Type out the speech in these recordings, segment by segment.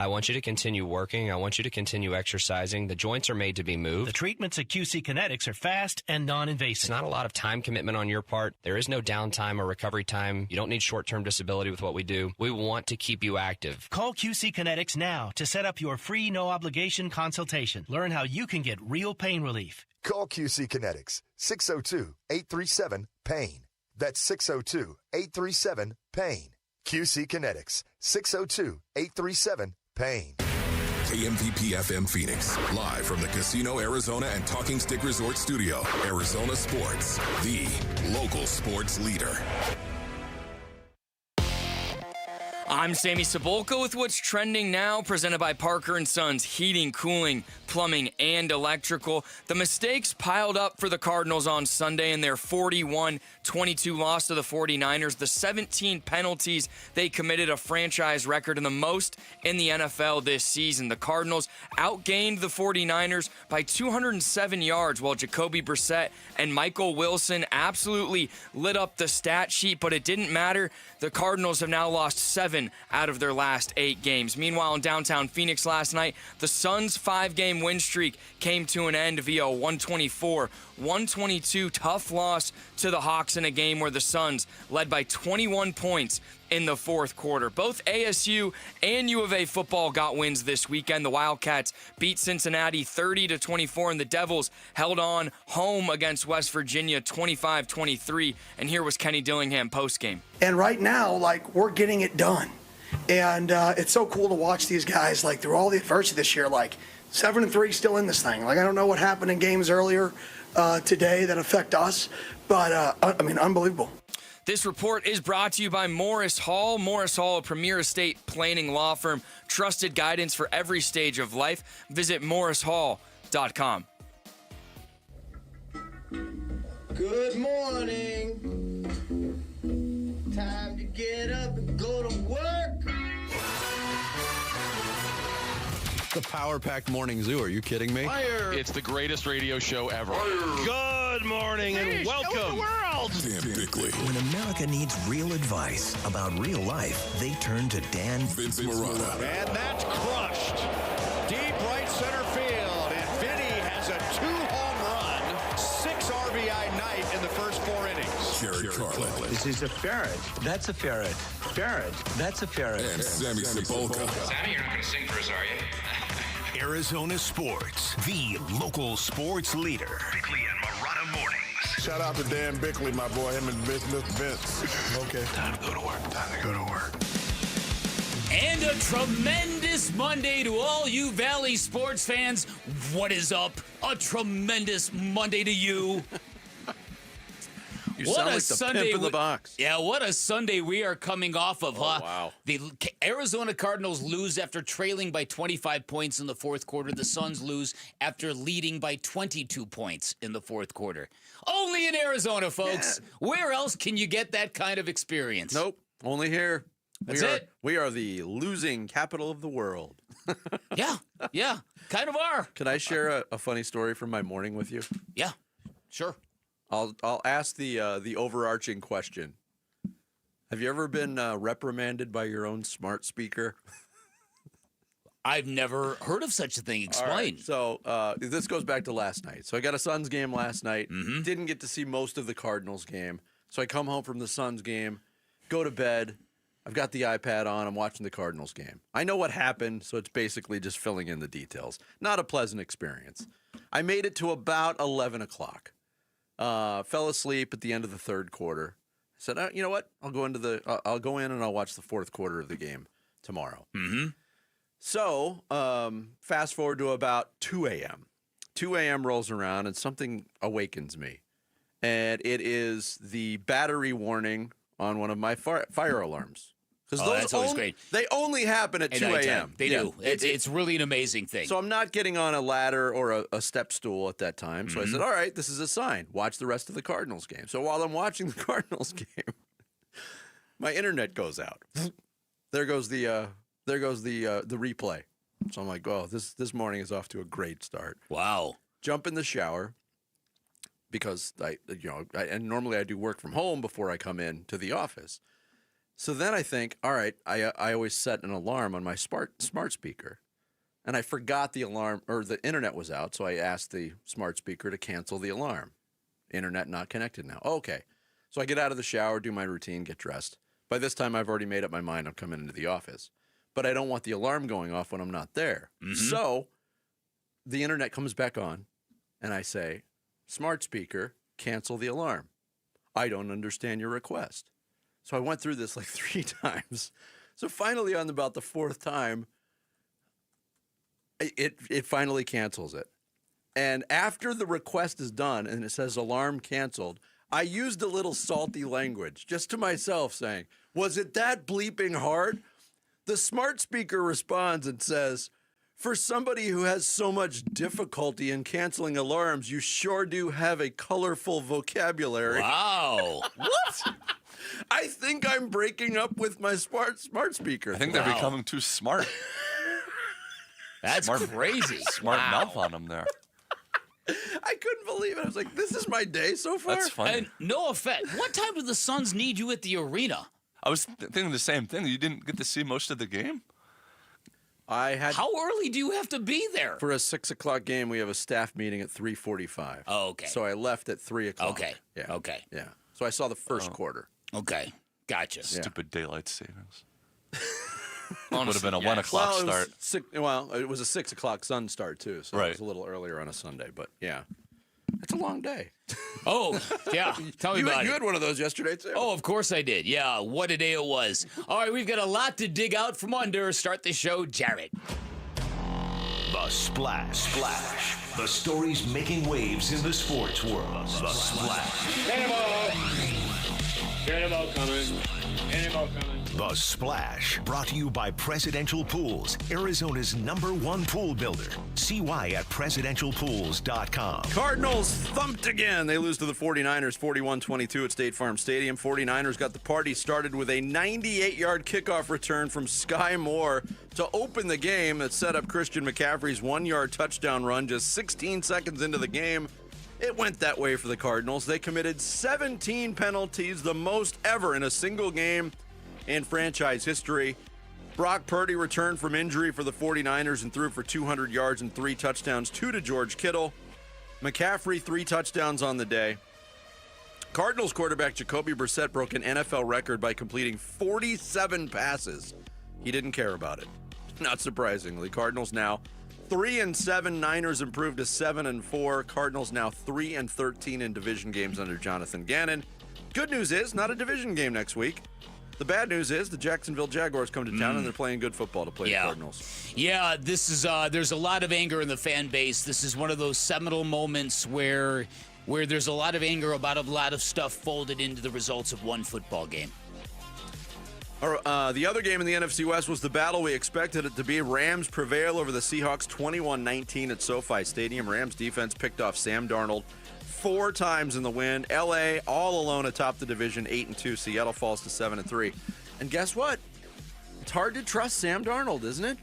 I want you to continue working. I want you to continue exercising. The joints are made to be moved. The treatments at QC Kinetics are fast and non-invasive. It's not a lot of time commitment on your part. There is no downtime or recovery time. You don't need short-term disability with what we do. We want to keep you active. Call QC Kinetics now to set up your free no-obligation consultation. Learn how you can get real pain relief. Call QC Kinetics, 602-837-PAIN. That's 602-837-PAIN. QC Kinetics, 602-837-PAIN. KMVP FM Phoenix, live from the Casino Arizona and Talking Stick Resort Studio. Arizona Sports, the local sports leader. I'm Sammy Cebulka with what's trending now, presented by Parker & Sons Heating, Cooling, Plumbing, and Electrical. The mistakes piled up for the Cardinals on Sunday in their 41-22 loss to the 49ers. The 17 penalties they committed, a franchise record and the most in the NFL this season. The Cardinals outgained the 49ers by 207 yards, while Jacoby Brissett and Michael Wilson absolutely lit up the stat sheet, but it didn't matter. The Cardinals have now lost 7 out of their last 8 games. Meanwhile, in downtown Phoenix last night, the Suns' 5-game win streak came to an end via a 124-122 tough loss to the Hawks in a game where the Suns led by 21 points in the fourth quarter. Both ASU and U of A football got wins this weekend. The Wildcats beat Cincinnati 30-24, and the Devils held on home against West Virginia 25-23. And here was Kenny Dillingham postgame. And right now, we're getting it done. And it's so cool to watch these guys, through all the adversity this year, 7-3 still in this thing. I don't know what happened in games earlier today that affect us, but, unbelievable. This report is brought to you by Morris Hall. Morris Hall, a premier estate planning law firm. Trusted guidance for every stage of life. Visit morrishall.com. Good morning. Time to get up and go to work. The Power-Packed Morning Zoo. Are you kidding me? Fire. It's the greatest radio show ever. Fire. Good morning and welcome. Show the world. Dan Bickley. When America needs real advice about real life, they turn to Dan Vince Marotta. And that's crushed. Deep right center field. And Vinny has a 2-home run, 6 RBI night in the first 4 innings. Jared Carlin. This is a ferret. That's a ferret. Ferret. That's a ferret. And Sammy Cebulka. Sammy, you're not going to sing for us, are you? Arizona Sports, the local sports leader. Bickley and Marotta Mornings. Shout out to Dan Bickley, my boy, him and Vince. Okay. Time to go to work. Time to go to work. And a tremendous Monday to all you Valley sports fans. What is up? A tremendous Monday to you. You sound like the pimp in the box. Yeah, what a Sunday we are coming off of, huh? Wow. The Arizona Cardinals lose after trailing by 25 points in the fourth quarter. The Suns lose after leading by 22 points in the fourth quarter. Only in Arizona, folks. Yeah. Where else can you get that kind of experience? Nope, only here. That's it. We are the losing capital of the world. Yeah, kind of are. Can I share a funny story from my morning with you? Yeah, sure. I'll ask the overarching question. Have you ever been reprimanded by your own smart speaker? I've never heard of such a thing. Explain. Right, so this goes back to last night. So I got a Suns game last night. Mm-hmm. Didn't get to see most of the Cardinals game. So I come home from the Suns game, go to bed. I've got the iPad on. I'm watching the Cardinals game. I know what happened, so it's basically just filling in the details. Not a pleasant experience. I made it to about 11 o'clock. Fell asleep at the end of the third quarter. Said, you know what? I'll go in and I'll watch the fourth quarter of the game tomorrow. Mm-hmm. So fast forward to about 2 a.m. 2 a.m. rolls around and something awakens me. And it is the battery warning on one of my fire alarms. That's always great. They only happen at 2 a.m. They do. It's really an amazing thing. So I'm not getting on a ladder or a step stool at that time. So I said, all right, this is a sign. Watch the rest of the Cardinals game. So while I'm watching the Cardinals game, my internet goes out. There goes the replay. So I'm like, oh, this morning is off to a great start. Wow. Jump in the shower because and normally I do work from home before I come in to the office. So then I think, all right, I always set an alarm on my smart speaker. And I forgot the alarm, or the internet was out, so I asked the smart speaker to cancel the alarm. Internet not connected now. Okay. So I get out of the shower, do my routine, get dressed. By this time, I've already made up my mind I'm coming into the office. But I don't want the alarm going off when I'm not there. Mm-hmm. So the internet comes back on, and I say, smart speaker, cancel the alarm. I don't understand your request. So I went through this like 3 times. So finally, on about the 4th time, it finally cancels it. And after the request is done and it says alarm canceled, I used a little salty language just to myself saying, was it that bleeping hard? The smart speaker responds and says, for somebody who has so much difficulty in canceling alarms, you sure do have a colorful vocabulary. Wow. What? I think I'm breaking up with my smart speaker. I think they're becoming too smart. That's crazy. Smart mouth on them there. I couldn't believe it. I was like, this is my day so far? That's funny. And no offense. What time do the Suns need you at the arena? I was thinking the same thing. You didn't get to see most of the game? How early do you have to be there? For a 6 o'clock game, we have a staff meeting at 3:45. Oh, okay. So I left at 3 o'clock. Okay. Yeah. Okay. Yeah. So I saw the first quarter. Okay. Gotcha. Stupid daylight savings. Would have been a 1 o'clock start. It was a 6 o'clock sun start, too. So it was a little earlier on a Sunday. But, yeah. It's a long day. Oh, yeah. Tell me about it. You had one of those yesterday, too. Oh, of course I did. Yeah, what a day it was. All right, we've got a lot to dig out from under. Start the show, Jarrett. The Splash. The stories making waves in the sports world. The Splash. Cannonball coming. The Splash, brought to you by Presidential Pools, Arizona's #1 pool builder. See why at presidentialpools.com. Cardinals thumped again. They lose to the 49ers 41-22 at State Farm Stadium. 49ers got the party started with a 98-yard kickoff return from Sky Moore to open the game that set up Christian McCaffrey's 1-yard touchdown run just 16 seconds into the game. It went that way for the Cardinals. They committed 17 penalties, the most ever in a single game in franchise history. Brock Purdy returned from injury for the 49ers and threw for 200 yards and 3 touchdowns, 2 to George Kittle. McCaffrey, 3 touchdowns on the day. Cardinals quarterback Jacoby Brissett broke an NFL record by completing 47 passes. He didn't care about it. Not surprisingly. Cardinals now 3-7. Niners improved to 7-4. Cardinals now 3-13 in division games under Jonathan Ganon. Good news is, not a division game next week. The bad news is the Jacksonville Jaguars come to town and they're playing good football to play the Cardinals. Yeah, this is there's a lot of anger in the fan base. This is one of those seminal moments where there's a lot of anger about a lot of stuff folded into the results of one football game. The other game in the NFC West was the battle we expected it to be. Rams prevail over the Seahawks 21-19 at SoFi Stadium. Rams defense picked off Sam Darnold 4 times in the win. LA all alone atop the division 8-2. Seattle falls to 7-3. And guess what? It's hard to trust Sam Darnold, isn't it?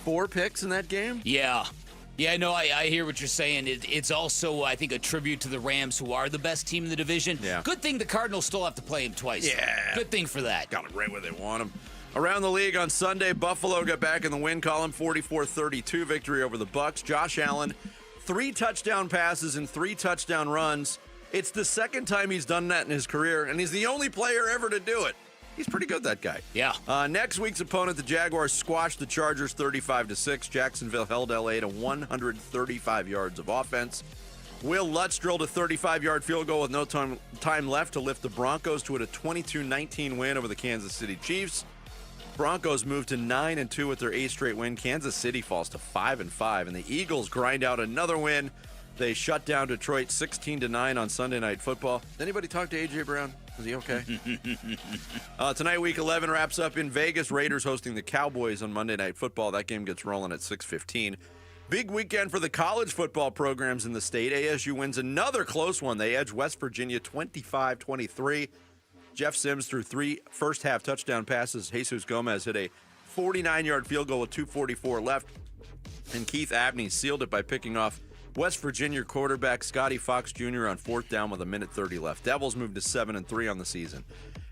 4 picks in that game? Yeah. Yeah, no, I hear what you're saying. It's also, I think, a tribute to the Rams, who are the best team in the division. Yeah. Good thing the Cardinals still have to play him twice. Yeah. Good thing for that. Got him right where they want him. Around the league on Sunday, Buffalo got back in the win column, 44-32 victory over the Bucs. Josh Allen, 3 touchdown passes and 3 touchdown runs. It's the second time he's done that in his career, and he's the only player ever to do it. He's pretty good, that guy. Yeah. Next week's opponent, the Jaguars, squashed the Chargers 35-6. Jacksonville held LA to 135 yards of offense. Will Lutz drilled a 35-yard field goal with no time left to lift the Broncos to a 22-19 win over the Kansas City Chiefs. Broncos move to 9-2 with their 8th straight win. Kansas City falls to 5-5, and the Eagles grind out another win. They shut down Detroit 16-9 on Sunday Night Football. Anybody talk to A.J. Brown? Is he okay? Tonight, Week 11 wraps up in Vegas. Raiders hosting the Cowboys on Monday Night Football. That game gets rolling at 6:15. Big weekend for the college football programs in the state. ASU wins another close one. They edge West Virginia 25-23. Jeff Sims threw 3 first-half touchdown passes. Jesus Gomez hit a 49-yard field goal with 2:44 left. And Keith Abney sealed it by picking off West Virginia quarterback Scotty Fox Jr. on 4th down with 1:30 left. Devils moved to 7-3 on the season.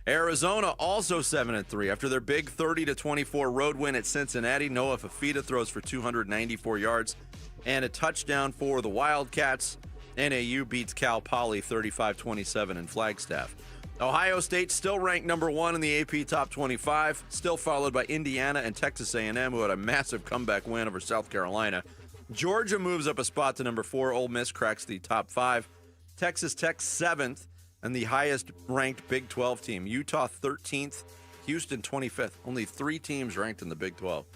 Arizona also 7-3 after their big 30-24 road win at Cincinnati. Noah Fafita throws for 294 yards and a touchdown for the Wildcats. NAU beats Cal Poly 35-27 in Flagstaff. Ohio State still ranked number 1 in the AP Top 25, still followed by Indiana and Texas A&M, who had a massive comeback win over South Carolina. Georgia moves up a spot to number 4. Ole Miss cracks the top 5. Texas Tech 7th and the highest-ranked Big 12 team. Utah 13th, Houston 25th. Only 3 teams ranked in the Big 12.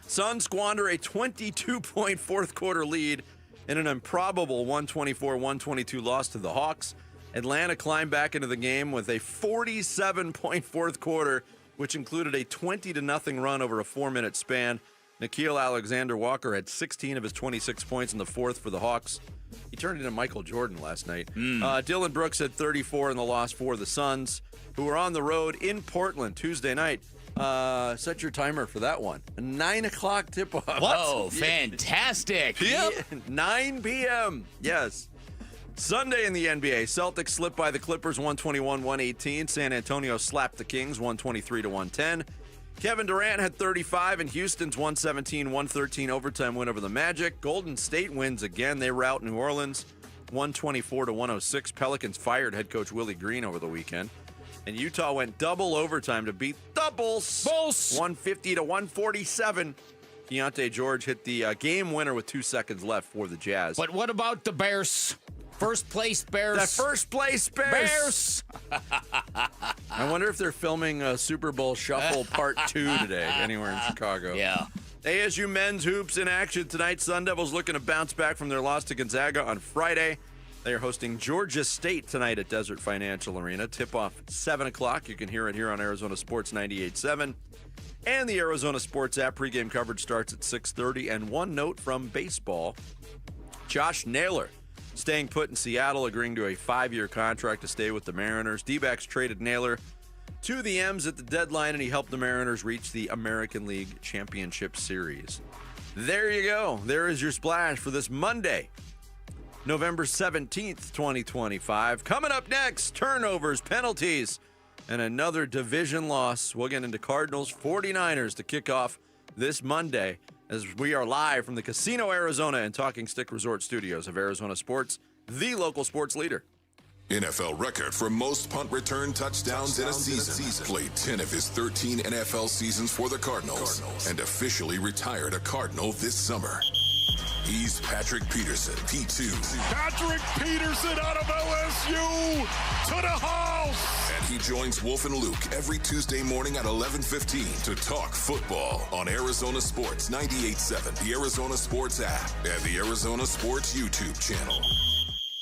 Suns squander a 22-point fourth-quarter lead in an improbable 124-122 loss to the Hawks. Atlanta climbed back into the game with a 47-point fourth quarter, which included a 20-0 run over a 4-minute span. Nickeil Alexander-Walker had 16 of his 26 points in the fourth for the Hawks. He turned into Michael Jordan last night. Dylan Brooks had 34 in the loss for the Suns, who were on the road in Portland Tuesday night. Set your timer for that one. A 9 o'clock tip-off. Whoa, fantastic. 9 p.m. Yes. Sunday in the NBA, Celtics slipped by the Clippers 121-118. San Antonio slapped the Kings 123-110. Kevin Durant had 35 in Houston's 117-113 overtime win over the Magic. Golden State wins again. They rout New Orleans 124-106. Pelicans fired head coach Willie Green over the weekend. And Utah went double overtime to beat the Bulls 150-147. Keontae George hit the game winner with 2 seconds left for the Jazz. But what about the Bears? First place Bears. The first place Bears. I wonder if they're filming Super Bowl Shuffle Part 2 today anywhere in Chicago. Yeah. ASU men's hoops in action tonight. Sun Devils looking to bounce back from their loss to Gonzaga on Friday. They are hosting Georgia State tonight at Desert Financial Arena. Tip-off 7 o'clock. You can hear it here on Arizona Sports 98.7. And the Arizona Sports app. Pregame coverage starts at 6:30. And one note from baseball. Josh Naylor staying put in Seattle, agreeing to a 5-year contract to stay with the Mariners. D-backs traded Naylor to the M's at the deadline, and he helped the Mariners reach the American League Championship Series. There you go. There is your splash for this Monday, November 17th, 2025. Coming up next, turnovers, penalties, and another division loss. We'll get into Cardinals 49ers to kick off this Monday, as we are live from the Casino Arizona and Talking Stick Resort studios of Arizona Sports, the local sports leader. NFL record for most punt return touchdowns in a season. Played 10 of his 13 NFL seasons for the Cardinals and officially retired a Cardinal this summer. He's Patrick Peterson, P2. Patrick Peterson out of LSU to the house. And he joins Wolf and Luke every Tuesday morning at 11:15 to talk football on Arizona Sports 98.7, the Arizona Sports app, and the Arizona Sports YouTube channel.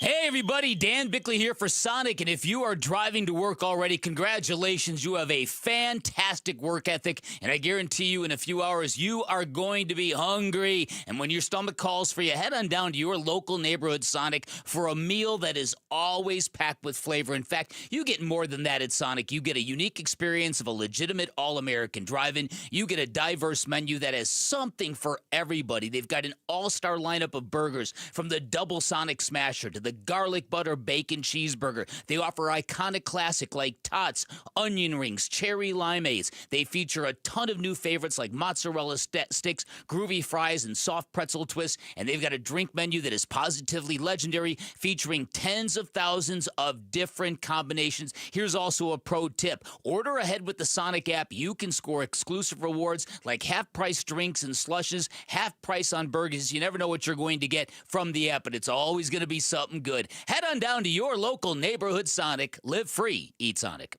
Hey everybody, Dan Bickley here for Sonic, and if you are driving to work already, congratulations, you have a fantastic work ethic, and I guarantee you in a few hours you are going to be hungry, and when your stomach calls for you, head on down to your local neighborhood Sonic for a meal that is always packed with flavor. In fact, you get more than that at Sonic. You get a unique experience of a legitimate all-American drive-in. You get a diverse menu that has something for everybody. They've got an all-star lineup of burgers, from the Double Sonic Smasher to the garlic butter bacon cheeseburger. They offer iconic classic like tots, onion rings, cherry limeades. They feature a ton of new favorites like mozzarella sticks, groovy fries, and soft pretzel twists. And they've got a drink menu that is positively legendary, featuring tens of thousands of different combinations. Here's also a pro tip. Order ahead with the Sonic app. You can score exclusive rewards like half-price drinks and slushes, half price on burgers. You never know what you're going to get from the app, but it's always going to be something good. Head on down to your local neighborhood Sonic. Live free. Eat Sonic.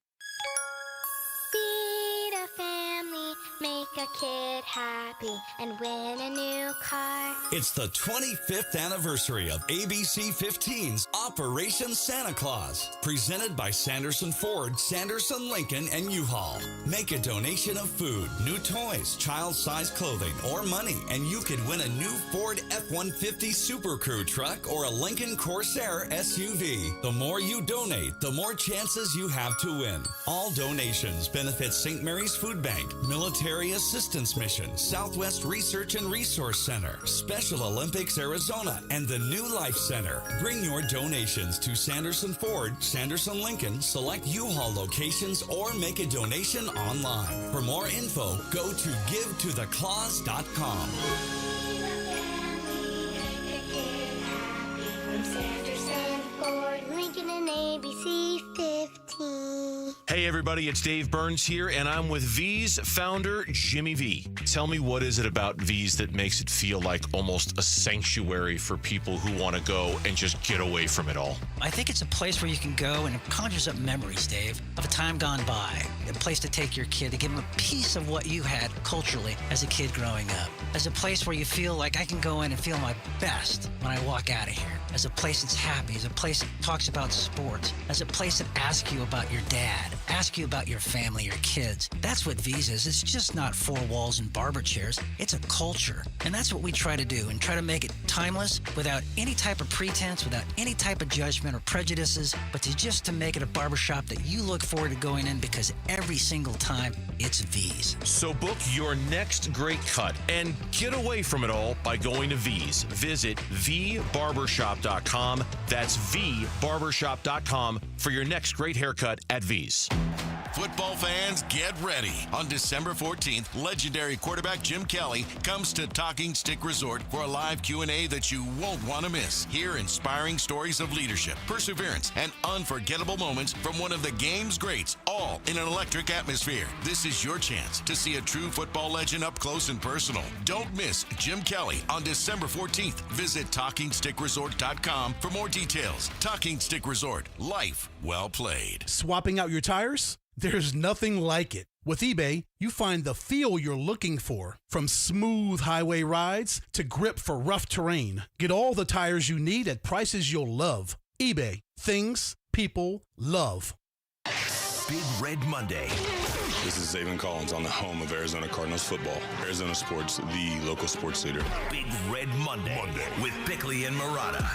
Feed a family, make a kid happy, and win a new car. It's the 25th anniversary of ABC 15's Operation Santa Claus, presented by Sanderson Ford, Sanderson Lincoln, and U-Haul. Make a donation of food, new toys, child-sized clothing, or money, and you could win a new Ford F-150 Super Crew truck or a Lincoln Corsair SUV. The more you donate, the more chances you have to win. All donations benefit St. Mary's Food Bank, Military Assistance Assistance Mission, Southwest Research and Resource Center, Special Olympics Arizona, and the New Life Center. Bring your donations to Sanderson Ford, Sanderson Lincoln, select U-Haul locations, or make a donation online. For more info, go to givetothecause.com. Sanderson, Ford, Lincoln, and ABC 15. Hey everybody, it's Dave Burns here, and I'm with V's founder, Jimmy V. Tell me, what is it about V's that makes it feel like almost a sanctuary for people who want to go and just get away from it all? I think it's a place where you can go and it conjures up memories, Dave, of a time gone by. A place to take your kid, to give them a piece of what you had culturally as a kid growing up. As a place where you feel like I can go in and feel my best when I walk out of here. As a place that's happy, as a place that talks about sports, as a place that asks you about your dad, asks you about your family, your kids. That's what V's is. It's just not four walls and barber chairs. It's a culture. And that's what we try to do, and try to make it timeless without any type of pretense, without any type of judgment or prejudices, but to make it a barbershop that you look forward to going in, because every single time it's V's. So book your next great cut and get away from it all by going to V's. Visit vbarbershop.com. That's vbarbershop.com for your next great haircut at V's. Football fans, get ready. On December 14th, legendary quarterback Jim Kelly comes to Talking Stick Resort for a live Q&A that you won't want to miss. Hear inspiring stories of leadership, perseverance, and unforgettable moments from one of the game's greats, all in an electric atmosphere. This is your chance to see a true football legend up close and personal. Don't miss Jim Kelly on December 14th. Visit TalkingStickResort.com for more details. Talking Stick Resort. Life well played. Swapping out your tires? There's nothing like it. With eBay, you find the feel you're looking for. From smooth highway rides to grip for rough terrain. Get all the tires you need at prices you'll love. eBay. Things people love. Big Red Monday. This is Zayvon Collins on the home of Arizona Cardinals football. Arizona Sports, the local sports leader. Big Red Monday with Bickley and Murata.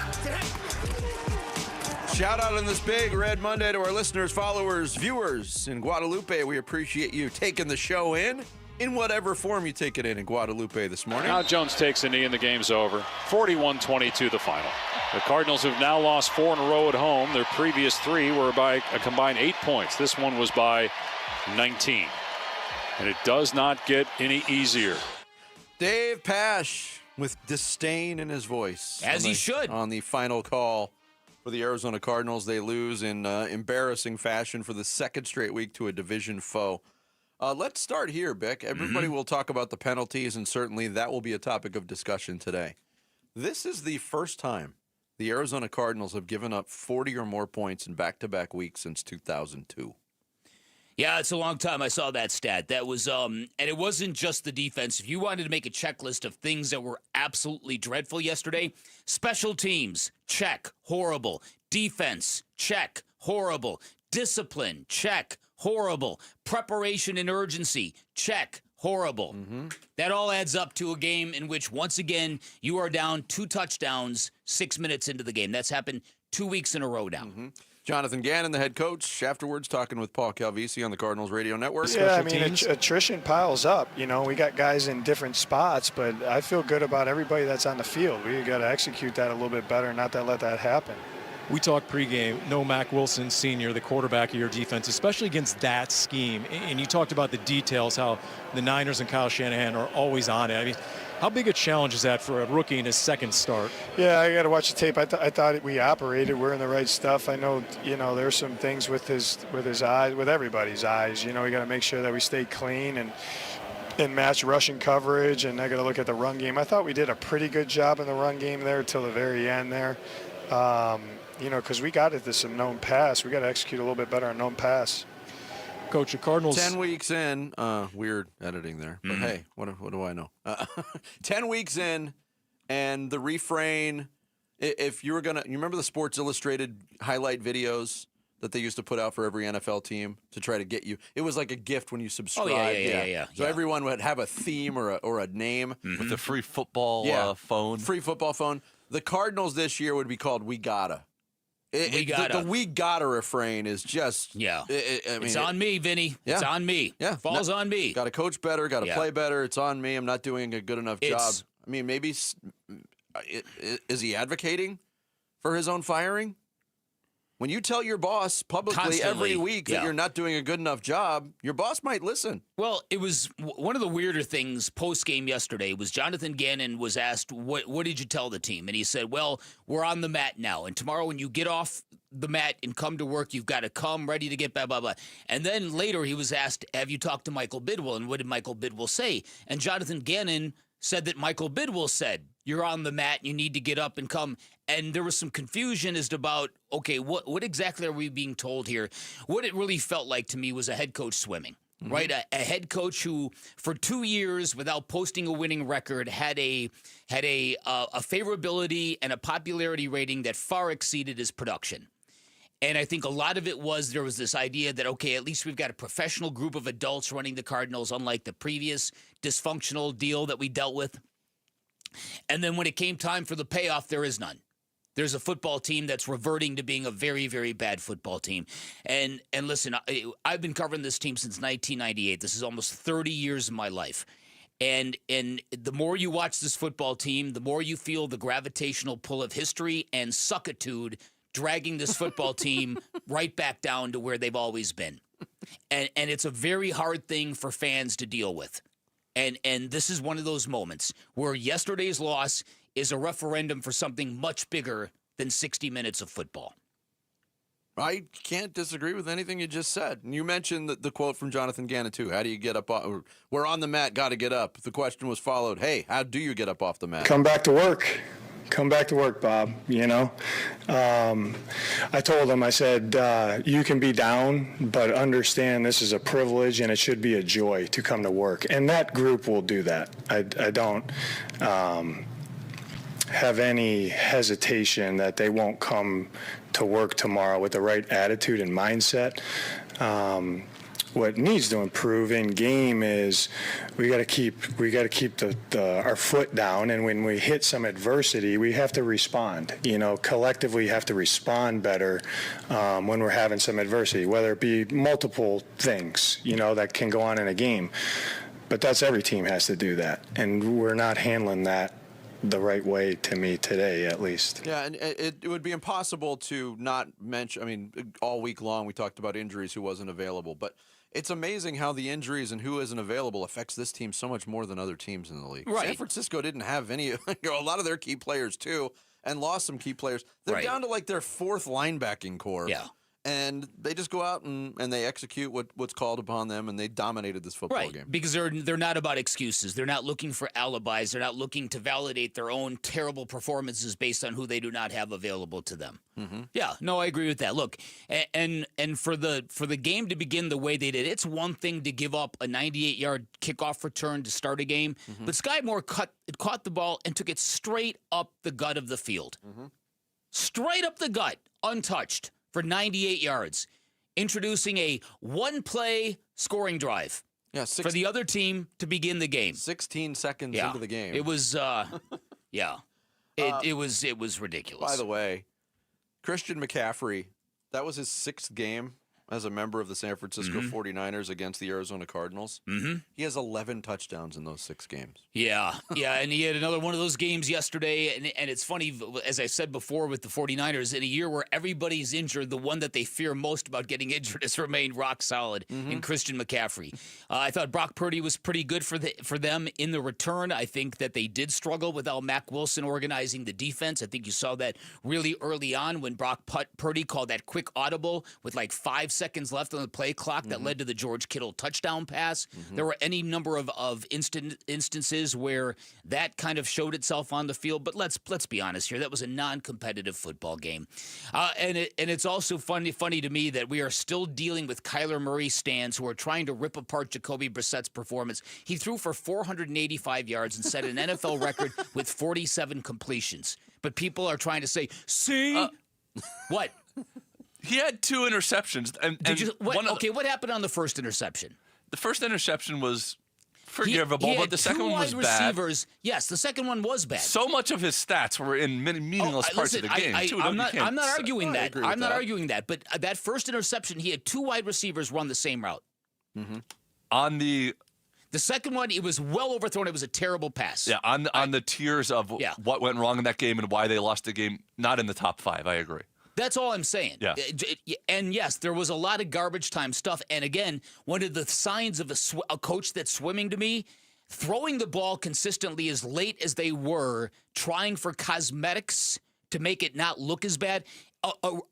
Shout out on this Big Red Monday to our listeners, followers, viewers in Guadalupe. We appreciate you taking the show in whatever form you take it in Guadalupe this morning. Now Jones takes a knee and the game's over. 41-22 the final. The Cardinals have now lost 4 in a row at home. Their previous 3 were by a combined 8 points. This one was by 19. And it does not get any easier. Dave Pasch with disdain in his voice. As he should. On the final call for the Arizona Cardinals. They lose in embarrassing fashion for the second straight week to a division foe. Let's start here, Bick. Everybody will talk about the penalties, and certainly that will be a topic of discussion today. This is the first time the Arizona Cardinals have given up 40 or more points in back-to-back weeks since 2002. Yeah, it's a long time. I saw that stat. That was, and it wasn't just the defense. If you wanted to make a checklist of things that were absolutely dreadful yesterday, special teams, check, horrible. Defense, check, horrible. Discipline, check, horrible. Preparation and urgency, check, horrible. That all adds up to a game in which, once again, you are down 2 touchdowns 6 minutes into the game. That's happened 2 weeks in a row now. Jonathan Ganon, the head coach, afterwards talking with Paul Calvisi on the Cardinals radio network. Yeah, I mean, attrition piles up. You know, we got guys in different spots, but I feel good about everybody that's on the field. We got to execute that a little bit better, not to let that happen. We talked pregame, no Mac Wilson Sr., the quarterback of your defense, especially against that scheme. And you talked about the details, how the Niners and Kyle Shanahan are always on it. I mean, how big a challenge is that for a rookie in his second start? Yeah, I got to watch the tape. I thought we operated. We're in the right stuff. I know, there's some things with his eyes, with everybody's eyes. We got to make sure that we stay clean and match rushing coverage. And I got to look at the run game. I thought we did a pretty good job in the run game there till the very end there. Because we got it to some known pass. We got to execute a little bit better on known pass. Coach, the Cardinals. 10 weeks in, weird editing there, but hey, what do I know? 10 weeks in, and the refrain. If you were you remember the Sports Illustrated highlight videos that they used to put out for every NFL team to try to get you? It was like a gift when you subscribed. Oh yeah. So everyone would have a theme or a name with the free football phone. Free football phone. The Cardinals this year would be called We Gotta. The we gotta refrain is just it's on me, Vinny. Yeah. It's on me. Yeah, falls on me. Got to coach better. Got to play better. It's on me. I'm not doing a good enough job. I mean, maybe is he advocating for his own firing? When you tell your boss publicly every week that you're not doing a good enough job, your boss might listen. Well, it was one of the weirder things post-game yesterday was Jonathan Ganon was asked, what did you tell the team? And he said, well, we're on the mat now. And tomorrow when you get off the mat and come to work, you've got to come ready to get blah, blah, blah. And then later he was asked, have you talked to Michael Bidwell? And what did Michael Bidwell say? And Jonathan Ganon said that Michael Bidwell said, you're on the mat, you need to get up and come. And there was some confusion as to about, okay, what exactly are we being told here? What it really felt like to me was a head coach swimming, right? A head coach who, for 2 years, without posting a winning record, had a favorability and a popularity rating that far exceeded his production. And I think a lot of it was there was this idea that, okay, at least we've got a professional group of adults running the Cardinals, unlike the previous dysfunctional deal that we dealt with. And then when it came time for the payoff, there is none. There's a football team that's reverting to being a very, very bad football team. And listen, I've been covering this team since 1998. This is almost 30 years of my life. And the more you watch this football team, the more you feel the gravitational pull of history and suckitude dragging this football team right back down to where they've always been. And it's a very hard thing for fans to deal with. And this is one of those moments where yesterday's loss is a referendum for something much bigger than 60 minutes of football. I can't disagree with anything you just said. And you mentioned the quote from Jonathan Ganon, too. How do you get up? We're on the mat, got to get up. The question was followed, hey, how do you get up off the mat? Come back to work. Come back to work, Bob. You know, I told him, I said, you can be down, but understand this is a privilege and it should be a joy to come to work. And that group will do that. I don't have any hesitation that they won't come to work tomorrow with the right attitude and mindset. What needs to improve in game is we got to keep our foot down, and when we hit some adversity, we have to respond. You know, collectively have to respond better when we're having some adversity, whether it be multiple things, you know, that can go on in a game. But that's every team has to do that, and we're not handling that the right way, to me, today at least. Yeah, and it would be impossible to not mention, I mean, all week long we talked about injuries, who wasn't available, but it's amazing how the injuries and who isn't available affects this team so much more than other teams in the league. Right. San Francisco didn't have any, a lot of their key players too, and lost some key players. They're down to like their fourth linebacking core. Yeah. And they just go out and they execute what's called upon them, and they dominated this football game. Because they're not about excuses. They're not looking for alibis. They're not looking to validate their own terrible performances based on who they do not have available to them. Mm-hmm. Yeah, no, I agree with that. Look, and for the game to begin the way they did, it's one thing to give up a 98-yard kickoff return to start a game, but Sky Moore caught the ball and took it straight up the gut of the field. Straight up the gut, untouched, for 98 yards, introducing a one-play scoring drive for the other team to begin the game. 16 seconds into the game. It was, it was ridiculous. By the way, Christian McCaffrey, that was his 6th game as a member of the San Francisco 49ers against the Arizona Cardinals. He has 11 touchdowns in those 6 games. Yeah, and he had another one of those games yesterday, and it's funny, as I said before with the 49ers, in a year where everybody's injured, the one that they fear most about getting injured has remained rock solid in Christian McCaffrey. I thought Brock Purdy was pretty good for them in the return. I think that they did struggle without Mack Wilson organizing the defense. I think you saw that really early on when Brock Purdy called that quick audible with like 5 seconds left on the play clock that led to the George Kittle touchdown pass. There were any number of instances where that kind of showed itself on the field, but let's be honest here, that was a non-competitive football game. And it's also funny to me that we are still dealing with Kyler Murray stands who are trying to rip apart Jacoby Brissett's performance. He threw for 485 yards and set an NFL record with 47 completions. But people are trying to say, see? What? He had 2 interceptions. What happened on the first interception? The first interception was forgivable, but the second one was bad. Yes, the second one was bad. So much of his stats were in meaningless parts of the game, too. I'm not arguing that. I'm not arguing that. But that first interception, he had 2 wide receivers run the same route. Mm-hmm. On the second one, it was well overthrown. It was a terrible pass. Yeah, on the tiers of what went wrong in that game and why they lost the game, not in the top 5. I agree. That's all I'm saying. Yeah. And yes, there was a lot of garbage time stuff. And again, one of the signs of a coach that's swimming to me, throwing the ball consistently as late as they were, trying for cosmetics to make it not look as bad.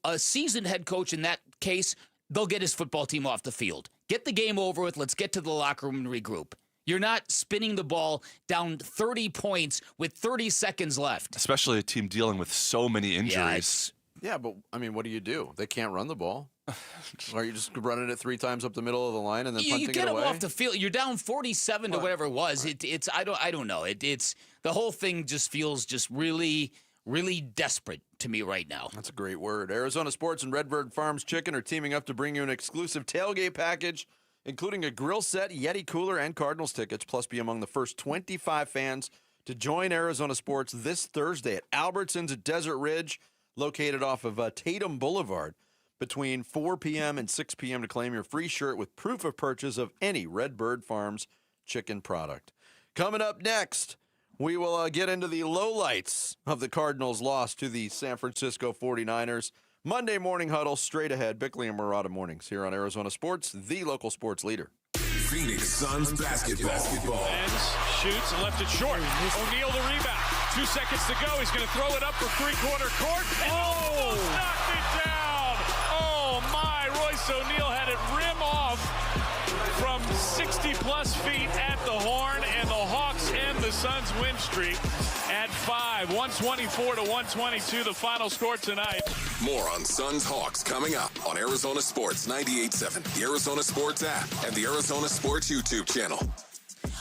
A seasoned head coach in that case, they'll get his football team off the field. Get the game over with. Let's get to the locker room and regroup. You're not spinning the ball down 30 points with 30 seconds left. Especially a team dealing with so many injuries. Yeah, but, I mean, what do? They can't run the ball. Are you just running it 3 times up the middle of the line and then punting it away? You get them off the field. You're down 47 to whatever it was. It's I don't know. It's the whole thing just feels just really, really desperate to me right now. That's a great word. Arizona Sports and Redbird Farms Chicken are teaming up to bring you an exclusive tailgate package, including a grill set, Yeti cooler, and Cardinals tickets. Plus, be among the first 25 fans to join Arizona Sports this Thursday at Albertsons at Desert Ridge, located off of Tatum Boulevard, between 4 p.m. and 6 p.m. to claim your free shirt with proof of purchase of any Redbird Farms chicken product. Coming up next, we will get into the lowlights of the Cardinals' loss to the San Francisco 49ers. Monday Morning Huddle, straight ahead. Bickley and Murata mornings here on Arizona Sports, the local sports leader. Phoenix Suns basketball. Ends, shoots, and left it short. O'Neal the rebound. 2 seconds to go. He's going to throw it up for three-quarter court. Oh! Knocked it down. Oh, my. Royce O'Neal had it rim off from 60-plus feet at the horn, and the Hawks end the Suns' win streak at 5. 124-122, the final score tonight. More on Suns Hawks coming up on Arizona Sports 98.7, the Arizona Sports app, and the Arizona Sports YouTube channel.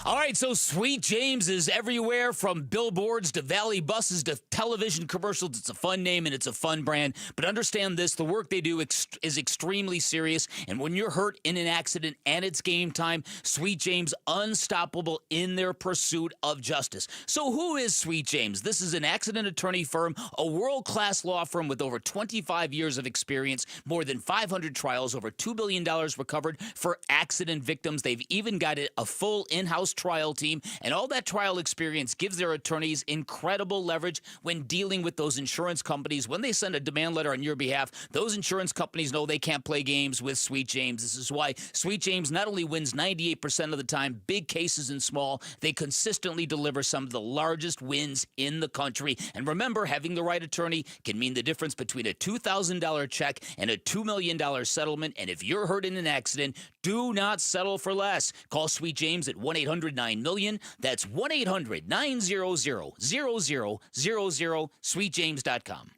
All right, so Sweet James is everywhere, from billboards to valley buses to television commercials. It's a fun name and it's a fun brand. But understand this, the work they do is extremely serious. And when you're hurt in an accident and it's game time, Sweet James, unstoppable in their pursuit of justice. So who is Sweet James? This is an accident attorney firm, a world-class law firm with over 25 years of experience, more than 500 trials, over $2 billion recovered for accident victims. They've even got a full in-house trial team, and all that trial experience gives their attorneys incredible leverage when dealing with those insurance companies. When they send a demand letter on your behalf, those insurance companies know they can't play games with Sweet James. This is why Sweet James not only wins 98% of the time, big cases and small, they consistently deliver some of the largest wins in the country. And remember, having the right attorney can mean the difference between a $2,000 check and a $2 million settlement. And if you're hurt in an accident, do not settle for less. Call Sweet James at 1-800-9-MILLION. That's 1-800-900-0000, sweetjames.com.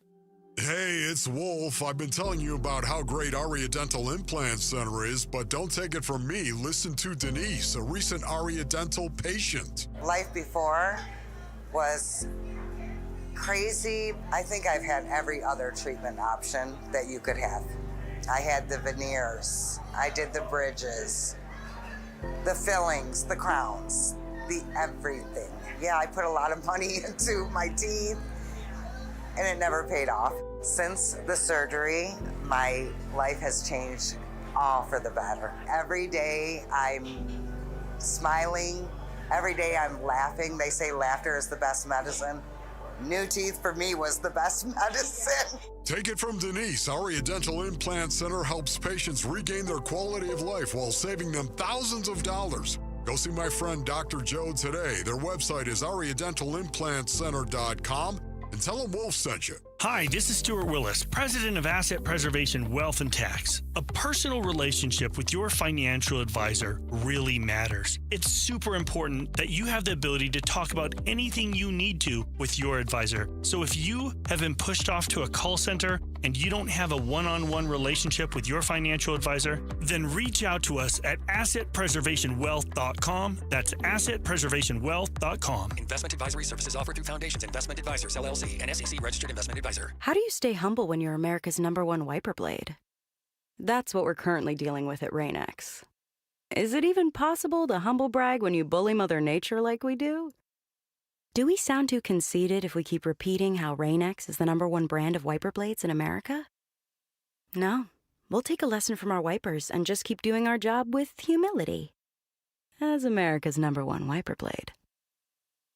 Hey, it's Wolf. I've been telling you about how great Aria Dental Implant Center is, but don't take it from me. Listen to Denise, a recent Aria Dental patient. Life before was crazy. I think I've had every other treatment option that you could have. I had the veneers, I did the bridges, the fillings, the crowns, the everything. Yeah, I put a lot of money into my teeth, and it never paid off. Since the surgery, my life has changed all for the better. Every day I'm smiling, every day I'm laughing. They say laughter is the best medicine. New teeth for me was the best medicine. Take it from Denise. Aria Dental Implant Center helps patients regain their quality of life while saving them thousands of dollars. Go see my friend Dr. Joe today. Their website is ariadentalimplantcenter.com, and tell them Wolf sent you. Hi, this is Stuart Willis, president of Asset Preservation Wealth and Tax. A personal relationship with your financial advisor really matters. It's super important that you have the ability to talk about anything you need to with your advisor. So if you have been pushed off to a call center and you don't have a one-on-one relationship with your financial advisor, then reach out to us at assetpreservationwealth.com. That's assetpreservationwealth.com. Investment advisory services offered through Foundations Investment Advisors, LLC, an SEC-registered investment advisor. How do you stay humble when you're America's #1 wiper blade? That's what we're currently dealing with at Rain-X. Is it even possible to humble brag when you bully Mother Nature like we do? Do we sound too conceited if we keep repeating how Rain-X is the #1 brand of wiper blades in America? No, we'll take a lesson from our wipers and just keep doing our job with humility. As America's #1 wiper blade.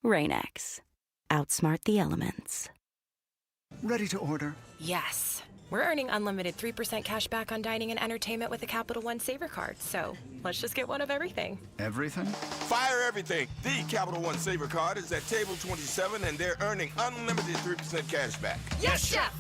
Rain-X. Outsmart the elements. Ready to order? Yes. We're earning unlimited 3% cash back on dining and entertainment with the Capital One Saver Card, so let's just get one of everything. Everything? Fire everything. The Capital One Saver Card is at table 27, and they're earning unlimited 3% cash back. Yes, Chef!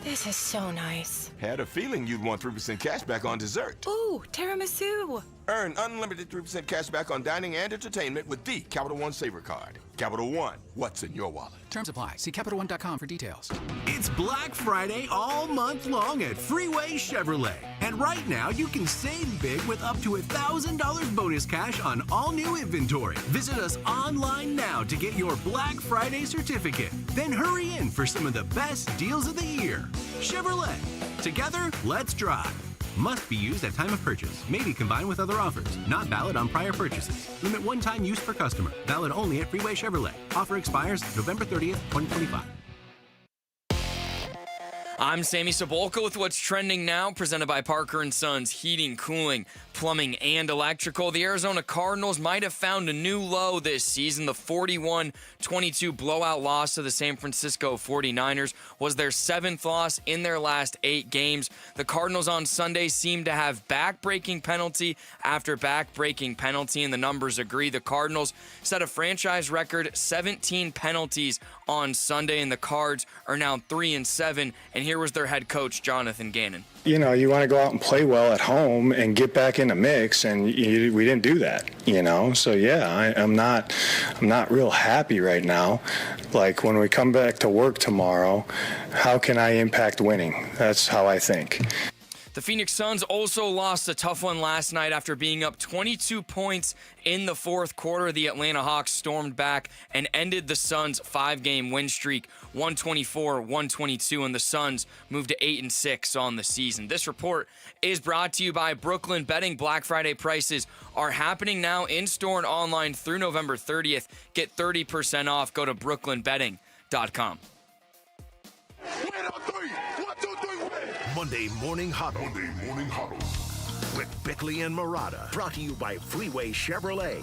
This is so nice. Had a feeling you'd want 3% cash back on dessert. Ooh, tiramisu. Earn unlimited 3% cash back on dining and entertainment with the Capital One Saver Card. Capital One, what's in your wallet? Terms apply. See CapitalOne.com for details. It's Black Friday all month long at Freeway Chevrolet. And right now, you can save big with up to $1,000 bonus cash on all new inventory. Visit us online now to get your Black Friday certificate. Then hurry in for some of the best deals of the year. Chevrolet. Together, let's drive. Must be used at time of purchase. May be combined with other offers. Not valid on prior purchases. Limit one-time use per customer. Valid only at Freeway Chevrolet. Offer expires November 30th, 2025. I'm Sammy Sabolka with what's trending now, presented by Parker & Sons Heating, Cooling, Plumbing, and Electrical. The Arizona Cardinals might have found a new low this season. The 41-22 blowout loss to the San Francisco 49ers was their 7th loss in their last 8 games. The Cardinals on Sunday seemed to have back-breaking penalty after back-breaking penalty, and the numbers agree. The Cardinals set a franchise record 17 penalties on Sunday, and the Cards are now 3-7, and here was their head coach, Jonathan Ganon. You know, you want to go out and play well at home and get back in the mix, and we didn't do that, you know? So, yeah, I'm not real happy right now. Like, when we come back to work tomorrow, how can I impact winning? That's how I think. The Phoenix Suns also lost a tough one last night after being up 22 points in the fourth quarter. The Atlanta Hawks stormed back and ended the Suns' 5-game win streak, 124-122, and the Suns moved to 8-6 on the season. This report is brought to you by Brooklyn Betting. Black Friday prices are happening now in-store and online through November 30th. Get 30% off. Go to brooklynbetting.com. Monday Morning Huddle. With Bickley and Murata. Brought to you by Freeway Chevrolet.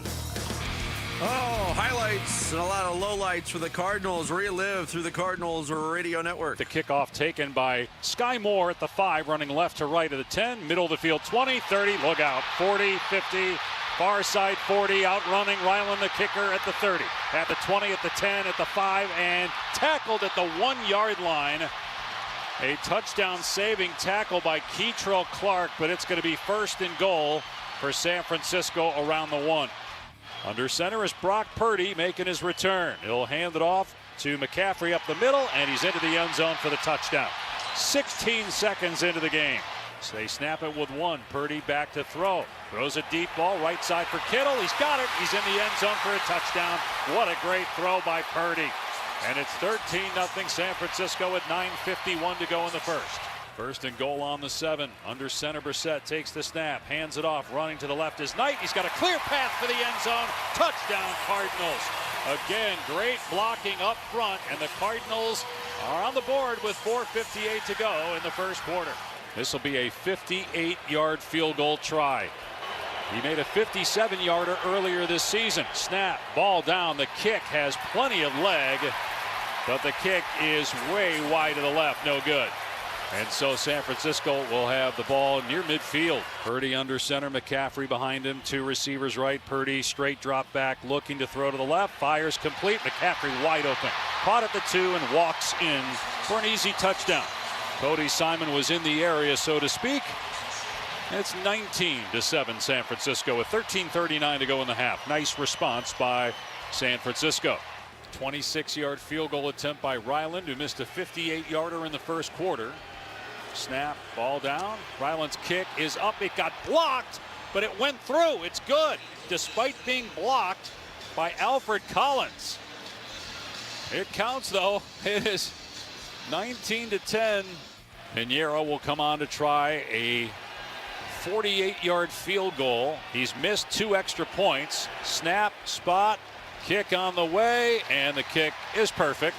Oh, highlights and a lot of lowlights for the Cardinals. Relive through the Cardinals radio network. The kickoff taken by Sky Moore at the 5, running left to right of the 10, middle of the field 20, 30, look out, 40, 50, far side 40, outrunning Ryland the kicker at the 30, at the 20, at the 10, at the 5, and tackled at the 1-yard line. A touchdown-saving tackle by Keitrell Clark, but it's going to be 1st and goal for San Francisco around the 1. Under center is Brock Purdy making his return. He'll hand it off to McCaffrey up the middle, and he's into the end zone for the touchdown. 16 seconds into the game. So they snap it with 1. Purdy back to throw. Throws a deep ball right side for Kittle. He's got it. He's in the end zone for a touchdown. What a great throw by Purdy. And it's 13-0 San Francisco with 9:51 to go in the first. 1st and goal on the 7. Under center, Brissett takes the snap, hands it off, running to the left is Knight. He's got a clear path for the end zone. Touchdown, Cardinals. Again, great blocking up front, and the Cardinals are on the board with 4:58 to go in the first quarter. This will be a 58-yard field goal try. He made a 57-yarder earlier this season. Snap, ball down. The kick has plenty of leg, but the kick is way wide to the left. No good. And so San Francisco will have the ball near midfield. Purdy under center, McCaffrey behind him. 2 receivers right. Purdy straight drop back, looking to throw to the left. Fires complete. McCaffrey wide open. Caught at the 2 and walks in for an easy touchdown. Cody Simon was in the area, so to speak. It's 19-7 San Francisco with 13:39 to go in the half. Nice response by San Francisco. 26-yard field goal attempt by Ryland, who missed a 58-yarder in the first quarter. Snap, ball down. Ryland's kick is up. It got blocked, but it went through. It's good, despite being blocked by Alfred Collins. It counts, though. It is 19-10. Pinheiro will come on to try a 48-yard field goal. He's missed 2 extra points. Snap, spot, kick on the way, and the kick is perfect.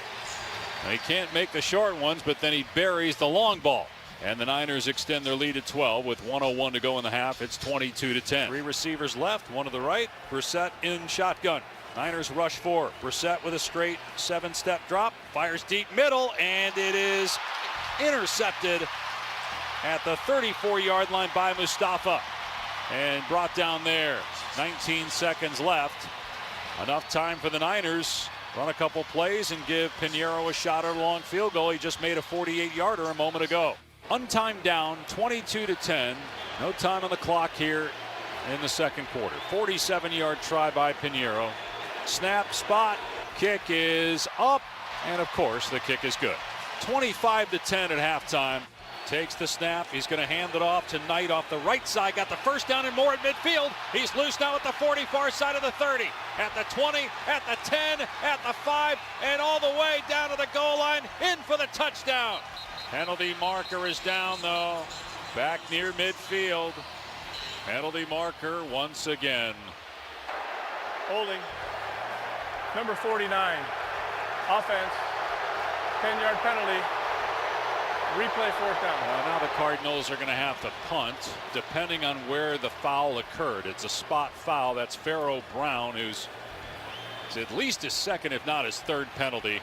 Now, he can't make the short ones, but then he buries the long ball. And the Niners extend their lead to 12 with 1:01 to go in the half. It's 22-10. 3 receivers left, 1 to the right. Brissett in shotgun. Niners rush 4. Brissett with a straight 7-step drop. Fires deep middle, and it is intercepted at the 34-yard line by Mustafa. And brought down there. 19 seconds left. Enough time for the Niners. Run a couple plays and give Pinheiro a shot at a long field goal. He just made a 48-yarder a moment ago. Untimed down, 22-10. No time on the clock here in the second quarter. 47-yard try by Pinheiro. Snap, spot, kick is up, and of course the kick is good. 25-10 at halftime. Takes the snap. He's going to hand it off to Knight off the right side. Got the first down and more at midfield. He's loose now at the 40, far side of the 30, at the 20, at the 10, at the 5, and all the way down to the goal line, in for the touchdown. Penalty marker is down, though. Back near midfield. Penalty marker once again. Holding. Number 49. Offense. 10-yard penalty. Replay 4th down. Now the Cardinals are going to have to punt, depending on where the foul occurred. It's a spot foul. That's Pharaoh Brown, who's at least his second, if not his third penalty.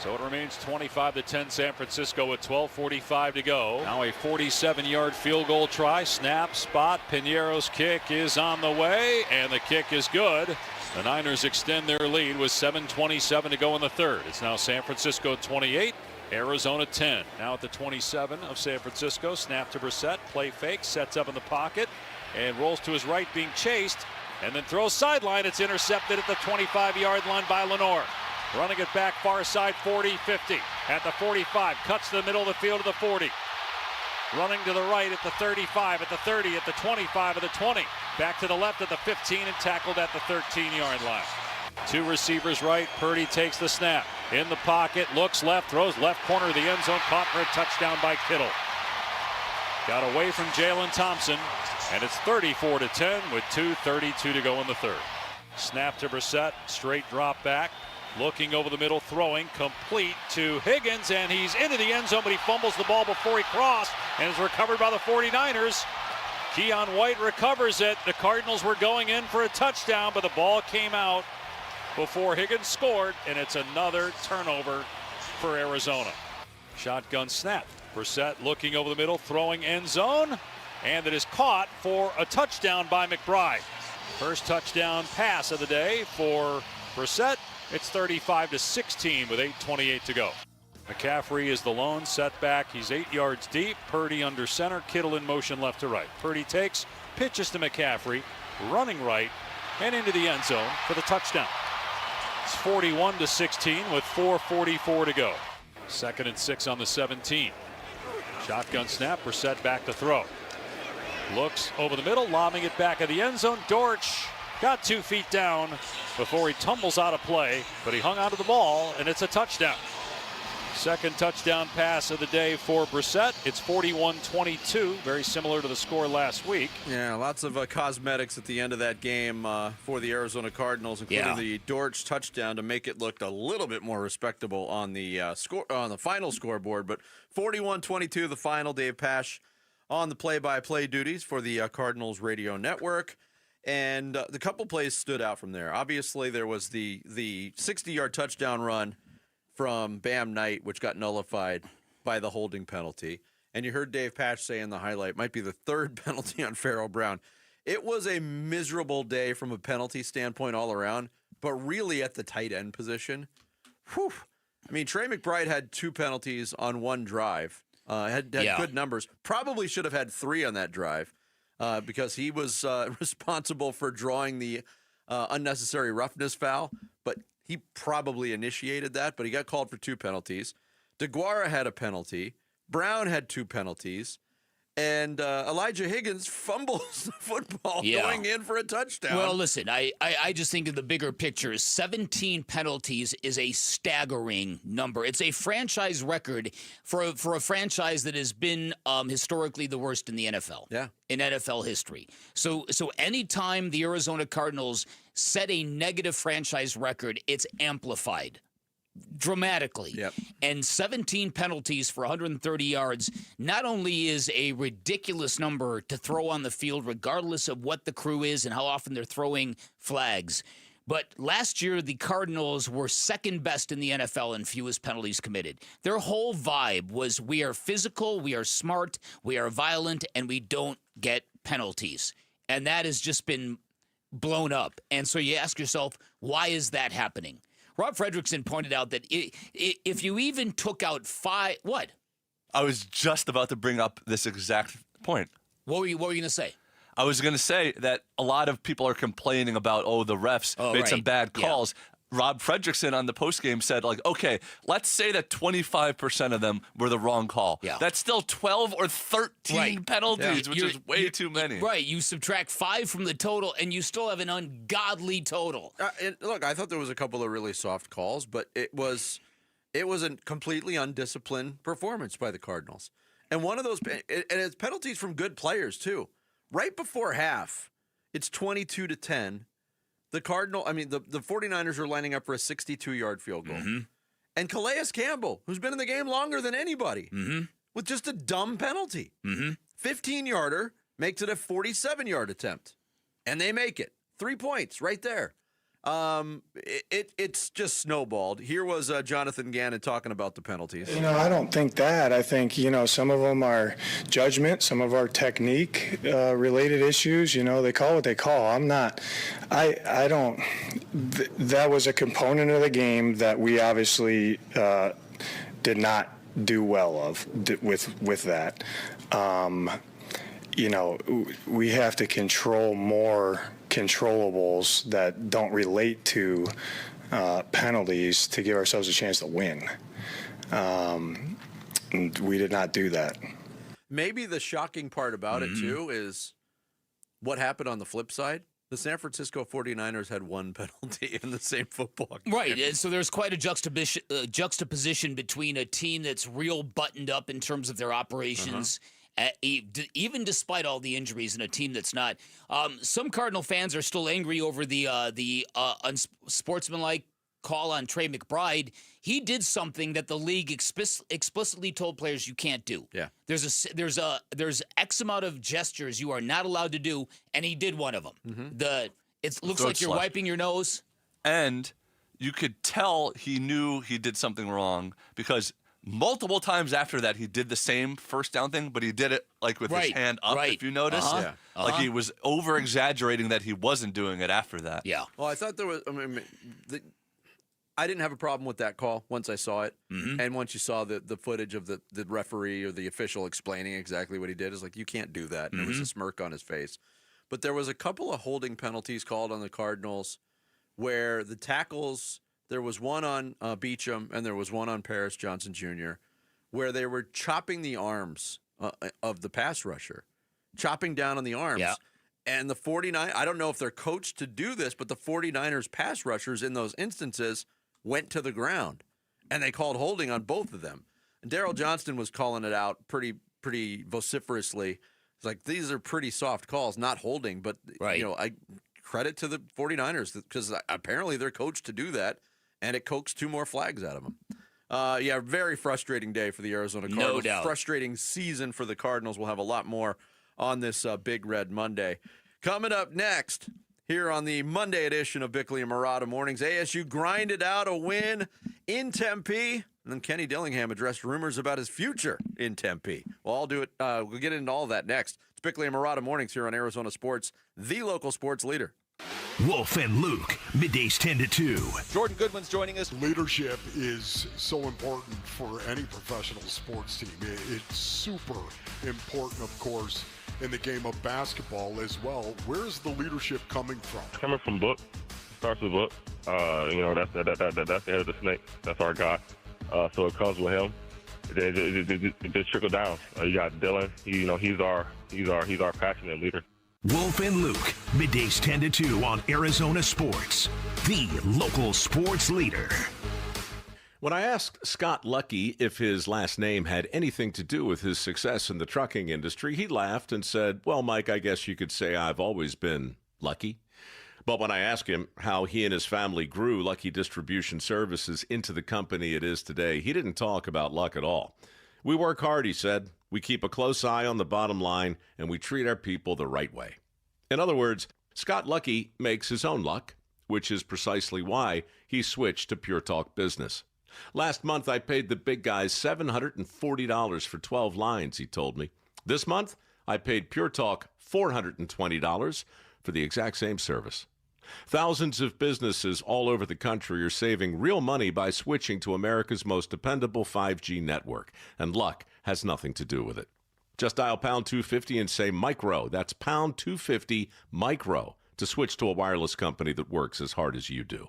So it remains 25-10 San Francisco with 12:45 to go. Now a 47-yard field goal try. Snap, spot. Pinheiro's kick is on the way, and the kick is good. The Niners extend their lead with 7:27 to go in the third. It's now San Francisco 28. Arizona 10. Now at the 27 of San Francisco. Snap to Brissett. Play fake. Sets up in the pocket. And rolls to his right, being chased. And then throws sideline. It's intercepted at the 25-yard line by Lenore. Running it back far side, 40, 50. At the 45. Cuts to the middle of the field to the 40. Running to the right at the 35, at the 30, at the 25, at the 20. Back to the left at the 15 and tackled at the 13-yard line. 2 receivers right. Purdy takes the snap. In the pocket, looks left, throws left corner of the end zone, caught for a touchdown by Kittle. Got away from Jalen Thompson, and it's 34-10 with 2:32 to go in the third. Snap to Brissett, straight drop back. Looking over the middle, throwing, complete to Higgins, and he's into the end zone, but he fumbles the ball before he crossed, and is recovered by the 49ers. Keon White recovers it. The Cardinals were going in for a touchdown, but the ball came out before Higgins scored, and it's another turnover for Arizona. Shotgun snap. Brissett looking over the middle, throwing end zone, and it is caught for a touchdown by McBride. First touchdown pass of the day for Brissett. It's 35-16 with 8:28 to go. McCaffrey is the lone setback. He's 8 yards deep. Purdy under center. Kittle in motion left to right. Purdy takes, pitches to McCaffrey, running right, and into the end zone for the touchdown. It's 41-16 with 4:44 to go. 2nd and 6 on the 17. Shotgun snap. Brissett back to throw. Looks over the middle, lobbing it back at the end zone. Dortch got 2 feet down before he tumbles out of play, but he hung onto the ball, and it's a touchdown. Second touchdown pass of the day for Brissett. It's 41-22, very similar to the score last week. Yeah, lots of cosmetics at the end of that game for the Arizona Cardinals, including the Dortch touchdown to make it look a little bit more respectable on the final scoreboard. But 41-22, the final. Dave Pasch on the play-by-play duties for the Cardinals radio network. And the couple plays stood out from there. Obviously, there was the 60-yard touchdown run from Bam Knight, which got nullified by the holding penalty. And you heard Dave Pasch say in the highlight, might be the 3rd penalty on Pharaoh Brown. It was a miserable day from a penalty standpoint all around, but really at the tight end position. Whew. I mean, Trey McBride had 2 penalties on 1 drive. Had good numbers. Probably should have had 3 on that drive. Because he was responsible for drawing the unnecessary roughness foul, but he probably initiated that, but he got called for 2 penalties. DeGuara had a penalty. Brown had 2 penalties. And Elijah Higgins fumbles the football going in for a touchdown. Well, listen, I just think of the bigger picture. 17 penalties is a staggering number. It's a franchise record for a franchise that has been historically the worst in the NFL. Yeah. In NFL history. So anytime the Arizona Cardinals set a negative franchise record, it's amplified dramatically. Yep. And 17 penalties for 130 yards not only is a ridiculous number to throw on the field, regardless of what the crew is and how often they're throwing flags, but last year the Cardinals were second best in the NFL in fewest penalties committed. Their whole vibe was, we are physical, we are smart, we are violent, and we don't get penalties. And that has just been blown up. And so you ask yourself, why is that happening? Rob Fredrickson pointed out that if you even took out what? I was just about to bring up this exact point. What were you going to say? I was going to say that a lot of people are complaining about, the refs made some bad calls. Yeah. Rob Fredrickson on the postgame said, okay, let's say that 25% of them were the wrong call. Yeah. That's still 12 or 13 penalties, which is way too many. Right. You subtract 5 from the total, and you still have an ungodly total. Look, I thought there was a couple of really soft calls, but it was a completely undisciplined performance by the Cardinals. And one of those, and it's penalties from good players, too. Right before half, it's 22-10. The 49ers are lining up for a 62-yard field goal. Mm-hmm. And Calais Campbell, who's been in the game longer than anybody, with just a dumb penalty. 15-yarder makes it a 47-yard attempt. And they make it. 3 points right there. It's just snowballed. Here was Jonathan Ganon talking about the penalties. I don't think that. I think, some of them are judgment, some of our technique related issues. They call what they call. I don't. That was a component of the game that we obviously did not do well with that. We have to control more controllables that don't relate to penalties to give ourselves a chance to win. And we did not do that. Maybe the shocking part about it, too, is what happened on the flip side. The San Francisco 49ers had one penalty in the same football game. Right, and so there's quite a juxtaposition between a team that's real buttoned up in terms of their operations, even despite all the injuries, and a team that's not. Some Cardinal fans are still angry over the unsportsmanlike call on Trey McBride. He did something that the league explicitly told players you can't do. Yeah. There's X amount of gestures you are not allowed to do, and he did one of them. It looks like you're wiping your nose. And you could tell he knew he did something wrong because multiple times after that he did the same first down thing, but he did it with his hand up, if you notice. Like he was over-exaggerating that he wasn't doing it after that. Yeah. Well, I thought there was... I didn't have a problem with that call once I saw it. And once you saw the footage of the referee or the official explaining exactly what he did, it's like, you can't do that. And there was a smirk on his face. But there was a couple of holding penalties called on the Cardinals where the tackles, there was one on Beachum and there was one on Paris Johnson Jr., where they were chopping the arms of the pass rusher, chopping down on the arms. Yeah. And the 49ers, I don't know if they're coached to do this, but the 49ers pass rushers in those instances went to the ground, and they called holding on both of them. And Daryl Johnston was calling it out pretty vociferously. It's like, these are pretty soft calls, not holding, but I credit to the 49ers because apparently they're coached to do that, and it coaxed 2 more flags out of them. Very frustrating day for the Arizona Cardinals. No doubt. Frustrating season for the Cardinals. We'll have a lot more on this Big Red Monday. Coming up next, here on the Monday edition of Bickley and Murata Mornings, ASU grinded out a win in Tempe, and then Kenny Dillingham addressed rumors about his future in Tempe. We'll get into all of that next. It's Bickley and Murata Mornings here on Arizona Sports, the local sports leader. Wolf and Luke, middays 10 to 2. Jordan Goodwin's joining us. Leadership is so important for any professional sports team. It's super important, of course, in the game of basketball as well. Where's the leadership coming from? Coming from Book. Starts with Book. That's the head of the snake. That's our guy. So it comes with him. It just trickled down. You got Dylan. He's our passionate leader. Wolf and Luke, middays 10 to 2 on Arizona Sports, the local sports leader. When I asked Scott Lucky if his last name had anything to do with his success in the trucking industry, he laughed and said, "Well, Mike, I guess you could say I've always been lucky." But when I asked him how he and his family grew Lucky Distribution Services into the company it is today, he didn't talk about luck at all. "We work hard," he said. "We keep a close eye on the bottom line, and we treat our people the right way." In other words, Scott Lucky makes his own luck, which is precisely why he switched to Pure Talk Business. "Last month, I paid the big guys $740 for 12 lines," he told me. "This month, I paid Pure Talk $420 for the exact same service." Thousands of businesses all over the country are saving real money by switching to America's most dependable 5G network, and luck has nothing to do with it. Just dial pound 250 and say micro. That's pound 250 micro to switch to a wireless company that works as hard as you do.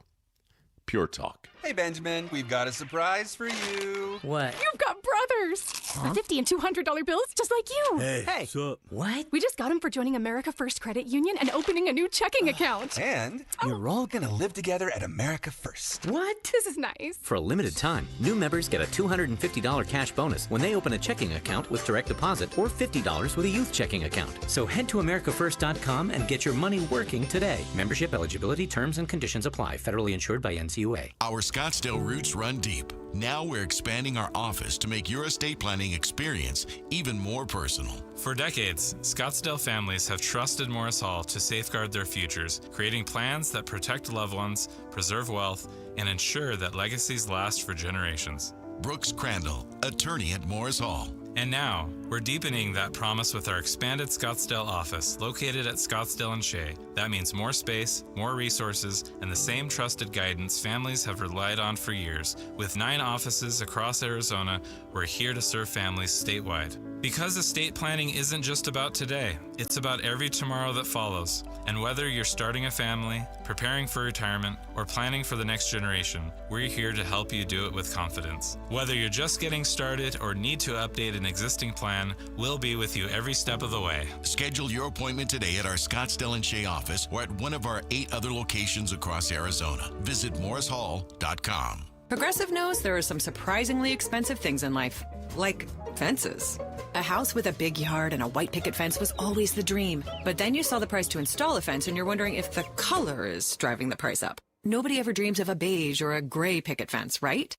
Pure Talk. Hey, Benjamin, we've got a surprise for you. What? You've got brothers. Huh? $50 and $200 bills just like you. Hey, what's up? What? We just got them for joining America First Credit Union and opening a new checking account. And you're all going to live together at America First. What? This is nice. For a limited time, new members get a $250 cash bonus when they open a checking account with direct deposit or $50 with a youth checking account. So head to AmericaFirst.com and get your money working today. Membership eligibility, terms, and conditions apply. Federally insured by NCUA. Our Scottsdale roots run deep. Now we're expanding our office to make your estate planning experience even more personal. For decades, Scottsdale families have trusted Morris Hall to safeguard their futures, creating plans that protect loved ones, preserve wealth, and ensure that legacies last for generations. Brooks Crandall, attorney at Morris Hall. And now, we're deepening that promise with our expanded Scottsdale office located at Scottsdale and Shea. That means more space, more resources, and the same trusted guidance families have relied on for years. With 9 offices across Arizona, we're here to serve families statewide. Because estate planning isn't just about today, it's about every tomorrow that follows. And whether you're starting a family, preparing for retirement, or planning for the next generation, we're here to help you do it with confidence. Whether you're just getting started or need to update an existing plan, we'll be with you every step of the way. Schedule your appointment today at our Scottsdale and Shea office or at one of our 8 other locations across Arizona. Visit morrishall.com. Progressive knows there are some surprisingly expensive things in life, like fences. A house with a big yard and a white picket fence was always the dream. But then you saw the price to install a fence and you're wondering if the color is driving the price up. Nobody ever dreams of a beige or a gray picket fence, right?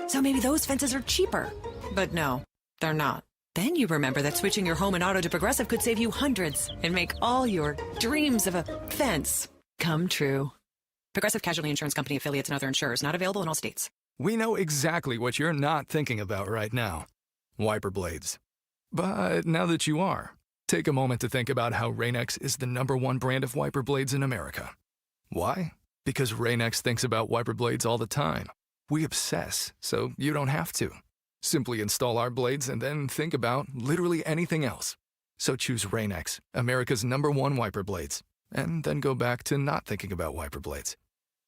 So maybe those fences are cheaper. But no, they're not. Then you remember that switching your home and auto to Progressive could save you hundreds and make all your dreams of a fence come true. Progressive Casualty Insurance Company, affiliates, and other insurers. Not available in all states. We know exactly what you're not thinking about right now. Wiper blades. But now that you are, take a moment to think about how Rain-X is the #1 brand of wiper blades in America. Why? Because Rain-X thinks about wiper blades all the time. We obsess, so you don't have to. Simply install our blades and then think about literally anything else. So choose Rain-X, America's #1 wiper blades, and then go back to not thinking about wiper blades.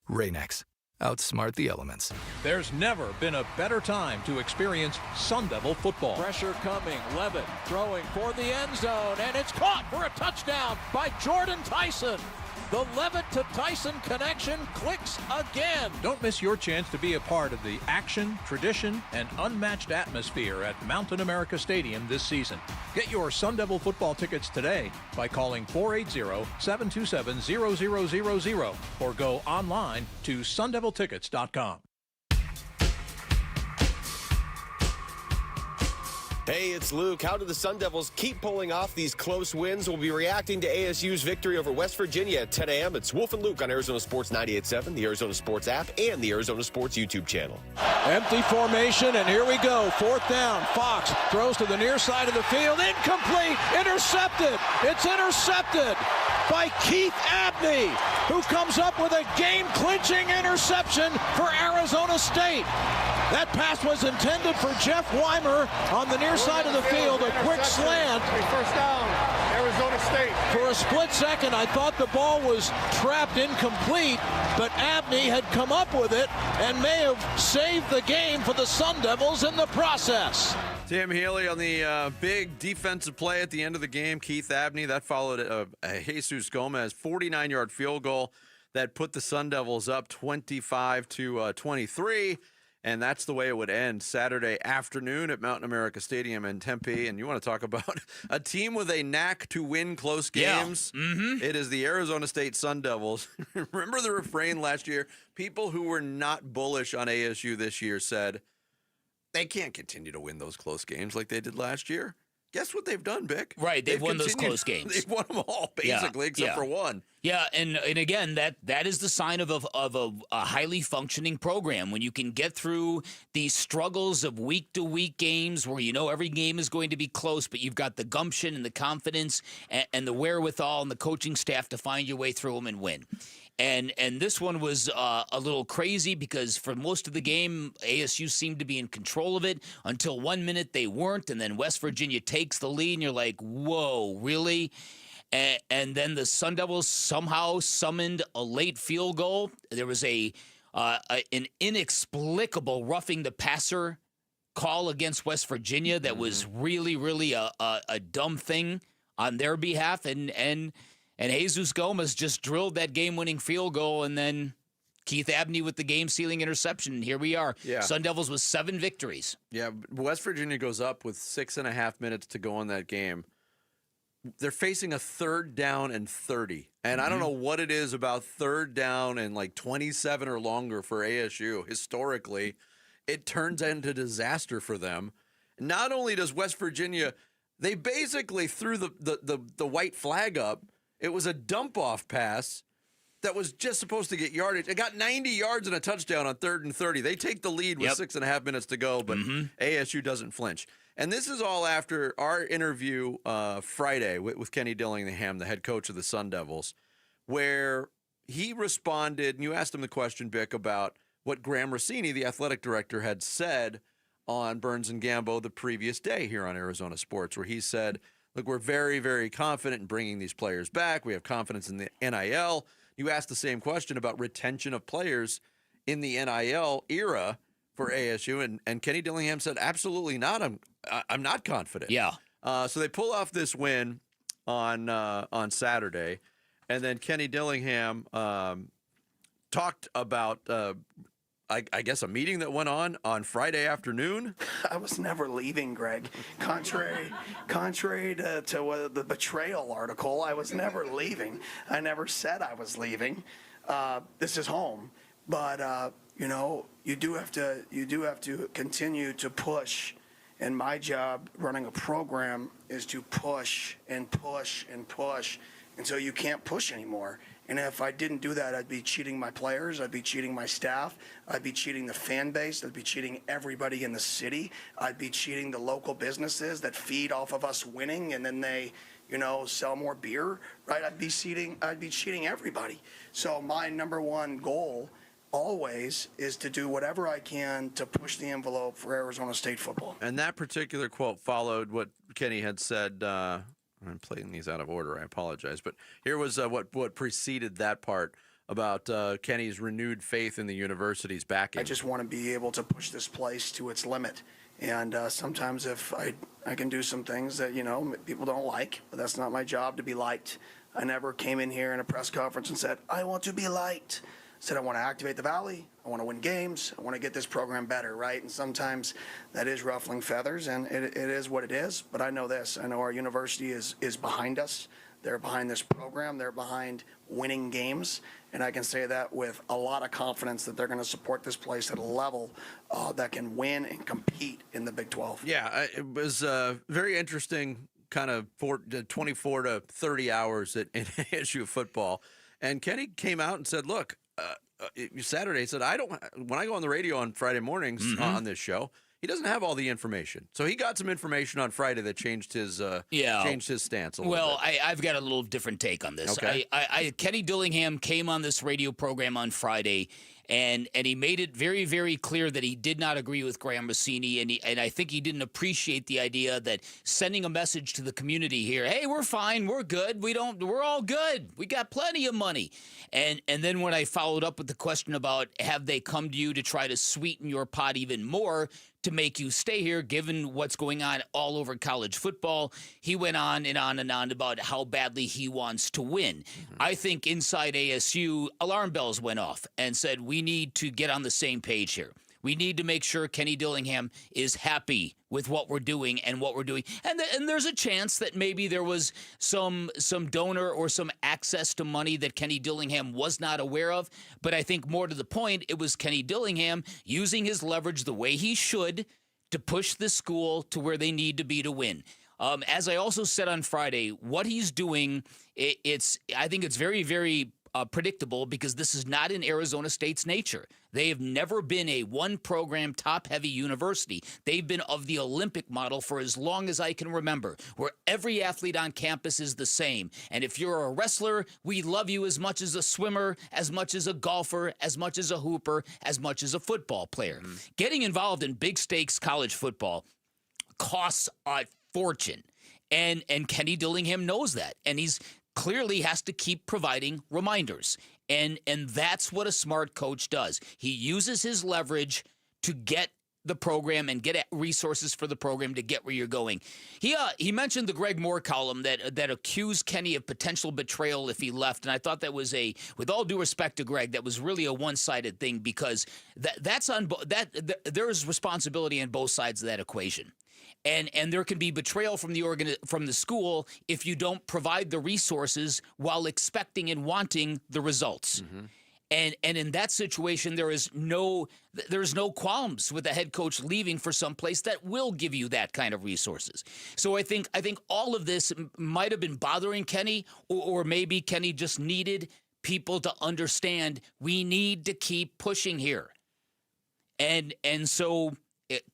Rain-X. Outsmart the elements. There's never been a better time to experience Sun Devil football. Pressure coming, Levitt throwing for the end zone, and it's caught for a touchdown by Jordan Tyson. The Levitt to Tyson connection clicks again. Don't miss your chance to be a part of the action, tradition, and unmatched atmosphere at Mountain America Stadium this season. Get your Sun Devil football tickets today by calling 480-727-0000 or go online to sundeviltickets.com. Hey, it's Luke. How do the Sun Devils keep pulling off these close wins? We'll be reacting to ASU's victory over West Virginia at 10 a.m. It's Wolf and Luke on Arizona Sports 98.7, the Arizona Sports app, and the Arizona Sports YouTube channel. Empty formation, and here we go. 4th down. Fox throws to the near side of the field. Incomplete. Intercepted. It's intercepted by Keith Abney, who comes up with a game-clinching interception for Arizona State. That pass was intended for Jeff Weimer on the near side of the field. A quick slant. First down. Arizona State. For a split second, I thought the ball was trapped incomplete, but Abney had come up with it and may have saved the game for the Sun Devils in the process. Tim Healy on the big defensive play at the end of the game. Keith Abney, that followed a Jesus Gomez 49-yard field goal that put the Sun Devils up 25-23. And that's the way it would end Saturday afternoon at Mountain America Stadium in Tempe. And you want to talk about a team with a knack to win close games? Yeah. Mm-hmm. It is the Arizona State Sun Devils. Remember the refrain last year? People who were not bullish on ASU this year said they can't continue to win those close games like they did last year. Guess what they've done, Bick? Right, they've won those close games. They've won them all, basically, except for one. Yeah, and again, that is the sign of a highly functioning program when you can get through these struggles of week-to-week games where you know every game is going to be close, but you've got the gumption and the confidence and the wherewithal and the coaching staff to find your way through them and win. And this one was a little crazy because for most of the game, ASU seemed to be in control of it until 1 minute they weren't, and then West Virginia takes the lead, and you're like, whoa, really? And then the Sun Devils somehow summoned a late field goal. There was an inexplicable roughing the passer call against West Virginia that was really, really a dumb thing on their behalf, and Jesus Gomez just drilled that game-winning field goal, and then Keith Abney with the game-sealing interception. And here we are. Yeah. Sun Devils with 7 victories. Yeah, West Virginia goes up with 6.5 minutes to go in that game. They're facing a 3rd down and 30. And I don't know what it is about 3rd down and like 27 or longer for ASU. Historically, it turns into disaster for them. Not only does West Virginia, they basically threw the white flag up. It was a dump-off pass that was just supposed to get yardage. It got 90 yards and a touchdown on 3rd and 30. They take the lead with 6.5 minutes to go, but ASU doesn't flinch. And this is all after our interview Friday with Kenny Dillingham, the head coach of the Sun Devils, where he responded, and you asked him the question, Bick, about what Graham Rossini, the athletic director, had said on Burns and Gambo the previous day here on Arizona Sports, where he said, look, we're very, very confident in bringing these players back. We have confidence in the NIL. You asked the same question about retention of players in the NIL era for ASU, and Kenny Dillingham said, absolutely not. I'm not confident. Yeah. So they pull off this win on Saturday, and then Kenny Dillingham talked about, I guess, a meeting that went on Friday afternoon. I was never leaving, Greg. Contrary to the betrayal article, I was never leaving. I never said I was leaving. This is home, but you do have to continue to push. And my job running a program is to push and push and push until you can't push anymore. And if I didn't do that, I'd be cheating my players, I'd be cheating my staff, I'd be cheating the fan base, I'd be cheating everybody in the city, I'd be cheating the local businesses that feed off of us winning and then they, sell more beer, right? I'd be cheating everybody. So my number one goal always is to do whatever I can to push the envelope for Arizona State football. And that particular quote followed what Kenny had said. I'm playing these out of order. I apologize. But here was what preceded that part about Kenny's renewed faith in the university's backing. I just want to be able to push this place to its limit. And sometimes if I can do some things that, people don't like, but that's not my job to be liked. I never came in here in a press conference and said, I want to be liked. Said I want to activate the Valley, I want to win games, I want to get this program better, right? And sometimes that is ruffling feathers, and it is what it is. But I know this. I know our university is behind us. They're behind this program. They're behind winning games. And I can say that with a lot of confidence that they're going to support this place at a level that can win and compete in the Big 12. Yeah, it was very interesting kind of 24 to 30 hours in ASU football. And Kenny came out and said, look, Saturday, he said, when I go on the radio on Friday mornings on this show, he doesn't have all the information. So he got some information on Friday that changed his stance a little bit. I've got a little different take on this. Okay. Kenny Dillingham came on this radio program on Friday And he made it very, very clear that he did not agree with Graham Rossini, and I think he didn't appreciate the idea that sending a message to the community here, hey, we're fine, we're good, we're all good, we got plenty of money. And then when I followed up with the question about have they come to you to try to sweeten your pot even more to make you stay here, given what's going on all over college football, he went on and on and on about how badly he wants to win. I think inside ASU, alarm bells went off and said, we need to get on the same page here. We need to make sure Kenny Dillingham is happy with what we're doing and what we're doing. And there's a chance that maybe there was some donor or some access to money that Kenny Dillingham was not aware of. But I think more to the point, it was Kenny Dillingham using his leverage the way he should to push the school to where they need to be to win. As I also said on Friday, what he's doing, I think it's very, very predictable because this is not in Arizona State's nature. They have never been a one-program, top-heavy university. They've been of the Olympic model for as long as I can remember, where every athlete on campus is the same. And if you're a wrestler, we love you as much as a swimmer, as much as a golfer, as much as a hooper, as much as a football player. Getting involved in big-stakes college football costs a fortune. And Kenny Dillingham knows that. And he's clearly has to keep providing reminders. And that's what a smart coach does. He uses his leverage to get the program and get resources for the program to get where you're going. He mentioned the Greg Moore column that accused Kenny of potential betrayal if he left, and I thought that was with all due respect to Greg, that was really a one-sided thing because there is responsibility on both sides of that equation. And there can be betrayal from the school if you don't provide the resources while expecting and wanting the results. And in that situation, there's no qualms with the head coach leaving for some place that will give you that kind of resources. So I think all of this might have been bothering Kenny, or maybe Kenny just needed people to understand we need to keep pushing here. And so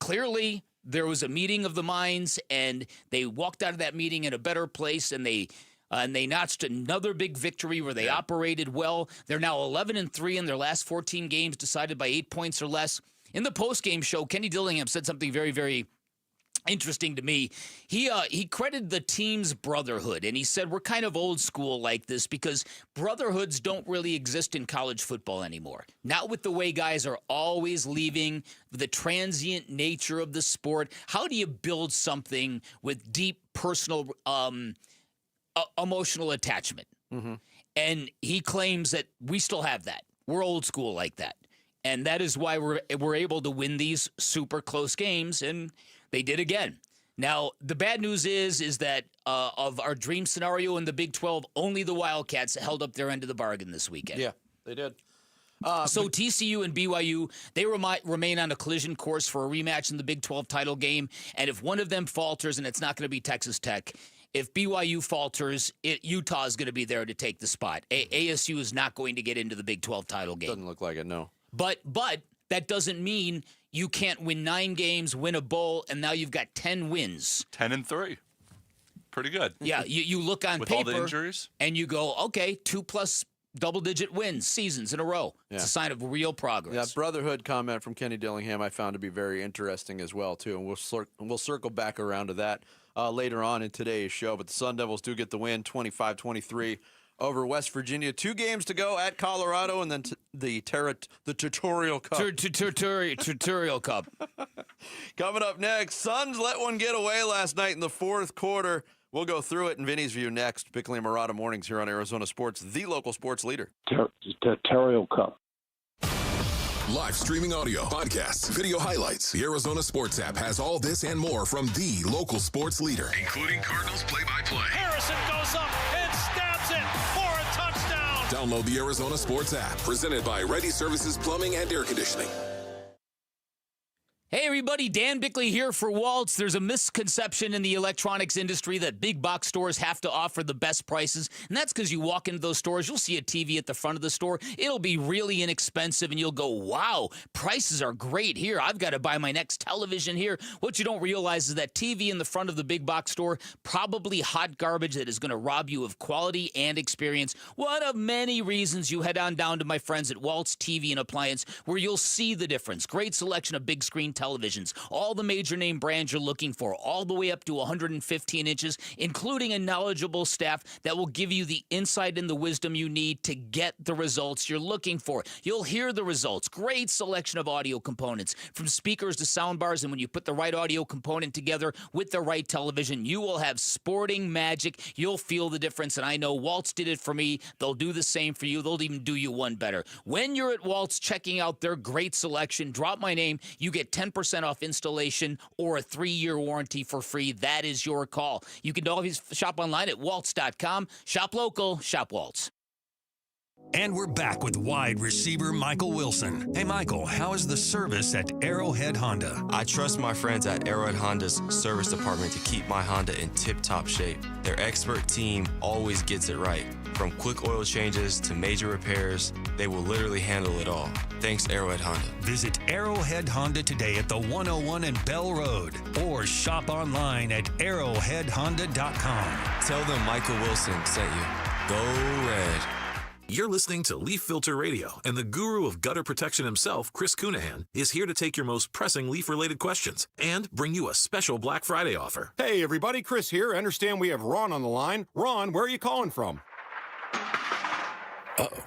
clearly there was a meeting of the minds, and they walked out of that meeting in a better place, and they notched another big victory where they operated well. They're now 11-3 in their last 14 games, decided by 8 points or less. In the postgame show, Kenny Dillingham said something very, very interesting to me. He credited the team's brotherhood, and he said we're kind of old school like this because brotherhoods don't really exist in college football anymore. Not with the way guys are always leaving, the transient nature of the sport. How do you build something with deep personal emotional attachment? And he claims that we still have that. We're old school like that. And that is why we're able to win these super close games, and they did again. Now, the bad news is that of our dream scenario in the Big 12, only the Wildcats held up their end of the bargain this weekend. Yeah, they did. So TCU and BYU, they remain on a collision course for a rematch in the Big 12 title game. And if one of them falters, and it's not going to be Texas Tech, if BYU falters, Utah is going to be there to take the spot. ASU is not going to get into the Big 12 title game. Doesn't look like it, no. But that doesn't mean you can't win 9 games, win a bowl, and now you've got 10 wins. 10-3. Pretty good. Yeah, you look on with paper all the injuries, and you go, okay, 2+ double-digit wins seasons in a row. Yeah. It's a sign of real progress. That brotherhood comment from Kenny Dillingham I found to be very interesting as well, too, and we'll circle back around to that later on in today's show. But the Sun Devils do get the win, 25-23 over West Virginia. 2 games to go at Colorado, and then the Tutorial Cup. Tutorial Cup. Coming up next, Suns let one get away last night in the fourth quarter. We'll go through it in Vinny's View next. Bickley and Murata mornings here on Arizona Sports, the local sports leader. Tutorial Cup. Live streaming audio, podcasts, video highlights. The Arizona Sports app has all this and more from the local sports leader, including Cardinals play-by-play. Harrison goes up and stabs it for a touchdown. Download the Arizona Sports app, presented by Ready Services Plumbing and Air Conditioning. Hey everybody, Dan Bickley here for Waltz. There's a misconception in the electronics industry that big box stores have to offer the best prices, and that's because you walk into those stores, you'll see a TV at the front of the store, it'll be really inexpensive, and you'll go, wow, prices are great here, I've got to buy my next television here. What you don't realize is that TV in the front of the big box store, probably hot garbage that is going to rob you of quality and experience. One of many reasons you head on down to my friends at Waltz TV and Appliance, where you'll see the difference. Great selection of big screen televisions, all the major name brands you're looking for, all the way up to 115 inches, including a knowledgeable staff that will give you the insight and the wisdom you need to get the results you're looking for. You'll hear the results. Great selection of audio components, from speakers to sound bars, and when you put the right audio component together with the right television, you will have sporting magic. You'll feel the difference, and I know Waltz did it for me. They'll do the same for you. They'll even do you one better. When you're at Waltz checking out their great selection, drop my name. You get 10% off installation or a 3-year warranty for free. That is your call. You can always shop online at waltz.com. Shop local, shop Waltz. And we're back with wide receiver Michael Wilson. Hey, Michael, how is the service at Arrowhead Honda? I trust my friends at Arrowhead Honda's service department to keep my Honda in tip-top shape. Their expert team always gets it right. From quick oil changes to major repairs, they will literally handle it all. Thanks, Arrowhead Honda. Visit Arrowhead Honda today at the 101 and Bell Road, or shop online at arrowheadhonda.com. Tell them Michael Wilson sent you. Go Red. You're listening to Leaf Filter Radio, and the guru of gutter protection himself, Chris Cunahan, is here to take your most pressing leaf-related questions and bring you a special Black Friday offer. Hey, everybody, Chris here. I understand we have Ron on the line. Ron, where are you calling from? Uh-oh.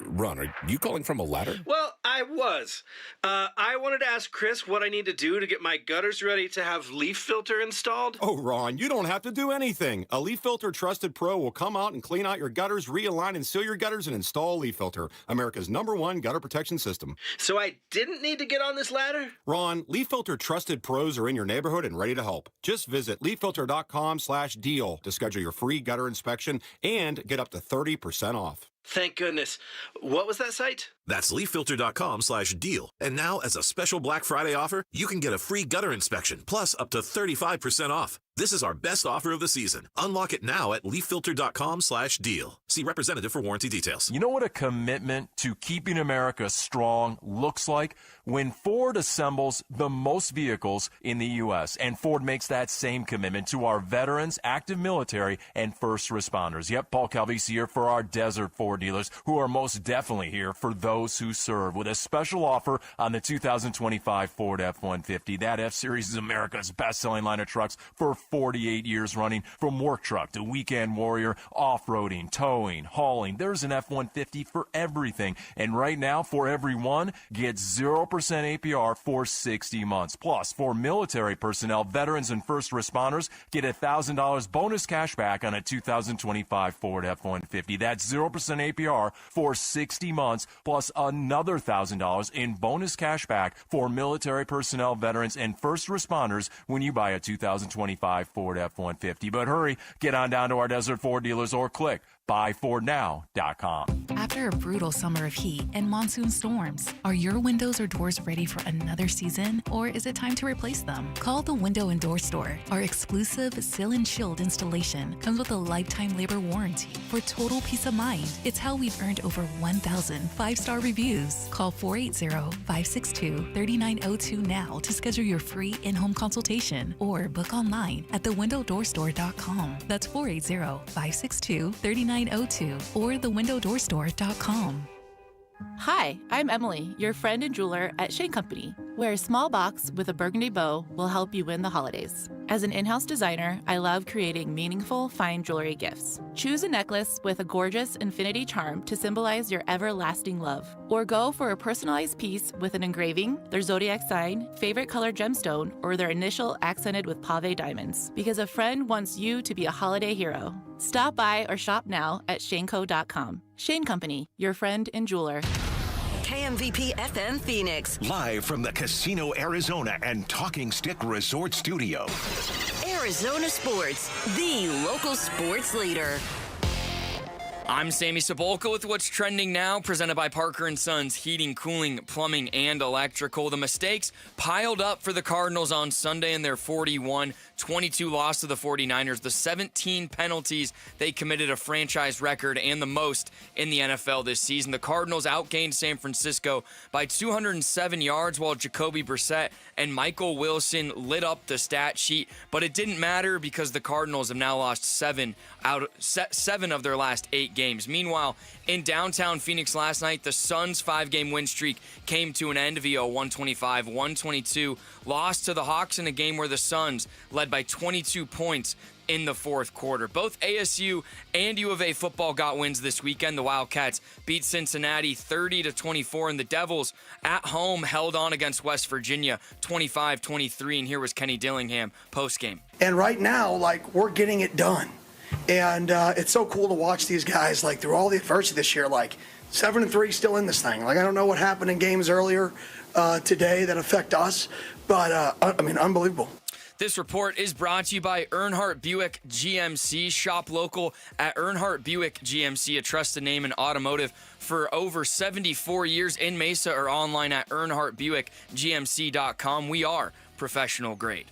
Ron, are you calling from a ladder? Well, I was. I wanted to ask Chris what I need to do to get my gutters ready to have Leaf Filter installed. Oh, Ron, you don't have to do anything. A Leaf Filter Trusted Pro will come out and clean out your gutters, realign and seal your gutters, and install Leaf Filter, America's #1 gutter protection system. So I didn't need to get on this ladder? Ron, Leaf Filter Trusted Pros are in your neighborhood and ready to help. Just visit leaffilter.com/deal to schedule your free gutter inspection and get up to 30% off. Thank goodness. What was that site? That's leaffilter.com/deal. And now, as a special Black Friday offer, you can get a free gutter inspection, plus up to 35% off. This is our best offer of the season. Unlock it now at leaffilter.com/deal. See representative for warranty details. You know what a commitment to keeping America strong looks like? When Ford assembles the most vehicles in the U.S., and Ford makes that same commitment to our veterans, active military, and first responders. Yep, Paul Calvisi here for our Desert Ford dealers, who are most definitely here for those who serve, with a special offer on the 2025 Ford F-150. That F-Series is America's best-selling line of trucks for 48 years running. From work truck to weekend warrior, off-roading, towing, hauling, there's an F-150 for everything. And right now, for everyone, get 0% APR for 60 months. Plus, for military personnel, veterans, and first responders, get $1,000 bonus cash back on a 2025 Ford F-150. That's 0% APR for 60 months, plus another $1,000 in bonus cash back for military personnel, veterans, and first responders when you buy a 2025 Ford F-150. But hurry, get on down to our Desert Ford dealers or click buyfordnow.com. After a brutal summer of heat and monsoon storms, are your windows or doors ready for another season, or is it time to replace them? Call the Window and Door Store. Our exclusive Seal and Shield installation comes with a lifetime labor warranty for total peace of mind. It's how we've earned over 1,000 5-star reviews. Call 480-562-3902 now to schedule your free in-home consultation, or book online at thewindowdoorstore.com. That's 480-562-3902 or thewindowdoorstore.com. Hi, I'm Emily, your friend and jeweler at Shane Company, where a small box with a burgundy bow will help you win the holidays. As an in-house designer, I love creating meaningful, fine jewelry gifts. Choose a necklace with a gorgeous infinity charm to symbolize your everlasting love. Or go for a personalized piece with an engraving, their zodiac sign, favorite color gemstone, or their initial accented with pave diamonds, because a friend wants you to be a holiday hero. Stop by or shop now at shaneco.com. Shane Company, your friend and jeweler. KMVP FM Phoenix. Live from the Casino Arizona and Talking Stick Resort Studio. Arizona Sports, the local sports leader. I'm Sammy Sabolka with what's trending now, presented by Parker & Sons Heating, Cooling, Plumbing, and Electrical. The mistakes piled up for the Cardinals on Sunday in their 41-22 loss to the 49ers. The 17 penalties they committed, a franchise record and the most in the NFL this season. The Cardinals outgained San Francisco by 207 yards while Jacoby Brissett and Michael Wilson lit up the stat sheet, but it didn't matter because the Cardinals have now lost seven of their last 8 games. Meanwhile, in downtown Phoenix last night, the Suns' 5-game win streak came to an end via a 125-122 loss to the Hawks in a game where the Suns led by 22 points in the fourth quarter. Both ASU and U of A football got wins this weekend. The Wildcats beat Cincinnati 30-24, and the Devils at home held on against West Virginia 25-23. And here was Kenny Dillingham postgame. And right now, we're getting it done. And it's so cool to watch these guys, through all the adversity this year, 7-3 still in this thing. I don't know what happened in games earlier today that affect us, but, unbelievable. This report is brought to you by Earnhardt Buick GMC. Shop local at Earnhardt Buick GMC, a trusted name in automotive for over 74 years in Mesa, or online at EarnhardtBuickGMC.com. We are professional grade.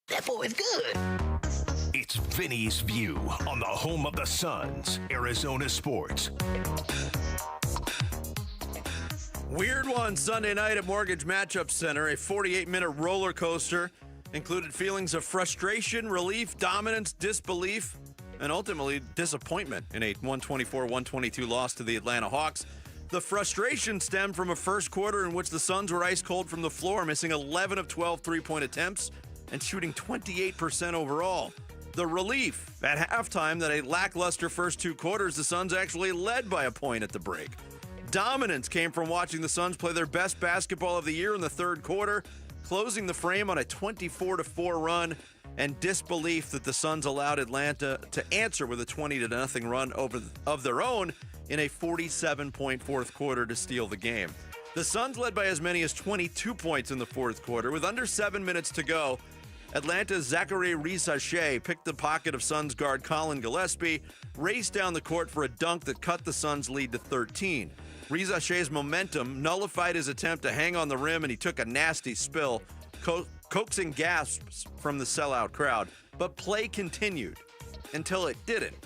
That boy's good. It's Vinny's View on the home of the Suns, Arizona Sports. Weird one Sunday night at Mortgage Matchup Center. A 48-minute roller coaster included feelings of frustration, relief, dominance, disbelief, and ultimately disappointment in a 124-122 loss to the Atlanta Hawks. The frustration stemmed from a first quarter in which the Suns were ice cold from the floor, missing 11 of 12 three-point attempts and shooting 28% overall. The relief at halftime that a lackluster first 2 quarters, the Suns actually led by a point at the break. Dominance came from watching the Suns play their best basketball of the year in the third quarter, closing the frame on a 24-4 run, and disbelief that the Suns allowed Atlanta to answer with a 20-0 run of their own in a 47-point fourth quarter to steal the game. The Suns led by as many as 22 points in the fourth quarter. With under 7 minutes to go, Atlanta's Zachary Risache picked the pocket of Suns guard Colin Gillespie, raced down the court for a dunk that cut the Suns' lead to 13. Risache's momentum nullified his attempt to hang on the rim, and he took a nasty spill, coaxing gasps from the sellout crowd. But play continued until it didn't.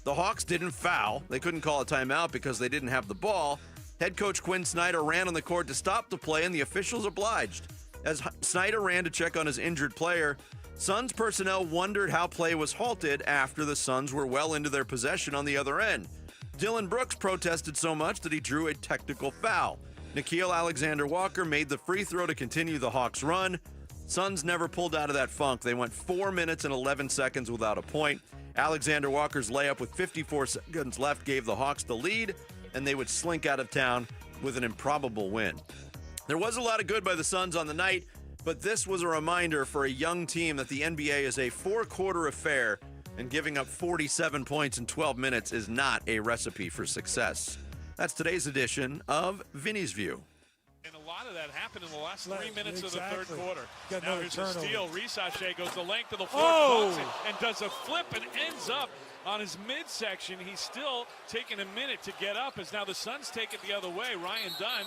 The Hawks didn't foul. They couldn't call a timeout because they didn't have the ball. Head coach Quinn Snyder ran on the court to stop the play, and the officials obliged. As Snyder ran to check on his injured player, Suns personnel wondered how play was halted after the Suns were well into their possession on the other end. Dylan Brooks protested so much that he drew a technical foul. Nickeil Alexander-Walker made the free throw to continue the Hawks' run. Suns never pulled out of that funk. They went 4 minutes and 11 seconds without a point. Alexander-Walker's layup with 54 seconds left gave the Hawks the lead, and they would slink out of town with an improbable win. There was a lot of good by the Suns on the night, but this was a reminder for a young team that the NBA is a 4-quarter affair, and giving up 47 points in 12 minutes is not a recipe for success. That's today's edition of Vinny's View. And a lot of that happened in the last 3 minutes of the third quarter. Now here's a steal. Risache goes the length of the floor, and does a flip and ends up on his midsection. He's still taking a minute to get up as now the Suns take it the other way. Ryan Dunn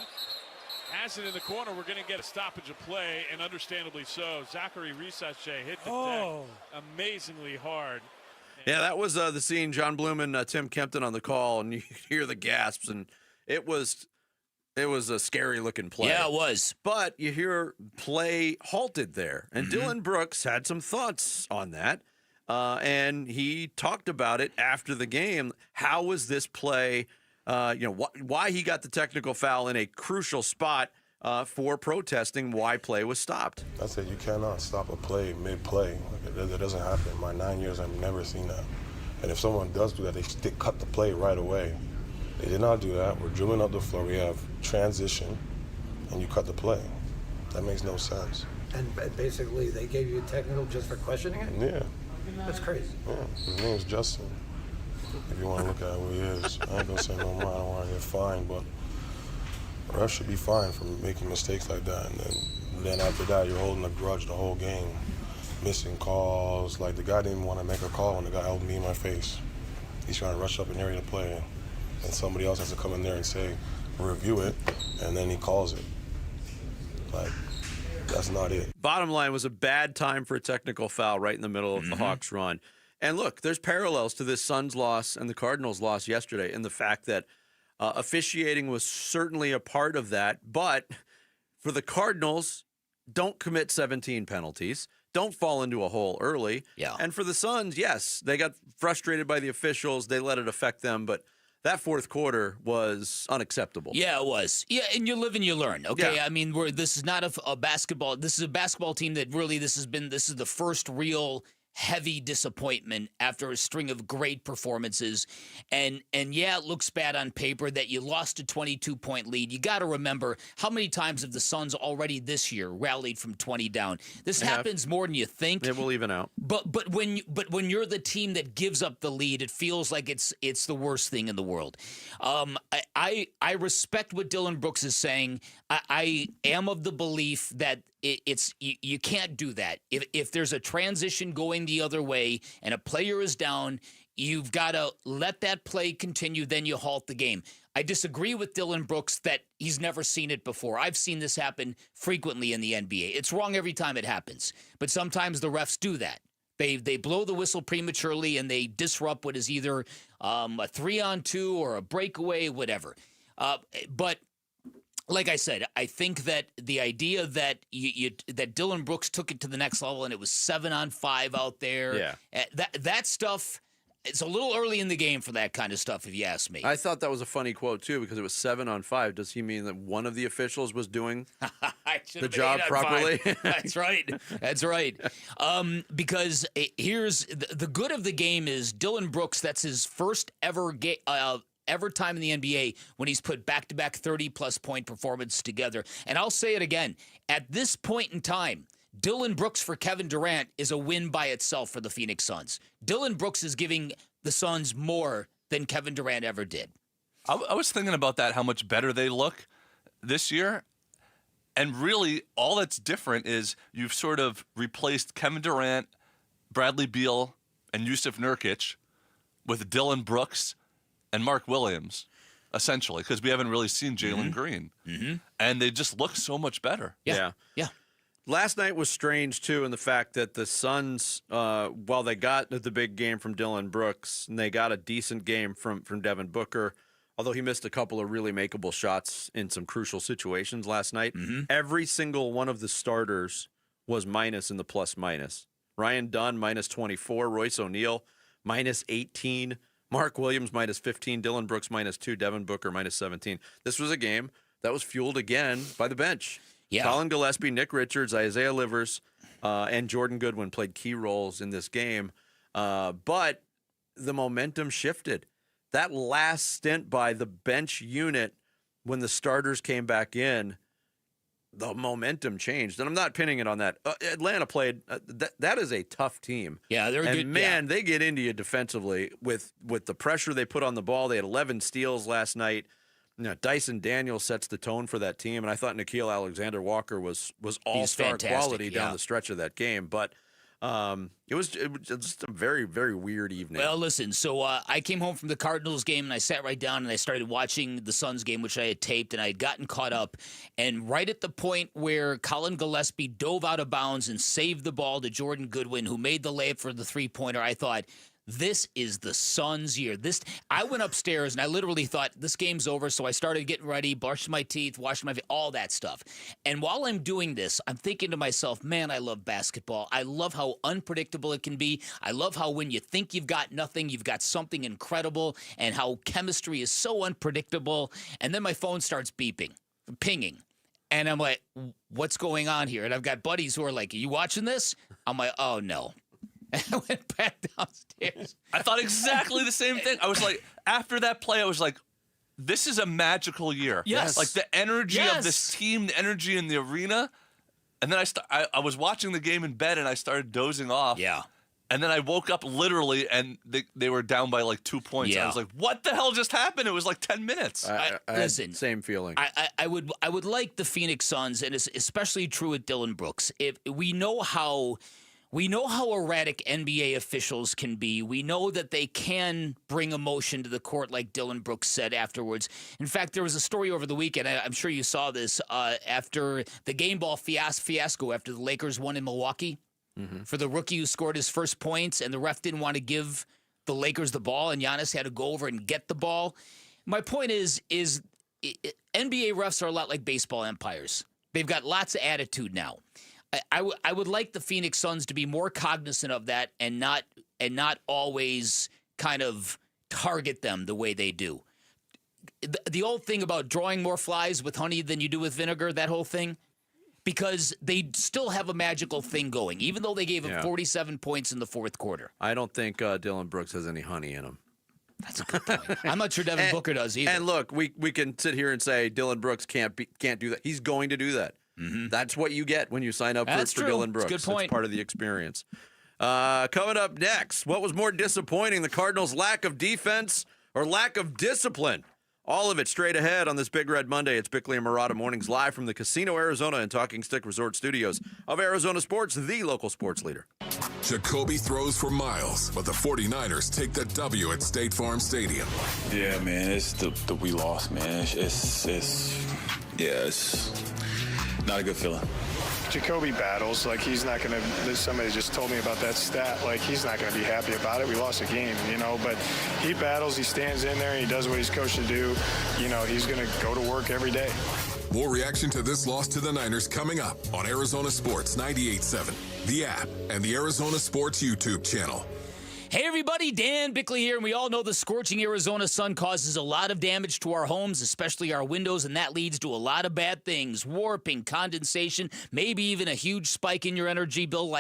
has it in the corner. We're going to get a stoppage of play, and understandably so. Zachary Risache hit the deck amazingly hard. Yeah, that was the scene. John Bloom and Tim Kempton on the call, and you hear the gasps, and it was a scary-looking play. Yeah, it was. But you hear play halted there, and Dylan Brooks had some thoughts on that, and he talked about it after the game. How was this play? Why he got the technical foul in a crucial spot for protesting why play was stopped. I said you cannot stop a play mid-play. That doesn't happen. In my 9 years, I've never seen that. And if someone does do that, they cut the play right away. They did not do that. We're dribbling up the floor. We have transition, and you cut the play. That makes no sense. And basically, they gave you a technical just for questioning it? Yeah. That's crazy. Yeah. His name's Justin. If you want to look at who he is. I ain't going to say no more. I don't want to get fined, but refs should be fined for making mistakes like that. And then after that, you're holding a grudge the whole game. Missing calls. Like, the guy didn't even want to make a call when the guy held me in my face. He's trying to rush up and ready to play, and somebody else has to come in there and say, review it, and then he calls it. Like, that's not it. Bottom line was a bad time for a technical foul right in the middle of the Hawks run. And look, there's parallels to this Suns loss and the Cardinals loss yesterday in the fact that officiating was certainly a part of that. But for the Cardinals, don't commit 17 penalties. Don't fall into a hole early. Yeah. And for the Suns, yes, they got frustrated by the officials. They let it affect them. But that fourth quarter was unacceptable. Yeah, it was. Yeah, and you live and you learn. Okay, Yeah. I mean, this is not a basketball. This is a basketball team that really this is the first real heavy disappointment after a string of great performances. And yeah, it looks bad on paper that you lost a 22-point lead. You got to remember how many times have the Suns already this year rallied from 20 down. This happens more than you think. It will even out. But when you're the team that gives up the lead, it feels like it's the worst thing in the world. I respect what Dillon Brooks is saying. I am of the belief that you can't do that. If there's a transition going the other way and a player is down, you've got to let that play continue, then you halt the game. I disagree with Dillon Brooks that he's never seen it before. I've seen this happen frequently in the NBA. It's wrong every time it happens, but sometimes the refs do that. They blow the whistle prematurely and they disrupt what is either a 3-on-2 or a breakaway, whatever. But like I said, I think that the idea that that Dillon Brooks took it to the next level and it was 7-on-5 out there, that stuff, it's a little early in the game for that kind of stuff, if you ask me. I thought that was a funny quote, too, because it was 7-on-5. Does he mean that one of the officials was doing the job properly? That's right. That's right. Because here's the good of the game is Dillon Brooks, that's his first ever time in the NBA when he's put back-to-back 30-plus point performance together. And I'll say it again. At this point in time, Dillon Brooks for Kevin Durant is a win by itself for the Phoenix Suns. Dillon Brooks is giving the Suns more than Kevin Durant ever did. I was thinking about that, how much better they look this year. And really, all that's different is you've sort of replaced Kevin Durant, Bradley Beal, and Yusuf Nurkic with Dillon Brooks and Mark Williams, essentially, because we haven't really seen Jalen Green. And they just look so much better. Yeah. Last night was strange, too, in the fact that the Suns, while they got the big game from Dillon Brooks, and they got a decent game from Devin Booker, although he missed a couple of really makeable shots in some crucial situations last night, every single one of the starters was minus in the plus-minus. Ryan Dunn, minus 24. Royce O'Neal, minus 18. Mark Williams, minus 15. Dillon Brooks, minus 2. Devin Booker, minus 17. This was a game that was fueled again by the bench. Yeah. Colin Gillespie, Nick Richards, Isaiah Livers, and Jordan Goodwin played key roles in this game. But the momentum shifted. That last stint by the bench unit when the starters came back in, the momentum changed. And I'm not pinning it on that. Atlanta played, that is a tough team. Yeah, they're good. And man, they get into you defensively with the pressure they put on the ball. They had 11 steals last night. Dyson Daniels sets the tone for that team, and I thought Nickeil Alexander-Walker was all-star quality down the stretch of that game. But it was just a very, very weird evening. Well, listen, so I came home from the Cardinals game, and I sat right down, and I started watching the Suns game, which I had taped, and I had gotten caught up. And right at the point where Colin Gillespie dove out of bounds and saved the ball to Jordan Goodwin, who made the layup for the three-pointer, I thought, this is the Suns' year. I went upstairs, and I literally thought, this game's over, so I started getting ready, brushing my teeth, washing my face, all that stuff. And while I'm doing this, I'm thinking to myself, man, I love basketball. I love how unpredictable it can be. I love how when you think you've got nothing, you've got something incredible, and how chemistry is so unpredictable. And then my phone starts beeping, pinging. And I'm like, what's going on here? And I've got buddies who are like, are you watching this? I'm like, oh, no. And I went back downstairs. I thought exactly the same thing. I was like, after that play, I was like, this is a magical year. Yes. Like the energy of this team, the energy in the arena. And then I was watching the game in bed and I started dozing off. Yeah. And then I woke up literally and they were down by like 2 points. Yeah. I was like, what the hell just happened? It was like 10 minutes. Listen, same feeling. I would like the Phoenix Suns, and it's especially true with Dillon Brooks. If we know how We know how erratic NBA officials can be. We know that they can bring emotion to the court, like Dylan Brooks said afterwards. In fact, there was a story over the weekend, I'm sure you saw this, after the game ball fiasco after the Lakers won in Milwaukee, for the rookie who scored his first points, and the ref didn't want to give the Lakers the ball, and Giannis had to go over and get the ball. My point is NBA refs are a lot like baseball umpires. They've got lots of attitude now. I would like the Phoenix Suns to be more cognizant of that and not always kind of target them the way they do. The old thing about drawing more flies with honey than you do with vinegar, that whole thing, because they still have a magical thing going, even though they gave him 47 points in the fourth quarter. I don't think Dylan Brooks has any honey in him. That's a good point. I'm not sure Devin Booker does either. And look, we can sit here and say Dylan Brooks can't do that. He's going to do that. That's what you get when you sign up for Dylan Brooks. That's a good point. It's part of the experience. Coming up next, what was more disappointing, the Cardinals' lack of defense or lack of discipline? All of it straight ahead on this Big Red Monday. It's Bickley and Murata Mornings live from the Casino Arizona and Talking Stick Resort Studios of Arizona Sports, the local sports leader. Jacoby throws for miles, but the 49ers take the W at State Farm Stadium. Yeah, man, it's the we lost, man. It's not a good feeling. Jacoby battles, like he's not going to, somebody just told me about that stat, like he's not going to be happy about it. We lost a game, but he battles, he stands in there, he does what he's coached to do. He's going to go to work every day. More reaction to this loss to the Niners coming up on Arizona Sports 98.7, the app, and the Arizona Sports YouTube channel. Hey everybody, Dan Bickley here, and we all know the scorching Arizona sun causes a lot of damage to our homes, especially our windows, and that leads to a lot of bad things: warping, condensation, maybe even a huge spike in your energy bill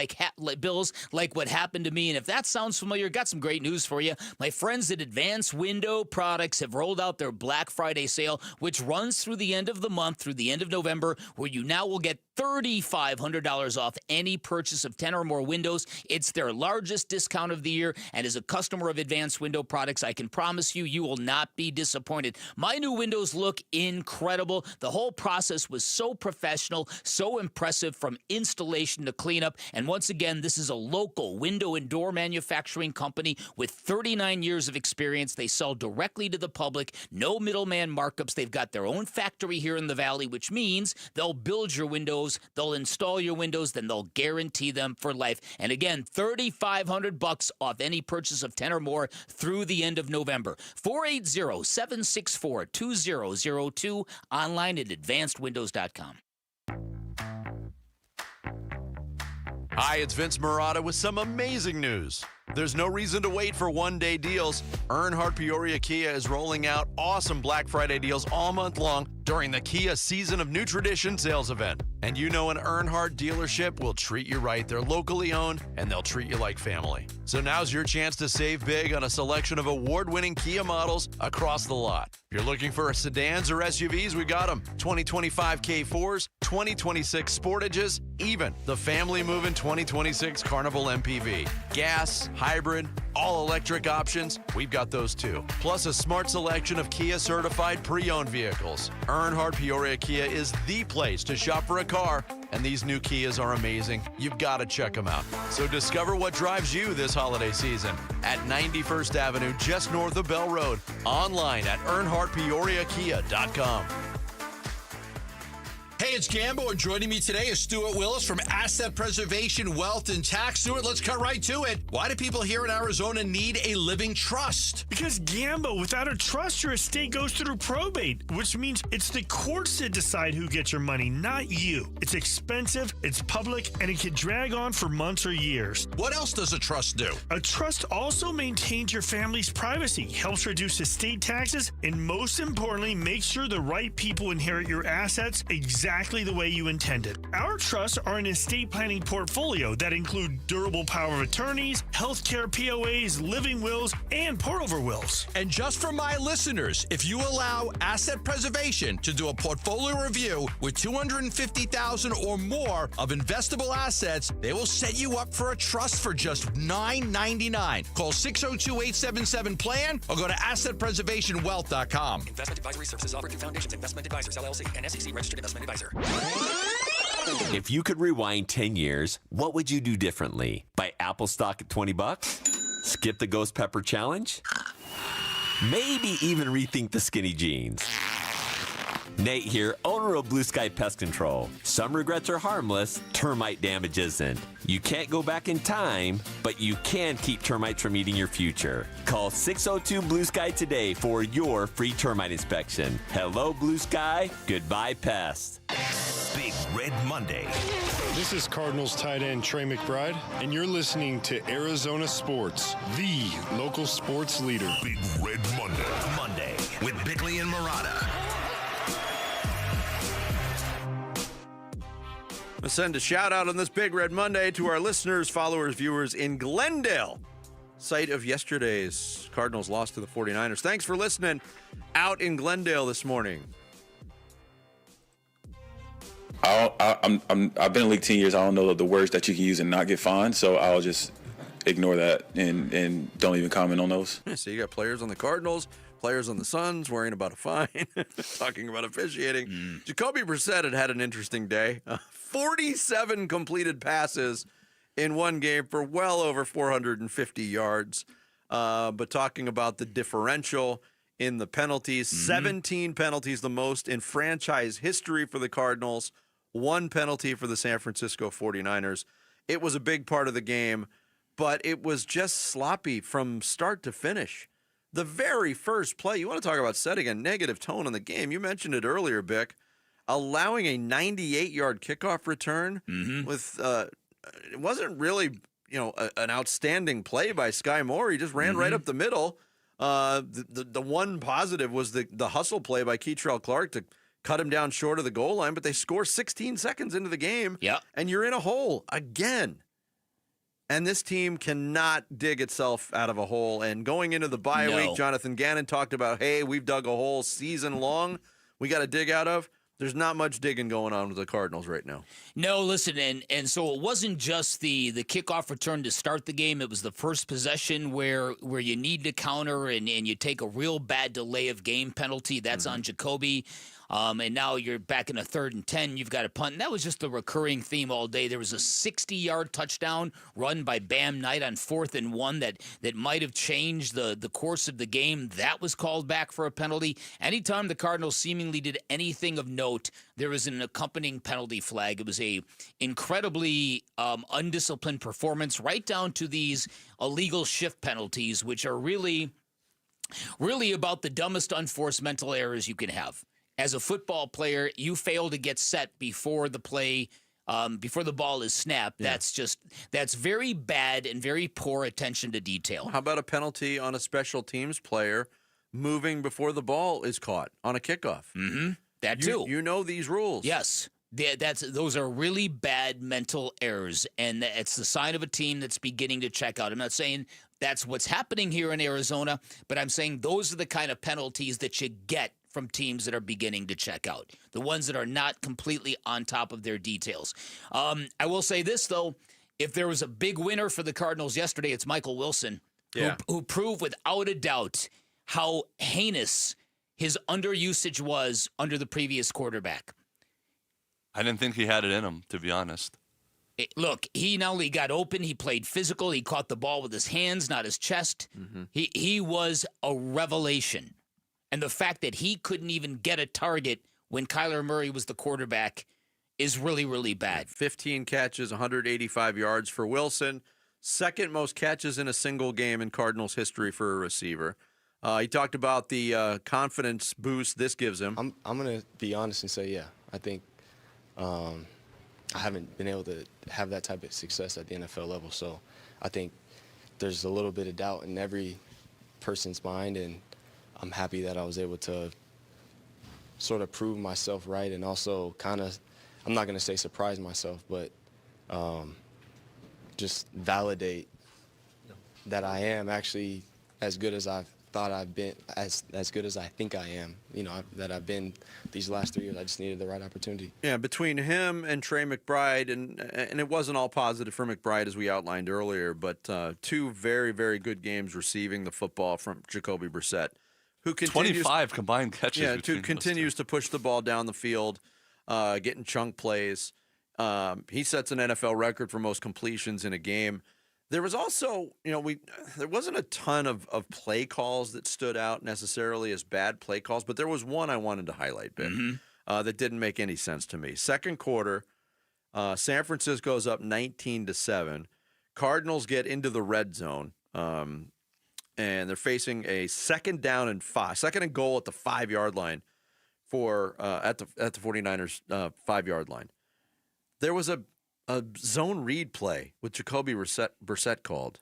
bills like what happened to me. And if that sounds familiar, got some great news for you. My friends at Advanced Window Products have rolled out their Black Friday sale, which runs through the end of the month, through the end of November, where you now will get $3,500 off any purchase of 10 or more windows. It's their largest discount of the year, and as a customer of Advanced Window Products, I can promise you will not be disappointed. My new windows look incredible. The whole process was so professional, so impressive, from installation to cleanup. And once again, this is a local window and door manufacturing company with 39 years of experience. They sell directly to the public, no middleman markups. They've got their own factory here in the Valley, which means they'll build your windows, they'll install your windows, then they'll guarantee them for life. And again, $3,500 off any purchase of 10 or more through the end of November. 480-764-2002, online at advancedwindows.com. Hi, it's Vince Murata with some amazing news. There's no reason to wait for one-day deals. Earnhardt Peoria Kia is rolling out awesome Black Friday deals all month long during the Kia Season of New Tradition sales event. And you know an Earnhardt dealership will treat you right. They're locally owned, and they'll treat you like family. So now's your chance to save big on a selection of award-winning Kia models across the lot. If you're looking for sedans or SUVs, we got them. 2025 K4s, 2026 Sportages, even the family-moving 2026 Carnival MPV. Gas, hybrid, all-electric options, we've got those too. Plus a smart selection of Kia-certified pre-owned vehicles. Earnhardt Peoria Kia is the place to shop for a car, and these new Kias are amazing. You've got to check them out. So discover what drives you this holiday season at 91st Avenue, just north of Bell Road. Online at earnhardtpeoriakia.com. Hey, it's Gambo, and joining me today is Stuart Willis from Asset Preservation, Wealth, and Tax. Stuart, let's cut right to it. Why do people here in Arizona need a living trust? Because, Gambo, without a trust, your estate goes through probate, which means it's the courts that decide who gets your money, not you. It's expensive, it's public, and it can drag on for months or years. What else does a trust do? A trust also maintains your family's privacy, helps reduce estate taxes, and most importantly, makes sure the right people inherit your assets exactly the way you intended. Our trusts are an estate planning portfolio that include durable power of attorneys, healthcare POAs, living wills, and pour-over wills. And just for my listeners, if you allow Asset Preservation to do a portfolio review with $250,000 or more of investable assets, they will set you up for a trust for just $9.99. Call 602-877-PLAN or go to AssetPreservationWealth.com. Investment advisory services offered through Foundations Investment Advisors, LLC, and SEC registered investment advisor. If you could rewind 10 years, what would you do differently? Buy Apple stock at $20? Skip the ghost pepper challenge? Maybe even rethink the skinny jeans. Nate here, owner of Blue Sky Pest Control. Some regrets are harmless, termite damage isn't. You can't go back in time, but you can keep termites from eating your future. Call 602 Blue Sky today for your free termite inspection. Hello, Blue Sky. Goodbye, pests. Big Red Monday. This is Cardinals tight end Trey McBride, and you're listening to Arizona Sports, the local sports leader. Big Red Monday. Monday with Bickley and Murata. Let's send a shout out on this Big Red Monday to our listeners, followers, viewers in Glendale, site of yesterday's Cardinals loss to the 49ers. Thanks for listening out in Glendale this morning. I've been in the league 10 years. I don't know the words that you can use and not get fined, so I'll just ignore that and don't even comment on those. So you got players on the Cardinals, players on the Suns worrying about a fine, talking about officiating. Jacoby Brissett had an interesting day. 47 completed passes in one game for well over 450 yards. But talking about the differential in the penalties, 17 penalties, the most in franchise history for the Cardinals, 1 penalty for the San Francisco 49ers. It was a big part of the game, but it was just sloppy from start to finish. The very first play, you want to talk about setting a negative tone on the game. You mentioned it earlier, Bick. Allowing a 98-yard kickoff return with it wasn't really, an outstanding play by Sky Moore. He just ran right up the middle. The one positive was the hustle play by Keitrell Clark to cut him down short of the goal line, but they score 16 seconds into the game, and you're in a hole again. And this team cannot dig itself out of a hole. And going into the bye week, Jonathan Ganon talked about, hey, we've dug a hole season long we got to dig out of. There's not much digging going on with the Cardinals right now. No, listen, and so it wasn't just the kickoff return to start the game. It was the first possession where you need to counter and you take a real bad delay of game penalty. That's on Jacoby. And now you're back in a 3rd and 10. You've got a punt. And that was just the recurring theme all day. There was a 60-yard touchdown run by Bam Knight on 4th and 1 that might have changed the course of the game. That was called back for a penalty. Anytime the Cardinals seemingly did anything of note, there was an accompanying penalty flag. It was a incredibly undisciplined performance, right down to these illegal shift penalties, which are really about the dumbest unforced mental errors you can have. As a football player, you fail to get set before the play, before the ball is snapped. Yeah. That's very bad and very poor attention to detail. How about a penalty on a special teams player moving before the ball is caught on a kickoff? That too. You know these rules. Yes. Those are really bad mental errors, and it's the sign of a team that's beginning to check out. I'm not saying that's what's happening here in Arizona, but I'm saying those are the kind of penalties that you get from teams that are beginning to check out, the ones that are not completely on top of their details. I will say this, though. If there was a big winner for the Cardinals yesterday, it's Michael Wilson, who proved without a doubt how heinous his underusage was under the previous quarterback. I didn't think he had it in him, to be honest. Look, he not only got open, he played physical. He caught the ball with his hands, not his chest. He was a revelation. And the fact that he couldn't even get a target when Kyler Murray was the quarterback is really, really bad. 15 catches, 185 yards for Wilson. Second most catches in a single game in Cardinals history for a receiver. He talked about the confidence boost this gives him. I'm going to be honest and say, yeah, I think I haven't been able to have that type of success at the NFL level. So I think there's a little bit of doubt in every person's mind, and I'm happy that I was able to sort of prove myself right and also kind of, I'm not going to say surprise myself, but just validate that I am actually as good as I've thought I've been, as good as I think I am, that I've been these last 3 years. I just needed the right opportunity. Yeah, between him and Trey McBride, and it wasn't all positive for McBride as we outlined earlier, but 2 very, very good games receiving the football from Jacoby Brissett. Who continues, 25 combined catches. Yeah, who continues to push the ball down the field, getting chunk plays. He sets an NFL record for most completions in a game. There was also, there wasn't a ton of play calls that stood out necessarily as bad play calls, but there was one I wanted to highlight, Ben, that didn't make any sense to me. Second quarter, San Francisco's up 19-7. Cardinals get into the red zone, and they're facing a second and goal at the 5-yard line at the 49ers 5-yard line. There was a zone read play with Jacoby Brissett called.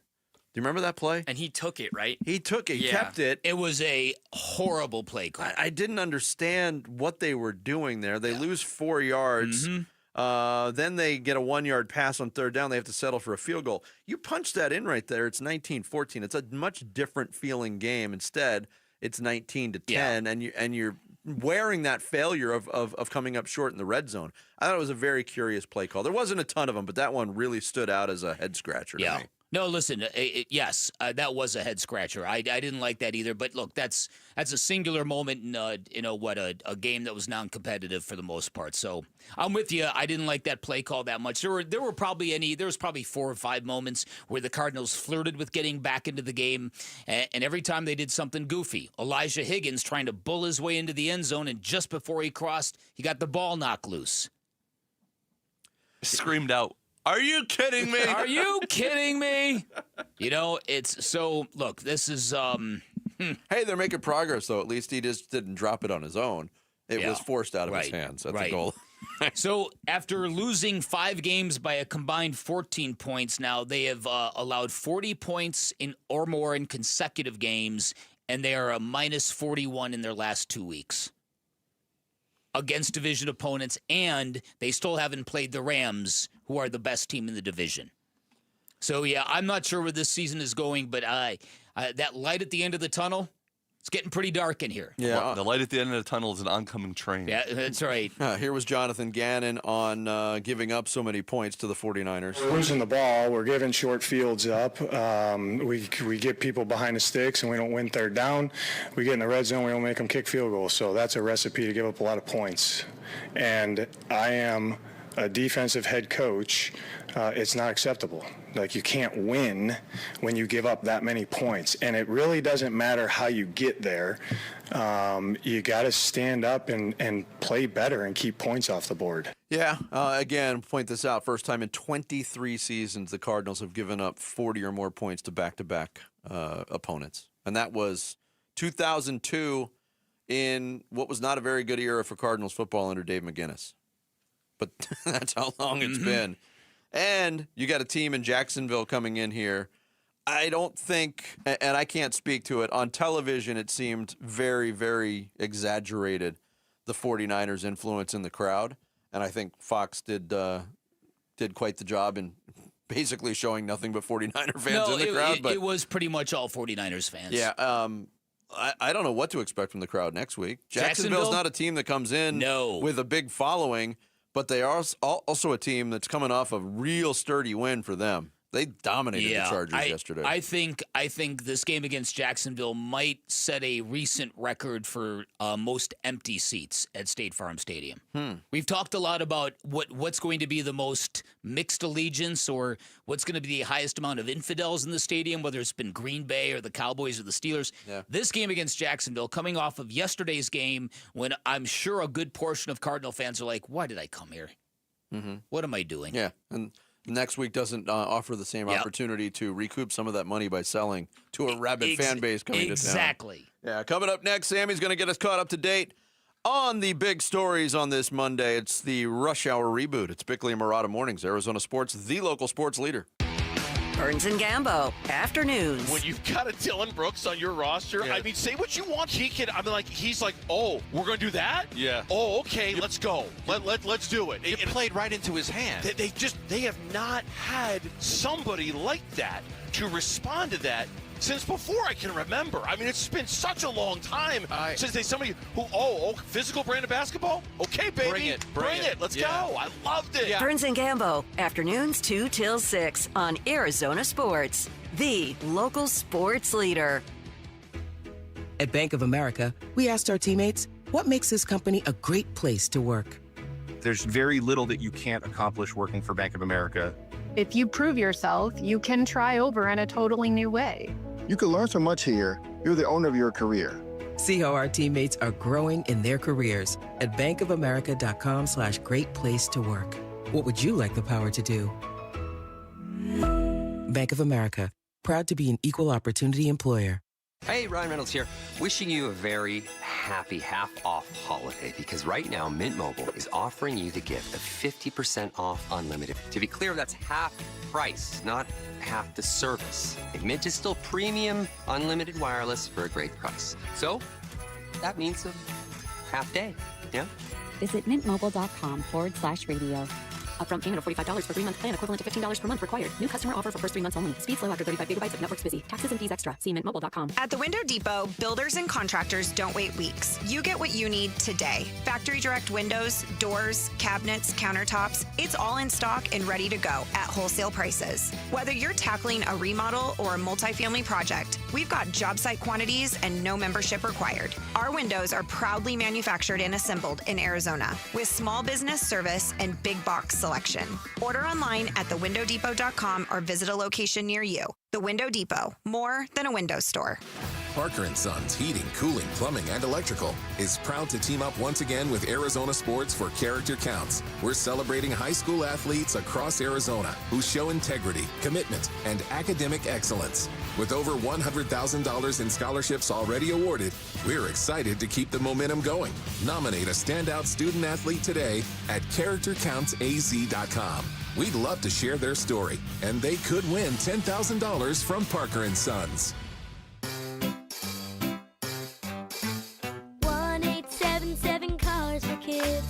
Do you remember that play? And he took it, right? He took it. He kept it. It was a horrible play call. I didn't understand what they were doing there. They lose 4 yards. Then they get a 1-yard pass on third down. They have to settle for a field goal. You punch that in right there. It's 19-14. It's a much different feeling game. Instead, it's 19-10, and you're wearing that failure of coming up short in the red zone. I thought it was a very curious play call. There wasn't a ton of them, but that one really stood out as a head scratcher to me. No, listen, yes, that was a head scratcher. I didn't like that either. But look, that's a singular moment in a game that was non-competitive for the most part. So I'm with you. I didn't like that play call that much. There was probably 4 or 5 moments where the Cardinals flirted with getting back into the game, and every time they did something goofy. Elijah Higgins trying to bull his way into the end zone, and just before he crossed, he got the ball knocked loose. Screamed out, "Are you kidding me? Are you kidding me?" It's so, look, this is, Hey, they're making progress, though. At least he just didn't drop it on his own. It was forced out of his hands. That's a goal. So after losing 5 games by a combined 14 points, now they have allowed 40 points or more in consecutive games, and they are a minus 41 in their last 2 weeks against division opponents, and they still haven't played the Rams, who are the best team in the division. So, yeah, I'm not sure where this season is going, but that light at the end of the tunnel, it's getting pretty dark in here. Yeah, the light at the end of the tunnel is an oncoming train. Yeah, that's right. Here was Jonathan Ganon on giving up so many points to the 49ers. We're losing the ball. We're giving short fields up. We get people behind the sticks, and we don't win third down. We get in the red zone. We don't make them kick field goals. So that's a recipe to give up a lot of points. And I am a defensive head coach. It's not acceptable. Like, you can't win when you give up that many points. And it really doesn't matter how you get there. You got to stand up and play better and keep points off the board. Yeah, again, point this out. First time in 23 seasons the Cardinals have given up 40 or more points to back-to-back opponents. And that was 2002 in what was not a very good era for Cardinals football under Dave McGinnis. But that's how long it's been. And you got a team in Jacksonville coming in here. I don't think, and I can't speak to it, on television it seemed very, very exaggerated, the 49ers' influence in the crowd. And I think Fox did quite the job in basically showing nothing but 49er fans in the crowd. But it was pretty much all 49ers fans. Yeah, I don't know what to expect from the crowd next week. Jacksonville's not a team that comes in with a big following. But they are also a team that's coming off a real sturdy win for them. They dominated the Chargers yesterday. I think this game against Jacksonville might set a recent record for most empty seats at State Farm Stadium. We've talked a lot about what's going to be the most mixed allegiance, or what's going to be the highest amount of infidels in the stadium, whether it's been Green Bay or the Cowboys or the Steelers. Yeah. This game against Jacksonville, coming off of yesterday's game, when I'm sure a good portion of Cardinal fans are like, "Why did I come here? What am I doing?" Yeah, and next week doesn't offer the same opportunity to recoup some of that money by selling to a rabid fan base coming to town. Exactly. Yeah, coming up next, Sammy's going to get us caught up to date on the big stories on this Monday. It's the Rush Hour reboot. It's Bickley and Murata Mornings, Arizona Sports, the local sports leader. Burns and Gambo, afternoons. When you've got a Dylan Brooks on your roster, I mean, say what you want. He's like, oh, we're going to do that? Yeah. Oh, okay, let's go. Let's do it. It played right into his hand. They have not had somebody like that to respond to that since before I can remember. I mean, it's been such a long time since somebody who, physical brand of basketball? Okay, baby. Bring it. Let's go. I loved it. Burns and Gambo, afternoons 2 till 6 on Arizona Sports, the local sports leader. At Bank of America, we asked our teammates, what makes this company a great place to work? There's very little that you can't accomplish working for Bank of America. If you prove yourself, you can try over in a totally new way. You can learn so much here. You're the owner of your career. See how our teammates are growing in their careers at bankofamerica.com/great place to work. What would you like the power to do? Bank of America, proud to be an equal opportunity employer. Hey, Ryan Reynolds here. Wishing you a very happy half-off holiday because right now Mint Mobile is offering you the gift of 50% off unlimited. To be clear, that's half price, not half the service. And Mint is still premium unlimited wireless for a great price. So that means a half day, yeah? Visit mintmobile.com/radio. Upfront payment of $45 for 3-month plan equivalent to $15 per month required. New customer offer for first 3 months only. Speed slow after 35 gigabytes if network's busy. Taxes and fees extra. See mintmobile.com. At the Window Depot, builders and contractors don't wait weeks. You get what you need today. Factory direct windows, doors, cabinets, countertops. It's all in stock and ready to go at wholesale prices. Whether you're tackling a remodel or a multifamily project, we've got job site quantities and no membership required. Our windows are proudly manufactured and assembled in Arizona with small business service and big box selection. Order online at thewindowdepot.com or visit a location near you. The Window Depot, more than a window store. Parker & Sons Heating, Cooling, Plumbing, and Electrical is proud to team up once again with Arizona Sports for Character Counts. We're celebrating high school athletes across Arizona who show integrity, commitment, and academic excellence. With over $100,000 in scholarships already awarded, we're excited to keep the momentum going. Nominate a standout student athlete today at CharacterCountsAZ.com. We'd love to share their story, and they could win $10,000 from Parker & Sons. 1-877 Cars for Kids.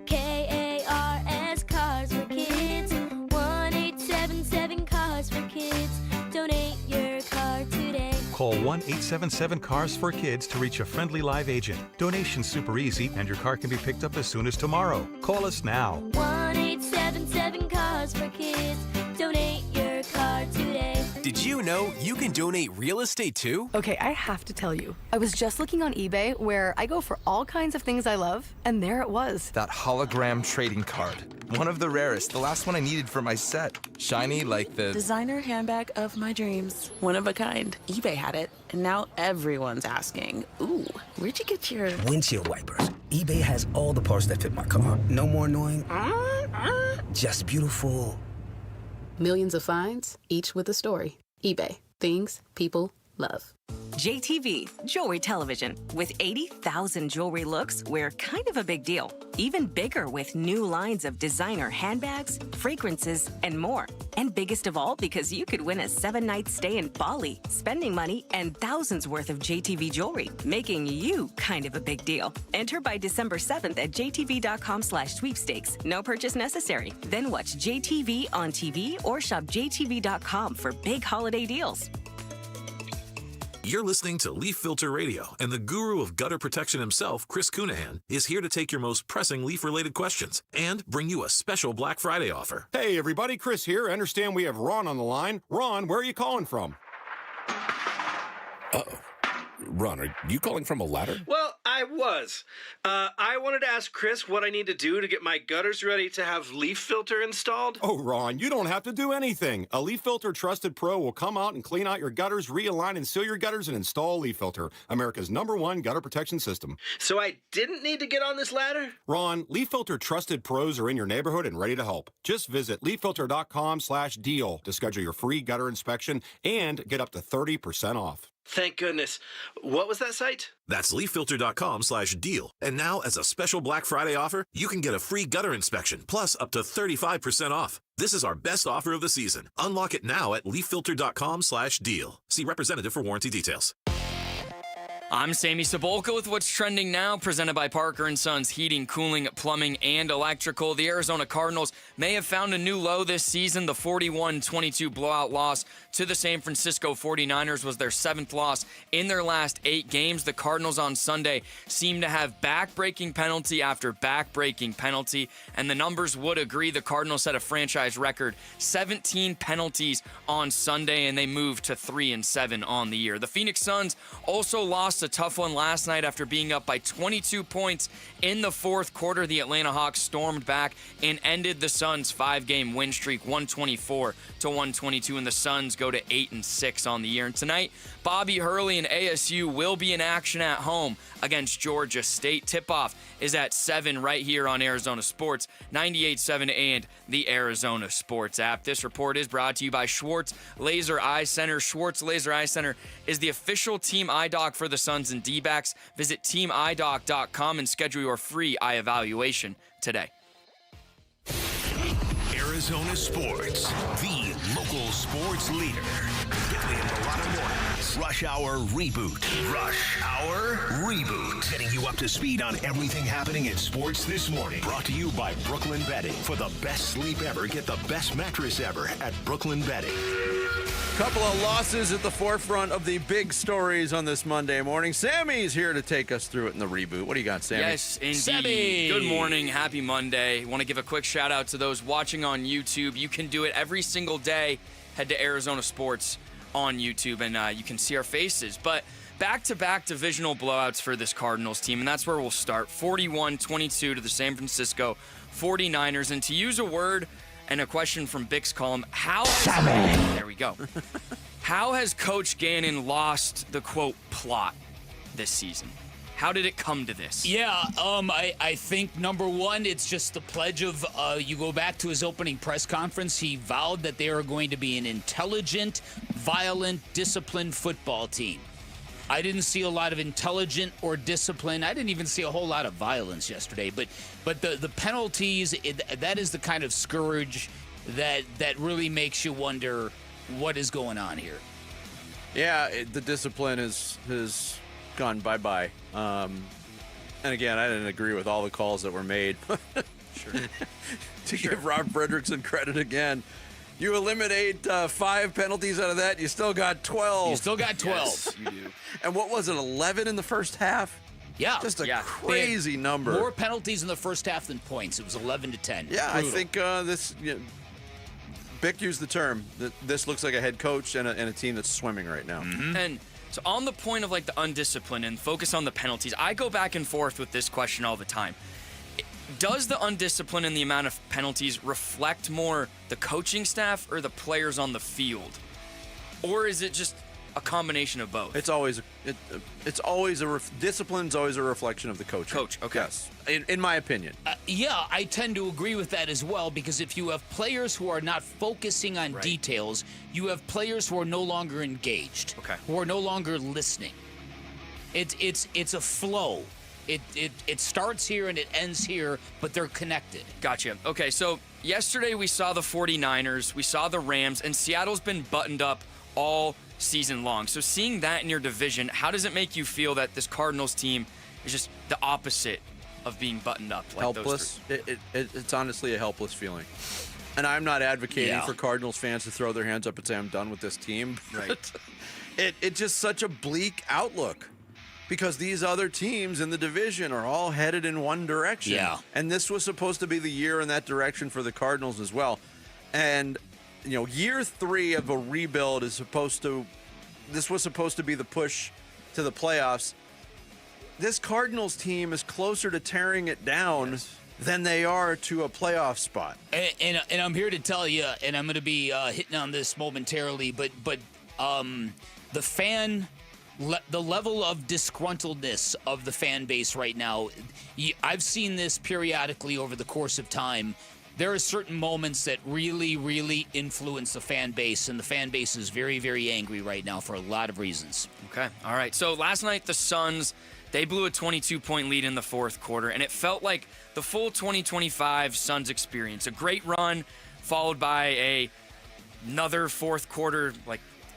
KARS Cars for Kids. 1-877 Cars for Kids. Donate your car today. Call 1-877 for Kids to reach a friendly live agent. Donation's super easy, and your car can be picked up as soon as tomorrow. Call us now. 1-877 Cars for Kids. Donate your car today. Did you know you can donate real estate too? Okay, I have to tell you. I was just looking on eBay where I go for all kinds of things I love, and there it was. That hologram trading card. One of the rarest. The last one I needed for my set. Shiny like the designer handbag of my dreams. One of a kind. eBay had it, and now everyone's asking, ooh, where'd you get your windshield wipers? eBay has all the parts that fit my car. No more annoying. Just beautiful. Millions of finds, each with a story. eBay. Things people love. JTV, Jewelry Television. With 80,000 jewelry looks, we're kind of a big deal. Even bigger with new lines of designer handbags, fragrances, and more. And biggest of all, because you could win a 7-night stay in Bali, spending money and thousands worth of JTV jewelry, making you kind of a big deal. Enter by December 7th at jtv.com/sweepstakes. No purchase necessary. Then watch JTV on TV or shop jtv.com for big holiday deals. You're listening to Leaf Filter Radio, and the guru of gutter protection himself, Chris Cunahan, is here to take your most pressing leaf-related questions and bring you a special Black Friday offer. Hey, everybody, Chris here. I understand we have Ron on the line. Ron, where are you calling from? Uh-oh. Ron, are you calling from a ladder? Well, I was. I wanted to ask Chris what I need to do to get my gutters ready to have leaf filter installed. Oh, Ron, you don't have to do anything. A Leaf Filter Trusted Pro will come out and clean out your gutters, realign and seal your gutters, and install Leaf Filter, America's #1 gutter protection system. So I didn't need to get on this ladder? Ron, Leaf Filter Trusted Pros are in your neighborhood and ready to help. Just visit leaffilter.com/deal to schedule your free gutter inspection and get up to 30% off. Thank goodness. What was that site? That's leaffilter.com/deal. And now, as a special Black Friday offer, you can get a free gutter inspection, plus up to 35% off. This is our best offer of the season. Unlock it now at leaffilter.com/deal. See representative for warranty details. I'm Sammy Sabolka with what's trending now, presented by Parker & Sons Heating, Cooling, Plumbing, and Electrical. The Arizona Cardinals may have found a new low this season. The 41-22 blowout loss to the San Francisco 49ers was their 7th loss in their last 8 games. The Cardinals on Sunday seemed to have back-breaking penalty after back-breaking penalty, and the numbers would agree. The Cardinals set a franchise record 17 penalties on Sunday, and they moved to 3-7 on the year. The Phoenix Suns also lost lost a tough one last night after being up by 22 points in the fourth quarter. The Atlanta Hawks stormed back and ended the Suns' 5-game win streak, 124-122, and the Suns go to 8-6 on the year. And tonight, Bobby Hurley and ASU will be in action at home against Georgia State. Tip-off is at 7 right here on Arizona Sports, 98.7 and the Arizona Sports app. This report is brought to you by Schwartz Laser Eye Center. Schwartz Laser Eye Center is the official team eye doc for the Suns and D-backs. Visit teamidoc.com and schedule your free eye evaluation today. Arizona Sports, the local sports leader. Daily in Milano mornings. Rush Hour Reboot. Rush Hour Reboot. Getting you up to speed on everything happening in sports this morning. Brought to you by Brooklyn Bedding. For the best sleep ever, get the best mattress ever at Brooklyn Bedding. Couple of losses at the forefront of the big stories on this Monday morning. Sammy's here to take us through it in the reboot. What do you got, Sammy? Yes, indeed. Sammy! Good morning. Happy Monday. Want to give a quick shout out to those watching on YouTube. You can do it every single day. Head to Arizona Sports on YouTube, and you can see our faces. But back-to-back divisional blowouts for this Cardinals team, and that's where we'll start. 41-22 to the San Francisco 49ers. And to use a word and a question from Bick's column, there we go. How has Coach Ganon lost the, quote, plot this season? How did it come to this? Yeah, I think, number one, it's just the pledge of, you go back to his opening press conference, he vowed that they are going to be an intelligent, violent, disciplined football team. I didn't see a lot of intelligent or discipline. I didn't even see a whole lot of violence yesterday. But the penalties, that is the kind of scourge that really makes you wonder what is going on here. Yeah, the discipline has gone bye-bye. And again, I didn't agree with all the calls that were made. Sure. Give Rob Fredrickson credit again. You eliminate 5 penalties out of that, you still got 12. You still got 12. Yes, you do. And what was it, 11 in the first half? Yeah. Just a crazy number. More penalties in the first half than points. It was 11-10. Yeah, brutal. I think this... Bick used the term that this looks like a head coach and a team that's swimming right now. Mm-hmm. And so on the point of like the undisciplined and focus on the penalties, I go back and forth with this question all the time. Does the undiscipline and the amount of penalties reflect more the coaching staff or the players on the field? Or is it just a combination of both? It's always discipline's always a reflection of the coach. Coach, okay. Yes, in my opinion. Yeah, I tend to agree with that as well, because if you have players who are not focusing on details, you have players who are no longer engaged, who are no longer listening. It's a flow. It starts here and it ends here, but they're connected. Gotcha. Okay, so yesterday we saw the 49ers, we saw the Rams, and Seattle's been buttoned up all season long. So seeing that in your division, how does it make you feel that this Cardinals team is just the opposite of being buttoned up? Like helpless. It's honestly a helpless feeling. And I'm not advocating for Cardinals fans to throw their hands up and say, I'm done with this team. Right. It's just such a bleak outlook. Because these other teams in the division are all headed in one direction. Yeah. And this was supposed to be the year in that direction for the Cardinals as well. And, year 3 of a rebuild this was supposed to be the push to the playoffs. This Cardinals team is closer to tearing it down than they are to a playoff spot. And I'm here to tell you, and I'm going to be hitting on this momentarily, but the level of disgruntledness of the fan base right now, I've seen this periodically over the course of time. There are certain moments that really, really influence the fan base, and the fan base is very, very angry right now for a lot of reasons. Okay, all right. So last night, the Suns, they blew a 22-point lead in the fourth quarter, and it felt like the full 2025 Suns experience. A great run, followed by another fourth quarter.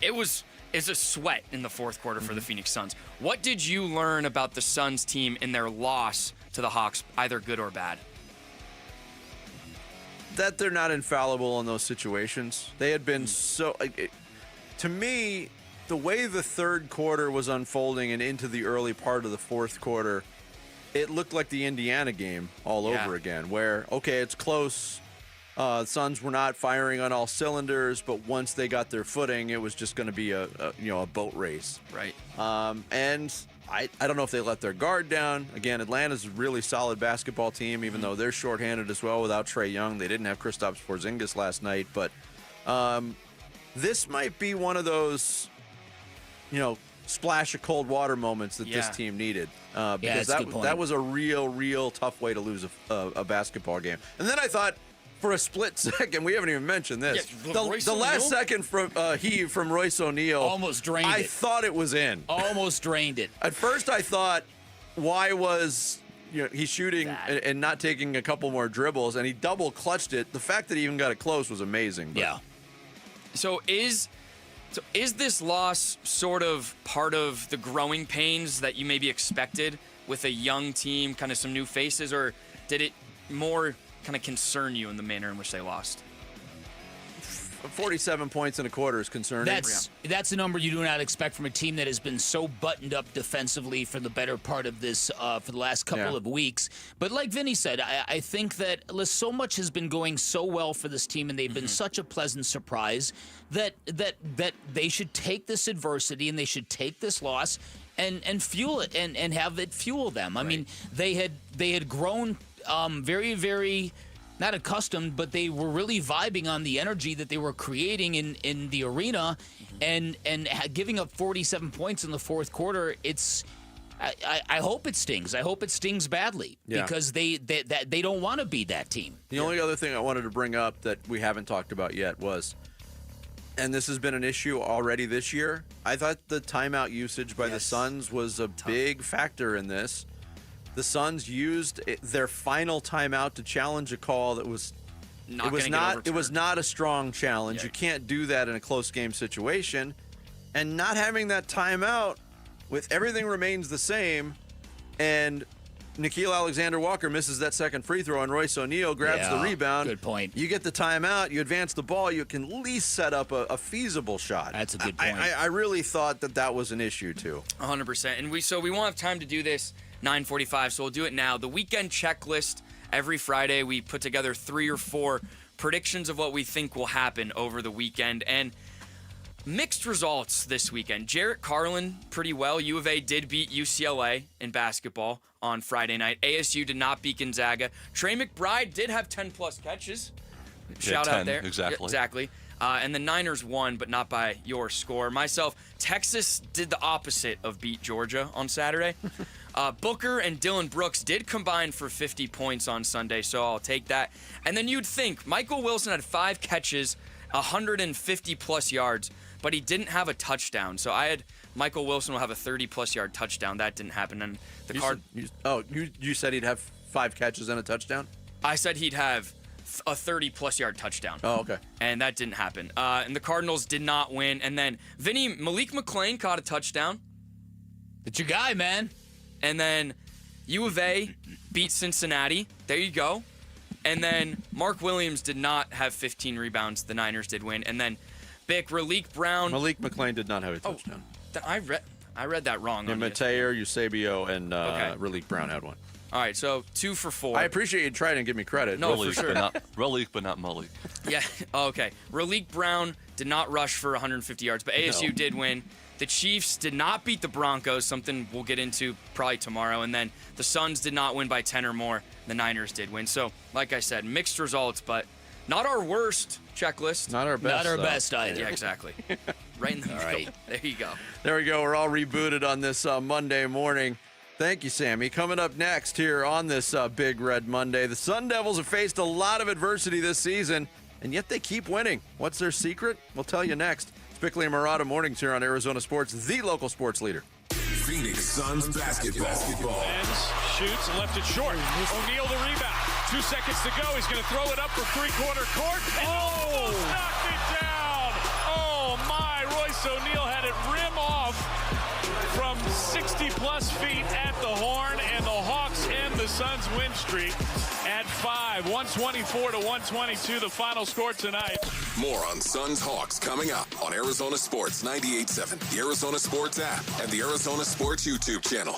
It's a sweat in the fourth quarter for the Phoenix Suns. What did you learn about the Suns team in their loss to the Hawks, either good or bad? That they're not infallible in those situations. They had been to me, the way the third quarter was unfolding and into the early part of the fourth quarter, it looked like the Indiana game all over again, where, it's close. The Suns were not firing on all cylinders, but once they got their footing, it was just going to be a boat race. Right. And I don't know if they let their guard down. Again, Atlanta's a really solid basketball team, even though they're shorthanded as well without Trae Young. They didn't have Kristaps Porzingis last night, but this might be one of those, splash of cold water moments that this team needed. Because that was a real tough way to lose a basketball game. And then I thought, for a split second, we haven't even mentioned this. The last second heave from Royce O'Neal almost drained it. I thought it was in. Almost drained it. At first, I thought, why was he's shooting and not taking a couple more dribbles, and he double clutched it. The fact that he even got it close was amazing. But. Yeah. So is this loss sort of part of the growing pains that you maybe expected with a young team, kind of some new faces, or did it more kind of concern you in the manner in which they lost? 47 points in a quarter is concerning. That's a number you do not expect from a team that has been so buttoned up defensively for the better part of this for the last couple of weeks. But like Vinny said, I think that so much has been going so well for this team, and they've been such a pleasant surprise that they should take this adversity and they should take this loss and fuel it and have it fuel them. I mean, they had grown very, very not accustomed, but they were really vibing on the energy that they were creating in the arena, and giving up 47 points in the fourth quarter. I hope it stings. I hope it stings badly because they don't want to be that team. The only other thing I wanted to bring up that we haven't talked about yet was, and this has been an issue already this year, I thought the timeout usage by the Suns was a big factor in this. The Suns used their final timeout to challenge a call that was it was not a strong challenge. You can't do that in a close game situation. And not having that timeout with everything remains the same, and Nickeil Alexander-Walker misses that second free throw, and Royce O'Neal grabs the rebound. Good point. You get the timeout, you advance the ball, you can at least set up a feasible shot. That's a good point. I really thought that was an issue too. 100%. And we won't have time to do this 9:45, so we'll do it now. The weekend checklist. Every Friday we put together 3 or 4 predictions of what we think will happen over the weekend, and mixed results this weekend. Jarrett Carlin pretty well. U of A did beat UCLA in basketball on Friday night. ASU did not beat Gonzaga. Trey McBride did have 10-plus catches. Shout out there. Exactly. Yeah, exactly. And the Niners won, but not by your score. Myself, Texas did the opposite of beat Georgia on Saturday. Booker and Dylan Brooks did combine for 50 points on Sunday, so I'll take that. And then you'd think Michael Wilson had 5 catches, 150-plus yards, but he didn't have a touchdown. So I had Michael Wilson will have a 30-plus yard touchdown. That didn't happen. And you said he'd have 5 catches and a touchdown? I said he'd have a 30-plus yard touchdown. Oh, okay. And that didn't happen. And the Cardinals did not win. And then Malik McClain caught a touchdown. It's your guy, man. And then U of A beat Cincinnati. There you go. And then Mark Williams did not have 15 rebounds. The Niners did win. And then Malik Brown. Malik McClain did not have a touchdown. I read that wrong. Yeah, Mateer, Eusebio, and Malik Brown had one. All right, so 2 for 4. I appreciate you trying to give me credit. No, for sure. But not Malik. Yeah, okay. Malik Brown did not rush for 150 yards, but ASU did win. The Chiefs did not beat the Broncos, something we'll get into probably tomorrow. And then the Suns did not win by 10 or more. The Niners did win. So, like I said, mixed results, but not our worst checklist. Not our best. Not our best either. Yeah, exactly. Right in the middle. Right. There you go. There we go. We're all rebooted on this Monday morning. Thank you, Sammy. Coming up next here on this Big Red Monday, the Sun Devils have faced a lot of adversity this season, and yet they keep winning. What's their secret? We'll tell you next. It's Bickley and Murata mornings here on Arizona Sports, the local sports leader. Phoenix Suns basketball. Ends, shoots, and left it short. O'Neal the rebound. 2 seconds to go. He's going to throw it up for three-quarter court. And almost knocked it down. Oh, my. Royce O'Neal had it rim off from 60-plus feet at the horn, and the Hawks end the Suns' win streak at 5. 124-122, the final score tonight. More on Suns Hawks coming up on Arizona Sports 98.7, the Arizona Sports app, and the Arizona Sports YouTube channel.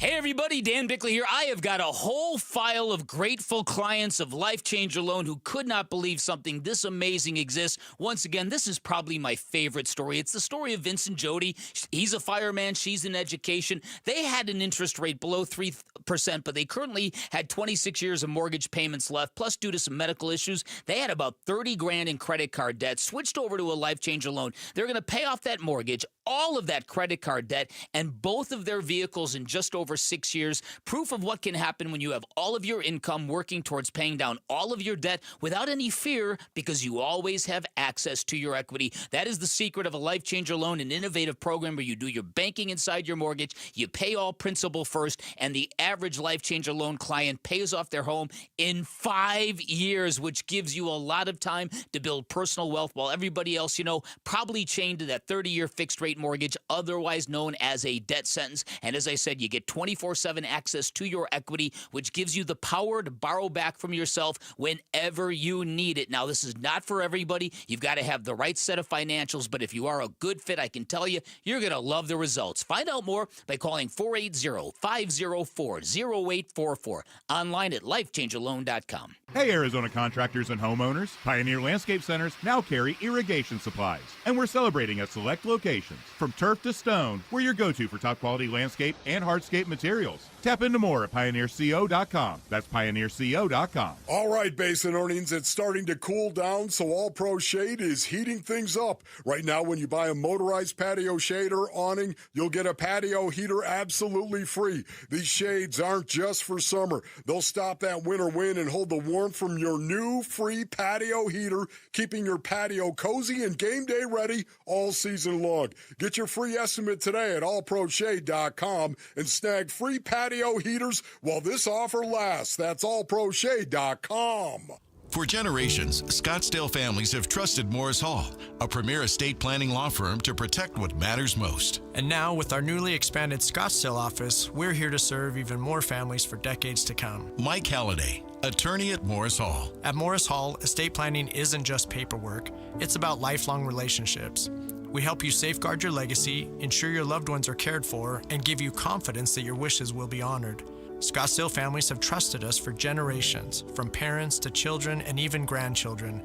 Hey everybody, Dan Bickley here. I have got a whole file of grateful clients of Life Changer Loan who could not believe something this amazing exists. Once again, this is probably my favorite story. It's the story of Vince and Jody. He's a fireman, she's in education. They had an interest rate below 3%, but they currently had 26 years of mortgage payments left, plus due to some medical issues, they had about 30 grand in credit card debt, switched over to a Life Changer Loan. They're going to pay off that mortgage, all of that credit card debt, and both of their vehicles in just over 6 years. Proof of what can happen when you have all of your income working towards paying down all of your debt without any fear, because you always have access to your equity. That is the secret of a Life Changer Loan, an innovative program where you do your banking inside your mortgage, you pay all principal first, and the average Life Changer Loan client pays off their home in 5 years, which gives you a lot of time to build personal wealth while everybody else, probably chained to that 30-year fixed rate mortgage, otherwise known as a debt sentence. And as I said, you get 24/7 access to your equity, which gives you the power to borrow back from yourself whenever you need it. Now, this is not for everybody. You've got to have the right set of financials, but if you are a good fit, I can tell you, you're going to love the results. Find out more by calling 480-504-0844, online at lifechangerloan.com. Hey, Arizona contractors and homeowners. Pioneer Landscape Centers now carry irrigation supplies, and we're celebrating at select locations. From turf to stone, we're your go-to for top-quality landscape and hardscape materials. Tap into more at pioneerco.com. That's pioneerco.com. All right, Basin earnings, it's starting to cool down, so All Pro Shade is heating things up. Right now, when you buy a motorized patio shade or awning, you'll get a patio heater absolutely free. These shades aren't just for summer. They'll stop that winter wind and hold the warmth from your new free patio heater, keeping your patio cozy and game day ready all season long. Get your free estimate today at allproshade.com and snag free patio heaters while this offer lasts. That's allproshade.com. For generations, Scottsdale families have trusted Morris Hall, a premier estate planning law firm, to protect what matters most. And now, with our newly expanded Scottsdale office, we're here to serve even more families for decades to come. Mike Halliday, attorney at Morris Hall. At Morris Hall, estate planning isn't just paperwork. It's about lifelong relationships. We help you safeguard your legacy, ensure your loved ones are cared for, and give you confidence that your wishes will be honored. Scottsdale families have trusted us for generations, from parents to children and even grandchildren.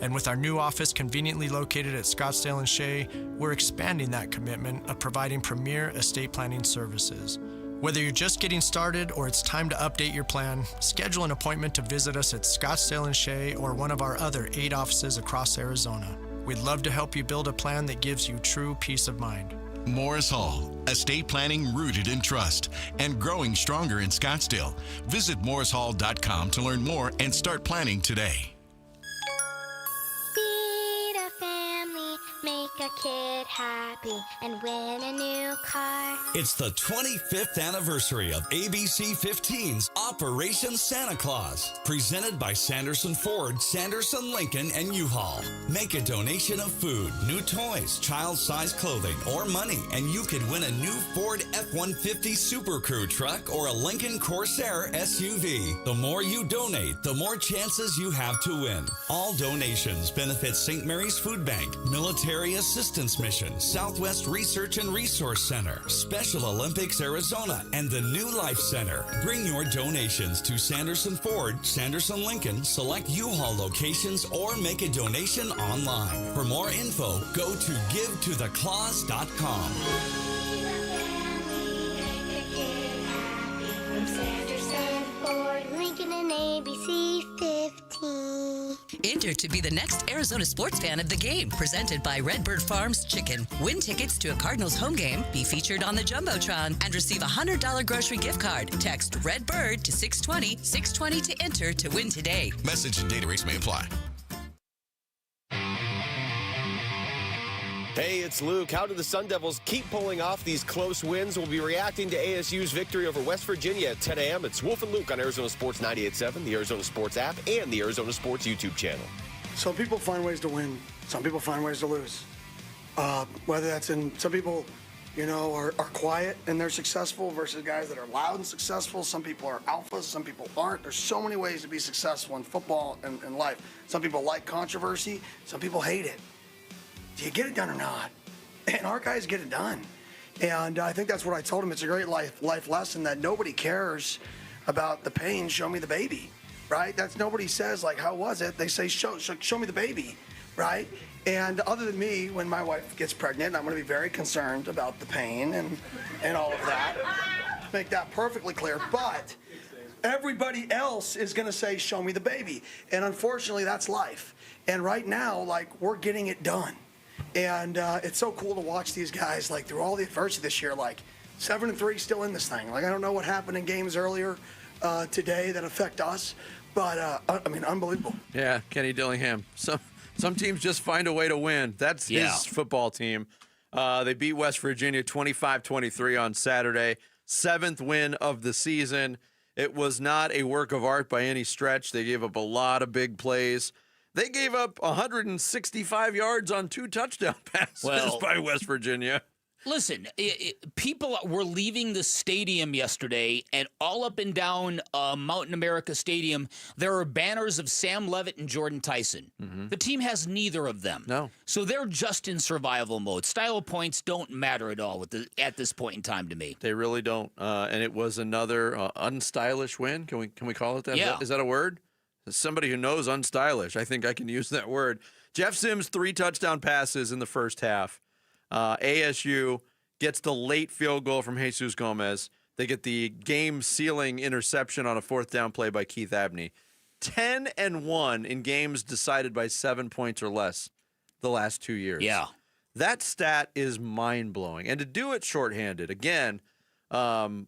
And with our new office conveniently located at Scottsdale and Shea, we're expanding that commitment of providing premier estate planning services. Whether you're just getting started or it's time to update your plan, schedule an appointment to visit us at Scottsdale and Shea or one of our other 8 offices across Arizona. We'd love to help you build a plan that gives you true peace of mind. Morris Hall, estate planning rooted in trust and growing stronger in Scottsdale. Visit morrishall.com to learn more and start planning today. Feed a family, make a kid happy, and win a new car. It's the 25th anniversary of ABC 15's Operation Santa Claus, presented by Sanderson Ford, Sanderson Lincoln, and U-Haul. Make a donation of food, new toys, child-sized clothing, or money, and you could win a new Ford F-150 Super Crew truck or a Lincoln Corsair SUV. The more you donate, the more chances you have to win. All donations benefit St. Mary's Food Bank, Military Assistance Mission, Southwest Research and Resource Center, Special Olympics Arizona, and the New Life Center. Bring your donations to Sanderson Ford, Sanderson Lincoln, select U-Haul locations, or make a donation online. For more info, go to givetotheclaus.com. From Sanderson, Ford, Lincoln, and ABC 15. Enter to be the next Arizona sports fan of the game, presented by Redbird Farms Chicken. Win tickets to a Cardinals home game, be featured on the Jumbotron, and receive a $100 grocery gift card. Text Redbird to 620-620 to enter to win today. Message and data rates may apply. Hey, it's Luke. How do the Sun Devils keep pulling off these close wins? We'll be reacting to ASU's victory over West Virginia at 10 a.m. It's Wolf and Luke on Arizona Sports 98.7, the Arizona Sports app, and the Arizona Sports YouTube channel. Some people find ways to win. Some people find ways to lose. Whether that's in some people, are quiet and they're successful versus guys that are loud and successful. Some people are alphas. Some people aren't. There's so many ways to be successful in football and in life. Some people like controversy. Some people hate it. Do you get it done or not? And our guys get it done. And I think that's what I told him. It's a great life lesson that nobody cares about the pain. Show me the baby, right? That's nobody says, like, how was it? They say, show me the baby, right? And other than me, when my wife gets pregnant, I'm going to be very concerned about the pain and all of that. Make that perfectly clear. But everybody else is going to say, show me the baby. And unfortunately, that's life. And right now, like, we're getting it done. And it's so cool to watch these guys, like, through all the adversity this year, like 7-3 still in this thing. Like, I don't know what happened in games earlier today that affect us, but I mean, unbelievable. Yeah, Kenny Dillingham. Some teams just find a way to win. That's his football team. They beat West Virginia 25-23 on Saturday. 7th win of the season. It was not a work of art by any stretch. They gave up a lot of big plays. They gave up 165 yards on 2 touchdown passes by West Virginia. Listen, people were leaving the stadium yesterday, and all up and down Mountain America Stadium, there are banners of Sam Levitt and Jordan Tyson. Mm-hmm. The team has neither of them. No. So they're just in survival mode. Style points don't matter at all at this point in time to me. They really don't. And it was another unstylish win. Can we call it that? Yeah. Is that a word? As somebody who knows unstylish, I think I can use that word. Jeff Sims, 3 touchdown passes in the first half. ASU gets the late field goal from Jesus Gomez. They get the game-sealing interception on a 4th down play by Keith Abney. 10-1 in games decided by 7 points or less the last 2 years. Yeah. That stat is mind-blowing. And to do it shorthanded, again, there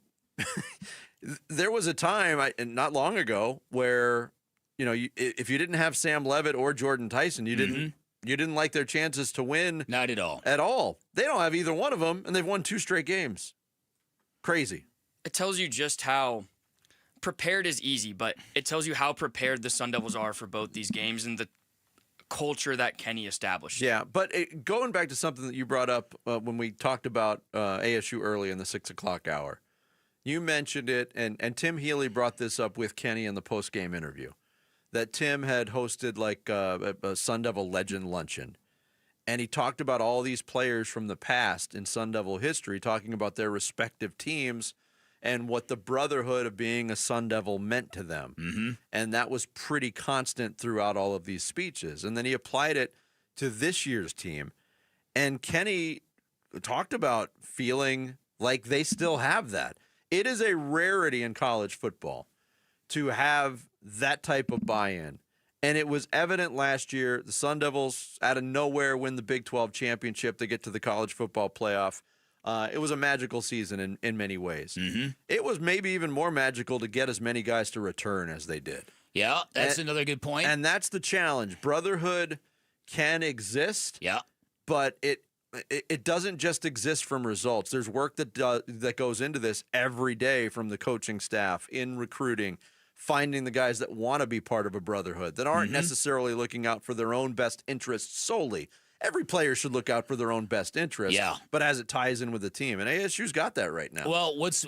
was a time not long ago where, you know, if you didn't have Sam Levitt or Jordan Tyson, you didn't like their chances to win. Not at all. At all. They don't have either one of them, and they've won 2 straight games. Crazy. It tells you just how prepared is easy, but it tells you how prepared the Sun Devils are for both these games and the culture that Kenny established. Yeah, but going back to something that you brought up when we talked about ASU early in the 6 o'clock hour, you mentioned it, and Tim Healy brought this up with Kenny in the post-game interview, that Tim had hosted like a Sun Devil legend luncheon. And he talked about all these players from the past in Sun Devil history, talking about their respective teams and what the brotherhood of being a Sun Devil meant to them. Mm-hmm. And that was pretty constant throughout all of these speeches. And then he applied it to this year's team. And Kenny talked about feeling like they still have that. It is a rarity in college football to have that type of buy-in. And it was evident last year. The Sun Devils, out of nowhere, win the Big 12 championship. They get to the college football playoff. It was a magical season in many ways. Mm-hmm. It was maybe even more magical to get as many guys to return as they did. Yeah, that's another good point. And that's the challenge. Brotherhood can exist, but it doesn't just exist from results. There's work that goes into this every day from the coaching staff, in recruiting, finding the guys that want to be part of a brotherhood, that aren't necessarily looking out for their own best interests solely. Every player should look out for their own best interests, but as it ties in with the team. And ASU's got that right now. Well, what's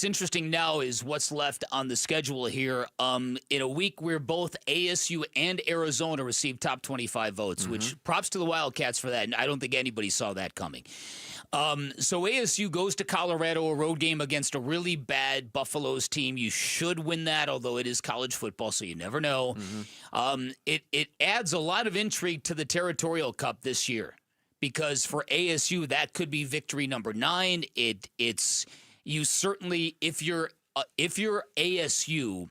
interesting now is what's left on the schedule here. In a week where both ASU and Arizona received top 25 votes, which props to the Wildcats for that. And I don't think anybody saw that coming. So ASU goes to Colorado, a road game against a really bad Buffaloes team. You should win that, although it is college football, so you never know. It adds a lot of intrigue to the Territorial Cup this year, because for ASU that could be victory number 9. It's you certainly, if you're ASU,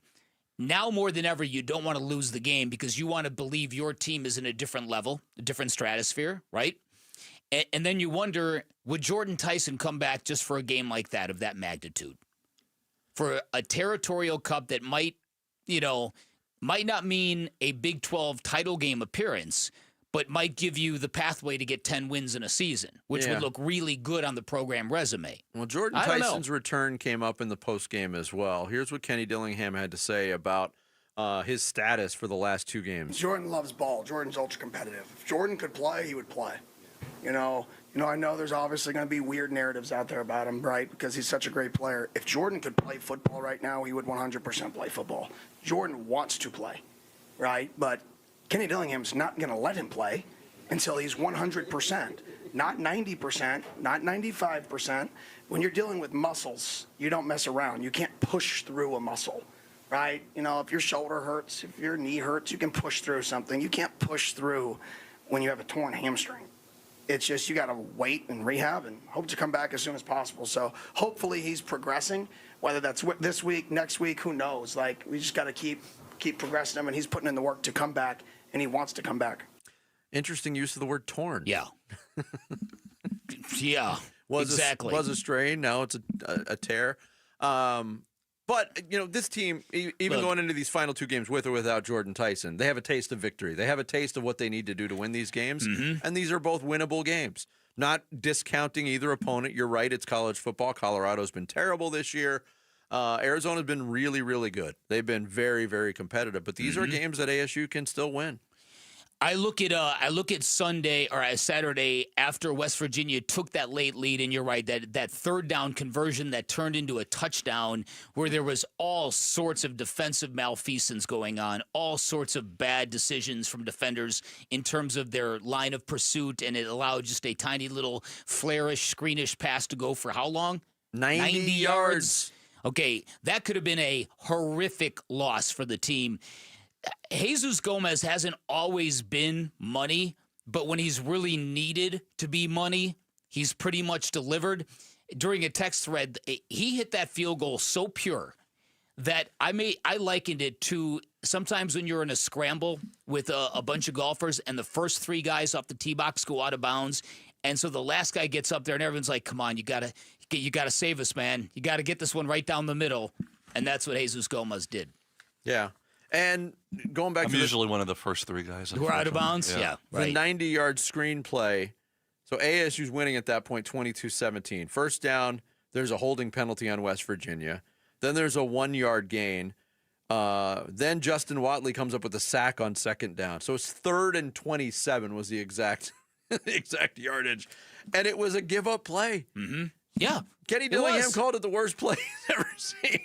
now more than ever you don't want to lose the game, because you want to believe your team is in a different level, a different stratosphere, right? And then you wonder, would Jordan Tyson come back just for a game like that, of that magnitude? For a Territorial Cup that might not mean a Big 12 title game appearance, but might give you the pathway to get 10 wins in a season, which would look really good on the program resume. Well, Jordan Tyson's return came up in the postgame as well. Here's what Kenny Dillingham had to say about his status for the last 2 games. Jordan loves ball. Jordan's ultra competitive. If Jordan could play, he would play. You know, I know there's obviously going to be weird narratives out there about him, right? Because he's such a great player. If Jordan could play football right now, he would 100% play football. Jordan wants to play, right? But Kenny Dillingham's not going to let him play until he's 100%. not 90%, not 95%. When you're dealing with muscles, you don't mess around. You can't push through a muscle, right? You know, if your shoulder hurts, if your knee hurts, you can push through something. You can't push through when you have a torn hamstring. It's just you got to wait and rehab and hope to come back as soon as possible. So hopefully he's progressing, whether that's this week, next week, who knows? Like, we just got to keep progressing him, and he's putting in the work to come back, and he wants to come back. Interesting use of the word torn. Yeah. Yeah, exactly. Was a strain. Now it's a tear. But, you know, this team, even going into these final two games with or without Jordan Tyson, they have a taste of victory. They have a taste of what they need to do to win these games. And these are both winnable games. Not discounting either opponent. You're right, it's college football. Colorado's been terrible this year. Arizona's been really, really good. They've been very, very competitive. But these are games that ASU can still win. I look at Sunday or Saturday after West Virginia took that late lead, and you're right, that third down conversion that turned into a touchdown where there was all sorts of defensive malfeasance going on, all sorts of bad decisions from defenders in terms of their line of pursuit, and it allowed just a tiny little flare-ish, screenish pass to go for how long? 90 yards. Okay, that could have been a horrific loss for the team. Jesus Gomez hasn't always been money, but when he's really needed to be money, he's pretty much delivered. During a text thread, he hit that field goal so pure that I likened it to sometimes when you're in a scramble with a bunch of golfers and the first three guys off the tee box go out of bounds, and so the last guy gets up there and everyone's like, "Come on, you gotta save us, man. You gotta get this one right down the middle," and that's what Jesus Gomez did. Yeah. And going back I'm to usually one of the first three guys. Who are out of bounds? Yeah. The 90-yard screenplay. So ASU's winning at that point 22-17. First down, there's a holding penalty on West Virginia. Then there's a 1-yard gain. Then Justin Watley comes up with a sack on second down. So it's 3rd and 27 was the exact yardage. And it was a give-up play. Yeah. Kenny Dillingham called it the worst play he's ever seen.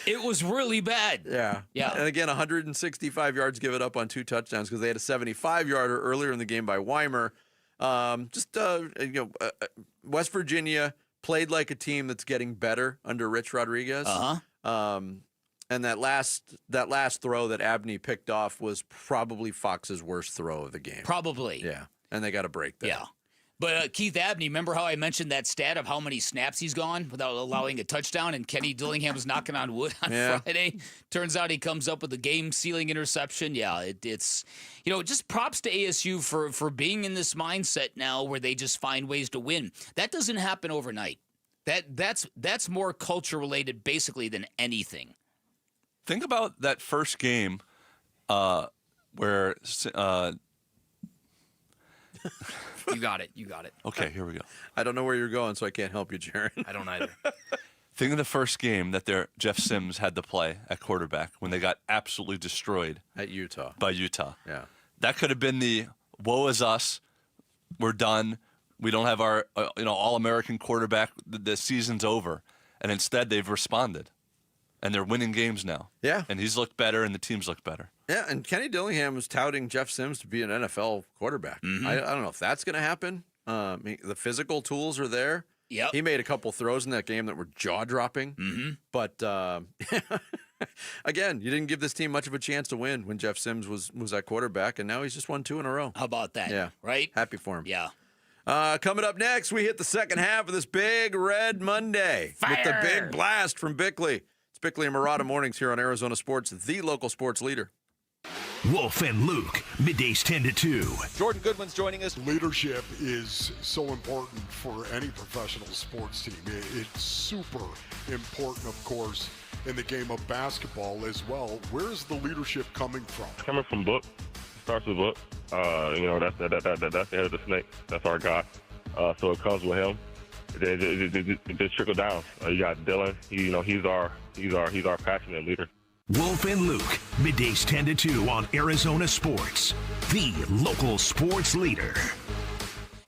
It was really bad. Yeah. And again, 165 yards given up on 2 touchdowns because they had a 75-yarder earlier in the game by Weimer. West Virginia played like a team that's getting better under Rich Rodriguez. And that last throw that Abney picked off was probably Fox's worst throw of the game. Probably. Yeah. And they got a break there. Yeah. But Keith Abney, remember how I mentioned that stat of how many snaps he's gone without allowing a touchdown, and Kenny Dillingham was knocking on wood on Friday? Turns out he comes up with a game-sealing interception. Yeah, it's just props to ASU for being in this mindset now where they just find ways to win. That doesn't happen overnight. That's more culture-related basically than anything. Think about that first game where You got it. Okay, here we go. I don't know where you're going, so I can't help you, Jaron. I don't either. Think of the first game that Jeff Sims had to play at quarterback when they got absolutely destroyed by Utah. Yeah, that could have been the woe is us. We're done. We don't have our All-American quarterback. The season's over, and instead they've responded, and they're winning games now. Yeah, and he's looked better, and the team's looked better. Yeah, and Kenny Dillingham was touting Jeff Sims to be an NFL quarterback. I don't know if that's going to happen. The physical tools are there. Yep. He made a couple throws in that game that were jaw-dropping. But, again, you didn't give this team much of a chance to win when Jeff Sims was at quarterback, and now he's just won 2 in a row. How about that? Yeah. Right? Happy for him. Yeah. Coming up next, we hit the second half of this Big Red Monday with the big blast from Bickley. It's Bickley and Murata Mornings here on Arizona Sports, the local sports leader. Wolf and Luke, middays 10 to 2. Jordan Goodwin's joining us. Leadership is so important for any professional sports team. It's super important, of course, in the game of basketball as well. Where is the leadership coming from? Coming from Book. Starts with Book. That's the head of the snake. That's our guy. So it comes with him. It just trickle down. You got Dylan. He's our passionate leader. Wolf and Luke, middays 10 to 2 on Arizona Sports, the local sports leader.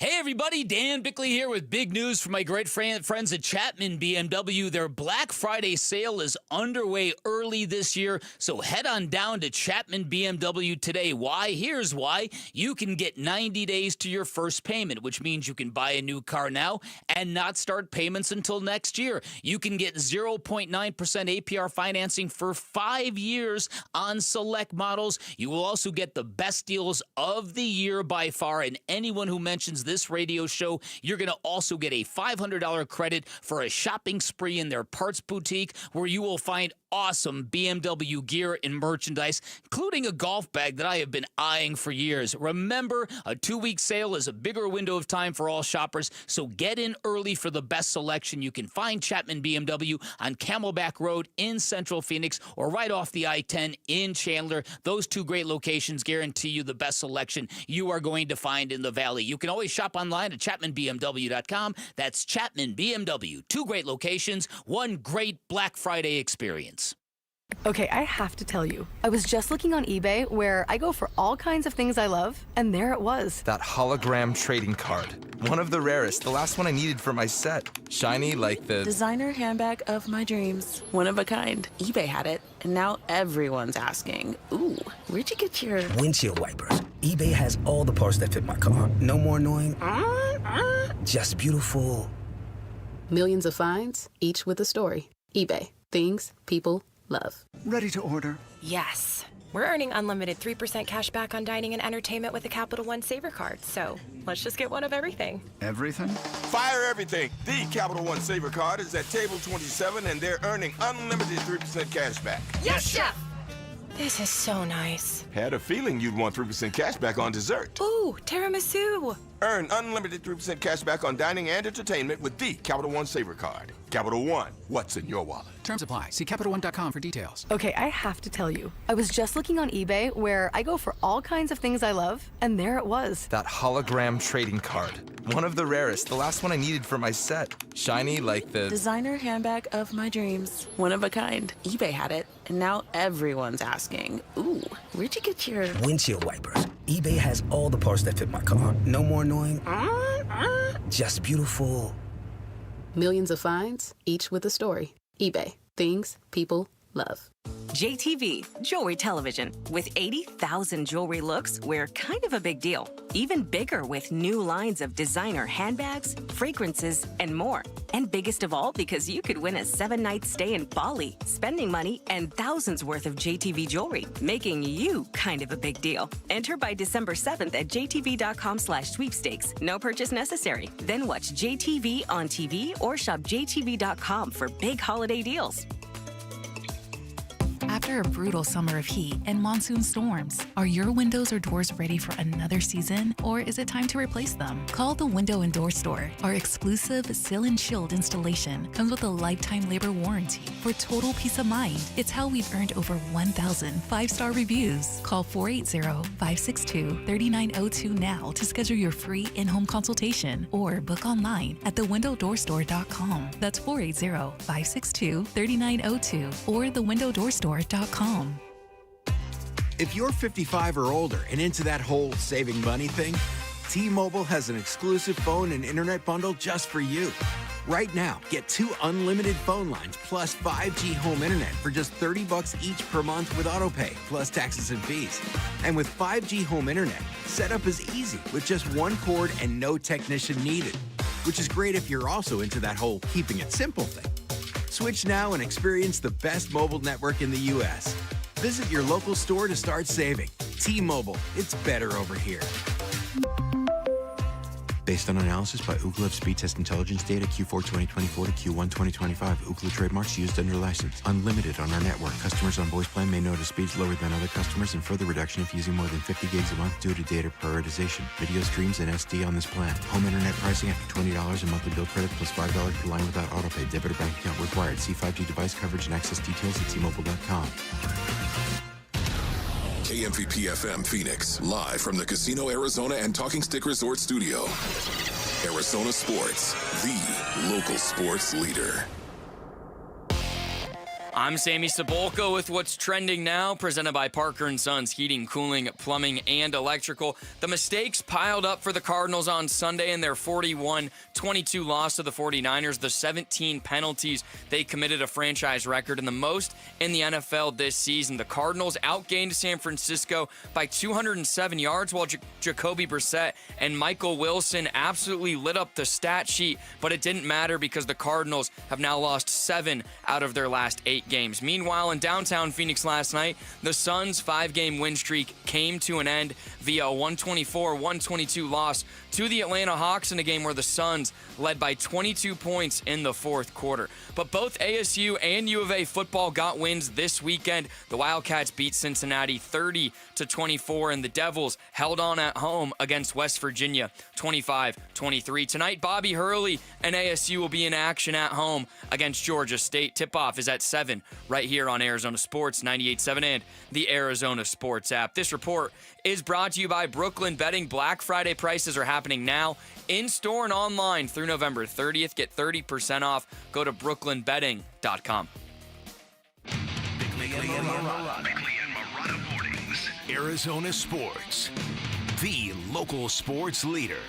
Hey everybody, Dan Bickley here with big news for my great friends at Chapman BMW. Their Black Friday sale is underway early this year, so head on down to Chapman BMW today. Why? Here's why. You can get 90 days to your first payment, which means you can buy a new car now and not start payments until next year. You can get 0.9% APR financing for 5 years on select models. You will also get the best deals of the year by far, and anyone who mentions this radio show, you're going to also get a $500 credit for a shopping spree in their parts boutique, where you will find awesome BMW gear and merchandise, including a golf bag that I have been eyeing for years. Remember, a 2-week sale is a bigger window of time for all shoppers, so get in early for the best selection. You can find Chapman BMW on Camelback Road in Central Phoenix or right off the I-10 in Chandler. Those 2 great locations guarantee you the best selection you are going to find in the Valley. You can always shop online at ChapmanBMW.com. That's Chapman BMW. 2 great locations, 1 great Black Friday experience. Okay, I have to tell you, I was just looking on eBay where I go for all kinds of things I love, and there it was. That hologram trading card. One of the rarest, the last one I needed for my set. Shiny like the designer handbag of my dreams. One of a kind. eBay had it, and now everyone's asking, ooh, where'd you get your windshield wipers? eBay has all the parts that fit my car. No more annoying, just beautiful. Millions of finds, each with a story. eBay. Things people love. Ready to order? Yes. We're earning unlimited 3% cash back on dining and entertainment with the Capital One Saver Card, so let's just get one of everything. Everything? Fire everything. The Capital One Saver Card is at table 27, and they're earning unlimited 3% cash back. Yes, Chef! This is so nice. Had a feeling you'd want 3% cash back on dessert. Ooh, tiramisu. Earn unlimited 3% cash back on dining and entertainment with the Capital One Saver Card. Capital One, what's in your wallet? Terms apply. See CapitalOne.com for details. Okay, I have to tell you, I was just looking on eBay where I go for all kinds of things I love, and there it was. that hologram trading card. One of the rarest, the last one I needed for my set. Shiny like the designer handbag of my dreams. One of a kind. eBay had it, and now everyone's asking, ooh, where'd you get your windshield wipers? eBay has all the parts that fit my car. No more annoying, just beautiful. Millions of finds, each with a story. eBay. Things people love. JTV, Jewelry Television. With 80,000 jewelry looks, we're kind of a big deal. Even bigger with new lines of designer handbags, fragrances, and more. And biggest of all, because you could win a 7-night stay in Bali, spending money, and thousands worth of JTV jewelry, making you kind of a big deal. Enter by December 7th at jtv.com/sweepstakes. No purchase necessary. Then watch JTV on TV or shop jtv.com for big holiday deals. After a brutal summer of heat and monsoon storms, are your windows or doors ready for another season, or is it time to replace them? Call the Window and Door Store. Our exclusive Seal and Shield installation comes with a lifetime labor warranty for total peace of mind. It's how we've earned over 1,000 5-star reviews. Call 480-562-3902 now to schedule your free in-home consultation or book online at thewindowdoorstore.com. That's 480-562-3902 or thewindowdoorstore.com. If you're 55 or older and into that whole saving money thing, T-Mobile has an exclusive phone and internet bundle just for you. Right now, get 2 unlimited phone lines plus 5G home internet for just $30 each per month with autopay, plus taxes and fees. And with 5G home internet, setup is easy with just 1 cord and no technician needed, which is great if you're also into that whole keeping it simple thing. Switch now and experience the best mobile network in the U.S. Visit your local store to start saving. T-Mobile, it's better over here. Based on analysis by Ookla of speed test intelligence data Q4 2024 to Q1 2025, Ookla trademarks used under license. Unlimited on our network. Customers on voice plan may notice speeds lower than other customers and further reduction if using more than 50 gigs a month due to data prioritization. Video streams and SD on this plan. Home internet pricing after $20 a monthly bill credit plus $5 per line without autopay. Debit or bank account required. See 5G device coverage and access details at T-Mobile.com. KMVP FM Phoenix, live from the Casino Arizona and Talking Stick Resort Studio. Arizona Sports, the local sports leader. I'm Sammy Cebulka with what's trending now, presented by Parker & Sons Heating, Cooling, Plumbing, and Electrical. The mistakes piled up for the Cardinals on Sunday in their 41-22 loss to the 49ers. The 17 penalties they committed, a franchise record and the most in the NFL this season. The Cardinals outgained San Francisco by 207 yards, while Jacoby Brissett and Michael Wilson absolutely lit up the stat sheet, but it didn't matter because the Cardinals have now lost 7 out of their last 8 games. Meanwhile, in downtown Phoenix last night, the Suns' 5-game win streak came to an end via a 124-122 loss to the Atlanta Hawks in a game where the Suns led by 22 points in the fourth quarter. But both ASU and U of A football got wins this weekend. The Wildcats beat Cincinnati 30-24, and the Devils held on at home against West Virginia 25-23. Tonight, Bobby Hurley and ASU will be in action at home against Georgia State. Tip-off is at 7 right here on Arizona Sports 98.7 and the Arizona Sports app. This report is brought to you by Brooklyn Betting. Black Friday prices are happening now in-store and online through November 30th. Get 30% off. Go to brooklynbetting.com. Bickley and Marotta Mornings. Arizona Sports. The local sports leader.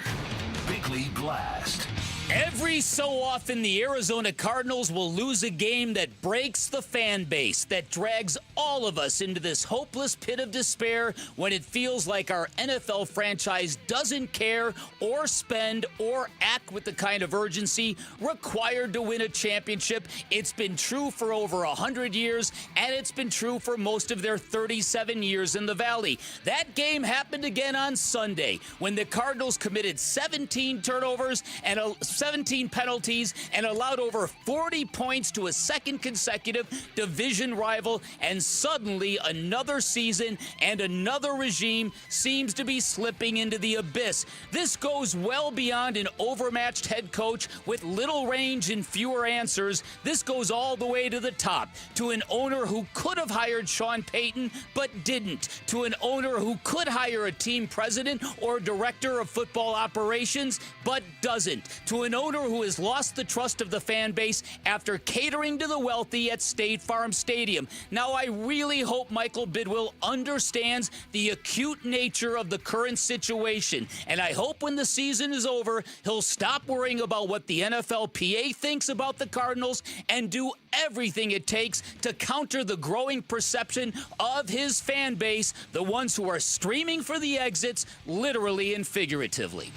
Bickley Blast. Every so often, the Arizona Cardinals will lose a game that breaks the fan base, that drags all of us into this hopeless pit of despair when it feels like our NFL franchise doesn't care or spend or act with the kind of urgency required to win a championship. It's been true for over 100 years, and it's been true for most of their 37 years in the Valley. That game happened again on Sunday when the Cardinals committed 17 turnovers and 17 penalties and allowed over 40 points to a second consecutive division rival, and suddenly another season and another regime seems to be slipping into the abyss. This goes well beyond an overmatched head coach with little range and fewer answers. This goes all the way to the top, to an owner who could have hired Sean Payton but didn't, to an owner who could hire a team president or director of football operations but doesn't, to an owner who has lost the trust of the fan base after catering to the wealthy at State Farm Stadium. Now, I really hope Michael Bidwill understands the acute nature of the current situation, and I hope when the season is over, he'll stop worrying about what the NFLPA thinks about the Cardinals and do everything it takes to counter the growing perception of his fan base, the ones who are streaming for the exits, literally and figuratively.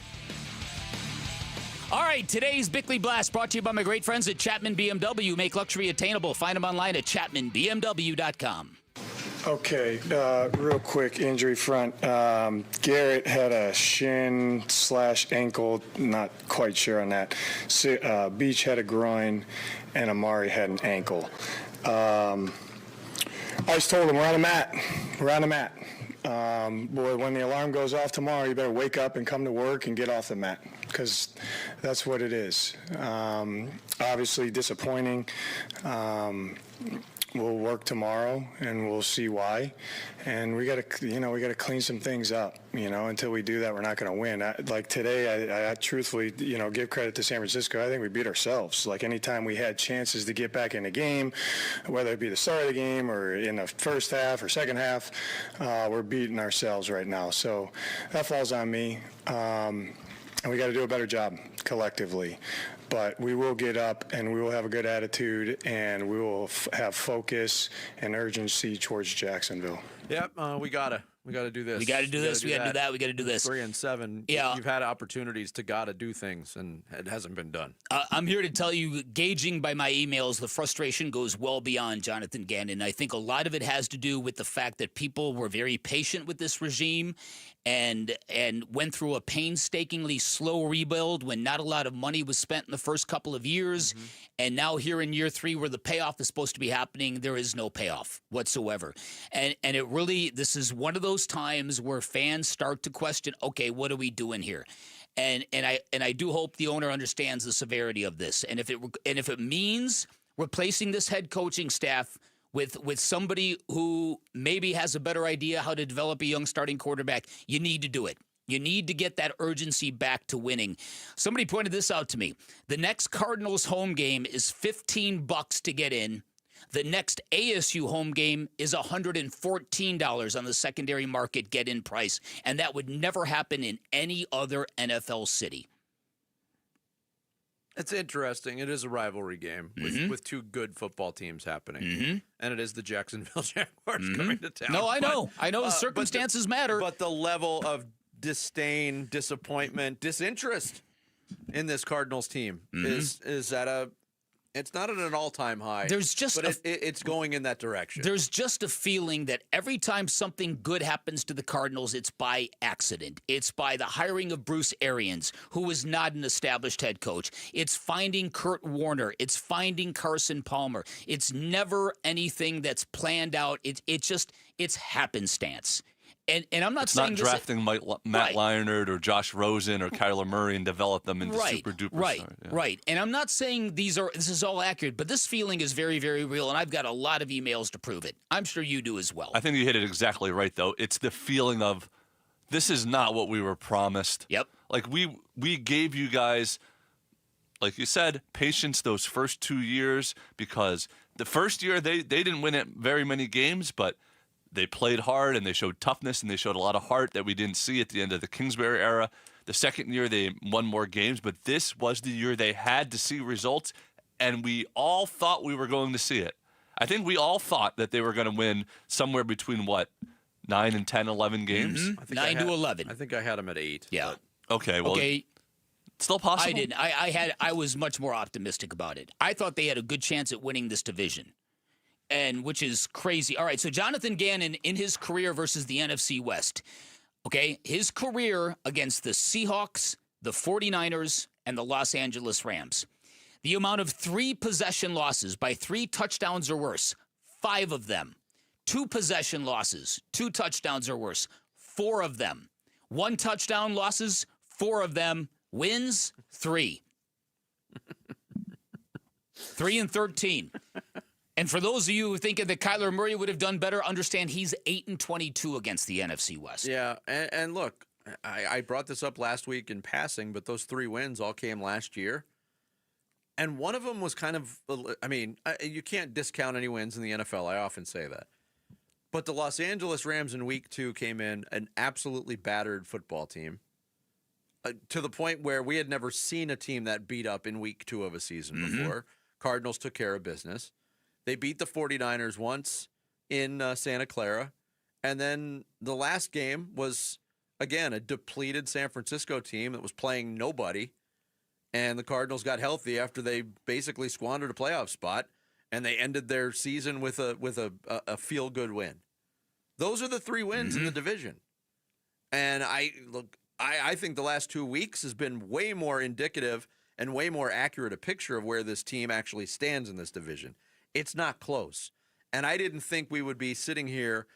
All right, today's Bickley Blast brought to you by my great friends at Chapman BMW. Make luxury attainable. Find them online at chapmanbmw.com. Okay, real quick injury front. Garrett had a shin/ankle, not quite sure on that. Beach had a groin, and Amari had an ankle. I just told him, we're on the mat. We're on the mat. Boy, when the alarm goes off tomorrow, you better wake up and come to work and get off the mat, because that's what it is. Obviously disappointing. We'll work tomorrow and we'll see why. And we got to clean some things up, until we do that, we're not going to win. Like today, I truthfully, give credit to San Francisco. I think we beat ourselves. Like anytime we had chances to get back in the game, whether it be the start of the game or in the first half or second half, we're beating ourselves right now. So that falls on me. And we got to do a better job collectively. But we will get up and we will have a good attitude and we will have focus and urgency towards Jacksonville. Yep, we gotta do this. We gotta do this. We gotta do that. We gotta do this. 3-7. Yeah, you've had opportunities to gotta do things, and it hasn't been done. I'm here to tell you, gauging by my emails, the frustration goes well beyond Jonathan Ganon. I think a lot of it has to do with the fact that people were very patient with this regime, and went through a painstakingly slow rebuild when not a lot of money was spent in the first couple of years. Mm-hmm. And now here in year 3, where the payoff is supposed to be happening, there is no payoff whatsoever. And it really, this is one of those times where fans start to question, okay, what are we doing here? And I do hope the owner understands the severity of this. And if it means replacing this head coaching staff with somebody who maybe has a better idea how to develop a young starting quarterback, you need to do it. You need to get that urgency back to winning. Somebody pointed this out to me. The next Cardinals home game is $15 to get in. The next ASU home game is $114 on the secondary market get-in price, and that would never happen in any other NFL city. It's interesting. It is a rivalry game with two good football teams happening. And it is the Jacksonville Jaguars coming to town. No, I know. The circumstances matter. But the level of disdain, disappointment, disinterest in this Cardinals team is at a... It's not at an all-time high. But it's going in that direction. There's just a feeling that every time something good happens to the Cardinals, it's by accident. It's by the hiring of Bruce Arians, who is not an established head coach. It's finding Kurt Warner. It's finding Carson Palmer. It's never anything that's planned out. It's happenstance. And I'm not saying not drafting Matt Leinart or Josh Rosen or Kyler Murray and develop them into super duper stars. Yeah. Right. And I'm not saying this is all accurate, but this feeling is very, very real, and I've got a lot of emails to prove it. I'm sure you do as well. I think you hit it exactly right, though. It's the feeling of this is not what we were promised. Yep. Like we gave you guys, like you said, patience those first 2 years, because the first year they didn't win it very many games, but they played hard and they showed toughness and they showed a lot of heart that we didn't see at the end of the Kingsbury era. The second year they won more games, but this was the year they had to see results, and we all thought we were going to see it. I think we all thought that they were going to win somewhere between, 9 and 10, 11 games? 9 to 11. I think I had them at 8. Yeah. Okay, well, still possible. I didn't. I was much more optimistic about it. I thought they had a good chance at winning this division. And which is crazy. All right, so Jonathan Ganon in his career versus the NFC West. Okay, his career against the Seahawks, the 49ers, and the Los Angeles Rams. The amount of 3 possession losses by 3 touchdowns or worse, 5 of them. 2 possession losses, 2 touchdowns or worse, 4 of them. 1 touchdown losses, 4 of them. Wins, 3. 3-13. And for those of you who think that Kyler Murray would have done better, understand he's 8-22 against the NFC West. Yeah, and look, I brought this up last week in passing, but those 3 wins all came last year. And one of them was kind of, you can't discount any wins in the NFL. I often say that. But the Los Angeles Rams in week 2 came in an absolutely battered football team to the point where we had never seen a team that beat up in week 2 of a season before. Cardinals took care of business. They beat the 49ers once in Santa Clara. And then the last game was, again, a depleted San Francisco team that was playing nobody. And the Cardinals got healthy after they basically squandered a playoff spot. And they ended their season with a feel-good win. Those are the 3 wins in the division. And I think the last 2 weeks has been way more indicative and way more accurate a picture of where this team actually stands in this division. It's not close. And I didn't think we would be sitting here,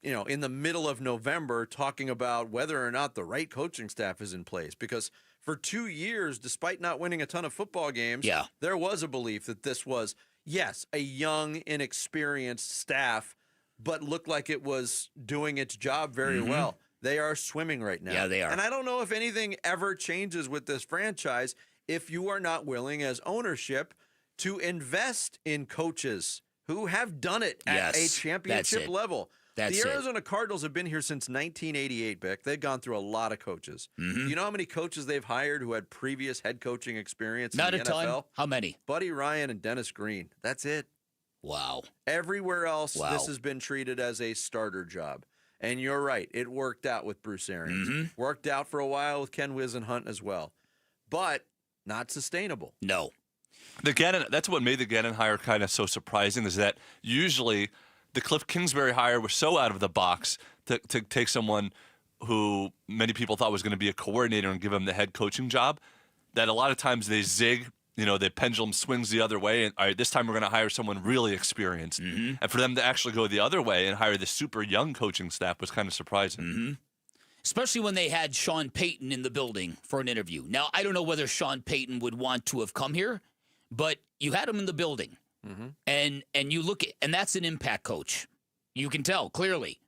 in the middle of November talking about whether or not the right coaching staff is in place. Because for 2 years, despite not winning a ton of football games, there was a belief that this was, yes, a young, inexperienced staff, but looked like it was doing its job very well. They are swimming right now. Yeah, they are. And I don't know if anything ever changes with this franchise if you are not willing as ownership to invest in coaches who have done it at a championship level. The Arizona Cardinals have been here since 1988, Bick. They've gone through a lot of coaches. Do you know how many coaches they've hired who had previous head coaching experience in the NFL? Not a ton. How many? Buddy Ryan and Dennis Green. That's it. Wow. Everywhere else, this has been treated as a starter job. And you're right. It worked out with Bruce Arians. Worked out for a while with Ken Whisenhunt as well. But not sustainable. No. That's what made the Ganon hire kind of so surprising, is that usually the Cliff Kingsbury hire was so out of the box to take someone who many people thought was going to be a coordinator and give him the head coaching job, that a lot of times they zig, the pendulum swings the other way, and all right, this time we're going to hire someone really experienced. And for them to actually go the other way and hire the super young coaching staff was kind of surprising. Especially when they had Sean Payton in the building for an interview. Now, I don't know whether Sean Payton would want to have come here, but you had him in the building, and you look at, and that's an impact coach. You can tell clearly.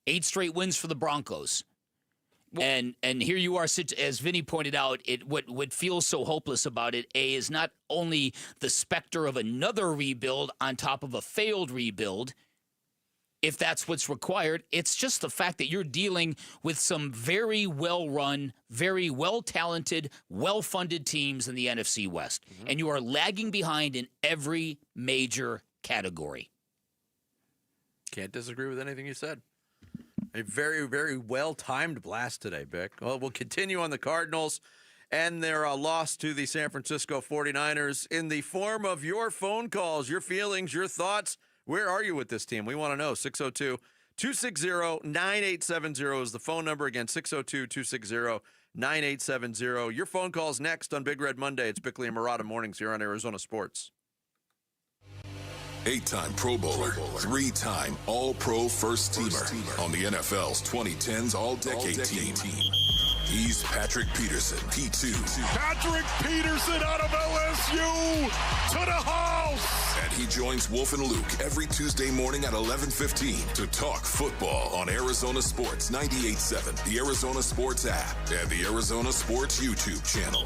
8 straight wins for the Broncos. And here you are, as Vinny pointed out, what feels so hopeless about it, is not only the specter of another rebuild on top of a failed rebuild, if that's what's required, it's just the fact that you're dealing with some very well-run, very well-talented, well-funded teams in the NFC West. Mm-hmm. And you are lagging behind in every major category. Can't disagree with anything you said. A very, very well-timed blast today, Bick. Well, we'll continue on the Cardinals and their loss to the San Francisco 49ers in the form of your phone calls, your feelings, your thoughts. Where are you with this team? We want to know. 602-260-9870 is the phone number. Again, 602-260-9870. Your phone calls next on Big Red Monday. It's Bickley and Murata Mornings here on Arizona Sports. 8-time Pro Bowler, 3-time All-Pro First Teamer on the NFL's 2010s All-Decade Team. He's Patrick Peterson, P2. Patrick Peterson out of LSU to the house. And he joins Wolf and Luke every Tuesday morning at 11:15 to talk football on Arizona Sports 98.7, the Arizona Sports app, and the Arizona Sports YouTube channel.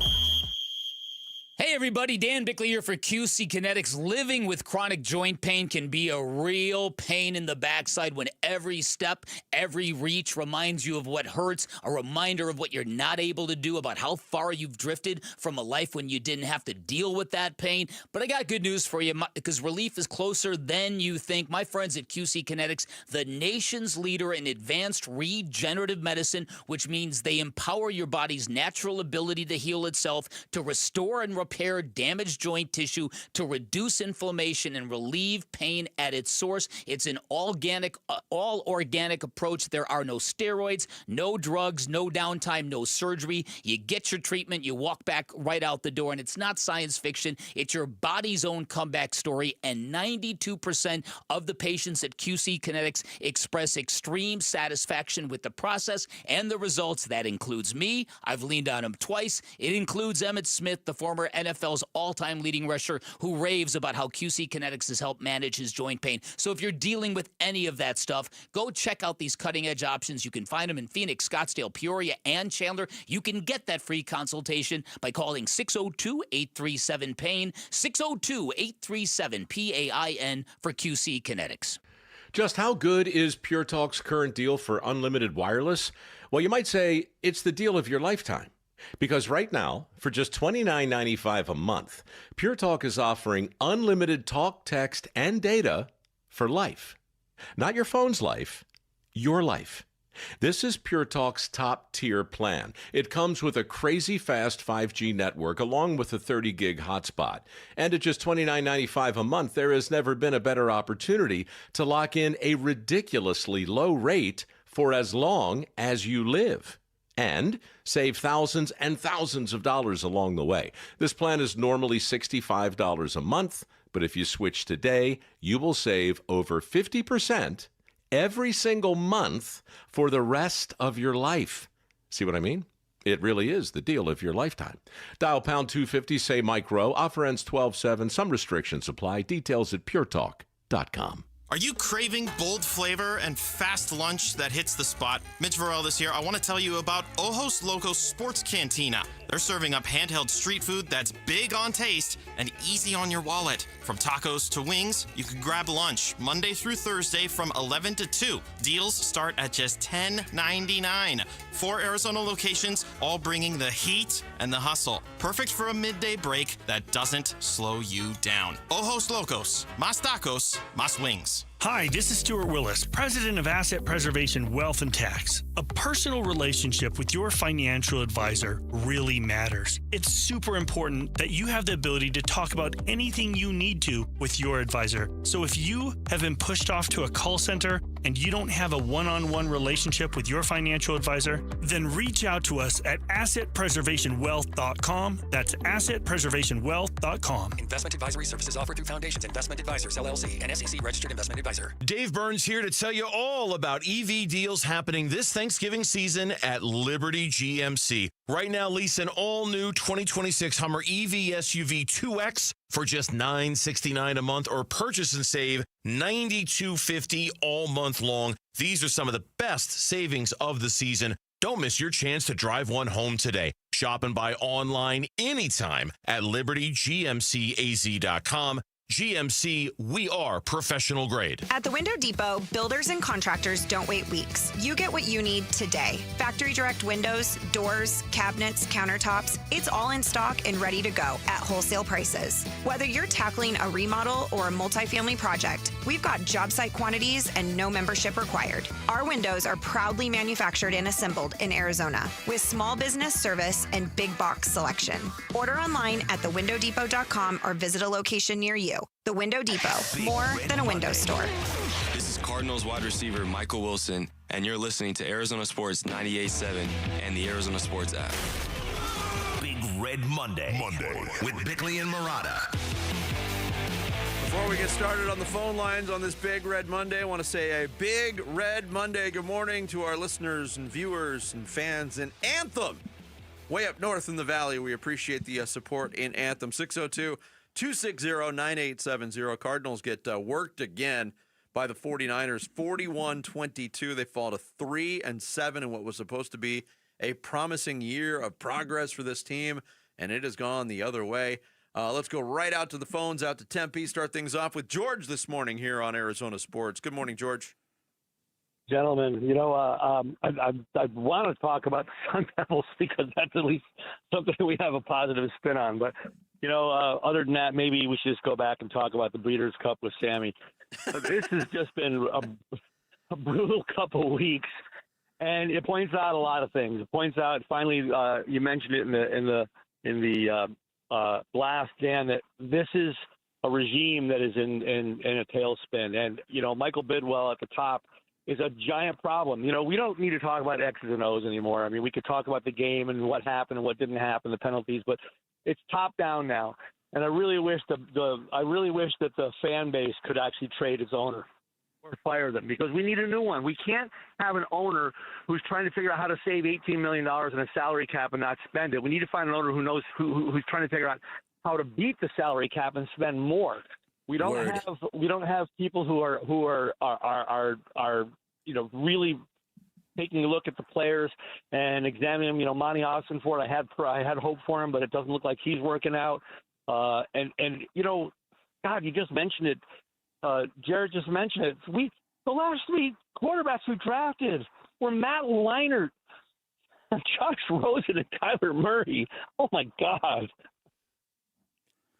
Hey everybody, Dan Bickley here for QC Kinetics. Living with chronic joint pain can be a real pain in the backside when every step, every reach reminds you of what hurts, a reminder of what you're not able to do, about how far you've drifted from a life when you didn't have to deal with that pain. But I got good news for you, because relief is closer than you think. My friends at QC Kinetics, the nation's leader in advanced regenerative medicine, which means they empower your body's natural ability to heal itself, to restore and repair damaged joint tissue, to reduce inflammation and relieve pain at its source. It's an all organic approach. There are no steroids, no drugs, no downtime, no surgery. You get your treatment, you walk back right out the door, and it's not science fiction. It's your body's own comeback story, and 92% of the patients at QC Kinetics express extreme satisfaction with the process and the results. That includes me. I've leaned on him twice. It includes Emmitt Smith, the former NFL's all-time leading rusher, who raves about how QC Kinetics has helped manage his joint pain. So if you're dealing with any of that stuff, go check out these cutting-edge options. You can find them in Phoenix, Scottsdale, Peoria, and Chandler. You can get that free consultation by calling 602-837-PAIN, 602-837-PAIN for QC Kinetics. Just how good is Pure Talk's current deal for unlimited wireless? Well, you might say it's the deal of your lifetime. Because right now, for just $29.95 a month, Pure Talk is offering unlimited talk, text, and data for life. Not your phone's life, your life. This is Pure Talk's top-tier plan. It comes with a crazy fast 5G network along with a 30-gig hotspot. And at just $29.95 a month, there has never been a better opportunity to lock in a ridiculously low rate for as long as you live. And save thousands and thousands of dollars along the way. This plan is normally $65 a month, but if you switch today, you will save over 50% every single month for the rest of your life. See what I mean? It really is the deal of your lifetime. Dial pound 250, say Mike Rowe. Offer ends 12/7. Some restrictions apply. Details at puretalk.com. Are you craving bold flavor and fast lunch that hits the spot? Mitch Varel this year. I want to tell you about Ojos Locos Sports Cantina. They're serving up handheld street food that's big on taste and easy on your wallet. From tacos to wings, you can grab lunch Monday through Thursday from 11 to 2. Deals start at just $10.99. 4 Arizona locations, all bringing the heat and the hustle. Perfect for a midday break that doesn't slow you down. Ojos Locos, más tacos, más wings. Hi, this is Stuart Willis, President of Asset Preservation Wealth and Tax. A personal relationship with your financial advisor really matters. It's super important that you have the ability to talk about anything you need to with your advisor. So if you have been pushed off to a call center and you don't have a one-on-one relationship with your financial advisor, then reach out to us at assetpreservationwealth.com. That's assetpreservationwealth.com. Investment advisory services offered through Foundations Investment Advisors, LLC, an SEC registered investment advisor. Dave Burns here to tell you all about EV deals happening this Thanksgiving season at Liberty GMC. Right now, lease an all-new 2026 Hummer EV SUV 2X for just $969 a month, or purchase and save $92.50 all month long. These are some of the best savings of the season. Don't miss your chance to drive one home today. Shop and buy online anytime at libertygmcaz.com. GMC, we are professional grade. At the Window Depot, builders and contractors don't wait weeks. You get what you need today. Factory direct windows, doors, cabinets, countertops, it's all in stock and ready to go at wholesale prices. Whether you're tackling a remodel or a multifamily project, we've got job site quantities and no membership required. Our windows are proudly manufactured and assembled in Arizona with small business service and big box selection. Order online at thewindowdepot.com or visit a location near you. The Window Depot, more than a window store. This is Cardinals wide receiver Michael Wilson, and you're listening to Arizona Sports 98.7 and the Arizona Sports app. Big Red Monday with Bickley and Murata. Before we get started on the phone lines on this Big Red Monday, I want to say a Big Red Monday good morning to our listeners and viewers and fans in Anthem. Way up north in the valley, we appreciate the support in Anthem. 602-260-9870. Cardinals get worked again by the 49ers, 41-22. They fall to 3-7 in what was supposed to be a promising year of progress for this team, and it has gone the other way. Let's go right out to the phones, out to Tempe. Start things off with George this morning here on Arizona Sports. Good morning, George. Gentlemen, I want to talk about the Sun Devils because that's at least something we have a positive spin on. But, other than that, maybe we should just go back and talk about the Breeders' Cup with Sammy. This has just been a brutal couple of weeks, and it points out a lot of things. It points out, finally, you mentioned it in the blast, Dan, that this is a regime that is in a tailspin. And, Michael Bidwell at the top is a giant problem. We don't need to talk about X's and O's anymore. I mean, we could talk about the game and what happened and what didn't happen, the penalties, but it's top down now. And I really wish that the fan base could actually trade its owner or fire them, because we need a new one. We can't have an owner who's trying to figure out how to save $18 million in a salary cap and not spend it. We need to find an owner who knows who's trying to figure out how to beat the salary cap and spend more. We don't have people who are really taking a look at the players and examining them. Monty Ossenford, I had hope for him, but it doesn't look like he's working out. God, you just mentioned it. Jared just mentioned it. The last three quarterbacks we drafted were Matt Leinart, Josh Rosen, and Kyler Murray. Oh my God!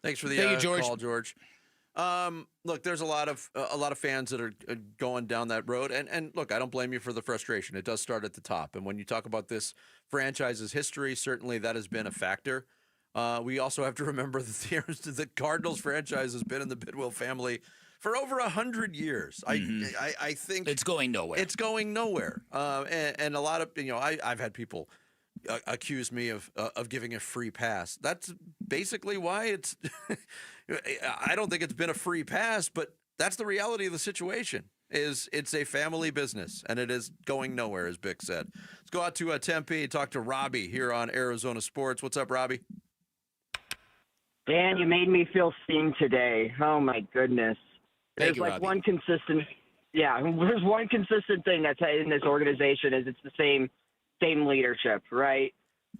Thanks for the George. call, George. Look, there's a lot of fans that are going down that road, and look, I don't blame you for the frustration. It does start at the top, and when you talk about this franchise's history, certainly that has been a factor. We also have to remember that the Cardinals franchise has been in the Bidwell family for over 100 years. I think it's going nowhere. It's going nowhere, and a lot of I've had people accuse me of giving a free pass. That's basically why it's. I don't think it's been a free pass, but that's the reality of the situation. It's a family business, and it is going nowhere, as Bick said. Let's go out to Tempe and talk to Robbie here on Arizona Sports. What's up, Robbie? Dan, you made me feel seen today. Oh my goodness. Thank There's you, like Robbie. one consistent. Yeah, there's one consistent thing that's in this organization is it's the same leadership, right?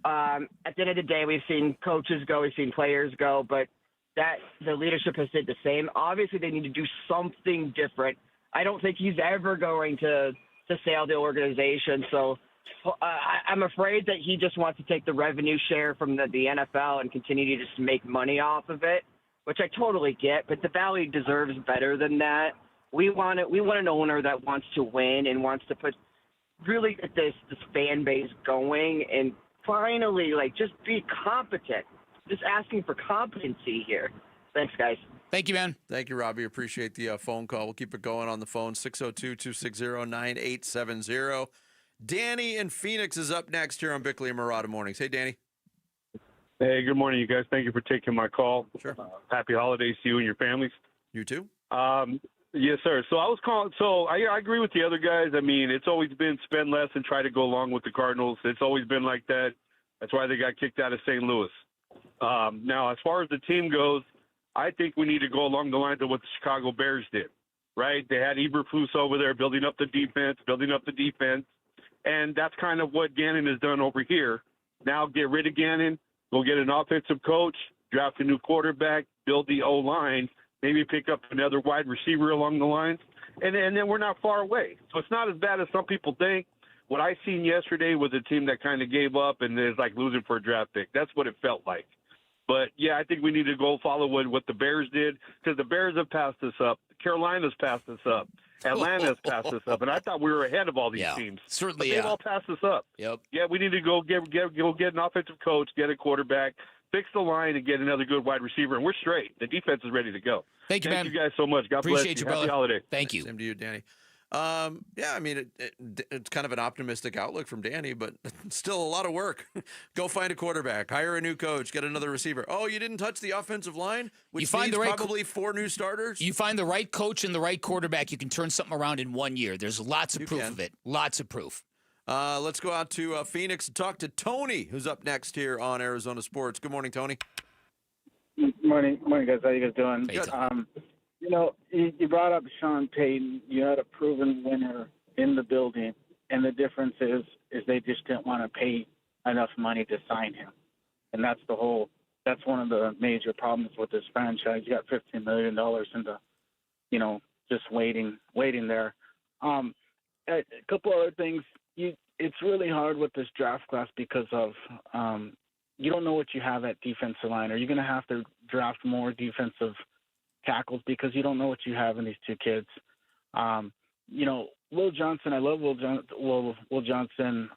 At the end of the day, we've seen coaches go, we've seen players go, but that the leadership has stayed the same. Obviously, they need to do something different. I don't think he's ever going to sail the organization. So I'm afraid that he just wants to take the revenue share from the NFL and continue to just make money off of it, which I totally get. But the Valley deserves better than that. We want an owner that wants to win and wants to really get this fan base going and finally just be competent. Just asking for competency here. Thanks, guys. Thank you, man. Thank you, Robbie. Appreciate the phone call. We'll keep it going on the phone, 602-260-9870. Danny in Phoenix is up next here on Bickley and Murata Mornings. Hey, Danny. Hey, good morning, you guys. Thank you for taking my call. Sure. Happy holidays to you and your families. You too. Yes, sir. So I was calling. So I agree with the other guys. I mean, it's always been spend less and try to go along with the Cardinals. It's always been like that. That's why they got kicked out of St. Louis. Now, as far as the team goes, I think we need to go along the lines of what the Chicago Bears did, right? They had Eberflus over there building up the defense. And that's kind of what Gannon has done over here. Now get rid of Gannon, go get an offensive coach, draft a new quarterback, build the O-line, maybe pick up another wide receiver along the lines, and then we're not far away. So it's not as bad as some people think. What I seen yesterday was a team that kind of gave up and is like losing for a draft pick. That's what it felt like. But, yeah, I think we need to go follow what the Bears did, because the Bears have passed us up. Carolina's passed us up. Atlanta's passed us up. And I thought we were ahead of all these teams. Certainly, but they've all passed us up. Yep. Yeah, we need to go get an offensive coach, get a quarterback, fix the line, and get another good wide receiver, and we're straight. The defense is ready to go. Thank you, man. Thank you guys so much. God Appreciate bless you, you. Happy brother. holiday. Thank you. Same to you, Danny. Yeah, I mean, it's kind of an optimistic outlook from Danny, but still a lot of work. Go find a quarterback, hire a new coach, get another receiver. Oh, you didn't touch the offensive line, which You find means the right probably 4 new starters. You find the right coach and the right quarterback, you can turn something around in 1 year. There's lots of proof of it. Lots of proof. Let's go out to Phoenix and talk to Tony, who's up next here on Arizona Sports. Good morning, Tony. Morning, guys. How you guys doing? Good. You know, you brought up Sean Payton. You had a proven winner in the building, and the difference is they just didn't want to pay enough money to sign him, and that's one of the major problems with this franchise. You got $15 million into, just waiting there. A couple other things. It's really hard with this draft class because of you don't know what you have at defensive line. Are you going to have to draft more defensive tackles because you don't know what you have in these two kids? Will Johnson, I love Will Johnson.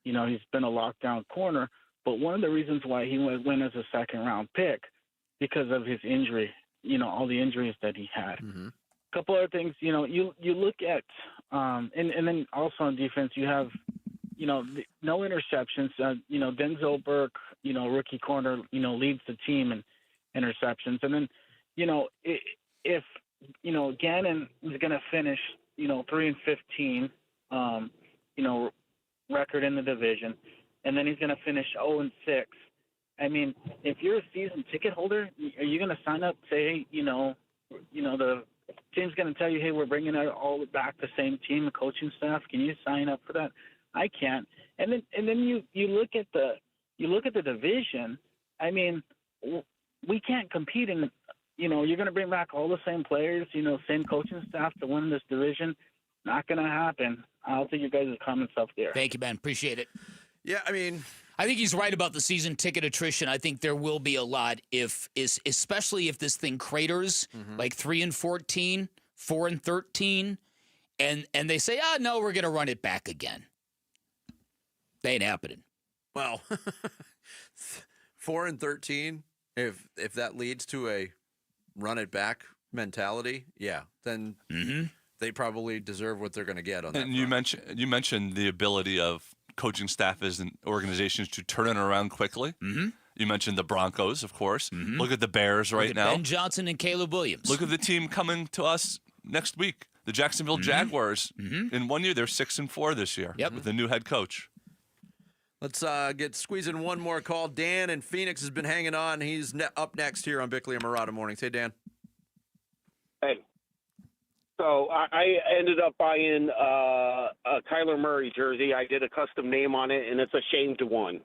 He's been a lockdown corner, but one of the reasons why he went as a second-round pick because of his injury, all the injuries that he had. Mm-hmm. A couple other things, you look at, and then also on defense, you have, no interceptions. Denzel Burke, rookie corner, leads the team in interceptions. And then, if Gannon is going to finish, 3-15, record in the division, and then he's going to finish 0-6. I mean, if you're a season ticket holder, are you going to sign up, say, hey, the team's going to tell you, hey, we're bringing it all back the same team, the coaching staff. Can you sign up for that? I can't. And then you look at the division. I mean, we can't compete in. You're going to bring back all the same players, same coaching staff to win this division. Not going to happen. I'll take your guys' comments up there. Thank you, Ben. Appreciate it. Yeah, I mean, I think he's right about the season ticket attrition. I think there will be a lot especially if this thing craters, like 3-14, 4-13, and they say, no, we're going to run it back again. They ain't happening. Well, 4-13, if that leads to a run it back mentality, yeah, then they probably deserve what they're going to get on that. And you mentioned the ability of coaching staffs and organizations to turn it around quickly. Mm-hmm. You mentioned the Broncos, of course. Mm-hmm. Look at the Bears right now. Ben Johnson and Caleb Williams. Look at the team coming to us next week. The Jacksonville Jaguars. Mm-hmm. In 1 year, they're 6-4 this year with a new head coach. Let's squeeze in one more call. Dan in Phoenix has been hanging on. He's up next here on Bickley and Murata Mornings. Hey, Dan. Hey. So I ended up buying a Kyler Murray jersey. I did a custom name on it, and it's a shamed one.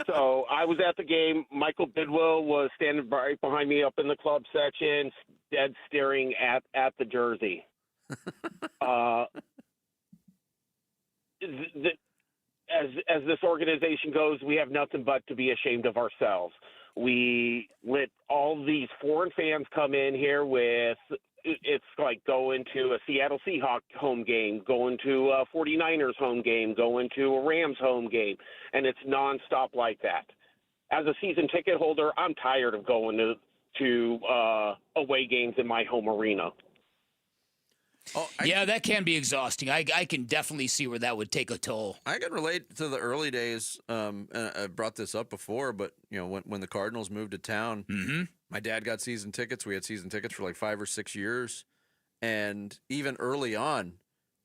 So I was at the game. Michael Bidwell was standing right behind me up in the club section, dead staring at the jersey. As this organization goes, we have nothing but to be ashamed of ourselves. We let all these foreign fans come in here with, it's like going to a Seattle Seahawks home game, going to a 49ers home game, going to a Rams home game, and it's nonstop like that. As a season ticket holder, I'm tired of going to away games in my home arena. Yeah, that can be exhausting. I can definitely see where that would take a toll. I can relate to the early days. And I brought this up before, but when the Cardinals moved to town, my dad got season tickets. We had season tickets for like 5 or 6 years, and even early on,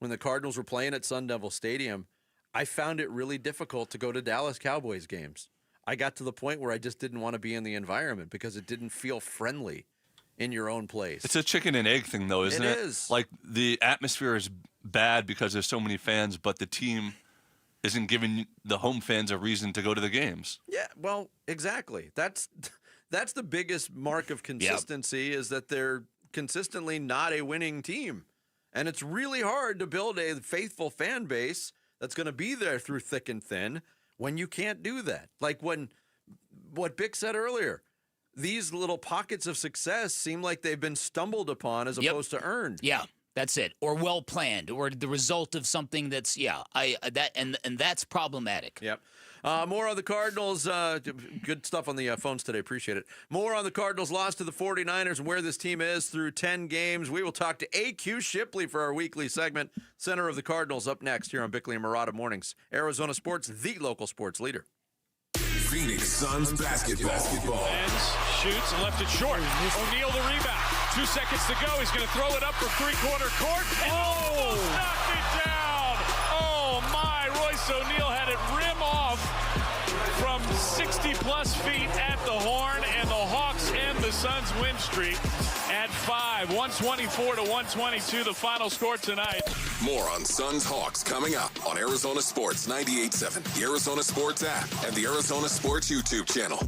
when the Cardinals were playing at Sun Devil Stadium, I found it really difficult to go to Dallas Cowboys games. I got to the point where I just didn't want to be in the environment because it didn't feel friendly. in your own place. It's a chicken and egg thing, though, isn't it? It is. Like, the atmosphere is bad because there's so many fans, but the team isn't giving the home fans a reason to go to the games. Yeah, well, exactly. That's the biggest mark of consistency is that they're consistently not a winning team. And it's really hard to build a faithful fan base that's going to be there through thick and thin when you can't do that. Like what Bick said earlier, these little pockets of success seem like they've been stumbled upon as opposed to earned. Yeah. That's it, or well planned, or the result of something that's and that's problematic. Yep. More on the Cardinals. Good stuff on the phones today. Appreciate it. More on the Cardinals' loss to the 49ers and where this team is through 10 games. We will talk to A.Q. Shipley for our weekly segment. Center of the Cardinals up next here on Bickley and Murata Mornings. Arizona Sports, the local sports leader. Phoenix Suns basketball. And shoots and left it short. O'Neal the rebound. 2 seconds to go. He's going to throw it up for three-quarter court. Oh! Knocked it down. Oh, my. Royce O'Neal had it rim off from 60-plus feet at the horn, and the Hawks end the Suns' win streak at 5. 124-122, the final score tonight. More on Suns Hawks coming up on Arizona Sports 98.7, the Arizona Sports app, and the Arizona Sports YouTube channel.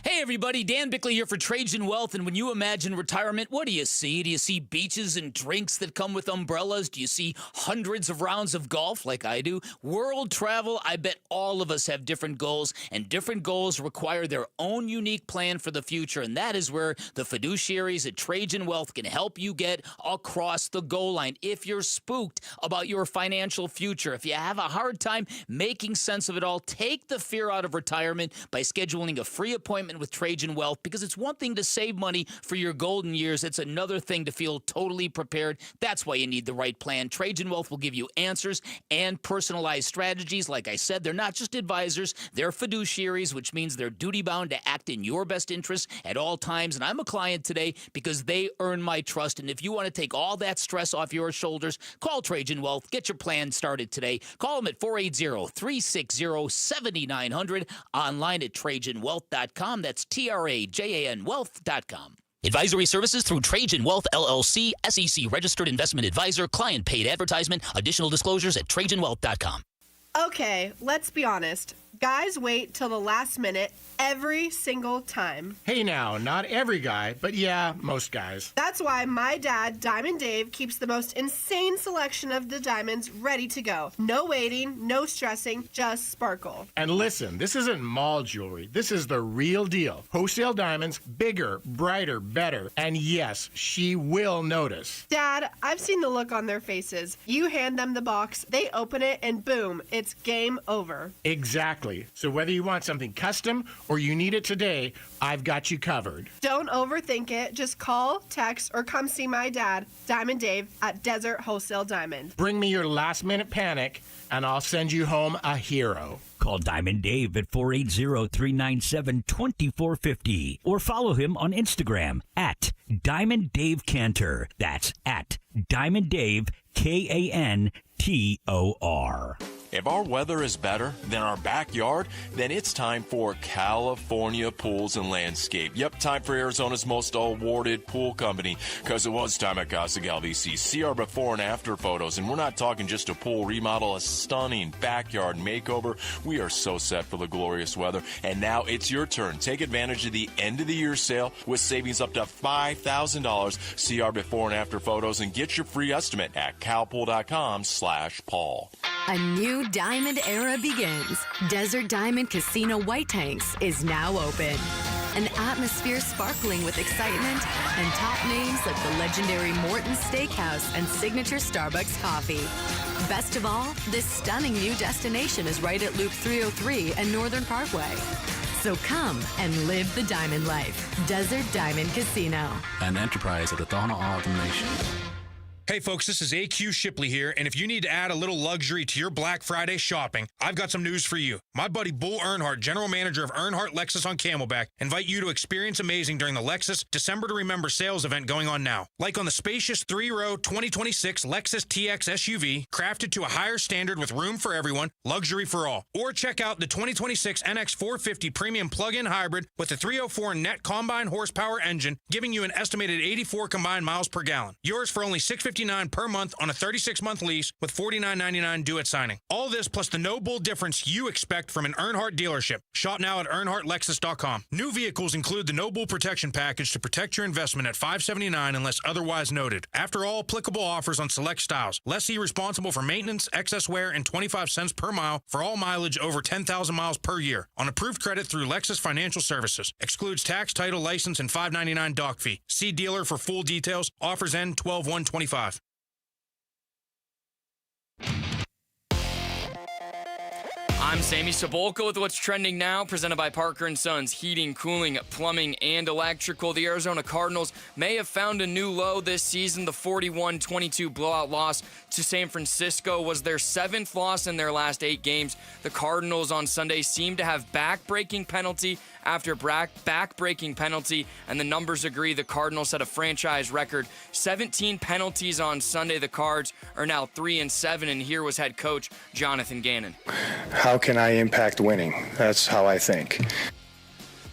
Hey everybody, Dan Bickley here for Trajan Wealth, and when you imagine retirement, what do you see? Do you see beaches and drinks that come with umbrellas? Do you see hundreds of rounds of golf like I do? World travel? I bet all of us have different goals, and different goals require their own unique plan for the future, and that is where the fiduciaries at Trajan Wealth can help you get across the goal line. If you're spooked about your financial future, if you have a hard time making sense of it all, take the fear out of retirement by scheduling a free appointment with Trajan Wealth, because it's one thing to save money for your golden years. It's another thing to feel totally prepared. That's why you need the right plan. Trajan Wealth will give you answers and personalized strategies. Like I said, they're not just advisors, they're fiduciaries, which means they're duty-bound to act in your best interest at all times. And I'm a client today because they earn my trust. And if you want to take all that stress off your shoulders, call Trajan Wealth. Get your plan started today. Call them at 480-360-7900. Online at TrajanWealth.com. That's TRAJAN Wealth.com. Advisory services through Trajan Wealth, LLC, SEC registered investment advisor, client paid advertisement. Additional disclosures at TrajanWealth.com. Okay, let's be honest. Guys wait till the last minute every single time. Hey now, not every guy, but yeah, most guys. That's why my dad, Diamond Dave, keeps the most insane selection of the diamonds ready to go. No waiting, no stressing, just sparkle. And listen, this isn't mall jewelry. This is the real deal. Wholesale diamonds, bigger, brighter, better. And yes, she will notice. Dad, I've seen the look on their faces. You hand them the box, they open it, and boom, it's game over. Exactly. So whether you want something custom or you need it today, I've got you covered. Don't overthink it. Just call, text, or come see my dad, Diamond Dave, at Desert Wholesale Diamond. Bring me your last-minute panic, and I'll send you home a hero. Call Diamond Dave at 480-397-2450 or follow him on Instagram at Diamond Dave Cantor. That's at Diamond Dave, Kantor. If our weather is better than our backyard, then it's time for California Pools and Landscape. Yep, time for Arizona's most awarded pool company, because it was time at Casa Galvisi. See our before and after photos, and we're not talking just a pool remodel, a stunning backyard makeover. We are so set for the glorious weather, and now it's your turn. Take advantage of the end of the year sale with savings up to $5,000. See our before and after photos and get your free estimate at calpool.com/Paul. A new diamond era begins. Desert Diamond Casino White Tanks is now open. An atmosphere sparkling with excitement and top names like the legendary Morton's Steakhouse and signature Starbucks coffee. Best of all, this stunning new destination is right at Loop 303 and Northern Parkway. So come and live the diamond life. Desert Diamond Casino. An enterprise of the Tohono O'odham Nation. Hey folks, this is AQ Shipley here, and if you need to add a little luxury to your Black Friday shopping, I've got some news for you. My buddy Bull Earnhardt, general manager of Earnhardt Lexus on Camelback, invite you to experience amazing during the Lexus December to Remember sales event going on now. Like on the spacious 3-row 2026 Lexus TX SUV, crafted to a higher standard with room for everyone, luxury for all. Or check out the 2026 NX 450 Premium Plug-in Hybrid with a 304 net combined horsepower engine, giving you an estimated 84 combined miles per gallon. Yours for only $659 per month on a 36-month lease with $49.99 due at signing. All this plus the no bull difference you expect from an Earnhardt dealership. Shop now at EarnhardtLexus.com. New vehicles include the no bull protection package to protect your investment at $579 unless otherwise noted. After all applicable offers on select styles. Lessee responsible for maintenance, excess wear, and 25 cents per mile for all mileage over 10,000 miles per year. On approved credit through Lexus Financial Services. Excludes tax, title, license, and $5.99 doc fee. See dealer for full details. Offers end 12/1/25. I'm Sammy Sabolka with what's trending now, presented by Parker & Sons Heating, Cooling, Plumbing, and Electrical. The Arizona Cardinals may have found a new low this season. The 41-22 blowout loss to San Francisco was their 7th loss in their last 8 games. The Cardinals on Sunday seemed to have back-breaking penalty after back-breaking penalty, and the numbers agree. The Cardinals had a franchise record 17 penalties on Sunday. The Cards are now 3-7, and here was head coach Jonathan Ganon. How can I impact winning? That's how I think.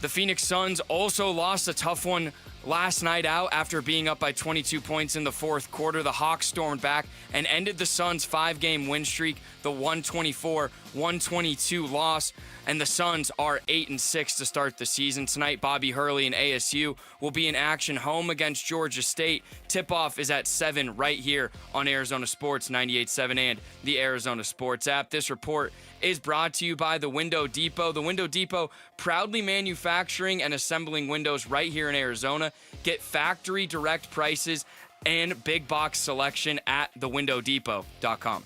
The Phoenix Suns also lost a tough one last night out after being up by 22 points in the 4th quarter. The Hawks stormed back and ended the Suns' 5-game win streak, the 124-122 loss, and the Suns are 8-6 to start the season. Tonight, Bobby Hurley and ASU will be in action home against Georgia State. Tip-off is at 7 right here on Arizona Sports 98.7 and the Arizona Sports app. This report is brought to you by the Window Depot. The Window Depot, proudly manufacturing and assembling windows right here in Arizona. Get factory direct prices and big box selection at thewindowdepot.com.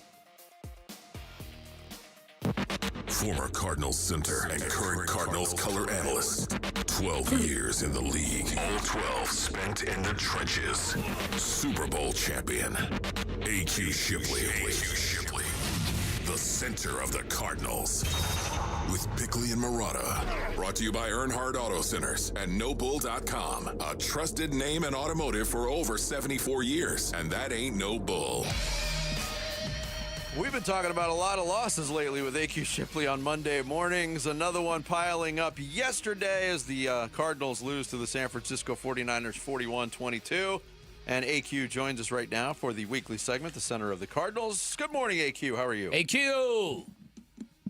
Former Cardinals center and current Cardinals color analyst. 12 years in the league. All 12 spent in the trenches. Super Bowl champion. AQ Shipley. The center of the Cardinals. With Bickley and Murata. Brought to you by Earnhardt Auto Centers and NoBull.com. A trusted name in automotive for over 74 years. And that ain't no bull. We've been talking about a lot of losses lately with AQ Shipley on Monday mornings. Another one piling up yesterday as the Cardinals lose to the San Francisco 49ers 41-22. And AQ joins us right now for the weekly segment, the center of the Cardinals. Good morning, AQ. How are you? AQ!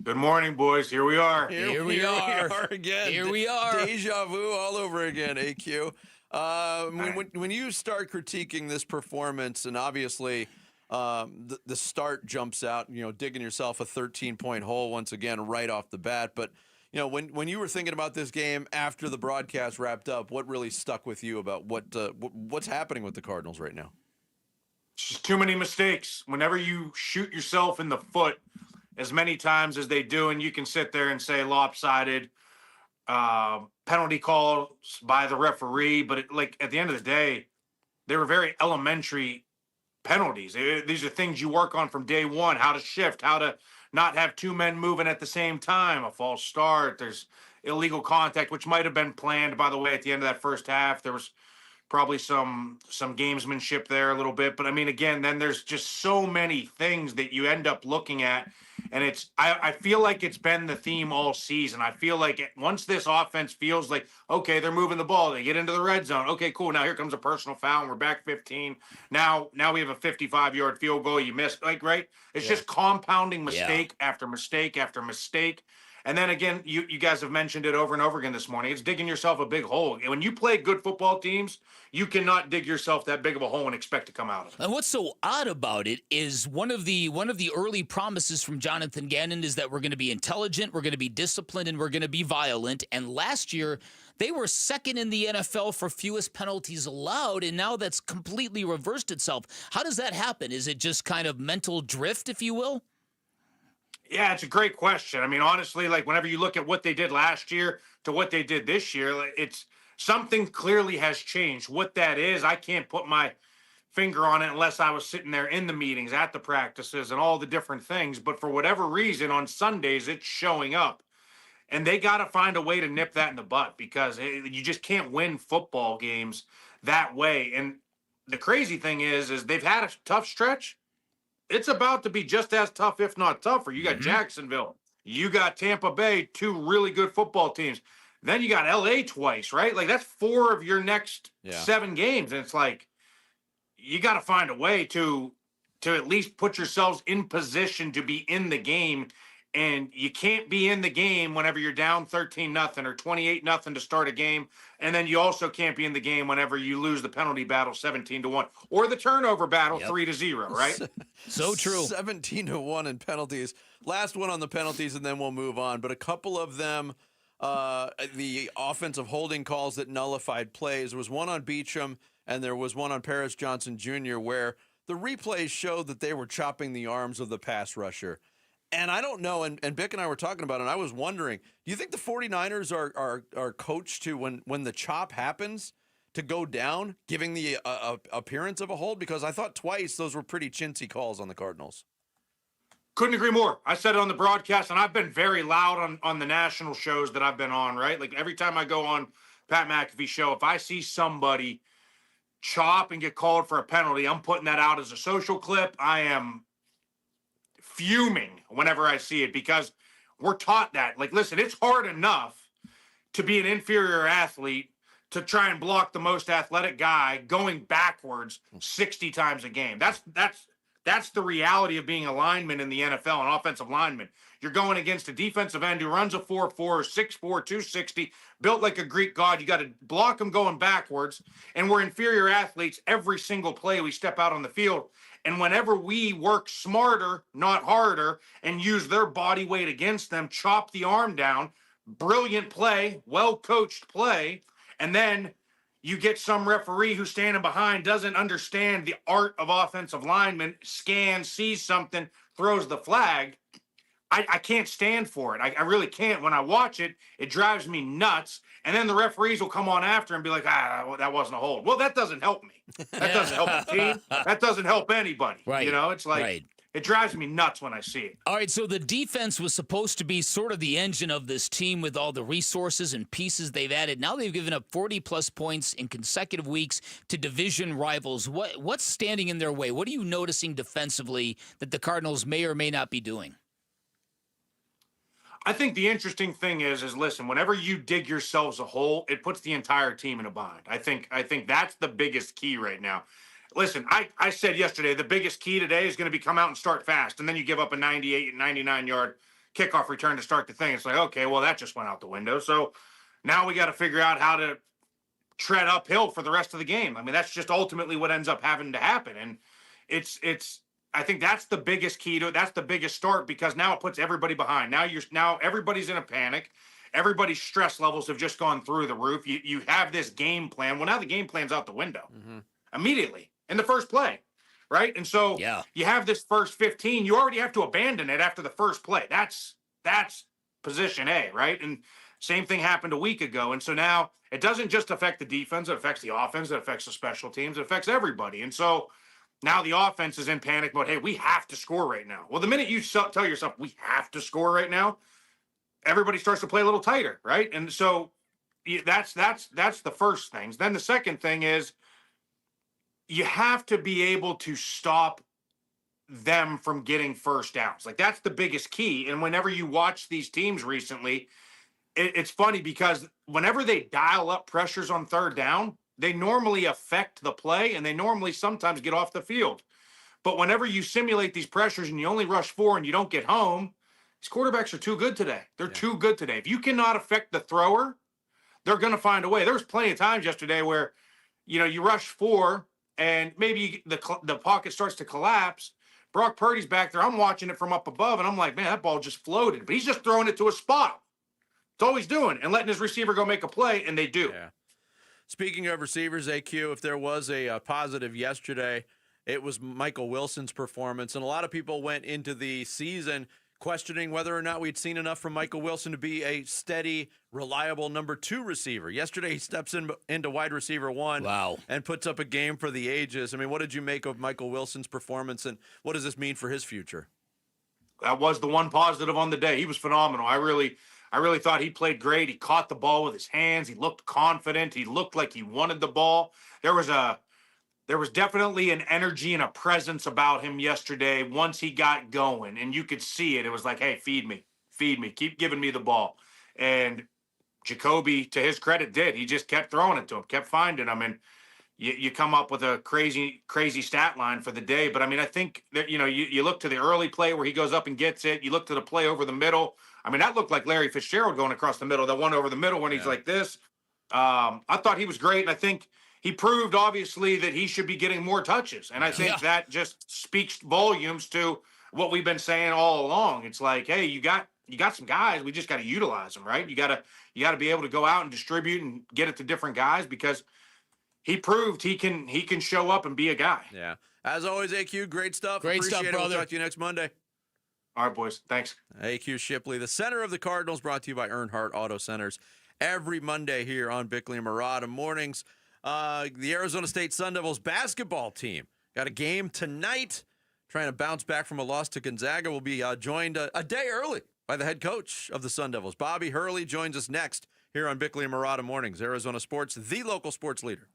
Good morning, boys. Here we are. Here we are again. Here we are. Deja vu all over again, AQ. When you start critiquing this performance, and obviously the start jumps out, digging yourself a 13-point hole once again right off the bat. But, when you were thinking about this game after the broadcast wrapped up, what really stuck with you about what's happening with the Cardinals right now? Just too many mistakes. Whenever you shoot yourself in the foot as many times as they do, and you can sit there and say lopsided, penalty calls by the referee, but at the end of the day, they were very elementary penalties. These are things you work on from day one: how to shift, how to not have 2 men moving at the same time, a false start. There's illegal contact, which might have been planned, by the way, at the end of that first half. There was probably some gamesmanship there a little bit. But, again, then there's just so many things that you end up looking at. And I feel like it's been the theme all season. I feel like once this offense feels like, okay, they're moving the ball, they get into the red zone. Okay, cool. Now here comes a personal foul, and we're back 15. Now we have a 55-yard field goal. You missed, right? It's just compounding mistake after mistake after mistake. And then again, you guys have mentioned it over and over again this morning. It's digging yourself a big hole. When you play good football teams, you cannot dig yourself that big of a hole and expect to come out of it. And what's so odd about it is one of the early promises from Jonathan Ganon is that we're going to be intelligent, we're going to be disciplined, and we're going to be violent. And last year, they were second in the NFL for fewest penalties allowed, and now that's completely reversed itself. How does that happen? Is it just kind of mental drift, if you will? Yeah, it's a great question. Honestly, whenever you look at what they did last year to what they did this year, it's something clearly has changed. What that is, I can't put my finger on it unless I was sitting there in the meetings, at the practices, and all the different things. But for whatever reason, on Sundays, it's showing up. And they got to find a way to nip that in the butt because you just can't win football games that way. And the crazy thing is they've had a tough stretch. It's about to be just as tough, if not tougher. You got Jacksonville. You got Tampa Bay, 2 really good football teams. Then you got LA twice, right? Like, that's 4 of your next 7 games. And it's like, you got to find a way to at least put yourselves in position to be in the game. And you can't be in the game whenever you're down 13-0 or 28-0 to start a game. And then you also can't be in the game whenever you lose the penalty battle 17-1 or the turnover battle 3-0, right? So true. 17-1 in penalties. Last one on the penalties, and then we'll move on. But a couple of them, the offensive holding calls that nullified plays. There was one on Beachum, and there was one on Paris Johnson Jr., where the replays showed that they were chopping the arms of the pass rusher. And I don't know, and Bick and I were talking about it, and I was wondering, do you think the 49ers are coached to, when the chop happens, to go down, giving the appearance of a hold? Because I thought twice those were pretty chintzy calls on the Cardinals. Couldn't agree more. I said it on the broadcast, and I've been very loud on the national shows that I've been on, right? Like, every time I go on Pat McAfee's show, if I see somebody chop and get called for a penalty, I'm putting that out as a social clip. I am fuming whenever I see it because we're taught that. Like, listen, it's hard enough to be an inferior athlete to try and block the most athletic guy going backwards 60 times a game. That's the reality of being a lineman in the NFL, an offensive lineman. You're going against a defensive end who runs a 4.4, 6'4", 260, built like a Greek god. You got to block him going backwards, and we're inferior athletes every single play we step out on the field. And whenever we work smarter, not harder, and use their body weight against them, chop the arm down, brilliant play, well-coached play, and then you get some referee who's standing behind, doesn't understand the art of offensive lineman, scans, sees something, throws the flag. I can't stand for it. I really can't. When I watch it, it drives me nuts. And then the referees will come on after and be like, that wasn't a hold. Well, that doesn't help me. That doesn't help the team. That doesn't help anybody. Right. You know, it's like, Right. It drives me nuts when I see it. All right, so the defense was supposed to be sort of the engine of this team with all the resources and pieces they've added. Now they've given up 40-plus points in consecutive weeks to division rivals. What's standing in their way? What are you noticing defensively that the Cardinals may or may not be doing? I think the interesting thing is listen, whenever you dig yourselves a hole, it puts the entire team in a bind. I think that's the biggest key right now. Listen, I said yesterday, the biggest key today is going to be come out and start fast. And then you give up a 98, 99-yard kickoff return to start the thing. It's like, okay, well, that just went out the window. So now we got to figure out how to tread uphill for the rest of the game. I mean, that's just ultimately what ends up having to happen. And I think that's the biggest key to it. That's the biggest start because now it puts everybody behind. Now everybody's in a panic. Everybody's stress levels have just gone through the roof. You have this game plan. Well, now the game plan's out the window immediately in the first play, right? And so you have this first 15. You already have to abandon it after the first play. That's position A, right? And same thing happened a week ago. And so now it doesn't just affect the defense. It affects the offense. It affects the special teams. It affects everybody. And so now the offense is in panic mode. Hey, we have to score right now. Well, the minute you tell yourself we have to score right now, everybody starts to play a little tighter, right? And so that's the first thing. Then the second thing is you have to be able to stop them from getting first downs. Like that's the biggest key. And whenever you watch these teams recently, it's funny because whenever they dial up pressures on third down, they normally affect the play and they normally sometimes get off the field. But whenever you simulate these pressures and you only rush 4 and you don't get home, these quarterbacks are too good today. They're too good today. If you cannot affect the thrower, they're going to find a way. There was plenty of times yesterday where, you rush 4 and maybe the pocket starts to collapse. Brock Purdy's back there. I'm watching it from up above, and I'm like, man, that ball just floated. But he's just throwing it to a spot. That's all he's doing, and letting his receiver go make a play, and they do. Yeah. Speaking of receivers, AQ, if there was a positive yesterday, it was Michael Wilson's performance. And a lot of people went into the season questioning whether or not we'd seen enough from Michael Wilson to be a steady, reliable number 2 receiver. Yesterday, he steps into wide receiver 1 and puts up a game for the ages. I mean, what did you make of Michael Wilson's performance, and what does this mean for his future? That was the one positive on the day. He was phenomenal. I really thought he played great. He caught the ball with his hands. He looked confident. He looked like he wanted the ball. There was definitely an energy and a presence about him yesterday once he got going, and you could see it. It was like, hey, feed me, keep giving me the ball. And Jacoby, to his credit, did. He just kept throwing it to him, kept finding him, and you come up with a crazy stat line for the day. But, I mean, I think that, you look to the early play where he goes up and gets it. You look to the play over the middle. I mean, that looked like Larry Fitzgerald going across the middle, that one over the middle when he's like this. I thought he was great, and I think he proved, obviously, that he should be getting more touches. And I think that just speaks volumes to what we've been saying all along. It's like, hey, you got some guys. We just got to utilize them, right? You got to be able to go out and distribute and get it to different guys, because he proved he can show up and be a guy. Yeah. As always, AQ, great stuff. Great Appreciate stuff, it. brother. We'll talk to you next Monday. All right, boys. Thanks. AQ Shipley, the center of the Cardinals, brought to you by Earnhardt Auto Centers every Monday here on Bickley and Murata Mornings. The Arizona State Sun Devils basketball team got a game tonight, trying to bounce back from a loss to Gonzaga. Will be joined a day early by the head coach of the Sun Devils. Bobby Hurley joins us next here on Bickley and Murata Mornings. Arizona Sports, the local sports leader.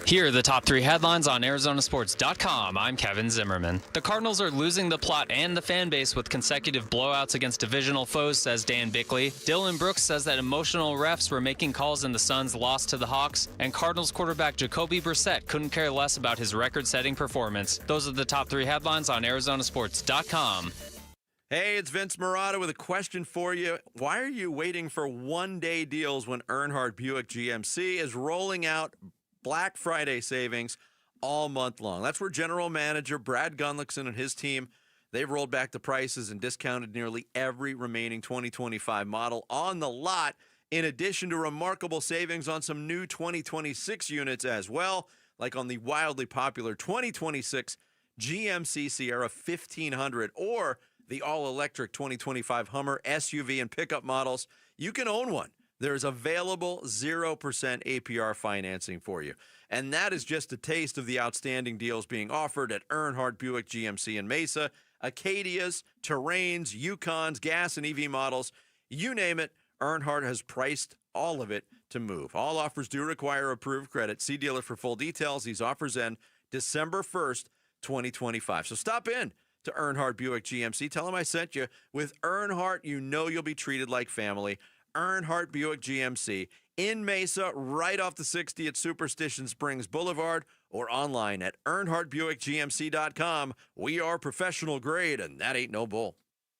Here are the top 3 headlines on ArizonaSports.com. I'm Kevin Zimmerman. The Cardinals are losing the plot and the fan base with consecutive blowouts against divisional foes, says Dan Bickley. Dylan Brooks says that emotional refs were making calls in the Suns' loss to the Hawks, and Cardinals quarterback Jacoby Brissett couldn't care less about his record-setting performance. Those are the top 3 headlines on ArizonaSports.com. Hey, it's Vince Murata with a question for you. Why are you waiting for one-day deals when Earnhardt Buick GMC is rolling out Black Friday savings all month long? That's where General Manager Brad Gunlickson and his team, they've rolled back the prices and discounted nearly every remaining 2025 model on the lot, in addition to remarkable savings on some new 2026 units as well, like on the wildly popular 2026 GMC Sierra 1500 or the all-electric 2025 Hummer SUV and pickup models. You can own one. There's available 0% APR financing for you. And that is just a taste of the outstanding deals being offered at Earnhardt Buick GMC in Mesa. Acadias, Terrains, Yukons, gas and EV models, you name it, Earnhardt has priced all of it to move. All offers do require approved credit. See dealer for full details. These offers end December 1st, 2025. So stop in to Earnhardt Buick GMC. Tell them I sent you. With Earnhardt, you know you'll be treated like family. Earnhardt Buick GMC in Mesa, right off the 60 at Superstition Springs Boulevard, or online at EarnhardtBuickGMC.com. We are professional grade, and that ain't no bull.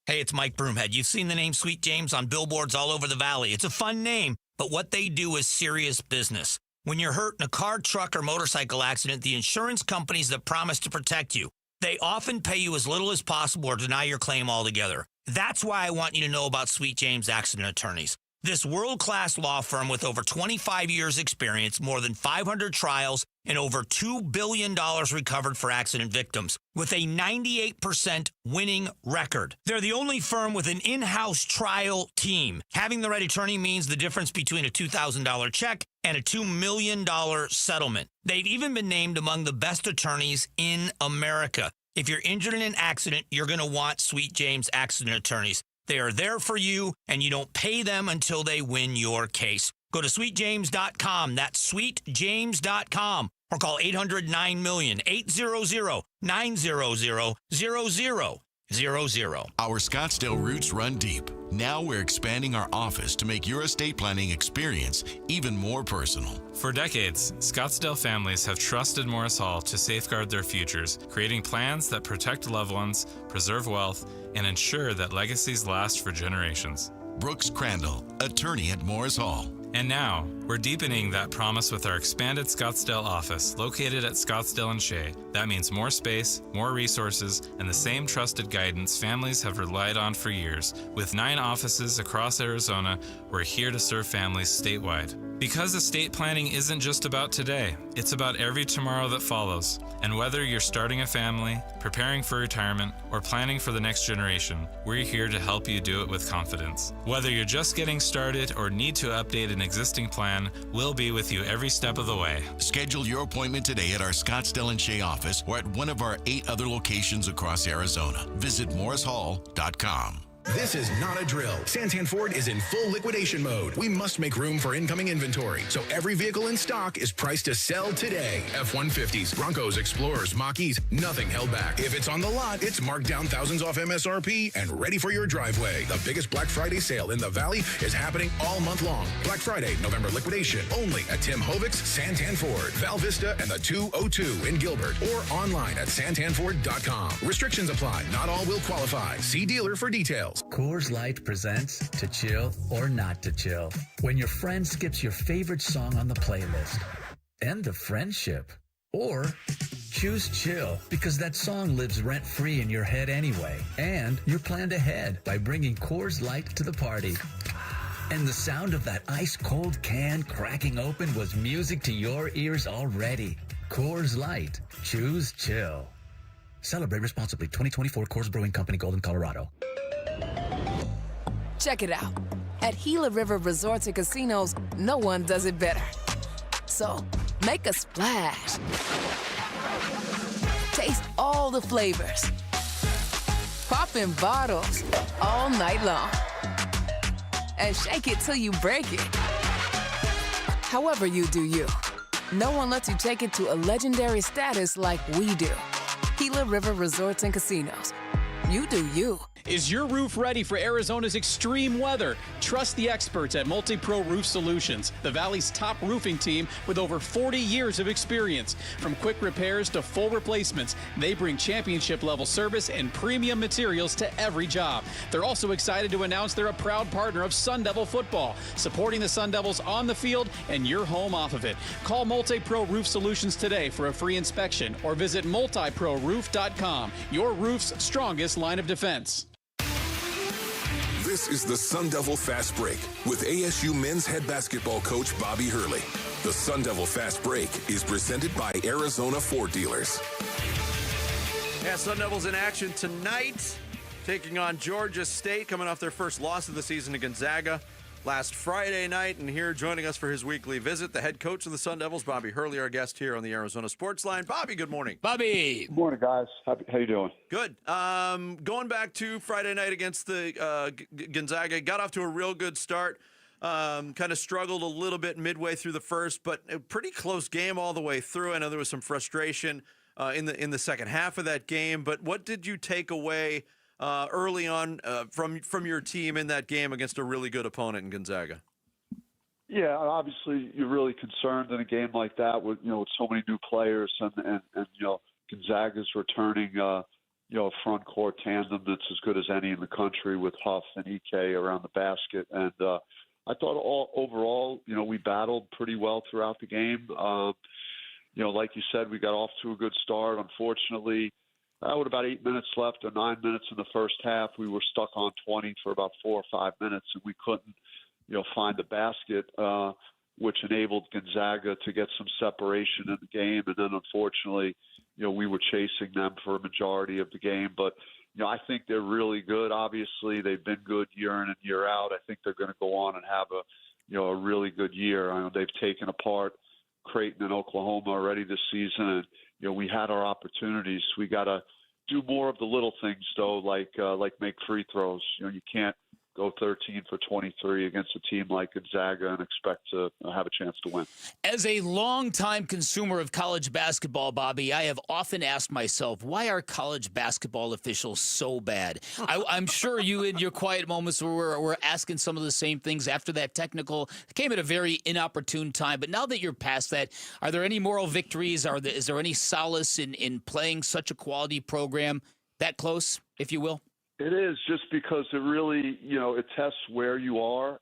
Hey, it's Mike Broomhead. You've seen the name Sweet James on billboards all over the valley. It's a fun name, but what they do is serious business. When you're hurt in a car, truck, or motorcycle accident, the insurance companies that promise to protect you, they often pay you as little as possible or deny your claim altogether. That's why I want you to know about Sweet James Accident Attorneys. This world-class law firm with over 25 years experience, more than 500 trials, and over $2 billion recovered for accident victims, with a 98% winning record. They're the only firm with an in-house trial team. Having the right attorney means the difference between a $2,000 check and a $2 million settlement. They've even been named among the best attorneys in America. If you're injured in an accident, you're going to want Sweet James Accident Attorneys. They are there for you, and you don't pay them until they win your case. Go to sweetjames.com. That's sweetjames.com. Or call 800-9-MILLION, 800-900-0000. Our Scottsdale roots run deep. Now we're expanding our office to make your estate planning experience even more personal. For decades, Scottsdale families have trusted Morris Hall to safeguard their futures, creating plans that protect loved ones, preserve wealth, and ensure that legacies last for generations. Brooks Crandall, attorney at Morris Hall. And now, we're deepening that promise with our expanded Scottsdale office located at Scottsdale and Shea. That means more space, more resources, and the same trusted guidance families have relied on for years. With 9 offices across Arizona, we're here to serve families statewide. Because estate planning isn't just about today, it's about every tomorrow that follows. And whether you're starting a family, preparing for retirement, or planning for the next generation, we're here to help you do it with confidence. Whether you're just getting started or need to update an existing plan, we'll be with you every step of the way. Schedule your appointment today at our Scottsdale and Shea office or at one of our 8 other locations across Arizona. Visit morrishall.com. This is not a drill. Santan Ford is in full liquidation mode. We must make room for incoming inventory, so every vehicle in stock is priced to sell today. F-150s, Broncos, Explorers, Mach-E's, nothing held back. If it's on the lot, it's marked down thousands off MSRP and ready for your driveway. The biggest Black Friday sale in the Valley is happening all month long. Black Friday, November liquidation, only at Tim Hovick's Santan Ford, Val Vista, and the 202 in Gilbert, or online at santanford.com. Restrictions apply. Not all will qualify. See dealer for details. Coors Light presents To Chill or Not to Chill. When your friend skips your favorite song on the playlist. End of friendship. Or choose chill because that song lives rent-free in your head anyway. And you're planned ahead by bringing Coors Light to the party. And the sound of that ice-cold can cracking open was music to your ears already. Coors Light. Choose chill. Celebrate responsibly. 2024 Coors Brewing Company, Golden, Colorado. Check it out. At Gila River Resorts and Casinos, no one does it better. So, make a splash. Taste all the flavors. Pop in bottles all night long. And shake it till you break it. However you do you. No one lets you take it to a legendary status like we do. Gila River Resorts and Casinos. You do you. Is your roof ready for Arizona's extreme weather? Trust the experts at MultiPro Roof Solutions, the Valley's top roofing team with over 40 years of experience. From quick repairs to full replacements, they bring championship-level service and premium materials to every job. They're also excited to announce they're a proud partner of Sun Devil football, supporting the Sun Devils on the field and your home off of it. Call MultiPro Roof Solutions today for a free inspection or visit multiproroof.com, your roof's strongest line of defense. This is the Sun Devil Fast Break with ASU men's head basketball coach Bobby Hurley. The Sun Devil Fast Break is presented by Arizona Ford Dealers. Yeah, Sun Devils in action tonight, taking on Georgia State, coming off their first loss of the season to Gonzaga last Friday night. And here joining us for his weekly visit, the head coach of the Sun Devils, Bobby Hurley, our guest here on the Arizona Sports Line. Bobby, good morning. Bobby. Good morning, guys. How you doing? Good. Going back to Friday night against the Gonzaga, got off to a real good start. Kind of struggled a little bit midway through the first, but a pretty close game all the way through. I know there was some frustration in the second half of that game, but what did you take away early on from your team in that game against a really good opponent in Gonzaga? Yeah, obviously you're really concerned in a game like that with with so many new players and Gonzaga's returning a front court tandem that's as good as any in the country with Huff and Ike around the basket. And I thought overall, we battled pretty well throughout the game. Like you said, we got off to a good start. Unfortunately, with about 8 minutes left or 9 minutes in the first half, we were stuck on 20 for about 4 or 5 minutes, and we couldn't, find the basket, which enabled Gonzaga to get some separation in the game. And then, unfortunately, we were chasing them for a majority of the game. But, I think they're really good. Obviously, they've been good year in and year out. I think they're going to go on and have a really good year. I know they've taken apart Creighton and Oklahoma already this season, and we had our opportunities. We got to do more of the little things, though, like make free throws. You can't go 13 for 23 against a team like Gonzaga and expect to have a chance to win. As a longtime consumer of college basketball, Bobby, I have often asked myself, why are college basketball officials so bad? I'm sure you, in your quiet moments, were asking some of the same things after that technical. It came at a very inopportune time. But now that you're past that, are there any moral victories? Is there any solace in playing such a quality program that close, if you will? It is, just because it really, it tests where you are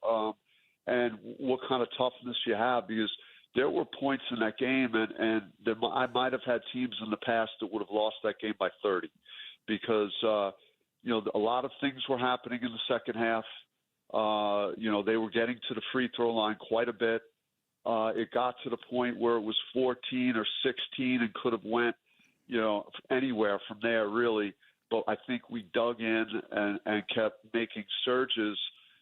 and what kind of toughness you have, because there were points in that game, and I might have had teams in the past that would have lost that game by 30 because, a lot of things were happening in the second half. They were getting to the free throw line quite a bit. it got to the point where it was 14 or 16 and could have went, anywhere from there, really. But I think we dug in and kept making surges,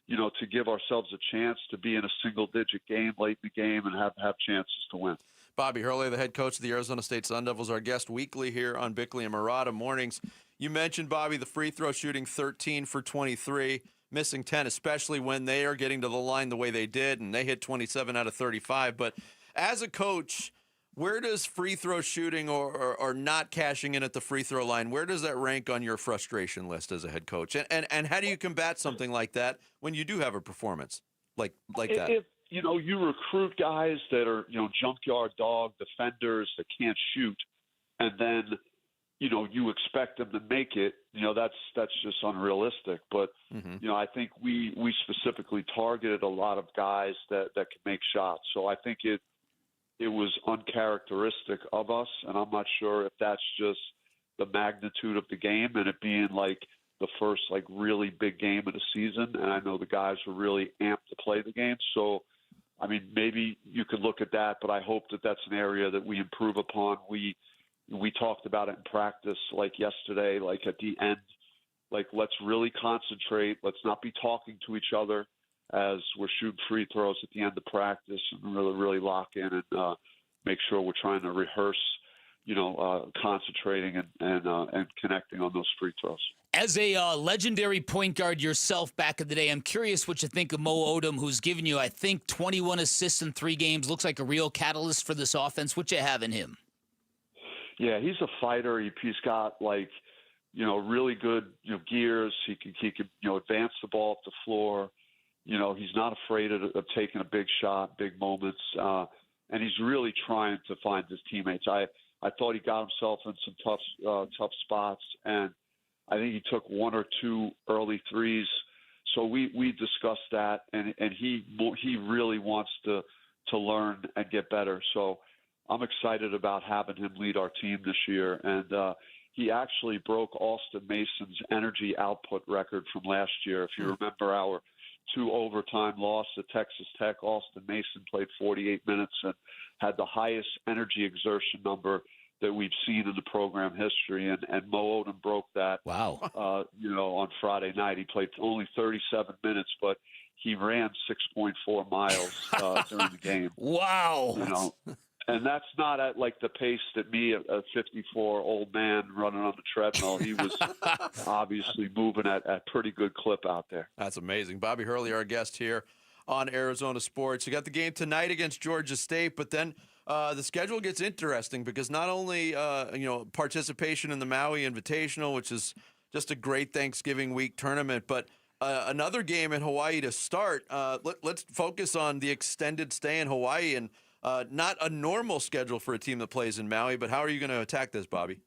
to give ourselves a chance to be in a single-digit game late in the game and have chances to win. Bobby Hurley, the head coach of the Arizona State Sun Devils, our guest weekly here on Bickley and Marotta Mornings. You mentioned, Bobby, the free throw shooting 13 for 23, missing 10, especially when they are getting to the line the way they did, and they hit 27 out of 35. But as a coach, where does free throw shooting or not cashing in at the free throw line, where does that rank on your frustration list as a head coach? And how do you combat something like that when you do have a performance like that? If you recruit guys that are, junkyard dog defenders that can't shoot, and then, you expect them to make it, that's just unrealistic. But, I think we specifically targeted a lot of guys that can make shots. So I think it was uncharacteristic of us, and I'm not sure if that's just the magnitude of the game and it being like the first really big game of the season. And I know the guys were really amped to play the game. So, maybe you could look at that, but I hope that that's an area that we improve upon. We talked about it in practice, yesterday, at the end, let's really concentrate. Let's not be talking to each other as we're shooting free throws at the end of practice, and really lock in and make sure we're trying to rehearse, concentrating and connecting on those free throws. As a legendary point guard yourself back in the day, I'm curious what you think of Mo Odom, who's given you, I think, 21 assists in 3 games. Looks like a real catalyst for this offense. What you have in him? Yeah, he's a fighter. He's got really good gears. He can advance the ball up the floor. He's not afraid of taking a big shot, big moments, and he's really trying to find his teammates. I thought he got himself in some tough spots, and I think he took 1 or 2 early threes. So we discussed that, and he really wants to learn and get better. So I'm excited about having him lead our team this year, and he actually broke Austin Mason's energy output record from last year. If you remember our 2 overtime loss at Texas Tech, Austin Mason played 48 minutes and had the highest energy exertion number that we've seen in the program history, and Mo Odom broke that. Wow. On Friday night. He played only 37 minutes, but he ran 6.4 miles during the game. Wow. And that's not at the pace that me, a 54 old man running on the treadmill. He was obviously moving at a pretty good clip out there. That's amazing. Bobby Hurley, our guest here on Arizona Sports. You got the game tonight against Georgia State, but then the schedule gets interesting because not only participation in the Maui Invitational, which is just a great Thanksgiving week tournament, but another game in Hawaii to start. Let's focus on the extended stay in Hawaii and not a normal schedule for a team that plays in Maui, but how are you going to attack this, Bobby?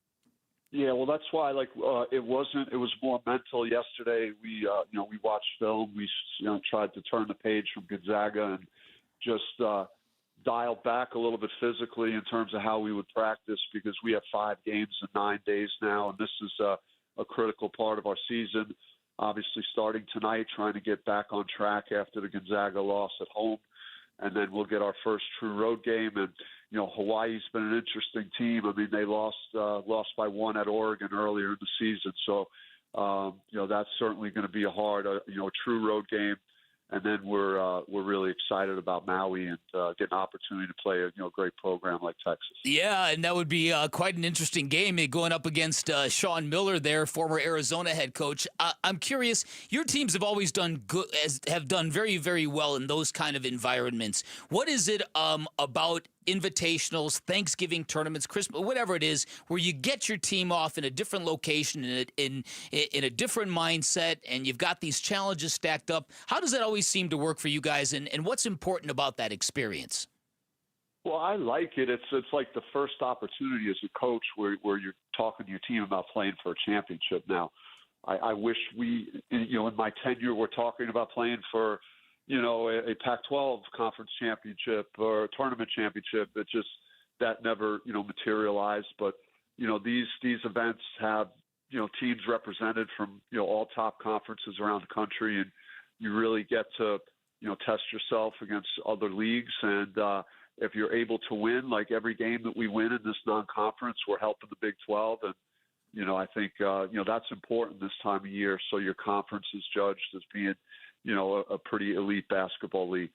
Yeah, well, that's why it was more mental yesterday. We watched film. We tried to turn the page from Gonzaga and just dial back a little bit physically in terms of how we would practice, because we have 5 games in 9 days now, and this is a critical part of our season. Obviously, starting tonight, trying to get back on track after the Gonzaga loss at home. And then we'll get our first true road game. And, Hawaii's been an interesting team. I mean, they lost by 1 at Oregon earlier in the season. So, that's certainly going to be a true road game. And then we're really excited about Maui and getting an opportunity to play a great program like Texas. Yeah, and that would be quite an interesting game going up against Sean Miller there, former Arizona head coach. I'm curious, your teams have always done good, have done very, very well in those kind of environments. What is it about invitationals, Thanksgiving tournaments, Christmas, whatever it is, where you get your team off in a different location, in a different mindset, and you've got these challenges stacked up? How does that always seem to work for you guys, and what's important about that experience? Well, I like it. It's like the first opportunity as a coach where you're talking to your team about playing for a championship. Now, I wish we, in my tenure, we're talking about playing for a Pac-12 conference championship or a tournament championship. That never, materialized. But, these events have, teams represented from, all top conferences around the country. And you really get to, test yourself against other leagues. And if you're able to win, like every game that we win in this non-conference, we're helping the Big 12. And, I think, that's important this time of year. So your conference is judged as being, a pretty elite basketball league.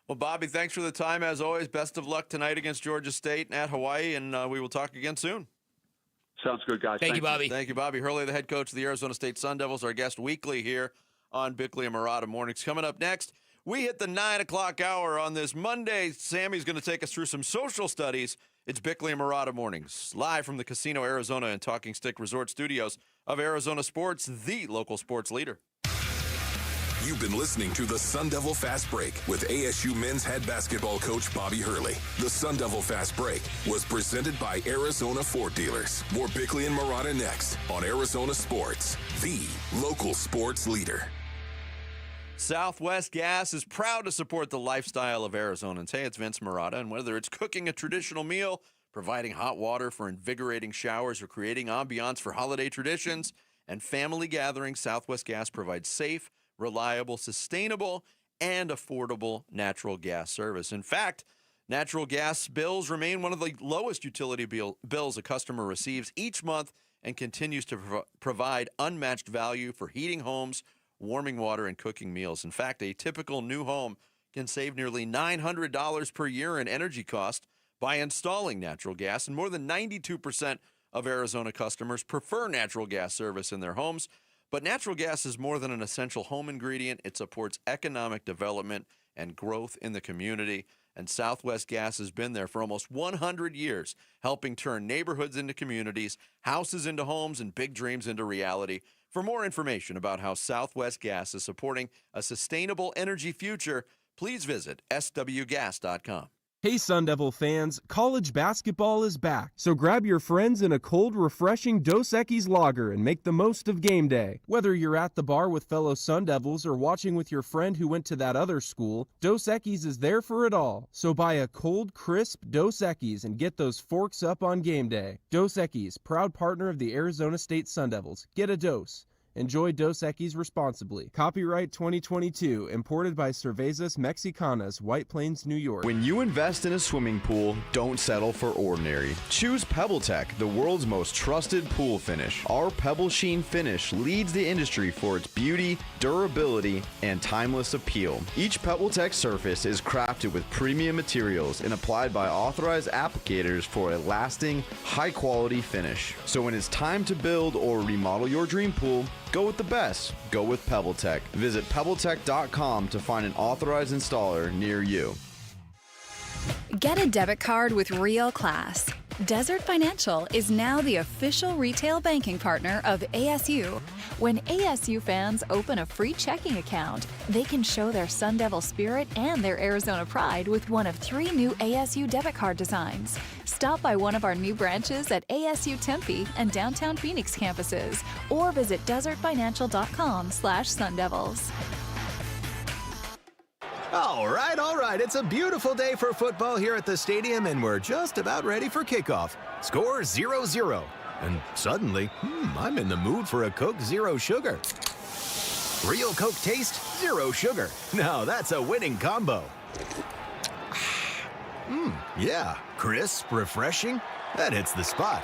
Well, Bobby, thanks for the time as always. Best of luck tonight against Georgia State at Hawaii, and we will talk again soon. Sounds good, guys. Thank you, Bobby. Thank you, Bobby Hurley, the head coach of the Arizona State Sun Devils, our guest weekly here on Bickley and Murata Mornings. Coming up next, we hit the 9 o'clock hour on this Monday. Sammy's going to take us through some social studies. It's Bickley and Murata Mornings, live from the Casino Arizona and Talking Stick Resort Studios of Arizona Sports, the local sports leader. You've been listening to the Sun Devil Fast Break with ASU men's head basketball coach Bobby Hurley. The Sun Devil Fast Break was presented by Arizona Ford Dealers. More Bickley and Murata next on Arizona Sports, the local sports leader. Southwest Gas is proud to support the lifestyle of Arizonans. Hey, it's Vince Murata, and whether it's cooking a traditional meal, providing hot water for invigorating showers, or creating ambiance for holiday traditions and family gatherings, Southwest Gas provides safe, reliable, sustainable, and affordable natural gas service. In fact, natural gas bills remain one of the lowest utility bills a customer receives each month and continues to provide unmatched value for heating homes, warming water, and cooking meals. In fact, a typical new home can save nearly $900 per year in energy cost by installing natural gas, and more than 92% of Arizona customers prefer natural gas service in their homes. But natural gas is more than an essential home ingredient. It supports economic development and growth in the community. And Southwest Gas has been there for almost 100 years, helping turn neighborhoods into communities, houses into homes, and big dreams into reality. For more information about how Southwest Gas is supporting a sustainable energy future, please visit swgas.com. Hey Sun Devil fans, college basketball is back, so grab your friends in a cold, refreshing Dos Equis lager and make the most of game day. Whether you're at the bar with fellow Sun Devils or watching with your friend who went to that other school, Dos Equis is there for it all. So buy a cold, crisp Dos Equis and get those forks up on game day. Dos Equis, proud partner of the Arizona State Sun Devils. Get a dose. Enjoy Dos Equis responsibly. Copyright 2022, imported by Cervezas Mexicanas, White Plains, New York. When you invest in a swimming pool, don't settle for ordinary. Choose PebbleTech, the world's most trusted pool finish. Our Pebble Sheen finish leads the industry for its beauty, durability, and timeless appeal. Each PebbleTech surface is crafted with premium materials and applied by authorized applicators for a lasting, high-quality finish. So when it's time to build or remodel your dream pool, go with the best. Go with PebbleTech. Visit pebbletech.com to find an authorized installer near you. Get a debit card with real class. Desert Financial is now the official retail banking partner of ASU. When ASU fans open a free checking account, they can show their Sun Devil spirit and their Arizona pride with one of 3 new ASU debit card designs. Stop by one of our new branches at ASU Tempe and downtown Phoenix campuses, or visit desertfinancial.com/sundevils. All right. It's a beautiful day for football here at the stadium, and we're just about ready for kickoff. Score 0-0. And suddenly, I'm in the mood for a Coke Zero Sugar. Real Coke taste, zero sugar. Now that's a winning combo. Yeah, crisp, refreshing. That hits the spot.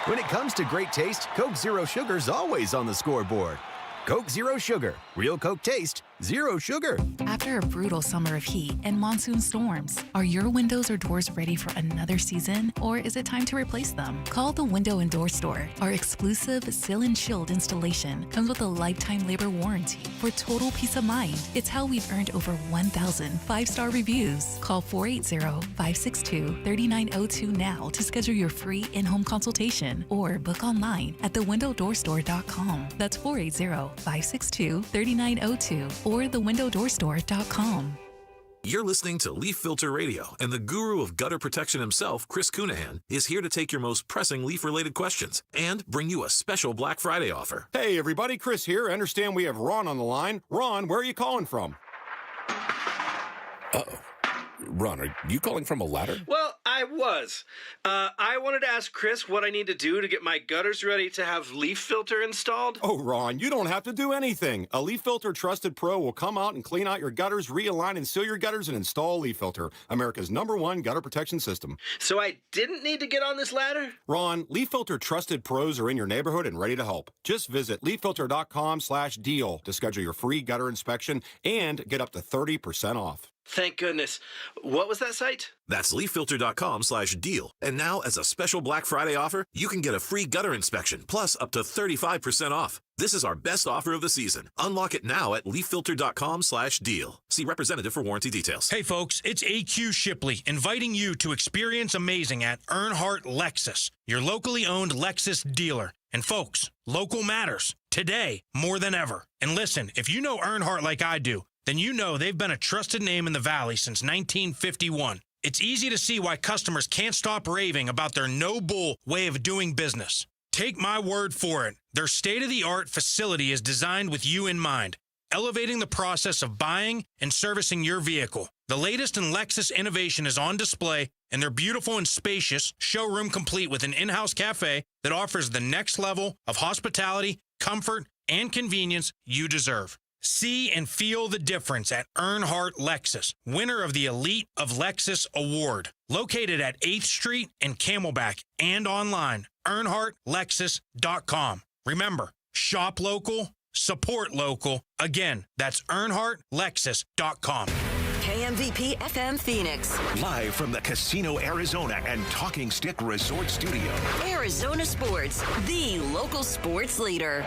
When it comes to great taste, Coke Zero Sugar's always on the scoreboard. Coke Zero Sugar. Real Coke taste, zero sugar. After a brutal summer of heat and monsoon storms, are your windows or doors ready for another season, or is it time to replace them? Call the Window and Door Store. Our exclusive Seal and Shield installation comes with a lifetime labor warranty for total peace of mind. It's how we've earned over 1,000 5-star reviews. Call 480-562-3902 now to schedule your free in-home consultation, or book online at thewindowdoorstore.com. That's 480-562-3902 or thewindowdoorstore.com. You're listening to Leaf Filter Radio, and the guru of gutter protection himself, Chris Cunahan, is here to take your most pressing leaf-related questions and bring you a special Black Friday offer. Hey, everybody, Chris here. I understand we have Ron on the line. Ron, where are you calling from? Uh-oh. Ron, are you calling from a ladder? Well, I was. I wanted to ask Chris what I need to do to get my gutters ready to have leaf filter installed. Oh, Ron, you don't have to do anything. A Leaf Filter Trusted Pro will come out and clean out your gutters, realign and seal your gutters, and install Leaf Filter, America's #1 gutter protection system. So I didn't need to get on this ladder? Ron, Leaf Filter Trusted Pros are in your neighborhood and ready to help. Just visit leaffilter.com/deal to schedule your free gutter inspection and get up to 30% off. Thank goodness. What was that site? That's leaffilter.com/deal. And now, as a special Black Friday offer, you can get a free gutter inspection, plus up to 35% off. This is our best offer of the season. Unlock it now at leaffilter.com/deal. See representative for warranty details. Hey folks, it's AQ Shipley, inviting you to experience amazing at Earnhardt Lexus, your locally owned Lexus dealer. And folks, local matters, today more than ever. And listen, if you know Earnhardt like I do, then you know they've been a trusted name in the Valley since 1951. It's easy to see why customers can't stop raving about their no-bull way of doing business. Take my word for it. Their state-of-the-art facility is designed with you in mind, elevating the process of buying and servicing your vehicle. The latest in Lexus innovation is on display in their beautiful and spacious showroom, complete with an in-house cafe that offers the next level of hospitality, comfort, and convenience you deserve. See and feel the difference at Earnhardt Lexus, winner of the Elite of Lexus Award. Located at 8th Street and Camelback, and online, earnhardtlexus.com. Remember, shop local, support local. Again, that's earnhardtlexus.com. KMVP FM Phoenix. Live from the Casino Arizona and Talking Stick Resort Studio. Arizona Sports, the local sports leader.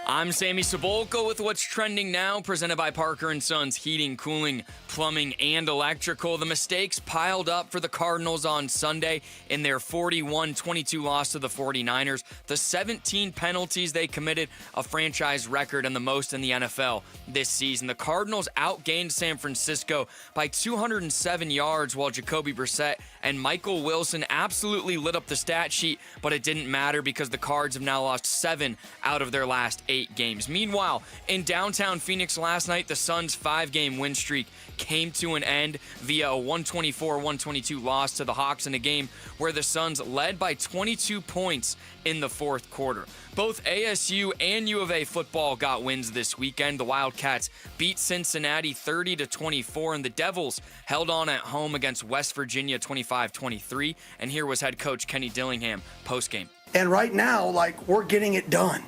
I'm Sammy Cebulka with what's trending now, presented by Parker & Sons Heating, Cooling, Plumbing, and Electrical. The mistakes piled up for the Cardinals on Sunday in their 41-22 loss to the 49ers. The 17 penalties they committed, a franchise record and the most in the NFL this season. The Cardinals outgained San Francisco by 207 yards, while Jacoby Brissett and Michael Wilson absolutely lit up the stat sheet, but it didn't matter because the Cards have now lost 7 out of their last 8 games. Meanwhile, in downtown Phoenix last night, the Suns' 5-game win streak came to an end via a 124-122 loss to the Hawks in a game where the Suns led by 22 points in the fourth quarter. Both ASU and U of A football got wins this weekend. The Wildcats beat Cincinnati 30-24, and the Devils held on at home against West Virginia 25-23. And here was head coach Kenny Dillingham postgame. And right now, we're getting it done.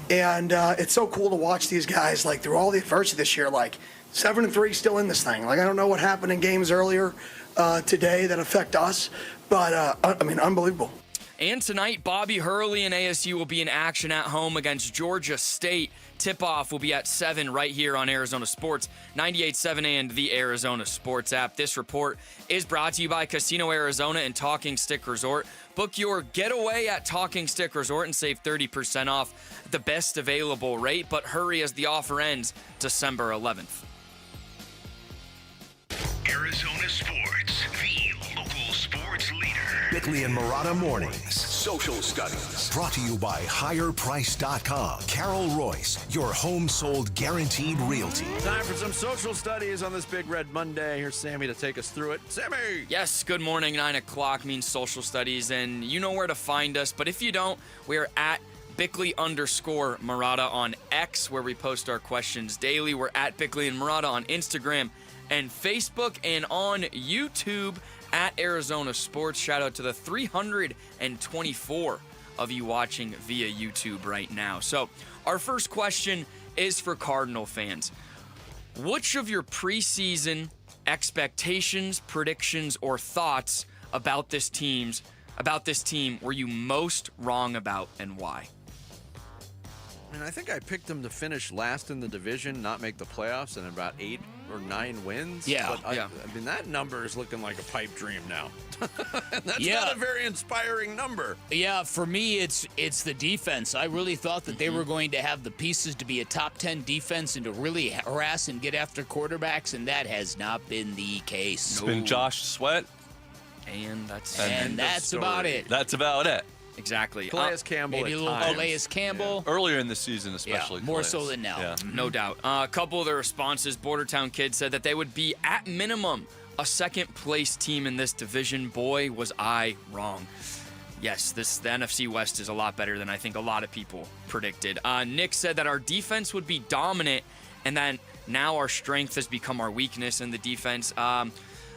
And it's so cool to watch these guys, through all the adversity this year, 7-3 still in this thing. I don't know what happened in games earlier today that affect us, but, unbelievable. And tonight, Bobby Hurley and ASU will be in action at home against Georgia State. Tip-off will be at 7 right here on Arizona Sports, 98.7 and the Arizona Sports app. This report is brought to you by Casino Arizona and Talking Stick Resort. Book your getaway at Talking Stick Resort and save 30% off the best available rate, but hurry as the offer ends December 11th. Arizona Sports, the local sports leader. Bickley and Murata Mornings. Social Studies. Brought to you by HigherPrice.com. Carol Royce, your home sold guaranteed realty. Time for some social studies on this Big Red Monday. Here's Sammy to take us through it. Sammy! Yes, good morning. 9 o'clock means social studies, and you know where to find us. But if you don't, we're at Bickley_Murata on X, where we post our questions daily. We're at Bickley and Murata on Instagram and Facebook, and on YouTube at Arizona Sports. Shout out to the 324 of you watching via YouTube right now. So our first question is for Cardinal fans. Which of your preseason expectations, predictions, or thoughts about this team were you most wrong about, and why? I think I picked them to finish last in the division, not make the playoffs, and about 8 or 9 wins. Yeah, but yeah. That number is looking like a pipe dream now. That's not a very inspiring number. Yeah, for me, it's the defense. I really thought that they were going to have the pieces to be a top 10 defense and to really harass and get after quarterbacks, and that has not been the case. It's been Josh Sweat. And that's about it. That's about it. Exactly. Calais Campbell maybe at a little times. Calais Campbell. Yeah. Earlier in the season, especially. Yeah, more Calais. so than now. Yeah. No doubt. A couple of the responses, Bordertown Kid said that they would be, at minimum, a second-place team in this division. Boy, was I wrong. Yes, the NFC West is a lot better than I think a lot of people predicted. Nick said that our defense would be dominant, and then now our strength has become our weakness in the defense.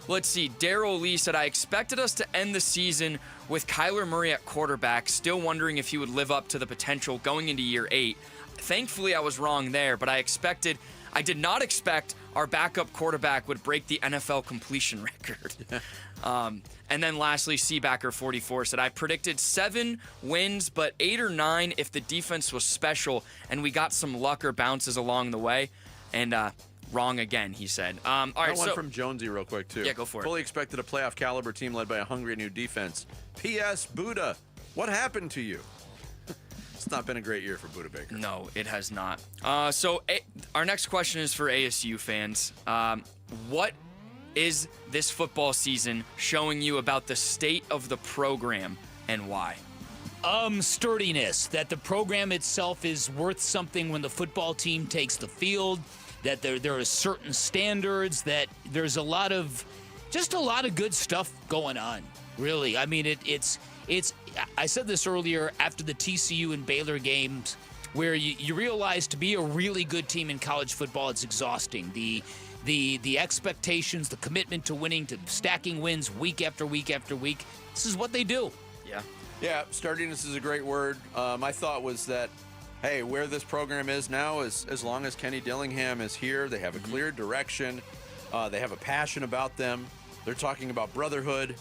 Let's see. Daryl Lee said, I expected us to end the season with Kyler Murray at quarterback, still wondering if he would live up to the potential going into year 8. Thankfully, I was wrong there, but I did not expect our backup quarterback would break the NFL completion record. And then lastly, Seabacker44 said, I predicted 7 wins, but 8 or 9 if the defense was special and we got some luck or bounces along the way. And wrong again, he said. All right, one from Jonesy real quick, too. Yeah, go for it. Fully expected a playoff caliber team led by a hungry new defense. P.S. Buddha, what happened to you? It's not been a great year for Buddha Baker. No, it has not. So our next question is for ASU fans. What is this football season showing you about the state of the program and why? Sturdiness, that the program itself is worth something when the football team takes the field, that there are certain standards, that there's a lot of good stuff going on, really. I mean, it's I said this earlier after the TCU and Baylor games, where you realize to be a really good team in college football, it's exhausting. The expectations, the commitment to winning, to stacking wins week after week after week. This is what they do. Yeah, sturdiness is a great word. My thought was that, hey, where this program is now is as long as Kenny Dillingham is here, they have a clear direction. They have a passion about them. They're talking about brotherhood.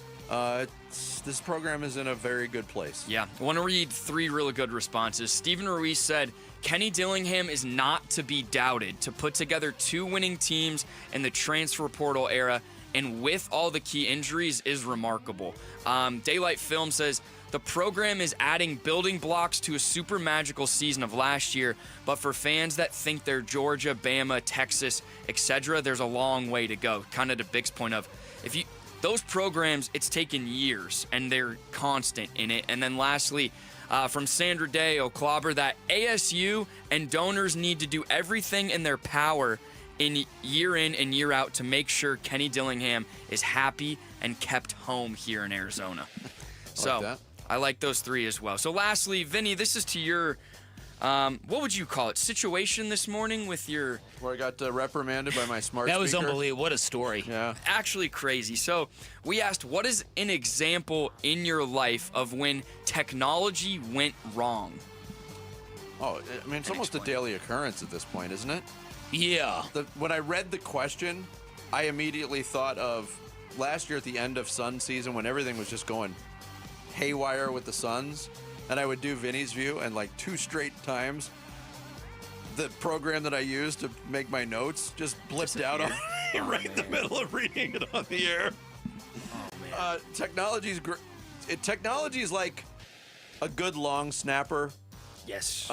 This program is in a very good place. Yeah. I want to read 3 really good responses. Stephen Ruiz said, Kenny Dillingham is not to be doubted. To put together 2 winning teams in the transfer portal era and with all the key injuries is remarkable. Daylight Film says, the program is adding building blocks to a super magical season of last year, but for fans that think they're Georgia, Bama, Texas, etc., there's a long way to go. Kind of to Big's point of, those programs, it's taken years, and they're constant in it. And then lastly, from Sandra Day, O'Clobber, that ASU and donors need to do everything in their power in and year out to make sure Kenny Dillingham is happy and kept home here in Arizona. I like those 3 as well. So lastly, Vinny, this is to your, what would you call it, situation this morning with your... Where I got reprimanded by my smart That was speaker. unbelievable. What a story. Yeah. Actually crazy. So we asked, what is an example in your life of when technology went wrong? Oh, I mean, it's almost a daily occurrence at this point, isn't it? Yeah. When I read the question, I immediately thought of last year at the end of Sun season when everything was just going haywire with the Suns, and I would do Vinny's View, and like 2 straight times, the program that I used to make my notes just blipped out on right in the middle of reading it on the air. Oh, man. Technology is like a good long snapper. Yes.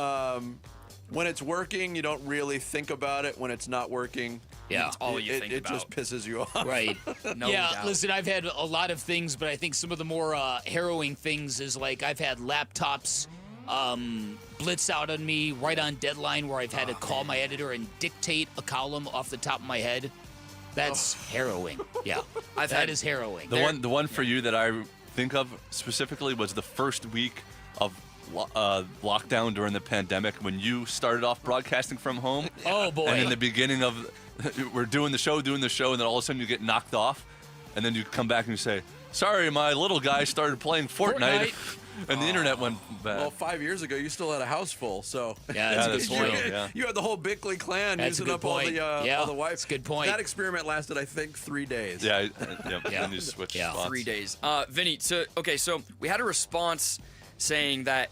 When it's working, you don't really think about it. When it's not working, it's all you think about. It just pisses you off. Right. No doubt. Listen, I've had a lot of things, but I think some of the more harrowing things is like I've had laptops blitz out on me right on deadline where I've had to call my editor and dictate a column off the top of my head. That's harrowing. Yeah. That is harrowing. The one for you that I think of specifically was the first week of lockdown during the pandemic when you started off broadcasting from home. Oh, boy. And in the beginning of, we're doing the show, and then all of a sudden you get knocked off, and then you come back and you say, sorry, my little guy started playing Fortnite. And the internet went bad. Well, 5 years ago, you still had a house full, so... Yeah, that's a good point. Yeah. You had the whole Bickley clan using up all the Wi-Fi. That's a good point. That experiment lasted, I think, 3 days. Yeah. Then you switched spots. 3 days. Vinny, so we had a response saying that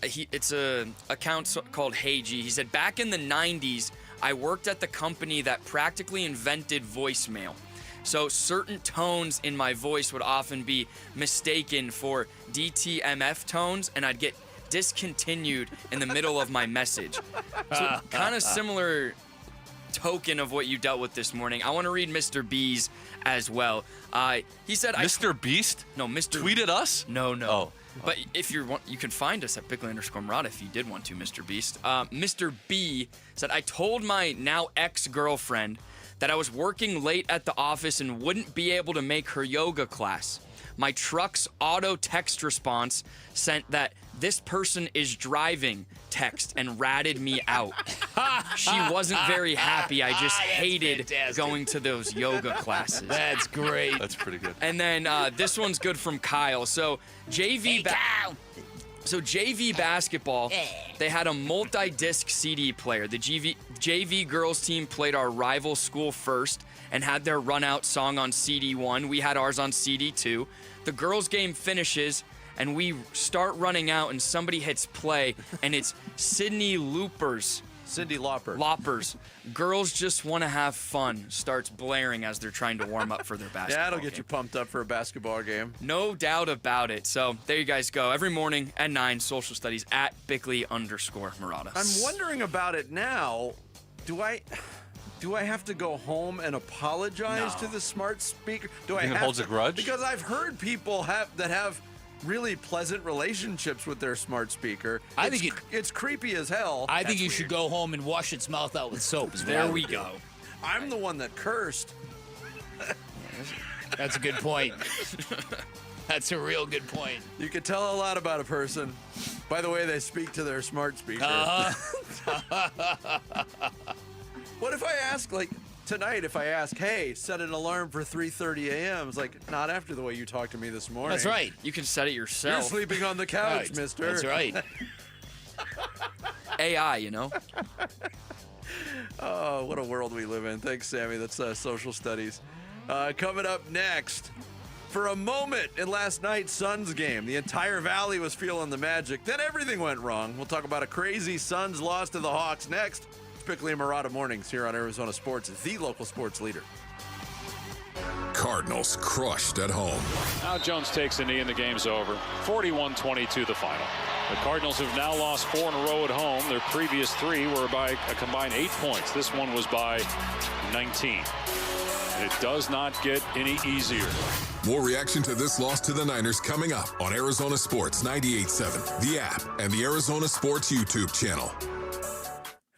it's a account called HeyG. He said, back in the 90s, I worked at the company that practically invented voicemail. So certain tones in my voice would often be mistaken for DTMF tones, and I'd get discontinued in the middle of my message. So kind of similar token of what you dealt with this morning. I want to read Mr. B's as well. He said, Mr. Beast? No, Mr. Tweeted us? No. Oh. But if you can find us at Bickley_Murata if you did want to, Mr. Beast. Mr. B said, I told my now ex-girlfriend that I was working late at the office and wouldn't be able to make her yoga class. My truck's auto text response sent that "this person is driving" text and ratted me out. She wasn't very happy. I just hated going to those yoga classes. That's great. That's pretty good. And then this one's good from Kyle. So JV basketball, they had a multi-disc CD player. The JV girls team played our rival school first and had their run-out song on CD1. We had ours on CD2. The girls' game finishes, and we start running out, and somebody hits play, and it's Cyndi Lauper's "Girls Just Want to Have Fun" starts blaring as they're trying to warm up for their basketball Yeah, that'll get game. you pumped up for a basketball game. No doubt about it. So there you guys go. Every morning at 9, social studies at Bickley_Murata. I'm wondering about it now. Do I have to go home and apologize to the smart speaker? Do I think it have holds to? a grudge? Because I've heard people that have really pleasant relationships with their smart speaker. I think it's creepy as hell. I think you should go home and wash its mouth out with soap. There we go. I'm the one that cursed. That's a good point. That's a real good point. You can tell a lot about a person by the way they speak to their smart speaker. What if I ask, like, tonight, if I ask, hey, set an alarm for 3:30 a.m., it's like, not after the way you talked to me this morning. That's right. You can set it yourself. You're sleeping on the couch, Right. mister. That's right. AI, you know? Oh, what a world we live in. Thanks, Sammy. That's social studies. Coming up next, for a moment in last night's Suns game, the entire Valley was feeling the magic. Then everything went wrong. We'll talk about a crazy Suns loss to the Hawks next. It's Bickley and Murata Mornings here on Arizona Sports, the local sports leader. Cardinals crushed at home. Now Jones takes a knee and the game's over. 41-22 the final. The Cardinals have now lost 4 in a row at home. Their previous 3 were by a combined 8 points. This one was by 19. And it does not get any easier. More reaction to this loss to the Niners coming up on Arizona Sports 98.7, the app, and the Arizona Sports YouTube channel.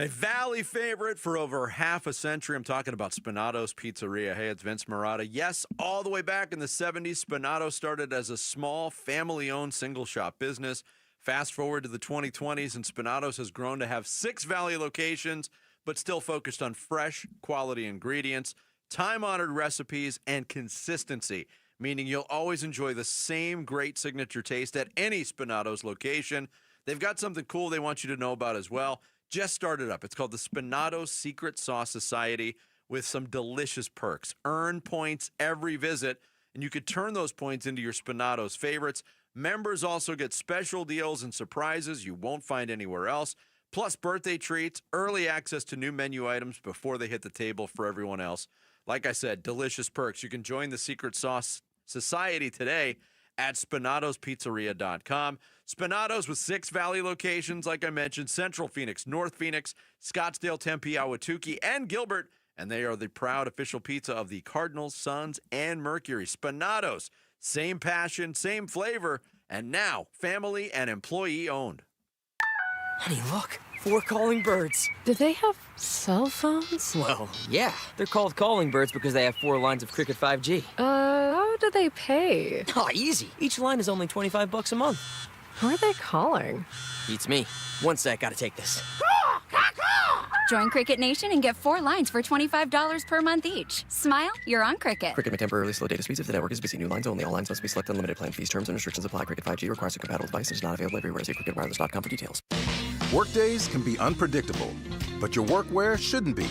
A Valley favorite for over half a century. I'm talking about Spinato's Pizzeria. Hey, it's Vince Murata. Yes, all the way back in the 70s, Spinato started as a small, family-owned single-shop business. Fast forward to the 2020s, and Spinato's has grown to have 6 Valley locations, but still focused on fresh, quality ingredients, time-honored recipes, and consistency, meaning you'll always enjoy the same great signature taste at any Spinato's location. They've got something cool they want you to know about as well. Just started up. It's called the Spinato Secret Sauce Society with some delicious perks. Earn points every visit, and you could turn those points into your Spinato's favorites. Members also get special deals and surprises you won't find anywhere else, plus birthday treats, early access to new menu items before they hit the table for everyone else. Like I said, delicious perks. You can join the Secret Sauce Society today at SpinatosPizzeria.com. Spinato's with 6 Valley locations, like I mentioned, Central Phoenix, North Phoenix, Scottsdale, Tempe, Ahwatukee, and Gilbert. And they are the proud official pizza of the Cardinals, Suns, and Mercury. Spinato's, same passion, same flavor, and now family and employee owned. Honey, look, 4 calling birds. Do they have cell phones? Well, yeah, they're called calling birds because they have 4 lines of Cricket 5G. How do they pay? Oh, easy. Each line is only $25 a month. Who are they calling? Beats me. One sec, gotta take this. Join Cricket Nation and get 4 lines for $25 per month each. Smile, you're on Cricket. Cricket may temporarily slow data speeds if the network is busy. New lines only. All lines must be selected. Unlimited plan fees. Terms and restrictions apply. Cricket 5G requires a compatible device and is not available everywhere. See cricketwireless.com for details. Workdays can be unpredictable, but your workwear shouldn't be.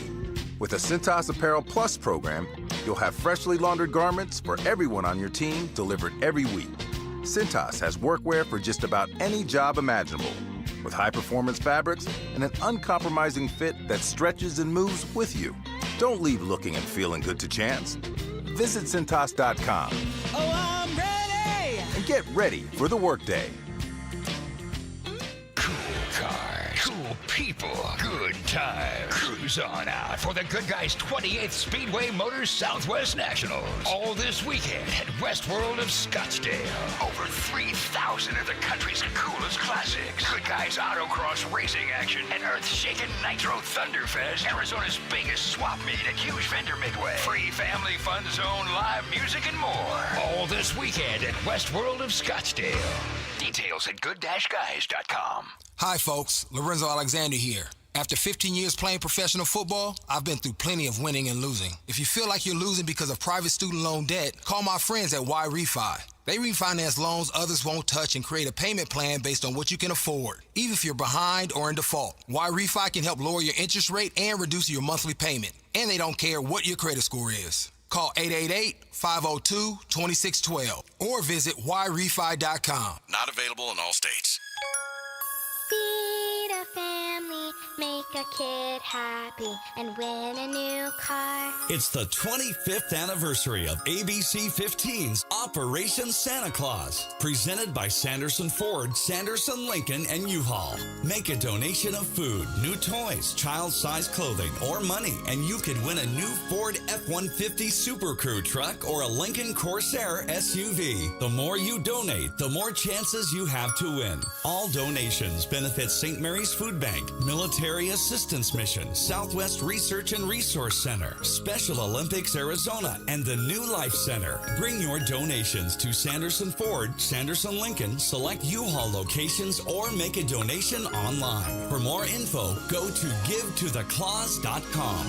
With the Cintas Apparel Plus program, you'll have freshly laundered garments for everyone on your team delivered every week. Cintas has workwear for just about any job imaginable, with high-performance fabrics and an uncompromising fit that stretches and moves with you. Don't leave looking and feeling good to chance. Visit Cintas.com. Oh, I'm ready! And get ready for the workday. Cool cars, cool people, good time. Cruise on out for the Good Guys 28th Speedway Motors Southwest Nationals. All this weekend at Westworld of Scottsdale. Over 3,000 of the country's coolest classics. Good Guys autocross racing action and earth-shaking Nitro Thunderfest. Arizona's biggest swap meet and huge vendor midway. Free family fun zone, live music, and more. All this weekend at Westworld of Scottsdale. Details at good-guys.com. Hi, folks. Lorenzo Alexander here. After 15 years playing professional football, I've been through plenty of winning and losing. If you feel like you're losing because of private student loan debt, call my friends at Y Refi. They refinance loans others won't touch and create a payment plan based on what you can afford, even if you're behind or in default. Y Refi can help lower your interest rate and reduce your monthly payment. And they don't care what your credit score is. Call 888-502-2612 or visit yrefi.com. Not available in all states. Feed a family, make a kid happy, and win a new car. It's the 25th anniversary of ABC 15's Operation Santa Claus, presented by Sanderson Ford, Sanderson Lincoln, and U-Haul. Make a donation of food, new toys, child-sized clothing, or money, and you could win a new Ford F-150 Super Crew truck or a Lincoln Corsair SUV. The more you donate, the more chances you have to win. All donations benefit St. Mary's Food Bank, Military Assistance Mission, Southwest Research and Resource Center, Special Olympics Arizona, and the New Life Center. Bring your donations to Sanderson Ford, Sanderson Lincoln, select U-Haul locations, or make a donation online. For more info, go to givetotheclaus.com.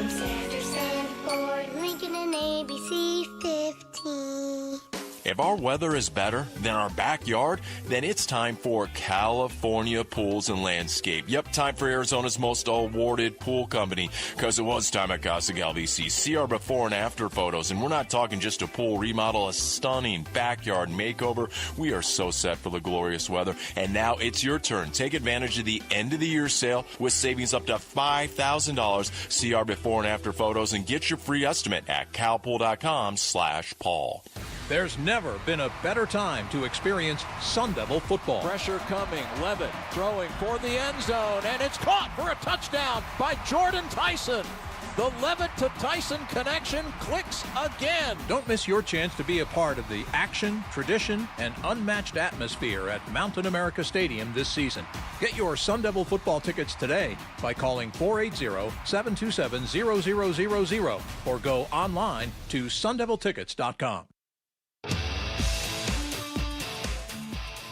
Sanderson Ford, Lincoln, and ABC 15. If our weather is better than our backyard, then it's time for California Pools and Landscape. Yep, time for Arizona's most awarded pool company, because it was time at Casa Galvisi. See our before and after photos, and we're not talking just a pool remodel, a stunning backyard makeover. We are so set for the glorious weather, and now it's your turn. Take advantage of the end of the year sale with savings up to $5,000. See our before and after photos and get your free estimate at calpool.com/Paul. There's never been a better time to experience Sun Devil football. Pressure coming. Levitt throwing for the end zone, and it's caught for a touchdown by Jordan Tyson. The Levitt to Tyson connection clicks again. Don't miss your chance to be a part of the action, tradition, and unmatched atmosphere at Mountain America Stadium this season. Get your Sun Devil football tickets today by calling 480-727-0000 or go online to sundeviltickets.com.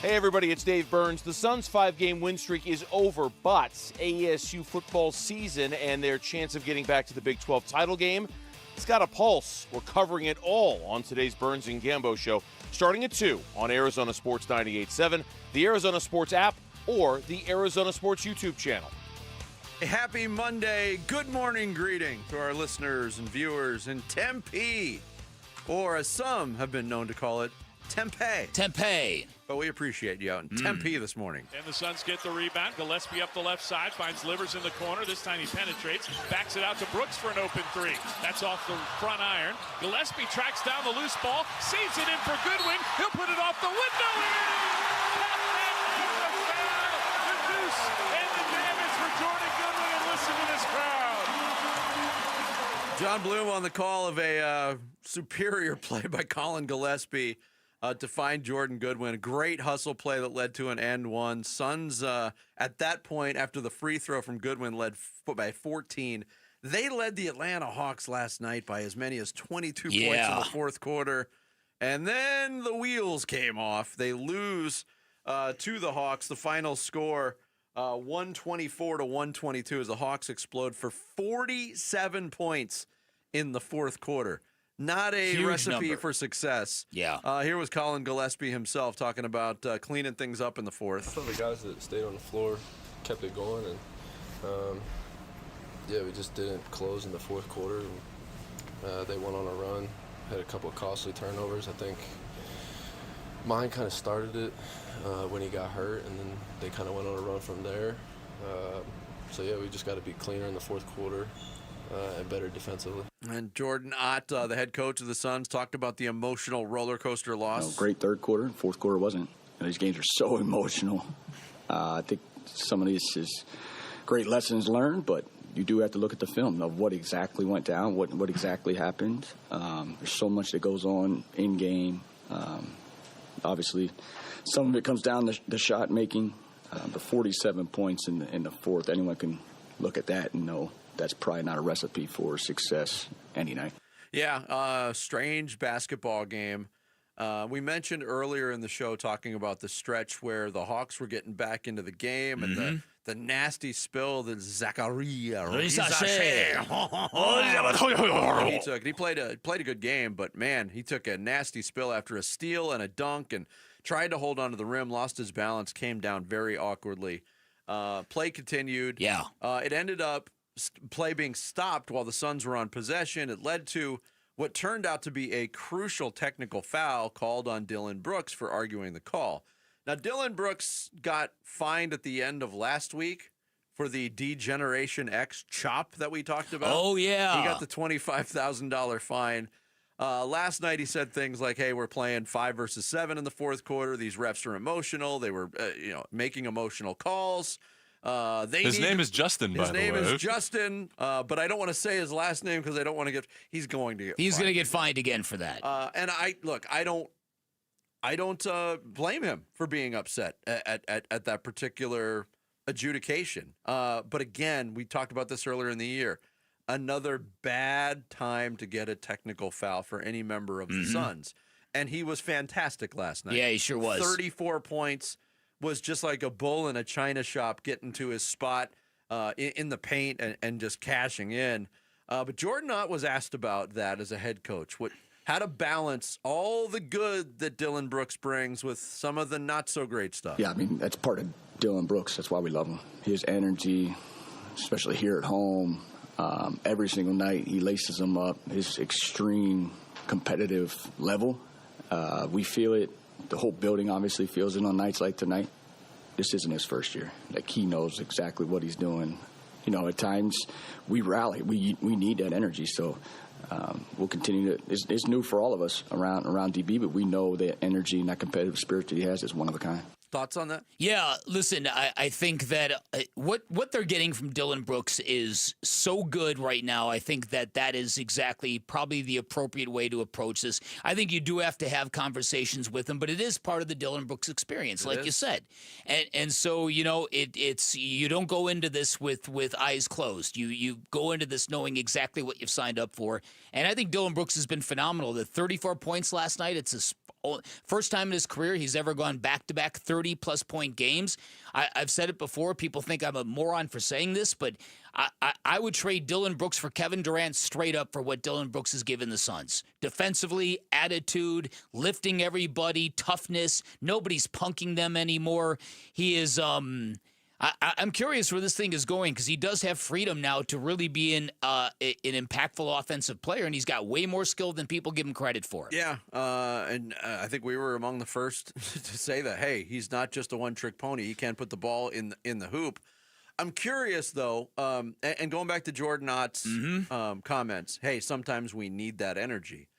Hey everybody, it's Dave Burns. The Suns' 5-game win streak is over, but AESU football season and their chance of getting back to the Big 12 title game, it's got a pulse. We're covering it all on today's Burns and Gambo show, starting at 2 on Arizona Sports 98.7, the Arizona Sports app, or the Arizona Sports YouTube channel. A happy Monday, good morning greeting to our listeners and viewers in Tempe, or as some have been known to call it, Tempe. Tempe. But we appreciate you out in Tempe this morning. And the Suns get the rebound. Gillespie up the left side, finds Livers in the corner. This time he penetrates, backs it out to Brooks for an open three. That's off the front iron. Gillespie tracks down the loose ball, saves it in for Goodwin. He'll put it off the window. The deuce and the damage for Jordan Goodwin. And listen to this crowd. John Bloom on the call of a superior play by Colin Gillespie to find Jordan Goodwin. A great hustle play that led to an and one. Suns, at that point, after the free throw from Goodwin, led by 14. They led the Atlanta Hawks last night by as many as 22 points in the fourth quarter. And then the wheels came off. They lose to the Hawks. The final score, 124-122, as the Hawks explode for 47 points in the fourth quarter. Not a huge recipe number for success. Yeah. Here was Colin Gillespie himself talking about cleaning things up in the fourth. I thought the guys that stayed on the floor kept it going, and we just didn't close in the fourth quarter. And, they went on a run, had a couple of costly turnovers. I think mine kind of started it when he got hurt, and then they kind of went on a run from there. We just got to be cleaner in the fourth quarter. And better defensively. And Jordan Ott, the head coach of the Suns, talked about the emotional roller coaster loss. Great third quarter. Fourth quarter wasn't. these games are so emotional. I think some of these is great lessons learned, but you do have to look at the film of what exactly went down, what exactly happened. There's so much that goes on in game. Obviously, some of it comes down to the shot making. But 47 points in the fourth, anyone can look at that and know that's probably not a recipe for success any night. Yeah, strange basketball game. We mentioned earlier in the show talking about the stretch where the Hawks were getting back into the game and the nasty spill that Zachariah he took. He played a good game, but man, he took a nasty spill after a steal and a dunk and tried to hold on to the rim, lost his balance, came down very awkwardly. Play continued. Yeah. It ended up play being stopped while the Suns were on possession. It led to what turned out to be a crucial technical foul called on Dillon Brooks for arguing the call. Now, Dillon Brooks got fined at the end of last week for the Degeneration X chop that we talked about. Oh, yeah. He got the $25,000 fine. Last night he said things like, hey, we're playing 5 versus 7 in the fourth quarter. These refs are emotional. They were making emotional calls. His name is Justin, by the way. His name is Justin, but I don't want to say his last name because I don't want to get – he's going to get He's fined. going to get fined again for that. And I don't blame him for being upset at that particular adjudication. But again, we talked about this earlier in the year. Another bad time to get a technical foul for any member of the Suns. And he was fantastic last night. Yeah, he sure was. 34 points, was just like a bull in a china shop getting to his spot in the paint and just cashing in. But Jordan Ott was asked about that as a head coach. How to balance all the good that Dillon Brooks brings with some of the not so great stuff. Yeah, I mean, that's part of Dillon Brooks. That's why we love him. His energy, especially here at home, every single night he laces them up. His extreme competitive level, we feel it. The whole building obviously feels it on nights like tonight. This isn't his first year. Like, he knows exactly what he's doing. You know, at times we rally. We need that energy. So we'll continue to. It's new for all of us around DB, but we know that energy and that competitive spirit that he has is one of a kind. Thoughts on that? Yeah, listen, I think that what they're getting from Dillon Brooks is so good right now. I think that is exactly probably the appropriate way to approach this. I think you do have to have conversations with him, but it is part of the Dillon Brooks experience, like you said. And so, you know, it's you don't go into this with eyes closed. You go into this knowing exactly what you've signed up for. And I think Dillon Brooks has been phenomenal. The 34 points last night, it's his first time in his career he's ever gone back-to-back 30-plus point games. I've said it before. People think I'm a moron for saying this, but I would trade Dillon Brooks for Kevin Durant straight up for what Dillon Brooks has given the Suns. Defensively, attitude, lifting everybody, toughness. Nobody's punking them anymore. He is I'm curious where this thing is going because he does have freedom now to really be an impactful offensive player, and he's got way more skill than people give him credit for. Yeah, and I think we were among the first to say that, hey, he's not just a one-trick pony. He can't put the ball in the hoop. I'm curious, though, and going back to Jordan Ott's comments, hey, sometimes we need that energy.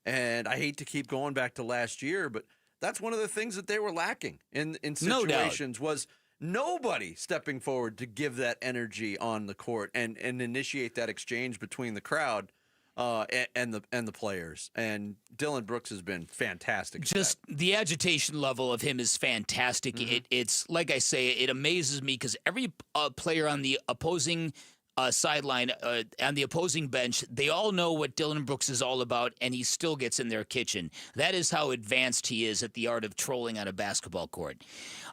And I hate to keep going back to last year, but that's one of the things that they were lacking in situations was – nobody stepping forward to give that energy on the court and initiate that exchange between the crowd and the players. And Dillon Brooks has been fantastic. Just the agitation level of him is fantastic. It's like I say, it amazes me because every player on the opposing sideline, on the opposing bench, they all know what Dillon Brooks is all about, and he still gets in their kitchen. That is how advanced he is at the art of trolling on a basketball court.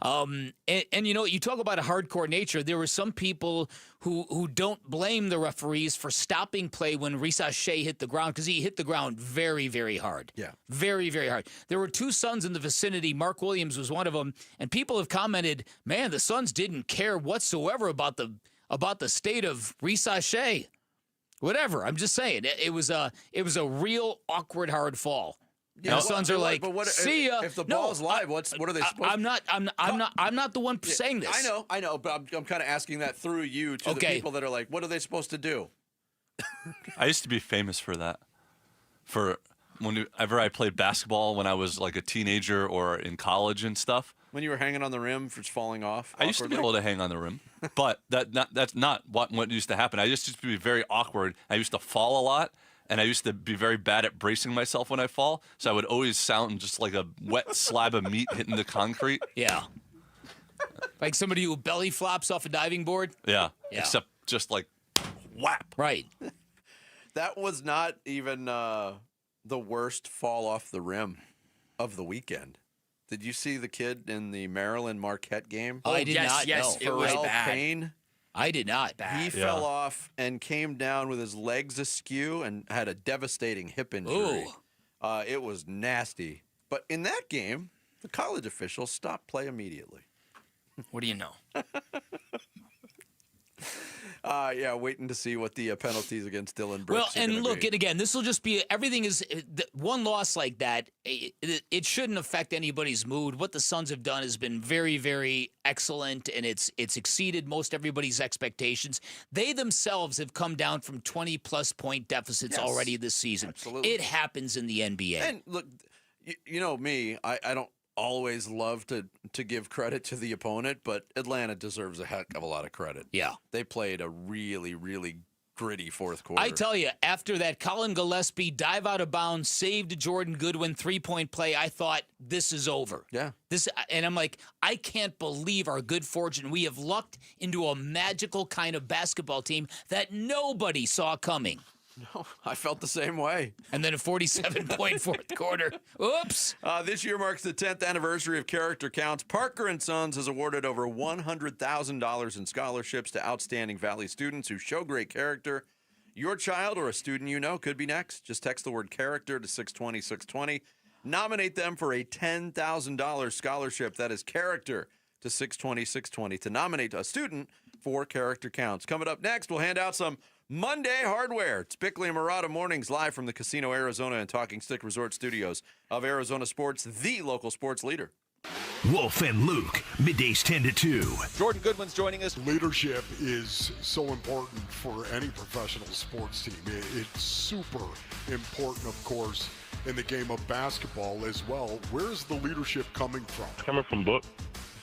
And you know, you talk about a hardcore nature. There were some people who don't blame the referees for stopping play when Risa Shea hit the ground because he hit the ground very, very hard. Yeah. Very, very hard. There were two Suns in the vicinity. Mark Williams was one of them, and people have commented, man, the Suns didn't care whatsoever about the state of Risa Shea. Whatever. I'm just saying. It was a real awkward hard fall. Yeah, the Suns are like, but what, see ya. If the ball's live, what are they supposed to do? I'm not the one saying this. I know, but I'm kind of asking that through you to the people that are like, what are they supposed to do? I used to be famous for that. For whenever I played basketball when I was like a teenager or in college and stuff. When you were hanging on the rim for just falling off? I used to be able to hang on the rim, but that's not what used to happen. I used to be very awkward. I used to fall a lot, and I used to be very bad at bracing myself when I fall, so I would always sound just like a wet slab of meat hitting the concrete. Yeah. Like somebody who belly flops off a diving board? Yeah. Except just like whap. Right. That was not even the worst fall off the rim of the weekend. Did you see the kid in the Maryland Marquette game? I did not. Yes, it was bad. Payne? I did not. He fell off and came down with his legs askew and had a devastating hip injury. It was nasty. But in that game, the college officials stopped play immediately. What do you know? Waiting to see what the penalties against Dylan Brooks Well, are and look, be. and again, this will just be everything is one loss like that. It shouldn't affect anybody's mood. What the Suns have done has been very, very excellent, and it's exceeded most everybody's expectations. They themselves have come down from 20-plus point deficits already this season. Absolutely. It happens in the NBA. And look, you know me, I don't always love to give credit to the opponent, but Atlanta deserves a heck of a lot of credit. Yeah. They played a really, really gritty fourth quarter. I tell you, after that Colin Gillespie dive out of bounds, saved Jordan Goodwin 3-point play, I thought this is over. Yeah. And I'm like, I can't believe our good fortune. We have lucked into a magical kind of basketball team that nobody saw coming. No, I felt the same way. And then a 47-point fourth quarter. Oops. This year marks the 10th anniversary of Character Counts. Parker & Sons has awarded over $100,000 in scholarships to outstanding Valley students who show great character. Your child or a student you know could be next. Just text the word character to 620-620. Nominate them for a $10,000 scholarship. That is character to 620-620 to nominate a student for Character Counts. Coming up next, we'll hand out some Monday hardware. It's Bickley and Murata Mornings live from the Casino Arizona and Talking Stick Resort Studios of Arizona Sports, the local sports leader. Wolf and Luke, middays 10 to 2. Jordan Goodwin's joining us. Leadership is so important for any professional sports team. It's super important, of course, in the game of basketball as well. Where's the leadership coming from? Coming from Book.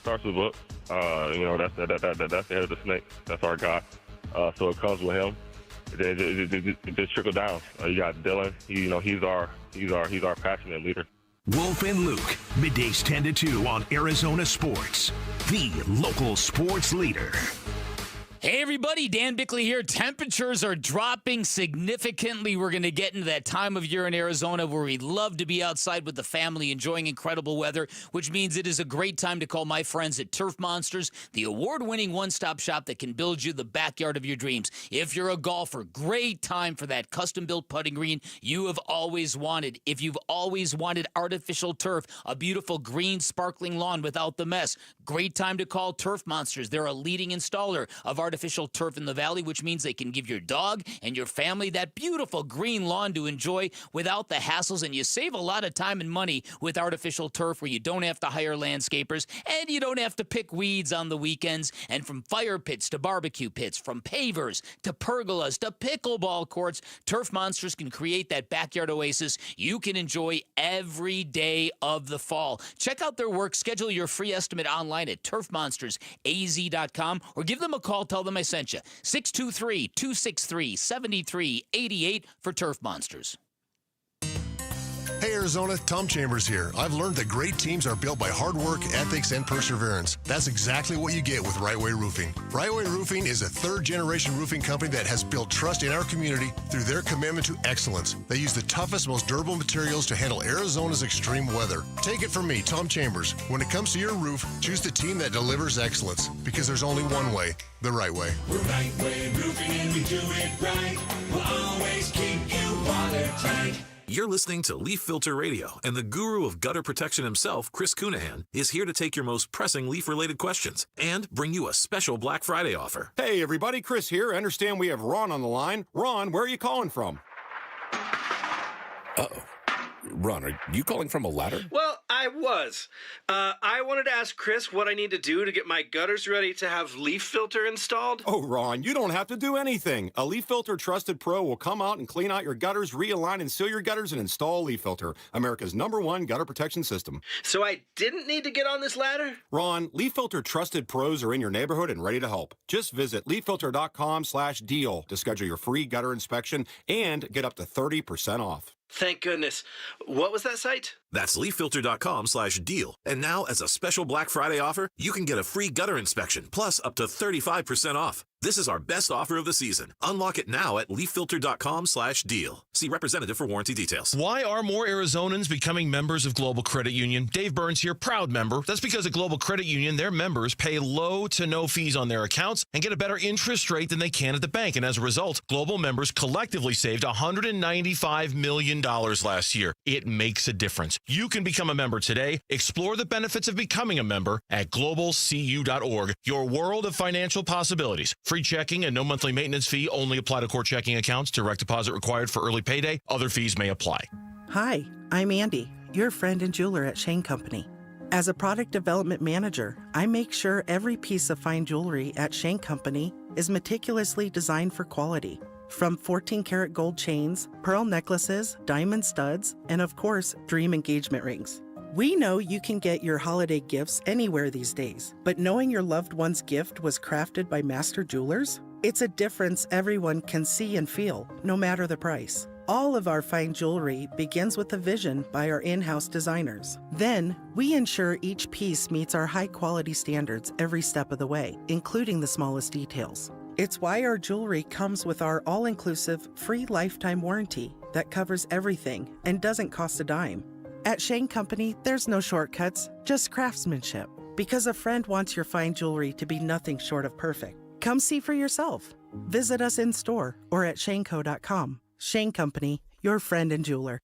Starts with Book. That's the head of the snake. That's our guy. So it comes with him. It just trickle down. You got Dylan. He's our passionate leader. Wolf and Luke, middays 10 to 2 on Arizona Sports, the local sports leader. Hey everybody, Dan Bickley here. Temperatures are dropping significantly. We're going to get into that time of year in Arizona where we love to be outside with the family enjoying incredible weather, which means it is a great time to call my friends at Turf Monsters, the award-winning one-stop shop that can build you the backyard of your dreams. If you're a golfer, great time for that custom-built putting green you have always wanted. If you've always wanted artificial turf, a beautiful green sparkling lawn without the mess, great time to call Turf Monsters. They're a leading installer of artificial turf in the valley, which means they can give your dog and your family that beautiful green lawn to enjoy without the hassles, and you save a lot of time and money with artificial turf where you don't have to hire landscapers and you don't have to pick weeds on the weekends. And from fire pits to barbecue pits, from pavers to pergolas to pickleball courts, Turf Monsters can create that backyard oasis you can enjoy every day of the fall. Check out their work. Schedule your free estimate online at turfmonstersaz.com or give them a call. Tell them I sent you. 623-263-7388 for Turf Monsters. Hey Arizona, Tom Chambers here. I've learned that great teams are built by hard work, ethics, and perseverance. That's exactly what you get with Right Way Roofing. Right Way Roofing is a third-generation roofing company that has built trust in our community through their commitment to excellence. They use the toughest, most durable materials to handle Arizona's extreme weather. Take it from me, Tom Chambers. When it comes to your roof, choose the team that delivers excellence, because there's only one way, the right way. We're Right Way Roofing and we do it right. We'll always keep you watertight. You're listening to Leaf Filter Radio, and the guru of gutter protection himself, Chris Cunahan, is here to take your most pressing leaf-related questions and bring you a special Black Friday offer. Hey, everybody, Chris here. I understand we have Ron on the line. Ron, where are you calling from? Uh-oh. Ron, are you calling from a ladder? Well, I was. I wanted to ask Chris what I need to do to get my gutters ready to have leaf filter installed. Oh, Ron, you don't have to do anything. A Leaf Filter Trusted Pro will come out and clean out your gutters, realign and seal your gutters, and install Leaf Filter, America's #1 gutter protection system. So I didn't need to get on this ladder? Ron, Leaf Filter Trusted Pros are in your neighborhood and ready to help. Just visit leaffilter.com/deal to schedule your free gutter inspection and get up to 30% off. Thank goodness. What was that site? That's leaffilter.com/deal. And now, as a special Black Friday offer, you can get a free gutter inspection, plus up to 35% off. This is our best offer of the season. Unlock it now at leaffilter.com/deal. See representative for warranty details. Why are more Arizonans becoming members of Global Credit Union? Dave Burns here, proud member. That's because at Global Credit Union, their members pay low to no fees on their accounts and get a better interest rate than they can at the bank. And as a result, Global members collectively saved $195 million last year. It makes a difference. You can become a member today. Explore the benefits of becoming a member at globalcu.org. Your world of financial possibilities. Free checking and no monthly maintenance fee only apply to core checking accounts. Direct deposit required for early payday. Other fees may apply. Hi, I'm Andy, your friend and jeweler at Shane Company. As a product development manager, I make sure every piece of fine jewelry at Shane Company is meticulously designed for quality. From 14-karat gold chains, pearl necklaces, diamond studs, and of course, dream engagement rings. We know you can get your holiday gifts anywhere these days, but knowing your loved one's gift was crafted by master jewelers? It's a difference everyone can see and feel, no matter the price. All of our fine jewelry begins with a vision by our in-house designers. Then, we ensure each piece meets our high-quality standards every step of the way, including the smallest details. It's why our jewelry comes with our all-inclusive, free lifetime warranty that covers everything and doesn't cost a dime. At Shane Company, there's no shortcuts, just craftsmanship. Because a friend wants your fine jewelry to be nothing short of perfect. Come see for yourself. Visit us in store or at shaneco.com. Shane Company, your friend and jeweler.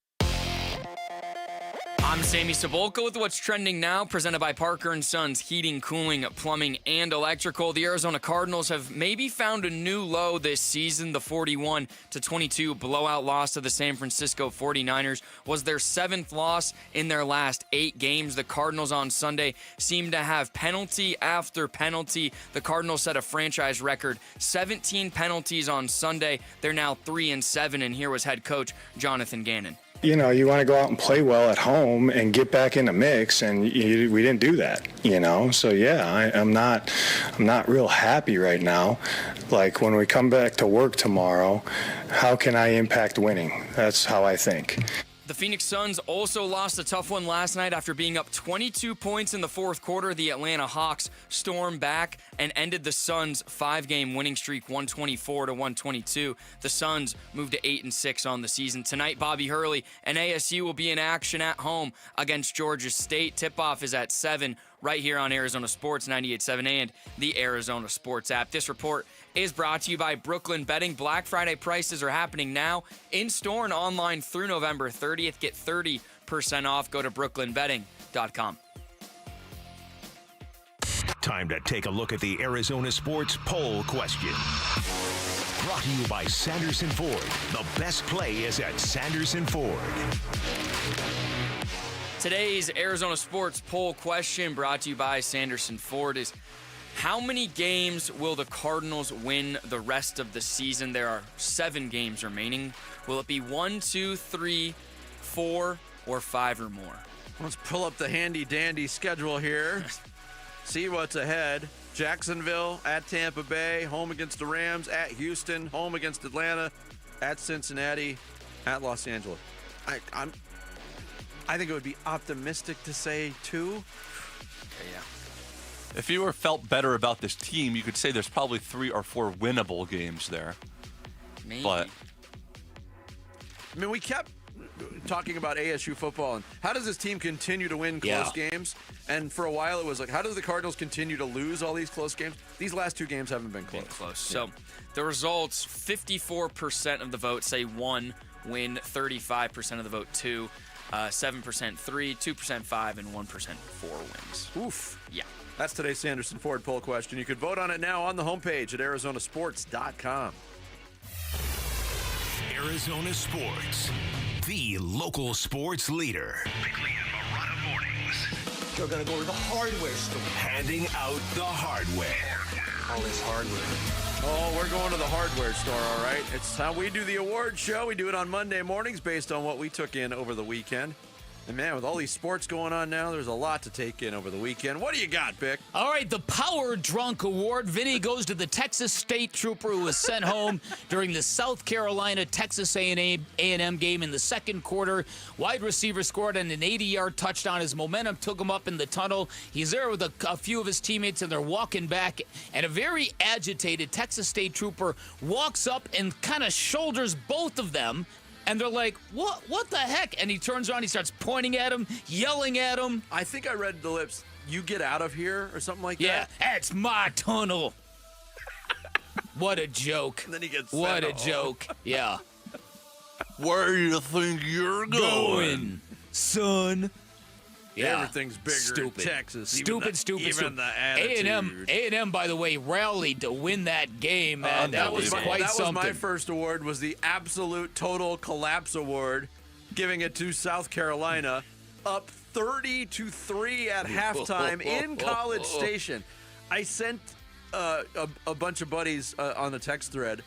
I'm Sammy Sabolka with what's trending now, presented by Parker & Sons Heating, Cooling, Plumbing, and Electrical. The Arizona Cardinals have maybe found a new low this season. The 41-22 blowout loss to the San Francisco 49ers was their 7th loss in their last 8 games. The Cardinals on Sunday seemed to have penalty after penalty. The Cardinals set a franchise record 17 penalties on Sunday. They're now 3-7, and here was head coach Jonathan Ganon. You know, you want to go out and play well at home and get back in the mix, and we didn't do that, you know. So yeah, I'm not real happy right now. Like, when we come back to work tomorrow, how can I impact winning? That's how I think. The Phoenix Suns also lost a tough one last night after being up 22 points in the fourth quarter. The Atlanta Hawks stormed back and ended the Suns' 5-game winning streak, 124-122. The Suns moved to 8-6 on the season. Tonight, Bobby Hurley and ASU will be in action at home against Georgia State. Tip-off is at 7 right here on Arizona Sports 98.7 and the Arizona Sports app. This report is brought to you by Brooklyn Betting. Black Friday prices are happening now in store and online through November 30th. Get 30% off. Go to brooklynbetting.com. Time to take a look at the Arizona Sports Poll Question. Brought to you by Sanderson Ford. The best play is at Sanderson Ford. Today's Arizona Sports Poll Question, brought to you by Sanderson Ford, is how many games will the Cardinals win the rest of the season? There are 7 games remaining. Will it be 1, 2, 3, 4, or 5 or more? Let's pull up the handy-dandy schedule here. See what's ahead. Jacksonville, at Tampa Bay, home against the Rams, at Houston, home against Atlanta, at Cincinnati, at Los Angeles. I think it would be optimistic to say 2. Okay, yeah. If you felt better about this team, you could say there's probably 3 or 4 winnable games there. Maybe. But I mean, we kept talking about ASU football and how does this team continue to win close games? And for a while it was like, how does the Cardinals continue to lose all these close games? These last 2 games haven't been close. So the results, 54% of the vote say 1 win, 35% of the vote 2, 7% 3, 2% 5, and 1% 4 wins. Oof. Yeah. That's today's Sanderson Ford poll question. You can vote on it now on the homepage at arizonasports.com. Arizona Sports, the local sports leader. Bickley and Marotta Mornings. You're gonna go to the hardware store. Handing out the hardware. All this hardware. Oh, we're going to the hardware store, all right? It's how we do the award show. We do it on Monday mornings based on what we took in over the weekend. And, man, with all these sports going on now, there's a lot to take in over the weekend. What do you got, Bick? All right, the Power Drunk Award. Vinny goes to the Texas State Trooper who was sent home during the South Carolina-Texas A&M game in the second quarter. Wide receiver scored on an 80-yard touchdown. His momentum took him up in the tunnel. He's there with a few of his teammates, and they're walking back. And a very agitated Texas State Trooper walks up and kind of shoulders both of them. And they're like, what the heck? And he turns around, he starts pointing at him, yelling at him. I think I read the lips, you get out of here, or something like that. Yeah, it's my tunnel. What a joke. And then he gets What a joke. Yeah. Where do you think you're going, son? Yeah. Everything's bigger Stupid. in Texas. Stupid. Even the attitude. A&M, by the way, rallied to win that game, man. That was quite something. My first award was the absolute total collapse award, giving it to South Carolina, up 30-3 at halftime in College Station. I sent a bunch of buddies on the text thread.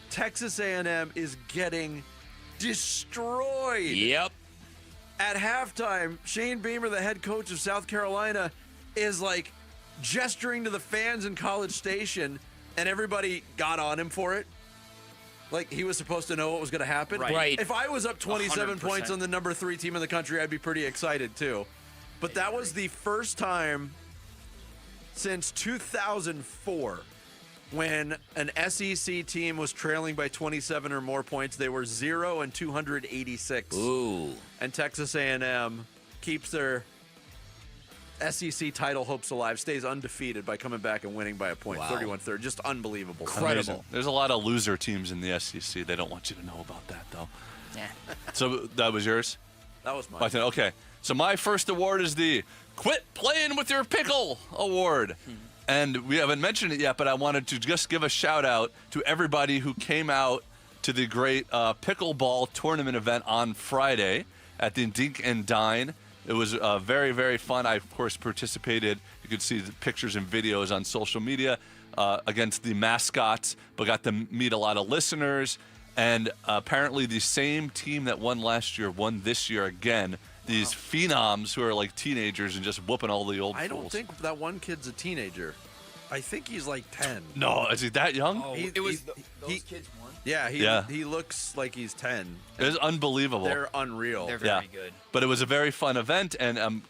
Texas A&M is getting destroyed. Yep. At halftime, Shane Beamer, the head coach of South Carolina, is like gesturing to the fans in College Station, and everybody got on him for it. Like he was supposed to know what was going to happen. Right. If I was up 27 100%. points on the number 3 team in the country, I'd be pretty excited too. But that was the first time since 2004 when an SEC team was trailing by 27 or more points. They were 0-286. Ooh. And Texas A&M keeps their SEC title hopes alive, stays undefeated by coming back and winning by a point, Wow. 31-30. Just unbelievable. Incredible. Amazing. There's a lot of loser teams in the SEC. They don't want you to know about that, though. Yeah. So that was yours? That was mine. Okay. So my first award is the Quit Playing With Your Pickle Award. And we haven't mentioned it yet, but I wanted to just give a shout out to everybody who came out to the great pickleball tournament event on Friday at the Dink and Dine. It was very, very fun. I, of course, participated. You could see the pictures and videos on social media against the mascots, but got to meet a lot of listeners. And apparently the same team that won last year won this year again. These phenoms who are like teenagers and just whooping all the old I fools. don't think that one kid's a teenager. I think he's like 10. No, is he that young? Oh, those kids won? Yeah, he looks like he's 10. It was unbelievable. They're unreal. They're very good. But it was a very fun event, and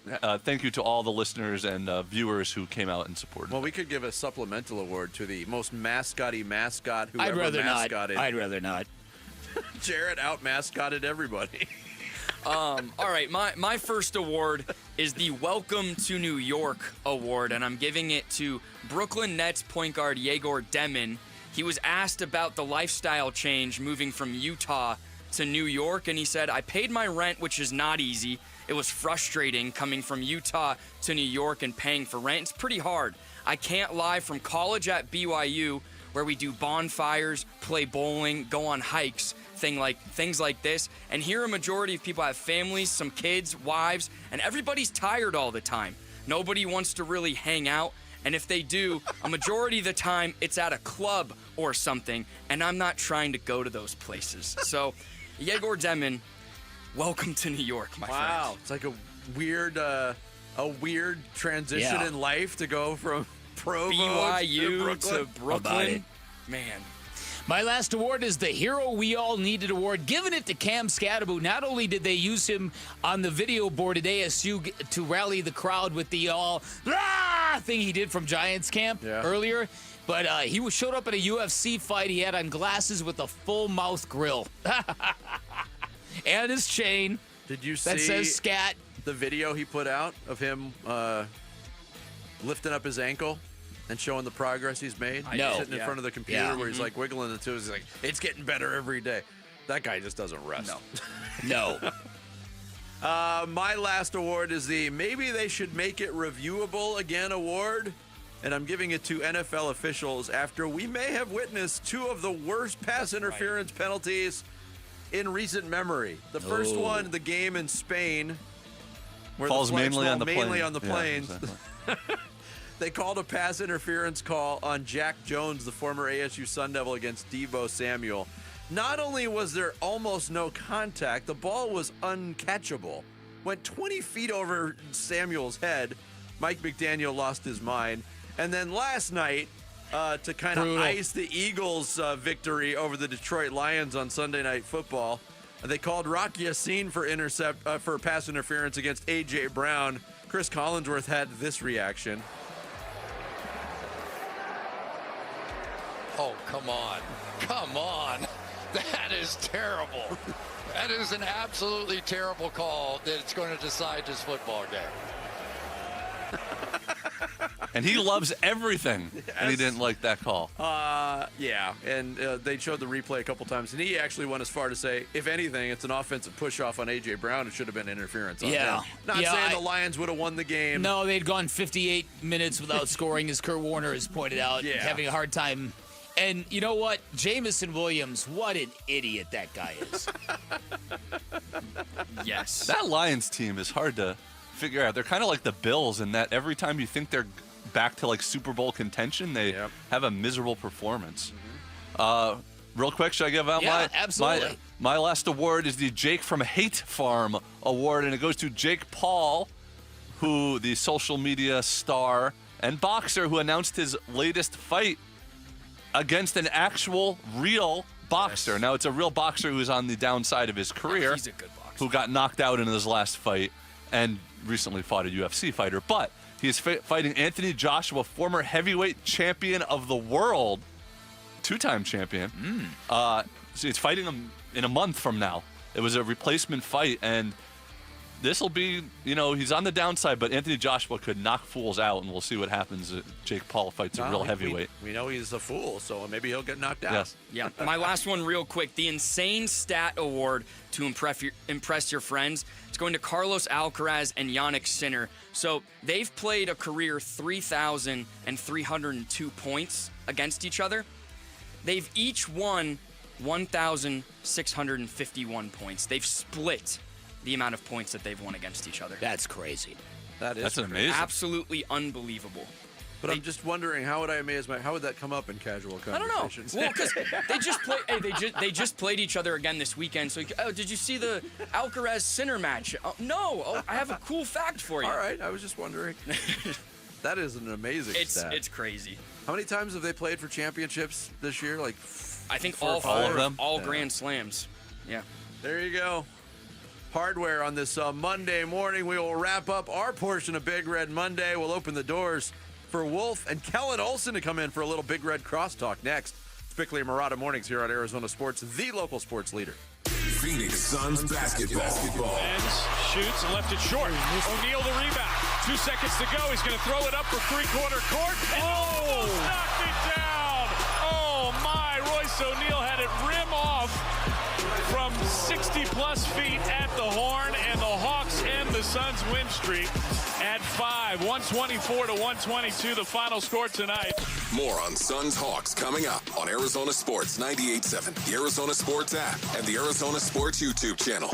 thank you to all the listeners and viewers who came out and supported. Well, we could give a supplemental award to the most mascotty mascot who I'd ever rather mascotted. not. I'd rather not. Jared out-mascotted everybody. All right, my first award is the Welcome to New York award, and I'm giving it to Brooklyn Nets point guard Yegor Demon. He was asked about the lifestyle change moving from Utah to New York, and he said, I paid my rent, which is not easy. It was frustrating coming from Utah to New York and paying for rent. It's pretty hard. I can't lie, from college at BYU, where we do bonfires, play bowling, go on hikes, things like this. And here a majority of people have families, some kids, wives, and everybody's tired all the time. Nobody wants to really hang out. And if they do, a majority of the time, it's at a club or something. And I'm not trying to go to those places. So, Yegor Demon, welcome to New York, my friend. Wow. It's like a weird transition in life to go from Provo BYU to Brooklyn. Man. My last award is the Hero We All Needed award, giving it to Cam Scadaboo. Not only did they use him on the video board at ASU to rally the crowd with the thing he did from Giants camp earlier, but he showed up at a UFC fight. He had on glasses with a full mouth grill and his chain. Did you see that says Scat? The video he put out of him lifting up his ankle and showing the progress he's made? Sitting in front of the computer where he's like wiggling the toes. He's like, it's getting better every day. That guy just doesn't rest. No. My last award is the Maybe They Should Make It Reviewable Again award. And I'm giving it to NFL officials after we may have witnessed two of the worst pass interference penalties in recent memory. The first one, the game in Spain, where Falls the flags mainly fall on the mainly plane. on the Yeah, planes. exactly. They called a pass interference call on Jack Jones, the former ASU Sun Devil, against Deebo Samuel. Not only was there almost no contact, the ball was uncatchable. Went 20 feet over Samuel's head. Mike McDaniel lost his mind. And then last night, to kind of ice the Eagles' victory over the Detroit Lions on Sunday Night Football, they called Rock Yassin for pass interference against A.J. Brown. Chris Collinsworth had this reaction. Oh, come on. Come on. That is terrible. That is an absolutely terrible call that's going to decide this football game. And he loves everything, and he didn't like that call. Yeah, and they showed the replay a couple times, and he actually went as far to say, if anything, it's an offensive push-off on A.J. Brown. It should have been interference on him. Not saying the Lions would have won the game. No, they'd gone 58 minutes without scoring, as Kurt Warner has pointed out, having a hard time. And you know what? Jamison Williams, what an idiot that guy is. Yes. That Lions team is hard to figure out. They're kind of like the Bills in that every time you think they're back to like Super Bowl contention, they have a miserable performance. Real quick, should I give out my last award is the Jake from Hate Farm Award, and it goes to Jake Paul, who the social media star and boxer who announced his latest fight against an actual real boxer. Yes. Now, it's a real boxer who's on the downside of his career. He's a good boxer. Who got knocked out in his last fight and recently fought a UFC fighter. But he is fighting Anthony Joshua, former heavyweight champion of the world, two-time champion. So he's fighting him in a month from now. It was a replacement fight, and this will be, he's on the downside, but Anthony Joshua could knock fools out, and we'll see what happens. Jake Paul fights a real heavyweight. We know he's a fool, so maybe he'll get knocked out. Yes. Yeah. My last one real quick. The Insane Stat Award to impress your friends. It's going to Carlos Alcaraz and Yannick Sinner. So they've played a career 3,302 points against each other. They've each won 1,651 points. They've split the amount of points that they've won against each other. That's crazy. That's amazing. Absolutely unbelievable. But I'm just wondering, how would that come up in casual conversations? I don't know. Well, because they just they just played each other again this weekend. So, did you see the Alcaraz Sinner match? No. Oh, I have a cool fact for you. All right, I was just wondering. That is an amazing stat. It's crazy. How many times have they played for championships this year? Like, I think four all of them. All Grand Slams. Yeah. There you go. Hardware on this Monday morning. We will wrap up our portion of Big Red Monday. We'll open the doors for Wolf and Kellen Olson to come in for a little Big Red crosstalk next. It's Bickley and Murata Mornings here on Arizona Sports, the local sports leader. Phoenix Suns basketball. Ends, shoots, and left it short. O'Neal the rebound. 2 seconds to go. He's going to throw it up for three-quarter court. And knocked it down. Oh, my. Royce O'Neal had it rim off from 60-plus feet at the horn, and the Hawks end the Suns' win streak at 5. 124-122, the final score tonight. More on Suns Hawks coming up on Arizona Sports 98.7, the Arizona Sports app, and the Arizona Sports YouTube channel.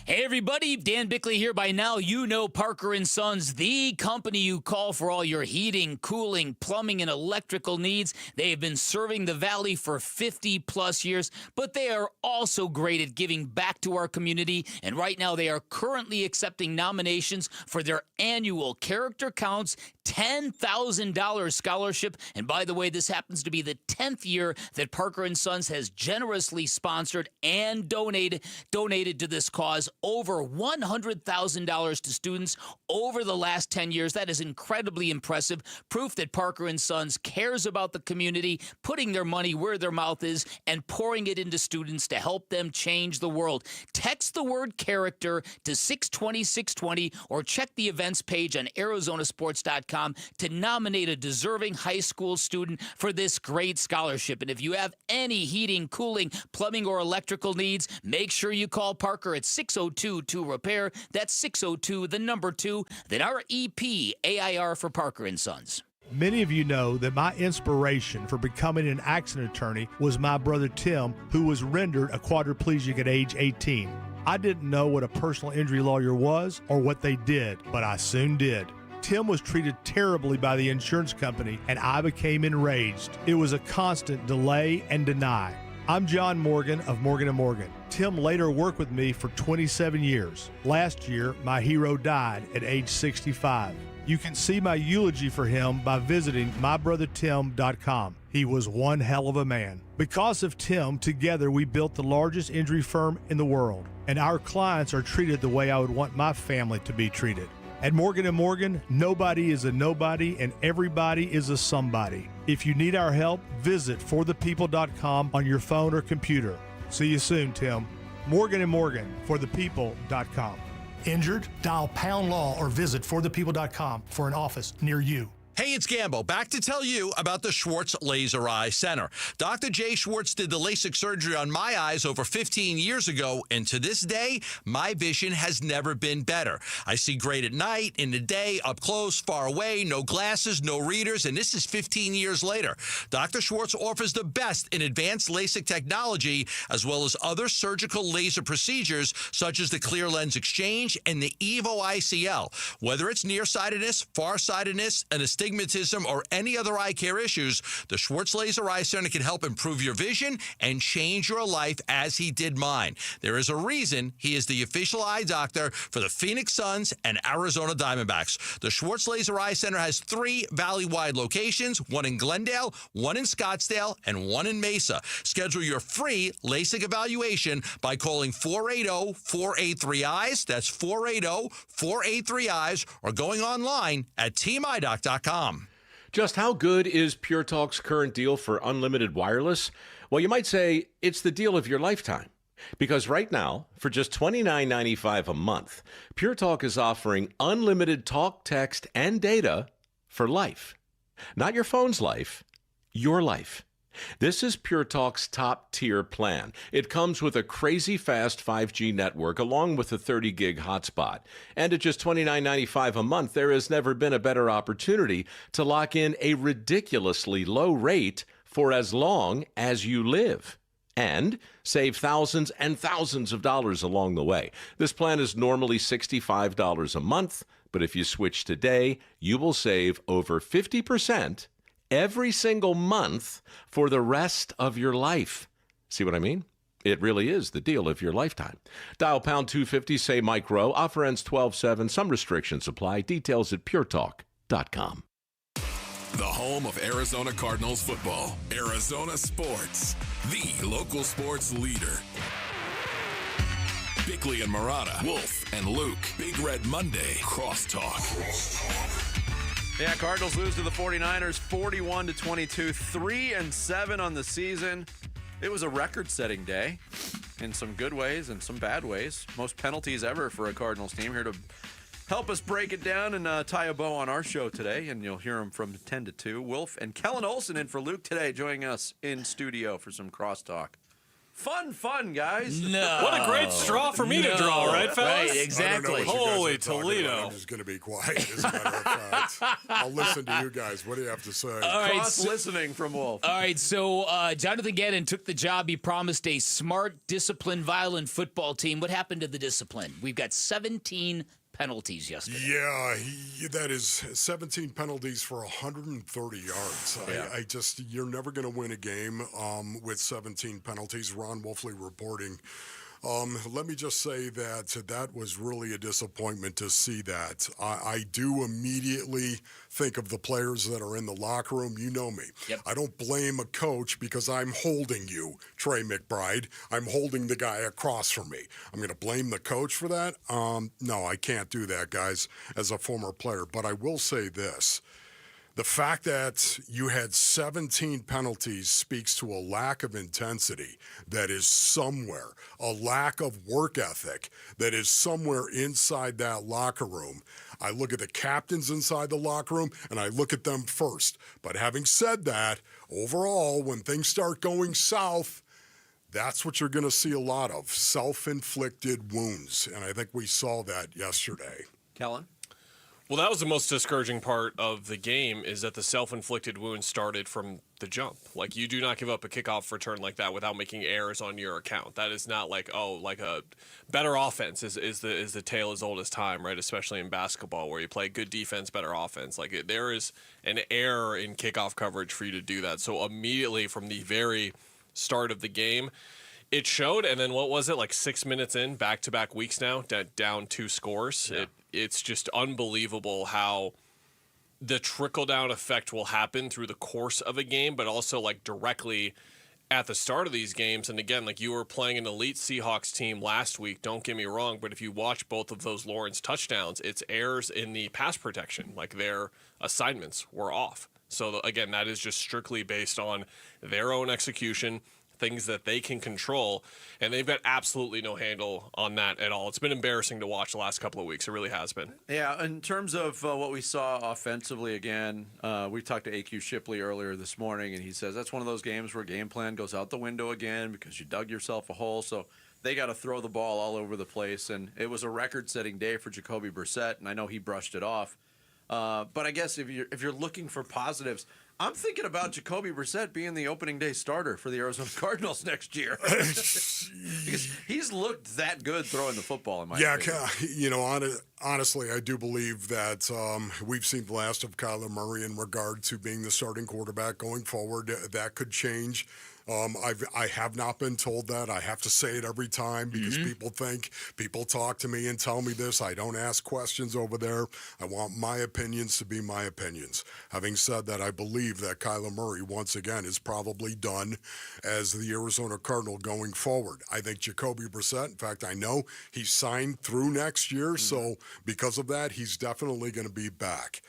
Hey everybody, Dan Bickley here. By now you know Parker & Sons, the company you call for all your heating, cooling, plumbing, and electrical needs. They have been serving the Valley for 50-plus years, but they are also great at giving back to our community, and right now they are currently accepting nominations for their annual Character Counts $10,000 scholarship. And by the way, this happens to be the 10th year that Parker & Sons has generously sponsored and donated to this cause. Over $100,000 to students over the last 10 years. That is incredibly impressive. Proof that Parker & Sons cares about the community, putting their money where their mouth is, and pouring it into students to help them change the world. Text the word character to 620-620 or check the events page on arizonasports.com to nominate a deserving high school student for this great scholarship. And if you have any heating, cooling, plumbing, or electrical needs, make sure you call Parker at 602-2-REPAIR. That's 602-2, then REPAIR for Parker & Sons. Many of you know that my inspiration for becoming an accident attorney was my brother Tim, who was rendered a quadriplegic at age 18. I didn't know what a personal injury lawyer was or what they did, but I soon did. Tim was treated terribly by the insurance company, and I became enraged. It was a constant delay and deny. I'm John Morgan of Morgan & Morgan. Tim later worked with me for 27 years. Last year, my hero died at age 65. You can see my eulogy for him by visiting mybrothertim.com. He was one hell of a man. Because of Tim, together we built the largest injury firm in the world, and our clients are treated the way I would want my family to be treated. At Morgan & Morgan, nobody is a nobody and everybody is a somebody. If you need our help, visit forthepeople.com on your phone or computer. See you soon, Tim. Morgan & Morgan, forthepeople.com. Injured? Dial pound law or visit forthepeople.com for an office near you. Hey, it's Gambo, back to tell you about the Schwartz Laser Eye Center. Dr. Jay Schwartz did the LASIK surgery on my eyes over 15 years ago, and to this day, my vision has never been better. I see great at night, in the day, up close, far away, no glasses, no readers, and this is 15 years later. Dr. Schwartz offers the best in advanced LASIK technology, as well as other surgical laser procedures, such as the clear lens exchange and the EVO ICL. Whether it's nearsightedness, farsightedness, and astigmatism, or any other eye care issues, the Schwartz Laser Eye Center can help improve your vision and change your life as he did mine. There is a reason he is the official eye doctor for the Phoenix Suns and Arizona Diamondbacks. The Schwartz Laser Eye Center has 3 valley-wide locations, one in Glendale, one in Scottsdale, and one in Mesa. Schedule your free LASIK evaluation by calling 480-483-EYES. That's 480-483-EYES, or going online at teamidoc.com. Just how good is Pure Talk's current deal for unlimited wireless? Well, you might say it's the deal of your lifetime. Because right now, for just $29.95 a month, Pure Talk is offering unlimited talk, text, and data for life. Not your phone's life, your life. This is Pure Talk's top-tier plan. It comes with a crazy fast 5G network along with a 30-gig hotspot. And at just $29.95 a month, there has never been a better opportunity to lock in a ridiculously low rate for as long as you live. And save thousands and thousands of dollars along the way. This plan is normally $65 a month, but if you switch today, you will save over 50% every single month for the rest of your life. See what I mean? It really is the deal of your lifetime. Dial pound 250, say Mike Rowe. Offer ends 12/7. Some restrictions apply. Details at puretalk.com. The home of Arizona Cardinals football. Arizona Sports, the local sports leader. Bickley and Murata, Wolf and Luke. Big Red Monday, Crosstalk. Yeah, Cardinals lose to the 49ers 41-22, 3-7 on the season. It was a record-setting day in some good ways and some bad ways. Most penalties ever for a Cardinals team. Here to help us break it down and tie a bow on our show today, and you'll hear them from 10 to 2. Wolf and Kellen Olson in for Luke today, joining us in studio for some crosstalk. Fun, guys. No. What a great straw for me to draw, right, fellas? Right, exactly. Holy Toledo. I'm just going to be quiet, as a matter of fact. I'll listen to you guys. What do you have to say? All right, listening from Wolf. All right, so Jonathan Ganon took the job. He promised a smart, disciplined, violent football team. What happened to the discipline? We've got 17 penalties yesterday. Yeah, that is 17 penalties for 130 yards. Yeah. You're never going to win a game with 17 penalties. Ron Wolfley reporting. Let me just say that was really a disappointment to see that. I do immediately think of the players that are in the locker room. You know me. Yep. I don't blame a coach because I'm holding you, Trey McBride. I'm holding the guy across from me. I'm going to blame the coach for that? No, I can't do that, guys, as a former player. But I will say this. The fact that you had 17 penalties speaks to a lack of intensity that is somewhere, a lack of work ethic that is somewhere inside that locker room. I look at the captains inside the locker room, and I look at them first. But having said that, overall, when things start going south, that's what you're going to see a lot of, self-inflicted wounds. And I think we saw that yesterday. Kellen? Well, that was the most discouraging part of the game, is that the self-inflicted wound started from the jump. Like, you do not give up a kickoff return like that without making errors on your account. That is not like, like a better offense is the tale as old as time, right? Especially in basketball, where you play good defense, better offense. Like, there is an error in kickoff coverage for you to do that. So immediately from the very start of the game, it showed. And then what was it, like 6 minutes in, back-to-back weeks now, down 2 scores? Yeah. It's just unbelievable how the trickle-down effect will happen through the course of a game, but also like directly at the start of these games. And again, like, you were playing an elite Seahawks team last week, don't get me wrong, but if you watch both of those Lawrence touchdowns, it's errors in the pass protection. Like, their assignments were off. So again, that is just strictly based on their own execution, things that they can control, and they've got absolutely no handle on that at all. It's been embarrassing to watch the last couple of weeks. It really has been. Yeah, in terms of what we saw offensively, again, we talked to AQ Shipley earlier this morning, and he says that's one of those games where game plan goes out the window again because you dug yourself a hole. So they got to throw the ball all over the place, and it was a record-setting day for Jacoby Brissett, and I know he brushed it off. But I guess if you're looking for positives, I'm thinking about Jacoby Brissett being the opening day starter for the Arizona Cardinals next year. Because he's looked that good throwing the football, in my opinion. Honestly, I do believe that we've seen the last of Kyler Murray in regard to being the starting quarterback going forward. That could change. I have not been told that. I have to say it every time because people talk to me and tell me this. I don't ask questions over there. I want my opinions to be my opinions. Having said that, I believe that Kyler Murray, once again, is probably done as the Arizona Cardinal going forward. I think Jacoby Brissett, in fact, I know he's signed through next year, so because of that, he's definitely going to be back.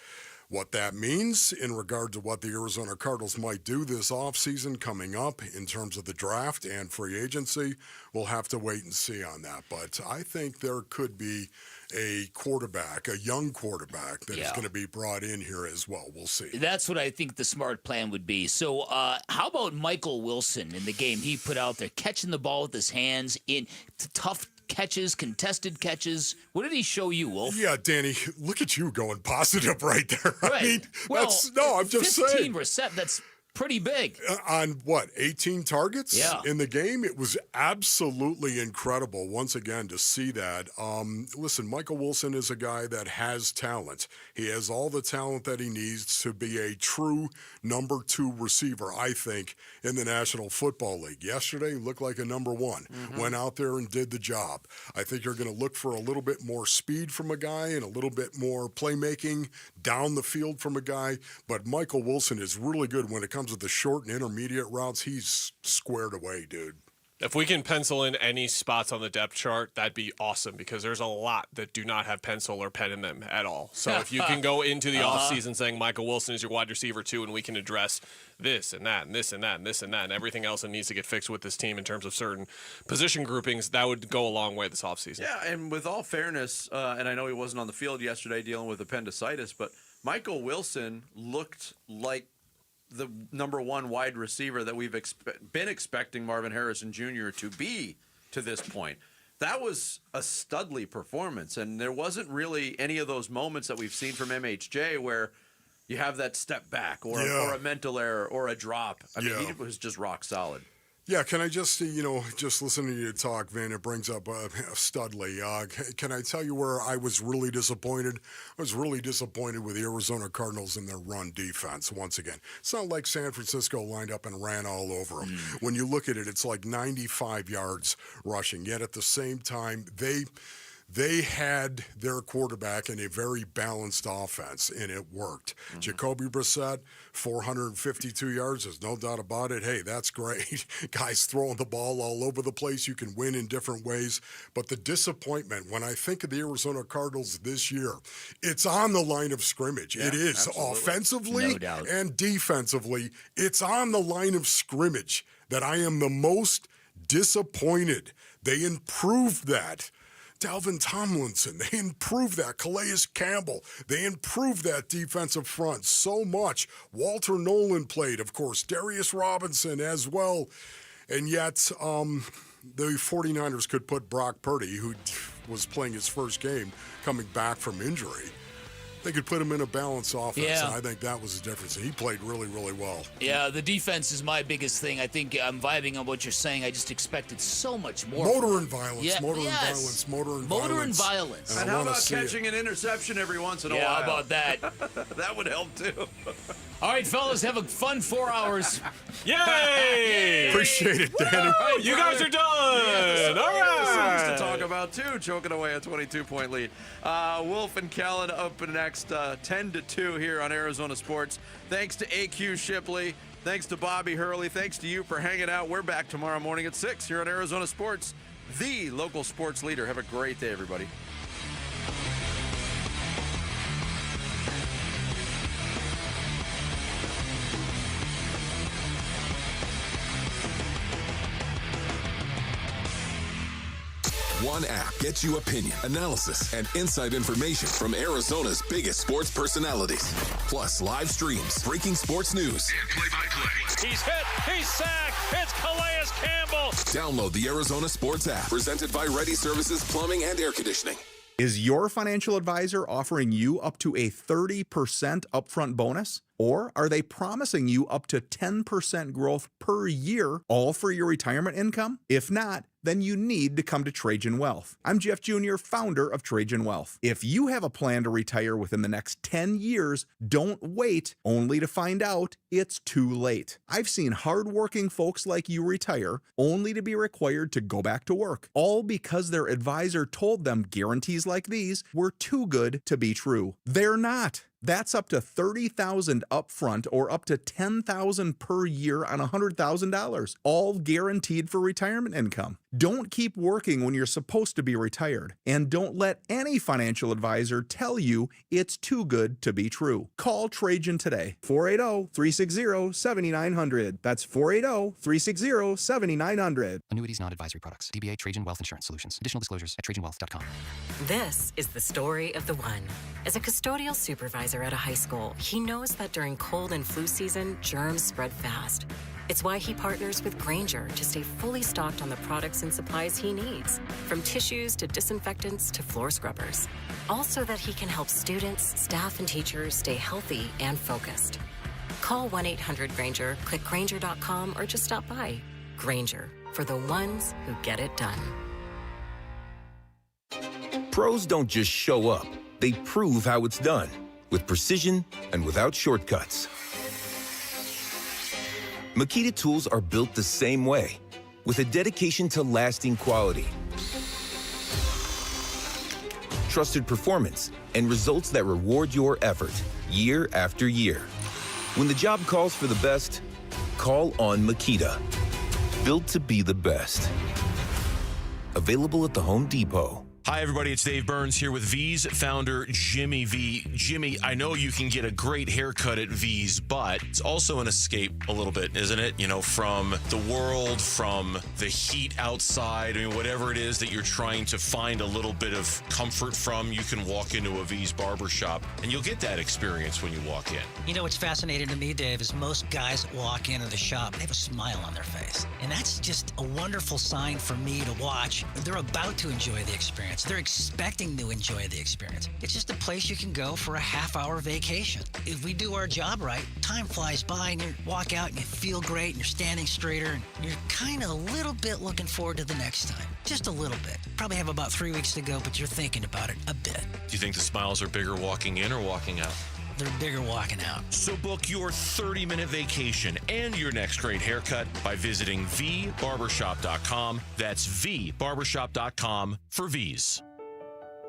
What that means in regard to what the Arizona Cardinals might do this offseason coming up in terms of the draft and free agency, we'll have to wait and see on that. But I think there could be a quarterback, a young quarterback that is going to be brought in here as well. We'll see. That's what I think the smart plan would be. So how about Michael Wilson in the game he put out there, catching the ball with his hands in tough catches, contested catches. What did he show you, Wolf? Yeah, Danny, look at you going positive right there. Right. I mean, I'm just 15 saying. 15 that's pretty big. On what, 18 targets in the game? It was absolutely incredible once again to see that. Listen, Michael Wilson is a guy that has talent. He has all the talent that he needs to be a true number 2 receiver, I think, in the National Football League. Yesterday, he looked like a number 1. Went out there and did the job. I think you're going to look for a little bit more speed from a guy and a little bit more playmaking down the field from a guy. But Michael Wilson is really good when it comes to the short and intermediate routes. He's squared away, dude. If we can pencil in any spots on the depth chart, that'd be awesome because there's a lot that do not have pencil or pen in them at all. So if you can go into the offseason saying Michael Wilson is your wide receiver 2 and we can address this and that and this and that and this and that and everything else that needs to get fixed with this team in terms of certain position groupings, that would go a long way this offseason. Yeah, and with all fairness, and I know he wasn't on the field yesterday dealing with appendicitis, but Michael Wilson looked like the number 1 wide receiver that we've been expecting Marvin Harrison Jr. to be to this point. That was a studly performance, and there wasn't really any of those moments that we've seen from MHJ where you have that step back or a mental error or a drop. I mean, he was just rock solid. Yeah, can I just, just listening to you talk, Vin, it brings up Studley. Can I tell you where I was really disappointed? I was really disappointed with the Arizona Cardinals in their run defense once again. It's not like San Francisco lined up and ran all over them. When you look at it, it's like 95 yards rushing. Yet at the same time, they had their quarterback in a very balanced offense, and it worked. Jacoby Brissett, 452 yards, there's no doubt about it. Hey, that's great. Guys throwing the ball all over the place. You can win in different ways. But the disappointment, when I think of the Arizona Cardinals this year, it's on the line of scrimmage. Yeah, it is. Absolutely. Offensively and defensively, it's on the line of scrimmage that I am the most disappointed. They improved that. Dalvin Tomlinson, they improved that. Calais Campbell, they improved that defensive front so much. Walter Nolan played, of course, Darius Robinson as well. And yet the 49ers could put Brock Purdy, who was playing his first game coming back from injury. they could put him in a balanced offense, Yeah. and I think that was the difference. He played really, really well. Yeah, the defense is my biggest thing. I think I'm vibing on what you're saying. I just expected so much more. Motor and violence, Yeah, motor and yes. violence, motor and Motor violence. and violence. And I how wanna about see it. catching an interception every once in a Yeah, while? how about that? That would help too. All right, fellas, have a fun 4 hours. Yay! Appreciate it, Danny. You guys are done. All Things right. to talk about too, choking away a 22-point lead. Wolf and Kellen up next, 10-2 here on Arizona Sports. Thanks to AQ Shipley. Thanks to Bobby Hurley. Thanks to you for hanging out. We're back tomorrow morning at 6 here on Arizona Sports, the local sports leader. Have a great day, everybody. One app gets you opinion, analysis, and inside information from Arizona's biggest sports personalities. Plus live streams, breaking sports news, and play-by-play. He's hit. He's sacked. It's Calais Campbell. Download the Arizona Sports app, presented by Ready Services Plumbing and Air Conditioning. Is your financial advisor offering you up to a 30% upfront bonus? Or are they promising you up to 10% growth per year, all for your retirement income? If not, then you need to come to Trajan Wealth. I'm Jeff Jr., founder of Trajan Wealth. If you have a plan to retire within the next 10 years, don't wait only to find out it's too late. I've seen hardworking folks like you retire only to be required to go back to work, all because their advisor told them guarantees like these were too good to be true. They're not. That's up to $30,000 upfront or up to $10,000 per year on $100,000, all guaranteed for retirement income. Don't keep working when you're supposed to be retired, and don't let any financial advisor tell you it's too good to be true. Call Trajan today, 480-360-7900. That's 480-360-7900. Annuities, not advisory products. DBA Trajan Wealth Insurance Solutions. Additional disclosures at TrajanWealth.com. This is the story of the one. As a custodial supervisor at a high school, he knows that during cold and flu season, germs spread fast. It's why he partners with Grainger to stay fully stocked on the products and supplies he needs, from tissues to disinfectants to floor scrubbers. All so that he can help students, staff, and teachers stay healthy and focused. Call 1-800-GRAINGER, click Grainger.com, or just stop by. Grainger, for the ones who get it done. Pros don't just show up. They prove how it's done, with precision and without shortcuts. Makita tools are built the same way, with a dedication to lasting quality, trusted performance, and results that reward your effort year after year. When the job calls for the best, call on Makita. Built to be the best. Available at the Home Depot. Hi, everybody. It's Dave Burns here with V's founder, Jimmy V. Jimmy, I know you can get a great haircut at V's, but it's also an escape a little bit, isn't it? You know, from the world, from the heat outside. I mean, whatever it is that you're trying to find a little bit of comfort from, you can walk into a V's barbershop, and you'll get that experience when you walk in. You know what's fascinating to me, Dave, is most guys that walk into the shop, they have a smile on their face. And that's just a wonderful sign for me to watch. They're about to enjoy the experience. They're expecting to enjoy the experience. It's just a place you can go for a half-hour vacation. If we do our job right, time flies by and you walk out and you feel great and you're standing straighter and you're kind of a little bit looking forward to the next time. Just a little bit. Probably have about 3 weeks to go, but you're thinking about it a bit. Do you think the smiles are bigger walking in or walking out? They're bigger walking out. So book your 30-minute vacation and your next great haircut by visiting vbarbershop.com. That's vbarbershop.com for V's.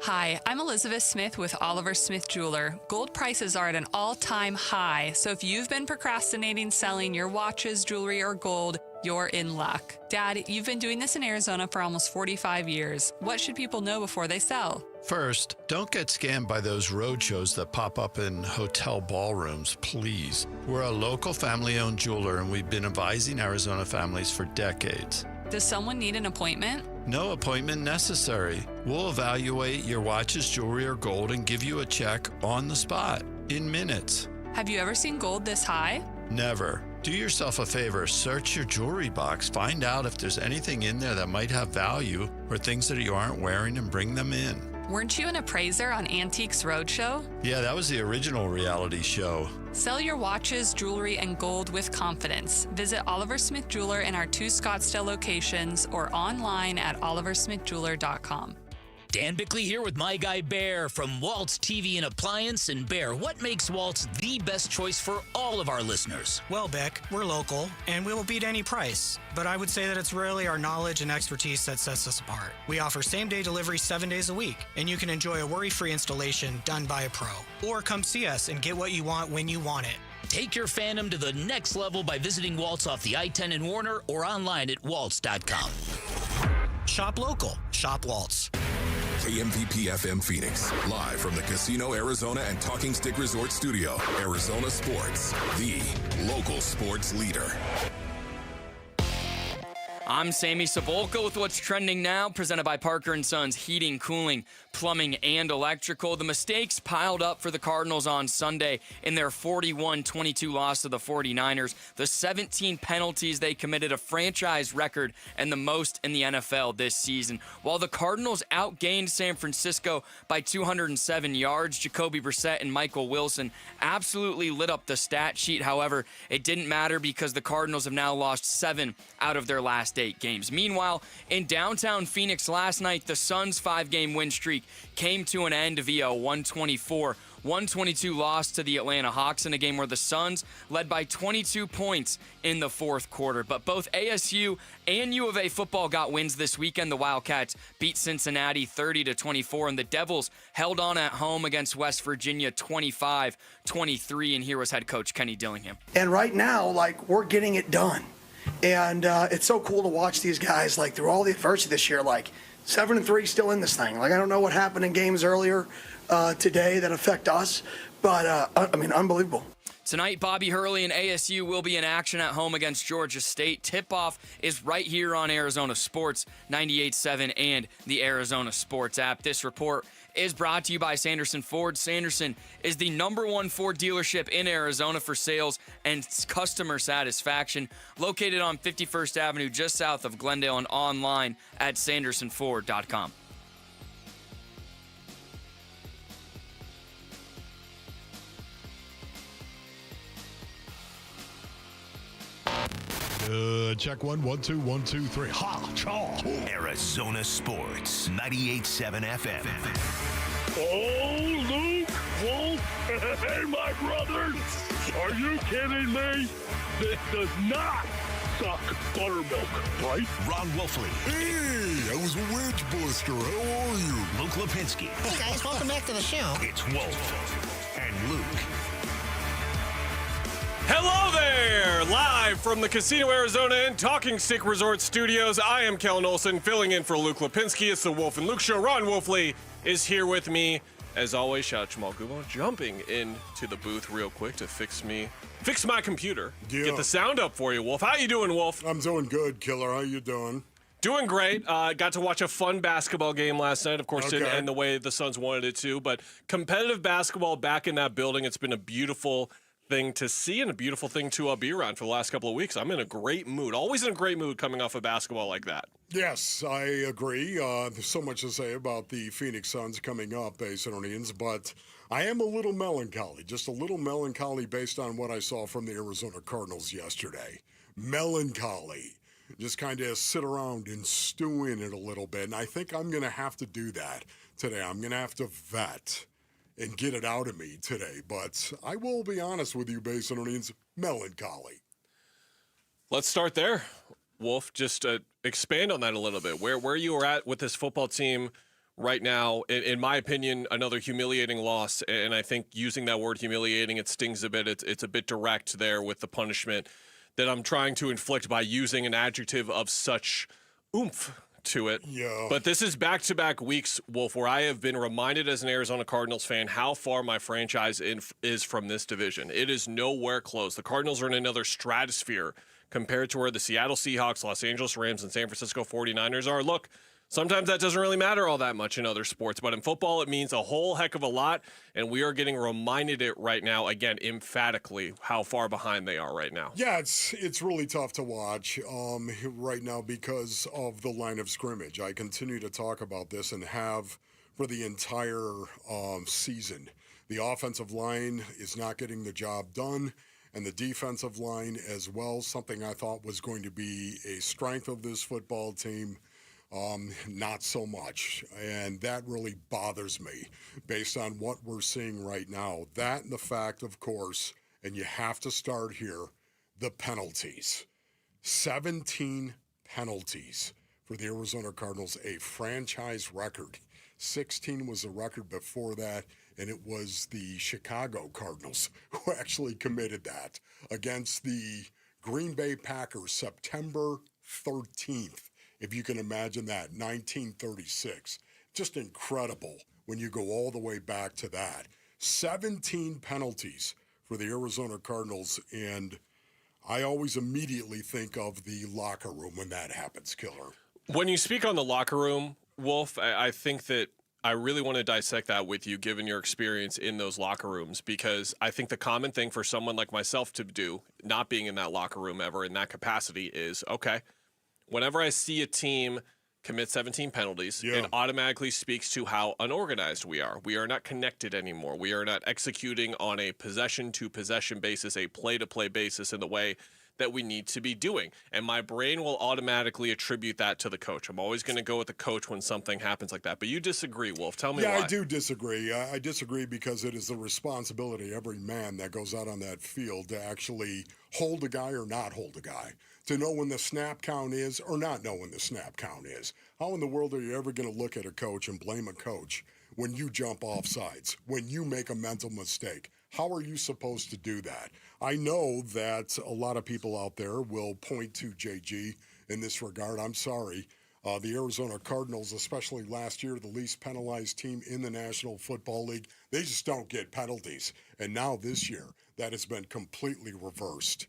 Hi, I'm Elizabeth Smith with Oliver Smith Jeweler. Gold prices are at an all-time high, so if you've been procrastinating selling your watches, jewelry, or gold, you're in luck. Dad, you've been doing this in Arizona for almost 45 years. What should people know before they sell? First, don't get scammed by those road shows that pop up in hotel ballrooms, please. We're a local family-owned jeweler, and we've been advising Arizona families for decades. Does someone need an appointment? No appointment necessary. We'll evaluate your watches, jewelry, or gold and give you a check on the spot in minutes. Have you ever seen gold this high? Never. Do yourself a favor, search your jewelry box, find out if there's anything in there that might have value or things that you aren't wearing and bring them in. Weren't you an appraiser on Antiques Roadshow? Yeah, that was the original reality show. Sell your watches, jewelry, and gold with confidence. Visit Oliver Smith Jeweler in our 2 Scottsdale locations or online at oliversmithjeweler.com. Dan Bickley here with my guy Bear from Waltz TV and Appliance. And Bear, what makes Waltz the best choice for all of our listeners? Well, Beck, we're local and we will beat any price. But I would say that it's really our knowledge and expertise that sets us apart. We offer same-day delivery 7 days a week, and you can enjoy a worry-free installation done by a pro. Or come see us and get what you want when you want it. Take your fandom to the next level by visiting Waltz off the I-10 in Warner or online at waltz.com. Shop local. Shop Waltz. KMVP FM Phoenix, live from the Casino Arizona and Talking Stick Resort Studio. Arizona Sports, the local sports leader. I'm Sammy Sabolka with what's trending now, presented by Parker & Sons Heating, Cooling, Plumbing, and Electrical. The mistakes piled up for the Cardinals on Sunday in their 41-22 loss to the 49ers. The 17 penalties they committed, a franchise record and the most in the NFL this season. While the Cardinals outgained San Francisco by 207 yards, Jacoby Brissett and Michael Wilson absolutely lit up the stat sheet. However, it didn't matter because the Cardinals have now lost 7 out of their last 8 games. Meanwhile, in downtown Phoenix last night, the Suns' 5-game win streak came to an end via a 124-122 loss to the Atlanta Hawks in a game where the Suns led by 22 points in the fourth quarter. But both ASU and U of A football got wins this weekend. The Wildcats beat Cincinnati 30-24, and the Devils held on at home against West Virginia 25-23. And here was head coach Kenny Dillingham. And right now, we're getting it done. And it's so cool to watch these guys, through all the adversity this year, 7-3 still in this thing. I don't know what happened in games earlier today that affect us, but, unbelievable. Tonight, Bobby Hurley and ASU will be in action at home against Georgia State. Tip-off is right here on Arizona Sports 98.7 and the Arizona Sports app. This report is brought to you by Sanderson Ford. Sanderson is the #1 Ford dealership in Arizona for sales and customer satisfaction, located on 51st Avenue just south of Glendale and online at sandersonford.com. Check 1, 1, 2, 1, 2, 3. Ha! Chaw! Arizona Sports, 98.7 FM. Oh, Luke, Wolf, hey, my brothers. Are you kidding me? This does not suck buttermilk, right? Ron Wolfley. Hey, I was a wedge buster. How are you? Luke Lipinski. Hey, guys, welcome back to the show. It's Wolf and Luke. Hello there! Live from the Casino Arizona and Talking Stick Resort Studios, I am Kellen Olson, filling in for Luke Lipinski. It's the Wolf and Luke Show. Ron Wolfley is here with me. As always, shout out Jamal Gubo, jumping into the booth real quick to fix my computer. Yeah. Get the sound up for you, Wolf. How you doing, Wolf? I'm doing good, Killer. How you doing? Doing great. Got to watch a fun basketball game last night. Of course, Okay. didn't end the way the Suns wanted it to, but competitive basketball back in that building. It's been a beautiful thing to see and a beautiful thing to be around for the last couple of weeks. I'm in a great mood. Always in a great mood coming off of basketball like that. Yes, I agree. There's so much to say about the Phoenix Suns coming up, Arizonians, but I am a little melancholy, just a little melancholy based on what I saw from the Arizona Cardinals yesterday. Melancholy. Just kind of sit around and stew in it a little bit, and I think I'm going to have to do that today. I'm going to have to vet and get it out of me today, but I will be honest with you, Arizonians, melancholy. Let's start there. Wolf, just expand on that a little bit. Where you are at with this football team right now, in my opinion, another humiliating loss. And I think using that word humiliating, it stings a bit. It's a bit direct there with the punishment that I'm trying to inflict by using an adjective of such oomph to it. Yeah. But this is back-to-back weeks, Wolf, where I have been reminded as an Arizona Cardinals fan how far my franchise is from this division. It is nowhere close. The Cardinals are in another stratosphere compared to where the Seattle Seahawks, Los Angeles Rams, and San Francisco 49ers are. Look, sometimes that doesn't really matter all that much in other sports, but in football it means a whole heck of a lot, and we are getting reminded it right now, again, emphatically, how far behind they are right now. Yeah, it's really tough to watch right now because of the line of scrimmage. I continue to talk about this and have for the entire season. The offensive line is not getting the job done, and the defensive line as well, something I thought was going to be a strength of this football team. Not so much, and that really bothers me based on what we're seeing right now. That and the fact, of course, and you have to start here, the penalties. 17 penalties for the Arizona Cardinals, a franchise record. 16 was a record before that, and it was the Chicago Cardinals who actually committed that against the Green Bay Packers September 13th. If you can imagine that, 1936. Just incredible when you go all the way back to that. 17 penalties for the Arizona Cardinals, and I always immediately think of the locker room when that happens, Killer. When you speak on the locker room, Wolf, I think that I really want to dissect that with you, given your experience in those locker rooms, because I think the common thing for someone like myself to do, not being in that locker room ever in that capacity, is, okay, whenever I see a team commit 17 penalties, it automatically speaks to how unorganized we are. We are not connected anymore. We are not executing on a possession-to-possession basis, a play-to-play basis in the way that we need to be doing. And my brain will automatically attribute that to the coach. I'm always going to go with the coach when something happens like that. But you disagree, Wolf. Tell me why. Yeah, I do disagree. I disagree because it is the responsibility of every man that goes out on that field to actually hold a guy or not hold a guy, to know when the snap count is or not know when the snap count is. How in the world are you ever going to look at a coach and blame a coach when you jump off sides, when you make a mental mistake? How are you supposed to do that? I know that a lot of people out there will point to JG in this regard. I'm sorry. The Arizona Cardinals, especially last year, the least penalized team in the National Football League, they just don't get penalties. And now this year, that has been completely reversed.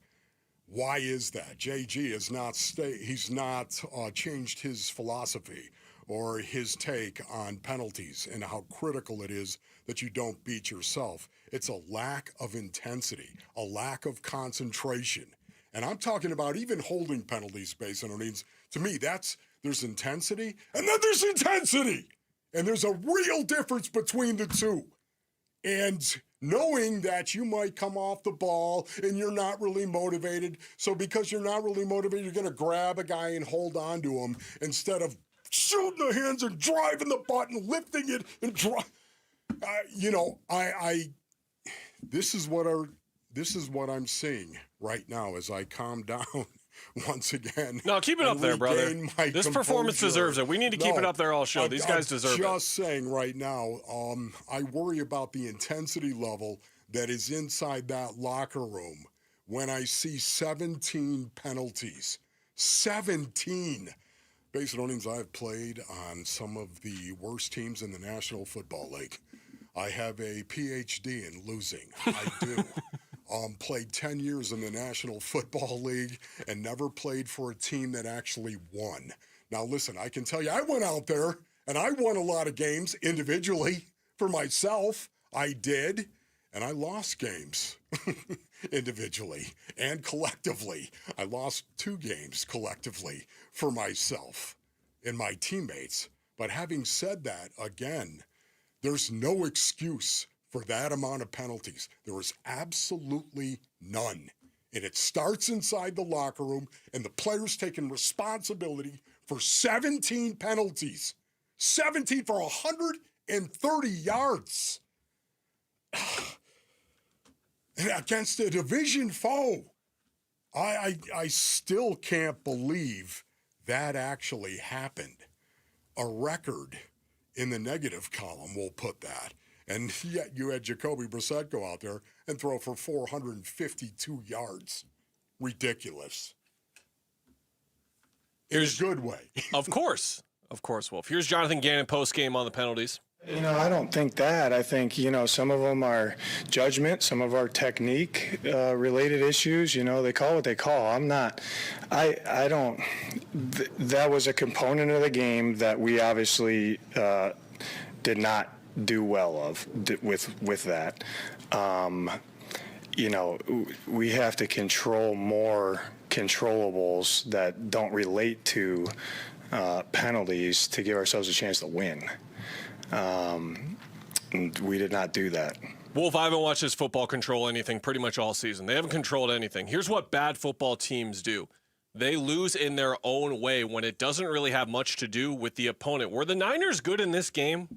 Why is that? JG has not changed his philosophy or his take on penalties and how critical it is that you don't beat yourself. It's a lack of intensity, a lack of concentration. And I'm talking about even holding penalties based on innings. To me, there's intensity, and then there's intensity. And there's a real difference between the two. And knowing that you might come off the ball and you're not really motivated. So because you're not really motivated, you're going to grab a guy and hold on to him instead of shooting the hands and driving the button, lifting it and this is what I'm seeing right now as I calm down once again. No, keep it up there, brother. This performance deserves it. We need to keep it up there all show. These guys deserve it. Just saying right now, I worry about the intensity level that is inside that locker room when I see 17 penalties. 17. Based on innings I've played on some of the worst teams in the National Football League. I have a PhD in losing. I do. Played 10 years in the National Football League and never played for a team that actually won. Now, listen, I can tell you, I went out there and I won a lot of games individually for myself. I did. And I lost games individually and collectively. I lost 2 games collectively for myself and my teammates. But having said that, again, there's no excuse for that amount of penalties. There is absolutely none. And it starts inside the locker room and the players taking responsibility for 17 penalties. 17 for 130 yards. And against a division foe. I still can't believe that actually happened. A record in the negative column, we'll put that. And yet you had Jacoby Brissett go out there and throw for 452 yards. Ridiculous. In a good way. Of course, Wolf. Here's Jonathan Ganon post-game on the penalties. I don't think that. I think, some of them are judgment, some of our technique related issues. They call what they call. I'm not. I don't. That was a component of the game that we obviously did not do well with that. We have to control more controllables that don't relate to penalties to give ourselves a chance to win. We did not do that. Wolf, I haven't watched this football control anything pretty much all season. They haven't controlled anything. Here's what bad football teams do. They lose in their own way when it doesn't really have much to do with the opponent. Were the Niners good in this game?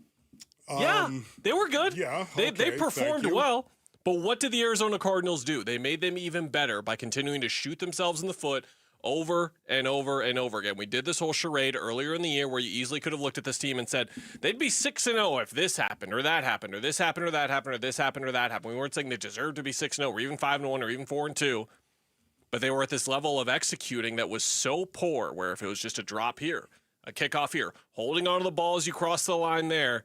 Yeah, they were good. Yeah, they okay, performed well. But what did the Arizona Cardinals do? They made them even better by continuing to shoot themselves in the foot over and over and over again. We did this whole charade earlier in the year where you easily could have looked at this team and said, they'd be 6-0 if this happened or that happened or this happened or that happened or this happened or that happened. We weren't saying they deserved to be 6-0 or even 5-1 or even 4-2. But they were at this level of executing that was so poor where if it was just a drop here, a kickoff here, holding on to the ball as you cross the line there,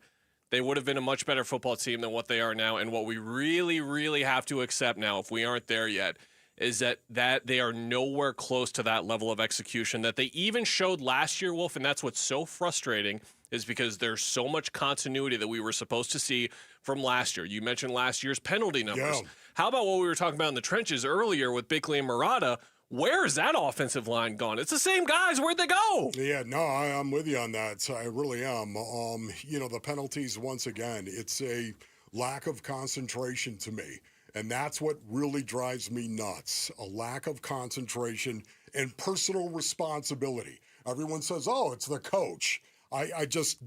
they would have been a much better football team than what they are now. And what we really, really have to accept now, if we aren't there yet, is that they are nowhere close to that level of execution that they even showed last year, Wolf, and that's what's so frustrating is because there's so much continuity that we were supposed to see from last year. You mentioned last year's penalty numbers. Yeah. How about what we were talking about in the trenches earlier with Bickley and Murata? Where is that offensive line gone? It's the same guys. Where'd they go? Yeah, no, I'm with you on that. I really am. The penalties, once again, it's a lack of concentration to me. And that's what really drives me nuts, a lack of concentration and personal responsibility. Everyone says, oh, it's the coach. I just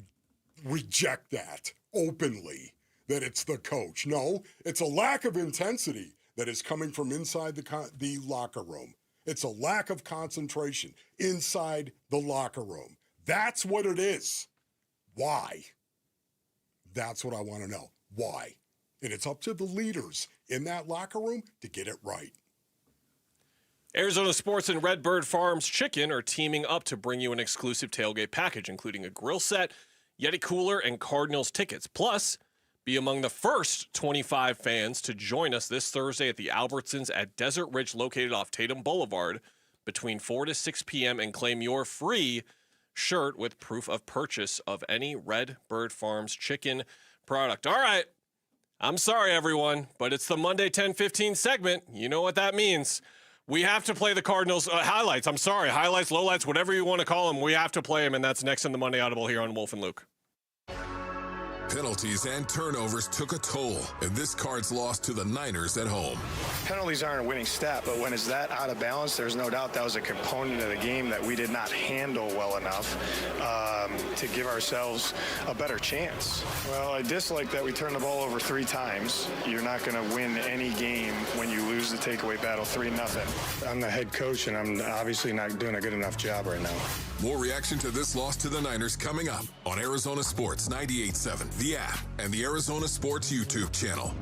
reject that openly, that it's the coach. No, it's a lack of intensity that is coming from inside the locker room. It's a lack of concentration inside the locker room. That's what it is. Why? That's what I want to know. Why? And it's up to the leaders in that locker room to get it right. Arizona Sports and Redbird Farms Chicken are teaming up to bring you an exclusive tailgate package, including a grill set, Yeti cooler, and Cardinals tickets. Plus, be among the first 25 fans to join us this Thursday at the Albertsons at Desert Ridge, located off Tatum Boulevard, between 4 to 6 p.m. and claim your free shirt with proof of purchase of any Redbird Farms Chicken product. All right. I'm sorry, everyone, but it's the Monday 10:15 segment. You know what that means. We have to play the Cardinals highlights. I'm sorry, highlights, lowlights, whatever you want to call them. We have to play them, and that's next in the Monday Audible here on Wolf and Luke. Penalties and turnovers took a toll, and this Cards lost to the Niners at home. Penalties aren't a winning stat, but when it's that out of balance, there's no doubt that was a component of the game that we did not handle well enough to give ourselves a better chance. Well, I dislike that we turned the ball over 3 times. You're not going to win any game when you lose the takeaway battle 3-0. I'm the head coach, and I'm obviously not doing a good enough job right now. More reaction to this loss to the Niners coming up on Arizona Sports 98.7, the app, and the Arizona Sports YouTube channel.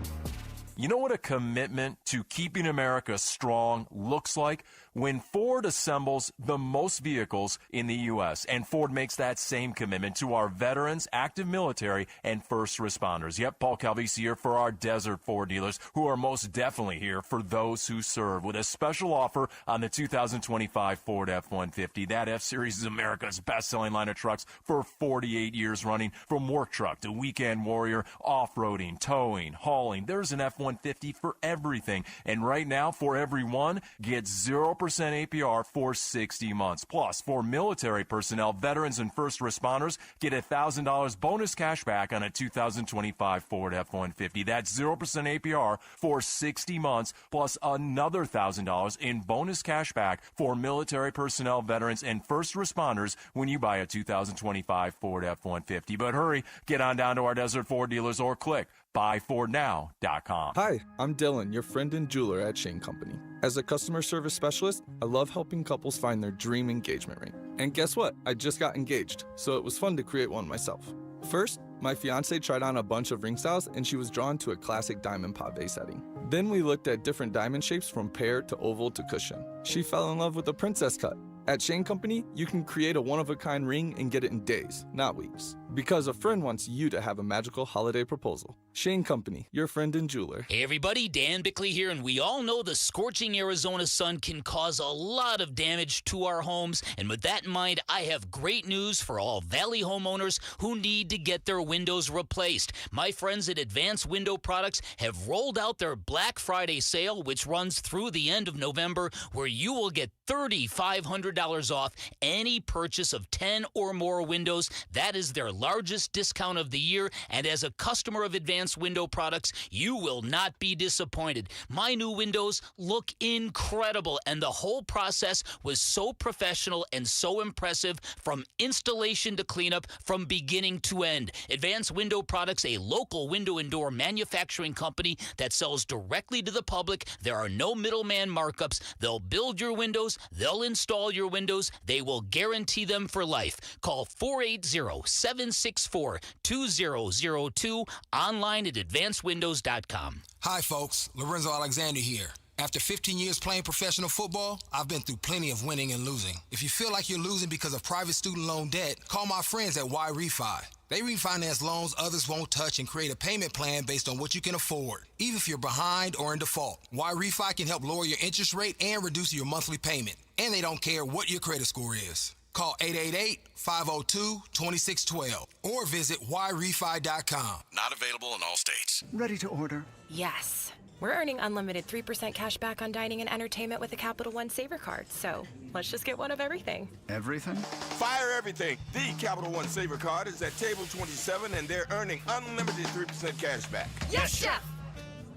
You know what a commitment to keeping America strong looks like? When Ford assembles the most vehicles in the U.S., and Ford makes that same commitment to our veterans, active military, and first responders. Yep, Paul Calvisi here for our Desert Ford dealers, who are most definitely here for those who serve, with a special offer on the 2025 Ford F-150. That F-Series is America's best-selling line of trucks for 48 years running. From work truck to weekend warrior, off-roading, towing, hauling, there's an F-150 for everything. And right now, for every one, get 0% APR for 60 months. Plus, for military personnel, veterans, and first responders, get $1,000 bonus cash back on a 2025 Ford F-150. That's 0% APR for 60 months, plus another $1,000 in bonus cash back for military personnel, veterans, and first responders when you buy a 2025 Ford F-150. But hurry, get on down to our Desert Ford dealers or click buyfordnow.com. Hi, I'm Dylan, your friend and jeweler at Shane Company. As a customer service specialist, I love helping couples find their dream engagement ring. And guess what? I just got engaged, so it was fun to create one myself. First, my fiance tried on a bunch of ring styles and she was drawn to a classic diamond pave setting. Then we looked at different diamond shapes from pear to oval to cushion. She fell in love with a princess cut. At Shane Company, you can create a one-of-a-kind ring and get it in days, not weeks. Because a friend wants you to have a magical holiday proposal. Shane Company, your friend and jeweler. Hey everybody, Dan Bickley here, and we all know the scorching Arizona sun can cause a lot of damage to our homes. And with that in mind, I have great news for all Valley homeowners who need to get their windows replaced. My friends at Advanced Window Products have rolled out their Black Friday sale, which runs through the end of November, where you will get $3,500 $50 off any purchase of 10 or more windows. That is their largest discount of the year, and as a customer of Advanced Window Products, you will not be disappointed. My new windows look incredible, and the whole process was so professional and so impressive from installation to cleanup from beginning to end. Advanced Window Products, a local window and door manufacturing company that sells directly to the public. There are no middleman markups. They'll build your windows. They'll install your windows. They will guarantee them for life. Call 480-764-2002, online at advancedwindows.com. Hi, folks. Lorenzo Alexander here. After 15 years playing professional football, I've been through plenty of winning and losing. If you feel like you're losing because of private student loan debt, call my friends at Y-Refi. They refinance loans others won't touch and create a payment plan based on what you can afford, even if you're behind or in default. Y-Refi can help lower your interest rate and reduce your monthly payment. And they don't care what your credit score is. Call 888-502-2612 or visit yrefi.com. Not available in all states. Ready to order? Yes. We're earning unlimited 3% cash back on dining and entertainment with a Capital One Saver card. So let's just get one of everything. Everything? Fire everything. The Capital One Saver card is at table 27, and they're earning unlimited 3% cash back. Yes, Chef!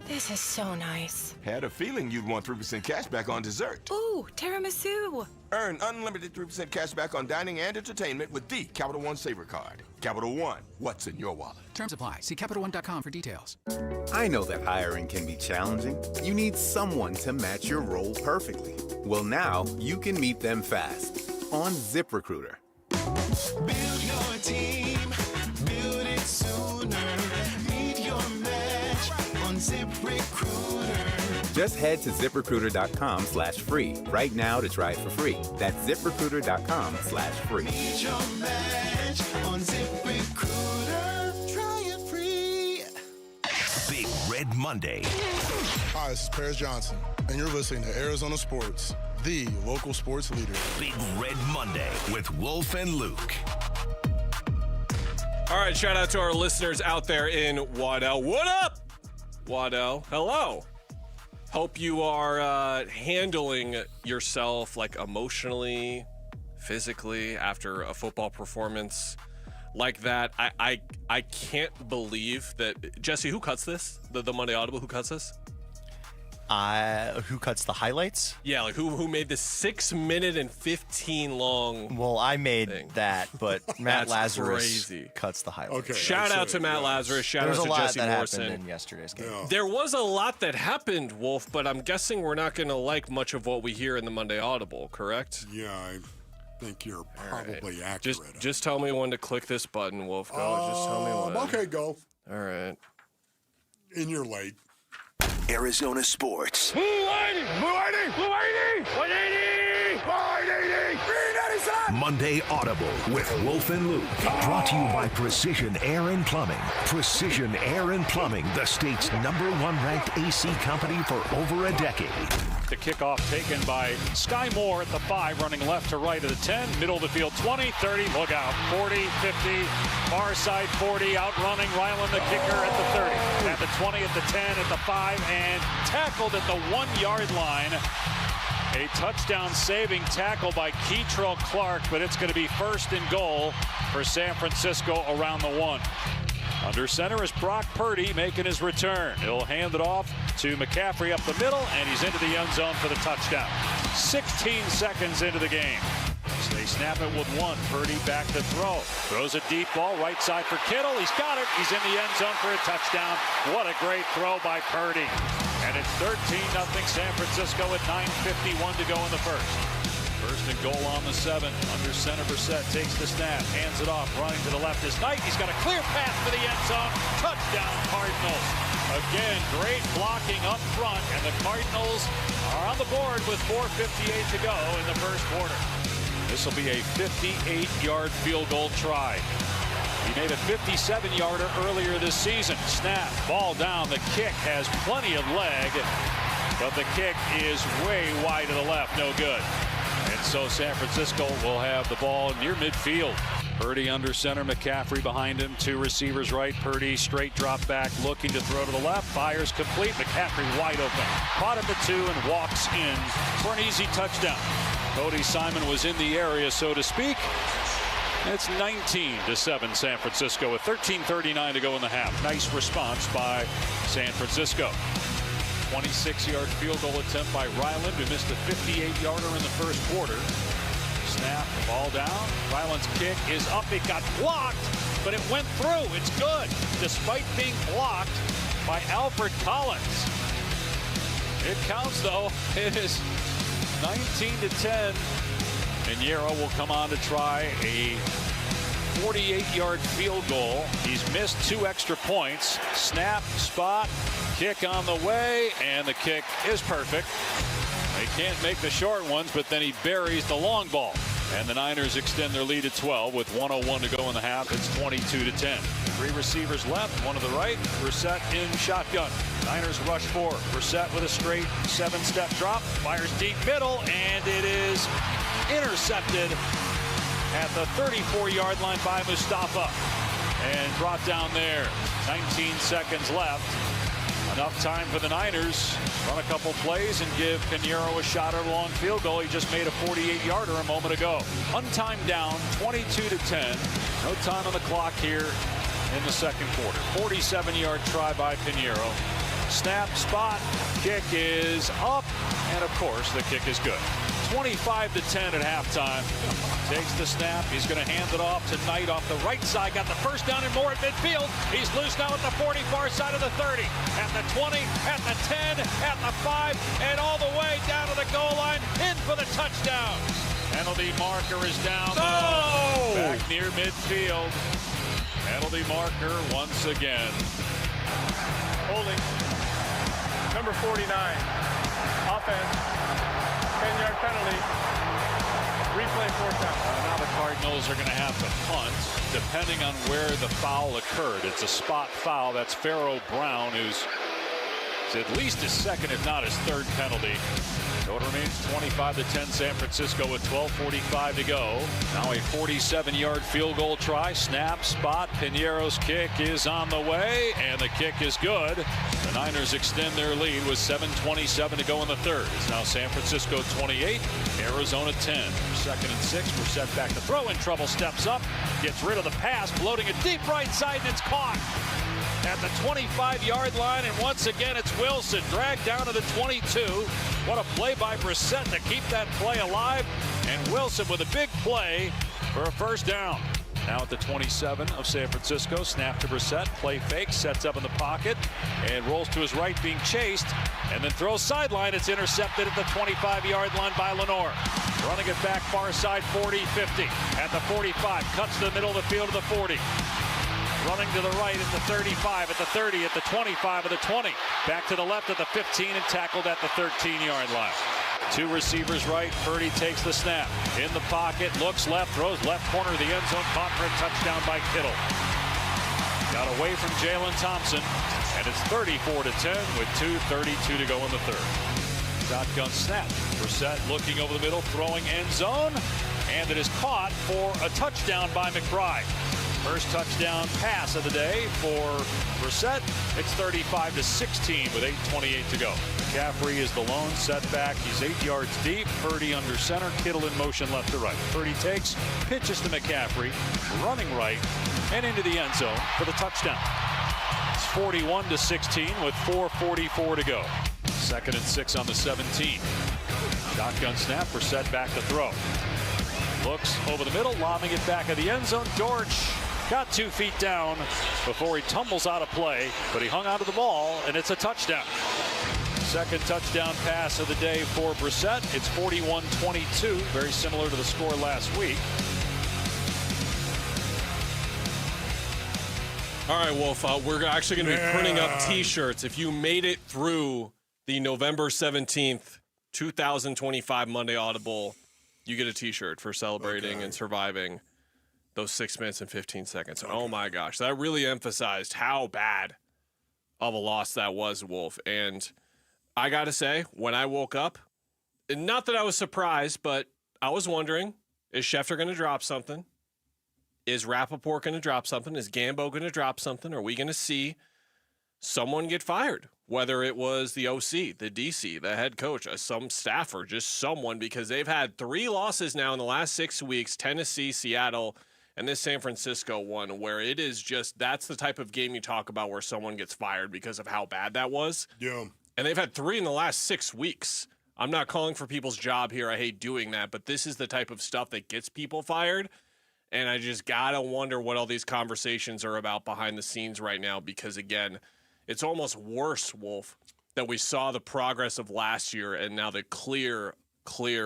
This is so nice. Had a feeling you'd want 3% cash back on dessert. Ooh, tiramisu. Earn unlimited 3% cash back on dining and entertainment with the Capital One Saver card. Capital One, what's in your wallet? Terms apply. See CapitalOne.com for details. I know that hiring can be challenging. You need someone to match your role perfectly. Well, now you can meet them fast on ZipRecruiter. Build your team, build it sooner. Meet your match on ZipRecruiter. Just head to ZipRecruiter.com/free right now to try it for free. That's ZipRecruiter.com/free. Meet your match on ZipRecruiter. Try it free. Big Red Monday. Hi, this is Paris Johnson, and you're listening to Arizona Sports, the local sports leader. Big Red Monday with Wolf and Luke. All right, shout out to our listeners out there in Waddell. What up, Waddell? Hello. Hope you are handling yourself like emotionally, physically after a football performance like that. I can't believe that. Jesse, who cuts this? The Monday Audible, who cuts this? Who cuts the highlights? Yeah, like who made the 6 minute and 15 long. Well, I made that, but Matt Lazarus crazy. Cuts the highlights. Okay, shout out to Matt Lazarus. Shout out to Jesse Morrison. Happened in yesterday's game. Yeah. There was a lot that happened, Wolf, but I'm guessing we're not going to like much of what we hear in the Monday Audible, correct? Yeah, I think you're probably accurate. Just tell me when to click this button, Wolf. Go. Just tell me when. Okay, go. All right. And you're late. Arizona Sports. 180! 180! 180! 180! 397! Monday Audible with Wolf and Luke. Brought to you by Precision Air and Plumbing. Precision Air and Plumbing, the state's #1 ranked AC company for over a decade. The kickoff taken by Sky Moore at the 5, running left to right of the 10, middle of the field 20, 30, look out, 40, 50, far side 40, outrunning Ryland the kicker at the 30, at the 20, at the 10, at the 5, and tackled at the 1 yard line. A touchdown saving tackle by Keitrell Clark, but it's going to be 1st and goal for San Francisco around the 1. Under center is Brock Purdy making his return. He'll hand it off to McCaffrey up the middle, and he's into the end zone for the touchdown. 16 seconds into the game. So they snap it with 1. Purdy back to throw. Throws a deep ball right side for Kittle. He's got it. He's in the end zone for a touchdown. What a great throw by Purdy. And it's 13-0 San Francisco at 9:51 to go in the first. 1st and goal on the 7. Under center, Brissett takes the snap, hands it off, running to the left is Knight. He's got a clear path for the end zone. Touchdown, Cardinals. Again, great blocking up front, and the Cardinals are on the board with 4:58 to go in the first quarter. This will be a 58-yard field goal try. He made a 57-yarder earlier this season. Snap, ball down. The kick has plenty of leg, but the kick is way wide to the left. No good. And so San Francisco will have the ball near midfield. Purdy under center, McCaffrey behind him, 2 receivers right. Purdy straight drop back, looking to throw to the left. Fires complete. McCaffrey wide open. Caught at the 2 and walks in for an easy touchdown. Cody Simon was in the area, so to speak. It's 19-7 San Francisco with 13:39 to go in the half. Nice response by San Francisco. 26-yard field goal attempt by Ryland, who missed a 58-yarder in the first quarter. Snap, ball down. Ryland's kick is up. It got blocked, but it went through. It's good, despite being blocked by Alfred Collins. It counts, though. It is 19-10. Pinheiro will come on to try a 48-yard field goal. He's missed 2 extra points. Snap, spot, kick on the way, and the kick is perfect. They can't make the short ones, but then he buries the long ball. And the Niners extend their lead at 12 with 1:01 to go in the half. It's 22-10. 3 receivers left, one to the right. Brissett in shotgun. Niners rush 4. Brissett with a straight 7-step drop. Fires deep middle, and it is intercepted at the 34-yard line by Mustafa. And brought down there. 19 seconds left. Enough time for the Niners. Run a couple plays and give Pinheiro a shot at a long field goal. He just made a 48-yarder a moment ago. Untimed down, 22-10. No time on the clock here in the second quarter. 47-yard try by Pinheiro. Snap, spot, kick is up, and of course the kick is good. 25-10 at halftime. Takes the snap. He's going to hand it off to Knight off the right side. Got the first down and more at midfield. He's loose now at the 40, far side of the 30, at the 20, at the 10, at the 5, and all the way down to the goal line, in for the touchdown. Penalty marker is down. No! Back near midfield. Penalty marker once again. Holding. Number 49. Offense. 10-yard penalty. Replay 4th down. Now the Cardinals are going to have to punt, depending on where the foul occurred. It's a spot foul. That's Pharaoh Brown, who's at least his second, if not his third penalty. So it remains 25-10 San Francisco with 12:45 to go. Now a 47-yard field goal try. Snap, spot. Pinheiro's kick is on the way, and the kick is good. The Niners extend their lead with 7:27 to go in the third. It's now San Francisco 28, Arizona 10. 2nd and 6. Brissett back to throw. In trouble, steps up, gets rid of the pass, floating it deep right side, and it's caught at the 25-yard line, and once again it's Wilson dragged down to the 22. What a play by Brissett to keep that play alive, and Wilson with a big play for a first down. Now at the 27 of San Francisco, snap to Brissett, play fake, sets up in the pocket, and rolls to his right, being chased, and then throws sideline. It's intercepted at the 25-yard line by Lenore. Running it back far side, 40, 50. At the 45, cuts to the middle of the field to the 40. Running to the right at the 35, at the 30, at the 25, at the 20. Back to the left at the 15 and tackled at the 13-yard line. 2 receivers right. Purdy takes the snap. In the pocket, looks left, throws left corner of the end zone, caught for a touchdown by Kittle. Got away from Jalen Thompson, and it's 34-10 with 2:32 to go in the third. Shotgun snap. Brissett looking over the middle, throwing end zone, and it is caught for a touchdown by McBride. First touchdown pass of the day for Brissett. It's 35-16 with 8:28 to go. McCaffrey is the lone setback. He's 8 yards deep. Purdy under center. Kittle in motion left to right. Purdy takes, pitches to McCaffrey, running right, and into the end zone for the touchdown. It's 41-16 with 4:44 to go. 2nd and 6 on the 17. Shotgun snap. Brissett back to throw. Looks over the middle, lobbing it back of the end zone. Dortch got 2 feet down before he tumbles out of play, but he hung onto the ball, and it's a touchdown. Second touchdown pass of the day for Brissett. It's 41-22, very similar to the score last week. All right, Wolf, we're actually going to be printing up T-shirts. If you made it through the November 17th, 2025 Monday Audible, you get a T-shirt for celebrating and surviving those 6 minutes and 15 seconds. Okay. Oh, my gosh. That really emphasized how bad of a loss that was, Wolf. And I got to say, when I woke up, not that I was surprised, but I was wondering, is Schefter going to drop something? Is Rappaport going to drop something? Is Gambo going to drop something? Are we going to see someone get fired, whether it was the OC, the DC, the head coach, some staffer, just someone, because they've had 3 losses now in the last 6 weeks, Tennessee, Seattle, and this San Francisco one, where it is just, that's the type of game you talk about where someone gets fired because of how bad that was. Yeah. And they've had 3 in the last 6 weeks. I'm not calling for people's job here. I hate doing that, but this is the type of stuff that gets people fired. And I just gotta wonder what all these conversations are about behind the scenes right now, because again, it's almost worse, Wolf, that we saw the progress of last year and now the clear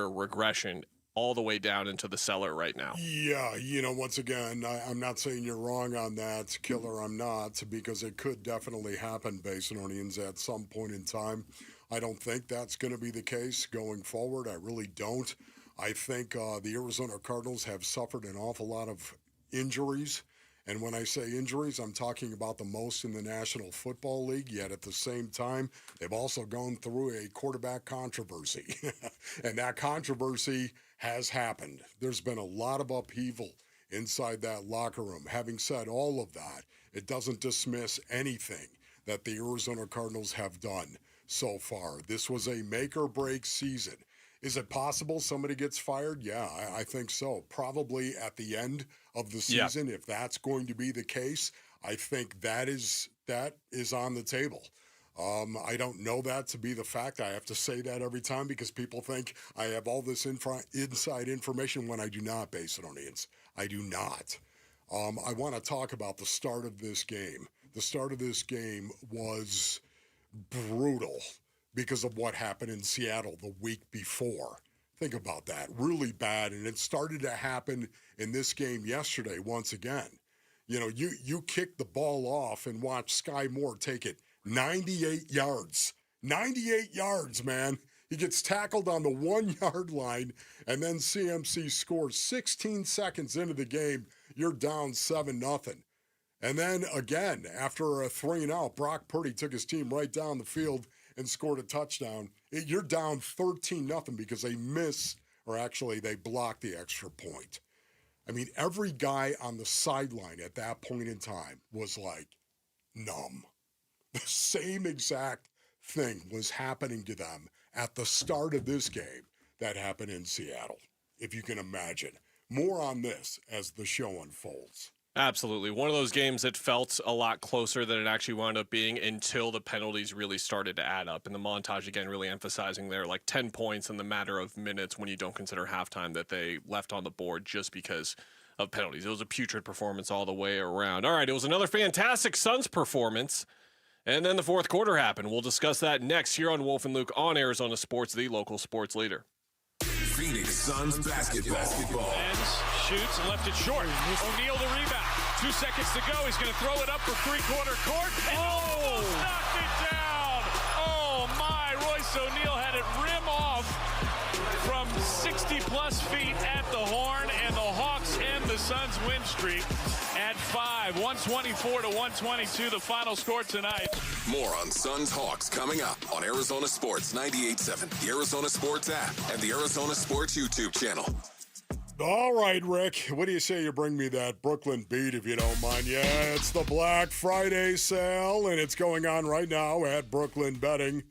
regression all the way down into the cellar right now. Yeah, once again, I'm not saying you're wrong on that, Killer, I'm not, because it could definitely happen, Basinonians, at some point in time. I don't think that's going to be the case going forward. I really don't. I think the Arizona Cardinals have suffered an awful lot of injuries. And when I say injuries, I'm talking about the most in the National Football League, yet at the same time, they've also gone through a quarterback controversy. And that controversy has happened. There's been a lot of upheaval inside that locker room. Having said all of that, it doesn't dismiss anything that the Arizona Cardinals have done so far. This was a make-or-break season. Is it possible somebody gets fired? Yeah, I think so. Probably at the end of the season, if that's going to be the case. I think that is on the table. I don't know that to be the fact. I have to say that every time because people think I have all this inside information when I do not, Basinonians. I do not. I want to talk about the start of this game. The start of this game was brutal because of what happened in Seattle the week before. Think about that. Really bad. And it started to happen in this game yesterday once again. You kick the ball off and watch Sky Moore take it 98 yards. 98 yards, man. He gets tackled on the 1-yard line, and then CMC scores 16 seconds into the game. You're down 7-0. And then again, after a 3-and-out, Brock Purdy took his team right down the field and scored a touchdown. You're down 13-0 because they they blocked the extra point. I mean, every guy on the sideline at that point in time was like numb. The same exact thing was happening to them at the start of this game that happened in Seattle, if you can imagine. More on this as the show unfolds. Absolutely. One of those games that felt a lot closer than it actually wound up being until the penalties really started to add up. And the montage, again, really emphasizing there, like 10 points in the matter of minutes when you don't consider halftime that they left on the board just because of penalties. It was a putrid performance all the way around. All right, it was another fantastic Suns performance. And then the fourth quarter happened. We'll discuss that next here on Wolf and Luke on Arizona Sports, the local sports leader. Phoenix Suns basketball. And shoots and left it short. O'Neal the rebound. 2 seconds to go. He's going to throw it up for three-quarter court. And knocked it down. Oh, my. Royce O'Neal had it rim off from 60-plus feet at the horn. And the Hawks end the Suns' win streak at 5. 124-122, the final score tonight. More on Suns Hawks coming up on Arizona Sports 98.7, the Arizona Sports app, and the Arizona Sports YouTube channel. All right, Rick, what do you say you bring me that Brooklyn beat, if you don't mind? Yeah, it's the Black Friday sale, and it's going on right now at Brooklyn Betting.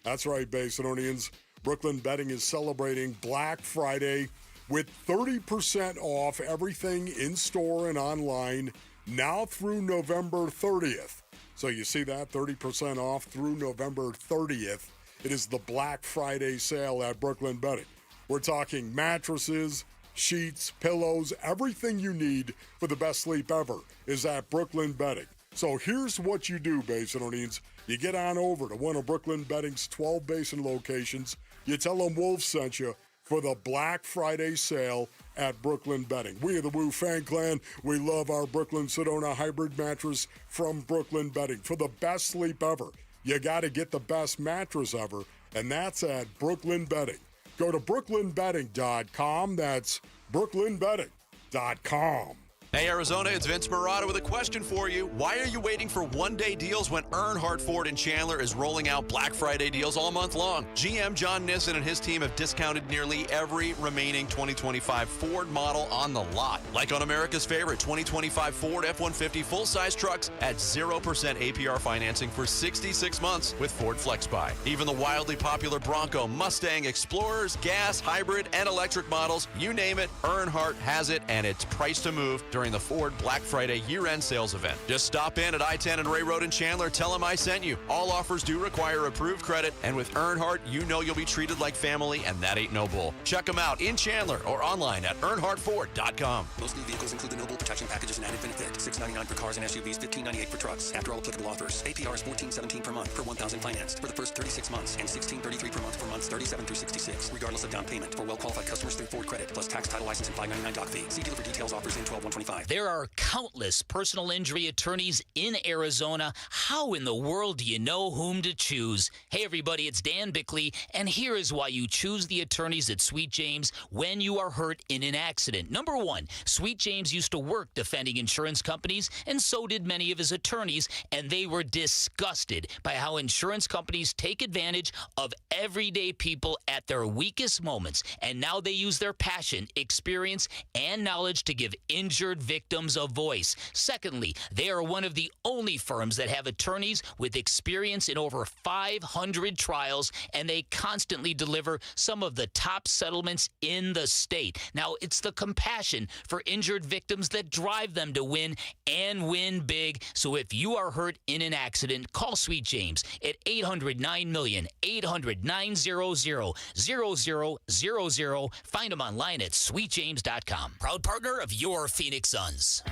That's right, Basinonians. Brooklyn Betting is celebrating Black Friday with 30% off everything in-store and online now through November 30th. So you see that, 30% off through November 30th. It is the Black Friday sale at Brooklyn Betting. We're talking mattresses, sheets, pillows, everything you need for the best sleep ever is at Brooklyn Betting. So here's what you do, Basinonians. You get on over to one of Brooklyn Betting's 12 Basin locations. You tell them Wolf sent you for the Black Friday sale at Brooklyn Betting. We are the Woo Fan Clan. We love our Brooklyn Sedona hybrid mattress from Brooklyn Betting. For the best sleep ever, you got to get the best mattress ever, and that's at Brooklyn Betting. Go to brooklynbetting.com. That's brooklynbetting.com. Hey, Arizona, it's Vince Marotta with a question for you. Why are you waiting for one-day deals when Earnhardt Ford in Chandler is rolling out Black Friday deals all month long? GM John Nissen and his team have discounted nearly every remaining 2025 Ford model on the lot. Like on America's favorite 2025 Ford F-150 full-size trucks at 0% APR financing for 66 months with Ford FlexBuy. Even the wildly popular Bronco, Mustang, Explorers, gas, hybrid, and electric models, you name it, Earnhardt has it, and it's priced to move during the Ford Black Friday year-end sales event. Just stop in at I-10 and Ray Road in Chandler. Tell them I sent you. All offers do require approved credit, and with Earnhardt, you know you'll be treated like family, and that ain't no bull. Check them out in Chandler or online at earnhardtford.com. Most new vehicles include the Noble Protection Packages and added benefit. $699 for cars and SUVs, $1598 for trucks. After all applicable offers, APR is $14.17 per month per $1,000 financed for the first 36 months and $16.33 per month for months 37 through 66, regardless of down payment for well-qualified customers through Ford Credit, plus tax, title, license, and $599 doc fee. See dealer for details. Offers in 12/125. There are countless personal injury attorneys in Arizona. How in the world do you know whom to choose? Hey, everybody, it's Dan Bickley, and here is why you choose the attorneys at Sweet James when you are hurt in an accident. Number one, Sweet James used to work defending insurance companies, and so did many of his attorneys, and they were disgusted by how insurance companies take advantage of everyday people at their weakest moments, and now they use their passion, experience, and knowledge to give injured victims a voice. Secondly, they are one of the only firms that have attorneys with experience in over 500 trials, and they constantly deliver some of the top settlements in the state. Now, it's the compassion for injured victims that drive them to win and win big. So if you are hurt in an accident, call Sweet James at 800-9-MILLION, 800-900-0000. Find them online at sweetjames.com. Proud partner of your Phoenix Suns.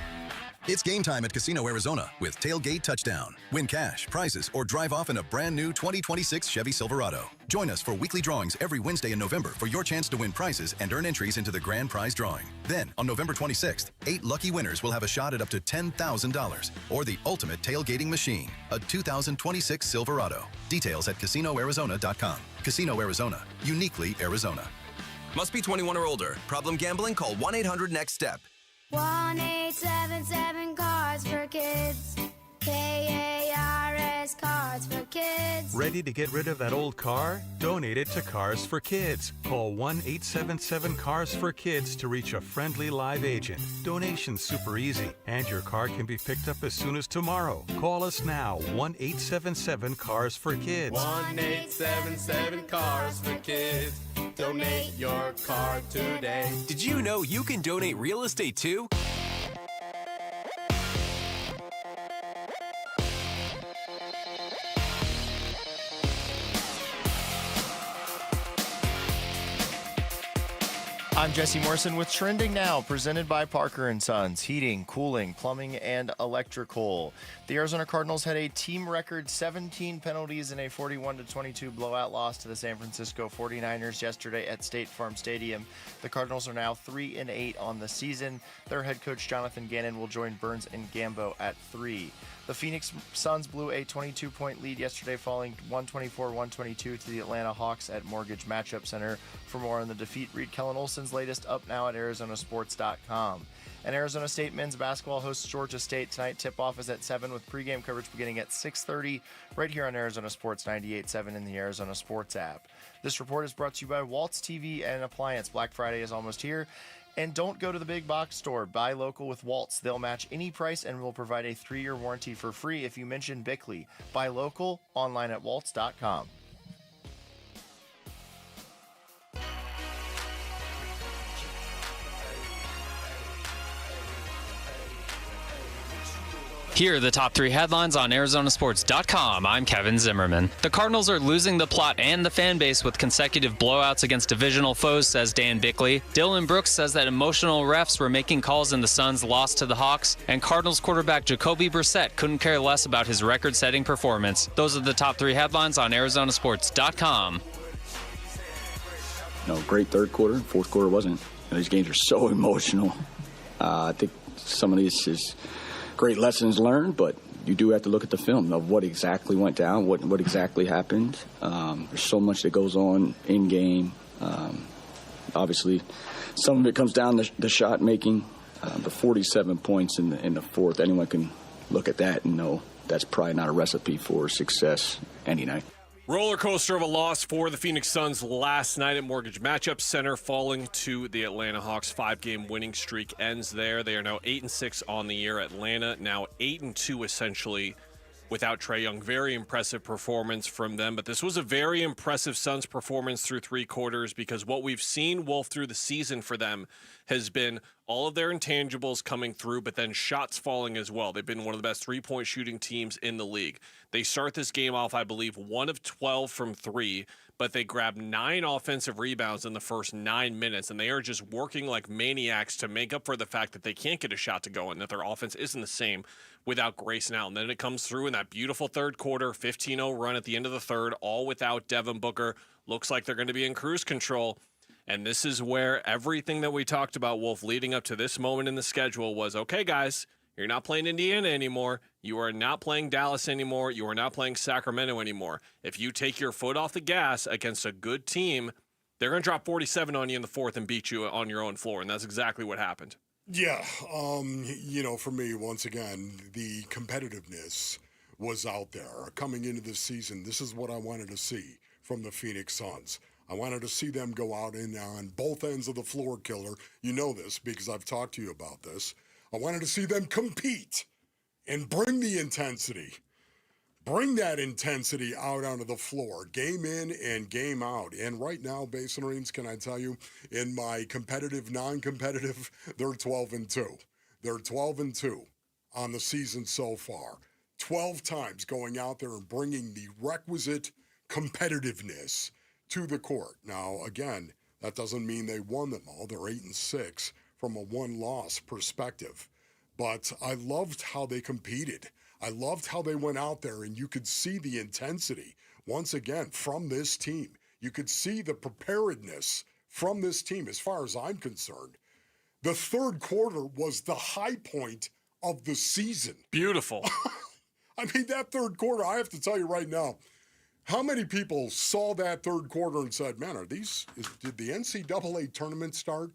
It's game time at Casino Arizona with Tailgate Touchdown. Win cash, prizes, or drive off in a brand new 2026 Chevy Silverado. Join us for weekly drawings every Wednesday in November for your chance to win prizes and earn entries into the grand prize drawing. Then, on November 26th, 8 lucky winners will have a shot at up to $10,000 or the ultimate tailgating machine, a 2026 Silverado. Details at CasinoArizona.com. Casino Arizona, uniquely Arizona. Must be 21 or older. Problem gambling? Call 1-800-NEXT-STEP. 1-877 Cards for Kids. KARS Cards for Kids. Ready to get rid of that old car? Donate it to Cars for Kids. Call 1-877 Cars for Kids to reach a friendly live agent. Donation's super easy, and your car can be picked up as soon as tomorrow. Call us now, 1-877 Cars for Kids. 1-877 Cars for Kids. Donate your car today. Did you know you can donate real estate too? I'm Jesse Morrison with Trending Now, presented by Parker & Sons, heating, cooling, plumbing, and electrical. The Arizona Cardinals had a team record 17 penalties in a 41-22 blowout loss to the San Francisco 49ers yesterday at State Farm Stadium. The Cardinals are now 3-8 on the season. Their head coach, Jonathan Ganon, will join Burns and Gambo at 3. The Phoenix Suns blew a 22-point lead yesterday, falling 124-122 to the Atlanta Hawks at Mortgage Matchup Center. For more on the defeat, read Kellen Olson's latest up now at arizonasports.com. And Arizona State men's basketball hosts Georgia State tonight. Tip-off is at 7 with pregame coverage beginning at 6:30 right here on Arizona Sports 98.7 in the Arizona Sports app. This report is brought to you by Waltz TV and Appliance. Black Friday is almost here. And don't go to the big box store. Buy local with Waltz. They'll match any price and will provide a 3-year warranty for free if you mention Bickley. Buy local, online at waltz.com. Here are the top 3 headlines on Arizonasports.com. I'm Kevin Zimmerman. The Cardinals are losing the plot and the fan base with consecutive blowouts against divisional foes, says Dan Bickley. Dylan Brooks says that emotional refs were making calls in the Suns' loss to the Hawks, and Cardinals quarterback Jacoby Brissett couldn't care less about his record-setting performance. Those are the top 3 headlines on Arizonasports.com. Great third quarter. Fourth quarter wasn't. These games are so emotional. I think some of this is great lessons learned, but you do have to look at the film of what exactly went down, what exactly happened. There's so much that goes on in game. Obviously, some of it comes down to the shot making. The 47 points in the fourth, anyone can look at that and know that's probably not a recipe for success any night. Roller coaster of a loss for the Phoenix Suns last night at Mortgage Matchup Center, falling to the Atlanta Hawks. 5-game winning streak ends there. They are now 8-6 on the year. Atlanta now 8-2 essentially without Trae Young. Very impressive performance from them, but this was a very impressive Suns performance through 3 quarters, because what we've seen, Wolf, through the season for them has been all of their intangibles coming through, but then shots falling as well. They've been one of the best 3-point shooting teams in the league. They start this game off, I believe, 1 of 12 from 3, but they grab 9 offensive rebounds in the first 9 minutes, and they are just working like maniacs to make up for the fact that they can't get a shot to go and that their offense isn't the same without Grayson Allen. Then it comes through in that beautiful third quarter, 15-0 run at the end of the third, all without Devin Booker. Looks like they're going to be in cruise control. And this is where everything that we talked about, Wolf, leading up to this moment in the schedule was, okay, guys, you're not playing Indiana anymore. You are not playing Dallas anymore. You are not playing Sacramento anymore. If you take your foot off the gas against a good team, they're going to drop 47 on you in the fourth and beat you on your own floor. And that's exactly what happened. Yeah. For me, once again, the competitiveness was out there. Coming into this season, this is what I wanted to see from the Phoenix Suns. I wanted to see them go out and on both ends of the floor, Killer. You know this because I've talked to you about this. I wanted to see them compete and bring the intensity. Bring that intensity out onto the floor, game in and game out. And right now, Basin Marines, can I tell you, in my competitive, non-competitive, they're 12-2. They're 12-2 on the season so far. 12 times going out there and bringing the requisite competitiveness to the court. Now, again, that doesn't mean they won them all. They're 8-6 from a one-loss perspective. But I loved how they competed. I loved how they went out there, and you could see the intensity, once again, from this team. You could see the preparedness from this team, as far as I'm concerned. The third quarter was the high point of the season. Beautiful. I mean, that third quarter, I have to tell you right now, how many people saw that third quarter and said, man, did the NCAA tournament start?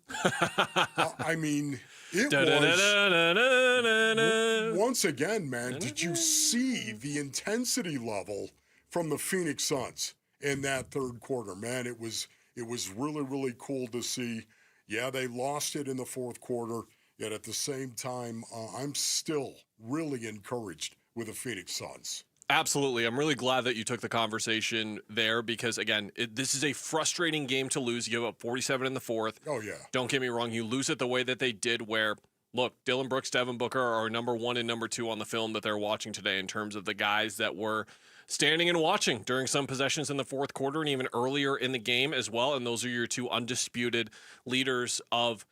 I mean, it was, once again, man, did you see the intensity level from the Phoenix Suns in that third quarter? Man, it was really, really cool to see. Yeah, they lost it in the fourth quarter, yet at the same time, I'm still really encouraged with the Phoenix Suns. Absolutely. I'm really glad that you took the conversation there because, again, this is a frustrating game to lose. You give up 47 in the fourth. Oh, yeah. Don't get me wrong. You lose it the way that they did where, look, Dillon Brooks, Devin Booker are number 1 and number 2 on the film that they're watching today in terms of the guys that were standing and watching during some possessions in the fourth quarter and even earlier in the game as well. And those are your 2 undisputed leaders of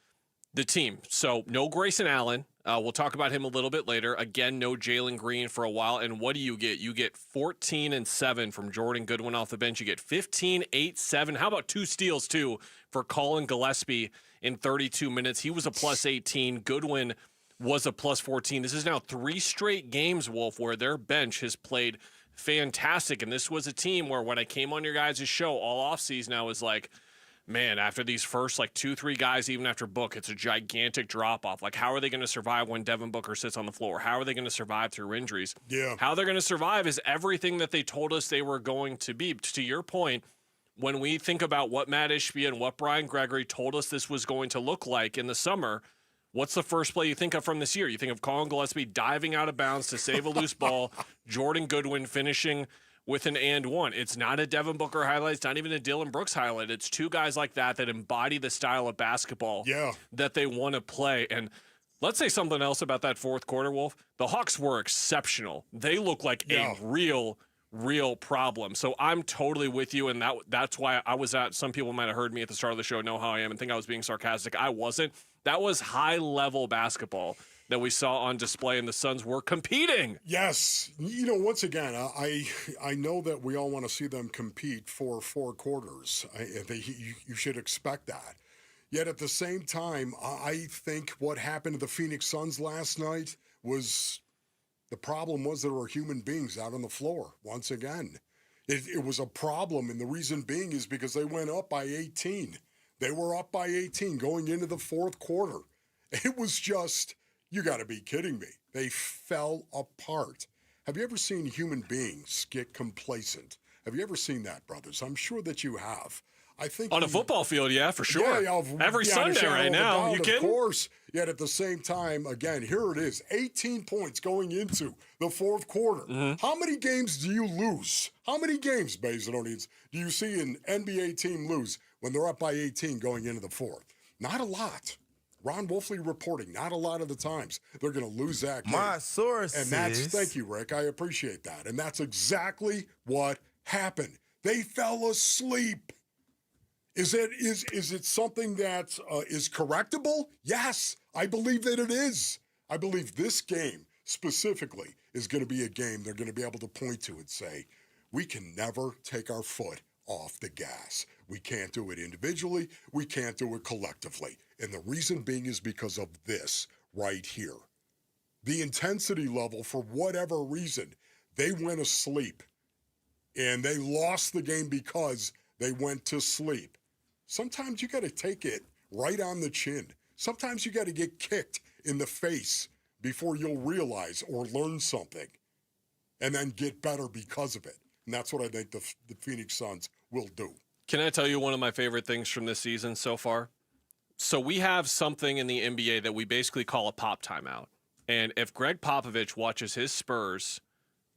the team. So no Grayson Allen. We'll talk about him a little bit later. Again, no Jalen Green for a while. And what do you get? You get 14 and 7 from Jordan Goodwin off the bench. You get 15, 8, 7. How about 2 steals, too, for Colin Gillespie in 32 minutes? He was a plus 18. Goodwin was a plus 14. This is now 3 straight games, Wolf, where their bench has played fantastic. And this was a team where when I came on your guys' show all offseason, I was like, man, after these first 2-3 guys, even after Book, it's a gigantic drop-off. How are they going to survive when Devin Booker sits on the floor? How are they going to survive through injuries? Yeah. How they're going to survive is everything that they told us they were going to be. To your point, when we think about what Matt Ishbia and what Brian Gregory told us this was going to look like in the summer, what's the first play you think of from this year? You think of Colin Gillespie diving out of bounds to save a loose ball, Jordan Goodwin finishing with an and one. It's not a Devin Booker highlight. It's not even a Dillon Brooks highlight. It's 2 guys like that embody the style of basketball that they want to play. And let's say something else about that fourth quarter, Wolf. The Hawks were exceptional. They look like a real problem. So I'm totally with you, and that's why I was at. Some people might have heard me at the start of the show, know how I am, and think I was being sarcastic. I wasn't. That was high-level basketball that we saw on display, and the Suns were competing. Yes. Once again, I know that we all want to see them compete for 4 quarters. You should expect that. Yet at the same time, I think what happened to the Phoenix Suns last night was the problem was there were human beings out on the floor once again. It was a problem, and the reason being is because they went up by 18. They were up by 18 going into the fourth quarter. It was just, you got to be kidding me. They fell apart. Have you ever seen human beings get complacent? Have you ever seen that, brothers? I'm sure that you have. I think on a football field, yeah, for sure. Yeah, every Sunday right now. You kidding? Of course. Yet at the same time, again, here it is, 18 points going into the fourth quarter. Mm-hmm. How many games do you lose? How many games, Basinonians, do you see an NBA team lose when they're up by 18 going into the fourth? Not a lot. Ron Wolfley reporting, not a lot of the times they're going to lose that game. My source and that's, thank you, Rick. I appreciate that. And that's exactly what happened. They fell asleep. Is it something that is correctable? Yes, I believe that it is. I believe this game specifically is going to be a game they're going to be able to point to and say, we can never take our foot off the gas. We can't do it individually. We can't do it collectively. And the reason being is because of this right here. The intensity level, for whatever reason, they went asleep. And they lost the game because they went to sleep. Sometimes you got to take it right on the chin. Sometimes you got to get kicked in the face before you'll realize or learn something and then get better because of it. And that's what I think the Phoenix Suns will do. Can I tell you one of my favorite things from this season so far? So we have something in the NBA that we basically call a pop timeout. And if Greg Popovich watches his Spurs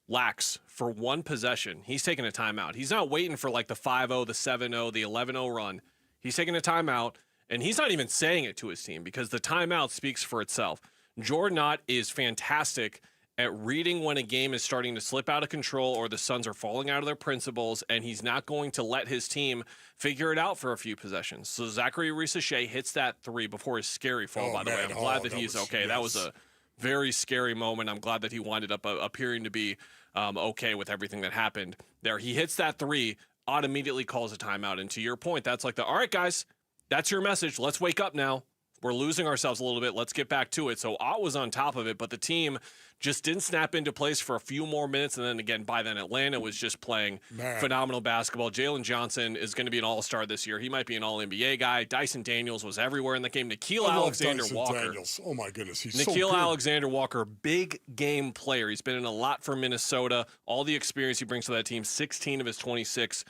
lax for one possession, he's taking a timeout. He's not waiting for like the 5-0, the 7-0, the 11-0 run. He's taking a timeout, and he's not even saying it to his team because the timeout speaks for itself. Jordan Ott is fantastic at reading when a game is starting to slip out of control or the Suns are falling out of their principles, and he's not going to let his team figure it out for a few possessions. So Zachary Risachet hits that three before his scary fall, by the way. I'm glad that he's okay. Yes. That was a very scary moment. I'm glad that he winded up appearing to be okay with everything that happened there. He hits that three. Ott immediately calls a timeout. And to your point, that's like all right, guys, that's your message. Let's wake up now. We're losing ourselves a little bit. Let's get back to it. So Ott was on top of it, but the team just didn't snap into place for a few more minutes. And then again, by then Atlanta was just playing phenomenal basketball. Jalen Johnson is going to be an all-star this year. He might be an all-NBA guy. Dyson Daniels was everywhere in the game. Nikhil Alexander-Walker. Daniels. Oh my goodness, he's Nikhil so good. Alexander-Walker, big game player. He's been in a lot for Minnesota. All the experience he brings to that team, 16 of his 26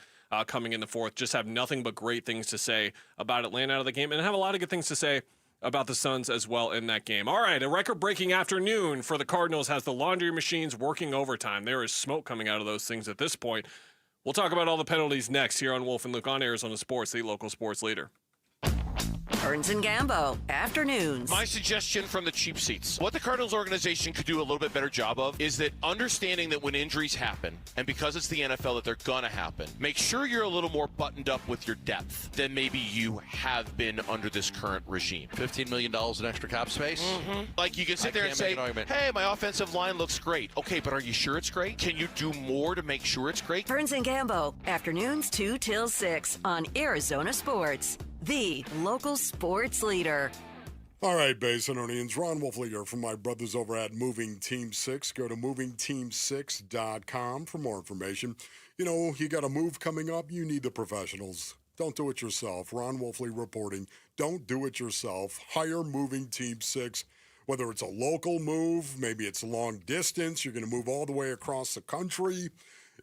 coming in the fourth. Just have nothing but great things to say about Atlanta out of the game, and have a lot of good things to say about the Suns as well in that game. All right, a record-breaking afternoon for the Cardinals has the laundry machines working overtime. There is smoke coming out of those things at this point. We'll talk about all the penalties next here on Wolf and Luke on Arizona Sports, the local sports leader. Burns and Gambo, afternoons. My suggestion from the cheap seats. What the Cardinals organization could do a little bit better job of is that understanding that when injuries happen, and because it's the NFL that they're going to happen, make sure you're a little more buttoned up with your depth than maybe you have been under this current regime. $15 million in extra cap space? Mm-hmm. Like you can sit there and say, hey, my offensive line looks great. Okay, but are you sure it's great? Can you do more to make sure it's great? Burns and Gambo, afternoons 2 till 6 on Arizona Sports, the local sports leader. All right, Basinonians, Ron Wolfley here from my brothers over at Moving Team 6. Go to movingteam6.com for more information. You know, you got a move coming up, you need the professionals. Don't do it yourself. Ron Wolfley reporting. Don't do it yourself. Hire Moving Team 6. Whether it's a local move, maybe it's long distance, you're going to move all the way across the country.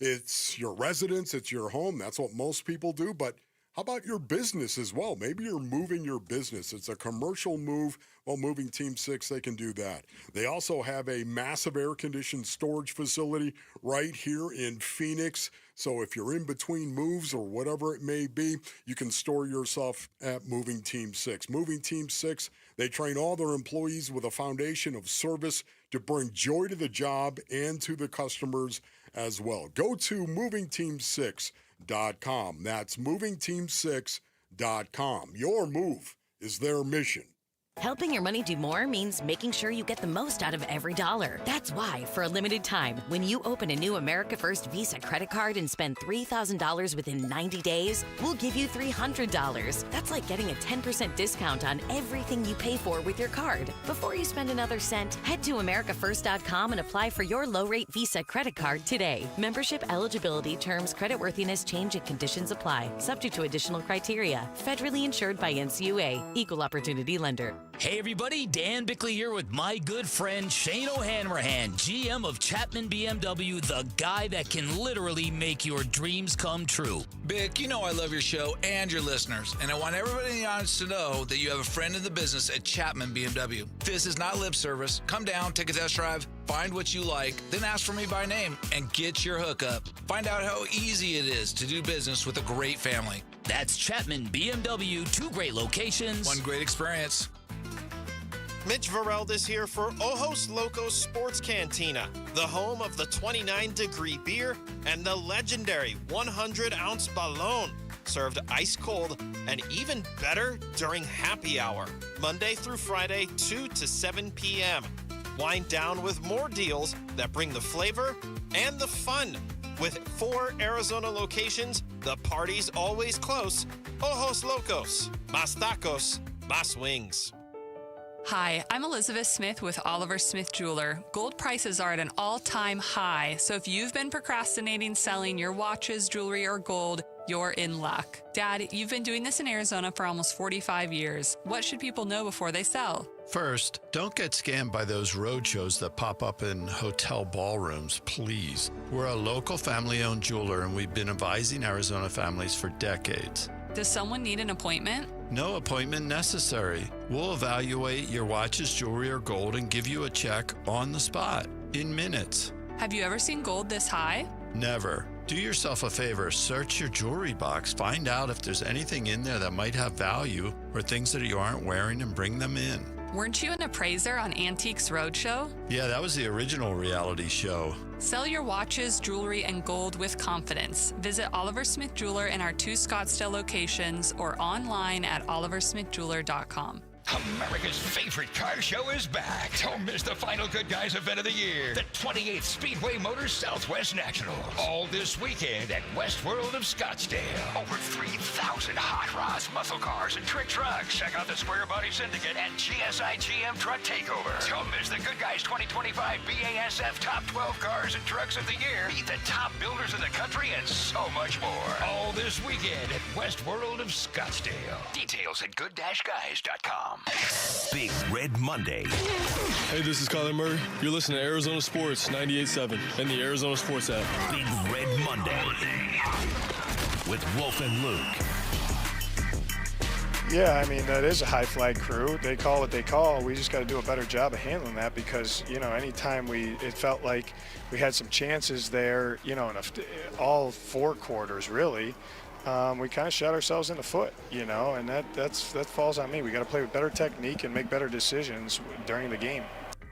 It's your residence, it's your home. That's what most people do, but how about your business as well? Maybe you're moving your business. It's a commercial move. Well, Moving Team 6, they can do that. They also have a massive air-conditioned storage facility right here in Phoenix. So if you're in between moves or whatever it may be, you can store yourself at Moving Team 6. Moving Team 6, they train all their employees with a foundation of service to bring joy to the job and to the customers as well. Go to movingteam6.com. That's movingteam6.com. Your move is their mission. Helping your money do more means making sure you get the most out of every dollar. That's why, for a limited time, when you open a new America First Visa credit card and spend $3,000 within 90 days, we'll give you $300. That's like getting a 10% discount on everything you pay for with your card. Before you spend another cent, head to AmericaFirst.com and apply for your low-rate Visa credit card today. Membership eligibility, terms, creditworthiness, change, and conditions apply. Subject to additional criteria. Federally insured by NCUA. Equal Opportunity Lender. Hey everybody, Dan Bickley here with my good friend Shane O'Hanrahan, GM of Chapman BMW, the guy that can literally make your dreams come true. Bick, you know I love your show and your listeners, and I want everybody in the audience to know that you have a friend in the business at Chapman BMW. This is not lip service. Come down, take a test drive, find what you like, then ask for me by name and get your hookup. Find out how easy it is to do business with a great family. That's Chapman BMW, 2 great locations, 1 great experience. Mitch Vareldas here for Ojos Locos Sports Cantina, the home of the 29-degree beer and the legendary 100-ounce Ballon, served ice cold and even better during happy hour, Monday through Friday, 2 to 7 p.m. Wind down with more deals that bring the flavor and the fun. With 4 Arizona locations, the party's always close. Ojos Locos, más tacos, más wings. Hi, I'm Elizabeth Smith with Oliver Smith Jeweler. Gold prices are at an all-time high, so if you've been procrastinating selling your watches, jewelry, or gold, you're in luck. Dad, you've been doing this in Arizona for almost 45 years. What should people know before they sell? First, don't get scammed by those roadshows that pop up in hotel ballrooms, please. We're a local family-owned jeweler, and we've been advising Arizona families for decades. Does someone need an appointment? No appointment necessary. We'll evaluate your watches, jewelry, or gold and give you a check on the spot in minutes. Have you ever seen gold this high? Never. Do yourself a favor. Search your jewelry box. Find out if there's anything in there that might have value or things that you aren't wearing and bring them in. Weren't you an appraiser on Antiques Roadshow? Yeah, that was the original reality show. Sell your watches, jewelry, and gold with confidence. Visit Oliver Smith Jeweler in our 2 Scottsdale locations or online at oliversmithjeweler.com. America's favorite car show is back. Don't miss the final Good Guys event of the year, the 28th Speedway Motors Southwest National. All this weekend at West World of Scottsdale. Over 3,000 hot rods, muscle cars, and trick trucks. Check out the Square Body Syndicate and GSI GM Truck Takeover. Don't miss the Good Guys 2025 BASF Top 12 Cars and Trucks of the Year. Meet the top builders in the country and so much more. All this weekend at West World of Scottsdale. Details at good-guys.com. Big Red Monday. Hey, this is Kyler Murray. You're listening to Arizona Sports 98.7 and the Arizona Sports app. Big Red Monday with Wolf and Luke. Yeah, I mean, that is a high flag crew. They call what they call. We just got to do a better job of handling that because, you know, anytime it felt like we had some chances there, you know, in all 4 quarters, really. We kind of shot ourselves in the foot, you know, and that falls on me. We got to play with better technique and make better decisions during the game.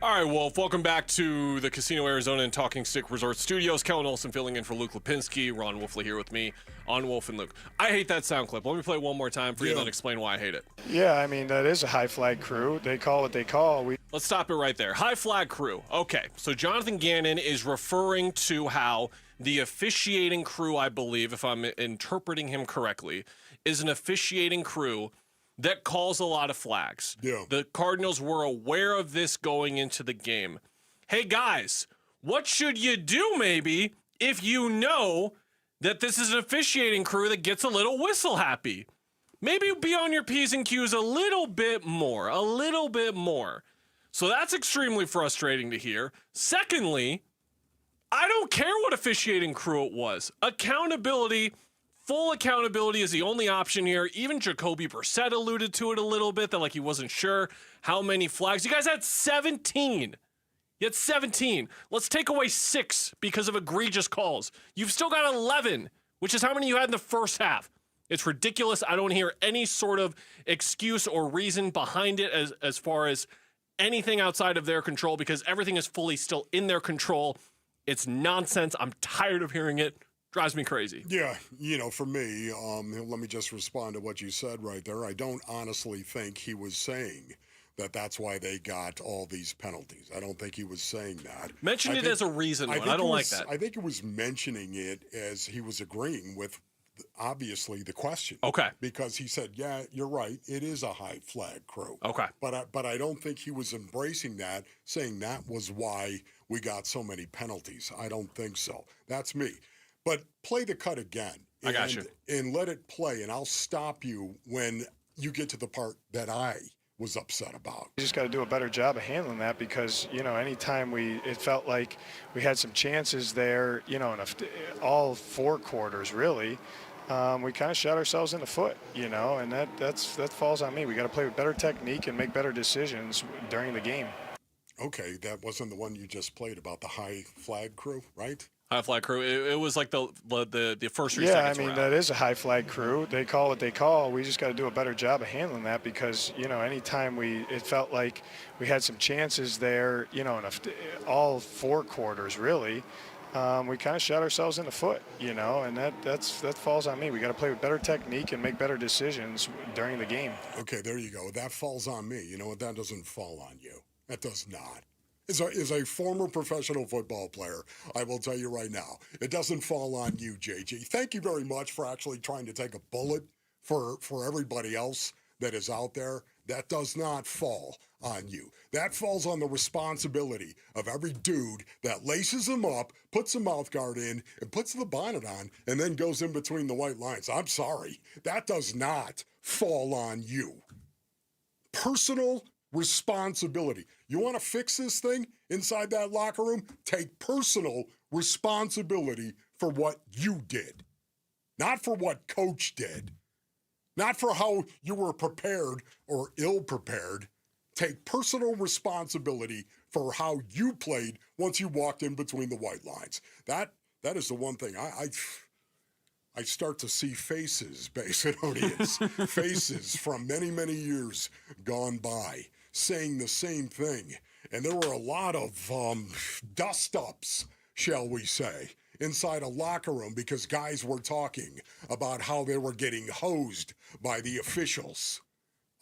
All right, Wolf, welcome back to the Casino Arizona and Talking Stick Resort Studios. Kellen Olson filling in for Luke Lipinski. Ron Wolfley here with me on Wolf and Luke. I hate that sound clip. Let me play it one more time for you and then explain why I hate it. Yeah, I mean, that is a high flag crew. They call what they call. Let's stop it right there. High flag crew. Okay, so Jonathan Ganon is referring to how the officiating crew, I believe, if I'm interpreting him correctly, is an officiating crew that calls a lot of flags. Yeah. The Cardinals were aware of this going into the game. Hey, guys, what should you do maybe if you know that this is an officiating crew that gets a little whistle happy? Maybe be on your P's and Q's a little bit more. So that's extremely frustrating to hear. Secondly, I don't care what officiating crew it was. Accountability, full accountability is the only option here. Even Jacoby Brissett alluded to it a little bit, that like he wasn't sure how many flags. You guys had 17. You had 17. Let's take away 6 because of egregious calls. You've still got 11, which is how many you had in the first half. It's ridiculous. I don't hear any sort of excuse or reason behind it as far as anything outside of their control, because everything is fully still in their control. It's nonsense. I'm tired of hearing it. Drives me crazy. Yeah, you know, for me, let me just respond to what you said right there. I don't honestly think he was saying that that's why they got all these penalties. I don't think he was saying that. Mention it as a reason, though, and I don't like that. I think he was mentioning it as he was agreeing with, obviously, the question. Okay. Because he said, yeah, you're right, it is a high flag crew. Okay. But I don't think he was embracing that, saying that was why we got so many penalties. I don't think so. That's me. But play the cut again. I got you. And let it play, and I'll stop you when you get to the part that I was upset about. We just got to do a better job of handling that because, anytime it felt like we had some chances there, in all 4 quarters really, we kind of shot ourselves in the foot, and that falls on me. We got to play with better technique and make better decisions during the game. Okay, that wasn't the one you just played about the high flag crew, right? High flag crew. It was like the first 3 yeah, seconds. Yeah, that is a high flag crew. They call what they call. We just got to do a better job of handling that because, anytime it felt like we had some chances there, in all 4 quarters really, we kind of shot ourselves in the foot, and that falls on me. We got to play with better technique and make better decisions during the game. Okay, there you go. That falls on me. You know what? That doesn't fall on you. That does not. As a former professional football player, I will tell you right now, it doesn't fall on you, JG. Thank you very much for actually trying to take a bullet for everybody else that is out there. That does not fall on you. That falls on the responsibility of every dude that laces him up, puts a mouth guard in, and puts the bonnet on, and then goes in between the white lines. I'm sorry. That does not fall on you. Personal responsibility. You want to fix this thing inside that locker room? Take personal responsibility for what you did. Not for what coach did. Not for how you were prepared or ill-prepared. Take personal responsibility for how you played once you walked in between the white lines. That is the one thing. I start to see faces, Basinonians, faces from many, many years gone by saying the same thing. And there were a lot of dust-ups, shall we say, inside a locker room because guys were talking about how they were getting hosed by the officials.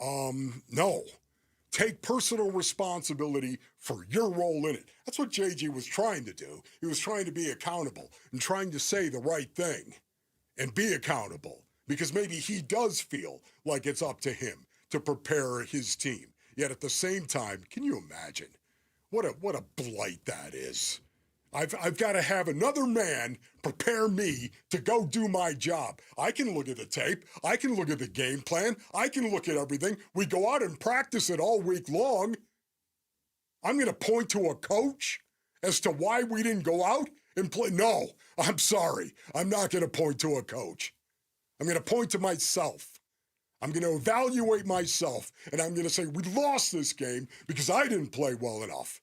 No. Take personal responsibility for your role in it. That's what JG was trying to do. He was trying to be accountable and trying to say the right thing and be accountable because maybe he does feel like it's up to him to prepare his team. Yet at the same time, can you imagine what a blight that is? I've got to have another man prepare me to go do my job. I can look at the tape. I can look at the game plan. I can look at everything. We go out and practice it all week long. I'm going to point to a coach as to why we didn't go out and play. No, I'm sorry. I'm not going to point to a coach. I'm going to point to myself. I'm going to evaluate myself, and I'm going to say, we lost this game because I didn't play well enough.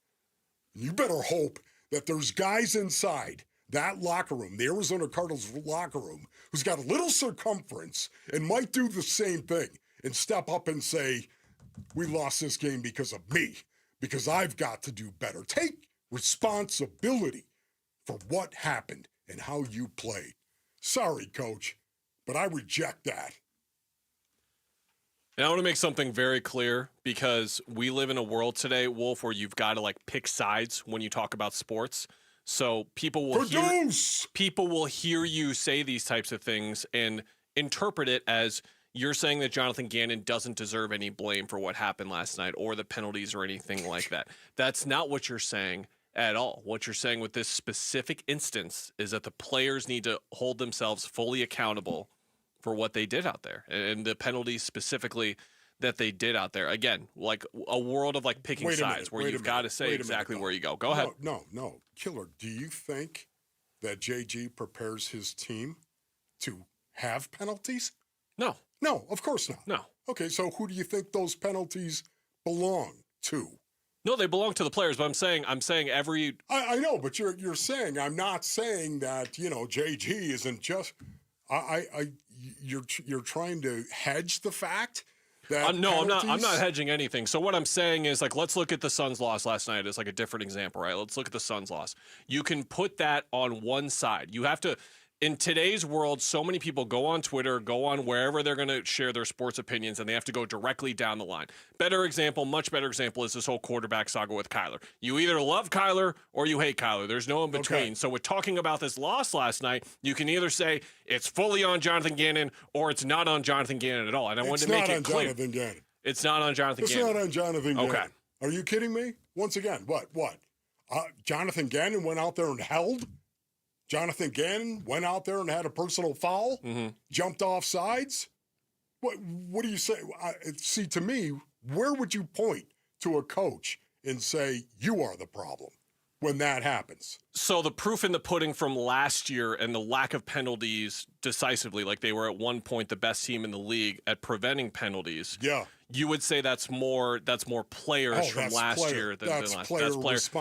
And you better hope that there's guys inside that locker room, the Arizona Cardinals locker room, who's got a little circumference and might do the same thing and step up and say, we lost this game because of me, because I've got to do better. Take responsibility for what happened and how you played. Sorry, coach, but I reject that. And I want to make something very clear because we live in a world today, Wolf, where you've got to pick sides when you talk about sports. So people will hear you say these types of things and interpret it as you're saying that Jonathan Ganon doesn't deserve any blame for what happened last night or the penalties or anything like that. That's not what you're saying at all. What you're saying with this specific instance is that the players need to hold themselves fully accountable for what they did out there and the penalties specifically that they did out there. Again, like a world of picking sides where you've got to say exactly where you go. Go ahead. No. Killer, do you think that JG prepares his team to have penalties? No. No, of course not. No. Okay, so who do you think those penalties belong to? No, they belong to the players, but I'm saying every... I know, but you're saying, I'm not saying that, JG isn't just... You're trying to hedge the fact that no, I'm not hedging anything. So what I'm saying is let's look at the Suns' loss last night as a different example, right? Let's look at the Suns' loss. You can put that on one side. You have to. In today's world, so many people go on Twitter, go on wherever they're going to share their sports opinions, and they have to go directly down the line. Much better example is this whole quarterback saga with Kyler. You either love Kyler or you hate Kyler. There's no in between. Okay. So with talking about this loss last night, you can either say it's fully on Jonathan Ganon or it's not on Jonathan Ganon at all. And I wanted to make it clear. It's not on Jonathan Ganon. It's not on Jonathan Ganon. Okay. Are you kidding me? Once again, what? Jonathan Ganon went out there and held? Jonathan Ganon went out there and had a personal foul, jumped off sides. What do you say? See, to me, Where would you point to a coach and say, you are the problem when that happens? So the proof in the pudding from last year and the lack of penalties decisively, like they were at one point the best team in the league at preventing penalties. Yeah. You would say that's more players from last year than last. That's player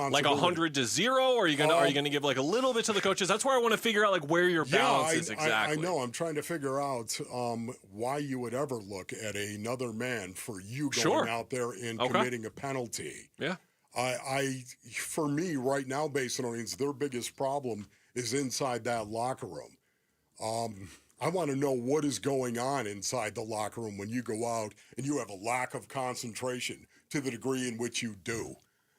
like 100-0. Or are you gonna give like a little bit to the coaches? That's where I want to figure out like where your balance is exactly. I know. I'm trying to figure out why you would ever look at another man for you going out there and committing a penalty. Yeah. For me right now, Basin Onions, their biggest problem is inside that locker room. I want to know what is going on inside the locker room when you go out and you have a lack of concentration to the degree in which you do.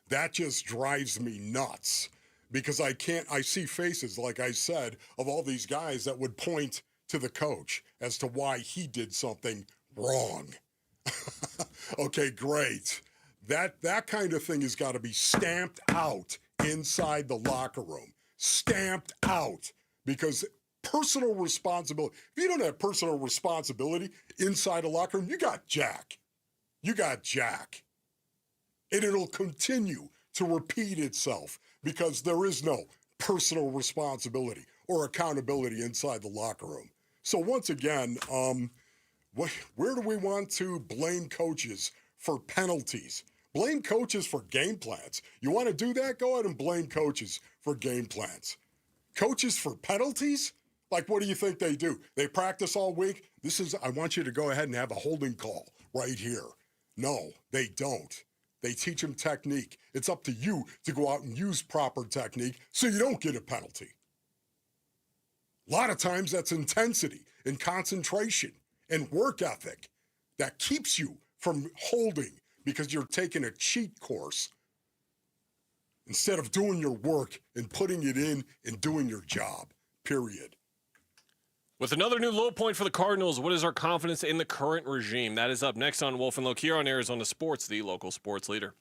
That just drives me nuts because I see faces, like I said, of all these guys that would point to the coach as to why he did something wrong. Okay, great. That kind of thing has got to be stamped out inside the locker room. Stamped out. Because personal responsibility. If you don't have personal responsibility inside a locker room, you got Jack. You got Jack. And it'll continue to repeat itself because there is no personal responsibility or accountability inside the locker room. So once again, where do we want to blame coaches for penalties? Blame coaches for game plans. You want to do that? Go ahead and blame coaches for game plans. Coaches for penalties? Like, what do you think they do? They practice all week? I want you to go ahead and have a holding call right here. No, they don't. They teach them technique. It's up to you to go out and use proper technique so you don't get a penalty. A lot of times that's intensity and concentration and work ethic that keeps you from holding because you're taking a cheat course instead of doing your work and putting it in and doing your job, period. With another new low point for the Cardinals, what is our confidence in the current regime? That is up next on Wolf and Loke here on Arizona Sports, the local sports leader.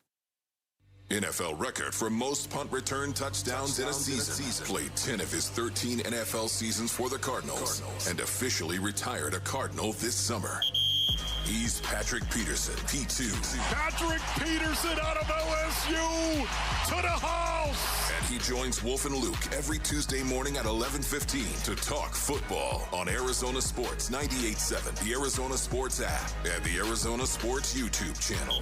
NFL record for most punt return touchdowns in a season. Played 10 of his 13 NFL seasons for the Cardinals and officially retired a Cardinal this summer. He's Patrick Peterson, P2. Patrick Peterson out of LSU to the house. And he joins Wolf and Luke every Tuesday morning at 11:15 to talk football on Arizona Sports 98.7, the Arizona Sports app, and the Arizona Sports YouTube channel.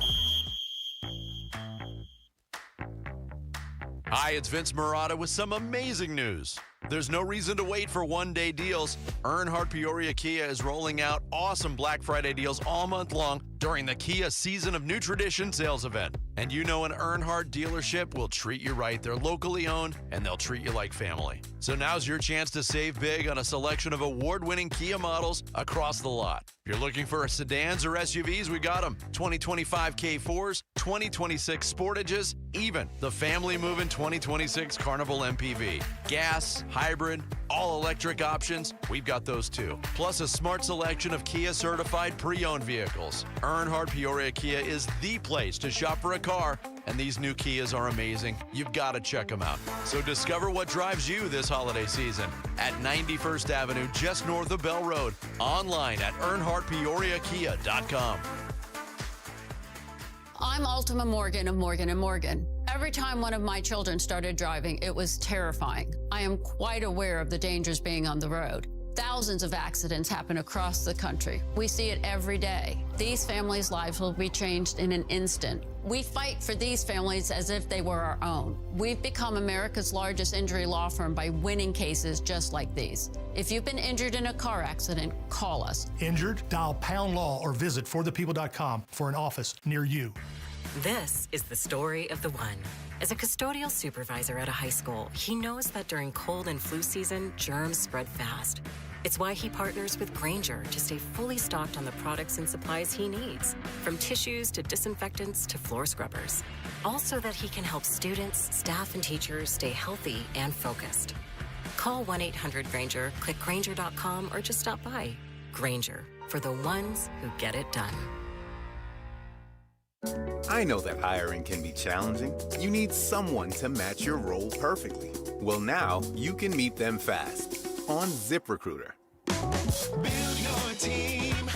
Hi, it's Vince Marotta with some amazing news. There's no reason to wait for one-day deals. Earnhardt Peoria Kia is rolling out awesome Black Friday deals all month long during the Kia Season of New Tradition sales event. And you know an Earnhardt dealership will treat you right. They're locally owned, and they'll treat you like family. So now's your chance to save big on a selection of award-winning Kia models across the lot. If you're looking for sedans or SUVs, we got them. 2025 K4s, 2026 Sportages, even the family-moving 2026 Carnival MPV. Gas, hybrid, all-electric options, we've got those too. Plus a smart selection of Kia-certified pre-owned vehicles. Earnhardt Peoria Kia is the place to shop for a car, and these new Kias are amazing. You've got to check them out. So discover what drives you this holiday season at 91st Avenue, just north of Bell Road. Online at EarnhardtPeoriaKia.com. I'm Ultima Morgan of Morgan & Morgan. Every time one of my children started driving, it was terrifying. I am quite aware of the dangers being on the road. Thousands of accidents happen across the country. We see it every day. These families' lives will be changed in an instant. We fight for these families as if they were our own. We've become America's largest injury law firm by winning cases just like these. If you've been injured in a car accident, call us. Injured? Dial # law or visit forthepeople.com for an office near you. This is the story of the one. As a custodial supervisor at a high school, he knows that during cold and flu season, germs spread fast. It's why he partners with Grainger to stay fully stocked on the products and supplies he needs, from tissues to disinfectants to floor scrubbers. All so that he can help students, staff, and teachers stay healthy and focused. Call 1-800-GRAINGER, click Grainger.com, or just stop by. Grainger, for the ones who get it done. I know that hiring can be challenging. You need someone to match your role perfectly. Well, now you can meet them fast on ZipRecruiter. Build your team,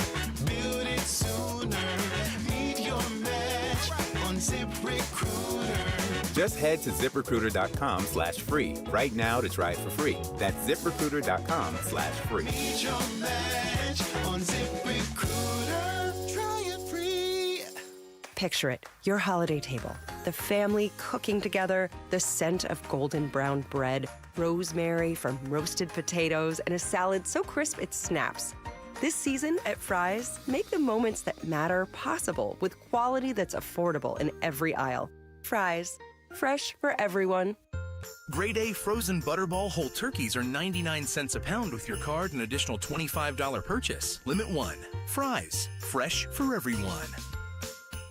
build it sooner. Meet your ZipRecruiter. Just head to ZipRecruiter.com/free right now to try it for free. That's ZipRecruiter.com/free. Need your match on ZipRecruiter. Try it free. Picture it, your holiday table, the family cooking together, the scent of golden brown bread, rosemary from roasted potatoes, and a salad so crisp it snaps. This season at Fry's, make the moments that matter possible with quality that's affordable in every aisle. Fry's, fresh for everyone. Grade A frozen Butterball whole turkeys are 99 cents a pound with your card and additional $25 purchase. Limit 1. Fry's, fresh for everyone.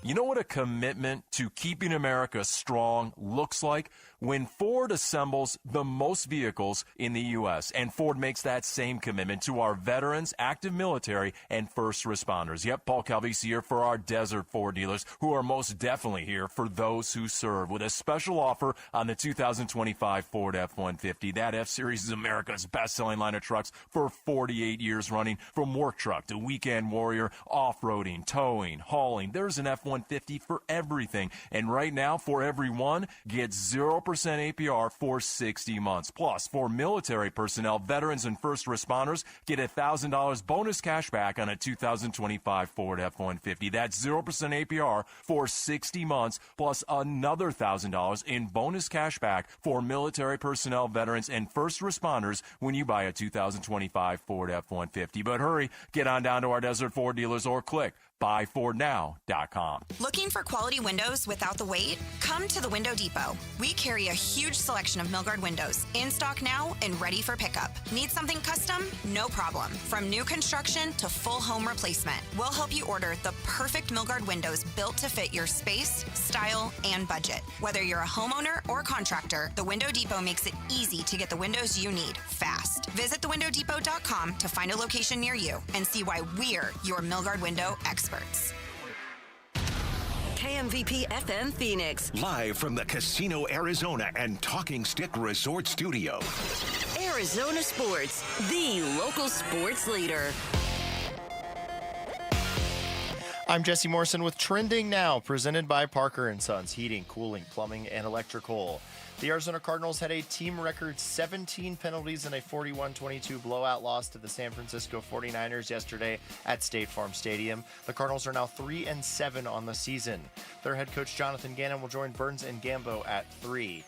You know what a commitment to keeping America strong looks like? When Ford assembles the most vehicles in the U.S., and Ford makes that same commitment to our veterans, active military, and first responders. Yep, Paul Calvisi here for our Desert Ford dealers, who are most definitely here for those who serve, with a special offer on the 2025 Ford F-150. That F-Series is America's best-selling line of trucks for 48 years running. From work truck to weekend warrior, off-roading, towing, hauling, there's an F-150 for everything. And right now, for everyone, get 0% APR for 60 months. Plus, for military personnel, veterans, and first responders, get $1,000 bonus cash back on a 2025 Ford F-150. That's 0% APR for 60 months, plus another $1,000 in bonus cash back for military personnel, veterans, and first responders when you buy a 2025 Ford F-150. But hurry, get on down to our Desert Ford dealers or click buyfordnow.com. Looking for quality windows without the wait? Come to the Window Depot. We carry a huge selection of Milgard windows, in stock now and ready for pickup. Need something custom? No problem. From new construction to full home replacement, we'll help you order the perfect Milgard windows built to fit your space, style, and budget. Whether you're a homeowner or contractor, the Window Depot makes it easy to get the windows you need fast. Visit thewindowdepot.com to find a location near you and see why we're your Milgard window experts. KMVP FM Phoenix. Live from the Casino Arizona and Talking Stick Resort Studio. Arizona Sports, the local sports leader. I'm Jesse Morrison with Trending Now, presented by Parker & Sons Heating, Cooling, Plumbing, and Electrical. The Arizona Cardinals had a team record 17 penalties in a 41-22 blowout loss to the San Francisco 49ers yesterday at State Farm Stadium. The Cardinals are now 3-7 on the season. Their head coach Jonathan Ganon will join Burns and Gambo at 3.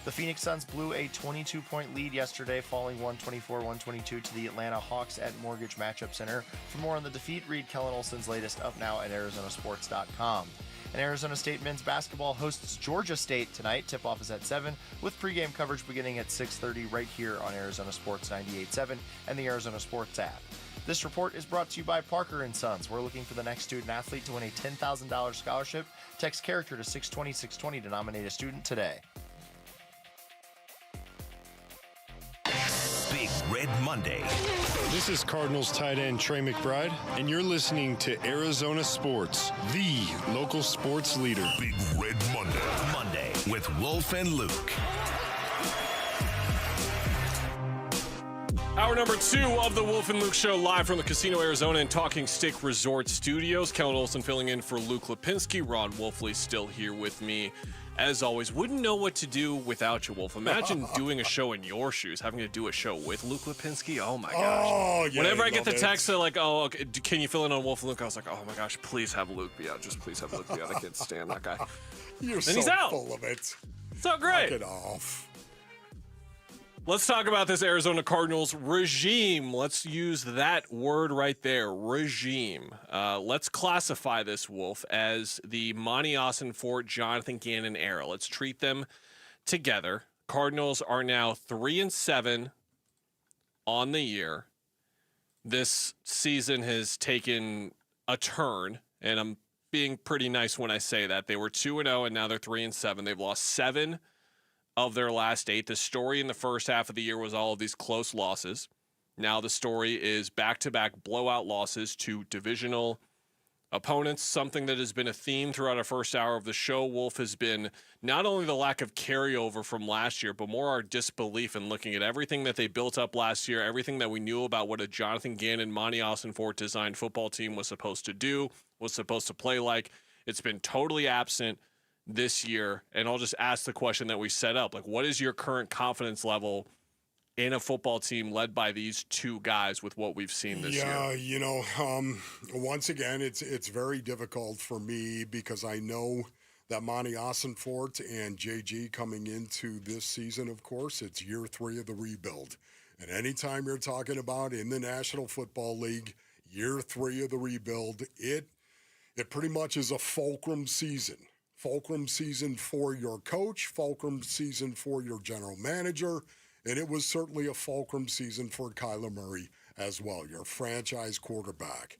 The Phoenix Suns blew a 22-point lead yesterday, falling 124-122 to the Atlanta Hawks at Mortgage Matchup Center. For more on the defeat, read Kellen Olson's latest up now at arizonasports.com. And Arizona State men's basketball hosts Georgia State tonight. Tip-off is at 7, with pregame coverage beginning at 6:30 right here on Arizona Sports 98.7 and the Arizona Sports app. This report is brought to you by Parker & Sons. We're looking for the next student-athlete to win a $10,000 scholarship. Text character to 620-620 to nominate a student today. Big Red Monday. This is Cardinals tight end Trey McBride, and you're listening to Arizona Sports, the local sports leader. Big Red Monday. Monday with Wolf and Luke. Hour number 2 of the Wolf and Luke Show, live from the Casino Arizona and Talking Stick Resort Studios. Kellen Olson filling in for Luke Lipinski. Ron Wolfley still here with me. As always, wouldn't know what to do without you, Wolf. Imagine doing a show in your shoes, having to do a show with Luke Lipinski. Oh, my gosh. Oh, yeah. Whenever I get the text, they're like, oh, okay, can you fill in on Wolf and Luke? I was like, oh, my gosh, please have Luke be out. Just please have Luke be out. I can't stand that guy. You're and so he's out. full of it. So great. Knock it off. Let's talk about this Arizona Cardinals regime. Let's use that word right there, regime. Let's classify this, Wolf, as the Monty Austin-Fort, Jonathan Ganon era. Let's treat them together. Cardinals are now 3-7 on the year. This season has taken a turn, and I'm being pretty nice when I say that. They were 2-0, and now they're 3-7. They've lost 7 of their last 8. The story in the first half of the year was all of these close losses. Now the story is back-to-back blowout losses to divisional opponents. Something that has been a theme throughout our first hour of the show, Wolf, has been not only the lack of carryover from last year, but more our disbelief in looking at everything that they built up last year, everything that we knew about what a Jonathan Ganon, Monty Austin-Fort designed football team was supposed to do, was supposed to play like. It's been totally absent this year? And I'll just ask the question that we set up. Like, what is your current confidence level in a football team led by these two guys with what we've seen this year? Yeah, once again, it's very difficult for me because I know that Monty Ossenfort and JG coming into this season, of course, it's year 3 of the rebuild. And anytime you're talking about in the National Football League, year 3 of the rebuild, it pretty much is a fulcrum season. Fulcrum season for your coach, fulcrum season for your general manager, and it was certainly a fulcrum season for Kyler Murray as well, your franchise quarterback.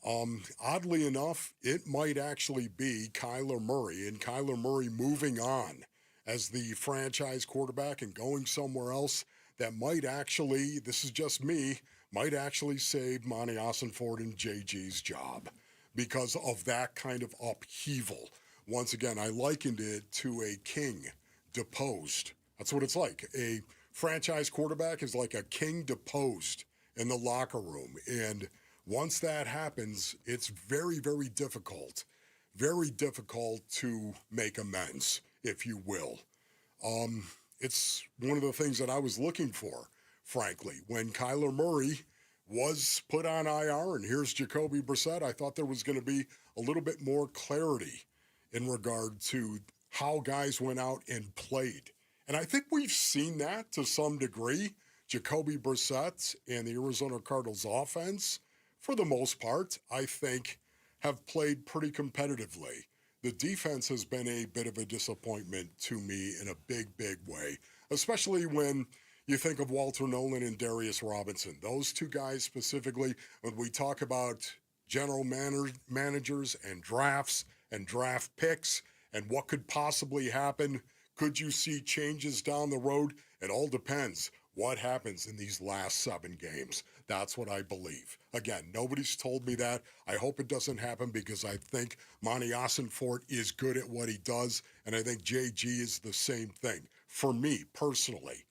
Oddly enough, it might actually be Kyler Murray and Kyler Murray moving on as the franchise quarterback and going somewhere else that might actually, this is just me, might actually save Monty Ossenfort and JG's job because of that kind of upheaval. Once again, I likened it to a king deposed. That's what it's like. A franchise quarterback is like a king deposed in the locker room. And once that happens, it's very, very difficult to make amends, if you will. It's one of the things that I was looking for, frankly. When Kyler Murray was put on IR, and here's Jacoby Brissett, I thought there was going to be a little bit more clarity in regard to how guys went out and played. And I think we've seen that to some degree. Jacoby Brissett and the Arizona Cardinals offense, for the most part, I think, have played pretty competitively. The defense has been a bit of a disappointment to me in a big, big way, especially when you think of Walter Nolan and Darius Robinson. Those two guys specifically, when we talk about general managers and drafts and draft picks and what could possibly happen, could you see changes down the road? It all depends what happens in these last 7 games. That's what I believe. Again, nobody's told me that. I hope it doesn't happen because I think Monty Ossenfort is good at what he does, and I think JG is the same thing. For me, personally,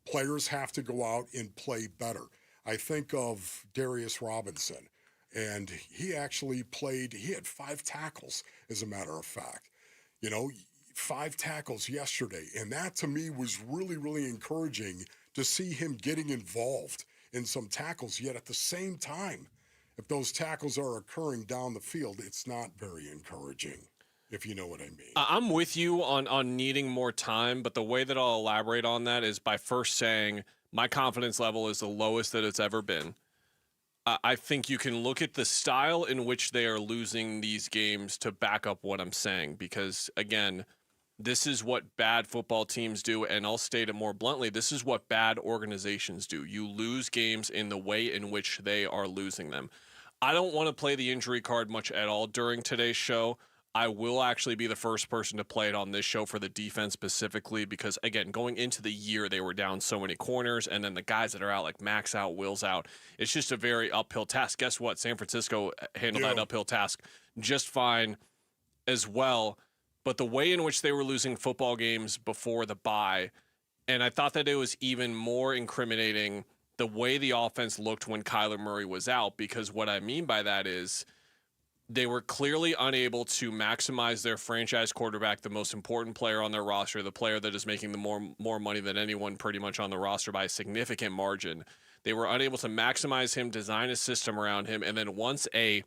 players have to go out and play better. I think of Darius Robinson, and he actually played, he had 5 tackles, as a matter of fact. 5 tackles yesterday, and that to me was really, really encouraging to see him getting involved in some tackles, yet at the same time, if those tackles are occurring down the field, it's not very encouraging, if you know what I mean. I'm with you on needing more time, but the way that I'll elaborate on that is by first saying my confidence level is the lowest that it's ever been. I think you can look at the style in which they are losing these games to back up what I'm saying, because, again, this is what bad football teams do, and I'll state it more bluntly. This is what bad organizations do. You lose games in the way in which they are losing them. I don't want to play the injury card much at all during today's show. I will actually be the first person to play it on this show for the defense specifically because, again, going into the year, they were down so many corners, and then the guys that are out, like Max out, Will's out. It's just a very uphill task. Guess what? San Francisco handled that uphill task just fine as well. But the way in which they were losing football games before the bye, and I thought that it was even more incriminating the way the offense looked when Kyler Murray was out, because what I mean by that is they were clearly unable to maximize their franchise quarterback, the most important player on their roster, the player that is making the more money than anyone pretty much on the roster by a significant margin. They were unable to maximize him, design a system around him, and then once a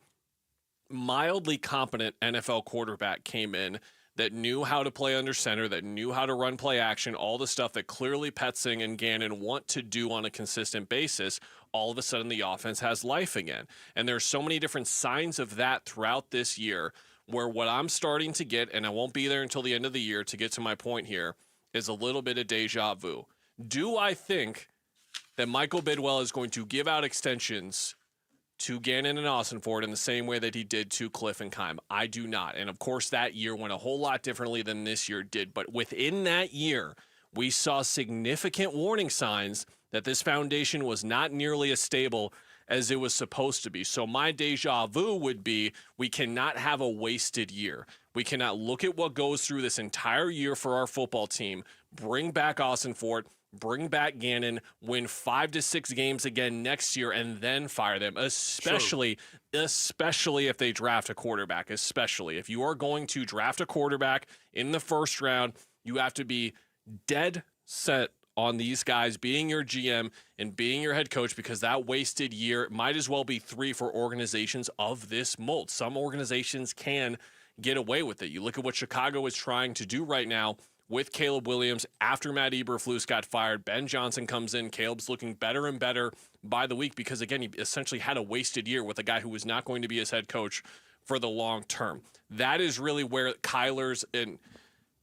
mildly competent NFL quarterback came in that knew how to play under center, that knew how to run play action, all the stuff that clearly Petzing and Ganon want to do on a consistent basis, all of a sudden the offense has life again. And there's so many different signs of that throughout this year where what I'm starting to get, and I won't be there until the end of the year to get to my point here, is a little bit of deja vu. Do I think that Michael Bidwell is going to give out extensions to Ganon and Ossenfort in the same way that he did to Cliff and Keim? I do not. And of course, that year went a whole lot differently than this year did. But within that year, we saw significant warning signs that this foundation was not nearly as stable as it was supposed to be. So my deja vu would be, we cannot have a wasted year. We cannot look at what goes through this entire year for our football team, bring back Ossenfort, bring back Ganon, win 5 to 6 games again next year, and then fire them, especially if they draft a quarterback, especially. If you are going to draft a quarterback in the first round, you have to be dead set on these guys being your GM and being your head coach, because that wasted year might as well be 3 for organizations of this mold. Some organizations can get away with it. You look at what Chicago is trying to do right now with Caleb Williams after Matt Eberflus got fired. Ben Johnson comes in. Caleb's looking better and better by the week because, again, he essentially had a wasted year with a guy who was not going to be his head coach for the long term. That is really where Kyler's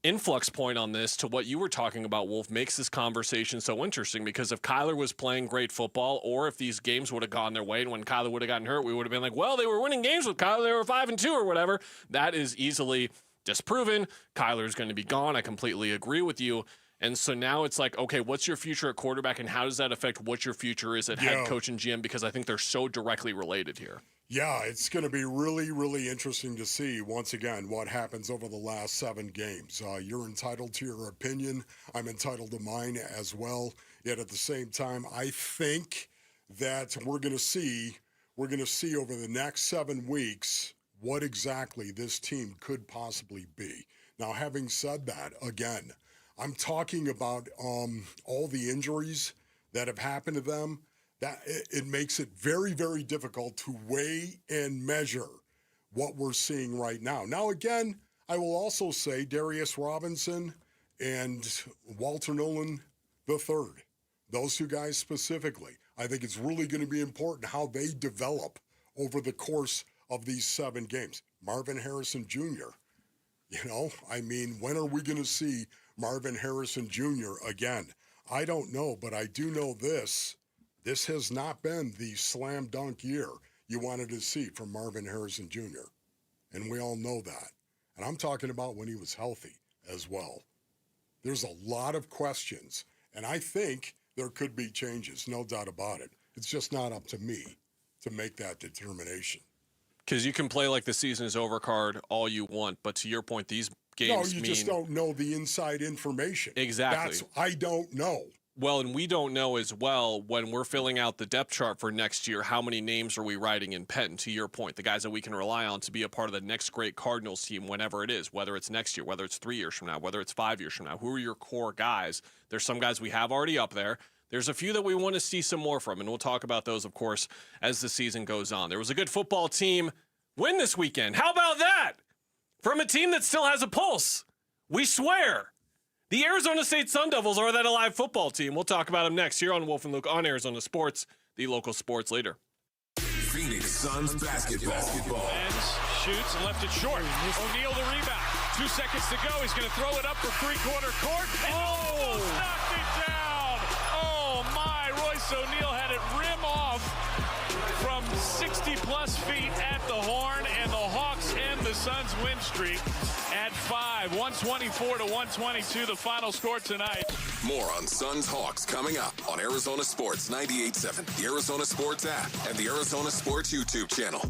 influx point on this, to what you were talking about, Wolf, makes this conversation so interesting, because if Kyler was playing great football, or if these games would have gone their way, and when Kyler would have gotten hurt, we would have been like, well, they were winning games with Kyler. They were 5-2 or whatever. That is easily disproven. Kyler's going to be gone. I completely agree with you. And so now it's like, okay, what's your future at quarterback, and how does that affect what your future is at head coach and GM? Because I think they're so directly related here. Yeah, it's going to be really, really interesting to see, once again, what happens over the last 7 games. You're entitled to your opinion. I'm entitled to mine as well. Yet at the same time, I think that we're going to see over the next 7 weeks what exactly this team could possibly be. Now, having said that, again, I'm talking about all the injuries that have happened to them. That it makes it very, very difficult to weigh and measure what we're seeing right now. Now, again, I will also say Darius Robinson and Walter Nolan III, those 2 guys specifically, I think it's really going to be important how they develop over the course of these 7 games. Marvin Harrison Jr., when are we going to see Marvin Harrison Jr. again? I don't know, but I do know this. This has not been the slam dunk year you wanted to see from Marvin Harrison Jr., and we all know that. And I'm talking about when he was healthy as well. There's a lot of questions, and I think there could be changes, no doubt about it. It's just not up to me to make that determination. Because you can play like the season is over card all you want, but to your point, these games just don't know the inside information. Exactly. I don't know. Well, and we don't know as well, when we're filling out the depth chart for next year, how many names are we writing in pen, to your point, the guys that we can rely on to be a part of the next great Cardinals team, whenever it is, whether it's next year, whether it's 3 years from now, whether it's 5 years from now. Who are your core guys? There's some guys we have already up there. There's a few that we want to see some more from, and we'll talk about those, of course, as the season goes on. There was a good football team win this weekend. How about that? From a team that still has a pulse. We swear. The Arizona State Sun Devils are that alive football team. We'll talk about them next here on Wolf and Luke on Arizona Sports, the local sports leader. Phoenix Suns basketball. Ends, shoots, and left it short. O'Neal the rebound. 2 seconds to go. He's going to throw it up for three-quarter court. And knocked it down. Oh, my. Royce O'Neal had it rim off from 60-plus feet at the horn, and the Hawks end the Suns' win streak at 5. 124-122, the final score tonight. More on Suns Hawks coming up on Arizona Sports 98.7, the Arizona Sports app, and the Arizona Sports YouTube channel.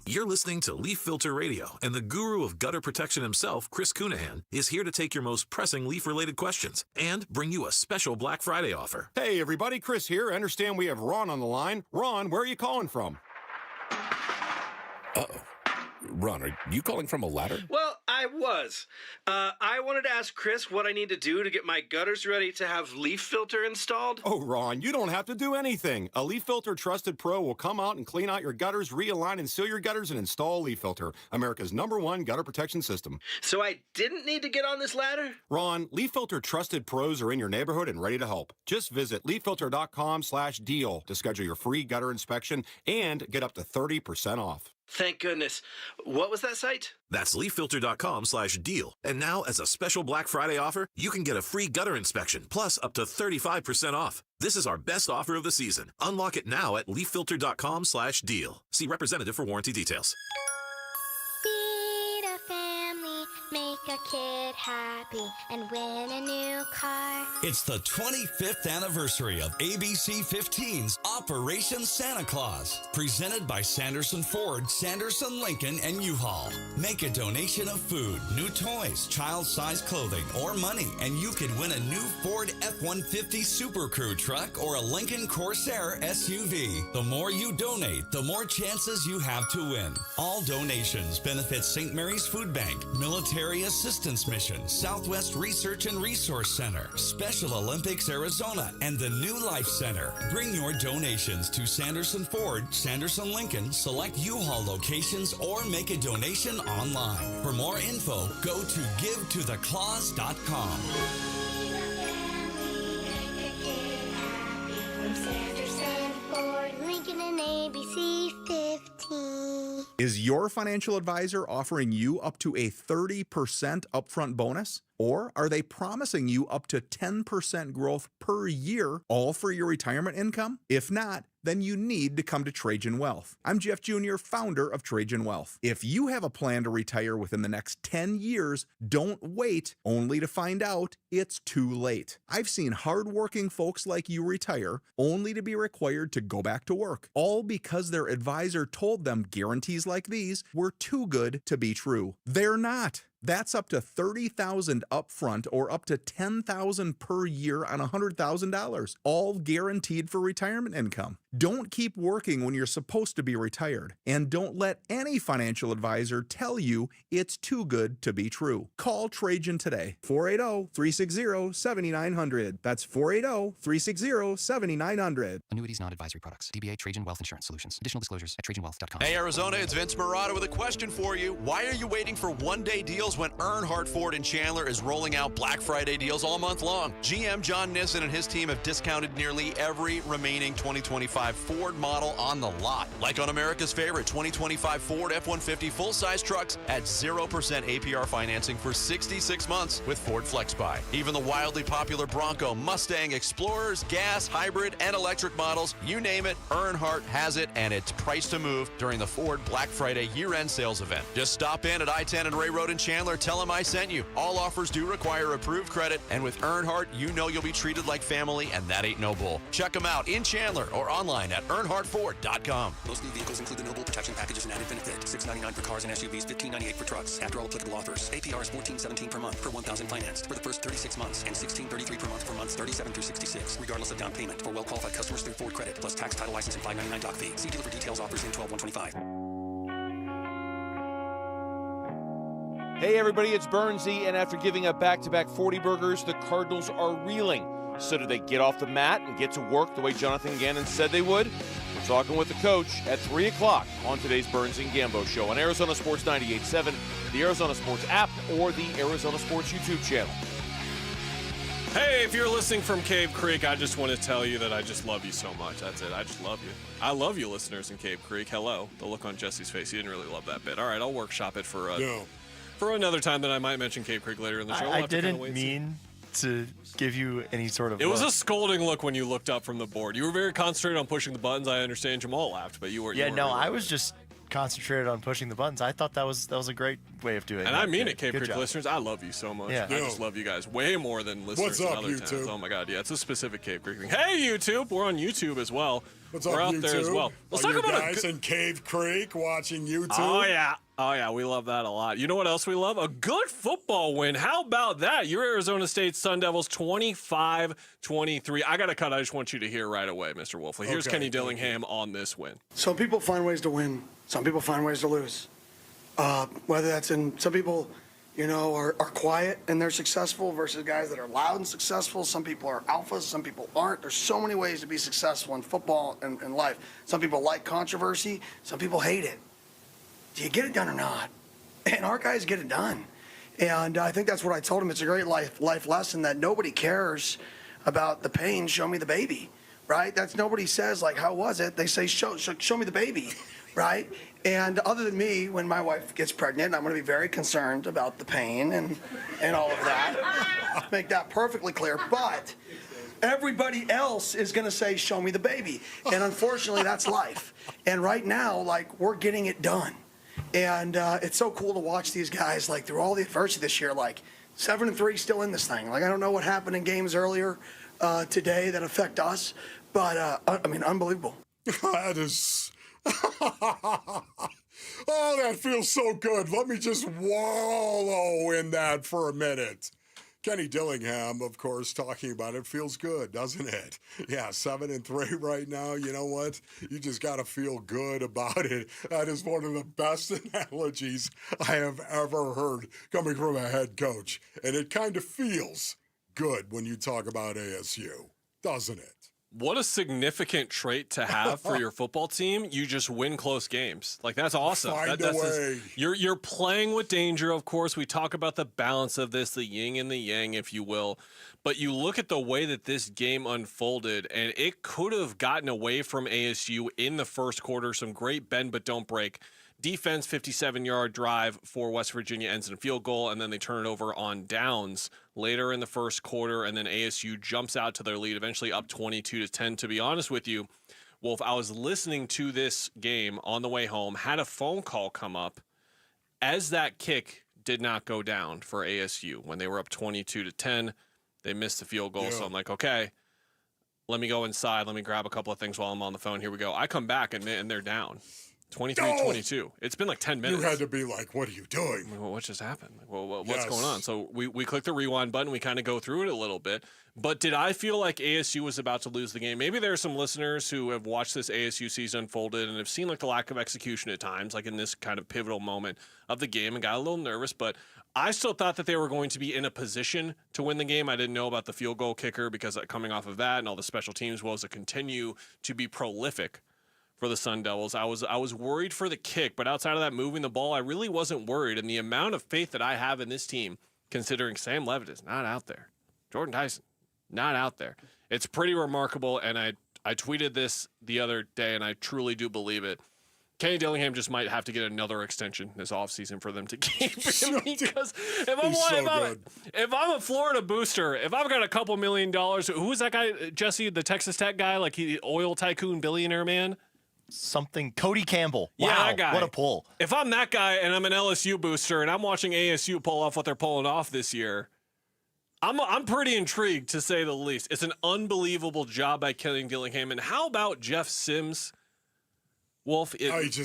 You're listening to Leaf Filter Radio, and the guru of gutter protection himself, Chris Cunahan, is here to take your most pressing leaf-related questions and bring you a special Black Friday offer. Hey, everybody, Chris here. I understand we have Ron on the line. Ron, where are you calling from? Uh-oh. Ron, are you calling from a ladder? Well, I was. I wanted to ask Chris what I need to do to get my gutters ready to have leaf filter installed. Oh, Ron, you don't have to do anything. A Leaf Filter Trusted Pro will come out and clean out your gutters, realign and seal your gutters, and install Leaf Filter, America's #1 gutter protection system. So I didn't need to get on this ladder? Ron, Leaf Filter Trusted Pros are in your neighborhood and ready to help. Just visit leaffilter.com/deal to schedule your free gutter inspection and get up to 30% off. Thank goodness. What was that site? That's leaffilter.com/deal. And now, as a special Black Friday offer, you can get a free gutter inspection, plus up to 35% off. This is our best offer of the season. Unlock it now at leaffilter.com/deal. See representative for warranty details. Feed a family, make a kid happy, and win a new car. It's the 25th anniversary of ABC 15's Operation Santa Claus, presented by Sanderson Ford, Sanderson Lincoln, and U-Haul. Make a donation of food, new toys, child-sized clothing, or money, and you could win a new Ford F-150 Super Crew truck or a Lincoln Corsair SUV. The more you donate, the more chances you have to win. All donations benefit St. Mary's Food Bank, Military Assistance Mission, Southwest Research and Resource Center, Special Olympics Arizona, and the New Life Center. Bring your donations to Sanderson Ford, Sanderson Lincoln, select U-Haul locations, or make a donation online. For more info, go to givetotheclaus.com. Sanderson Ford, Lincoln, and ABC 15. Is your financial advisor offering you up to a 30% upfront bonus? Or are they promising you up to 10% growth per year, all for your retirement income? If not, then you need to come to Trajan Wealth. I'm Jeff Jr., founder of Trajan Wealth. If you have a plan to retire within the next 10 years, don't wait only to find out it's too late. I've seen hardworking folks like you retire only to be required to go back to work, all because their advisor told them guarantees like these were too good to be true. They're not. That's up to $30,000 upfront or up to $10,000 per year on $100,000, all guaranteed for retirement income. Don't keep working when you're supposed to be retired, and don't let any financial advisor tell you it's too good to be true. Call Trajan today, 480-360-7900. That's 480-360-7900. Annuities, not advisory products. DBA Trajan Wealth Insurance Solutions. Additional disclosures at TrajanWealth.com. Hey, Arizona, it's Vince Marotta with a question for you. Why are you waiting for one-day deals when Earnhardt Ford in Chandler is rolling out Black Friday deals all month long? GM John Nissen and his team have discounted nearly every remaining 2025 Ford model on the lot. Like on America's favorite 2025 Ford F-150 full-size trucks at 0% APR financing for 66 months with Ford FlexBuy. Even the wildly popular Bronco, Mustang, Explorers, gas, hybrid, and electric models, you name it, Earnhardt has it, and it's priced to move during the Ford Black Friday year-end sales event. Just stop in at I-10 and Ray Road in Chandler. Tell them I sent you. All offers do require approved credit, and with Earnhardt, you know you'll be treated like family, and that ain't no bull. Check them out in Chandler or online at EarnhardtFord.com. Most new vehicles include the notable protection packages and added benefit. $699 for cars and SUVs, $1598 for trucks. After all applicable offers, APR is $14.17 per month per $1,000 financed for the first 36 months and $16.33 per month for months 37 through 66, regardless of down payment for well-qualified customers through Ford Credit, plus tax, title, license, and $599 doc fee. See dealer for details. Offers in 12/125. Hey everybody, it's Burnsy, and after giving up back-to-back 40 burgers, the Cardinals are reeling. So do they get off the mat and get to work the way Jonathan Ganon said they would? We're talking with the coach at 3 o'clock on today's Burnsy and Gambo Show on Arizona Sports 98.7, the Arizona Sports app, or the Arizona Sports YouTube channel. Hey, if you're listening from Cave Creek, I just want to tell you that I just love you so much. That's it. I just love you. I love you, listeners in Cave Creek. Hello. The look on Jesse's face. He didn't really love that bit. All right, I'll workshop it for another time that I might mention Cave Creek later in the show. I didn't mean to give you any sort of It was a scolding look when you looked up from the board. You were very concentrated on pushing the buttons. I understand Jamal laughed, but you were. Yeah, no, I was just concentrated on pushing the buttons. I thought that was a great way of doing it. And I mean it, Cave Creek listeners. I love you so much. Yeah. I just love you guys way more than listeners What's up, in other YouTube? towns. Oh my God, yeah, it's a specific Cave Creek thing. Hey, YouTube, we're on YouTube as well. What's we're up, out YouTube? there as well. Let's Are talk you about guys in Cave Creek watching YouTube? Oh yeah, we love that a lot. You know what else we love? A good football win. How about that? Your Arizona State Sun Devils 25-23. I got a cut I just want you to hear right away, Mr. Wolfley. Here's Okay, Kenny Dillingham on this win. Some people find ways to win. Some people find ways to lose. Whether that's some people, are quiet and they're successful versus guys that are loud and successful. Some people are alphas. Some people aren't. There's so many ways to be successful in football and in life. Some people like controversy. Some people hate it. Do you get it done or not? And our guys get it done. And I think that's what I told him. It's a great life lesson that nobody cares about the pain. Show me the baby, right? That's nobody says, like, how was it? They say, show me the baby, right? And other than me, when my wife gets pregnant, I'm going to be very concerned about the pain and all of that. Make that perfectly clear. But everybody else is going to say, show me the baby. And unfortunately, that's life. And right now, we're getting it done. And it's so cool to watch these guys, through all the adversity this year, 7-3 still in this thing. Like, I don't know what happened in games earlier today that affect us, but I mean, unbelievable. That is. Oh, that feels so good. Let me just wallow in that for a minute. Kenny Dillingham, of course, talking about it feels good, doesn't it? Yeah, 7-3 right now. You know what? You just got to feel good about it. That is one of the best analogies I have ever heard coming from a head coach. And it kind of feels good when you talk about ASU, doesn't it? What a significant trait to have for your football team. You just win close games. Like, that's awesome. Find a way. You're playing with danger, of course. We talk about the balance of this, the yin and the yang, if you will. But you look at the way that this game unfolded, and it could have gotten away from ASU in the first quarter. Some great bend but don't break. Defense, 57-yard drive for West Virginia ends in a field goal, and then they turn it over on downs later in the first quarter, and then ASU jumps out to their lead, eventually up 22-10. To be honest with you, Wolf, I was listening to this game on the way home, had a phone call come up as that kick did not go down for ASU. When they were up 22-10, they missed the field goal, so I'm like, okay, let me go inside. Let me grab a couple of things while I'm on the phone. Here we go. I come back, and they're down. 23-22. It's been like 10 minutes. You had to be like, what are you doing? Well, what just happened? Like, well, what's going on? So we click the rewind button. We kind of go through it a little bit. But did I feel like ASU was about to lose the game? Maybe there are some listeners who have watched this ASU season unfolded and have seen like the lack of execution at times, like in this kind of pivotal moment of the game, and got a little nervous. But I still thought that they were going to be in a position to win the game. I didn't know about the field goal kicker because coming off of that and all the special teams was to continue to be prolific for the Sun Devils. I was worried for the kick, but outside of that, moving the ball, I really wasn't worried. And the amount of faith that I have in this team, considering Sam Levitt is not out there, Jordan Tyson not out there, it's pretty remarkable. And I tweeted this the other day, and I truly do believe it. Kenny Dillingham just might have to get another extension this offseason for them to keep him, because if I'm a Florida booster, if I've got a couple $1 million, who is that guy, Jesse, the Texas Tech guy, like he oil tycoon billionaire man? Something Cody Campbell. Wow, yeah, that guy. What a pull. If I'm that guy and I'm an LSU booster and I'm watching ASU pull off what they're pulling off this year, I'm pretty intrigued, to say the least. It's an unbelievable job by Kenny Dillingham. And how about Jeff Sims? Wolf,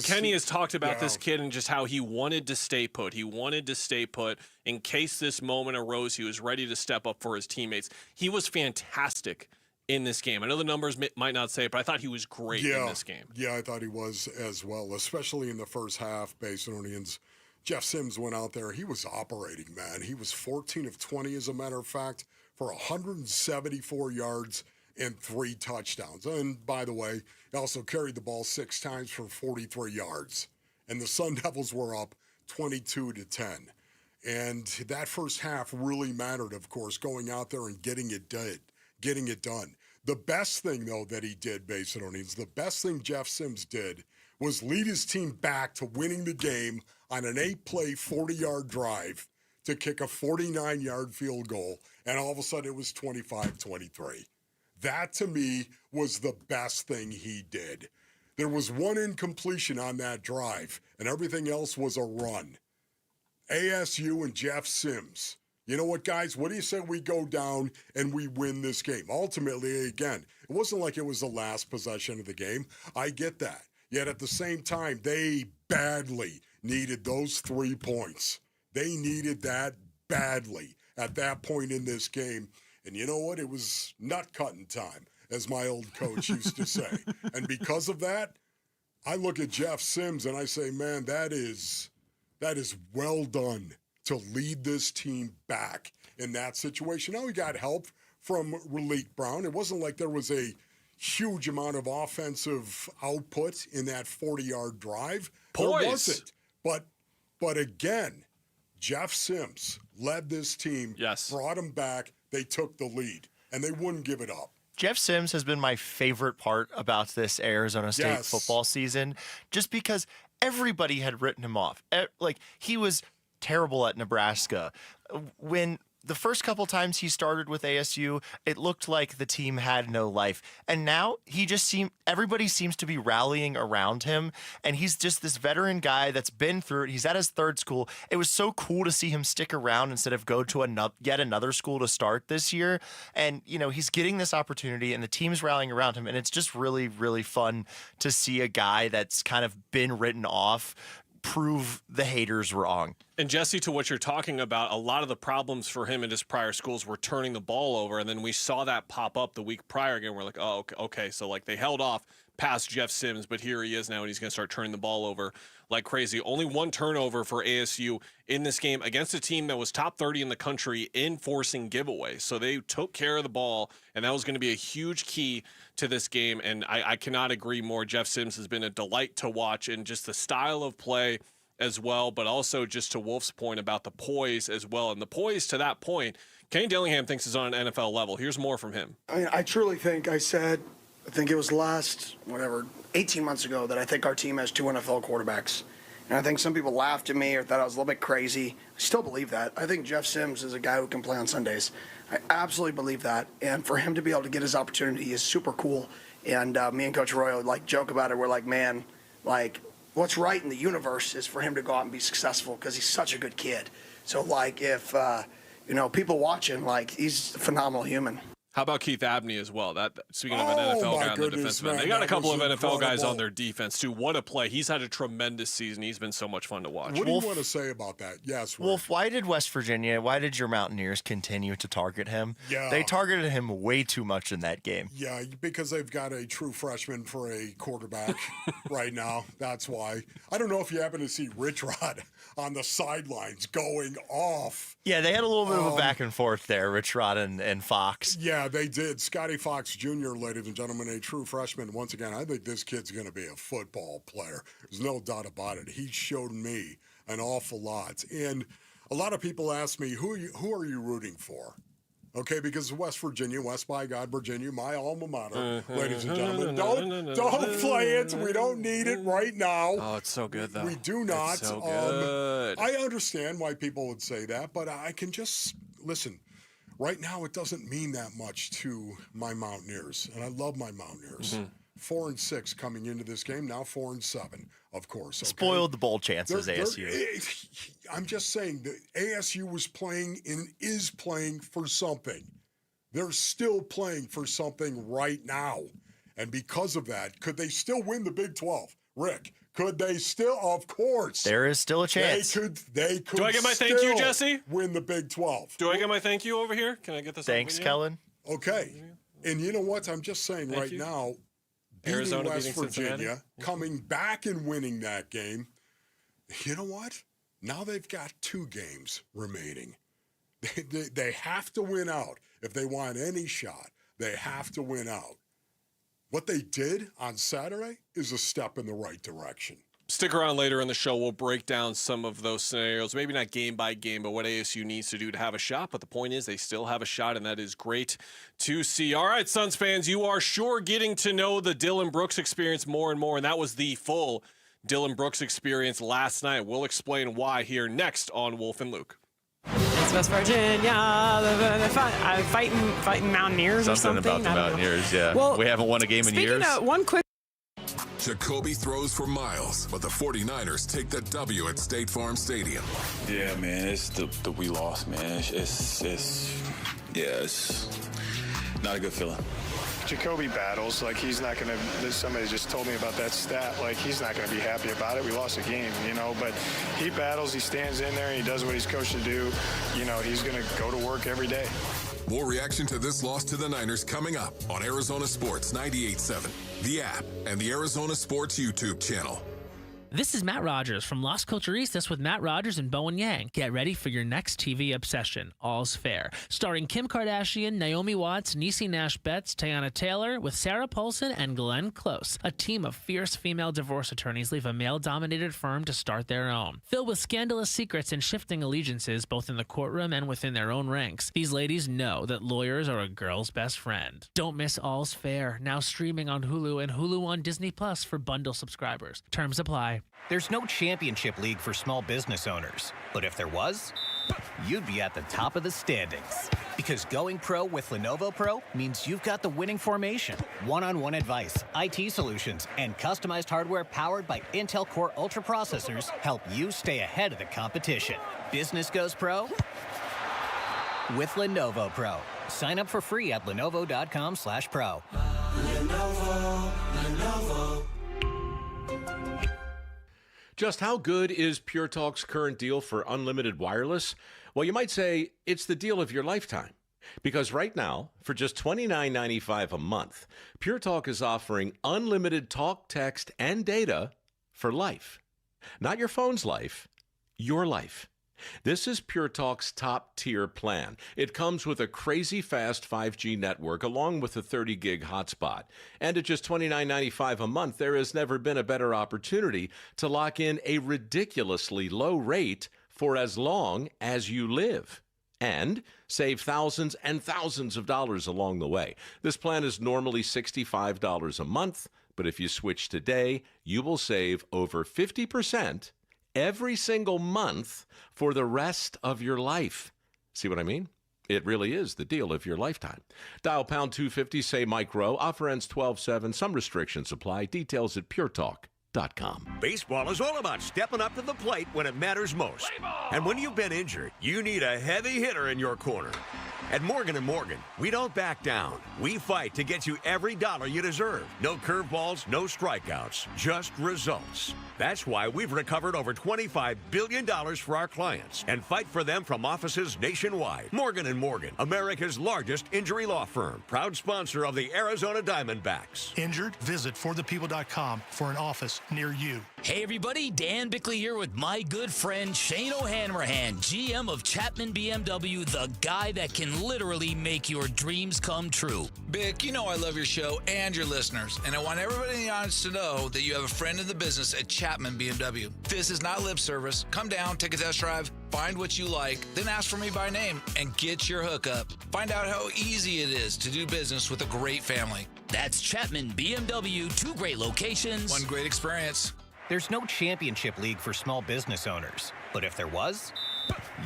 Kenny has talked about this kid and just how he wanted to stay put. He wanted to stay put in case this moment arose. He was ready to step up for his teammates. He was fantastic in this game. I know the numbers might not say it, but I thought he was great in this game. Yeah, I thought he was as well, especially in the first half. Basinonians, Jeff Sims went out there. He was operating, man. He was 14 of 20, as a matter of fact, for 174 yards and 3 touchdowns. And by the way, he also carried the ball 6 times for 43 yards. And the Sun Devils were up 22-10. And that first half really mattered, of course, going out there and getting it done. The best thing, though, that he did, Basinonians, the best thing Jeff Sims did was lead his team back to winning the game on an 8-play, 40-yard drive to kick a 49-yard field goal, and all of a sudden it was 25-23. That, to me, was the best thing he did. There was one incompletion on that drive, and everything else was a run. ASU and Jeff Sims. You know what, guys? What do you say we go down and we win this game? Ultimately, again, it wasn't like it was the last possession of the game. I get that. Yet at the same time, they badly needed those 3 points. They needed that badly at that point in this game. And you know what? It was nut-cutting time, as my old coach used to say. And because of that, I look at Jeff Sims and I say, man, that is well done to lead this team back in that situation. Now, he got help from Raleek Brown. It wasn't like there was a huge amount of offensive output in that 40-yard drive. There wasn't. But again, Jeff Sims led this team, brought them back. They took the lead, and they wouldn't give it up. Jeff Sims has been my favorite part about this Arizona State football season, just because everybody had written him off. Like, he was terrible at Nebraska. When the first couple times he started with ASU, it looked like the team had no life. And now everybody seems to be rallying around him. And he's just this veteran guy that's been through it. He's at his third school. It was so cool to see him stick around instead of go to yet another school to start this year. And, he's getting this opportunity and the team's rallying around him. And it's just really, really fun to see a guy that's kind of been written off prove the haters wrong. And Jesse, to what you're talking about, a lot of the problems for him in his prior schools were turning the ball over, and then we saw that pop up the week prior again. We're like, oh, okay, so like they held off past Jeff Sims, but here he is now, and he's going to start turning the ball over like crazy. Only one turnover for ASU in this game against a team that was top 30 in the country in forcing giveaways. So they took care of the ball, and that was going to be a huge key to this game, and I cannot agree more. Jeff Sims has been a delight to watch, and just the style of play as well, but also just to Wolf's point about the poise as well. And the poise to that point, Kane Dillingham thinks is on an NFL level. Here's more from him. I truly think I think it was 18 months ago, that I think our team has 2 NFL quarterbacks. And I think some people laughed at me or thought I was a little bit crazy. I still believe that. I think Jeff Sims is a guy who can play on Sundays. I absolutely believe that. And for him to be able to get his opportunity is super cool. And me and Coach Roy joke about it. We're like, man, what's right in the universe is for him to go out and be successful because he's such a good kid. So if people watching, he's a phenomenal human. How about Keith Abney as well? Speaking of an NFL guy on the defensive end, they got a couple of NFL guys on their defense too. What a play! He's had a tremendous season. He's been so much fun to watch. What do you want to say about that? Yes, Rick. Wolf. Why did why did your Mountaineers continue to target him? Yeah, they targeted him way too much in that game. Yeah, because they've got a true freshman for a quarterback right now. That's why. I don't know if you happen to see Rich Rod on the sidelines going off. Yeah, they had a little bit of a back and forth there, Rich Rod and Fox. Yeah, they did. Scotty Fox Jr., ladies and gentlemen, a true freshman. Once again, I think this kid's going to be a football player. There's no doubt about it. He showed me an awful lot. And a lot of people ask me, who are you rooting for? Okay, because West Virginia, West by God, Virginia, my alma mater, ladies and gentlemen. Don't play it. We don't need it right now. Oh, it's so good, though. We do not. It's so good. I understand why people would say that, but I can just listen. Right now, it doesn't mean that much to my Mountaineers, and I love my Mountaineers. 4-6 coming into this game, now 4-7, of course. Okay? Spoiled the bowl chances, ASU. I'm just saying that ASU was playing and is playing for something. They're still playing for something right now. And because of that, could they still win the Big 12? Rick, could they still? Of course. There is still a chance. They could. Do I get my thank you, Jesse? Win the Big 12. Do I get my thank you over here? Can I get this? Thanks, Kellen. Okay. And you know what? I'm just saying now, Arizona West Virginia, coming back and winning that game. You know what? Now they've got 2 games remaining. They have to win out. If they want any shot, they have to win out. What they did on Saturday is a step in the right direction. Stick around later in the show. We'll break down some of those scenarios, maybe not game by game, but what ASU needs to do to have a shot. But the point is they still have a shot, and that is great to see. All right, Suns fans, you are sure getting to know the Dylan Brooks experience more and more, and that was the full Dylan Brooks experience last night. We'll explain why here next on Wolf and Luke. It's West Virginia, fighting Mountaineers or something. Something about the Mountaineers, yeah. Well, we haven't won a game in years. Speaking of one quick. Jacoby throws for miles, but the 49ers take the W at State Farm Stadium. Yeah, man, it's the we lost, man. It's not a good feeling. Jacoby battles, he's not going to, somebody just told me about that stat, he's not going to be happy about it. We lost a game, but he battles, he stands in there, and he does what he's coached to do. He's going to go to work every day. More reaction to this loss to the Niners coming up on Arizona Sports 98.7, the app, and the Arizona Sports YouTube channel. This is Matt Rogers from Las Culturistas with Matt Rogers and Bowen Yang. Get ready for your next TV obsession, All's Fair. Starring Kim Kardashian, Naomi Watts, Niecy Nash-Betts, Teyana Taylor, with Sarah Paulson and Glenn Close. A team of fierce female divorce attorneys leave a male-dominated firm to start their own. Filled with scandalous secrets and shifting allegiances, both in the courtroom and within their own ranks, these ladies know that lawyers are a girl's best friend. Don't miss All's Fair, now streaming on Hulu and Hulu on Disney Plus for bundle subscribers. Terms apply. There's no championship league for small business owners, but if there was, you'd be at the top of the standings. Because going pro with Lenovo Pro means you've got the winning formation, one-on-one advice, IT solutions, and customized hardware powered by Intel Core Ultra processors help you stay ahead of the competition. Business goes pro with Lenovo Pro. Sign up for free at lenovo.com/pro. Lenovo. Just how good is Pure Talk's current deal for unlimited wireless? Well, you might say it's the deal of your lifetime. Because right now, for just $29.95 a month, Pure Talk is offering unlimited talk, text, and data for life. Not your phone's life, your life. This is Pure Talk's top-tier plan. It comes with a crazy fast 5G network along with a 30-gig hotspot. And at just $29.95 a month, there has never been a better opportunity to lock in a ridiculously low rate for as long as you live. And save thousands and thousands of dollars along the way. This plan is normally $65 a month, but if you switch today, you will save over 50% every single month for the rest of your life. See what I mean? It really is the deal of your lifetime. Dial pound 250, say micro. Offer ends 12/7. Some restrictions apply. Details at puretalk.com. Baseball is all about stepping up to the plate when it matters most. And when you've been injured, you need a heavy hitter in your corner. At Morgan & Morgan, we don't back down. We fight to get you every dollar you deserve. No curveballs, no strikeouts, just results. That's why we've recovered over $25 billion for our clients and fight for them from offices nationwide. Morgan & Morgan, America's largest injury law firm, proud sponsor of the Arizona Diamondbacks. Injured? Visit forthepeople.com for an office near you. Hey everybody, Dan Bickley here with my good friend Shane O'Hanrahan, GM of Chapman BMW, the guy that can literally make your dreams come true. Bick, you know I love your show and your listeners, and I want everybody in the audience to know that you have a friend in the business at Chapman BMW. This is not lip service. Come down, take a test drive, find what you like, then ask for me by name and get your hookup. Find out how easy it is to do business with a great family. That's Chapman BMW, 2 great locations, 1 great experience. There's no championship league for small business owners, but if there was,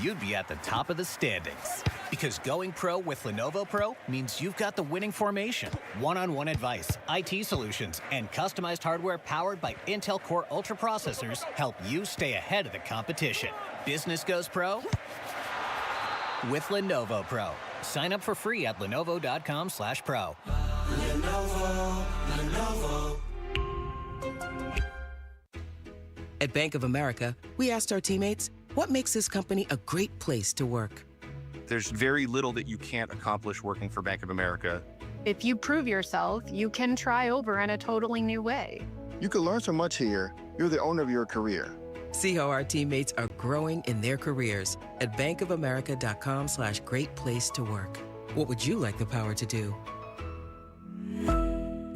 you'd be at the top of the standings. Because going pro with Lenovo Pro means you've got the winning formation, one-on-one advice, IT solutions, and customized hardware powered by Intel Core Ultra processors help you stay ahead of the competition. Business goes pro with Lenovo Pro. Sign up for free at lenovo.com/pro. Lenovo. At Bank of America, we asked our teammates, what makes this company a great place to work? There's very little that you can't accomplish working for Bank of America. If you prove yourself, you can try over in a totally new way. You can learn so much here. You're the owner of your career. See how our teammates are growing in their careers at bankofamerica.com/great place to work. What would you like the power to do?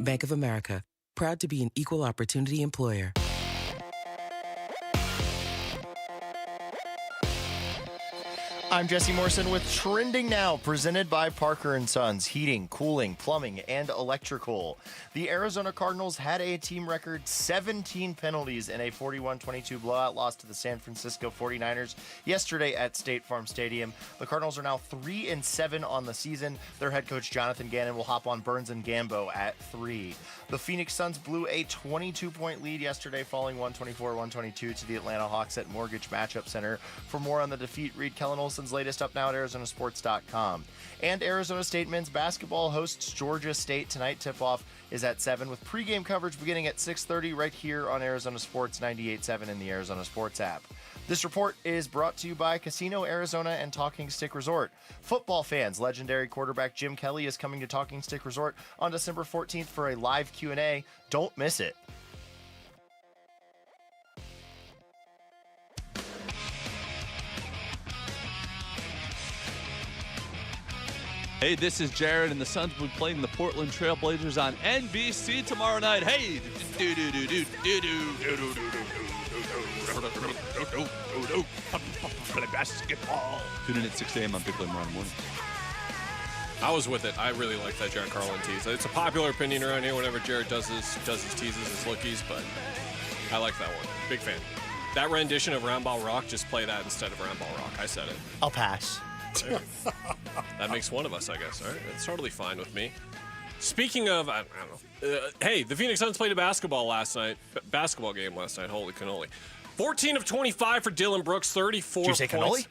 Bank of America, proud to be an equal opportunity employer. I'm Jesse Morrison with Trending Now, presented by Parker & Sons, heating, cooling, plumbing, and electrical. The Arizona Cardinals had a team record 17 penalties in a 41-22 blowout loss to the San Francisco 49ers yesterday at State Farm Stadium. The Cardinals are now 3-7 on the season. Their head coach, Jonathan Ganon, will hop on Burns and Gambo at 3. The Phoenix Suns blew a 22-point lead yesterday, falling 124-122 to the Atlanta Hawks at Mortgage Matchup Center. For more on the defeat, read Kellen Olson's latest up now at ArizonaSports.com. And Arizona State men's basketball hosts Georgia State tonight. Tip-off is at 7 with pregame coverage beginning at 6:30 right here on Arizona Sports 98.7 in the Arizona Sports app. This report is brought to you by Casino Arizona and Talking Stick Resort. Football fans, legendary quarterback Jim Kelly is coming to Talking Stick Resort on December 14th for a live Q&A. Don't miss it. Hey, this is Jared, and the Suns will be playing the Portland Trail Blazers on NBC tomorrow night. Hey, basketball. Tune in at 6 a.m. on Big Blue tomorrow morning. I was with it. I really like that Jared Carlin tease. It's a popular opinion around here whenever Jared does his teases, his lookies, but I like that one. Big fan. That rendition of Round Ball Rock, just play that instead of Round Ball Rock. I said it. I'll pass. That makes one of us, I guess. All right, it's totally fine with me. Speaking of, I don't know. Hey, the Phoenix Suns played a basketball game last night. Holy cannoli. 14 of 25 for Dylan Brooks, 34 points. Did you say cannoli?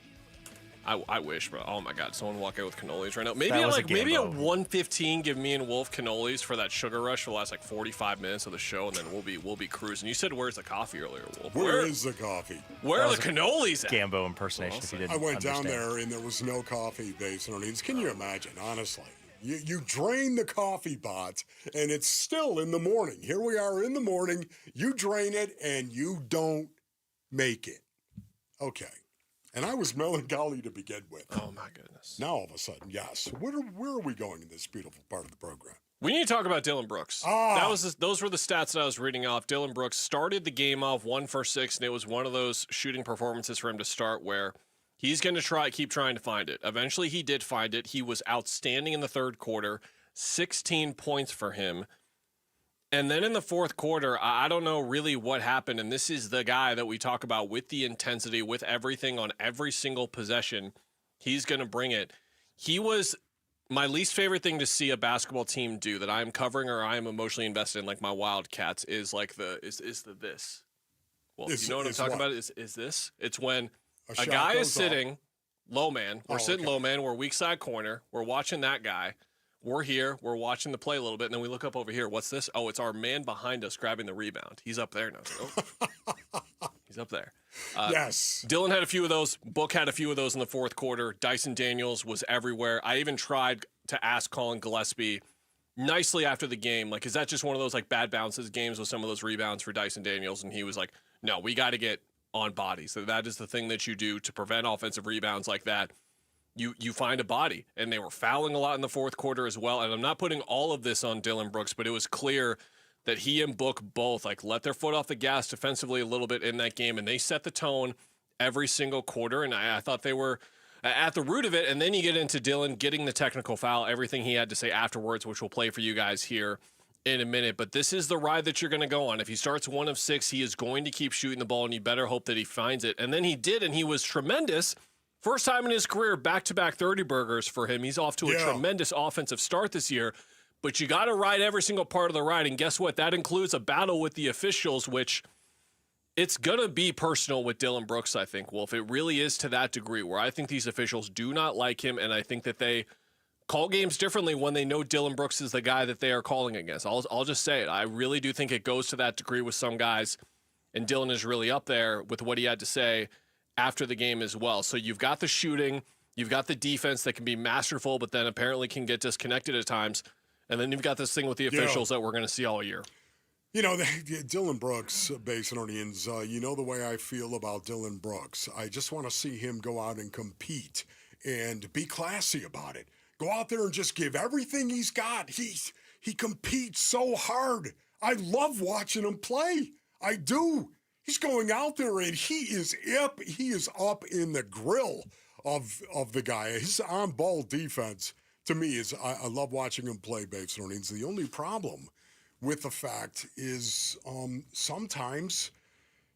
I wish, bro. Oh my God, someone walk out with cannolis right now. Maybe at 1:15, give me and Wolf cannolis for that sugar rush for the last 45 minutes of the show, and then we'll be cruising. You said where's the coffee earlier, Wolf? Where is the coffee? Where are the cannolis at? Gambo impersonation. If you didn't I went understand. down there and there was no coffee base underneath. Can you imagine? Honestly, you drain the coffee pot and it's still in the morning. Here we are in the morning. You drain it and you don't make it. Okay. And I was melancholy to begin with. Oh, my goodness. Now, all of a sudden, yes. Where are we going in this beautiful part of the program? We need to talk about Dylan Brooks. Those were the stats that I was reading off. Dylan Brooks started the game off 1 for 6, and it was one of those shooting performances for him to start where he's going to keep trying to find it. Eventually, he did find it. He was outstanding in the third quarter, 16 points for him. And then in the fourth quarter, I don't know really what happened, and this is the guy that we talk about with the intensity, with everything on every single possession. He's going to bring it. He was my least favorite thing to see a basketball team do that I'm covering or I am emotionally invested in, like my Wildcats, is like this. Well, you know what I'm talking about? Is this? It's when a guy is sitting low man. We're sitting low man. We're weak side corner. We're watching that guy. We're here. We're watching the play a little bit, and then we look up over here. What's this? Oh, it's our man behind us grabbing the rebound. He's up there now. He's up there. Yes. Dylan had a few of those. Book had a few of those in the fourth quarter. Dyson Daniels was everywhere. I even tried to ask Colin Gillespie nicely after the game, like, is that just one of those like bad bounces games with some of those rebounds for Dyson Daniels? And he was like, no, we got to get on bodies. So that is the thing that you do to prevent offensive rebounds like that. You find a body, and they were fouling a lot in the fourth quarter as well. And I'm not putting all of this on Dylan Brooks, but it was clear that he and Book both like let their foot off the gas defensively a little bit in that game, and they set the tone every single quarter. And I thought they were at the root of it. And then you get into Dylan getting the technical foul, everything he had to say afterwards, which we'll play for you guys here in a minute. But this is the ride that you're going to go on. If he starts 1 of 6, he is going to keep shooting the ball, and you better hope that he finds it. And then he did, and he was tremendous. First time in his career, back-to-back 30-burgers for him. He's off to a tremendous offensive start this year. But you got to ride every single part of the ride. And guess what? That includes a battle with the officials, which it's going to be personal with Dylan Brooks, I think, Wolf. It really is to that degree where I think these officials do not like him, and I think that they call games differently when they know Dylan Brooks is the guy that they are calling against. I'll just say it. I really do think it goes to that degree with some guys, and Dylan is really up there with what he had to say after the game as well. So you've got the shooting, you've got the defense that can be masterful, but then apparently can get disconnected at times. And then you've got this thing with the officials that we're going to see all year. You know, Dylan Brooks, Basinonians, you know the way I feel about Dylan Brooks. I just want to see him go out and compete and be classy about it. Go out there and just give everything he's got. He competes so hard. I love watching him play. I do. He's going out there and he is up in the grill of the guy. His on-ball defense, to me, is I love watching him play, Basinonians. The only problem with the fact is sometimes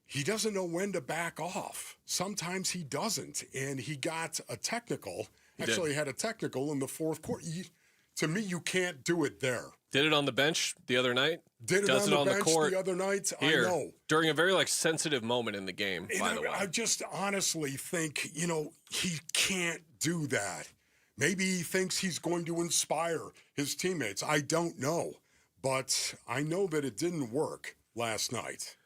he doesn't know when to back off. Sometimes he doesn't. And he got a technical. Actually had a technical in the fourth quarter. To me, you can't do it there. Did it on the bench the other night. Does it on the bench court the other night. Here, I know. During a very sensitive moment in the game, by the way. I just honestly think, he can't do that. Maybe he thinks he's going to inspire his teammates. I don't know. But I know that it didn't work last night.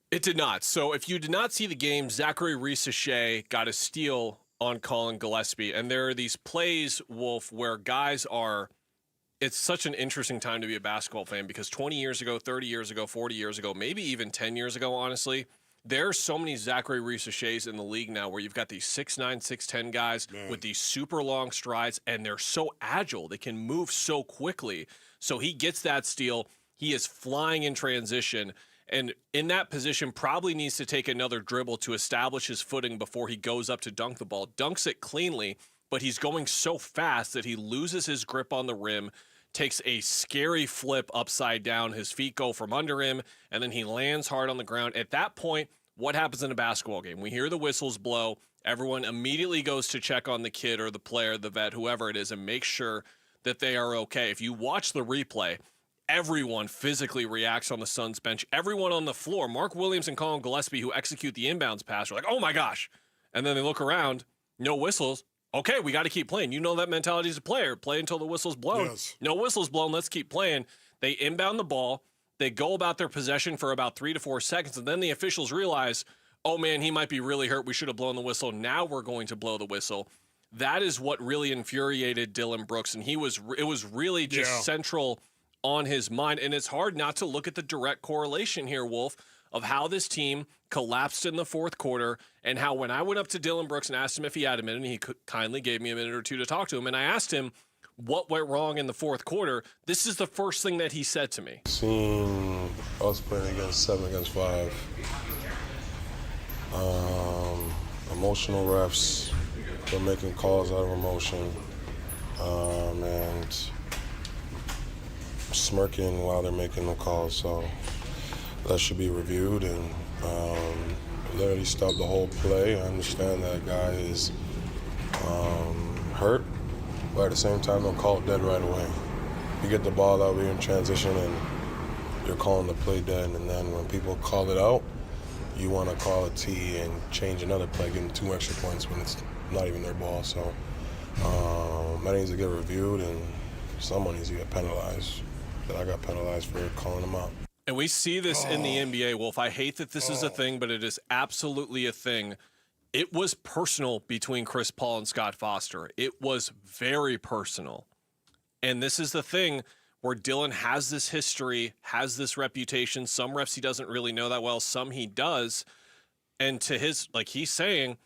It did not. So if you did not see the game, Zachary Reese-Shea got a steal on Colin Gillespie. And there are these plays, Wolf, where guys are – it's such an interesting time to be a basketball fan because 20 years ago, 30 years ago, 40 years ago, maybe even 10 years ago, honestly, there are so many Zachary Reese-Sheas in the league now where you've got these 6'9", 6'10 guys with these super long strides, and they're so agile. They can move so quickly. So he gets that steal. He is flying in transition, and in that position probably needs to take another dribble to establish his footing before he goes up to dunk the ball. Dunks it cleanly, but he's going so fast that he loses his grip on the rim, takes a scary flip upside down. His feet go from under him, and then he lands hard on the ground. At that point, what happens in a basketball game? We hear the whistles blow. Everyone immediately goes to check on the kid or the player, the vet, whoever it is, and make sure that they are okay. If you watch the replay, everyone physically reacts on the Suns bench. Everyone on the floor, Mark Williams and Colin Gillespie, who execute the inbounds pass, are like, oh my gosh. And then they look around, no whistles. Okay, we got to keep playing. You know that mentality as a player. Play until the whistle's blown. Yes. No whistle's blown. Let's keep playing. They inbound the ball. They go about their possession for about 3 to 4 seconds, and then the officials realize, oh, man, he might be really hurt. We should have blown the whistle. Now we're going to blow the whistle. That is what really infuriated Dillon Brooks, and it was really just central on his mind. And it's hard not to look at the direct correlation here, Wolf, of how this team collapsed in the fourth quarter and how when I went up to Dillon Brooks and asked him if he had a minute, and he kindly gave me a minute or two to talk to him, and I asked him what went wrong in the fourth quarter, this is the first thing that he said to me. Seeing us playing against 7 against 5, emotional refs, they're making calls out of emotion, and smirking while they're making the calls, so that should be reviewed and literally stop the whole play. I understand that guy is hurt, but at the same time, don't call it dead right away. You get the ball out, we're in transition, and you're calling the play dead, and then when people call it out, you want to call a T and change another play, getting 2 extra points when it's not even their ball. So that needs to get reviewed, and someone needs to get penalized. But I got penalized for calling them out. And we see this in the NBA, Wolf. I hate that this is a thing, but it is absolutely a thing. It was personal between Chris Paul and Scott Foster. It was very personal. And this is the thing where Dillon has this history, has this reputation. Some refs he doesn't really know that well. Some he does. And to his, like he's saying,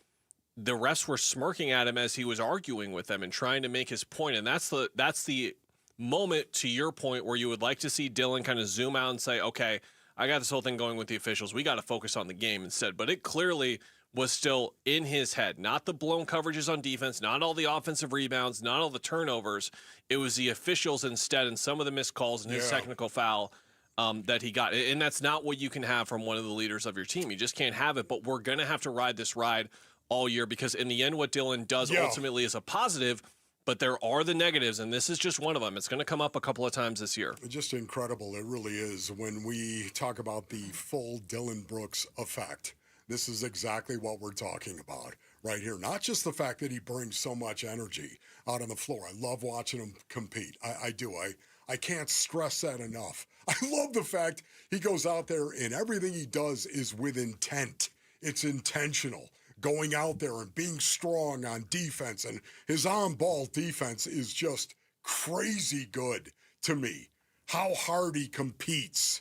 the refs were smirking at him as he was arguing with them and trying to make his point. And that's the moment, to your point, where you would like to see Dillon kind of zoom out and say, okay, I got this whole thing going with the officials. We got to focus on the game instead. But it clearly was still in his head. Not the blown coverages on defense, not all the offensive rebounds, not all the turnovers. It was the officials instead and some of the missed calls and his technical foul that he got. And that's not what you can have from one of the leaders of your team. You just can't have it. But we're going to have to ride this ride all year because in the end, what Dillon does ultimately is a positive. But there are the negatives, and this is just one of them. It's going to come up a couple of times this year. Just incredible. It really is. When we talk about the full Dillon Brooks effect, this is exactly what we're talking about right here. Not just the fact that he brings so much energy out on the floor. I love watching him compete. I do. I can't stress that enough. I love the fact he goes out there and everything he does is with intent. It's intentional. Going out there and being strong on defense, and his on-ball defense is just crazy good to me. How hard he competes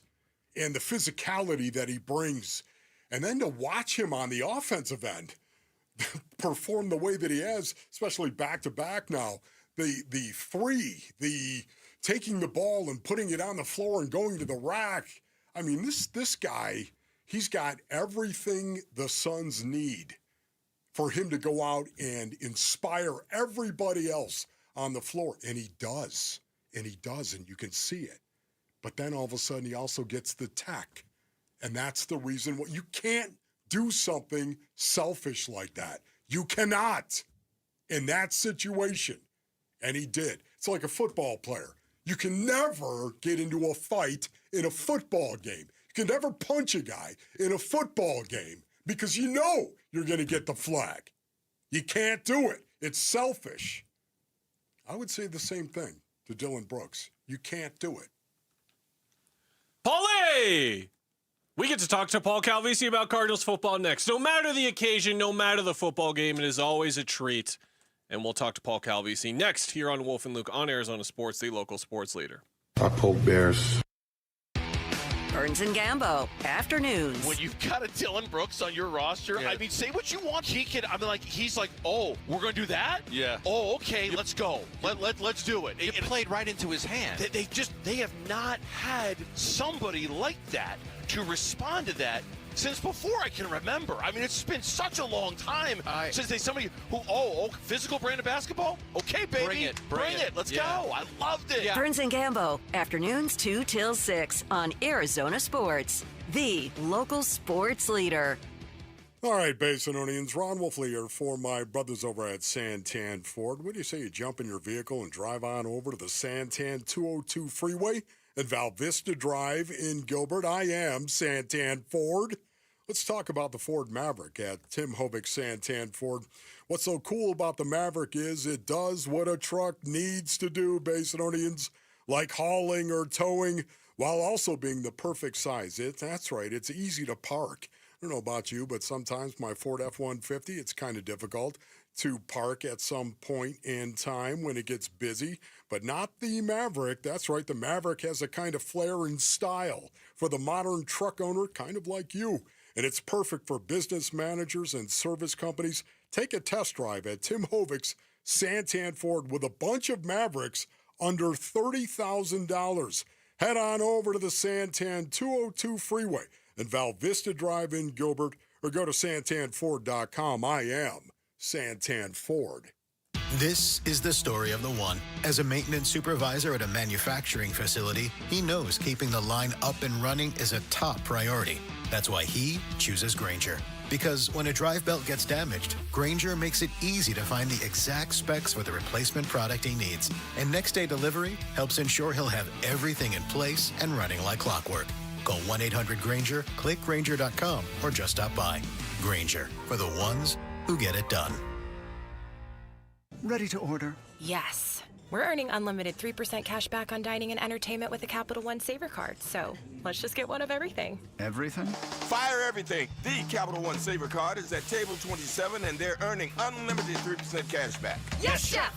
and the physicality that he brings. And then to watch him on the offensive end perform the way that he has, especially back-to-back now, the three, the taking the ball and putting it on the floor and going to the rack. I mean, this guy, he's got everything the Suns need for him to go out and inspire everybody else on the floor. And he does. And you can see it. But then all of a sudden he also gets the tech. And that's the reason why you can't do something selfish like that. You cannot in that situation. And he did. It's like a football player. You can never get into a fight in a football game. You can never punch a guy in a football game because you know you're going to get the flag. You can't do it. It's selfish. I would say the same thing to Dillon Brooks. You can't do it. Paulie! We get to talk to Paul Calvisi about Cardinals football next. No matter the occasion, no matter the football game, it is always a treat. And we'll talk to Paul Calvisi next here on Wolf and Luke on Arizona Sports, the local sports leader. I poke bears. Burns and Gambo, afternoons. When you've got a Dillon Brooks on your roster, I mean, say what you want. He's like, oh, we're going to do that? Yeah. Oh, okay, let's go. Let's do it. It played right into his hand. They have not had somebody like that to respond to that since before I can remember. I mean, it's been such a long time since somebody who, physical brand of basketball? Okay, baby. Bring it. Let's go. I loved it. Yeah. Burns and Gambo, afternoons 2 till 6 on Arizona Sports, the local sports leader. All right, Basinonians, Ron Wolfley here for my brothers over at Santan Ford. What do you say you jump in your vehicle and drive on over to the Santan 202 freeway at Val Vista Drive in Gilbert? I am Santan Ford. Let's talk about the Ford Maverick at Tim Hovick Santan Ford. What's so cool about the Maverick is it does what a truck needs to do, Basinonians, like hauling or towing, while also being the perfect size. That's right, it's easy to park. I don't know about you, but sometimes my Ford F-150, it's kind of difficult to park at some point in time when it gets busy, but not the Maverick. That's right, the Maverick has a kind of flair and style for the modern truck owner, kind of like you. And it's perfect for business managers and service companies. Take a test drive at Tim Hovick's Santan Ford with a bunch of Mavericks under $30,000. Head on over to the Santan 202 freeway and Val Vista Drive in Gilbert, or go to santanford.com. I am Santan Ford. This is the story of the one. As a maintenance supervisor at a manufacturing facility, he knows keeping the line up and running is a top priority. That's why he chooses Grainger. Because when a drive belt gets damaged, Grainger makes it easy to find the exact specs for the replacement product he needs. And next day delivery helps ensure he'll have everything in place and running like clockwork. Call 1-800-GRAINGER, click Grainger.com, or just stop by. Grainger, for the ones who get it done. Ready to order? Yes. We're earning unlimited 3% cash back on dining and entertainment with the Capital One Saver Card, so let's just get one of everything. Everything? Fire everything. The Capital One Saver Card is at table 27, and they're earning unlimited 3% cash back. Yes, Chef!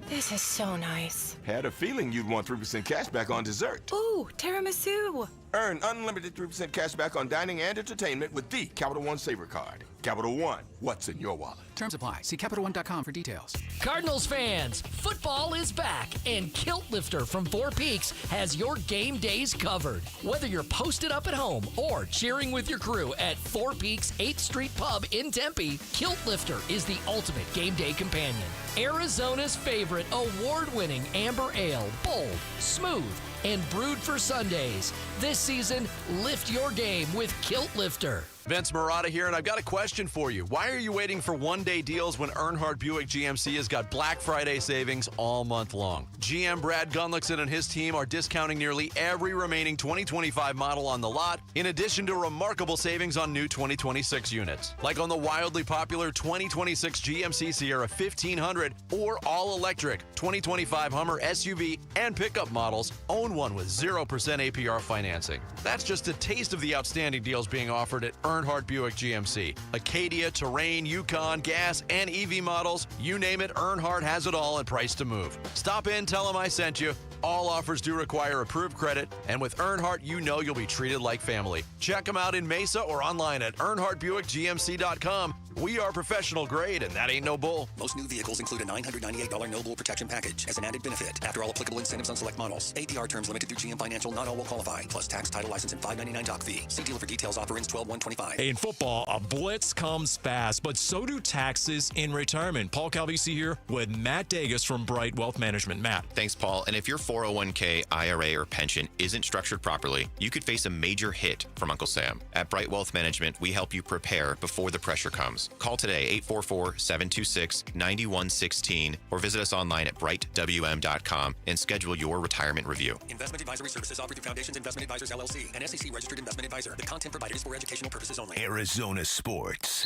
This is so nice. Had a feeling you'd want 3% cash back on dessert. Ooh, tiramisu. Earn unlimited 3% cash back on dining and entertainment with the Capital One Saver Card. Capital One, what's in your wallet? Terms apply. See CapitalOne.com for details. Cardinals fans, football is back, and Kilt Lifter from Four Peaks has your game days covered. Whether you're posted up at home or cheering with your crew at Four Peaks 8th Street Pub in Tempe, Kilt Lifter is the ultimate game day companion. Arizona's favorite award-winning amber ale, bold, smooth, and brewed for Sundays. This season, lift your game with Kilt Lifter. Vince Marotta here, and I've got a question for you. Why are you waiting for one-day deals when Earnhardt Buick GMC has got Black Friday savings all month long? GM Brad Gunlickson and his team are discounting nearly every remaining 2025 model on the lot, in addition to remarkable savings on new 2026 units. Like on the wildly popular 2026 GMC Sierra 1500 or all-electric 2025 Hummer SUV and pickup models. Own one with 0% APR financing. That's just a taste of the outstanding deals being offered at Earnhardt Buick GMC. Acadia, Terrain, Yukon, gas, and EV models. You name it, Earnhardt has it all and price to move. Stop in, tell them I sent you. All offers do require approved credit, and with Earnhardt, you know you'll be treated like family. Check them out in Mesa or online at EarnhardtBuickGMC.com. We are professional grade, and that ain't no bull. Most new vehicles include a $998 no bull protection package as an added benefit. After all applicable incentives on select models. APR terms limited through GM Financial. Not all will qualify. Plus tax, title, license, and $599 doc fee. See dealer for details. Offer ends 12/1/25. In football, a blitz comes fast, but so do taxes in retirement. Paul Calvisi here with Matt Dagas from Bright Wealth Management. Matt. Thanks, Paul. And if your 401k, IRA, or pension isn't structured properly, you could face a major hit from Uncle Sam. At Bright Wealth Management, we help you prepare before the pressure comes. Call today, 844-726-9116, or visit us online at brightwm.com and schedule your retirement review. Investment advisory services offered through Foundations Investment Advisors, LLC, an SEC-registered investment advisor. The content provided is for educational purposes only. Arizona sports.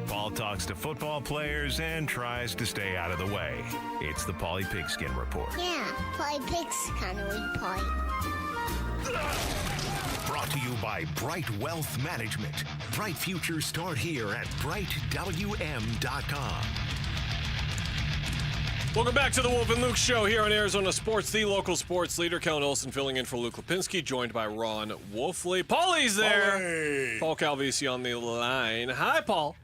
Paul talks to football players and tries to stay out of the way. It's the Paulie Pigskin Report. Yeah, Paulie Pigs kind of weak point. Brought to you by Bright Wealth Management. Bright futures start here at brightwm.com. Welcome back to the Wolf and Luke Show here on Arizona Sports, the local sports leader. Kellen Olson filling in for Luke Lipinski, joined by Ron Wolfley. Paulie's there. Hey. Paul Calvisi on the line. Hi, Paul.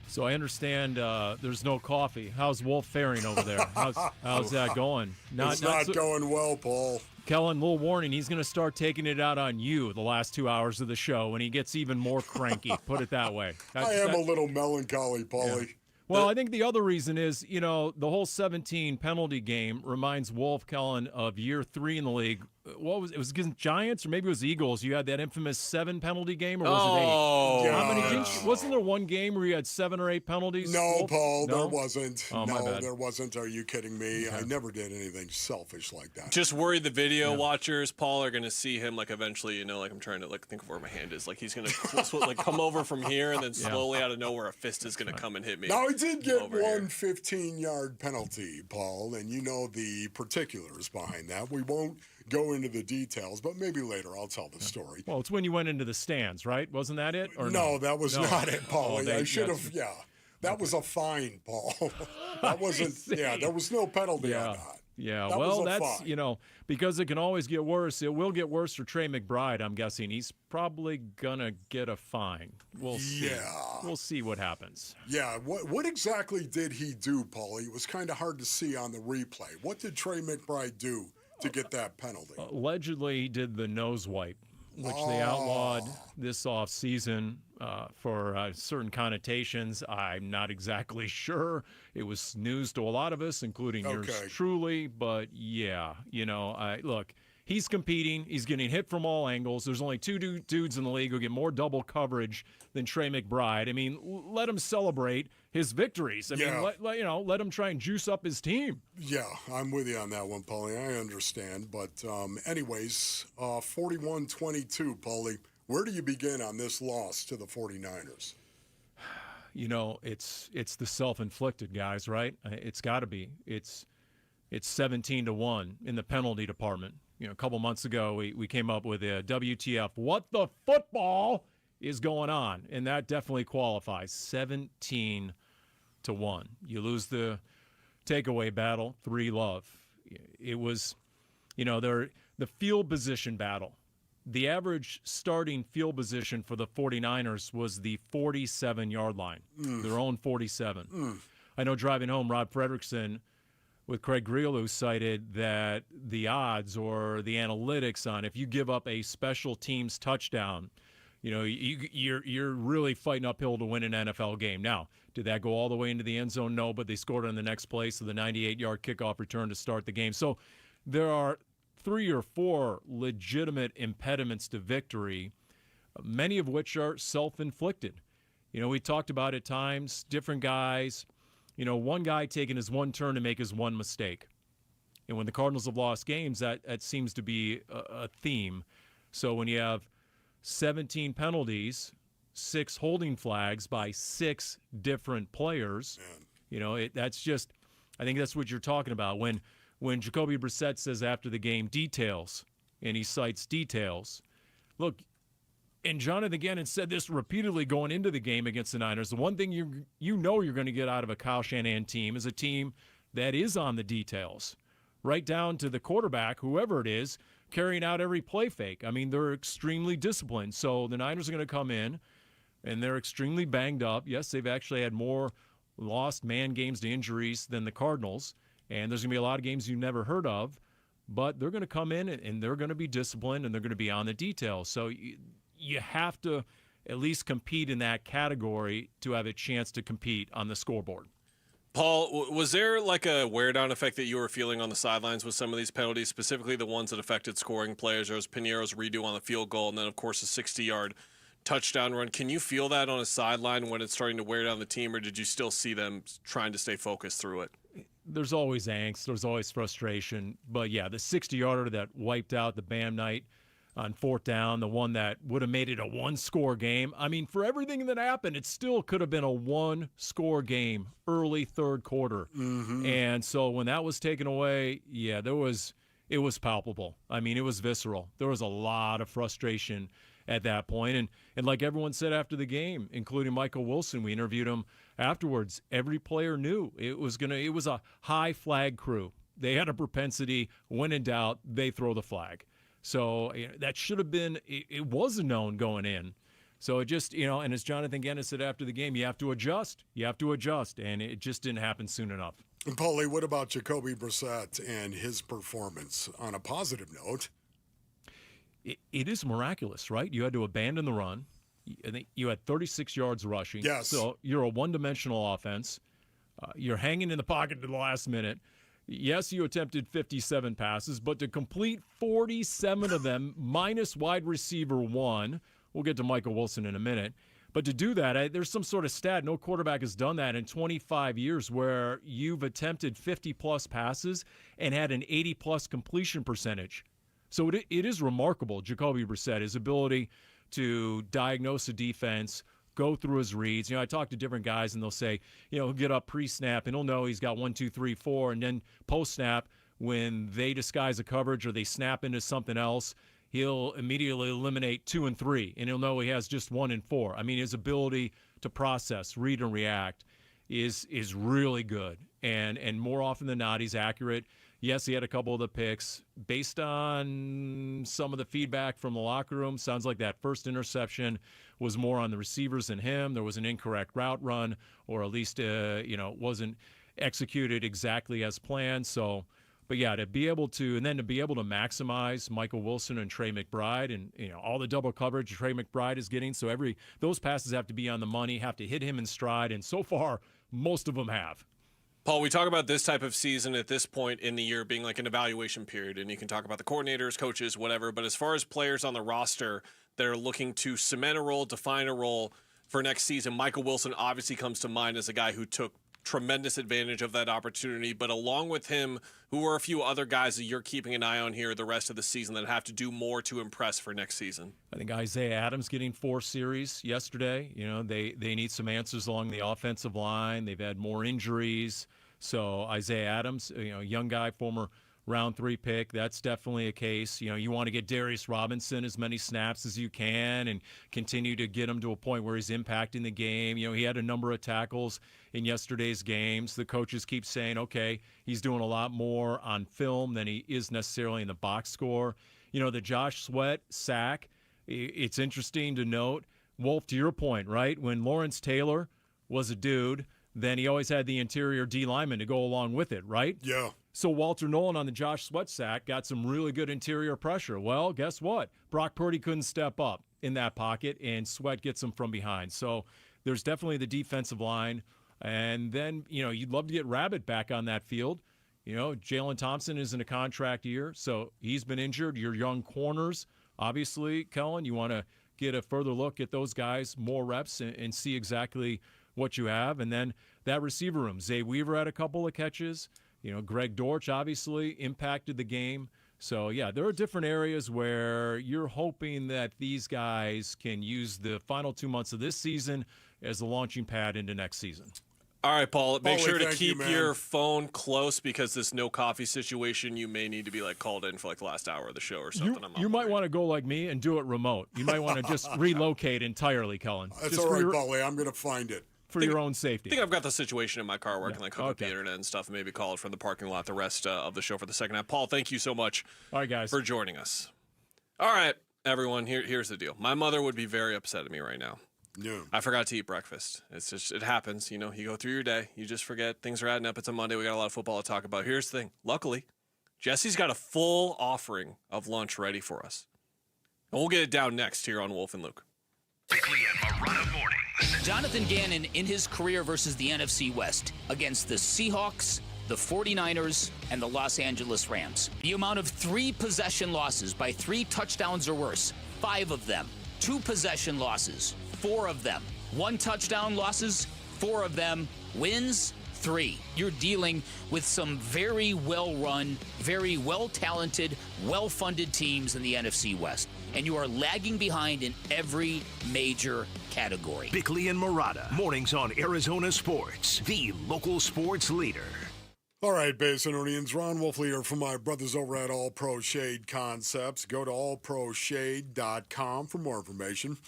So I understand there's no coffee. How's Wolf faring over there? How's that going? It's not going well, Paul. Kellen, little warning, he's going to start taking it out on you the last 2 hours of the show when he gets even more cranky. Put it that way. I am a little melancholy, Paulie. Yeah. Well, I think the other reason is, the whole 17 penalty game reminds Wolf, Kellen, of year 3 in the league what was it? Was against Giants or maybe it was Eagles? You had that infamous 7 penalty game, or was it 8? Yeah. How many games? Wasn't there one game where you had 7 or 8 penalties? No, Paul, No? there wasn't. Oh, my no, bad. there wasn't. Are you kidding me? I never did anything selfish like that. Just worried the video watchers, Paul, are going to see him like eventually. Like I'm trying to think of where my hand is. Like he's going to like come over from here, and then slowly out of nowhere, a fist is going to come and hit me. Now, he did get over one here. 15-yard penalty, Paul, and you know the particulars behind that. We won't go into the details, but maybe later I'll tell the story. Well, it's when you went into the stands, right? Wasn't that it? Or No, that was not it, Paul. Oh, I should have, That was a fine, Paul. That wasn't, there was no penalty on that. Yeah, That well, was a that's, fine. because it can always get worse. It will get worse for Trey McBride, I'm guessing. He's probably going to get a fine. We'll see. Yeah. We'll see what happens. Yeah, what exactly did he do, Paulie? It was kind of hard to see on the replay. What did Trey McBride do to get that penalty? Allegedly, he did the nose wipe, which they outlawed this offseason for certain connotations. I'm not exactly sure. It was news to a lot of us, including yours truly. But, look, he's competing. He's getting hit from all angles. There's only 2 dudes in the league who get more double coverage than Trey McBride. I mean, let him celebrate his victories. I mean, let him try and juice up his team. Yeah, I'm with you on that one, Paulie. I understand. But anyways, 41-22, Paulie. Where do you begin on this loss to the 49ers? It's the self-inflicted, guys, right? It's got to be. It's 17-1 in the penalty department. A couple months ago, we came up with a WTF, what the football is going on? And that definitely qualifies. 17-1. You lose the takeaway battle, 3-love. It was, the field position battle. The average starting field position for the 49ers was the 47-yard line, their own 47. I know driving home, Rob Fredrickson with Craig Greelou cited that the odds or the analytics on if you give up a special teams touchdown, you're really fighting uphill to win an NFL game. Now, did that go all the way into the end zone? No, but they scored on the next play, so the 98-yard kickoff return to start the game. So there are 3 or 4 legitimate impediments to victory, many of which are self-inflicted. We talked about at times different guys, one guy taking his one turn to make his one mistake. And when the Cardinals have lost games, that seems to be a theme. So when you have 17 penalties, 6 holding flags by 6 different players, that's just, I think that's what you're talking about. When Jacoby Brissett says after the game, details, and he cites details. Look, and Jonathan Ganon said this repeatedly going into the game against the Niners. The one thing you're going to get out of a Kyle Shanahan team is a team that is on the details, right down to the quarterback, whoever it is, carrying out every play fake. I mean, they're extremely disciplined. So the Niners are going to come in, and they're extremely banged up. Yes, they've actually had more lost man games to injuries than the Cardinals. And there's going to be a lot of games you've never heard of, but they're going to come in and they're going to be disciplined and they're going to be on the details. So you have to at least compete in that category to have a chance to compete on the scoreboard. Paul, was there like a wear-down effect that you were feeling on the sidelines with some of these penalties, specifically the ones that affected scoring players? There was Pinero's redo on the field goal and then, of course, a 60-yard touchdown run. Can you feel that on a sideline when it's starting to wear down the team, or did you still see them trying to stay focused through it? There's always angst. There's always frustration. But, yeah, the 60-yarder that wiped out the Bam Knight on 4th down, the one that would have made it a 1-score game. I mean, for everything that happened, it still could have been a 1-score game early 3rd quarter. Mm-hmm. And so when that was taken away, yeah, it was palpable. I mean, it was visceral. There was a lot of frustration at that point. And like everyone said after the game, including Michael Wilson, we interviewed him afterwards, every player knew it was a high flag crew. They had a propensity, when in doubt, they throw the flag. So that should have been, it was a known going in. So it just, and as Jonathan Ganon said after the game, you have to adjust. And it just didn't happen soon enough. And Paulie, what about Jacoby Brissett and his performance? On a positive note, it is miraculous, right? You had to abandon the run. I think you had 36 yards rushing. Yes. So you're a one-dimensional offense. You're hanging in the pocket to the last minute. Yes, you attempted 57 passes, but to complete 47 of them, minus wide receiver 1, we'll get to Michael Wilson in a minute, but to do that, there's some sort of stat. No quarterback has done that in 25 years where you've attempted 50-plus passes and had an 80-plus completion percentage. So it is remarkable, Jacoby Brissett, his ability to diagnose a defense, go through his reads. I talk to different guys, and they'll say, he'll get up pre-snap, and he'll know he's got 1, 2, 3, 4, and then post-snap, when they disguise a coverage or they snap into something else, he'll immediately eliminate 2 and 3, and he'll know he has just 1 and 4. I mean, his ability to process, read, and react is really good, and more often than not, he's accurate. Yes, he had a couple of the picks. Based on some of the feedback from the locker room, sounds like that first interception was more on the receivers than him. There was an incorrect route run, or at least, wasn't executed exactly as planned. So, but yeah, to be able to maximize Michael Wilson and Trey McBride and, all the double coverage Trey McBride is getting. So those passes have to be on the money, have to hit him in stride. And so far, most of them have. Paul, we talk about this type of season at this point in the year being like an evaluation period, and you can talk about the coordinators, coaches, whatever, but as far as players on the roster that are looking to cement a role, define a role for next season, Michael Wilson obviously comes to mind as a guy who took tremendous advantage of that opportunity, but along with him, who are a few other guys that you're keeping an eye on here the rest of the season that have to do more to impress for next season? I think Isaiah Adams getting 4 series yesterday. They need some answers along the offensive line. They've had more injuries. So Isaiah Adams, young guy, former round 3 pick, that's definitely a case. You want to get Darius Robinson as many snaps as you can and continue to get him to a point where he's impacting the game. He had a number of tackles in yesterday's games. The coaches keep saying, okay, he's doing a lot more on film than he is necessarily in the box score. The Josh Sweat sack, it's interesting to note. Wolf, to your point, right? When Lawrence Taylor was a dude, then he always had the interior D lineman to go along with it, right? Yeah. So Walter Nolan on the Josh Sweat sack got some really good interior pressure. Well, guess what? Brock Purdy couldn't step up in that pocket, and Sweat gets him from behind. So there's definitely the defensive line. And then, you'd love to get Rabbit back on that field. Jalen Thompson is in a contract year, so he's been injured. Your young corners, obviously, Kellen, you want to get a further look at those guys, more reps, and see exactly what you have. And then that receiver room, Zay Weaver had a couple of catches. Greg Dortch obviously impacted the game. So, yeah, there are different areas where you're hoping that these guys can use the final 2 months of this season as a launching pad into next season. All right, Paul, make sure to thank keep you, your phone close because this no coffee situation, you may need to be called in for the last hour of the show or something. You might want to go like me and do it remote. You might want to just relocate entirely, Kellen. That's just all right, Paulie. I'm going to find it. For your own safety. I think I've got the situation in my car where I can hook up the internet and stuff and maybe call it from the parking lot the rest of the show for the second half. Paul, thank you so much for joining us. All right, everyone, here's the deal. My mother would be very upset at me right now. Yeah. I forgot to eat breakfast. It happens. You go through your day. You just forget. Things are adding up. It's a Monday. We got a lot of football to talk about. Here's the thing. Luckily, Jesse's got a full offering of lunch ready for us. And we'll get it down next here on Wolf and Luke. Bickley and Marotta Mornings. Jonathan Ganon in his career versus the NFC West against the Seahawks, the 49ers, and the Los Angeles Rams. The amount of 3 possession losses by 3 touchdowns or worse, 5 of them. 2 possession losses, 4 of them. 1 touchdown losses, 4 of them. Wins, 3. You're dealing with some very well-run, very well-talented, well-funded teams in the NFC West. And you are lagging behind in every major category. Bickley and Marotta, mornings on Arizona Sports, the local sports leader. All right, Basinonians, Ron Wolfley here from my brothers over at All Pro Shade Concepts. Go to allproshade.com for more information.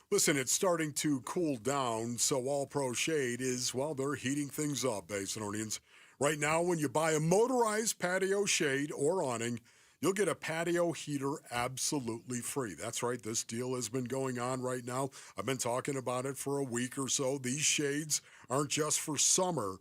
Listen, it's starting to cool down, so All Pro Shade is, they're heating things up, Basinonians. Right now, when you buy a motorized patio shade or awning, you'll get a patio heater absolutely free. That's right. This deal has been going on right now. I've been talking about it for a week or so. These shades aren't just for summer.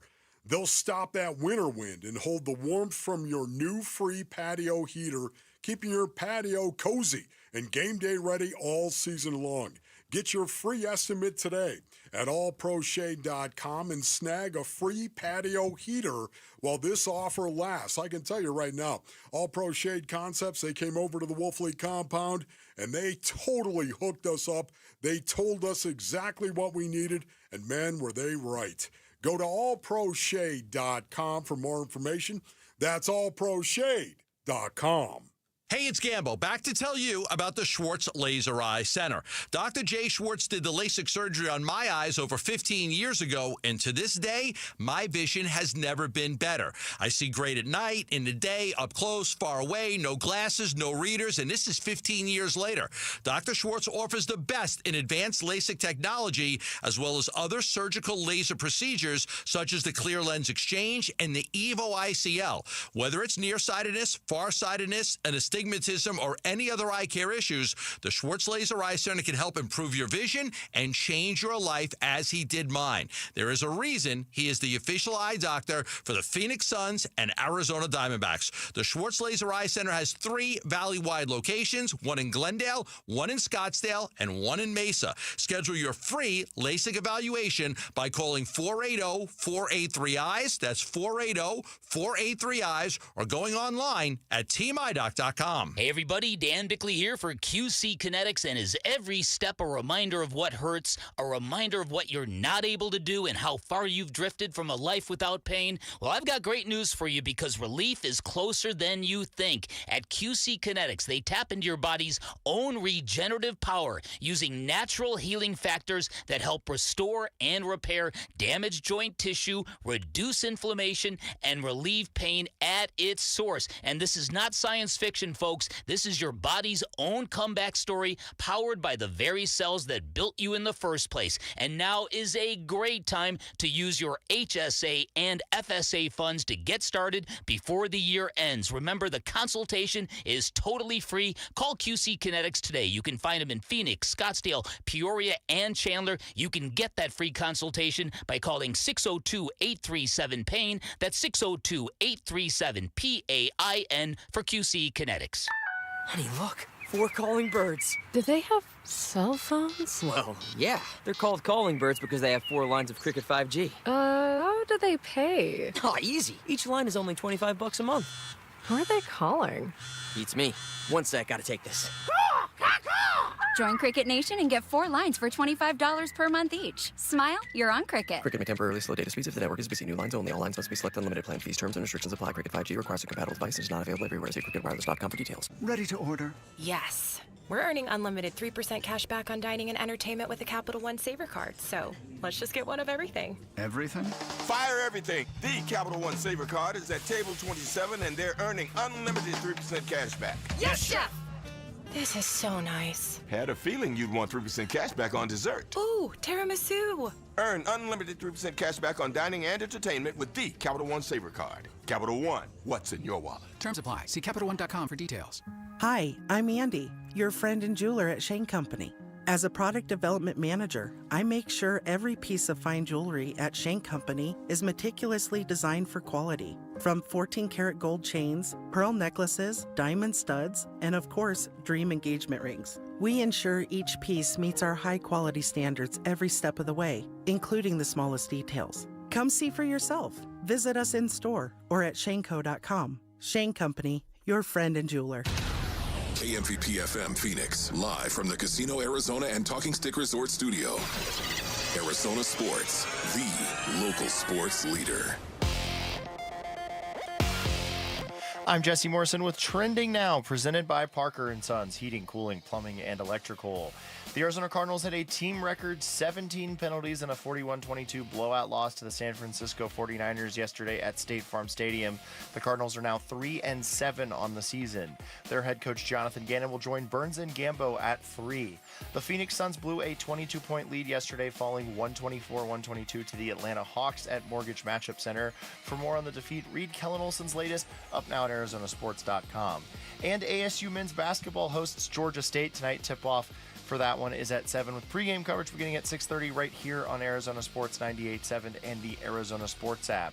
They'll stop that winter wind and hold the warmth from your new free patio heater, keeping your patio cozy and game day ready all season long. Get your free estimate today at allproshade.com and snag a free patio heater while this offer lasts. I can tell you right now, All Pro Shade Concepts, they came over to the Wolf Lake compound and they totally hooked us up. They told us exactly what we needed, and man, were they right. Go to allproshade.com for more information. That's allproshade.com. Hey, it's Gambo, back to tell you about the Schwartz Laser Eye Center. Dr. Jay Schwartz did the LASIK surgery on my eyes over 15 years ago, and to this day, my vision has never been better. I see great at night, in the day, up close, far away, no glasses, no readers, and this is 15 years later. Dr. Schwartz offers the best in advanced LASIK technology, as well as other surgical laser procedures, such as the clear lens exchange and the EVO ICL. Whether it's nearsightedness, farsightedness, and astigmatism, or any other eye care issues, the Schwartz Laser Eye Center can help improve your vision and change your life as he did mine. There is a reason he is the official eye doctor for the Phoenix Suns and Arizona Diamondbacks. The Schwartz Laser Eye Center has 3 valley-wide locations, one in Glendale, one in Scottsdale, and one in Mesa. Schedule your free LASIK evaluation by calling 480-483-EYES. That's 480-483-EYES, or going online at teamidoc.com. Hey everybody, Dan Bickley here for QC Kinetics, and is every step a reminder of what hurts, a reminder of what you're not able to do, and how far you've drifted from a life without pain? Well, I've got great news for you, because relief is closer than you think. At QC Kinetics, they tap into your body's own regenerative power using natural healing factors that help restore and repair damaged joint tissue, reduce inflammation, and relieve pain at its source. And this is not science fiction, folks. This is your body's own comeback story, powered by the very cells that built you in the first place. And now is a great time to use your HSA and FSA funds to get started before the year ends. Remember, the consultation is totally free. Call QC Kinetics today. You can find them in Phoenix, Scottsdale, Peoria, and Chandler. You can get that free consultation by calling 602-837-PAIN. That's 602-837-PAIN for QC Kinetics. Honey, look. 4 calling birds. Do they have cell phones? Well, yeah. They're called calling birds because they have 4 lines of Cricket 5G. How do they pay? Oh, easy. Each line is only $25 a month. Who are they calling? Beats me. One sec, gotta take this. Join Cricket Nation and get 4 lines for $25 per month each. Smile, you're on Cricket. Cricket may temporarily slow data speeds if the network is busy. New lines only. All lines must be selected. Unlimited plan fees. Terms and restrictions apply. Cricket 5G requires a compatible device and is not available everywhere. See cricketwireless.com for details. Ready to order? Yes. We're earning unlimited 3% cash back on dining and entertainment with a Capital One Saver card. So let's just get one of everything. Everything? Fire everything. The Capital One Saver card is at table 27, and they're earning unlimited 3% cash back. Yes, Chef! This is so nice. Had a feeling you'd want 3% cash back on dessert. Ooh, tiramisu. Earn unlimited 3% cash back on dining and entertainment with the Capital One Saver card. Capital One, what's in your wallet? Terms apply. See CapitalOne.com for details. Hi, I'm Andy, your friend and jeweler at Shane Company. As a product development manager, I make sure every piece of fine jewelry at Shane Company is meticulously designed for quality. From 14-karat gold chains, pearl necklaces, diamond studs, and of course, dream engagement rings. We ensure each piece meets our high-quality standards every step of the way, including the smallest details. Come see for yourself. Visit us in store or at shaneco.com. Shane Company, your friend and jeweler. KMVP FM Phoenix, live from the Casino Arizona and Talking Stick Resort Studio. Arizona Sports, the local sports leader. I'm Jesse Morrison with Trending Now, presented by Parker & Sons, heating, cooling, plumbing, and electrical. The Arizona Cardinals had a team record 17 penalties in a 41-22 blowout loss to the San Francisco 49ers yesterday at State Farm Stadium. The Cardinals are now 3-7 on the season. Their head coach Jonathan Ganon will join Burns and Gambo at 3. The Phoenix Suns blew a 22-point lead yesterday, falling 124-122 to the Atlanta Hawks at Mortgage Matchup Center. For more on the defeat, read Kellen Olson's latest, up now at ArizonaSports.com. And ASU men's basketball hosts Georgia State tonight. Tip-off for that one is at 7, with pregame coverage beginning at 6:30 right here on Arizona Sports 98.7 and the Arizona Sports app.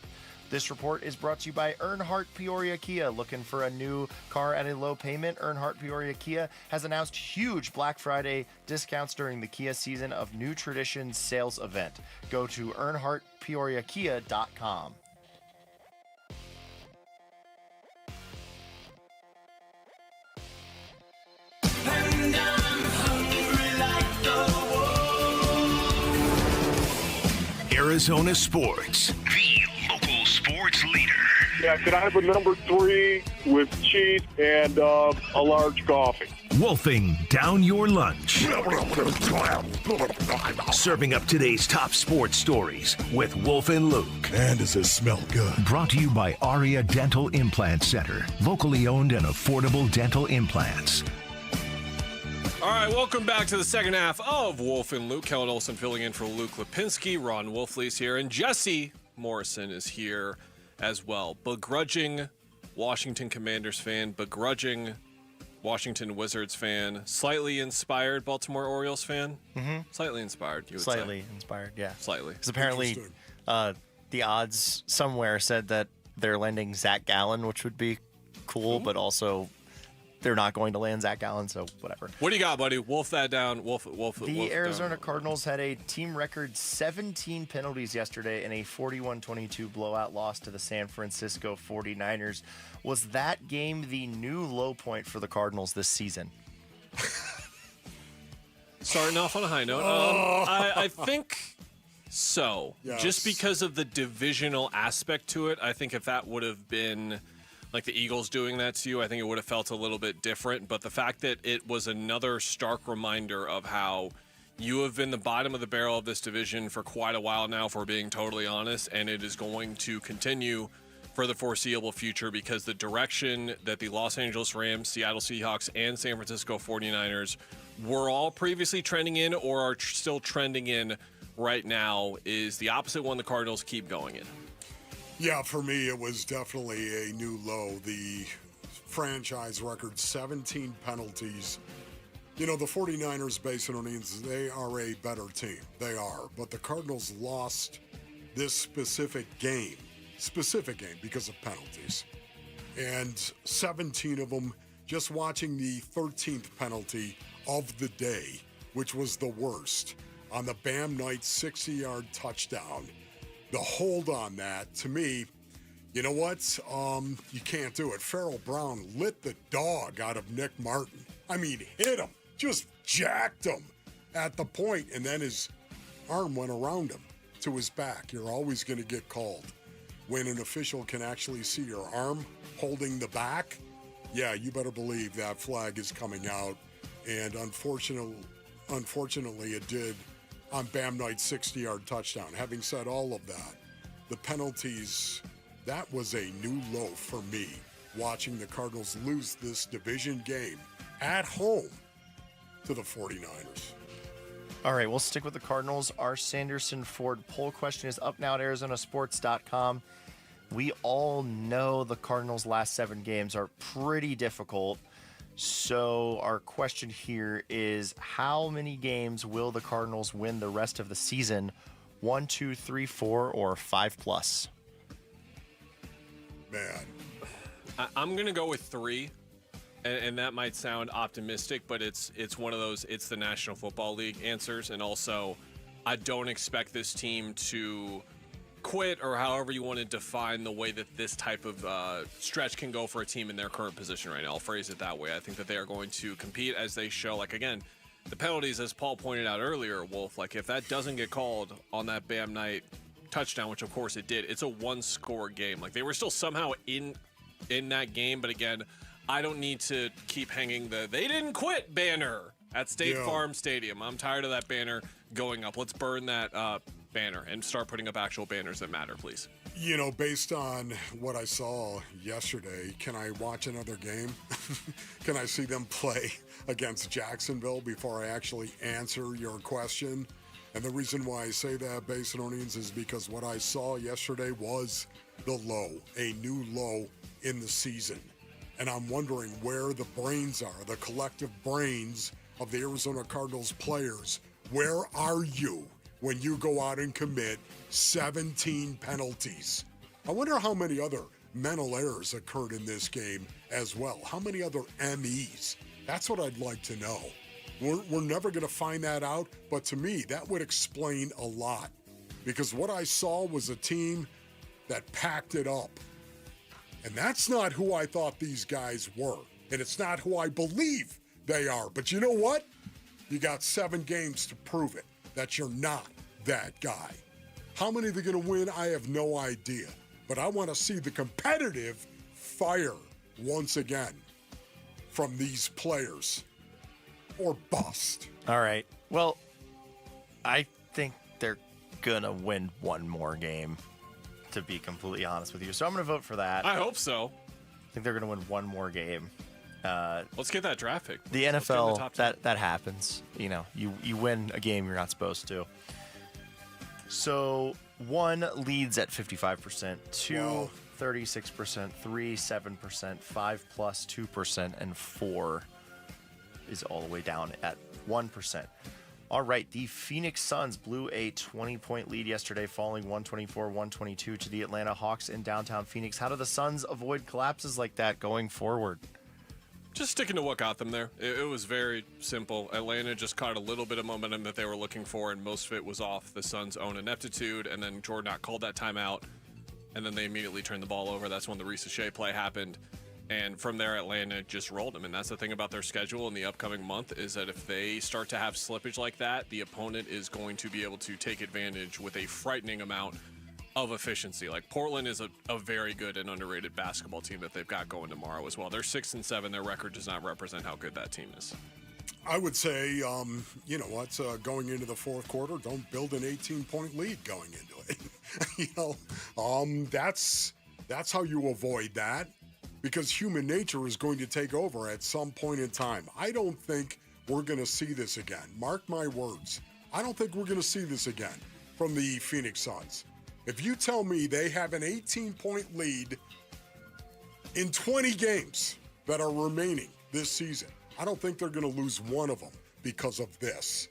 This report is brought to you by Earnhardt Peoria Kia. Looking for a new car at a low payment? Earnhardt Peoria Kia has announced huge Black Friday discounts during the Kia Season of New Traditions sales event. Go to earnhardtpeoriakia.com. Arizona Sports, the local sports leader. Yeah, can I have a number 3 with cheese and a large coffee? Wolfing down your lunch. Serving up today's top sports stories with Wolf and Luke. Man, does this smell good. Brought to you by Aria Dental Implant Center. Locally owned and affordable dental implants. All right, welcome back to the second half of Wolf and Luke. Kellen Olson filling in for Luke Lipinski. Ron Wolfley's here, and Jesse Morrison is here as well. Begrudging Washington Commanders fan, begrudging Washington Wizards fan, slightly inspired Baltimore Orioles fan. Mm-hmm. Slightly inspired, you would Slightly say. inspired, yeah. Slightly. Because apparently the odds somewhere said that they're landing Zach Gallen, which would be cool, but also they're not going to land Zach Gallen, so whatever. What do you got, buddy? Wolf that down. Wolf The Arizona Cardinals had a team record 17 penalties yesterday in a 41-22 blowout loss to the San Francisco 49ers. Was that game the new low point for the Cardinals this season? Starting off on a high note. I think so. Yes. Just because of the divisional aspect to it, I think if that would have been like the Eagles doing that to you, I think it would have felt a little bit different. But the fact that it was another stark reminder of how you have been the bottom of the barrel of this division for quite a while now, if we're being totally honest, and it is going to continue for the foreseeable future because the direction that the Los Angeles Rams, Seattle Seahawks, and San Francisco 49ers were all previously trending in or are still trending in right now is the opposite one the Cardinals keep going in. Yeah, for me, it was definitely a new low. The franchise record, 17 penalties. You know, the 49ers, Basin Onions, they are a better team. They are. But the Cardinals lost this specific game because of penalties. And 17 of them, just watching the 13th penalty of the day, which was the worst, on the Bam Knight 60-yard touchdown. The hold on that, to me, you know what? You can't do it. Farrell Brown lit the dog out of Nick Martin. I mean, hit him. Just jacked him at the point, and then his arm went around him to his back. You're always going to get called. When an official can actually see your arm holding the back, yeah, you better believe that flag is coming out. And unfortunately, it did on Bam Knight's 60-yard touchdown. Having said all of that, the penalties, that was a new low for me, watching the Cardinals lose this division game at home to the 49ers. All right, we'll stick with the Cardinals. Our Sanderson Ford poll question is up now at ArizonaSports.com. We all know the Cardinals' last 7 games are pretty difficult. So our question here is, how many games will the Cardinals win the rest of the season? 1, 2, 3, 4, or 5+? Man. I'm going to go with 3. And that might sound optimistic, but it's one of those, it's the National Football League answers. And also, I don't expect this team to quit, or however you want to define the way that this type of stretch can go for a team in their current position right now. I'll phrase it that way. I think that they are going to compete as they show. Like, again, the penalties, as Paul pointed out earlier, Wolf, like if that doesn't get called on that Bam Knight touchdown, which of course it did, it's a 1-score game. Like, they were still somehow in that game, but again, I don't need to keep hanging the "they didn't quit" banner at State Farm Stadium. I'm tired of that banner going up. Let's burn that banner and start putting up actual banners that matter, please. You know, based on what I saw yesterday, can I watch another game? Can I see them play against Jacksonville before I actually answer your question? And the reason why I say that, Basin Onions, is because what I saw yesterday was the low, a new low in the season. And I'm wondering where the brains are, the collective brains of the Arizona Cardinals players. Where are you when you go out and commit 17 penalties? I wonder how many other mental errors occurred in this game as well. How many other MEs? That's what I'd like to know. We're never going to find that out, but to me, that would explain a lot. Because what I saw was a team that packed it up. And that's not who I thought these guys were. And it's not who I believe they are. But you know what? You got 7 games to prove it, that you're not that guy. How many they're going to win, I have no idea. But I want to see the competitive fire once again from these players, or bust. All right. Well, I think they're going to win one more game, to be completely honest with you. So I'm going to vote for that. I hope so. I think they're going to win one more game. Let's get that draft pick. The NFL, that happens. You know, you win a game you're not supposed to. So 1 leads at 55%, 2 36%, 3 7%, 5 plus 2%, and 4 is all the way down at 1%. All right, the Phoenix Suns blew a 20-point lead yesterday, falling 124-122 to the Atlanta Hawks in downtown Phoenix. How do the Suns avoid collapses like that going forward? Just sticking to what got them there. It was very simple. Atlanta just caught a little bit of momentum that they were looking for, and most of it was off the Suns' own ineptitude, and then Jordan Knott called that timeout, and then they immediately turned the ball over. That's when the Reese Shea play happened. And from there, Atlanta just rolled them. And that's the thing about their schedule in the upcoming month is that if they start to have slippage like that, the opponent is going to be able to take advantage with a frightening amount of efficiency. Like Portland is a very good and underrated basketball team that they've got going tomorrow as well. They're 6-7. Their record does not represent how good that team is. I would say, you know what, going into the fourth quarter, don't build an 18-point lead going into it. That's how you avoid that. Because human nature is going to take over at some point in time. I don't think we're going to see this again. Mark my words. I don't think we're going to see this again from the Phoenix Suns. If you tell me they have an 18-point lead in 20 games that are remaining this season, I don't think they're going to lose one of them because of this.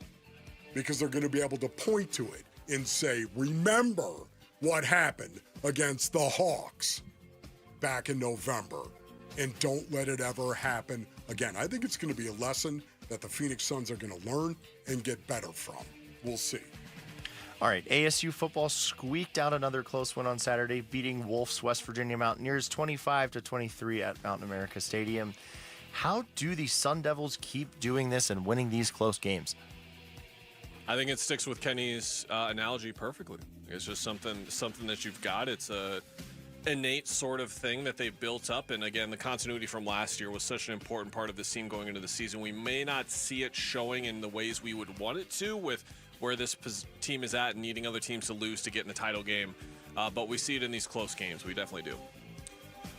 Because they're going to be able to point to it and say, remember what happened against the Hawks back in November, and don't let it ever happen again. I think it's going to be a lesson that the Phoenix Suns are going to learn and get better from. We'll see. All right, ASU football squeaked out another close win on Saturday, beating Wolf's West Virginia Mountaineers 25-23 at Mountain America Stadium. How do the Sun Devils keep doing this and winning these close games? I think it sticks with Kenny's analogy perfectly. It's just something that you've got. It's a innate sort of thing that they've built up, and again, the continuity from last year was such an important part of this team going into the season. We may not see it showing in the ways we would want it to with where this team is at and needing other teams to lose to get in the title game, but we see it in these close games. We definitely do.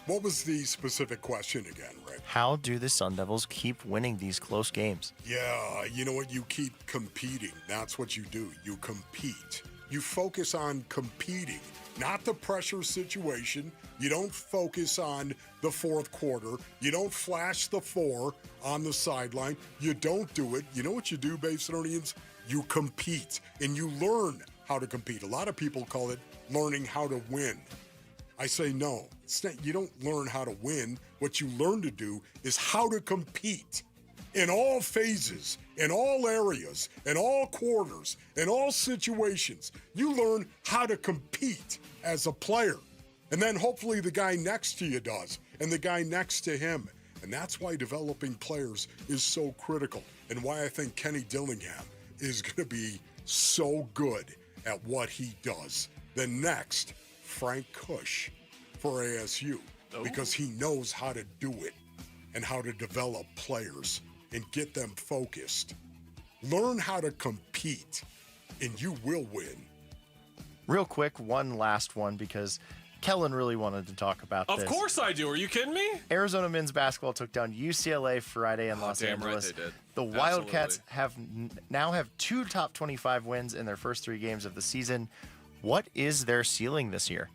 What was the specific question again, Rick? How do the Sun Devils keep winning these close games? Yeah, you know what? You keep competing. That's what you do. You compete. You focus on competing, not the pressure situation. You don't focus on the fourth quarter. You don't flash the 4 on the sideline. You don't do it. You know what you do, Basinonians? You compete, and you learn how to compete. A lot of people call it learning how to win. I say no. You don't learn how to win. What you learn to do is how to compete in all phases, in all areas, in all quarters, in all situations. You learn how to compete as a player. And then hopefully the guy next to you does, and the guy next to him. And that's why developing players is so critical, and why I think Kenny Dillingham is going to be so good at what he does. The next Frank Kush for ASU, because he knows how to do it and how to develop players and get them focused. Learn how to compete, and you will win. Real quick, one last one, because Kellen really wanted to talk about this. Of course I do. Are you kidding me? Arizona men's basketball took down UCLA Friday in Los Angeles. Right they did. The Wildcats now have 2 top 25 wins in their first 3 games of the season. What is their ceiling this year?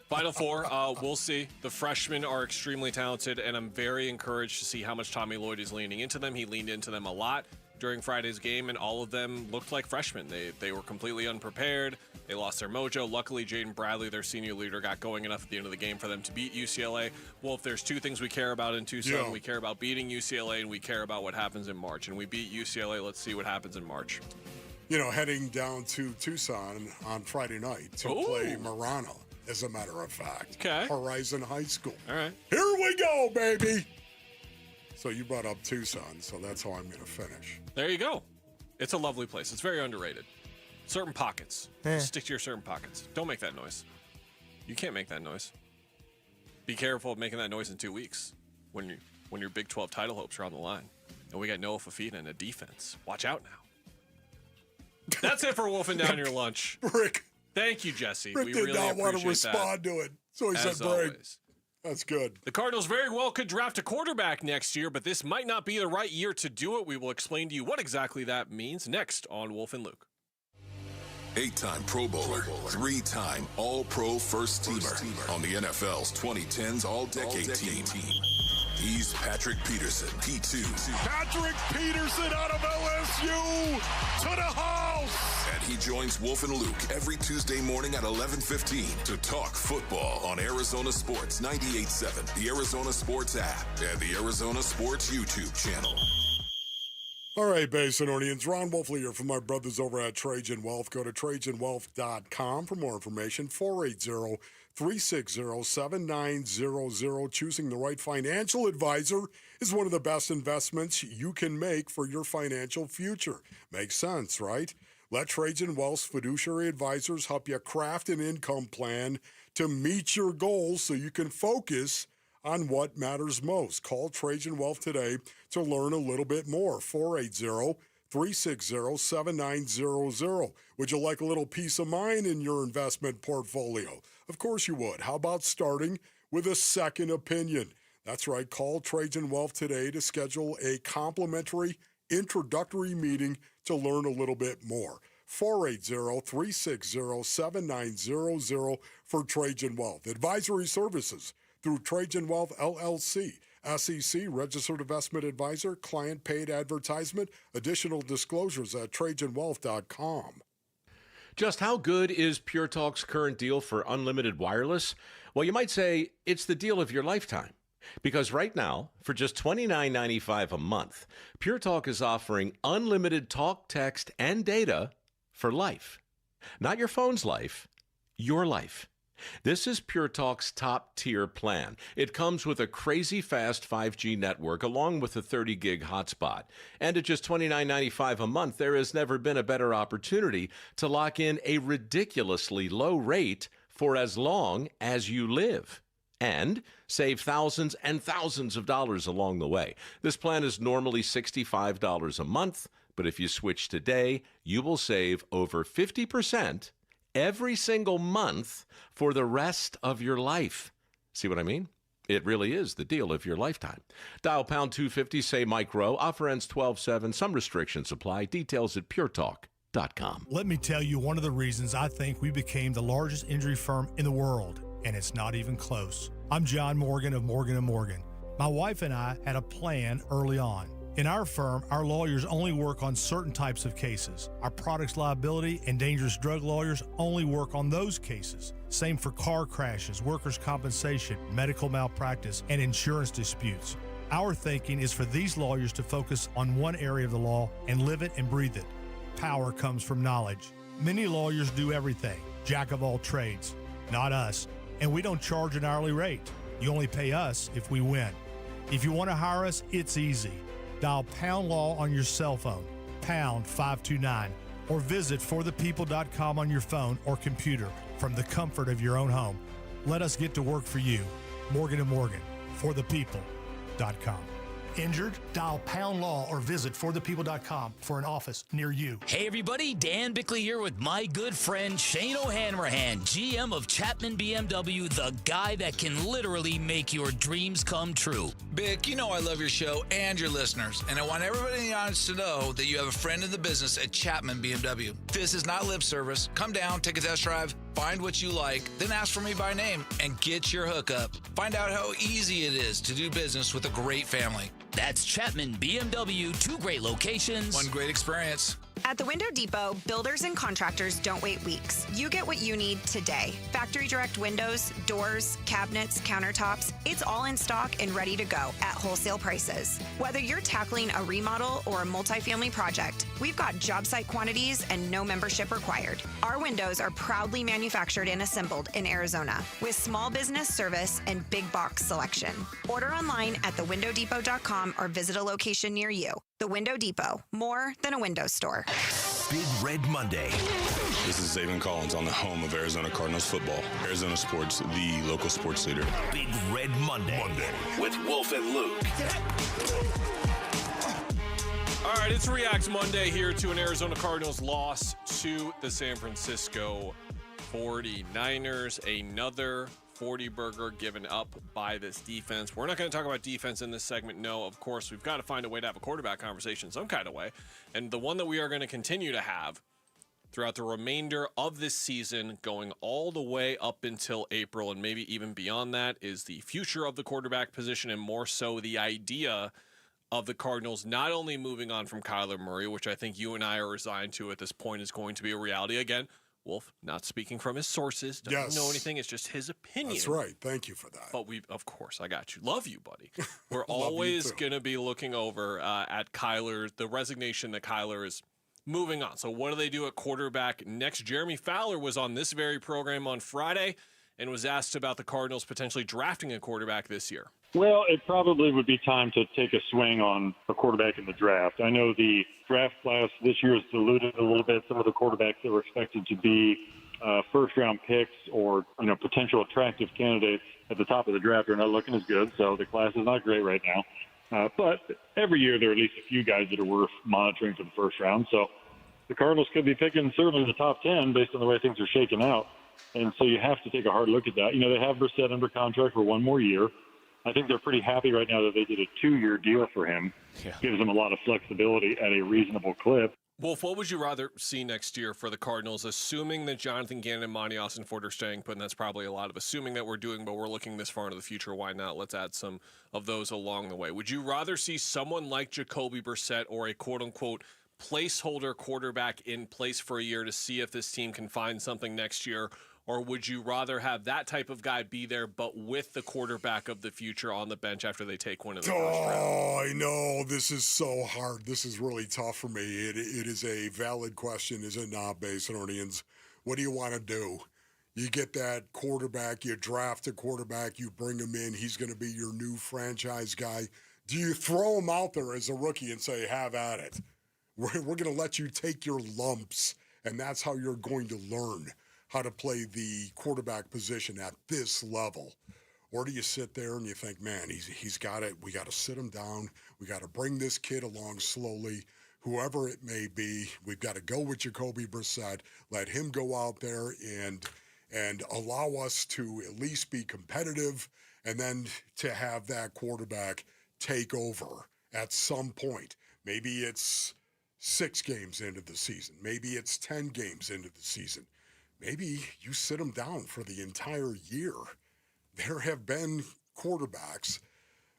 Final 4, we'll see. The freshmen are extremely talented, and I'm very encouraged to see how much Tommy Lloyd is leaning into them. He leaned into them a lot during Friday's game, and all of them looked like freshmen. They were completely unprepared. They lost their mojo. Luckily, Jaden Bradley, their senior leader, got going enough at the end of the game for them to beat UCLA. Well, if there's two things we care about in Tucson, we care about beating UCLA and we care about what happens in March. And we beat UCLA. Let's see what happens in March. Heading down to Tucson on Friday night to play Marana, as a matter of fact. Okay. Horizon High School. All right. Here we go, baby. So you brought up Tucson, so that's how I'm going to finish. There you go. It's a lovely place. It's very underrated. Certain pockets. Stick to your certain pockets. Don't make that noise. You can't make that noise. Be careful of making that noise in 2 weeks when your Big 12 title hopes are on the line. And we got Noah Fafita in a defense. Watch out now. That's it for wolfing down your lunch. Rick. Thank you, Jesse. Rick we did really not want to appreciate respond to it, so he As said break. always. That's good. The Cardinals very well could draft a quarterback next year, but this might not be the right year to do it. We will explain to you what exactly that means next on Wolf and Luke. 8-time Pro Bowler, 3-time All-Pro First Teamer on the NFL's 2010s All-Decade Team. He's Patrick Peterson, P2. Patrick Peterson out of LSU to the house. And he joins Wolf and Luke every Tuesday morning at 11:15 to talk football on Arizona Sports 98.7, the Arizona Sports app, and the Arizona Sports YouTube channel. All right, Basinonians, Ron Wolfley here from my brothers over at Trajan Wealth. Go to TrajanWealth.com for more information. 480-360-7900. Choosing the right financial advisor is one of the best investments you can make for your financial future. Makes sense, right? Let Trajan Wealth's fiduciary advisors help you craft an income plan to meet your goals so you can focus on what matters most. Call Trajan Wealth today to learn a little bit more. 480-360-7900. Would you like a little peace of mind in your investment portfolio? Of course you would. How about starting with a second opinion? That's right. Call Trajan Wealth today to schedule a complimentary introductory meeting to learn a little bit more. 480-360-7900 for Trajan Wealth. Advisory services through Trajan Wealth, LLC, SEC, Registered Investment Advisor, Client Paid Advertisement. Additional disclosures at TrajanWealth.com. Just how good is Pure Talk's current deal for unlimited wireless? Well, you might say it's the deal of your lifetime. Because right now, for just $29.95 a month, Pure Talk is offering unlimited talk, text, and data for life. Not your phone's life, your life. This is Pure Talk's top-tier plan. It comes with a crazy fast 5G network along with a 30-gig hotspot. And at just $29.95 a month, there has never been a better opportunity to lock in a ridiculously low rate for as long as you live. And save thousands and thousands of dollars along the way. This plan is normally $65 a month, but if you switch today, you will save over 50% every single month for the rest of your life. See what I mean? It really is the deal of your lifetime. Dial pound 250, say Mike Rowe. Offer ends 12/7. Some restrictions apply. Details at puretalk.com. Let me tell you one of the reasons I think we became the largest injury firm in the world, and it's not even close. I'm John Morgan of Morgan & Morgan. My wife and I had a plan early on. In our firm, our lawyers only work on certain types of cases. Our products liability and dangerous drug lawyers only work on those cases. Same for car crashes, workers' compensation, medical malpractice, and insurance disputes. Our thinking is for these lawyers to focus on one area of the law and live it and breathe it. Power comes from knowledge. Many lawyers do everything, jack of all trades. Not us. And we don't charge an hourly rate. You only pay us if we win. If you want to hire us, it's easy. Dial Pound Law on your cell phone, pound 529, or visit forthepeople.com on your phone or computer from the comfort of your own home. Let us get to work for you. Morgan & Morgan, forthepeople.com. Injured? Dial Pound Law or visit forthepeople.com for an office near you. Hey everybody, Dan Bickley here with my good friend Shane O'Hanrahan, GM of Chapman BMW, the guy that can literally make your dreams come true. Bick, you know I love your show and your listeners, and I want everybody in the audience to know that you have a friend in the business at Chapman BMW. This is not lip service. Come down, take a test drive, find what you like, then ask for me by name and get your hookup. Find out how easy it is to do business with a great family. That's Chapman BMW, 2 great locations. 1 great experience. At the Window Depot, builders and contractors don't wait weeks. You get what you need today. Factory direct windows, doors, cabinets, countertops, it's all in stock and ready to go at wholesale prices. Whether you're tackling a remodel or a multifamily project, we've got job site quantities and no membership required. Our windows are proudly manufactured and assembled in Arizona with small business service and big box selection. Order online at thewindowdepot.com or visit a location near you. The Window Depot, more than a window store. Big Red Monday. This is Zayvon Collins on the home of Arizona Cardinals football. Arizona Sports, the local sports leader. Big Red Monday. With Wolf and Luke. All right, it's React Monday here to an Arizona Cardinals loss to the San Francisco 49ers. Another 40-burger given up by this defense. We're not going to talk about defense in this segment. No, of course, we've got to find a way to have a quarterback conversation some kind of way. And the one that we are going to continue to have throughout the remainder of this season, going all the way up until April and maybe even beyond that, is the future of the quarterback position, and more so the idea of the Cardinals not only moving on from Kyler Murray, which I think you and I are resigned to at this point is going to be a reality. Again, Wolf, not speaking from his sources, doesn't know anything. It's just his opinion. That's right. Thank you for that. But of course, I got you. Love you, buddy. We're always going to be looking over at Kyler, the resignation that Kyler is moving on. So what do they do at quarterback next? Jeremy Fowler was on this very program on Friday and was asked about the Cardinals potentially drafting a quarterback this year. Well, it probably would be time to take a swing on a quarterback in the draft. I know the draft class this year has diluted a little bit. Some of the quarterbacks that were expected to be first-round picks or potential attractive candidates at the top of the draft are not looking as good. So the class is not great right now. But every year there are at least a few guys that are worth monitoring for the first round. So the Cardinals could be picking certainly the top 10 based on the way things are shaking out. And so you have to take a hard look at that. They have Brissett under contract for one more year. I think they're pretty happy right now that they did a 2-year deal for him. Yeah. Gives them a lot of flexibility at a reasonable clip. Wolf, what would you rather see next year for the Cardinals, assuming that Jonathan Ganon and Monty Austin-Ford are staying put, and that's probably a lot of assuming that we're doing, but we're looking this far into the future. Why not? Let's add some of those along the way. Would you rather see someone like Jacoby Brissett or a quote-unquote placeholder quarterback in place for a year to see if this team can find something next year? Or would you rather have that type of guy be there, but with the quarterback of the future on the bench after they take one in the first round? Oh, I know. This is so hard. This is really tough for me. It is a valid question, is it not, Basinonians? What do you want to do? You get that quarterback, you draft a quarterback, you bring him in, he's going to be your new franchise guy. Do you throw him out there as a rookie and say, have at it? We're going to let you take your lumps, and that's how you're going to learn how to play the quarterback position at this level? Or do you sit there and you think, man, he's got it. We got to sit him down. We got to bring this kid along slowly, whoever it may be. We've got to go with Jacoby Brissett, let him go out there and allow us to at least be competitive, and then to have that quarterback take over at some point. Maybe it's 6 games into the season. Maybe it's 10 games into the season. Maybe you sit them down for the entire year. There have been quarterbacks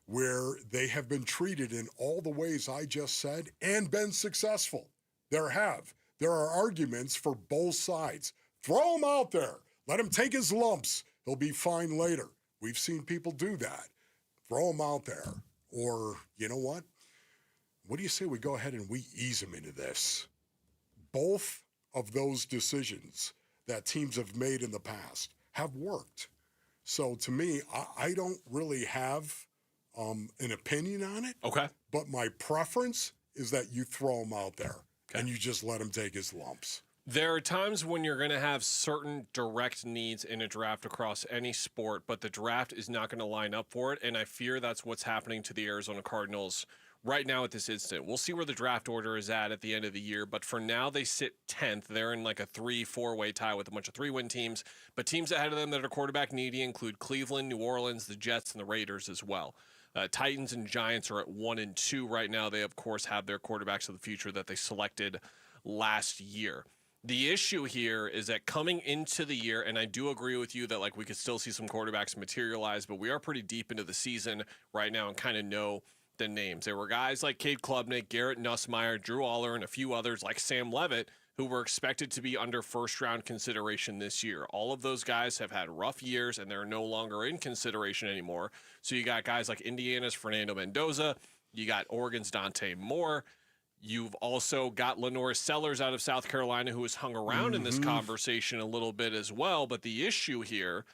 where they have been treated in all the ways I just said and been successful. There are arguments for both sides. Throw him out there. Let him take his lumps. He'll be fine later. We've seen people do that. Throw him out there. Or, you know what? What do you say we go ahead and we ease him into this? Both of those decisions that teams have made in the past have worked. So to me, I don't really have an opinion on it. Okay. But my preference is that you throw him out there and you just let him take his lumps. There are times when you're going to have certain direct needs in a draft across any sport, but the draft is not going to line up for it. And I fear that's what's happening to the Arizona Cardinals right now at this instant. We'll see where the draft order is at the end of the year, but for now they sit 10th. They're in like a 3-4-way tie with a bunch of 3-win teams, but teams ahead of them that are quarterback needy include Cleveland, New Orleans, the Jets, and the Raiders as well. Titans and Giants are at 1 and 2 right now. They, of course, have their quarterbacks of the future that they selected last year. The issue here is that coming into the year, and I do agree with you that like we could still see some quarterbacks materialize, but we are pretty deep into the season right now and kind of know than names. There were guys like Cade Klubnik, Garrett Nussmeier, Drew Aller, and a few others like Sam Levitt who were expected to be under first-round consideration this year. All of those guys have had rough years, and they're no longer in consideration anymore. So you got guys like Indiana's Fernando Mendoza. You got Oregon's Dante Moore. You've also got Lenore Sellers out of South Carolina, who has hung around in this conversation a little bit as well. But the issue here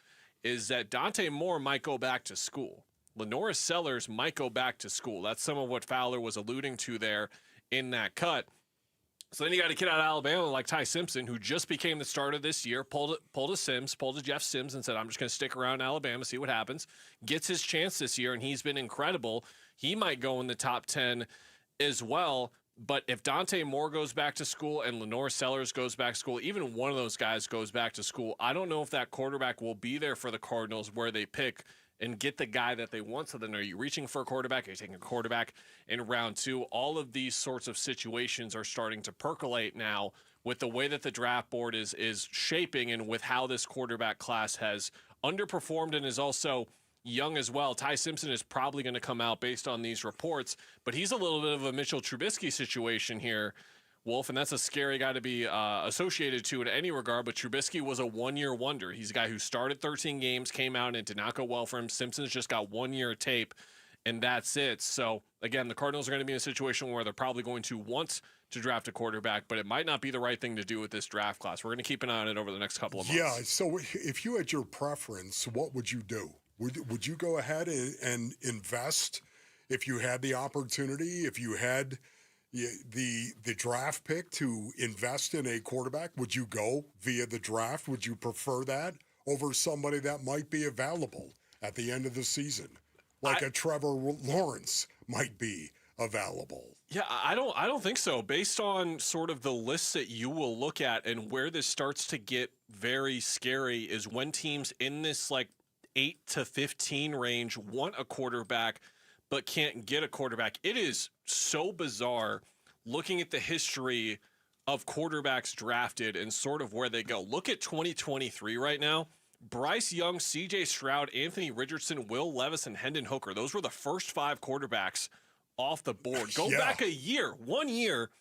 is that Dante Moore might go back to school. Lenore Sellers might go back to school. That's some of what Fowler was alluding to there in that cut. So then you got a kid out of Alabama like Ty Simpson, who just became the starter this year, pulled a Jeff Sims and said, I'm just going to stick around Alabama, see what happens. Gets his chance this year, and he's been incredible. He might go in the top 10 as well. But if Dante Moore goes back to school and Lenore Sellers goes back to school, even one of those guys goes back to school, I don't know if that quarterback will be there for the Cardinals where they pick and get the guy that they want. So then are you reaching for a quarterback? Are you taking a quarterback in round 2? All of these sorts of situations are starting to percolate now with the way that the draft board is shaping and with how this quarterback class has underperformed and is also young as well. Ty Simpson is probably going to come out based on these reports, but he's a little bit of a Mitchell Trubisky situation here, Wolf, and that's a scary guy to be associated to in any regard, but Trubisky was a one-year wonder. He's a guy who started 13 games, came out, and it did not go well for him. Simpson's just got 1 year of tape, and that's it. So, again, the Cardinals are going to be in a situation where they're probably going to want to draft a quarterback, but it might not be the right thing to do with this draft class. We're going to keep an eye on it over the next couple of months. Yeah, so if you had your preference, what would you do? Would you go ahead and invest if you had the opportunity, if you had the draft pick to invest in a quarterback? Would you go via the draft? Would you prefer that over somebody that might be available at the end of the season, like a Trevor Lawrence might be available? Yeah, I don't think so. Based on sort of the lists that you will look at and where this starts to get very scary is when teams in this like 8 to 15 range want a quarterback but can't get a quarterback. It is so bizarre looking at the history of quarterbacks drafted and sort of where they go. Look at 2023 right now. Bryce Young, CJ Stroud, Anthony Richardson, Will Levis, and Hendon Hooker. Those were the first 5 quarterbacks off the board. Go back a year, 1 year,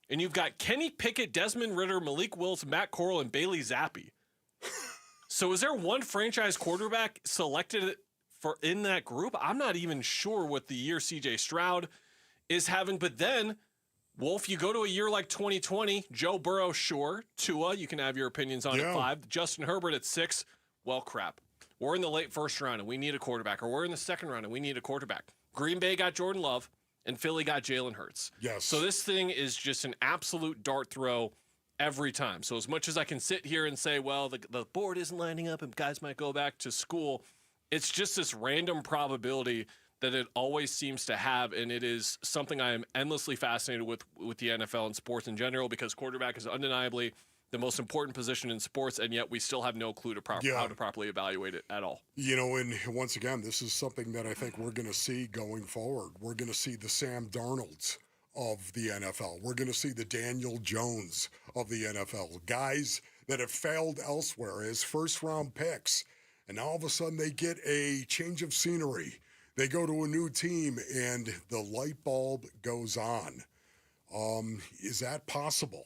and you've got Kenny Pickett, Desmond Ridder, Malik Willis, Matt Corral, and Bailey Zappi. So is there one franchise quarterback selected for in that group? I'm not even sure what the year CJ Stroud is having. But then, Wolf, you go to a year like 2020, Joe Burrow, sure. Tua, you can have your opinions on at 5. Justin Herbert at 6. Well, crap. We're in the late first round and we need a quarterback. Or we're in the second round and we need a quarterback. Green Bay got Jordan Love and Philly got Jalen Hurts. Yes. So this thing is just an absolute dart throw every time. So as much as I can sit here and say, well, the board isn't lining up and guys might go back to school, it's just this random probability that it always seems to have, and it is something I am endlessly fascinated with the NFL and sports in general, because quarterback is undeniably the most important position in sports, and yet we still have no clue to how to properly evaluate it at all. You know, and once again, this is something that I think we're going to see going forward. We're going to see the Sam Darnolds of the NFL. We're going to see the Daniel Jones of the NFL, guys that have failed elsewhere as first-round picks, and all of a sudden they get a change of scenery. They go to a new team, and the light bulb goes on. Is that possible?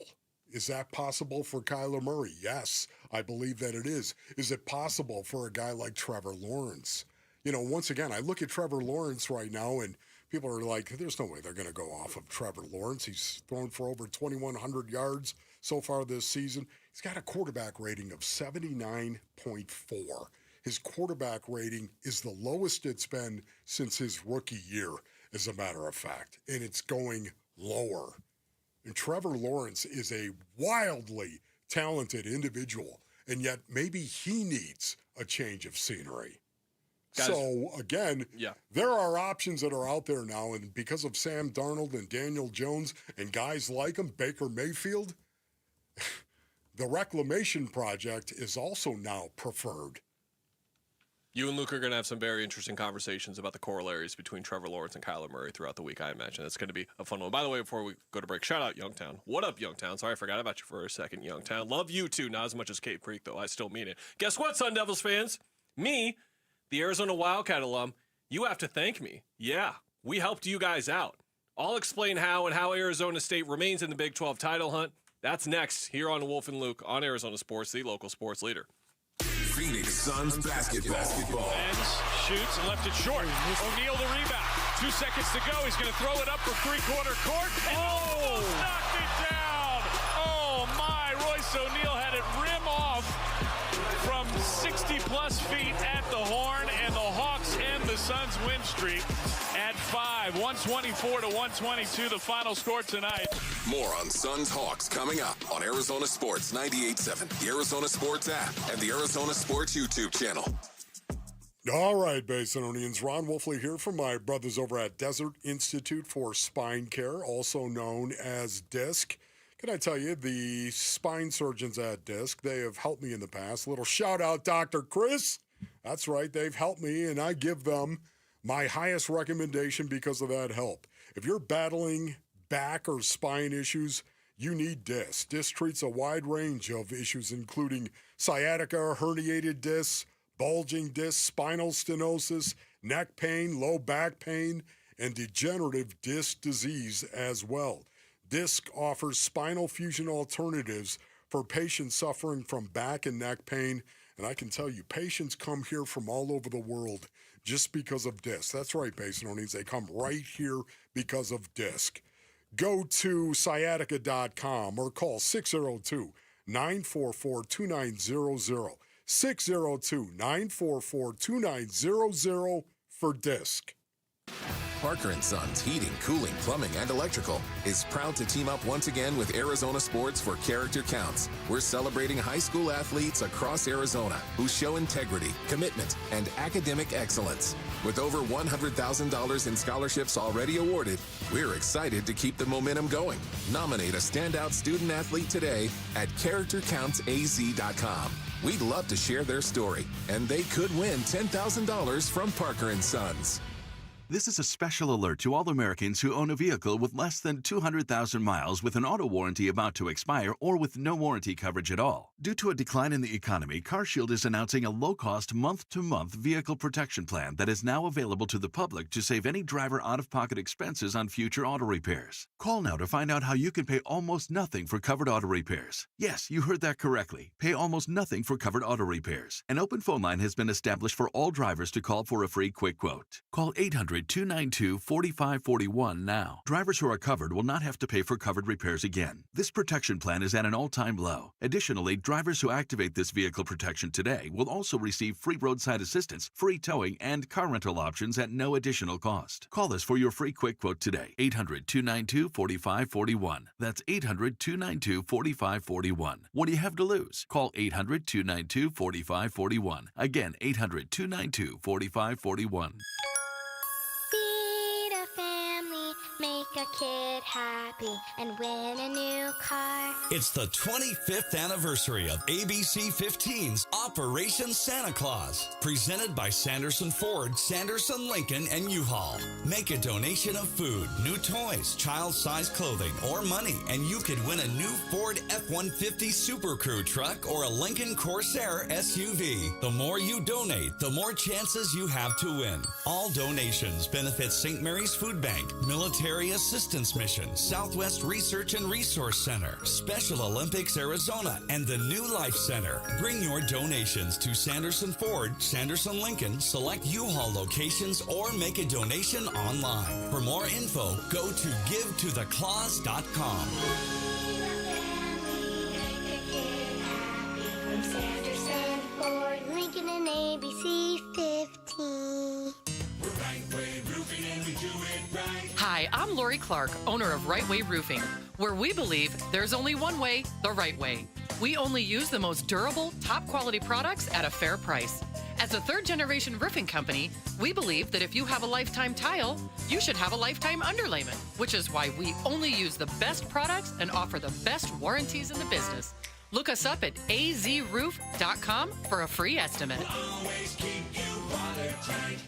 Is that possible for Kyler Murray? Yes, I believe that it is. Is it possible for a guy like Trevor Lawrence? You know, once again, I look at Trevor Lawrence right now, and people are like, there's no way they're going to go off of Trevor Lawrence. He's thrown for over 2,100 yards so far this season. He's got a quarterback rating of 79.4. His quarterback rating is the lowest it's been since his rookie year, as a matter of fact, and it's going lower. And Trevor Lawrence is a wildly talented individual, and yet maybe he needs a change of scenery. Guys, so, again, there are options that are out there now, and because of Sam Darnold and Daniel Jones and guys like him, Baker Mayfield, the reclamation project is also now preferred. You and Luke are going to have some very interesting conversations about the corollaries between Trevor Lawrence and Kyler Murray throughout the week, I imagine. That's going to be a fun one. By the way, before we go to break, shout out Youngtown. What up, Youngtown? Sorry, I forgot about you for a second, Youngtown. Love you, too. Not as much as Cape Creek, though. I still mean it. Guess what, Sun Devils fans? Me, the Arizona Wildcat alum, you have to thank me. Yeah. we helped you guys out. I'll explain how and how Arizona State remains in the Big 12 title hunt. That's next here on Wolf and Luke on Arizona Sports, the local sports leader. Phoenix Suns basketball. Benz shoots and left it short. O'Neal the rebound. 2 seconds to go. He's going to throw it up for three-quarter court. And knocked it down. Oh, my. Royce O'Neal had it rim off from 60-plus feet at the horn, and the Hawks end the Suns' win streak at 5. 124-122, the final score tonight. More on Suns Hawks coming up on Arizona Sports 98.7, the Arizona Sports app, and the Arizona Sports YouTube channel. All right, Basinonians. Ron Wolfley here from my brothers over at Desert Institute for Spine Care, also known as DISC. Can I tell you, the spine surgeons at DISC, they have helped me in the past. Little shout out, Dr. Chris. That's right, they've helped me, and I give them my highest recommendation because of that help. If you're battling back or spine issues, you need DISC. DISC treats a wide range of issues, including sciatica, herniated discs, bulging discs, spinal stenosis, neck pain, low back pain, and degenerative disc disease as well. DISC offers spinal fusion alternatives for patients suffering from back and neck pain. And I can tell you, patients come here from all over the world just because of DISC. That's right, Basinonians. They come right here because of DISC. Go to sciatica.com or call 602-944-2900. 602-944-2900 for DISC. Parker & Sons Heating, Cooling, Plumbing, and Electrical is proud to team up once again with Arizona Sports for Character Counts. We're celebrating high school athletes across Arizona who show integrity, commitment, and academic excellence. With over $100,000 in scholarships already awarded, we're excited to keep the momentum going. Nominate a standout student athlete today at CharacterCountsAZ.com. We'd love to share their story, and they could win $10,000 from Parker & Sons. This is a special alert to all Americans who own a vehicle with less than 200,000 miles with an auto warranty about to expire or with no warranty coverage at all. Due to a decline in the economy, CarShield is announcing a low-cost month-to-month vehicle protection plan that is now available to the public to save any driver out-of-pocket expenses on future auto repairs. Call now to find out how you can pay almost nothing for covered auto repairs. Yes, you heard that correctly. Pay almost nothing for covered auto repairs. An open phone line has been established for all drivers to call for a free quick quote. Call 800-292-4541 now. Drivers who are covered will not have to pay for covered repairs again. This protection plan is at an all-time low. Additionally, drivers who activate this vehicle protection today will also receive free roadside assistance, free towing, and car rental options at no additional cost. Call us for your free quick quote today. 800-292-4541. That's 800-292-4541. What do you have to lose? Call 800-292-4541. Again, 800-292-4541. Feed a family, make a kid happy, and win a new car. It's the 25th anniversary of ABC 15's Operation Santa Claus, presented by Sanderson Ford, Sanderson Lincoln, and U-Haul. Make a donation of food, new toys, child-sized clothing, or money, and you could win a new Ford F-150 Super Crew truck or a Lincoln Corsair SUV. The more you donate, the more chances you have to win. All donations benefit St. Mary's Food Bank, Military Assistance Mission, Southwest Research and Resource Center, Special Olympics Arizona, and the New Life Center. Bring your donations to Sanderson Ford, Sanderson Lincoln, select U-Haul locations, or make a donation online. For more info, go to givetotheclaus.com. Sanderson Ford, Lincoln, and ABC 15. We're Right Way Roofing and we do it right. Hi, I'm Lori Clark, owner of Right Way Roofing, where we believe there's only one way, the right way. We only use the most durable, top quality products at a fair price. As a third-generation roofing company, we believe that if you have a lifetime tile, you should have a lifetime underlayment, which is why we only use the best products and offer the best warranties in the business. Look us up at azroof.com for a free estimate. We'll always keep you watertight.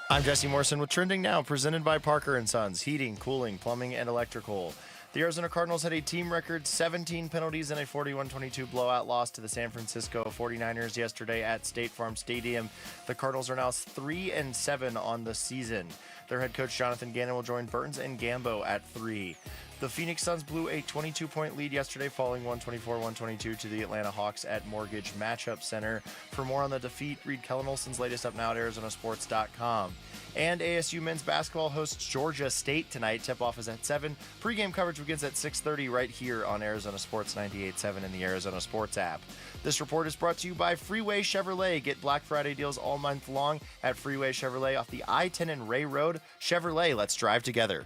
I'm Jesse Morrison with Trending Now, presented by Parker & Sons, Heating, Cooling, Plumbing, and Electrical. The Arizona Cardinals had a team record 17 penalties in a 41-22 blowout loss to the San Francisco 49ers yesterday at State Farm Stadium. The Cardinals are now 3-7 on the season. Their head coach Jonathan Ganon will join Burns and Gambo at 3. The Phoenix Suns blew a 22-point lead yesterday, falling 124-122 to the Atlanta Hawks at Mortgage Matchup Center. For more on the defeat, read Kellen Olson's latest up now at ArizonaSports.com. And ASU men's basketball hosts Georgia State tonight. Tip-off is at 7. Pre-game coverage begins at 6:30 right here on Arizona Sports 98.7 and the Arizona Sports app. This report is brought to you by Freeway Chevrolet. Get Black Friday deals all month long at Freeway Chevrolet off the I-10 and Ray Road. Chevrolet, let's drive together.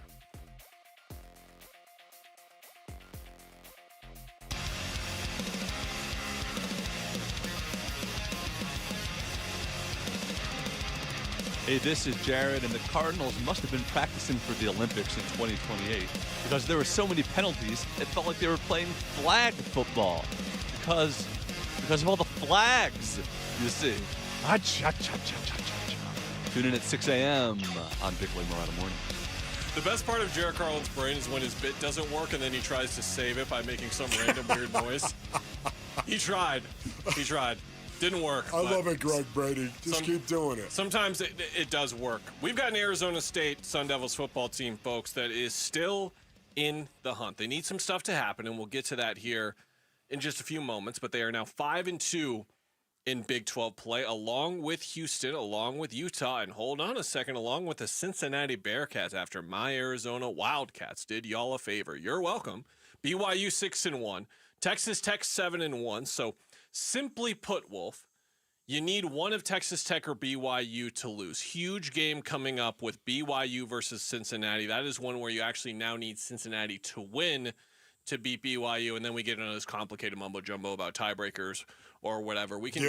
Hey, this is Jared, and the Cardinals must have been practicing for the Olympics in 2028 because there were so many penalties, it felt like they were playing flag football because of all the flags, you see. Tune in at 6 a.m. on Big Boy Morado Morning. The best part of Jared Carlin's brain is when his bit doesn't work and then he tries to save it by making some random weird noise. He tried. Didn't work. I love it, Greg Brady. Just keep doing it. Sometimes it does work. We've got an Arizona State Sun Devils football team, folks, that is still in the hunt. They need some stuff to happen, and we'll get to that here in just a few moments. But they are now 5-2 in Big 12 play, along with Houston, along with Utah, and hold on a second, along with the Cincinnati Bearcats after my Arizona Wildcats did y'all a favor. You're welcome. BYU 6-1, Texas Tech 7-1. So simply put, Wolf, you need one of Texas Tech or BYU to lose. Huge game coming up with BYU versus Cincinnati. That is one where you actually now need Cincinnati to win to beat BYU, and then we get into this complicated mumbo-jumbo about tiebreakers or whatever. We can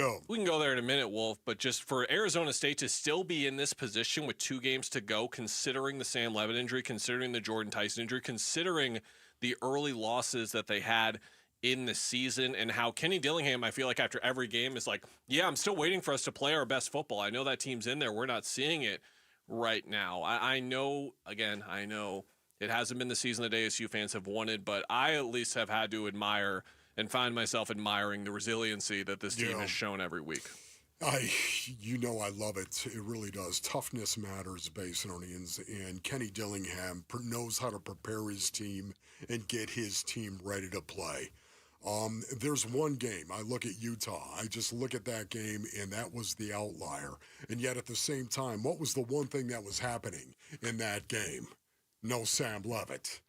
go there in a minute, Wolf, but just for Arizona State to still be in this position with 2 games to go, considering the Sam Levitt injury, considering the Jordan Tyson injury, considering the early losses that they had in the season, and how Kenny Dillingham, I feel like after every game is like, yeah, I'm still waiting for us to play our best football. I know that team's in there. We're not seeing it right now. I know it hasn't been the season that ASU fans have wanted, but I at least have had to admire and find myself admiring the resiliency that this team has shown every week. I love it. It really does. Toughness matters, Basinonians, and Kenny Dillingham knows how to prepare his team and get his team ready to play. There's one game. I look at Utah. I just look at that game, and that was the outlier. And yet at the same time, what was the one thing that was happening in that game? No Sam Levitt.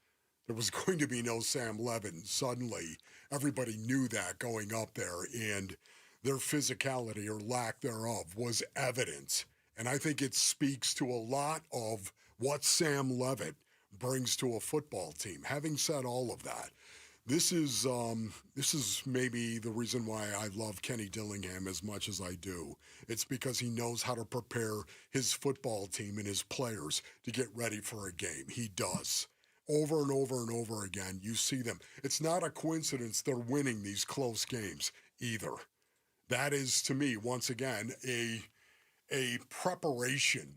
There was going to be no Sam Levitt, and suddenly everybody knew that going up there, and their physicality or lack thereof was evident. And I think it speaks to a lot of what Sam Levitt brings to a football team. Having said all of that, this is maybe the reason why I love Kenny Dillingham as much as I do. It's because he knows how to prepare his football team and his players to get ready for a game. He does. Over and over and over again, you see them. It's not a coincidence they're winning these close games either. That is, to me, once again, a preparation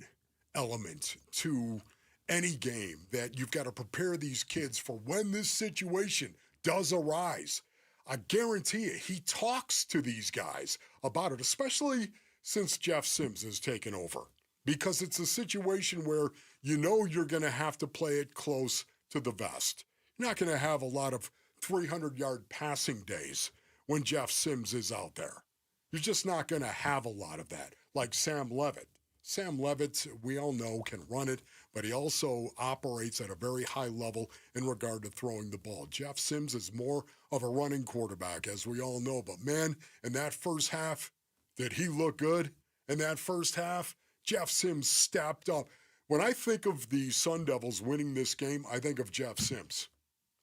element to any game, that you've got to prepare these kids for when this situation does arise. I guarantee you, he talks to these guys about it, especially since Jeff Sims has taken over, because it's a situation where you know you're going to have to play it close to the vest. You're not going to have a lot of 300-yard passing days when Jeff Sims is out there. You're just not going to have a lot of that, like Sam Levitt. Sam Levitt, we all know, can run it, but he also operates at a very high level in regard to throwing the ball. Jeff Sims is more of a running quarterback, as we all know. But, man, in that first half, did he look good? In that first half, Jeff Sims stepped up. When I think of the Sun Devils winning this game, I think of Jeff Sims.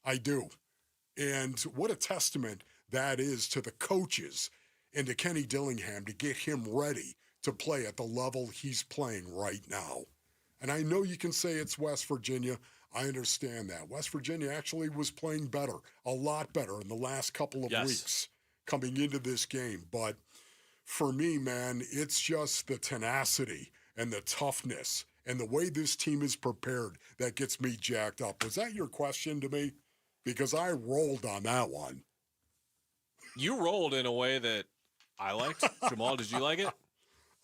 I do. And what a testament that is to the coaches and to Kenny Dillingham to get him ready to play at the level he's playing right now. And I know you can say it's West Virginia. I understand that. West Virginia actually was playing better, a lot better in the last couple of weeks coming into this game. But for me, man, it's just the tenacity and the toughness and the way this team is prepared that gets me jacked up. Was that your question to me? because I rolled on that one. You rolled in a way that I liked. Jamal, did you like it?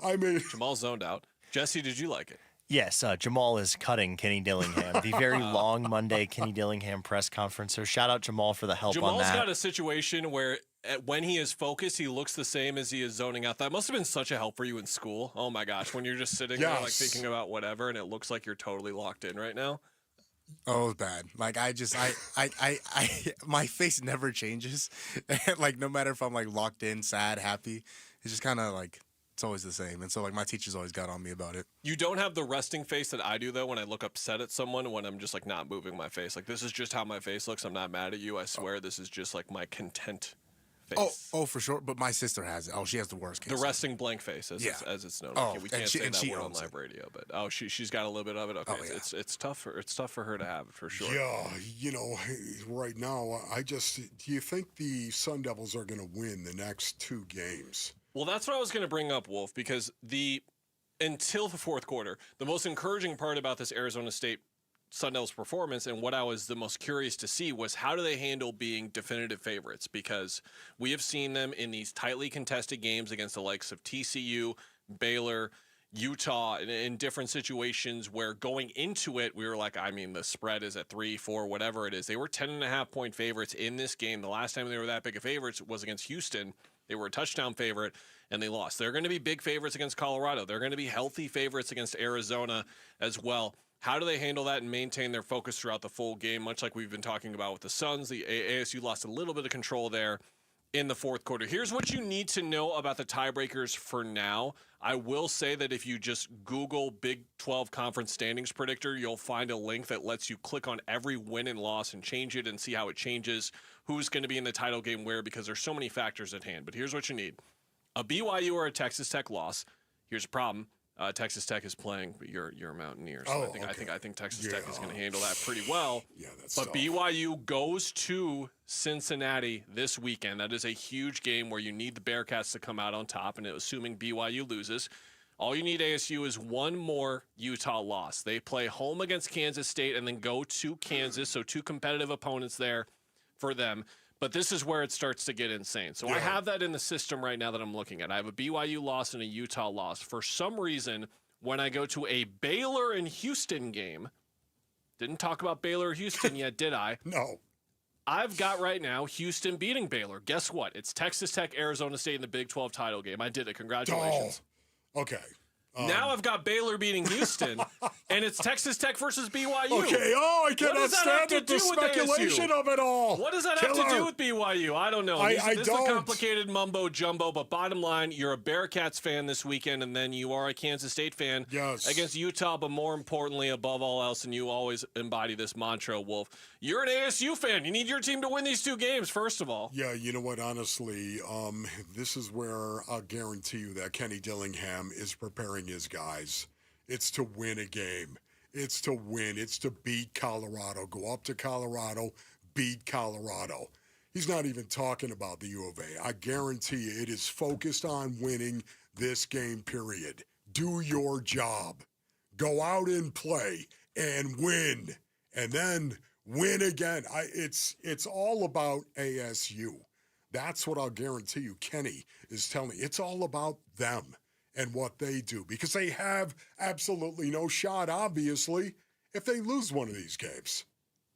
I mean, Jamal zoned out. Jesse, did you like it? Yes, Jamal is cutting Kenny Dillingham. The very long Monday Kenny Dillingham press conference. So shout out Jamal for the help on that. Jamal's got a situation where when he is focused, he looks the same as he is zoning out. That must have been such a help for you in school. Oh my gosh, when you're just sitting there like thinking about whatever, and it looks like you're totally locked in right now. Oh, it was bad. Like I my face never changes. Like no matter if I'm like locked in, sad, happy, it's just kind of like it's always the same. And so like my teachers always got on me about it. You don't have the resting face that I do though when I look upset at someone, when I'm just like not moving my face. Like this is just how my face looks. I'm not mad at you. I swear this is just like my content face. Oh, for sure. But my sister has it. Oh, she has the worst case. The resting blank face, as it's known. Oh, okay, we can't say that word on owns live radio, but she's got a little bit of it. Okay, it's tough for her to have it for sure. Yeah, you know, right now do you think the Sun Devils are going to win the next 2 games? Well, that's what I was going to bring up, Wolf, because until the fourth quarter, the most encouraging part about this Arizona State Sun Devils performance and what I was the most curious to see was how do they handle being definitive favorites, because we have seen them in these tightly contested games against the likes of TCU, Baylor, Utah, in different situations where going into it, we were like, I mean, the spread is at 3, 4, whatever it is. They were 10.5-point favorites in this game. The last time they were that big of favorites was against Houston. They were a touchdown favorite, and they lost. They're going to be big favorites against Colorado. They're going to be healthy favorites against Arizona as well. How do they handle that and maintain their focus throughout the full game, much like we've been talking about with the Suns? The ASU lost a little bit of control there in the fourth quarter. Here's what you need to know about the tiebreakers for now. I will say that if you just Google Big 12 Conference Standings Predictor, you'll find a link that lets you click on every win and loss and change it and see how it changes, who's going to be in the title game where, because there's so many factors at hand. But here's what you need. A BYU or a Texas Tech loss. Here's a problem. Texas Tech is playing your Mountaineers. So I think Texas Tech is going to handle that pretty well. Yeah, that's but tough. BYU goes to Cincinnati this weekend. That is a huge game where you need the Bearcats to come out on top. And assuming BYU loses, all you need ASU is one more Utah loss. They play home against Kansas State and then go to Kansas. So 2 competitive opponents there for them. But this is where it starts to get insane. So I have that in the system right now that I'm looking at. I have a BYU loss and a Utah loss. For some reason, when I go to a Baylor and Houston game, didn't talk about Baylor or Houston yet, did I? No. I've got right now Houston beating Baylor. Guess what? It's Texas Tech, Arizona State in the Big 12 title game. I did it. Congratulations. Oh, okay. Now I've got Baylor beating Houston, and it's Texas Tech versus BYU. Okay, I cannot stand it, the speculation of it all. What does that have to do with BYU? I don't know. This is a complicated mumbo-jumbo, but bottom line, you're a Bearcats fan this weekend, and then you are a Kansas State fan against Utah, but more importantly, above all else, and you always embody this mantra, Wolf, you're an ASU fan. You need your team to win these 2 games, first of all. Yeah, you know what, honestly, this is where I'll guarantee you that Kenny Dillingham is preparing his guys. It's to win a game. It's to win. It's to beat Colorado. Go up to Colorado, beat Colorado. He's not even talking about the U of A. I guarantee you it is focused on winning this game, period. Do your job. Go out and play and win. And then win again. It's all about ASU. That's what I'll guarantee you Kenny is telling me. It's all about them and what they do, because they have absolutely no shot, obviously, if they lose one of these games,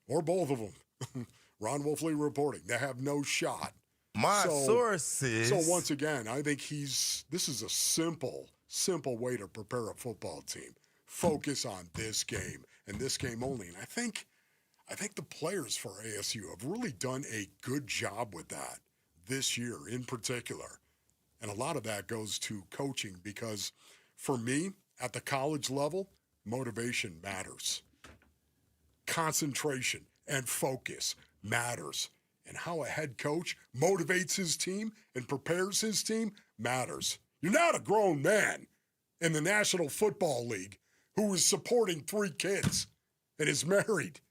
or both of them. Ron Wolfley reporting. They have no shot. My sources. So once again, I think this is a simple way to prepare a football team. Focus on this game and this game only. And I think the players for ASU have really done a good job with that this year in particular. And a lot of that goes to coaching, because for me, at the college level, motivation matters. Concentration and focus matters. And how a head coach motivates his team and prepares his team matters. You're not a grown man in the National Football League who is supporting 3 kids and is married,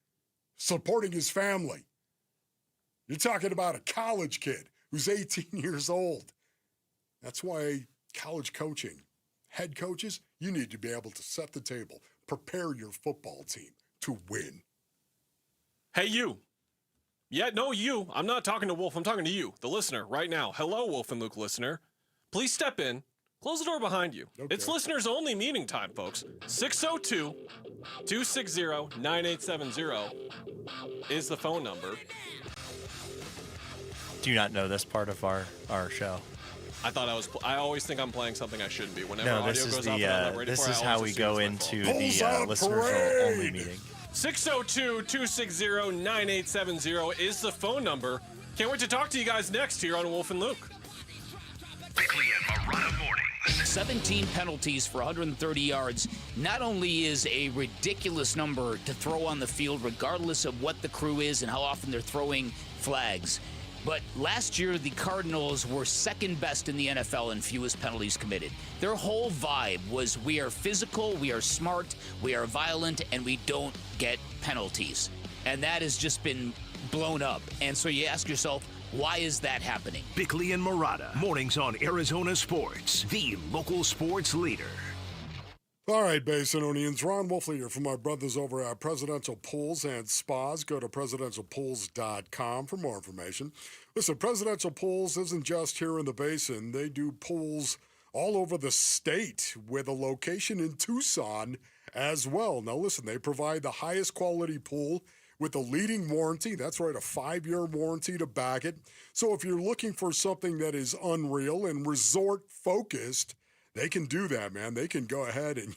supporting his family. You're talking about a college kid who's 18 years old. That's why college coaching, head coaches, you need to be able to set the table, prepare your football team to win. Hey, you. Yeah, no, you. I'm not talking to Wolf. I'm talking to you, the listener, right now. Hello, Wolf and Luke listener. Please step in. Close the door behind you. Okay. It's listeners only meeting time, folks. 602-260-9870 is the phone number. Do you not know this part of our show? I thought I always think I'm playing something I shouldn't be. Whenever No, audio goes off and I'm not ready this for it, is I how always we go assume it's into my fault. the listeners only meeting. 602-260-9870 is the phone number. Can't wait to talk to you guys next here on Wolf and Luke. Bickley and Marotta mornings. 17 penalties for 130 yards not only is a ridiculous number to throw on the field, regardless of what the crew is and how often they're throwing flags, but last year the Cardinals were second best in the NFL in fewest penalties committed. Their whole vibe was we are physical, we are smart, we are violent, and we don't get penalties. And that has just been blown up. And so you ask yourself, why is that happening? Bickley and Marotta, mornings on Arizona Sports, the local sports leader. All right, Basinonians, Ron Wolfley here from my brothers over at Presidential Pools and Spas. Go to presidentialpools.com for more information. Listen, Presidential Pools isn't just here in the Basin. They do pools all over the state with a location in Tucson as well. Now, listen, they provide the highest quality pool with a leading warranty. That's right, a 5-year warranty to back it. So if you're looking for something that is unreal and resort-focused, they can do that, man. They can go ahead and,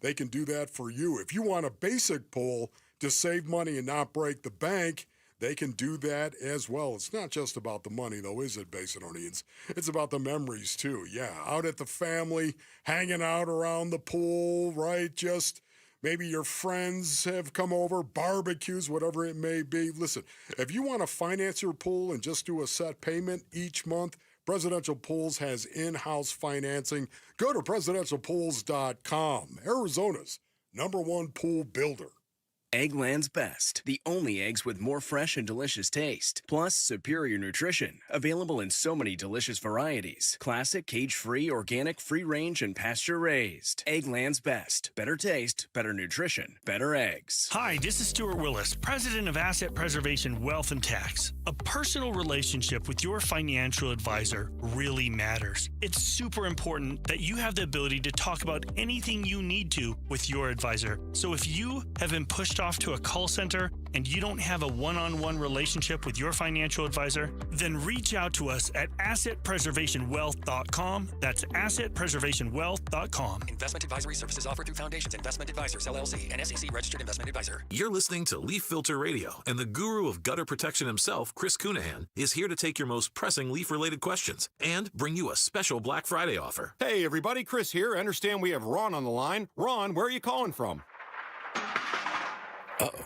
they can do that for you. If you want a basic pool to save money and not break the bank, they can do that as well. It's not just about the money, though, is it, Basinonians? It's about the memories, too. Yeah, out at the family, hanging out around the pool, right? Just maybe your friends have come over, barbecues, whatever it may be. Listen, if you want to finance your pool and just do a set payment each month, Presidential Pools has in-house financing. Go to presidentialpools.com, Arizona's #1 pool builder. Eggland's Best, the only eggs with more fresh and delicious taste, plus superior nutrition, available in so many delicious varieties. Classic, cage-free, organic, free-range, and pasture-raised. Eggland's Best. Better taste, better nutrition, better eggs. Hi, this is Stuart Willis, president of Asset Preservation Wealth and Tax. A personal relationship with your financial advisor really matters. It's super important that you have the ability to talk about anything you need to with your advisor. So if you have been pushed off to a call center and you don't have a one-on-one relationship with your financial advisor, then reach out to us at assetpreservationwealth.com. That's assetpreservationwealth.com. Investment advisory services offered through Foundations Investment Advisors, LLC, an SEC-registered investment advisor. You're listening to Leaf Filter Radio, and the guru of gutter protection himself, Chris Cunahan, is here to take your most pressing leaf-related questions and bring you a special Black Friday offer. Hey, everybody, Chris here. I understand we have Ron on the line. Ron, where are you calling from? Uh-oh.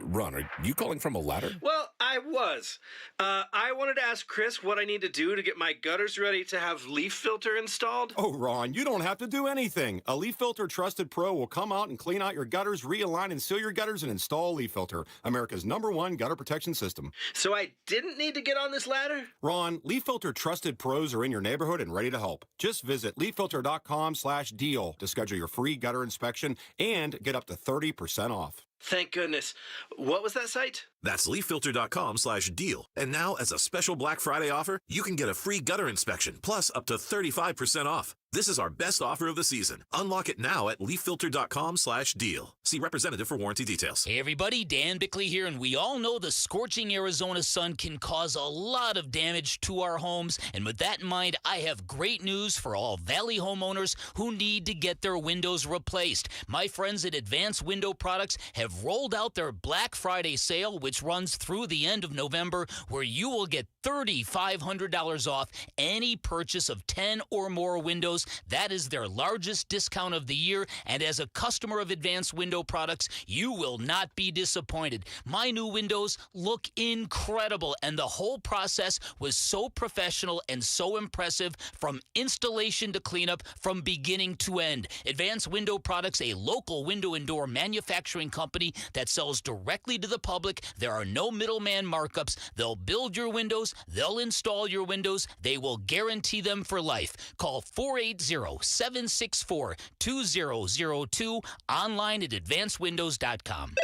Ron, are you calling from a ladder? Well, I was. I wanted to ask Chris what I need to do to get my gutters ready to have leaf filter installed. Oh, Ron, you don't have to do anything. A Leaf Filter Trusted Pro will come out and clean out your gutters, realign and seal your gutters, and install Leaf Filter, America's #1 gutter protection system. So I didn't need to get on this ladder? Ron, Leaf Filter Trusted Pros are in your neighborhood and ready to help. Just visit leaffilter.com/deal to schedule your free gutter inspection and get up to 30% off. Thank goodness. What was that site? That's leaffilter.com/deal. And now, as a special Black Friday offer, you can get a free gutter inspection, plus up to 35% off. This is our best offer of the season. Unlock it now at leaffilter.com/deal. See representative for warranty details. Hey everybody, Dan Bickley here, and we all know the scorching Arizona sun can cause a lot of damage to our homes. And with that in mind, I have great news for all Valley homeowners who need to get their windows replaced. My friends at Advanced Window Products have rolled out their Black Friday sale, which runs through the end of November, where you will get $3,500 off any purchase of 10 or more windows. That is their largest discount of the year, and as a customer of Advanced Window Products, you will not be disappointed. My new windows look incredible, and the whole process was so professional and so impressive, from installation to cleanup, from beginning to end. Advanced Window Products, a local window and door manufacturing company that sells directly to the public. There are no middleman markups. They'll build your windows. They'll install your windows. They will guarantee them for life. Call 480-764-2002, online at advancedwindows.com.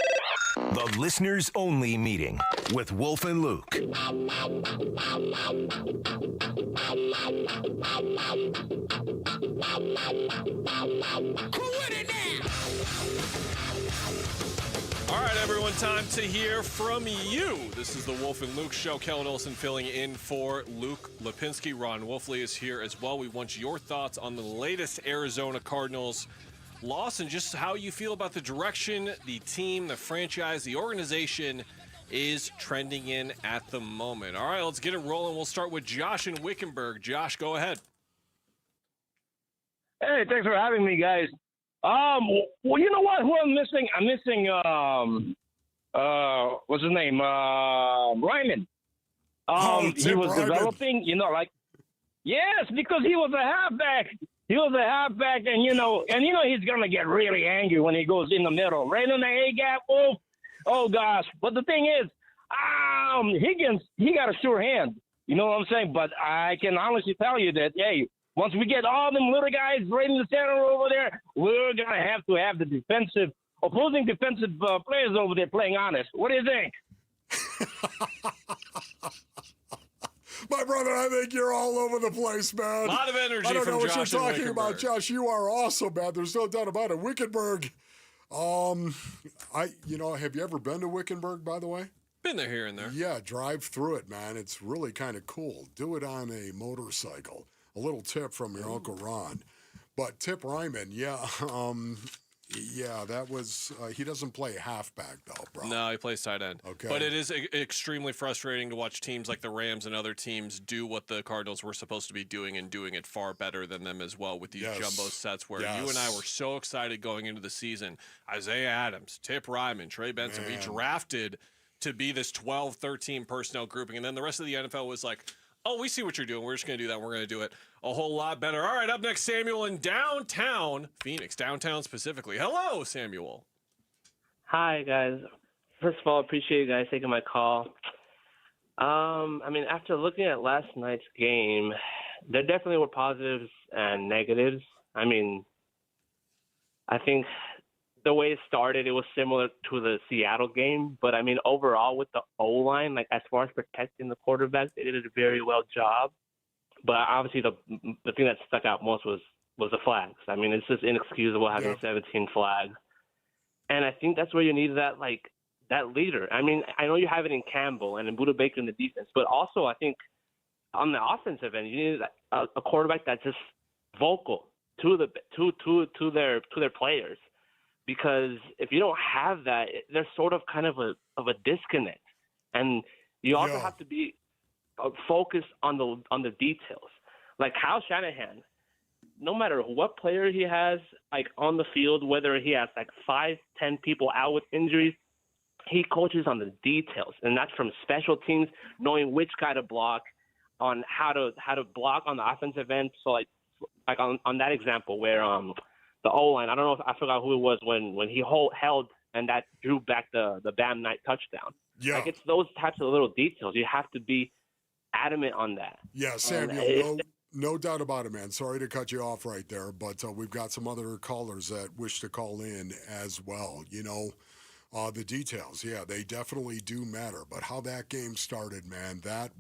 The listeners only meeting with Wolf and Luke. All right, everyone, time to hear from you. This is the Wolf and Luke Show. Kellen Olson filling in for Luke Lipinski. Ron Wolfley is here as well. We want your thoughts on the latest Arizona Cardinals loss and just how you feel about the direction the team, the franchise, the organization is trending in at the moment. All right, let's get it rolling. We'll start with Josh in Wickenburg. Josh, go ahead. Hey, thanks for having me, guys. Well, you know what? Who I'm missing? I'm missing, what's his name? Ryman. He was Ryman. developing, yes, because he was a halfback. He was a halfback, and he's going to get really angry when he goes in the middle. Right in the A-gap, oh, gosh. But the thing is, Higgins, he got a sure hand. You know what I'm saying? But I can honestly tell you that, hey, once we get all them little guys right in the center over there, we're going to have the opposing defensive players over there playing honest. What do you think? My brother, I think you're all over the place, man. A lot of energy I don't know from what Josh you're in talking about, Wickenburg. Josh. You are awesome, man. There's no doubt about it. Wickenburg. Have you ever been to Wickenburg, by the way? Been there here and there. Yeah, drive through it, man. It's really kind of cool. Do it on a motorcycle. A little tip from your Uncle Ron. But Tip Ryman, that was he doesn't play halfback, though, bro. No, he plays tight end. Okay. But it is extremely frustrating to watch teams like the Rams and other teams do what the Cardinals were supposed to be doing and doing it far better than them as well with these jumbo sets where you and I were so excited going into the season. Isaiah Adams, Tip Ryman, Trey Benson, we drafted to be this 12, 13 personnel grouping. And then the rest of the NFL was like, oh, we see what you're doing. We're just going to do that. We're going to do it a whole lot better. All right, up next, Samuel in downtown Phoenix, downtown specifically. Hello, Samuel. Hi, guys. First of all, appreciate you guys taking my call. After looking at last night's game, there definitely were positives and negatives. I think the way it started, it was similar to the Seattle game. But, overall with the O-line, as far as protecting the quarterback, they did a very well job. But obviously the thing that stuck out most was the flags. It's just inexcusable having 17 flags. And I think that's where you need that leader. I know you have it in Campbell and in Budda Baker in the defense, but also I think on the offensive end, you need a quarterback that's just vocal to their players. Because if you don't have that, there's sort of kind of a disconnect, and you also have to be focused on the details. Like Kyle Shanahan, no matter what player he has on the field, whether he has 5-10 people out with injuries, he coaches on the details, and that's from special teams, knowing which guy to block, on how to block on the offensive end. So on that example where the O-line, I don't know if I forgot who it was when he held and that drew back the Bam Knight touchdown. Yeah. It's those types of little details. You have to be adamant on that. Yeah, Samuel, no doubt about it, man. Sorry to cut you off right there, but we've got some other callers that wish to call in as well. The details, they definitely do matter. But how that game started, man, that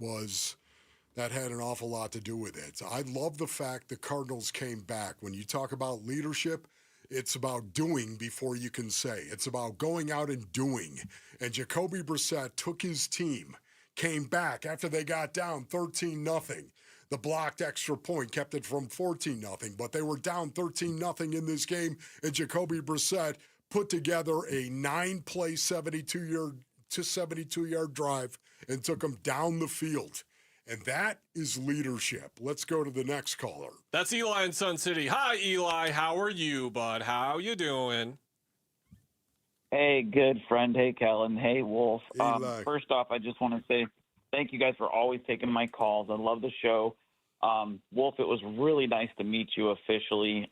had an awful lot to do with it. I love the fact the Cardinals came back. When you talk about leadership, it's about doing before you can say. It's about going out and doing. And Jacoby Brissett took his team, came back after they got down 13-0. The blocked extra point kept it from 14-0, but they were down 13-0 in this game, and Jacoby Brissett put together a 9-play 72-yard drive and took them down the field. And that is leadership. Let's go to the next caller. That's Eli in Sun City. Hi, Eli. How are you, bud? How you doing? Hey, good friend. Hey, Kellen. Hey, Wolf. First off, I just want to say thank you guys for always taking my calls. I love the show. Wolf, it was really nice to meet you officially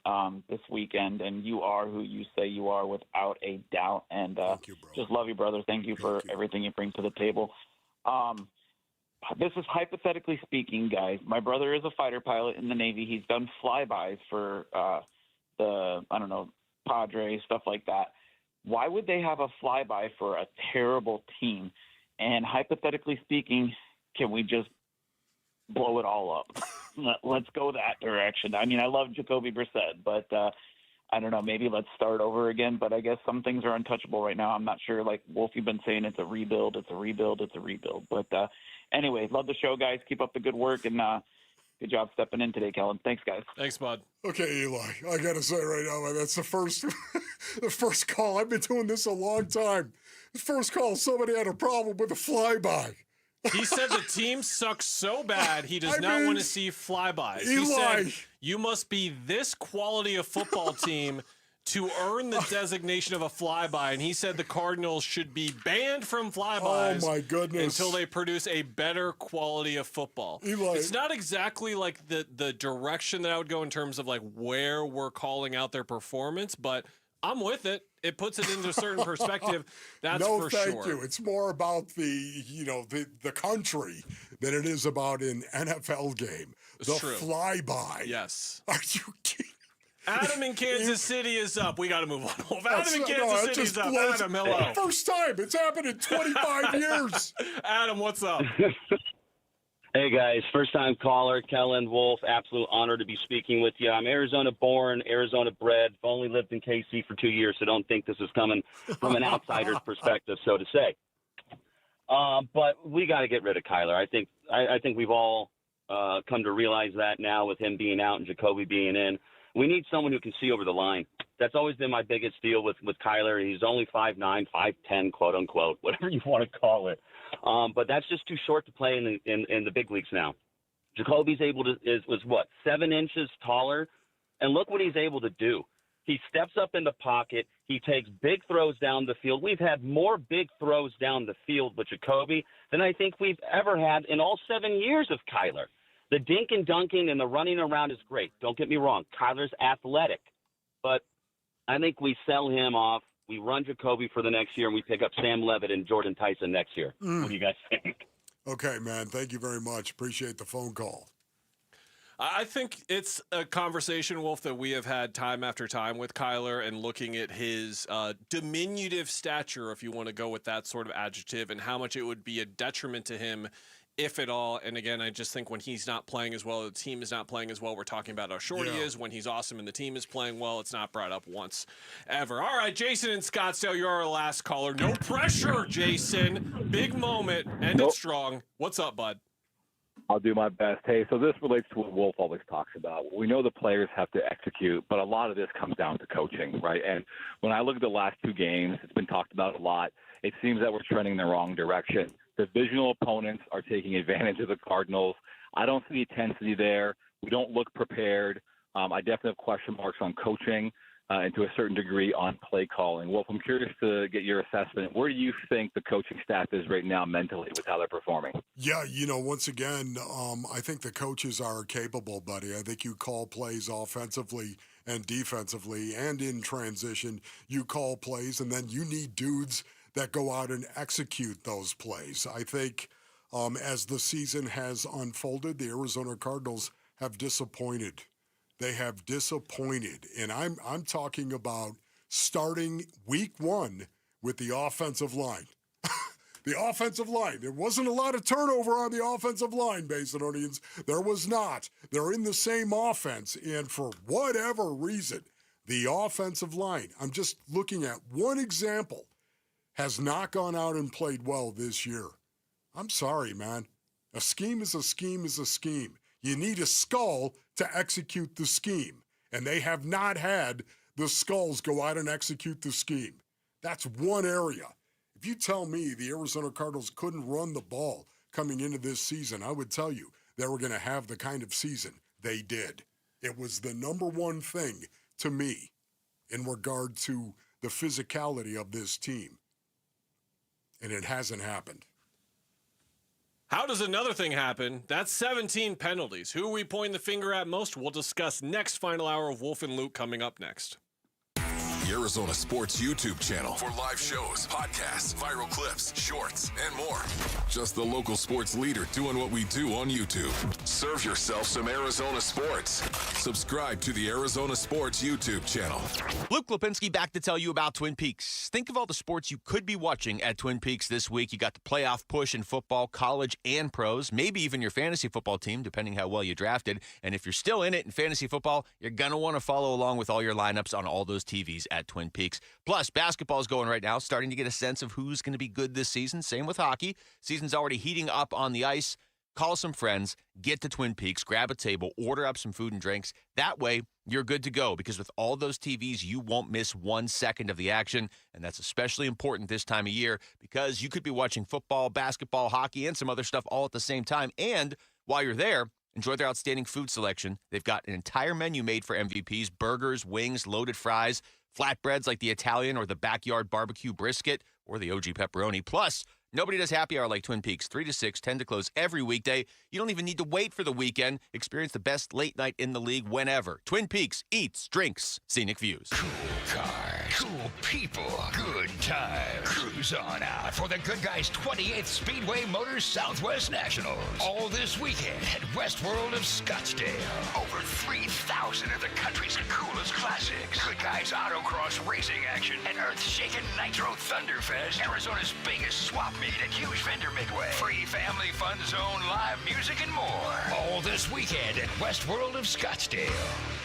this weekend, and you are who you say you are without a doubt. And thank you, bro. Just love you, brother. Thank you for everything you bring to the table. This is hypothetically speaking, guys. My brother is a fighter pilot in the Navy. He's done flybys for Padres, stuff like that. why would they have a flyby for a terrible team? And hypothetically speaking, can we just blow it all up? Let's go that direction. I mean, I love Jacoby Brissett, but I don't know, maybe let's start over again. But I guess some things are untouchable right now. I'm not sure. Like, Wolf, you've been saying it's a rebuild. But anyway, love the show, guys. Keep up the good work, and good job stepping in today, Kellen. Thanks, guys. Thanks, bud. Okay, Eli, I got to say right now, man, that's the first call. I've been doing this a long time. The first call, somebody had a problem with a flyby. He said the team sucks so bad he does not want to see flybys. He said you must be this quality of football team to earn the designation of a flyby, and he said the Cardinals should be banned from flybys. Oh my goodness! Until they produce a better quality of football. Eli. It's not exactly like the direction that I would go in terms of like where we're calling out their performance, but I'm with it. It puts it into a certain perspective. That's for sure. No, thank you. It's more about the country than it is about an NFL game. It's the true. Flyby. Yes. Are you kidding? Adam in Kansas City is up. We got to move on. Adam in Kansas City is up. Adam, hello. First time. It's happened in 25 years. Adam, what's up? Hey, guys. First-time caller, Kellen, Wolf. Absolute honor to be speaking with you. I'm Arizona-born, Arizona-bred. I've only lived in KC for 2 years, so don't think this is coming from an outsider's perspective, so to say. But we got to get rid of Kyler. I think we've all come to realize that now with him being out and Jacoby being in. We need someone who can see over the line. That's always been my biggest deal with Kyler. He's only 5'9", 5'10", quote unquote, whatever you want to call it. But that's just too short to play in the big leagues now. Jacoby's was 7 inches taller, and look what he's able to do. He steps up in the pocket. He takes big throws down the field. We've had more big throws down the field with Jacoby than I think we've ever had in all 7 years of Kyler. The dink and dunking and the running around is great. Don't get me wrong. Kyler's athletic. But I think we sell him off. We run Jacoby for the next year, and we pick up Sam Levitt and Jordan Tyson next year. What do you guys think? Okay, man. Thank you very much. Appreciate the phone call. I think it's a conversation, Wolf, that we have had time after time with Kyler and looking at his diminutive stature, if you want to go with that sort of adjective, and how much it would be a detriment to him, if at all. And again, I just think when he's not playing as well, the team is not playing as well, we're talking about how short he is. When he's awesome and the team is playing well, it's not brought up once ever. All right, Jason in Scottsdale, you're our last caller. No pressure, Jason. Big moment. End it strong. What's up, bud? I'll do my best. Hey, so this relates to what Wolf always talks about. We know the players have to execute, but a lot of this comes down to coaching, right? And when I look at the last 2 games, it's been talked about a lot. It seems that we're trending in the wrong direction. Divisional opponents are taking advantage of the Cardinals. I don't see the intensity there. We don't look prepared. I definitely have question marks on coaching and to a certain degree on play calling. Wolf, I'm curious to get your assessment. Where do you think the coaching staff is right now mentally with how they're performing? Yeah, once again, I think the coaches are capable, buddy. I think you call plays offensively and defensively and in transition. You call plays, and then you need dudes that go out and execute those plays. I think as the season has unfolded, the Arizona Cardinals have disappointed. They have disappointed, and I'm talking about starting week 1 with the offensive line. The offensive line. There wasn't a lot of turnover on the offensive line, Basinonians. There was not. They're in the same offense, and for whatever reason, the offensive line, I'm just looking at one example, has not gone out and played well this year. I'm sorry, man. A scheme is a scheme is a scheme. You need a skull to execute the scheme, and they have not had the skulls go out and execute the scheme. That's one area. If you tell me the Arizona Cardinals couldn't run the ball coming into this season, I would tell you they were going to have the kind of season they did. It was the number one thing to me in regard to the physicality of this team. And it hasn't happened. How does another thing happen? That's 17 penalties. Who are we pointing the finger at most? We'll discuss next final hour of Wolf and Luke coming up next. Arizona Sports YouTube channel for live shows, podcasts, viral clips, shorts, and more. Just the local sports leader doing what we do on YouTube. Serve yourself some Arizona sports. Subscribe to the Arizona Sports YouTube channel. Luke Lipinski back to tell you about Twin Peaks. Think of all the sports you could be watching at Twin Peaks this week. You got the playoff push in football, college, and pros, maybe even your fantasy football team, depending how well you drafted. And if you're still in it in fantasy football, you're going to want to follow along with all your lineups on all those TVs at Twin Peaks. Plus, basketball is going right now, starting to get a sense of who's going to be good this season. Same with hockey. Season's already heating up on the ice. Call some friends, get to Twin Peaks, grab a table, order up some food and drinks. That way, you're good to go, because with all those TVs, you won't miss 1 second of the action, and that's especially important this time of year because you could be watching football, basketball, hockey, and some other stuff all at the same time. And while you're there, enjoy their outstanding food selection. They've got an entire menu made for MVPs: burgers, wings, loaded fries, flatbreads like the Italian or the backyard barbecue brisket or the OG pepperoni. Plus, nobody does happy hour like Twin Peaks. 3 to 6, 10 to close every weekday. You don't even need to wait for the weekend. Experience the best late night in the league whenever. Twin Peaks, eats, drinks, scenic views. Cool cars, cool people, good times. Cruise on out for the Good Guys 28th Speedway Motors Southwest Nationals. All this weekend at Westworld of Scottsdale. Over 3,000 of the country's coolest classics. Good Guys autocross racing action and earth-shaking Nitro Thunderfest. Arizona's biggest swap meet and huge vendor midway. Free family fun zone, live music, and more. All this weekend at Westworld of Scottsdale.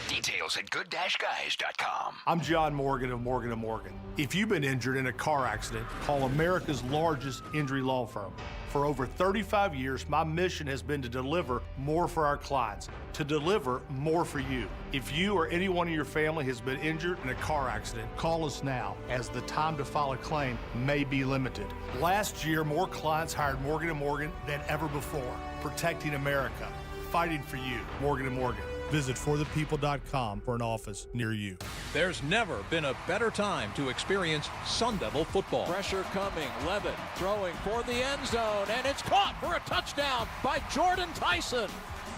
Details at good-guys.com. I'm John Morgan of Morgan & Morgan. If you've been injured in a car accident, call America's largest injury law firm. For over 35 years, my mission has been to deliver more for our clients, to deliver more for you. If you or anyone in your family has been injured in a car accident, call us now, as the time to file a claim may be limited. Last year, more clients hired Morgan & Morgan than ever before, protecting America, fighting for you. Morgan & Morgan. Visit forthepeople.com for an office near you. There's never been a better time to experience Sun Devil football. Pressure coming. Levitt throwing for the end zone, and it's caught for a touchdown by Jordan Tyson.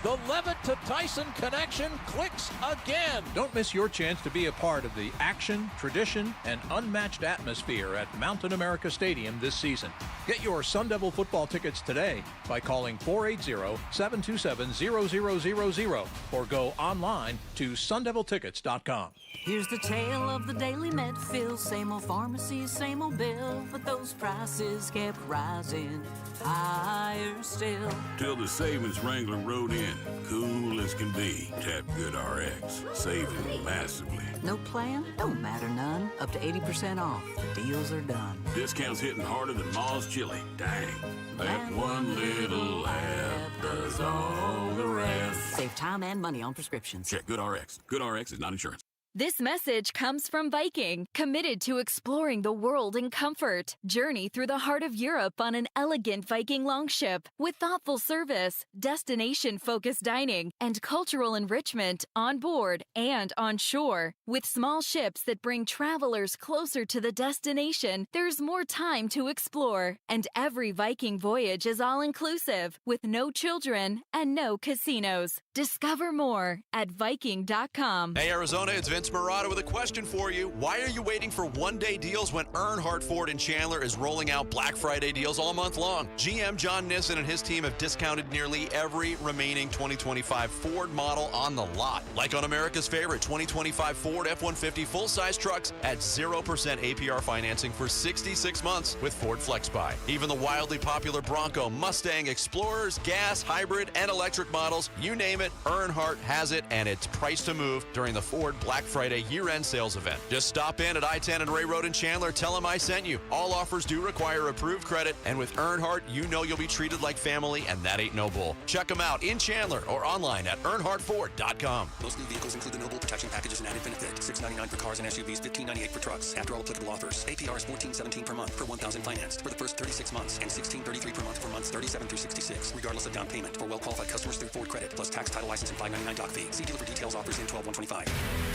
The Levitt to Tyson connection clicks again. Don't miss your chance to be a part of the action, tradition, and unmatched atmosphere at Mountain America Stadium this season. Get your Sun Devil football tickets today by calling 480-727-0000 or go online to sundeviltickets.com. Here's the tale of the daily med fill. Same old pharmacy, same old bill, but those prices kept rising higher still. Till the savings wrangler rode in, cool as can be. Tap GoodRx, saving massively. No plan? Don't matter none. Up to 80% off. The deals are done. Discounts hitting harder than Ma's chili. Dang. That one little app does all the rest. Save time and money on prescriptions. Check GoodRx. GoodRx is not insurance. This message comes from Viking, committed to exploring the world in comfort. Journey through the heart of Europe on an elegant Viking longship with thoughtful service, destination-focused dining, and cultural enrichment on board and on shore. With small ships that bring travelers closer to the destination, there's more time to explore. And every Viking voyage is all-inclusive, with no children and no casinos. Discover more at Viking.com. Hey, Arizona, it's Vince Marotta with a question for you. Why are you waiting for one-day deals when Earnhardt Ford in Chandler is rolling out Black Friday deals all month long? GM John Nissen and his team have discounted nearly every remaining 2025 Ford model on the lot. Like on America's favorite 2025 Ford F-150 full-size trucks at 0% APR financing for 66 months with Ford FlexBuy. Even the wildly popular Bronco, Mustang, Explorers, gas, hybrid, and electric models, you name it, Earnhardt has it, and it's priced to move during the Ford Black Friday year-end sales event. Just stop in at I-10 and Ray Road in Chandler. Tell them I sent you. All offers do require approved credit, and with Earnhardt, you know you'll be treated like family, and that ain't no bull. Check them out in Chandler or online at earnhardtford.com. Most new vehicles include the Noble Protection Package as an added benefit. $699 for cars and SUVs, $1598 for trucks. After all applicable offers, APR is $1417 per month per $1,000 financed for the first 36 months and $1633 per month for months 37 through 66, regardless of down payment for well-qualified customers through Ford Credit, plus tax, title, license, and $599 doc fee. See dealer for details. Offers in 12/125.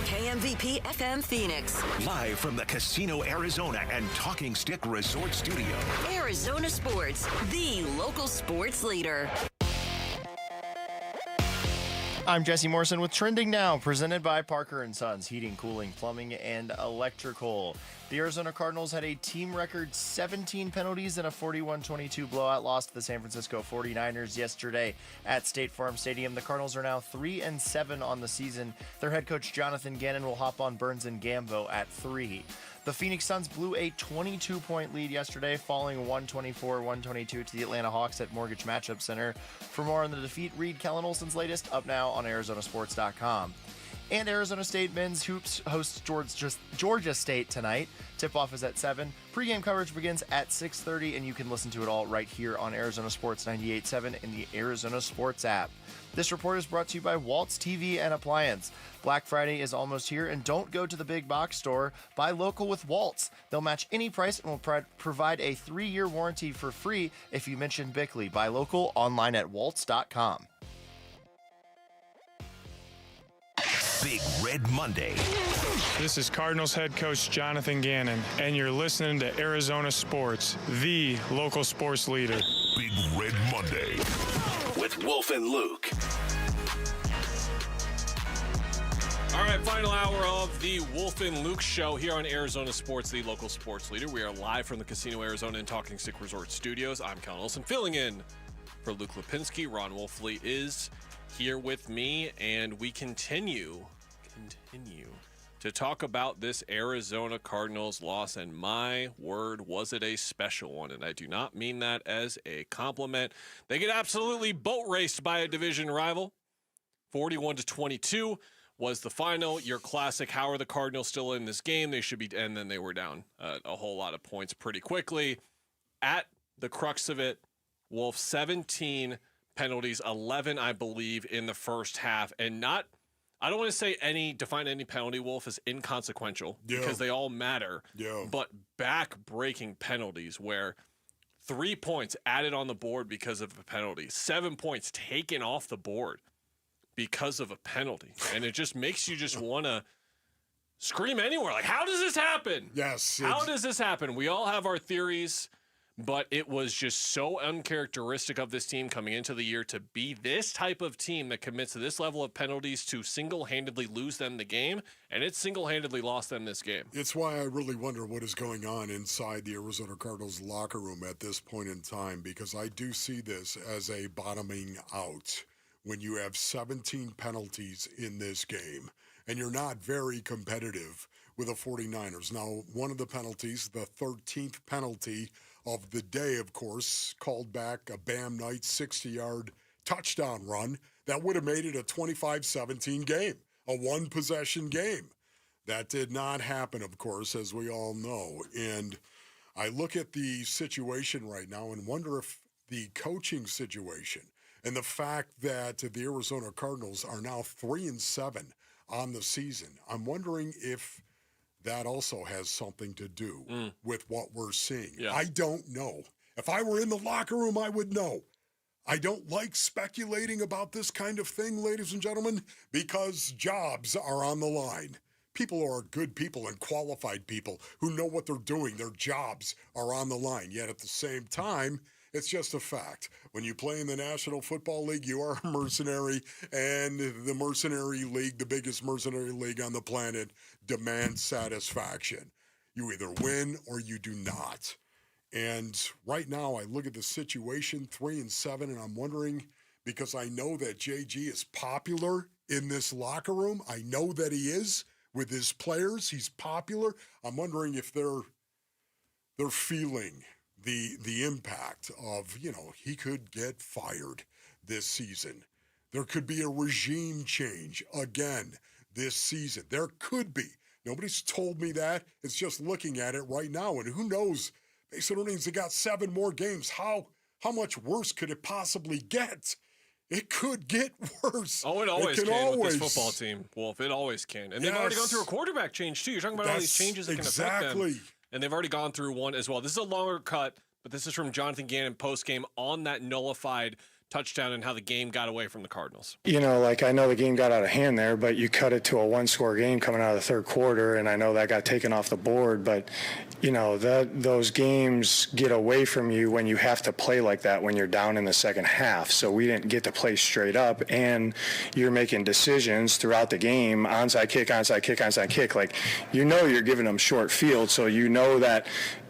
KMVP FM Phoenix. Live from the Casino Arizona and Talking Stick Resort Studio. Arizona Sports, the local sports leader. I'm Jesse Morrison with Trending Now, presented by Parker & Sons, heating, cooling, plumbing, and electrical. The Arizona Cardinals had a team record 17 penalties in a 41-22 blowout loss to the San Francisco 49ers yesterday at State Farm Stadium. The Cardinals are now 3-7 on the season. Their head coach Jonathan Ganon will hop on Burns and Gambo at 3. The Phoenix Suns blew a 22-point lead yesterday, falling 124-122 to the Atlanta Hawks at Mortgage Matchup Center. For more on the defeat, read Kellen Olson's latest up now on ArizonaSports.com. And Arizona State men's hoops hosts Georgia State tonight. Tip-off is at 7. Pre-game coverage begins at 6:30, and you can listen to it all right here on Arizona Sports 98.7 in the Arizona Sports app. This report is brought to you by Waltz TV and Appliance. Black Friday is almost here, and don't go to the big box store. Buy local with Waltz. They'll match any price and will provide a 3-year warranty for free if you mention Bickley. Buy local online at waltz.com. Big Red Monday. This is Cardinals head coach Jonathan Ganon, and you're listening to Arizona Sports, the local sports leader. Big Red Monday with Wolf and Luke. All right, final hour of the Wolf and Luke show here on Arizona Sports, the local sports leader. We are live from the Casino Arizona and Talking Stick Resort Studios. I'm Kellen Olson, filling in for Luke Lipinski. Ron Wolfley is here with me, and we continue to talk about this Arizona Cardinals loss, and my word, was it a special one, and I do not mean that as a compliment. They get absolutely boat raced by a division rival. 41-22 was the final. Your classic, how are the Cardinals still in this game? They should be, and then they were down a whole lot of points pretty quickly. At the crux of it, Wolf, 17 penalties, 11, I believe, in the first half, and I don't want to say define any penalty, Wolf, as inconsequential because they all matter. But back-breaking penalties where 3 points added on the board because of a penalty, 7 points taken off the board because of a penalty, and it just makes you just want to scream anywhere. Like, how does this happen? Yes. How does this happen? We all have our theories, but it was just so uncharacteristic of this team coming into the year to be this type of team that commits to this level of penalties to single-handedly lose them the game, and it single-handedly lost them this game. It's why I really wonder what is going on inside the Arizona Cardinals locker room at this point in time, because I do see this as a bottoming out when you have 17 penalties in this game, and you're not very competitive with the 49ers. Now, one of the penalties, the 13th penalty of the day, of course, called back a Bam Knight 60-yard touchdown run that would have made it a 25-17 game, a one-possession game. That did not happen, of course, as we all know. And I look at the situation right now and wonder if the coaching situation and the fact that the Arizona Cardinals are now 3-7 on the season, I'm wondering if that also has something to do with what we're seeing. Yeah. I don't know. If I were in the locker room, I would know. I don't like speculating about this kind of thing, ladies and gentlemen, because jobs are on the line. People are good people and qualified people who know what they're doing. Their jobs are on the line. Yet at the same time, it's just a fact. When you play in the National Football League, you are a mercenary, and the mercenary league, the biggest mercenary league on the planet, demands satisfaction. You either win or you do not. And right now, I look at the situation, 3-7, and I'm wondering, because I know that JG is popular in this locker room. I know that he is with his players. He's popular. I'm wondering if they're feeling the impact of, he could get fired this season. There could be a regime change again this season. There could be. Nobody's told me that. It's just looking at it right now. And who knows, based on earnings, they got 7 more games. How much worse could it possibly get? It could get worse. Oh, it always can with this football team, Wolf. It always can. And they've already gone through a quarterback change, too. You're talking about all these changes that can affect them. And they've already gone through one as well. This is a longer cut, but this is from Jonathan Ganon postgame on that nullified touchdown and how the game got away from the Cardinals. You know, like I know the game got out of hand there, but you cut it to a 1-score game coming out of the third quarter, and I know that got taken off the board. But, you know, those games get away from you when you have to play like that when you're down in the second half. So we didn't get to play straight up, and you're making decisions throughout the game, onside kick, onside kick, onside kick. Like, you know you're giving them short field, so you know that.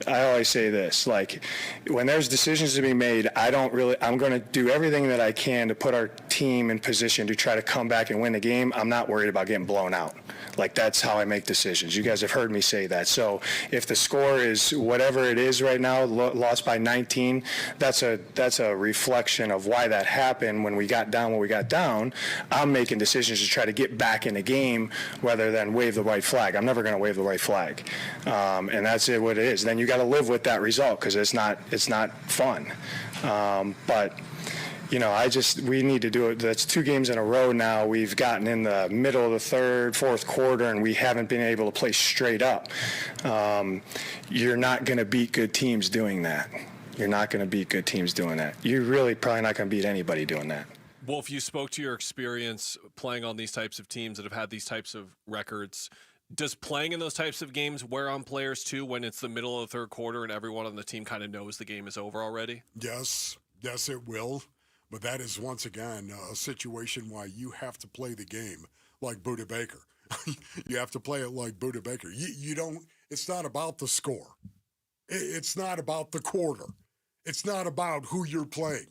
I always say this, like, when there's decisions to be made, I'm going to do everything that I can to put our team in position to try to come back and win the game. I'm not worried about getting blown out. Like, that's how I make decisions. You guys have heard me say that. So if the score is whatever it is right now, lost by 19, that's a reflection of why that happened when we got down when we got down. I'm making decisions to try to get back in the game rather than wave the white flag. I'm never going to wave the white flag. And that's what it is. Then you got to live with that result because it's not fun. But you know, we need to do it. That's 2 games in a row now. We've gotten in the middle of the third, fourth quarter, and we haven't been able to play straight up. You're not going to beat good teams doing that. You're not going to beat good teams doing that. You're really probably not going to beat anybody doing that. Wolf, you spoke to your experience playing on these types of teams that have had these types of records. Does playing in those types of games wear on players too when it's the middle of the third quarter and everyone on the team kind of knows the game is over already? Yes, it will. But that is, once again, a situation why you have to play the game like Buda Baker. You have to play it like Buda Baker. You don't. It's not about the score. It's not about the quarter. It's not about who you're playing.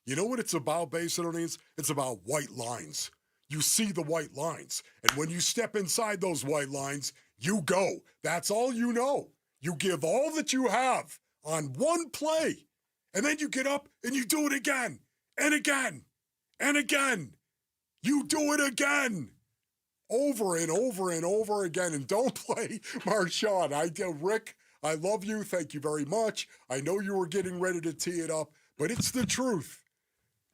You know what it's about, Basinonians? It's about white lines. You see the white lines. And when you step inside those white lines, you go. That's all you know. You give all that you have on one play. And then you get up and you do it again. And again, and again. You do it again. Over and over and over again. And don't play Marshawn. Rick, I love you. Thank you very much. I know you were getting ready to tee it up, but it's the truth.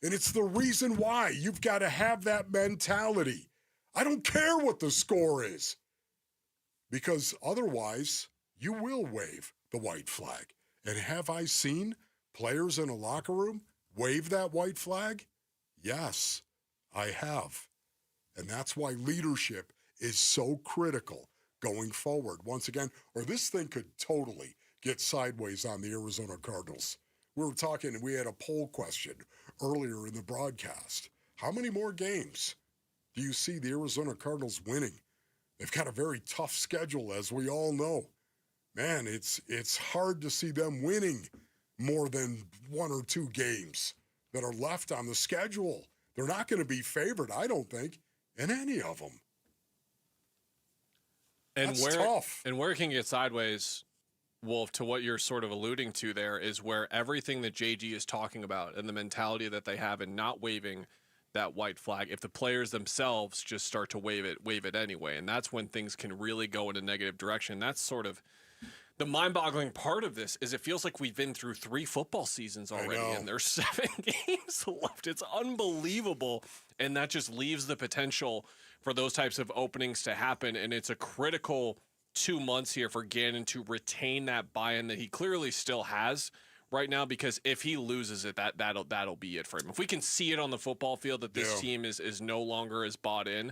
And it's the reason why you've got to have that mentality. I don't care what the score is. Because otherwise, you will wave the white flag. And have I seen players in a locker room wave that white flag? Yes, I have. And that's why leadership is so critical going forward. Once again, or this thing could totally get sideways on the Arizona Cardinals. We were talking, we had a poll question earlier in the broadcast. How many more games do you see the Arizona Cardinals winning? They've got a very tough schedule, as we all know. Man, it's hard to see them winning more than 1 or 2 games that are left on the schedule. They're not going to be favored, I don't think, in any of them. And That's tough. And where it can get sideways, Wolf, to what you're sort of alluding to there, is where everything that JG is talking about and the mentality that they have in not waving that white flag, if the players themselves just start to wave it anyway. And that's when things can really go in a negative direction. That's sort of the mind-boggling part of this is it feels like we've been through 3 football seasons already, and there's 7 games left. It's unbelievable, and that just leaves the potential for those types of openings to happen, and it's a critical 2 months here for Ganon to retain that buy-in that he clearly still has right now, because if he loses it, that'll be it for him. If we can see it on the football field that this team is no longer as bought in,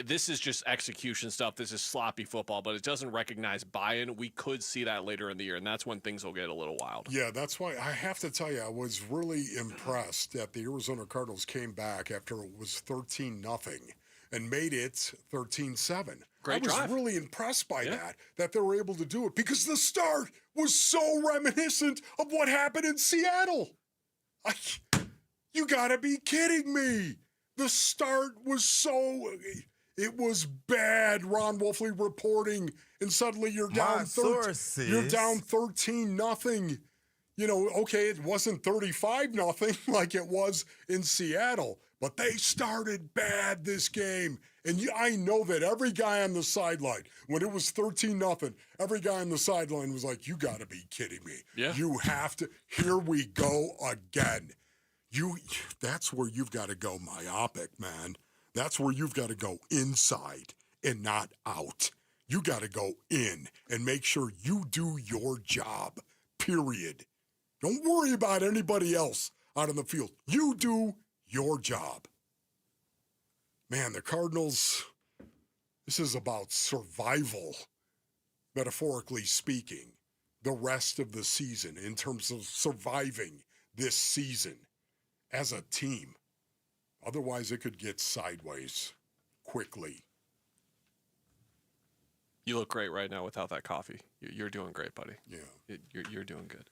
this is just execution stuff. This is sloppy football, but it doesn't recognize buy-in. We could see that later in the year, and that's when things will get a little wild. Yeah, that's why I have to tell you, I was really impressed that the Arizona Cardinals came back after it was 13-0 and made it 13-7. Great drive. I was really impressed by that they were able to do it, because the start was so reminiscent of what happened in Seattle. You gotta be kidding me. The start was it was bad. Ron Wolfley reporting, and suddenly you're down 13-0. You know, okay, it wasn't 35-0 like it was in Seattle, but they started bad this game. And I know that every guy on the sideline, when it was 13-0, every guy on the sideline was like, you got to be kidding me. Yeah. You have to. Here we go again. That's where you've got to go myopic, man. That's where you've got to go inside and not out. You got to go in and make sure you do your job, period. Don't worry about anybody else out on the field. You do your job. Man, the Cardinals, this is about survival, metaphorically speaking, the rest of the season in terms of surviving this season as a team. Otherwise, it could get sideways quickly. You look great right now without that coffee. You're doing great, buddy. Yeah. You're doing good.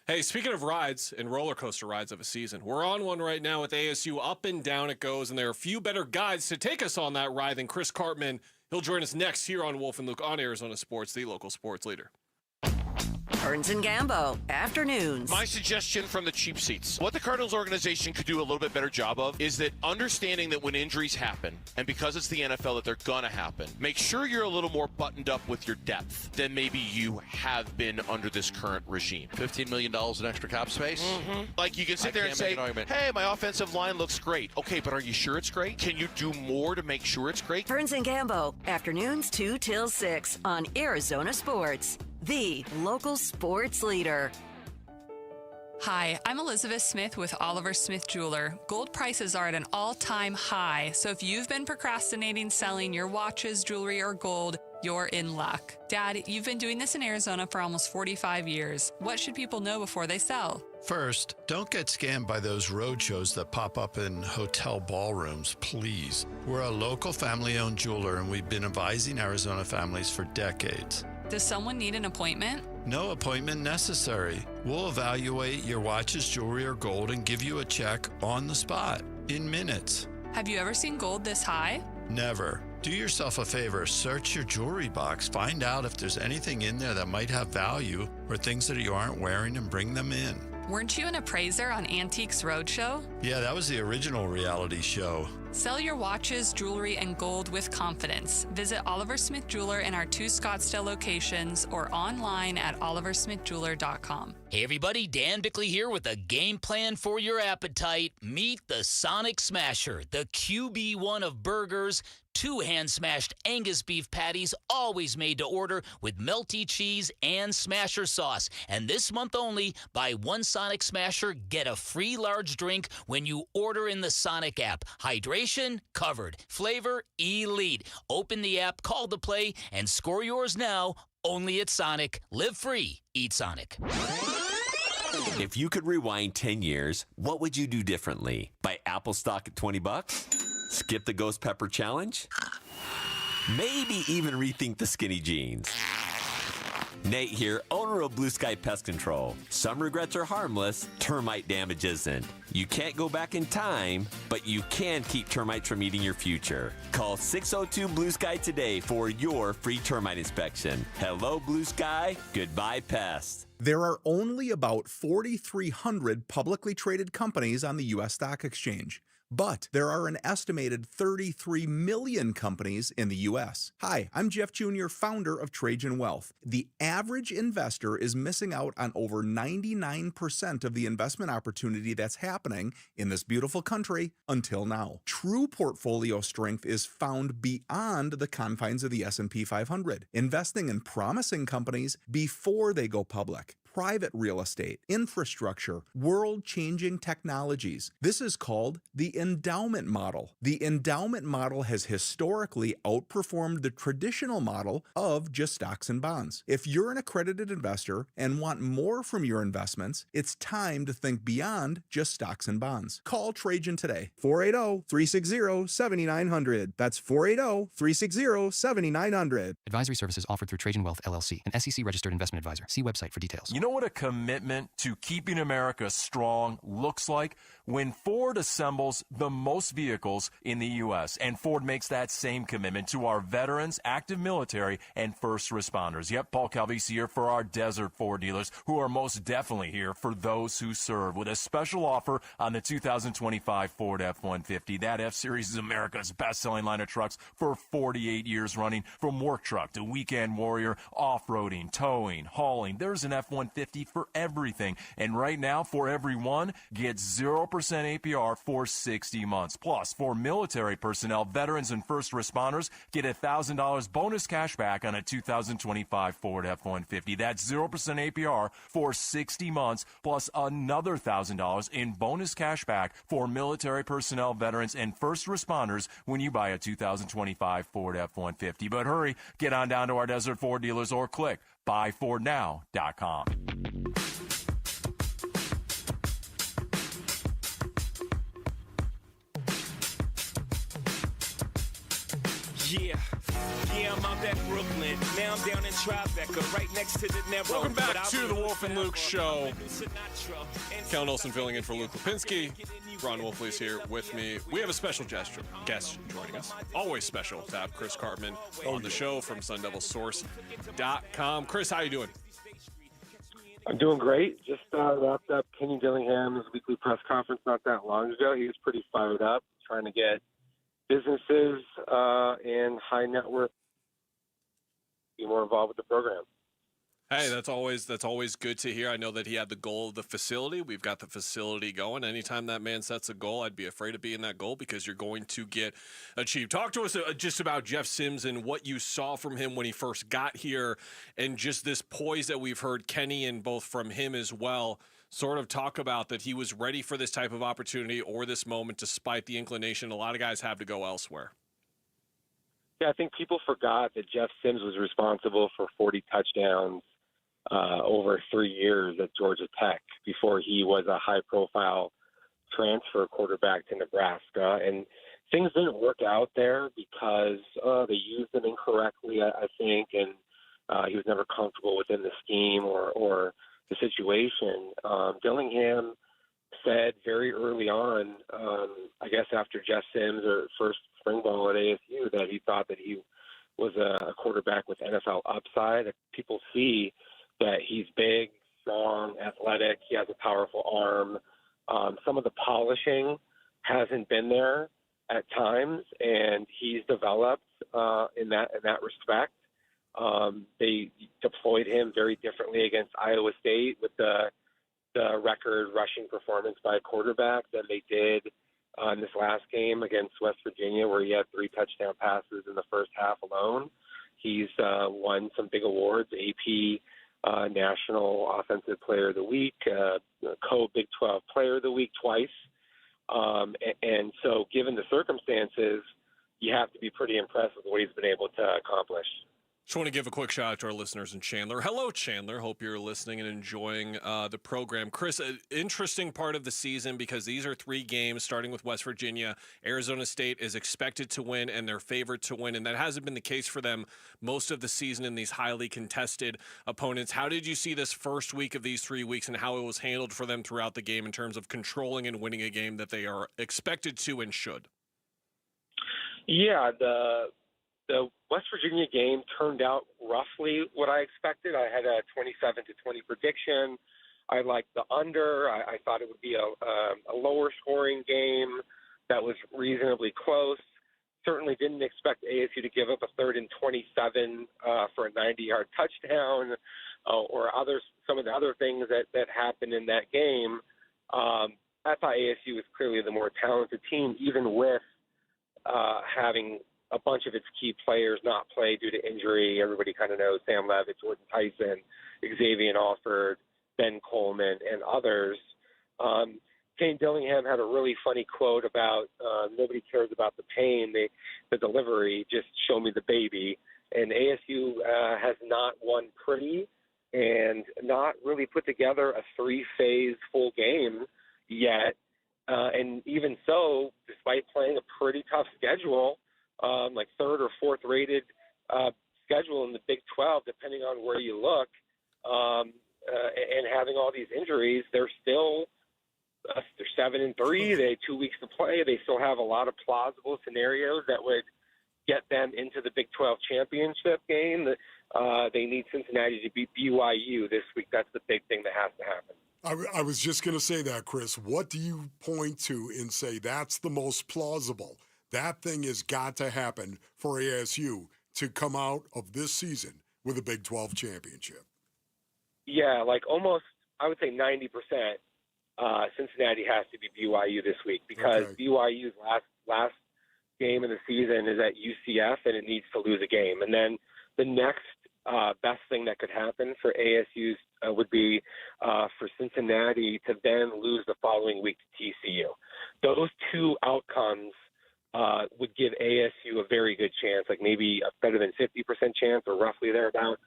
Hey, speaking of rides and roller coaster rides of a season, we're on one right now with ASU. Up and down it goes, and there are few better guides to take us on that ride than Chris Cartman. He'll join us next here on Wolf and Luke on Arizona Sports, the local sports leader. Burns and Gambo, afternoons. My suggestion from the cheap seats. What the Cardinals organization could do a little bit better job of is that understanding that when injuries happen, and because it's the NFL that they're going to happen, make sure you're a little more buttoned up with your depth than maybe you have been under this current regime. $15 million in extra cap space? Mm-hmm. Like you can sit there and say, hey, my offensive line looks great. Okay, but are you sure it's great? Can you do more to make sure it's great? Burns and Gambo, afternoons 2 till 6 on Arizona Sports, the local sports leader. Hi, I'm Elizabeth Smith with Oliver Smith Jeweler. Gold prices are at an all-time high, so if you've been procrastinating selling your watches, jewelry, or gold, you're in luck. Dad, you've been doing this in Arizona for almost 45 years. What should people know before they sell? First, don't get scammed by those roadshows that pop up in hotel ballrooms, please. We're a local family-owned jeweler, and we've been advising Arizona families for decades. Does someone need an appointment? No appointment necessary. We'll evaluate your watches, jewelry, or gold and give you a check on the spot in minutes. Have you ever seen gold this high? Never. Do yourself a favor, search your jewelry box, find out if there's anything in there that might have value or things that you aren't wearing and bring them in. Weren't you an appraiser on Antiques Roadshow? Yeah, that was the original reality show. Sell your watches, jewelry, and gold with confidence. Visit Oliver Smith Jeweler in our 2 Scottsdale locations or online at oliversmithjeweler.com. Hey everybody, Dan Bickley here with a game plan for your appetite. Meet the Sonic Smasher, the QB1 of burgers. 2 hand-smashed Angus beef patties, always made to order with melty cheese and Smasher sauce. And this month only, buy 1 Sonic Smasher, get a free large drink when you order in the Sonic app. Hydration, covered. Flavor, elite. Open the app, call to play, and score yours now, only at Sonic. Live free. Eat Sonic. If you could rewind 10 years, what would you do differently? Buy Apple stock at $20? Skip the Ghost Pepper Challenge? Maybe even rethink the skinny jeans. Nate here, owner of Blue Sky Pest Control. Some regrets are harmless, termite damage isn't. You can't go back in time, but you can keep termites from eating your future. Call 602 Blue Sky today for your free termite inspection. Hello, Blue Sky. Goodbye, pests. There are only about 4,300 publicly traded companies on the U.S. Stock Exchange. But there are an estimated 33 million companies in the U.S. Hi, I'm Jeff Jr., founder of Trajan Wealth. The average investor is missing out on over 99% of the investment opportunity that's happening in this beautiful country until now. True portfolio strength is found beyond the confines of the S&P 500, investing in promising companies before they go public. Private real estate, infrastructure, world-changing technologies. This is called the endowment model. The endowment model has historically outperformed the traditional model of just stocks and bonds. If you're an accredited investor and want more from your investments, it's time to think beyond just stocks and bonds. Call Trajan today. 480-360-7900. That's 480-360-7900. Advisory services offered through Trajan Wealth, LLC, an SEC-registered investment advisor. See website for details. You know what a commitment to keeping America strong looks like? When Ford assembles the most vehicles in the U.S., and Ford makes that same commitment to our veterans, active military, and first responders. Yep, Paul Calvisi here for our Desert Ford dealers, who are most definitely here for those who serve, with a special offer on the 2025 Ford F-150. That F-Series is America's best-selling line of trucks for 48 years running. From work truck to weekend warrior, off-roading, towing, hauling, there's an F-150 $1.50 for everything. And right now, for everyone, get 0% APR for 60 months. Plus, for military personnel, veterans, and first responders, get $1,000 bonus cash back on a 2025 Ford F-150. That's 0% APR for 60 months, plus another $1,000 in bonus cash back for military personnel, veterans, and first responders when you buy a 2025 Ford F-150. But hurry, get on down to our Desert Ford dealers or click buyfordnow.com. Yeah, I'm out at Brooklyn. Now I'm down in Tribeca, right next to the Narrow. Welcome back to the Wolf and Luke Show. Cal Nelson filling in for Luke Lipinski. Ron Wolfley's here with me. We have a special guest joining us. Always special to have Chris Cartman on the show from SunDevilSource.com. Chris, how you doing? I'm doing great. Just wrapped up Kenny Dillingham's weekly press conference not that long ago. He was pretty fired up, trying to get businesses and high net worth be more involved with the program. Hey, that's always good to hear. I know that he had the goal of the facility. We've got the facility going. Anytime that man sets a goal, I'd be afraid of being that goal because you're going to get achieved. Talk to us just about Jeff Sims and what you saw from him when he first got here and just this poise that we've heard Kenny and both from him as well sort of talk about that he was ready for this type of opportunity or this moment despite the inclination a lot of guys have to go elsewhere. Yeah, I think people forgot that Jeff Sims was responsible for 40 touchdowns over 3 years at Georgia Tech before he was a high-profile transfer quarterback to Nebraska. And things didn't work out there because they used him incorrectly, I think, and he was never comfortable within the scheme or the situation. Dillingham said very early on, I guess after Jeff Sims' first spring ball at ASU, that he thought that he was a quarterback with NFL upside. People see that he's big, strong, athletic. He has a powerful arm. Some of the polishing hasn't been there at times, and he's developed in that respect. They deployed him very differently against Iowa State with the record rushing performance by a quarterback than they did in this last game against West Virginia, where he had 3 touchdown passes in the first half alone. He's won some big awards, AP National Offensive Player of the Week, co-Big 12 Player of the Week twice. And so given the circumstances, you have to be pretty impressed with what he's been able to accomplish. Just want to give a quick shout out to our listeners in Chandler. Hello, Chandler. Hope you're listening and enjoying the program. Chris, an interesting part of the season because these are 3 games starting with West Virginia. Arizona State is expected to win and they're favored to win, and that hasn't been the case for them most of the season in these highly contested opponents. How did you see this first week of these 3 weeks and how it was handled for them throughout the game in terms of controlling and winning a game that they are expected to and should? Yeah, the West Virginia game turned out roughly what I expected. I had a 27-20 prediction. I liked the under. I thought it would be a lower scoring game that was reasonably close. Certainly didn't expect ASU to give up a 3rd and 27 for a 90-yard touchdown or some of the other things that happened in that game. I thought ASU was clearly the more talented team, even with having a bunch of its key players not play due to injury. Everybody kind of knows Sam Levitt, Jordan Tyson, Xavier Alford, Ben Coleman, and others. Kane Dillingham had a really funny quote about nobody cares about the pain, the delivery, just show me the baby. And ASU has not won pretty and not really put together a 3-phase full game yet. And even so, despite playing a pretty tough schedule, like 3rd or 4th rated schedule in the Big 12, depending on where you look, and having all these injuries, they're still they're 7-3. They had 2 weeks to play. They still have a lot of plausible scenarios that would get them into the Big 12 championship game. They need Cincinnati to beat BYU this week. That's the big thing that has to happen. I was just going to say that, Chris. What do you point to and say that's the most plausible? That thing has got to happen for ASU to come out of this season with a Big 12 championship. Yeah, like almost, I would say 90%. Cincinnati has to be BYU this week because BYU's last game of the season is at UCF, and it needs to lose a game. And then the next best thing that could happen for ASU would be for Cincinnati to then lose the following week to TCU. Those two outcomes would give ASU a very good chance, like maybe a better than 50% chance or roughly thereabouts,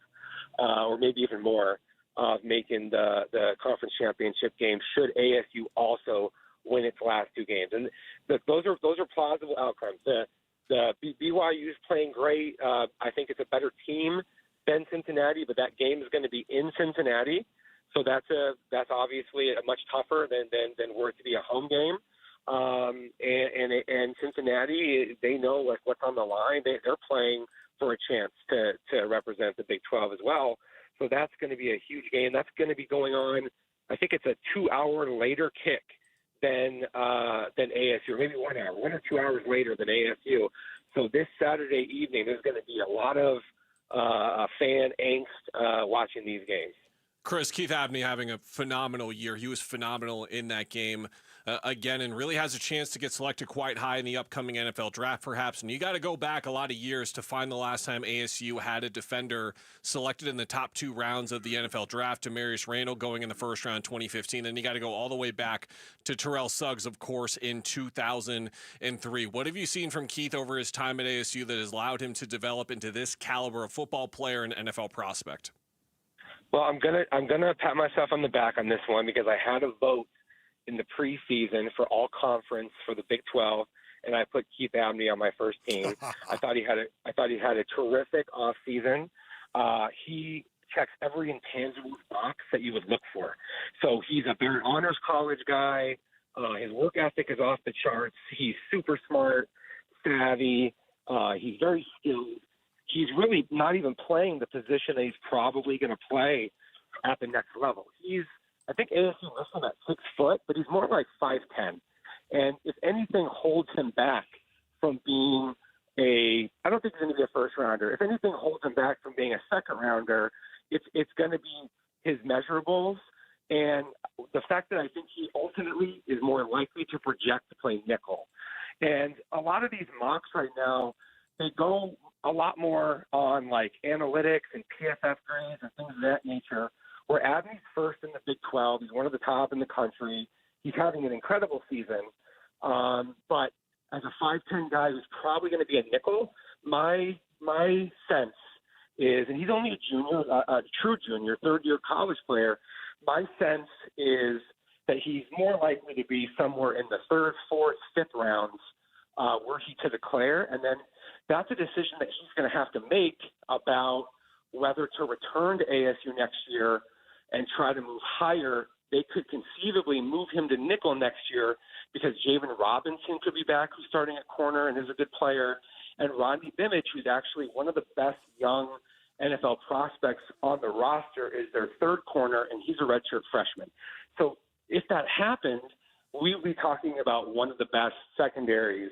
or maybe even more, of making the conference championship game should ASU also win its last two games. And those are plausible outcomes. The BYU is playing great. I think it's a better team than Cincinnati, but that game is going to be in Cincinnati, so that's obviously a much tougher than were it to be a home game. And Cincinnati, they know what's on the line. They're playing for a chance to represent the Big 12 as well. So that's going to be a huge game. That's going to be going on. I think it's a 2-hour later kick than ASU, or maybe 1 hour, 1 or 2 hours later than ASU. So this Saturday evening, there's going to be a lot of fan angst watching these games. Chris, Keith Abney having a phenomenal year. He was phenomenal in that game again, and really has a chance to get selected quite high in the upcoming NFL draft, perhaps. And you got to go back a lot of years to find the last time ASU had a defender selected in the top 2 rounds of the NFL draft. Demarius Randall going in the first round, 2015. Then you got to go all the way back to Terrell Suggs, of course, in 2003. What have you seen from Keith over his time at ASU that has allowed him to develop into this caliber of football player and NFL prospect? Well, I'm gonna pat myself on the back on this one because I had a vote in the preseason for all conference for the Big 12, and I put Keith Abney on my first team. I thought he had a terrific offseason. He checks every intangible box that you would look for. So he's a Barrett Honors College guy. His work ethic is off the charts. He's super smart, savvy. He's very skilled. He's really not even playing the position that he's probably going to play at the next level. I think ASU lists him at 6 foot, but he's more like 5'10". And if anything holds him back from being I don't think he's going to be a first rounder. If anything holds him back from being a second rounder, it's going to be his measurables and the fact that I think he ultimately is more likely to project to play nickel. And a lot of these mocks right now, they go a lot more on like analytics and PFF grades and things of that nature, where Abney's first in the Big 12. He's one of the top in the country. He's having an incredible season. But as a 5'10" guy who's probably going to be a nickel, my sense is, and he's only a junior, a true junior, third-year college player, my sense is that he's more likely to be somewhere in the third, fourth, fifth rounds were he to declare. And then that's a decision that he's going to have to make about whether to return to ASU next year and try to move higher. They could conceivably move him to nickel next year because Javen Robinson could be back, who's starting at corner and is a good player, and Rodney Bimich, who's actually one of the best young NFL prospects on the roster, is their third corner, and he's a redshirt freshman. So if that happened, we would be talking about one of the best secondaries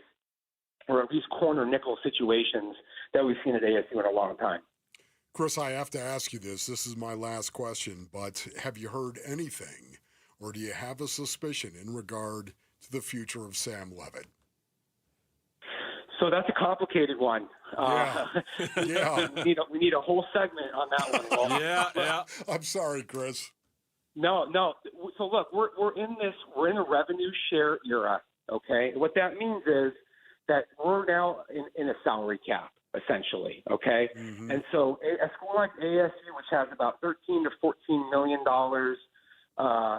or at least corner nickel situations that we've seen at ASU in a long time. Chris, I have to ask you this. This is my last question, but have you heard anything, or do you have a suspicion in regard to the future of Sam Leavitt? So that's a complicated one. Yeah. We need a whole segment on that one. Yeah. I'm sorry, Chris. No. So look, we're in a revenue share era. Okay, what that means is that we're now in a salary cap, essentially, okay? Mm-hmm. And so a school like ASU, which has about $13 to $14 million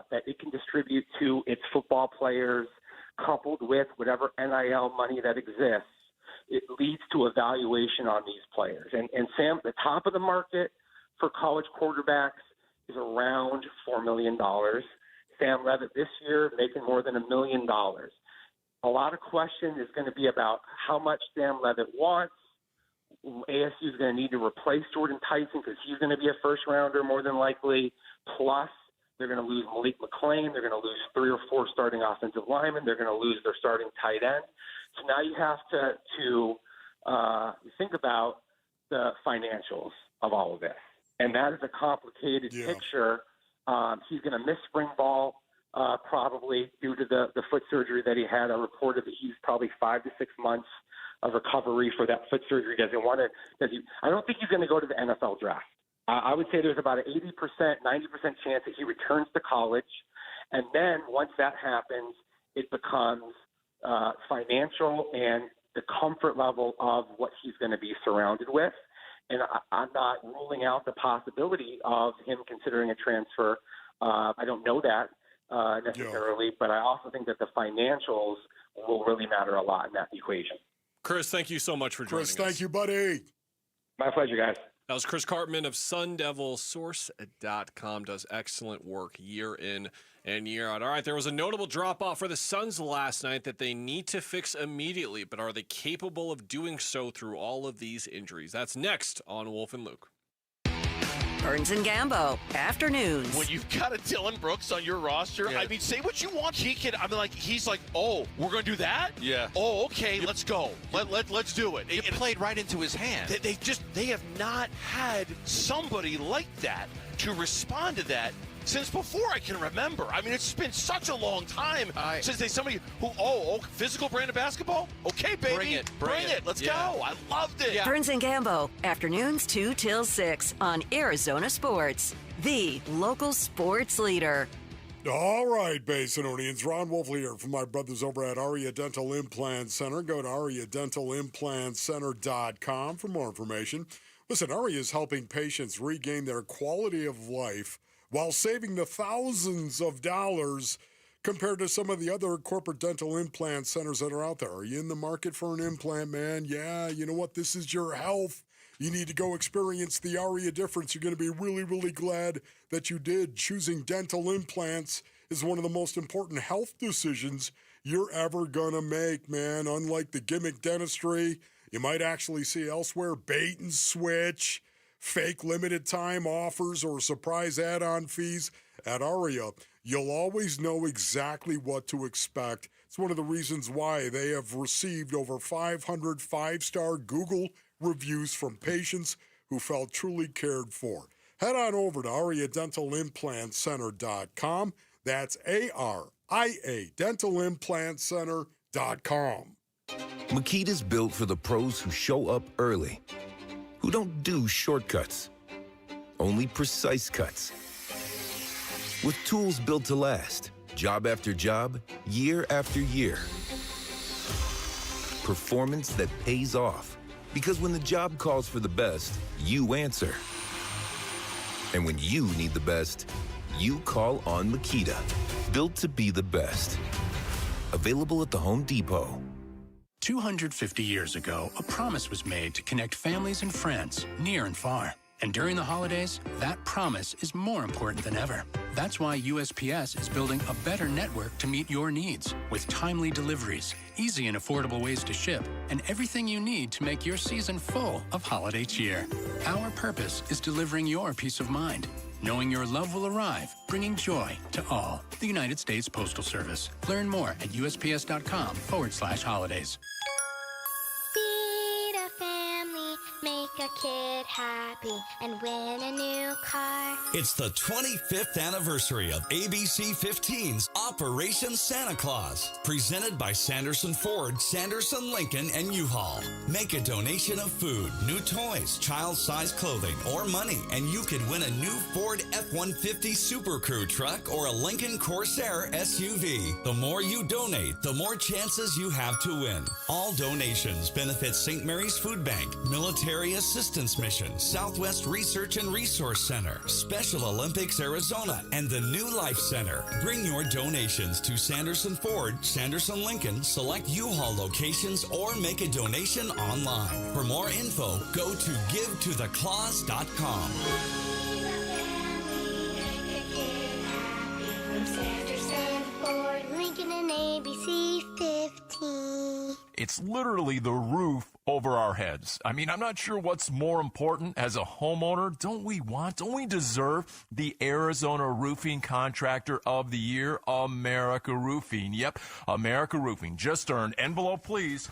that it can distribute to its football players, coupled with whatever NIL money that exists, it leads to a valuation on these players. And Sam, the top of the market for college quarterbacks is around $4 million. Sam Leavitt this year making more than $1 million. A lot of question is going to be about how much Sam Leavitt wants. ASU is going to need to replace Jordan Tyson because he's going to be a first-rounder more than likely. Plus, they're going to lose Malik McClain. They're going to lose 3 or 4 starting offensive linemen. They're going to lose their starting tight end. So now you have to think about the financials of all of this. and that is a complicated picture. He's going to miss spring ball probably due to the foot surgery that he had. I reported that he's probably 5 to 6 months of recovery for that foot surgery. I don't think he's going to go to the NFL draft. I would say there's about an 80%, 90% chance that he returns to college. And then once that happens, it becomes financial and the comfort level of what he's going to be surrounded with. And I'm not ruling out the possibility of him considering a transfer. I don't know that necessarily, but I also think that the financials will really matter a lot in that equation. Chris, thank you so much for joining us. Chris, thank you, buddy. My pleasure, guys. That was Chris Cartman of SunDevilSource.com. Does excellent work year in and year out. All right, there was a notable drop-off for the Suns last night that they need to fix immediately, but are they capable of doing so through all of these injuries? That's next on Wolf and Luke. Burns and Gambo, afternoons. When you've got a Dylan Brooks on your roster, I mean, say what you want. He's like, oh, we're going to do that? Yeah. Oh, okay, let's go. Let's do it. It played right into his hand. They have not had somebody like that to respond to that since before I can remember. I mean, it's been such a long time since somebody who, physical brand of basketball? Okay, baby. Bring it. Let's go. I loved it. Burns and Gambo, afternoons 2 till 6 on Arizona Sports, the local sports leader. All right, Basinonians. Ron Wolf here from my brothers over at Aria Dental Implant Center. Go to ariadentalimplantcenter.com for more information. Listen, Aria is helping patients regain their quality of life while saving the thousands of dollars compared to some of the other corporate dental implant centers that are out there. Are you in the market for an implant, man? Yeah, you know what? This is your health. You need to go experience the Aria difference. You're going to be really, really glad that you did. Choosing dental implants is one of the most important health decisions you're ever going to make, man. Unlike the gimmick dentistry you might actually see elsewhere, bait and switch, fake limited time offers, or surprise add-on fees. At Aria, you'll always know exactly what to expect. It's one of the reasons why they have received over 500 five-star Google reviews from patients who felt truly cared for. Head on over to ariadentalimplantcenter.com. That's ARIA dentalimplantcenter.com. Makita's built for the pros who show up early, who don't do shortcuts, only precise cuts. With tools built to last, job after job, year after year. Performance that pays off, because when the job calls for the best, you answer. And when you need the best, you call on Makita. Built to be the best. Available at the Home Depot. 250 years ago, a promise was made to connect families and friends near and far. And during the holidays, that promise is more important than ever. That's why USPS is building a better network to meet your needs, with timely deliveries, easy and affordable ways to ship, and everything you need to make your season full of holiday cheer. Our purpose is delivering your peace of mind, knowing your love will arrive, bringing joy to all. The United States Postal Service. Learn more at USPS.com/holidays. Feed a family, make a kid happy, and win a new car. It's the 25th anniversary of ABC 15's Operation Santa Claus, presented by Sanderson Ford, Sanderson Lincoln, and U-Haul. Make a donation of food, new toys, child-sized clothing, or money, and you could win a new Ford F-150 Super Crew truck or a Lincoln Corsair SUV. The more you donate, the more chances you have to win. All donations benefit St. Mary's Food Bank, Military Assistance Mission, Southwest Research and Resource Center, Special Olympics Arizona, and the New Life Center. Bring your donations to Sanderson Ford, Sanderson Lincoln, select U-Haul locations, or make a donation online. For more info, go to givetotheclaus.com. Sanderson Ford, Lincoln, and ABC 15. It's literally the roof over our heads. I mean, I'm not sure what's more important as a homeowner. Don't we deserve the Arizona Roofing Contractor of the Year, America Roofing? Yep, America Roofing just earned, envelope please,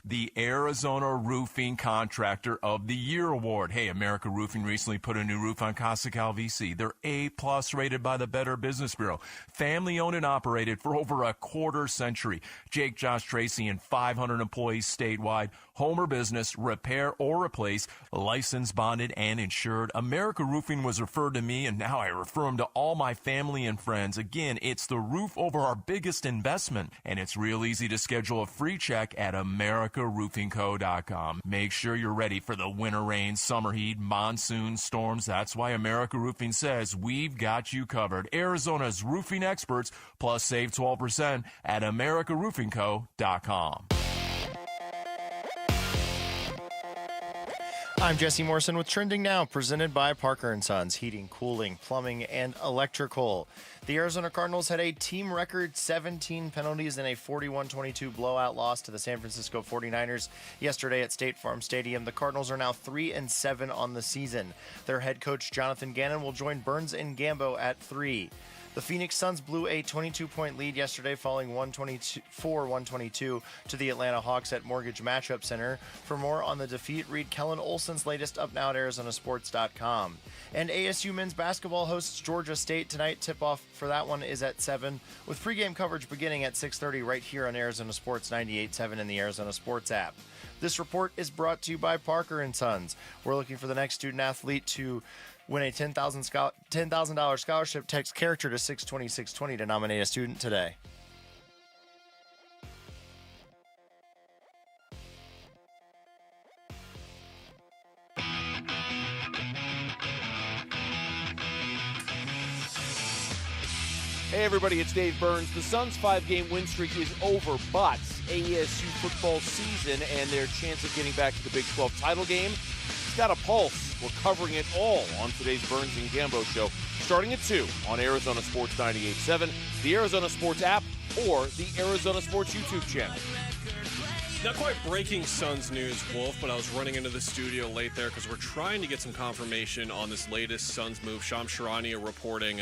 the Arizona Roofing Contractor of the Year award. Hey, America Roofing recently put a new roof on Casa Calvisi. They're A-plus rated by the Better Business Bureau. Family owned and operated for over a quarter century. Jake, Josh, Tracy, and 500 employees statewide. Home or business, repair or replace, licensed, bonded, and insured. America Roofing was referred to me, and now I refer them to all my family and friends. Again, it's the roof over our biggest investment, and it's real easy to schedule a free check at americaroofingco.com. Make sure you're ready for the winter rain, summer heat, monsoon storms. That's why America Roofing says we've got you covered. Arizona's roofing experts, plus save 12% at americaroofingco.com. I'm Jesse Morrison with Trending Now, presented by Parker & Sons, heating, cooling, plumbing, and electrical. The Arizona Cardinals had a team record 17 penalties in a 41-22 blowout loss to the San Francisco 49ers yesterday at State Farm Stadium. The Cardinals are now 3-7 on the season. Their head coach, Jonathan Ganon, will join Burns and Gambo at 3. The Phoenix Suns blew a 22-point lead yesterday, falling 122 to the Atlanta Hawks at Mortgage Matchup Center. For more on the defeat, read Kellen Olson's latest up now at ArizonaSports.com. And ASU men's basketball hosts Georgia State tonight. Tip-off for that one is at 7, with pregame coverage beginning at 6:30 right here on Arizona Sports 98.7 and the Arizona Sports app. This report is brought to you by Parker & Sons. We're looking for the next student-athlete to win a $10,000 scholarship. Text character to 620-620 to nominate a student today. Hey everybody, it's Dave Burns. The Suns' 5-game win streak is over, but ASU football season and their chance of getting back to the Big 12 title game, it's got a pulse. We're covering it all on today's Burns and Gambo show, starting at 2 on Arizona Sports 98.7, the Arizona Sports app, or the Arizona Sports YouTube channel. Not quite breaking Suns news, Wolf, but I was running into the studio late there because we're trying to get some confirmation on this latest Suns move. Shams Charania reporting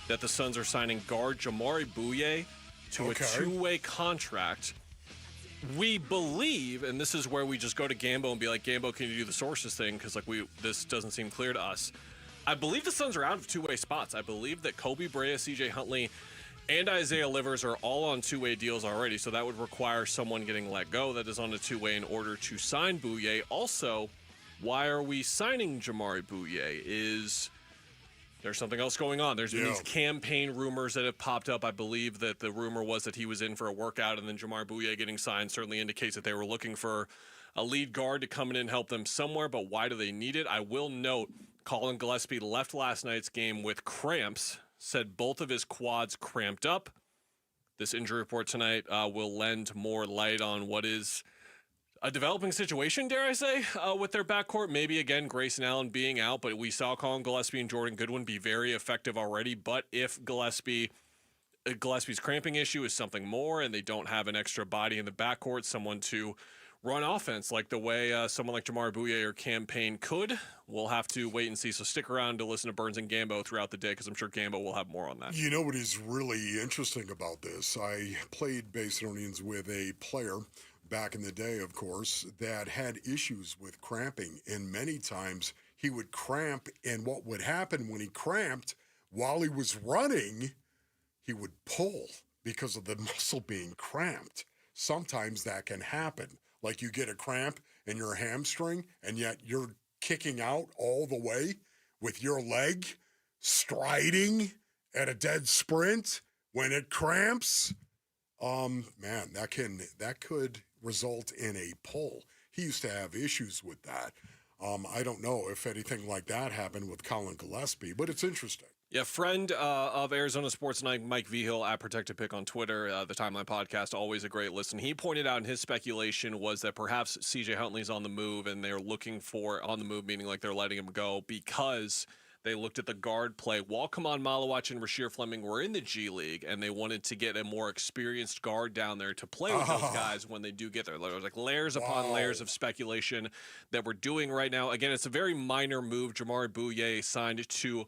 that the Suns are signing guard Jamari Bouye to a two-way contract. We believe, and this is where we just go to Gambo and be like, Gambo, can you do the sources thing? Because this doesn't seem clear to us. I believe the Suns are out of two-way spots. I believe that Kobe Brea, CJ Huntley, and Isaiah Livers are all on two-way deals already, so that would require someone getting let go that is on a two-way in order to sign Bouye. Also, why are we signing Jamari Bouye? Is there's something else going on? There's been these campaign rumors that have popped up. I believe that the rumor was that he was in for a workout, and then Jamari Bouye getting signed certainly indicates that they were looking for a lead guard to come in and help them somewhere, but why do they need it? I will note Colin Gillespie left last night's game with cramps, said both of his quads cramped up. This injury report tonight will lend more light on what is a developing situation, dare I say, with their backcourt. Maybe, again, Grayson Allen being out, but we saw Colin Gillespie and Jordan Goodwin be very effective already. But if Gillespie's cramping issue is something more and they don't have an extra body in the backcourt, someone to run offense like the way someone like Jamari Bouye or Cam Payne could, we'll have to wait and see. So stick around to listen to Burns and Gambo throughout the day because I'm sure Gambo will have more on that. You know what is really interesting about this? I played Basinonians with a player back in the day, of course, that had issues with cramping, and many times he would cramp, and what would happen when he cramped, while he was running, he would pull because of the muscle being cramped. Sometimes that can happen. Like you get a cramp in your hamstring, and yet you're kicking out all the way with your leg striding at a dead sprint when it cramps. Man, that could result in a pull. He used to have issues with that. I don't know if anything like that happened with Colin Gillespie, but it's interesting. Yeah, friend of Arizona Sports Night, Mike Vigil at Protected Pick on Twitter, the Timeline Podcast, always a great listen. He pointed out in his speculation was that perhaps CJ Huntley's on the move, and they're looking for on the move, meaning like they're letting him go because they looked at the guard play while Kaman Malawach and Rasheer Fleming were in the G League, and they wanted to get a more experienced guard down there to play with those guys when they do get there. There's like layers upon layers of speculation that we're doing right now. Again, it's a very minor move. Jamari Bouye signed to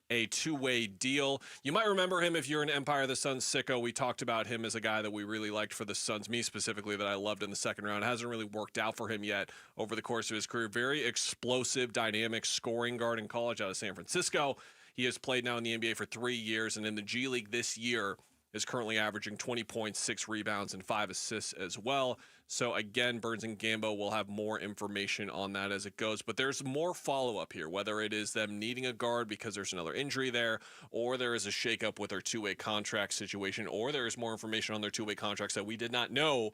a two-way deal. You might remember him if you're an Empire of the Sun sicko. We talked about him as a guy that we really liked for the Suns, me specifically, that I loved in the second round. Hasn't really worked out for him yet over the course of his career. Very explosive, dynamic scoring guard in college out of San Francisco. He has played now in the NBA for 3 years, and in the G League this year is currently averaging 20 points, 6 rebounds, and 5 assists as well. So again, Burns and Gambo will have more information on that as it goes. But there's more follow-up here, whether it is them needing a guard because there's another injury there, or there is a shakeup with their two-way contract situation, or there is more information on their two-way contracts that we did not know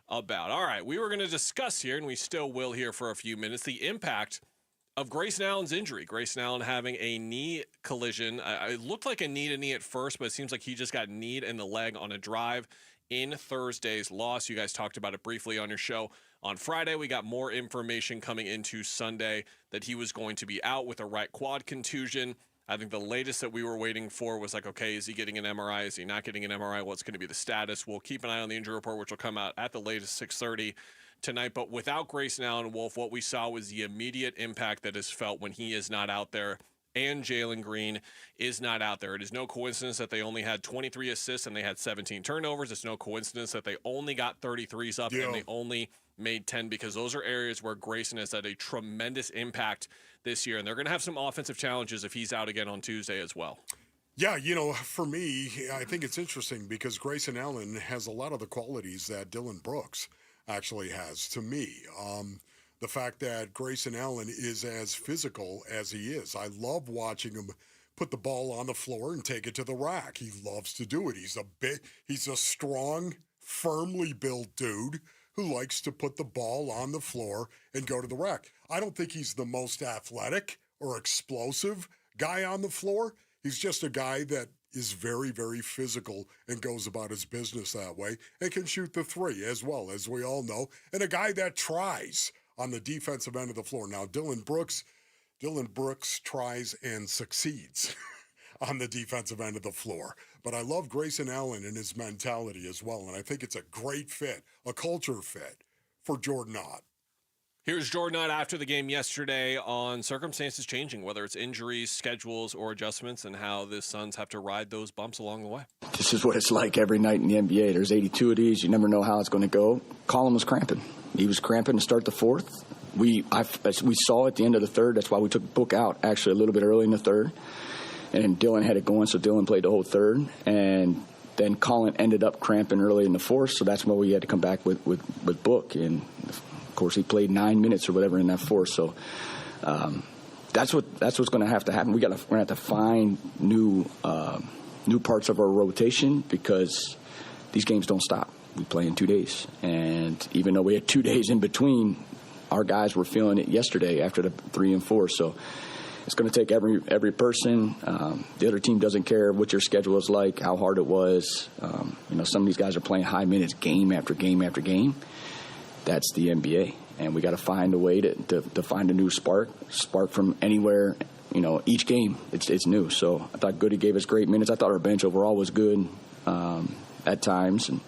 about. All right, we were going to discuss here, and we still will here for a few minutes, the impact of Grayson Allen's injury. Grayson Allen having a knee collision. It looked like a knee to knee at first, but it seems like he just got kneed in the leg on a drive in Thursday's loss. You guys talked about it briefly on your show on Friday. We got more information coming into Sunday that he was going to be out with a right quad contusion. I think the latest that we were waiting for was like, okay, is he getting an MRI? Is he not getting an MRI? What's going to be the status? We'll keep an eye on the injury report, which will come out at the latest 6:30 tonight. But without Grayson Allen, Wolf, what we saw was the immediate impact that is felt when he is not out there and Jalen Green is not out there. It is no coincidence that they only had 23 assists and they had 17 turnovers. It's no coincidence that they only got 33s up and they only made 10, because those are areas where Grayson has had a tremendous impact this year. And they're going to have some offensive challenges if he's out again on Tuesday as well. Yeah, for me, I think it's interesting because Grayson Allen has a lot of the qualities that Dylan Brooks actually has to me. The fact that Grayson Allen is as physical as he is. I love watching him put the ball on the floor and take it to the rack. He loves to do it. He's a strong, firmly built dude who likes to put the ball on the floor and go to the rack. I don't think he's the most athletic or explosive guy on the floor. He's just a guy that is very, very physical and goes about his business that way and can shoot the three as well, as we all know, and a guy that tries on the defensive end of the floor. Now, Dylan Brooks tries and succeeds on the defensive end of the floor. But I love Grayson Allen and his mentality as well, and I think it's a great fit, a culture fit for Jordan Ott. Here's Jordan Ott after the game yesterday on circumstances changing, whether it's injuries, schedules, or adjustments, and how the Suns have to ride those bumps along the way. This is what it's like every night in the NBA. There's 82 of these. You never know how it's going to go. Colin was cramping. He was cramping to start the fourth. We saw at the end of the third. That's why we took Book out actually a little bit early in the third. And Dylan had it going, so Dylan played the whole third. And then Colin ended up cramping early in the fourth, so that's why we had to come back with Book. And, of course, he played 9 minutes or whatever in that fourth. So that's what's going to have to happen. We're going to have to find new parts of our rotation because these games don't stop. We play in 2 days. And even though we had 2 days in between, our guys were feeling it yesterday after the 3 and 4. So it's going to take every person. The other team doesn't care what your schedule is like, how hard it was. Some of these guys are playing high minutes game after game after game. That's the NBA. And we got to find a way to find a new spark from anywhere. Each game, it's new. So I thought Goody gave us great minutes. I thought our bench overall was good at times. And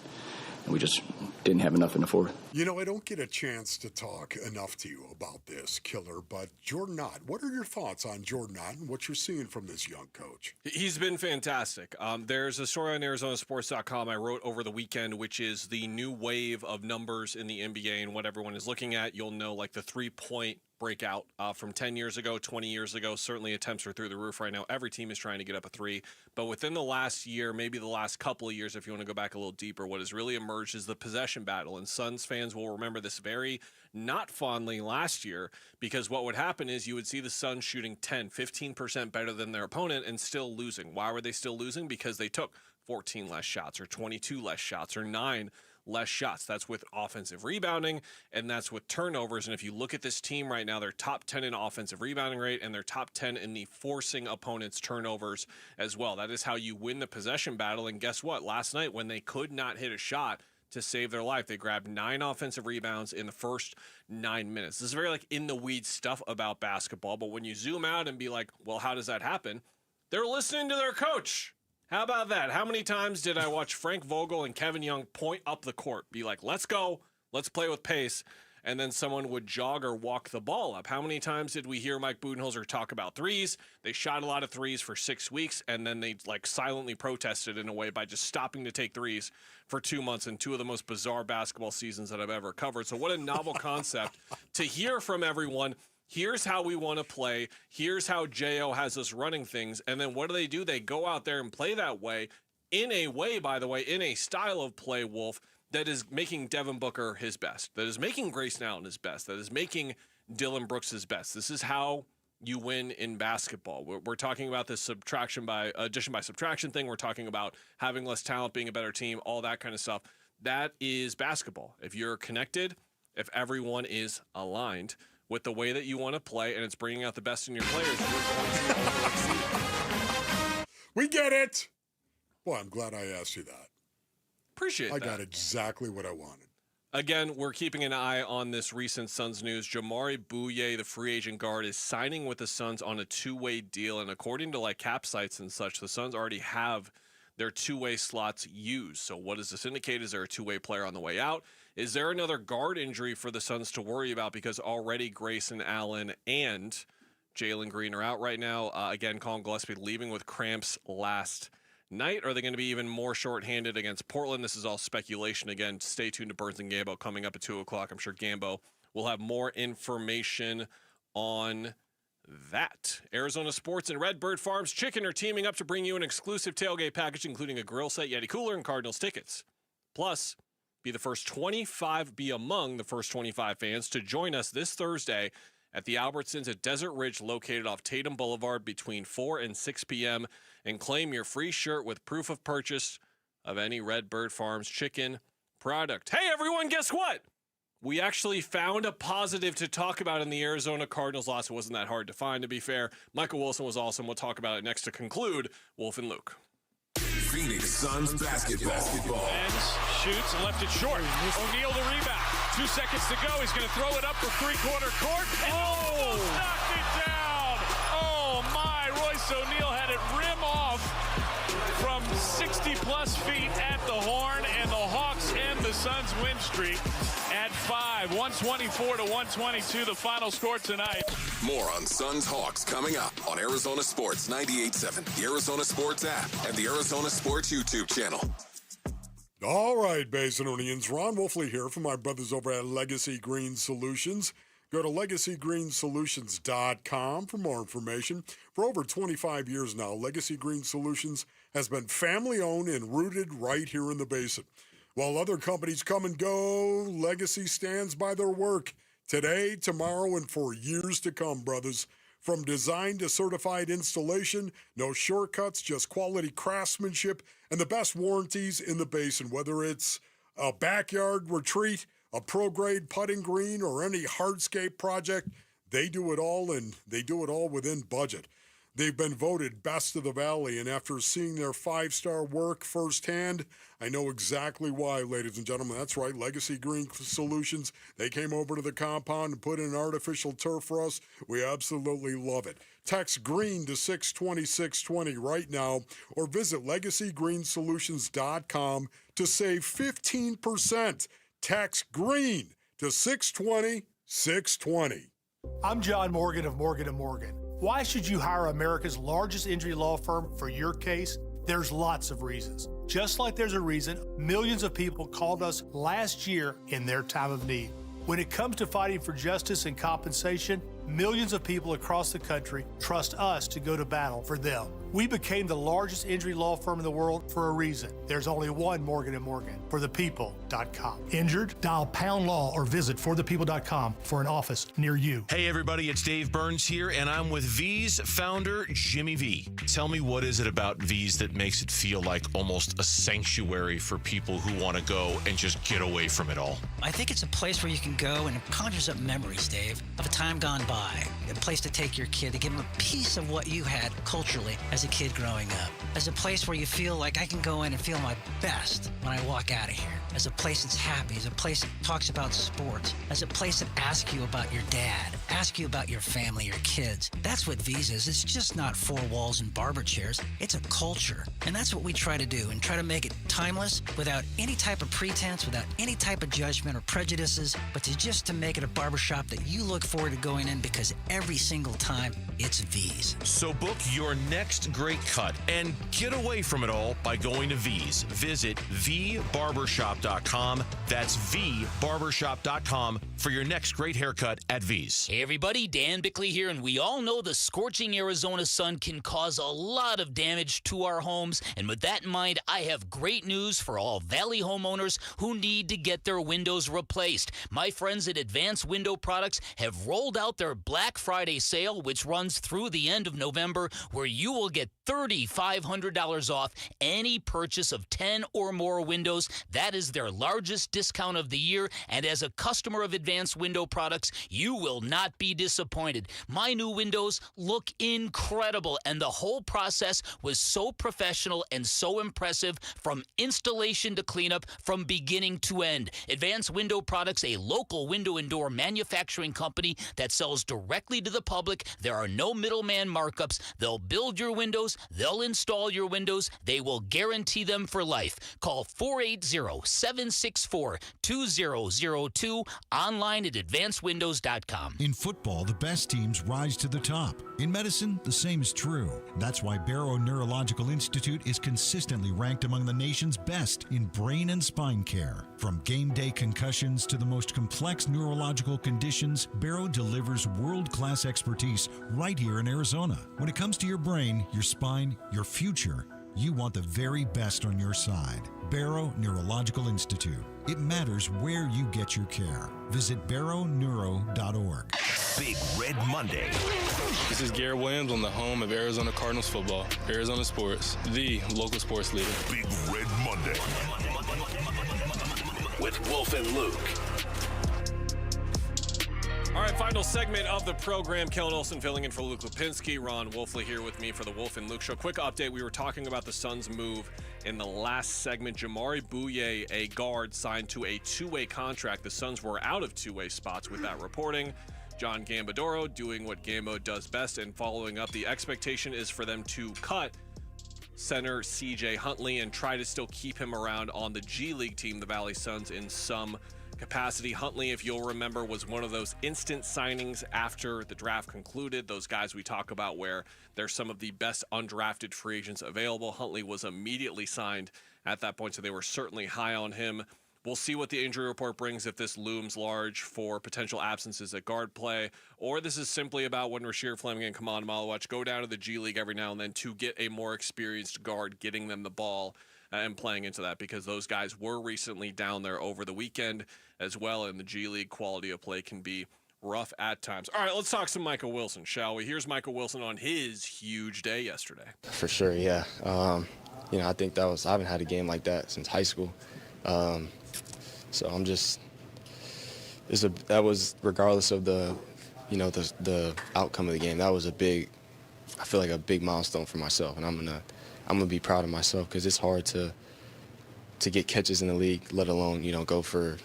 we just didn't have enough in the fourth. I don't get a chance to talk enough to you about this, Killer, but Jordan Ott, what are your thoughts on Jordan Ott and what you're seeing from this young coach? He's been fantastic. There's a story on ArizonaSports.com I wrote over the weekend, which is the new wave of numbers in the NBA and what everyone is looking at. You'll know like the 3-point breakout from 10 years ago, 20 years ago. Certainly attempts are through the roof right now. Every team is trying to get up a three. But within the last year, maybe the last couple of years, if you want to go back a little deeper, what has really emerged is the possession battle. And Suns fans will remember this very not fondly last year, because what would happen is you would see the Suns shooting 10, 15% better than their opponent and still losing. Why were they still losing? Because they took 14 less shots or 22 less shots or 9 less shots. That's with offensive rebounding, and that's with turnovers. And if you look at this team right now, they're top 10 in offensive rebounding rate, and they're top 10 in the forcing opponents' turnovers as well. That is how you win the possession battle. And guess what? Last night, when they could not hit a shot to save their life, they grabbed 9 offensive rebounds in the first 9 minutes. This is very in the weeds stuff about basketball, but when you zoom out and be like, well, how does that happen? They're listening to their coach. How about that? How many times did I watch Frank Vogel and Kevin Young point up the court, be like, let's go, let's play with pace, and then someone would jog or walk the ball up. How many times did we hear Mike Budenholzer talk about threes? They shot a lot of threes for 6 weeks, and then they like silently protested in a way by just stopping to take threes for 2 months in two of the most bizarre basketball seasons that I've ever covered. So what a novel concept to hear from everyone. Here's how we want to play. Here's how J.O. has us running things. And then what do? They go out there and play that way, in a way, by the way, in a style of play, Wolf, that is making Devin Booker his best, that is making Grayson Allen his best, that is making Dylan Brooks his best. This is how you win in basketball. We're talking about this addition by subtraction thing. We're talking about having less talent, being a better team, all that kind of stuff. That is basketball. If you're connected, if everyone is aligned with the way that you want to play, and it's bringing out the best in your players, you're going to overexceed. We get it. Well, I'm glad I asked you that. Appreciate that. I got exactly what I wanted. Again, we're keeping an eye on this recent Suns news. Jamari Bouye, the free agent guard, is signing with the Suns on a two-way deal, and according to like cap sites and such, the Suns already have their two-way slots used. So what does this indicate? Is there a two-way player on the way out? Is there another guard injury for the Suns to worry about, because already Grayson Allen and Jalen Green are out right now? Again, Colin Gillespie leaving with cramps last night. Are they going to be even more shorthanded against Portland? This is all speculation. Again, stay tuned to Burns and Gambo coming up at 2 o'clock. I'm sure Gambo will have more information on that. Arizona Sports and Redbird Farms Chicken are teaming up to bring you an exclusive tailgate package, including a grill set, Yeti cooler, and Cardinals tickets. Plus, be among the first 25 fans to join us this Thursday at the Albertsons at Desert Ridge, located off Tatum Boulevard, between 4 and 6 p.m., and claim your free shirt with proof of purchase of any Redbird Farms chicken product. Hey, everyone, guess what? We actually found a positive to talk about in the Arizona Cardinals loss. It wasn't that hard to find, to be fair. Michael Wilson was awesome. We'll talk about it next to conclude Wolf and Luke. Phoenix Suns basketball. And shoots and left it short. O'Neal the rebound. 2 seconds to go. He's going to throw it up for three-quarter court. And knocked it down. Oh, my. Royce O'Neal had it rim off from 60-plus feet at the horn, and the Hawks end the Suns' win streak at 5. 124-122, the final score tonight. More on Suns Hawks coming up on Arizona Sports 98.7, the Arizona Sports app, and the Arizona Sports YouTube channel. All right, Basinonians. Ron Wolfley here from my brothers over at Legacy Green Solutions. Go to LegacyGreenSolutions.com for more information. For over 25 years now, Legacy Green Solutions has been family-owned and rooted right here in the Basin. While other companies come and go, Legacy stands by their work today, tomorrow, and for years to come, brothers. From design to certified installation, no shortcuts, just quality craftsmanship and the best warranties in the Basin. Whether it's a backyard retreat, a pro-grade putting green, or any hardscape project, they do it all, and they do it all within budget. They've been voted best of the Valley, and after seeing their 5-star work firsthand, I know exactly why, ladies and gentlemen. That's right, Legacy Green Solutions. They came over to the compound and put in artificial turf for us. We absolutely love it. Text GREEN to 620-620 right now, or visit LegacyGreenSolutions.com to save 15%. Text GREEN to 620-620. I'm John Morgan of Morgan & Morgan. Why should you hire America's largest injury law firm for your case? There's lots of reasons. Just like there's a reason millions of people called us last year in their time of need. When it comes to fighting for justice and compensation, millions of people across the country trust us to go to battle for them. We became the largest injury law firm in the world for a reason. There's only one Morgan & Morgan, forthepeople.com. Injured? Dial #law or visit forthepeople.com for an office near you. Hey everybody, it's Dave Burns here, and I'm with V's founder, Jimmy V. Tell me, what is it about V's that makes it feel like almost a sanctuary for people who want to go and just get away from it all? I think it's a place where you can go and it conjures up memories, Dave, of a time gone by. buy, a place to take your kid, to give him a piece of what you had culturally as a kid growing up, as a place where you feel like I can go in and feel my best when I walk out of here, as a place that's happy, as a place that talks about sports, as a place that asks you about your dad, asks you about your family, your kids. That's what V's is. It's just not four walls and barber chairs. It's a culture. And that's what we try to do, and try to make it timeless without any type of pretense, without any type of judgment or prejudices, but to make it a barbershop that you look forward to going in, because every single time it's V's. So book your next great cut and get away from it all by going to V's. Visit vbarbershop.com. That's vbarbershop.com for your next great haircut at V's. Hey everybody, Dan Bickley here, and we all know the scorching Arizona sun can cause a lot of damage to our homes. And with that in mind, I have great news for all Valley homeowners who need to get their windows replaced. My friends at Advanced Window Products have rolled out their Black Friday sale, which runs through the end of November, where you will get $3,500 off any purchase of 10 or more windows. That is their largest discount of the year, and as a customer of Advanced Window Products, you will not be disappointed. My new windows look incredible, and the whole process was so professional and so impressive, from installation to cleanup, from beginning to end. Advanced Window Products, a local window and door manufacturing company that sells directly to the public. There are no middleman markups. They'll build your windows. They'll install your windows. They will guarantee them for life. Call 480-764-2002, online at advancedwindows.com. In football, the best teams rise to the top. In medicine, the same is true. That's why Barrow Neurological Institute is consistently ranked among the nation's best in brain and spine care. From game day concussions to the most complex neurological conditions, Barrow delivers world-class expertise right here in Arizona. When it comes to your brain, your spine, your future, you want the very best on your side. Barrow Neurological Institute. It matters where you get your care. Visit barrowneuro.org. Big Red Monday. This is Garrett Williams on the home of Arizona Cardinals football. Arizona Sports, the local sports leader. Big Red Monday. With Wolf and Luke. All right, final segment of the program. Kellen Olson filling in for Luke Lipinski. Ron Wolfley here with me for the Wolf and Luke Show. Quick update. We were talking about the Suns' move in the last segment. Jamari Bouye, a guard, signed to a two-way contract. The Suns were out of two-way spots with that reporting. John Gambadoro doing what Gambo does best and following up. The expectation is for them to cut center CJ Huntley and try to still keep him around on the G League team, the Valley Suns, in some capacity. Huntley, if you'll remember, was one of those instant signings after the draft concluded. Those guys we talk about where they're some of the best undrafted free agents available. Huntley was immediately signed at that point, so they were certainly high on him. We'll see what the injury report brings, if this looms large for potential absences at guard play, or this is simply about when Rasheer Fleming and Kaman Malawach go down to the G League every now and then to get a more experienced guard, getting them the ball and playing into that, because those guys were recently down there over the weekend as well, and the G League quality of play can be rough at times. All right, let's talk some Michael Wilson, shall we? Here's Michael Wilson on his huge day yesterday. For sure, yeah. I think I haven't had a game like that since high school. So I'm just, that was regardless of the outcome of the game. That was I feel like a big milestone for myself, and I'm gonna be proud of myself, because it's hard to get catches in the league, let alone go for,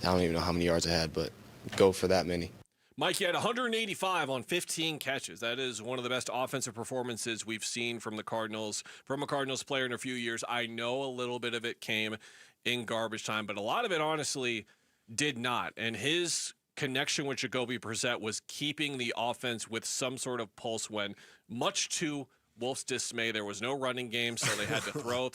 I don't even know how many yards I had, but go for that many. Mike, you had 185 on 15 catches. That is one of the best offensive performances we've seen from the Cardinals, from a Cardinals player in a few years. I know a little bit of it came in garbage time, but a lot of it honestly did not. And his connection with Jacoby Brissett was keeping the offense with some sort of pulse when, much to Wolf's dismay, there was no running game, so they had to throw,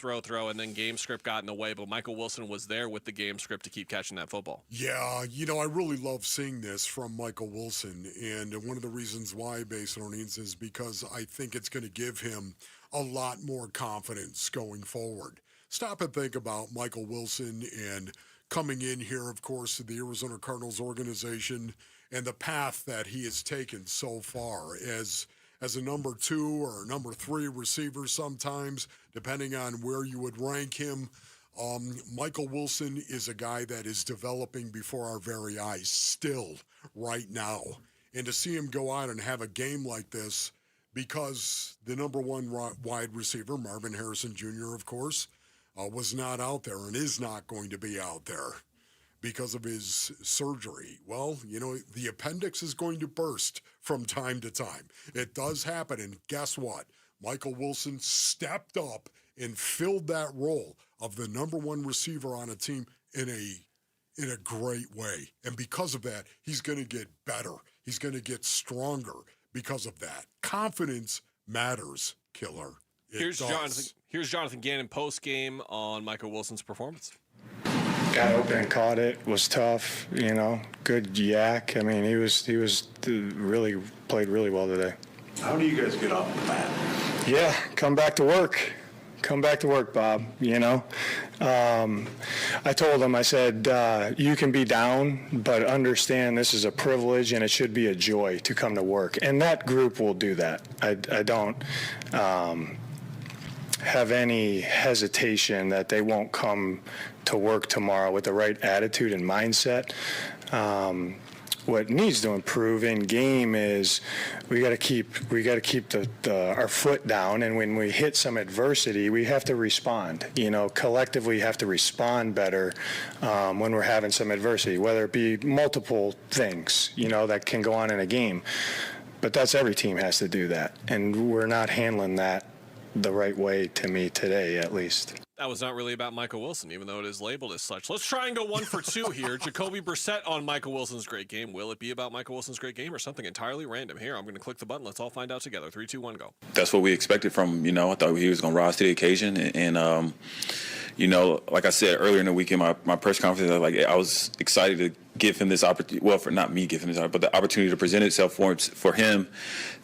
and then game script got in the way. But Michael Wilson was there with the game script to keep catching that football. Yeah, I really love seeing this from Michael Wilson, and one of the reasons why, based on Eanes, is because I think it's going to give him a lot more confidence going forward. Stop and think about Michael Wilson and coming in here, of course, to the Arizona Cardinals organization and the path that he has taken so far as a number 2 or number 3 receiver sometimes, depending on where you would rank him. Michael Wilson is a guy that is developing before our very eyes still right now. And to see him go out and have a game like this, because the number one wide receiver, Marvin Harrison Jr., of course, was not out there and is not going to be out there because of his surgery. Well, the appendix is going to burst from time to time. It does happen, and guess what? Michael Wilson stepped up and filled that role of the number one receiver on a team in a great way. And because of that, he's going to get better. He's going to get stronger because of that. Confidence matters, Killer. Here's Jonathan Ganon post-game on Michael Wilson's performance. Got open and caught it. Was tough, good yak. I mean, he really played really well today. How do you guys get off the mat? Yeah, come back to work. Come back to work, Bob, I told him, I said, you can be down, but understand this is a privilege and it should be a joy to come to work. And that group will do that. I don't have any hesitation that they won't come to work tomorrow with the right attitude and mindset. What needs to improve in game is we got to keep our foot down, and when we hit some adversity, we have to respond. Collectively have to respond better when we're having some adversity, whether it be multiple things that can go on in a game. But that's every team has to do that, and we're not handling that the right way to me today, at least. That was not really about Michael Wilson, even though it is labeled as such. Let's try and go 1 for 2 here. Jacoby Brissett on Michael Wilson's great game. Will it be about Michael Wilson's great game or something entirely random? Here, I'm going to click the button. Let's all find out together. 3, 2, 1, go. That's what we expected from him. I thought he was going to rise to the occasion. And like I said earlier in the weekend, my press conference, I was excited to give him this opportunity. Well, for not me giving him this opportunity, but the opportunity to present itself for him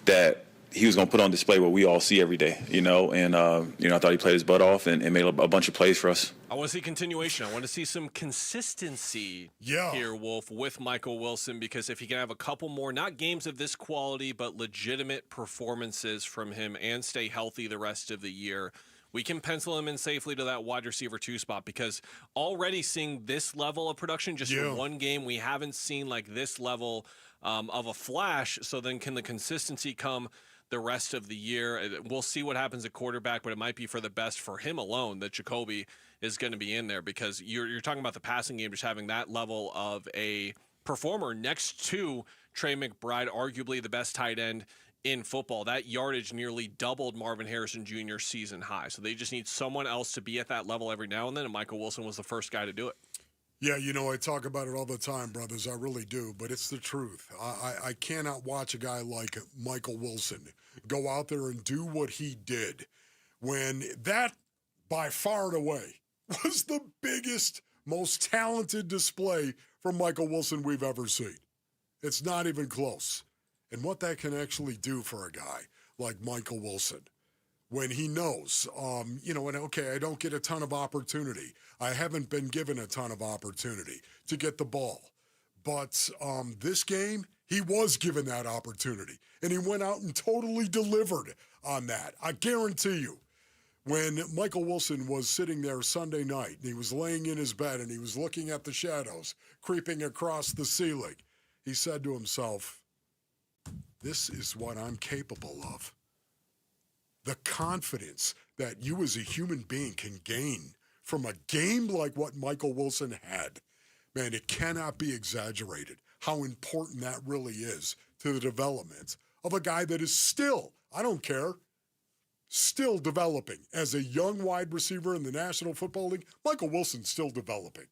that he was going to put on display what we all see every day, and, I thought he played his butt off and made a bunch of plays for us. I want to see continuation. I want to see some consistency here, Wolf, with Michael Wilson, because if he can have a couple more, not games of this quality, but legitimate performances from him and stay healthy the rest of the year, we can pencil him in safely to that wide receiver 2 spot, because already seeing this level of production just for one game, we haven't seen this level of a flash. So then can the consistency come the rest of the year? We'll see what happens at quarterback, but it might be for the best for him alone that Jacoby is going to be in there, because you're talking about the passing game, just having that level of a performer next to Trey McBride, arguably the best tight end in football. That yardage nearly doubled Marvin Harrison Jr.'s season high. So they just need someone else to be at that level every now and then, and Michael Wilson was the first guy to do it. Yeah, I talk about it all the time, brothers. I really do, but it's the truth. I cannot watch a guy like Michael Wilson go out there and do what he did when that, by far and away, was the biggest, most talented display from Michael Wilson we've ever seen. It's not even close. And what that can actually do for a guy like Michael Wilson, when he knows, I don't get a ton of opportunity. I haven't been given a ton of opportunity to get the ball. But this game, he was given that opportunity. And he went out and totally delivered on that. I guarantee you, when Michael Wilson was sitting there Sunday night, and he was laying in his bed, and he was looking at the shadows creeping across the ceiling, he said to himself, this is what I'm capable of. The confidence that you as a human being can gain from a game like what Michael Wilson had, man, it cannot be exaggerated how important that really is to the development of a guy that is still, I don't care, still developing. As a young wide receiver in the National Football League, Michael Wilson's still developing.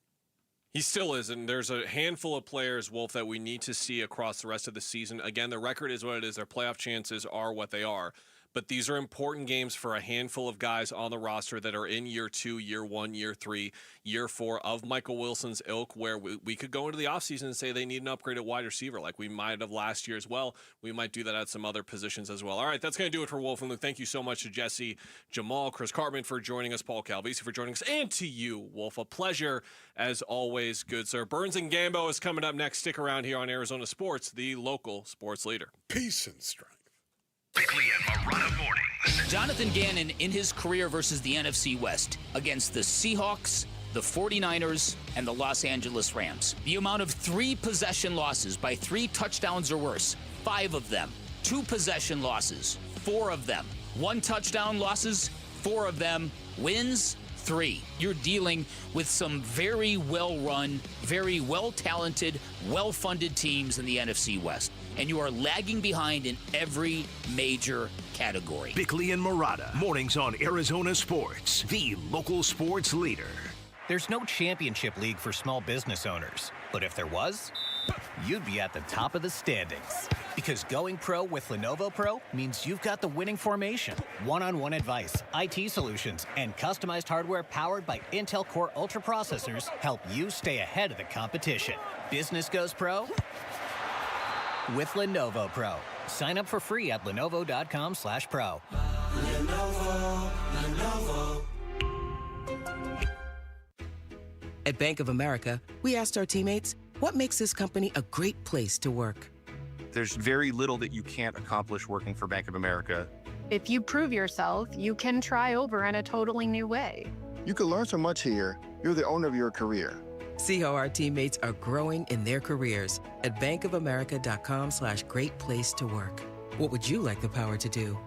He still is, and there's a handful of players, Wolf, that we need to see across the rest of the season. Again, the record is what it is. Their playoff chances are what they are. But these are important games for a handful of guys on the roster that are in year 2, year 1, year 3, year 4 of Michael Wilson's ilk, where we could go into the offseason and say they need an upgrade at wide receiver like we might have last year as well. We might do that at some other positions as well. All right, that's going to do it for Wolf and Luke. Thank you so much to Jesse, Jamal, Chris Cartman for joining us, Paul Calvisi for joining us, and to you, Wolf. A pleasure as always, good sir. Burns and Gambo is coming up next. Stick around here on Arizona Sports, the local sports leader. Peace and strength. Weekly at Marana Mornings. Jonathan Ganon in his career versus the NFC West against the Seahawks the 49ers, and the Los Angeles Rams. The amount of 3 possession losses by 3 touchdowns or worse, 5 of them. 2 possession losses, 4 of them. 1 touchdown losses, 4 of them. Wins, 3. You're dealing with some very well-run, very well-talented, well-funded teams in the NFC West. And you are lagging behind in every major category. Bickley and Murata, mornings on Arizona Sports, the local sports leader. There's no championship league for small business owners, but if there was, you'd be at the top of the standings. Because going pro with Lenovo Pro means you've got the winning formation, one-on-one advice, IT solutions, and customized hardware powered by Intel Core Ultra processors help you stay ahead of the competition. Business goes pro with Lenovo Pro. Sign up for free at lenovo.com/pro. Lenovo. At Bank of America, we asked our teammates, what makes this company a great place to work? There's very little that you can't accomplish working for Bank of America. If you prove yourself, you can try over in a totally new way. You can learn so much here. You're the owner of your career. See how our teammates are growing in their careers at bankofamerica.com/great place to work. What would you like the power to do?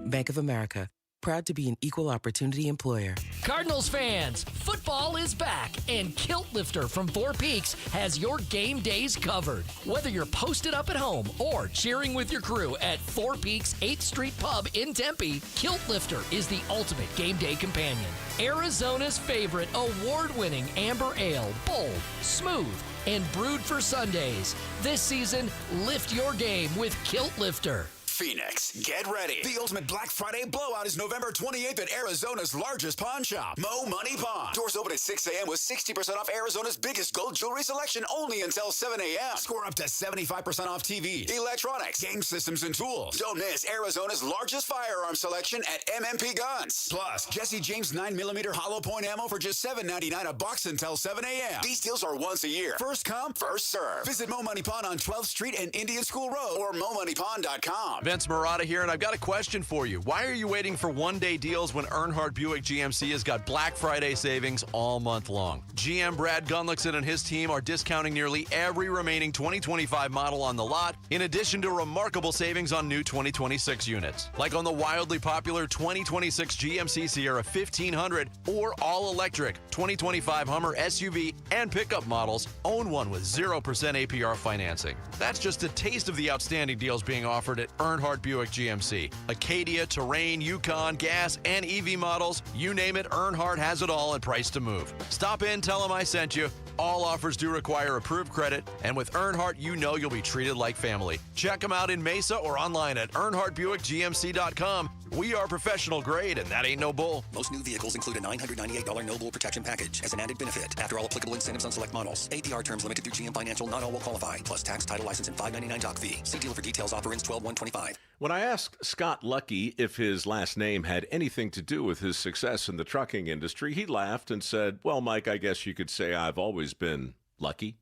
Bank of America, proud to be an equal opportunity employer. Cardinals fans, football is back, and Kilt Lifter from Four Peaks has your game days covered. Whether you're posted up at home or cheering with your crew at Four Peaks 8th Street Pub in Tempe, Kilt Lifter is the ultimate game day companion. Arizona's favorite award-winning amber ale, bold, smooth, and brewed for Sundays. This season, lift your game with Kilt Lifter. Phoenix, get ready. The ultimate Black Friday blowout is November 28th at Arizona's largest pawn shop, Mo Money Pawn. Doors open at 6 a.m. with 60% off Arizona's biggest gold jewelry selection only until 7 a.m. Score up to 75% off TVs, electronics, game systems, and tools. Don't miss Arizona's largest firearm selection at MMP Guns. Plus, Jesse James 9mm hollow point ammo for just $7.99 a box until 7 a.m. These deals are once a year. First come, first serve. Visit Mo Money Pawn on 12th Street and Indian School Road or momoneypawn.com. Vince Murata here, and I've got a question for you. Why are you waiting for one-day deals when Earnhardt Buick GMC has got Black Friday savings all month long? GM Brad Gunlickson and his team are discounting nearly every remaining 2025 model on the lot, in addition to remarkable savings on new 2026 units. Like on the wildly popular 2026 GMC Sierra 1500 or all-electric 2025 Hummer SUV and pickup models. Own one with 0% APR financing. That's just a taste of the outstanding deals being offered at Earnhardt Buick GMC. Acadia, Terrain, Yukon, gas, and EV models. You name it, Earnhardt has it all and price to move. Stop in, tell them I sent you. All offers do require approved credit, and with Earnhardt, you know you'll be treated like family. Check them out in Mesa or online at EarnhardtBuickGMC.com. We are professional grade, and that ain't no bull. Most new vehicles include a $998 no bull protection package as an added benefit. After all applicable incentives on select models. APR terms limited through GM Financial. Not all will qualify. Plus tax, title, license, and $599 doc fee. See dealer for details. Offer ends 12/1/25. When I asked Scott Lucky if his last name had anything to do with his success in the trucking industry, he laughed and said, "Well, Mike, I guess you could say I've always been lucky."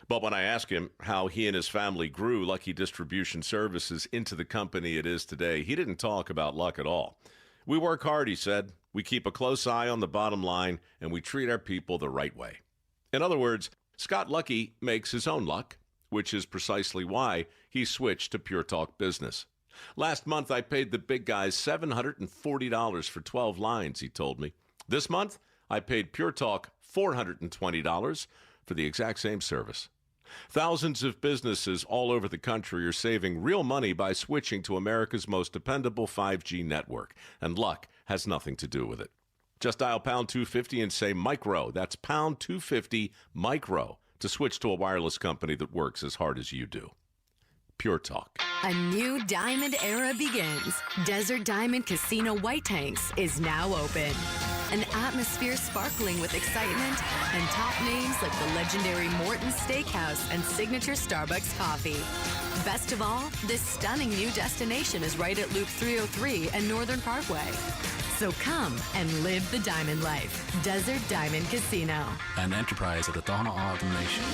But when I asked him how he and his family grew Lucky Distribution Services into the company it is today, he didn't talk about luck at all. "We work hard," he said. "We keep a close eye on the bottom line, and we treat our people the right way." In other words, Scott Lucky makes his own luck, which is precisely why he switched to Pure Talk Business. "Last month, I paid the big guys $740 for 12 lines," he told me. "This month, I paid Pure Talk $420 for the exact same service." Thousands of businesses all over the country are saving real money by switching to America's most dependable 5G network, and luck has nothing to do with it. Just dial pound 250 and say micro. That's pound 250 micro to switch to a wireless company that works as hard as you do. Pure Talk. A new diamond era begins. Desert Diamond Casino White Tanks is now open. An atmosphere sparkling with excitement and top names like the legendary Morton's Steakhouse and signature Starbucks coffee. Best of all, this stunning new destination is right at Loop 303 and Northern Parkway. So come and live the diamond life. Desert Diamond Casino. An enterprise of the Donna Automation.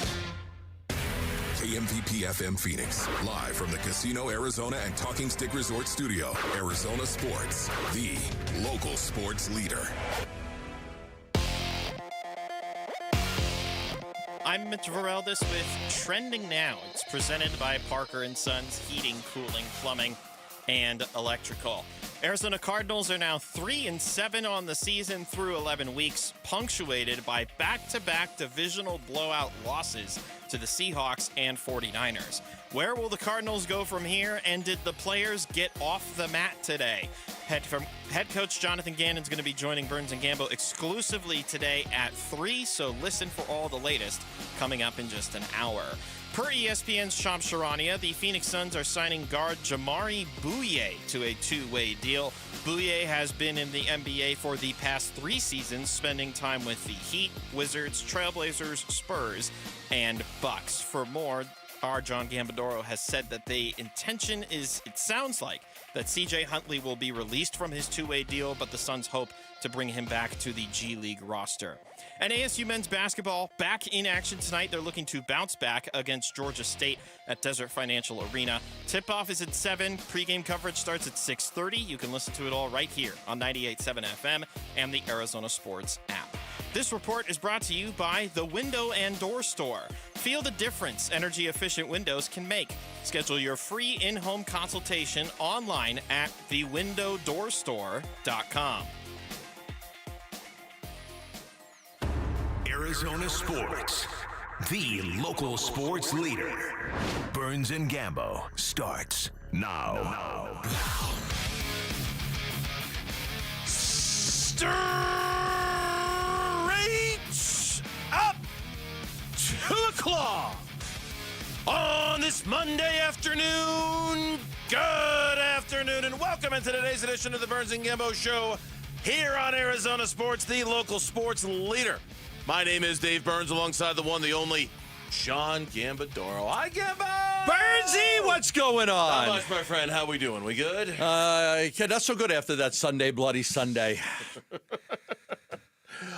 KMPP FM Phoenix, live from the Casino Arizona and Talking Stick Resort Studio. Arizona Sports, the local sports leader. I'm Mitch Vareldis with Trending Now. It's presented by Parker & Sons Heating, Cooling, Plumbing, and Electrical. Arizona Cardinals are now 3-7 on the season through 11 weeks, punctuated by back-to-back divisional blowout losses to the Seahawks and 49ers. Where will the Cardinals go from here, and did the players get off the mat today? Head coach Jonathan Ganon is going to be joining Burns and Gambo exclusively today at 3, so listen for all the latest coming up in just an hour. Per ESPN's Shams Charania, the Phoenix Suns are signing guard Jamari Bouye to a two-way deal. Bouye has been in the NBA for the past 3 seasons, spending time with the Heat, Wizards, Trailblazers, Spurs, and Bucks. For more, our John Gambadoro has said that the intention is, it sounds like, that CJ Huntley will be released from his two-way deal, but the Suns hope to bring him back to the G League roster. And ASU men's basketball back in action tonight. They're looking to bounce back against Georgia State at Desert Financial Arena. Tip-off is at 7. Pre-game coverage starts at 6:30. You can listen to it all right here on 98.7 FM and the Arizona Sports app. This report is brought to you by the Window and Door Store. Feel the difference energy-efficient windows can make. Schedule your free in-home consultation online at thewindowdoorstore.com. Arizona Sports, the local sports leader. Burns and Gambo starts now. Straight up to the claw on this Monday afternoon. Good afternoon and welcome into today's edition of the Burns and Gambo Show here on Arizona Sports, the local sports leader. My name is Dave Burns, alongside the one, the only, John Gambadoro. Hi, Gambo! Burnsy, what's going on? Not much, my friend. How we doing? We good? Not so good after that Sunday, bloody Sunday.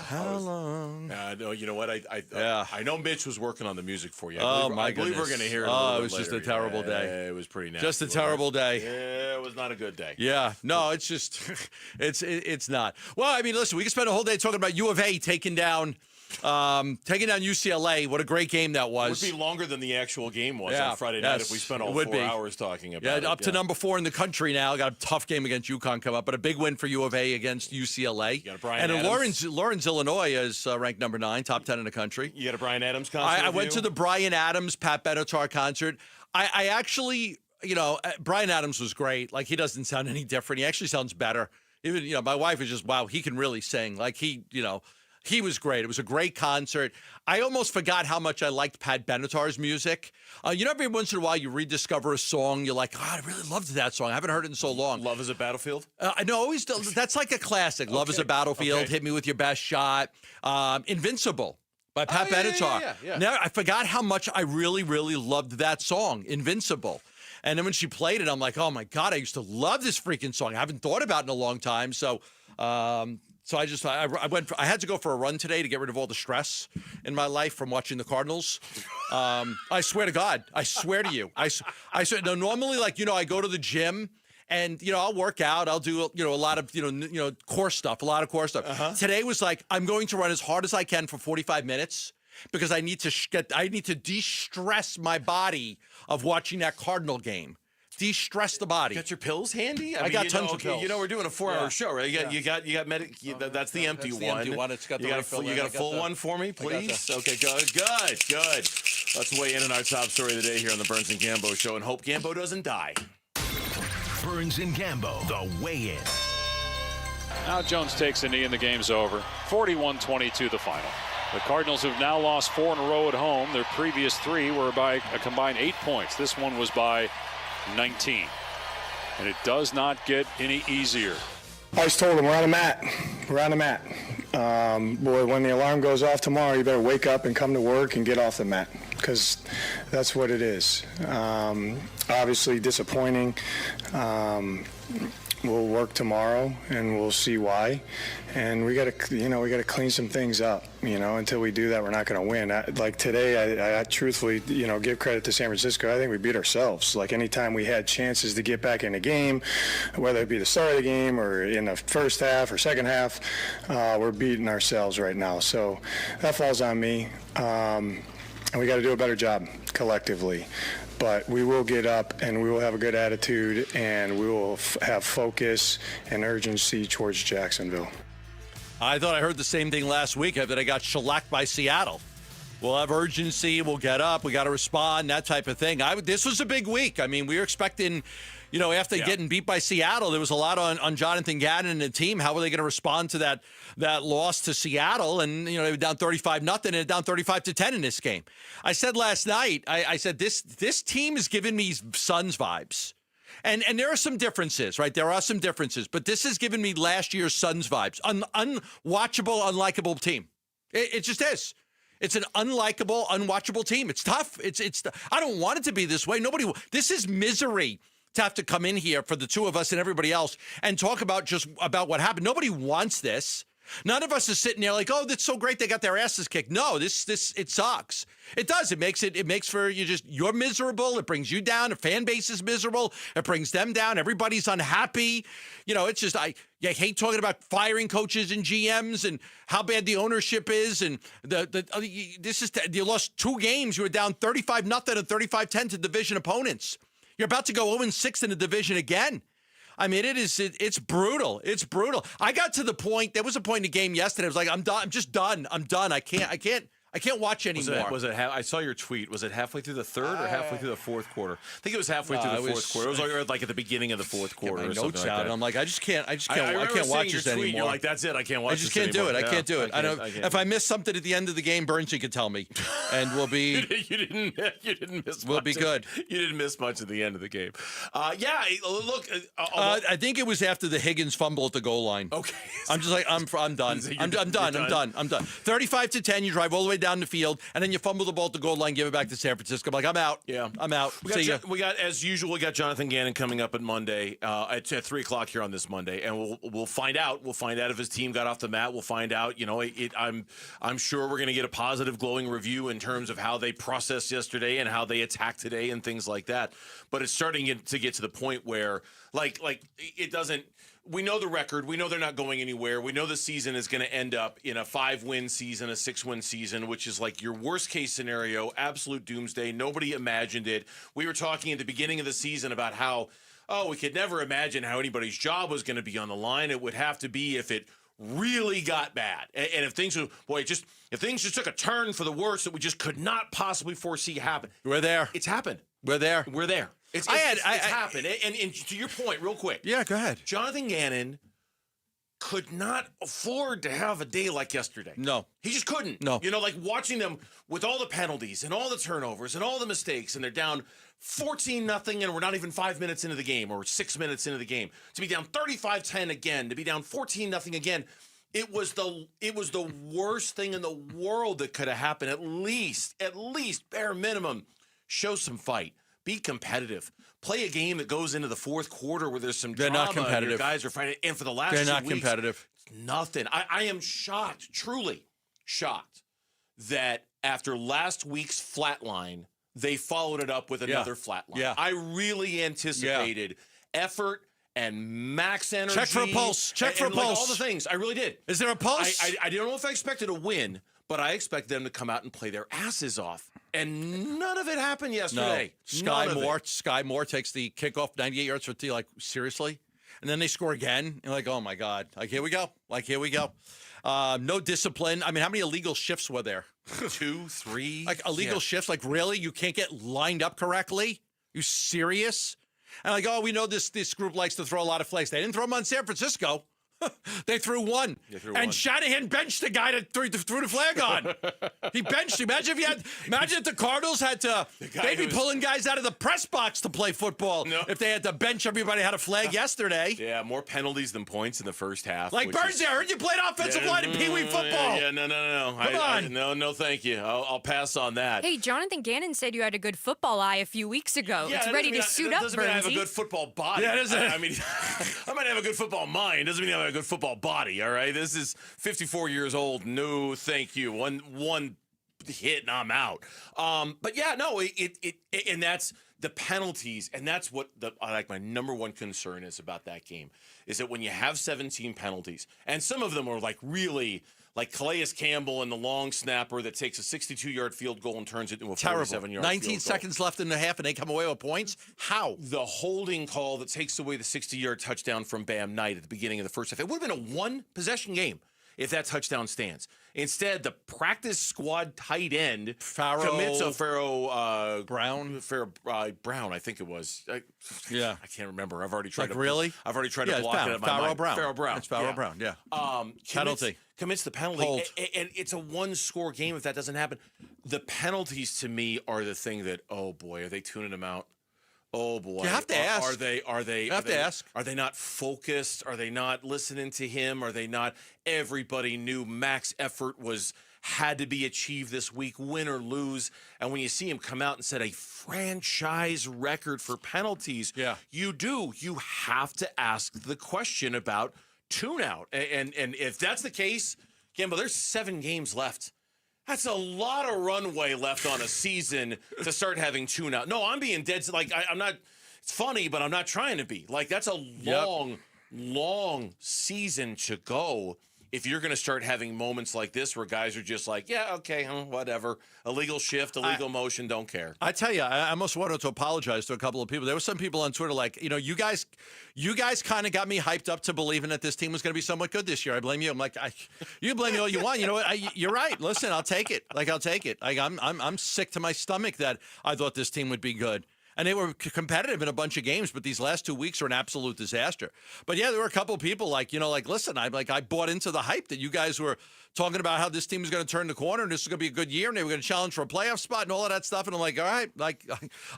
How long? No, you know what? I know Mitch was working on the music for you. I believe we're going to hear it. It was just a terrible day. It was pretty nasty. Just a terrible day. Yeah, it was not a good day. Yeah, no, it's just, it's not. Well, I mean, listen, we could spend a whole day talking about U of A taking down UCLA. What a great game that was. It would be longer than the actual game was on Friday night if we spent all 4 hours talking about it. Up to number 4 in the country now. Got a tough game against UConn come up, but a big win for U of A against UCLA. You got a Brian Adams. Lawrence, Illinois is ranked number 9, top 10 in the country. You got a Brian Adams concert? I went to the Brian Adams, Pat Benatar concert. I actually, Brian Adams was great. Like, he doesn't sound any different. He actually sounds better. Even, my wife is just, wow, he can really sing. Like, he was great. It was a great concert. I almost forgot how much I liked Pat Benatar's music. Every once in a while you rediscover a song. You're like, I really loved that song. I haven't heard it in so long. Love is a Battlefield? I know, always. That's like a classic. Love is a Battlefield. Hit Me With Your Best Shot. Invincible by Pat Benatar. Yeah. Now, I forgot how much I really, really loved that song, Invincible. And then when she played it, I'm like, oh, my God, I used to love this freaking song. I haven't thought about it in a long time. So I had to go for a run today to get rid of all the stress in my life from watching the Cardinals. I swear to God. I swear to you. I swear. No, normally, I go to the gym and, I'll work out. I'll do, a lot of, core stuff, Uh-huh. Today was like, I'm going to run as hard as I can for 45 minutes because I need to de-stress my body of watching that Cardinal game. De-stress the body. Got your pills handy? I got tons of pills. We're doing a 4-hour show, right? You got that's the empty one. Empty one. It's got the refill. You got a full one for me, please? Okay, good. Let's weigh in on our top story of the day here on the Burns and Gambo Show and hope Gambo doesn't die. Burns and Gambo, the weigh-in. Now Jones takes a knee and the game's over. 41-22 the final. The Cardinals have now lost 4 in a row at home. Their previous 3 were by a combined 8 points. This one was by 19. And it does not get any easier. I just told him we're on the mat. Boy, when the alarm goes off tomorrow, you better wake up and come to work and get off the mat, because that's what it is. Obviously disappointing. we'll work tomorrow and we'll see why. And we got to clean some things up. Until we do that, we're not going to win. Like today, I truthfully, give credit to San Francisco. I think we beat ourselves. Like anytime we had chances to get back in the game, whether it be the start of the game or in the first half or second half, we're beating ourselves right now. So that falls on me. And we got to do a better job collectively. But we will get up and we will have a good attitude and we will have focus and urgency towards Jacksonville. I thought I heard the same thing last week that I got shellacked by Seattle. We'll have urgency. We'll get up. We got to respond, that type of thing. This was a big week. I mean, we were expecting, after getting beat by Seattle, there was a lot on Jonathan Ganon and the team. How were they going to respond to that loss to Seattle? And, they were down 35-0 and down 35-10 in this game. I said last night, I said, this team is giving me Suns vibes. And there are some differences, right? There are some differences. But this has given me last year's Suns vibes. Unwatchable, unlikable team. It just is. It's an unlikable, unwatchable team. It's tough. I don't want it to be this way. This is misery to have to come in here for the two of us and everybody else and talk about what happened. Nobody wants this. None of us is sitting there like, oh, that's so great they got their asses kicked. No, it sucks. It does. It makes for you're miserable. It brings you down. The fan base is miserable. It brings them down. Everybody's unhappy. It's just I hate talking about firing coaches and GMs and how bad the ownership is. And you lost 2 games. You were down 35-0 and 35-10 to division opponents. You're about to go 0-6 in the division again. I mean, it's brutal. It's brutal. I got to the point, there was a point in the game yesterday. I was like, I'm done. I'm just done. I'm done. I can't watch anymore. I saw your tweet. Was it halfway through the third or halfway through the fourth quarter? I think it was halfway through the fourth quarter. It was like at the beginning of the fourth quarter. My notes out, and I'm like, I can't watch this anymore. You're like, that's it. I can't watch. I just can't do it. I can't do it. If I miss something at the end of the game, Burns, you can tell me, and we'll be. You didn't miss. We'll be good. You didn't miss much at the end of the game. Look. I think it was after the Higgins fumble at the goal line. Okay. I'm just like, I'm done. I'm done. 35-10. You drive all the way down the field, and then you fumble the ball at the goal line, give it back to San Francisco. I'm like, I'm out. Yeah. I'm out. We got, as usual, Jonathan Ganon coming up at Monday, at 3 o'clock here on this Monday, and we'll find out. We'll find out if his team got off the mat. We'll find out. I'm sure we're going to get a positive, glowing review in terms of how they processed yesterday and how they attacked today and things like that. But it's starting to get to the point where, like it doesn't. We know the record. We know they're not going anywhere. We know the season is going to end up in a 5-win season, a 6-win season, which is like your worst-case scenario, absolute doomsday. Nobody imagined it. We were talking at the beginning of the season about how, we could never imagine how anybody's job was going to be on the line. It would have to be if it really got bad. And if things just took a turn for the worse that we just could not possibly foresee happen. We're there. It's happened. We're there. It's happened. And to your point, real quick. Yeah, go ahead. Jonathan Ganon could not afford to have a day like yesterday. No. He just couldn't. No. Like watching them with all the penalties and all the turnovers and all the mistakes, and they're down 14-0, and we're not even 5 minutes into the game or 6 minutes into the game. To be down 35-10 again, to be down 14-0 again. It was the worst thing in the world that could have happened. At least, bare minimum, show some fight. Be competitive. Play a game that goes into the fourth quarter where there's some drama. They're not competitive. Your guys are fighting. And for the last 2 weeks, they're not competitive. Nothing. I am shocked, truly shocked, that after last week's flatline, they followed it up with another flatline. Yeah. I really anticipated effort and max energy. Check for a pulse. Check for a pulse. All the things. I really did. Is there a pulse? I don't know if I expected a win, but I expect them to come out and play their asses off. And none of it happened yesterday. No. Sky Moore takes the kickoff 98 yards for T. Like, seriously? And then they score again. And like, oh, my God. Like, here we go. No discipline. I mean, how many illegal shifts were there? 2, 3. Like, illegal shifts? Like, really? You can't get lined up correctly? You serious? And like, we know this group likes to throw a lot of flags. They didn't throw them on San Francisco. They threw one. And Shanahan benched the guy that threw the flag on. He benched him. Imagine if the Cardinals had to, they'd be pulling guys out of the press box to play football if they had to bench everybody who had a flag yesterday. Yeah, more penalties than points in the first half. Like Burns there. I heard you played offensive line in Pee Wee football. Yeah, no. Come on. No, thank you. I'll pass on that. Hey, Jonathan Ganon said you had a good football eye a few weeks ago. Yeah, it's ready to suit up, doesn't mean I have a Burnsy. good football body. Yeah, I mean, I might have a good football mind. Doesn't mean I have a good football body, all right? This is 54 years old. No, thank you. One hit and I'm out. But yeah, no, and that's the penalties, and that's what my number one concern is about that game, is that when you have 17 penalties, and some of them are like really, like Calais Campbell and the long snapper that takes a 62-yard field goal and turns it into a 47-yard 19 seconds left in the half, and they come away with points? How? The holding call that takes away the 60-yard touchdown from Bam Knight at the beginning of the first half. It would have been a one-possession game if that touchdown stands. Instead, the practice squad tight end commits a Brown, I think it was. I can't remember. I've already tried to really. I've already tried to block it. Farrell Brown. It's Farrell Brown. Yeah. Penalty. Commits the penalty, Hold. and it's a one-score game if that doesn't happen. The penalties to me are the thing that, oh boy, are they tuning them out? Oh boy! You have to ask. Are they? You have to ask. Are they not focused? Are they not listening to him? Are they not? Everybody knew max effort had to be achieved this week, win or lose. And when you see him come out and set a franchise record for penalties, you do. You have to ask the question about tune-out. And if that's the case, Gamble, there's 7 games left. That's a lot of runway left on a season to start having tune-out. No, I'm being dead. Like, I'm not – it's funny, but I'm not trying to be. Like, that's a long season to go if you're going to start having moments like this where guys are just like, yeah, okay, whatever. Illegal shift, illegal motion, don't care. I tell you, I almost wanted to apologize to a couple of people. There were some people on Twitter like, you guys kind of got me hyped up to believing that this team was going to be somewhat good this year. I blame you. I'm like, you blame me all you want. You know what? You're right. Listen, I'll take it. I'll take it. Like, I'm sick to my stomach that I thought this team would be good. And they were competitive in a bunch of games, but these last 2 weeks are an absolute disaster. But yeah, there were a couple of people like, listen, I bought into the hype that you guys were talking about how this team was going to turn the corner and this was going to be a good year and they were going to challenge for a playoff spot and all of that stuff. And I'm like, all right, like,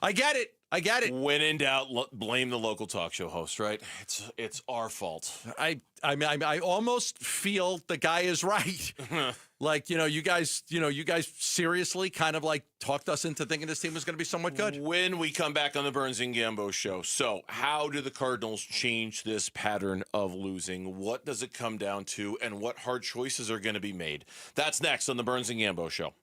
I get it. When in doubt, blame the local talk show host, right? It's our fault. I almost feel the guy is right. Like, you guys seriously kind of like talked us into thinking this team was going to be somewhat good. When we come back on the Burns and Gambo show. So how do the Cardinals change this pattern of losing? What does it come down to? And what hard choices are going to be made? That's next on the Burns and Gambo show.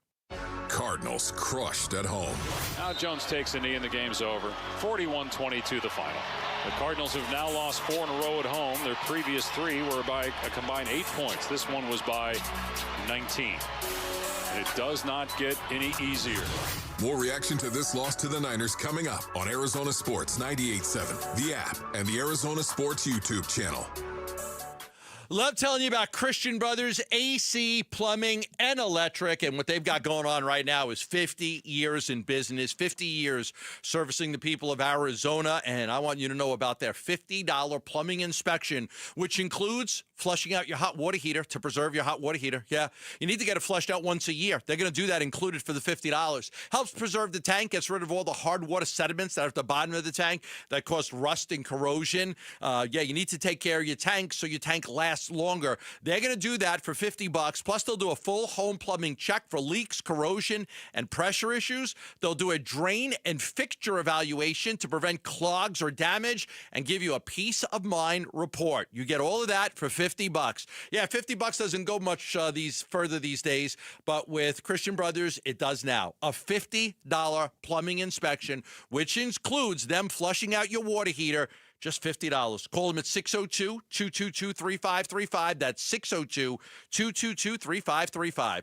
Cardinals crushed at home. Now Jones takes a knee and the game's over. 41-22 the final. The Cardinals have now lost 4 in a row at home. Their previous 3 were by a combined 8 points. This one was by 19. And it does not get any easier. More reaction to this loss to the Niners coming up on Arizona Sports 98.7, the app, and the Arizona Sports YouTube channel. Love telling you about Christian Brothers AC, Plumbing, and Electric. And what they've got going on right now is 50 years in business, 50 years servicing the people of Arizona. And I want you to know about their $50 plumbing inspection, which includes flushing out your hot water heater to preserve your hot water heater. Yeah, you need to get it flushed out once a year. They're going to do that included for the $50. Helps preserve the tank, gets rid of all the hard water sediments that are at the bottom of the tank that cause rust and corrosion. You need to take care of your tank so your tank lasts longer. They're going to do that for $50. Plus, they'll do a full home plumbing check for leaks, corrosion, and pressure issues. They'll do a drain and fixture evaluation to prevent clogs or damage and give you a peace of mind report. You get all of that for $50. Yeah, $50 doesn't go much further these days, but with Christian Brothers, it does now. A $50 plumbing inspection, which includes them flushing out your water heater. Just $50. Call them at 602-222-3535. That's 602-222-3535.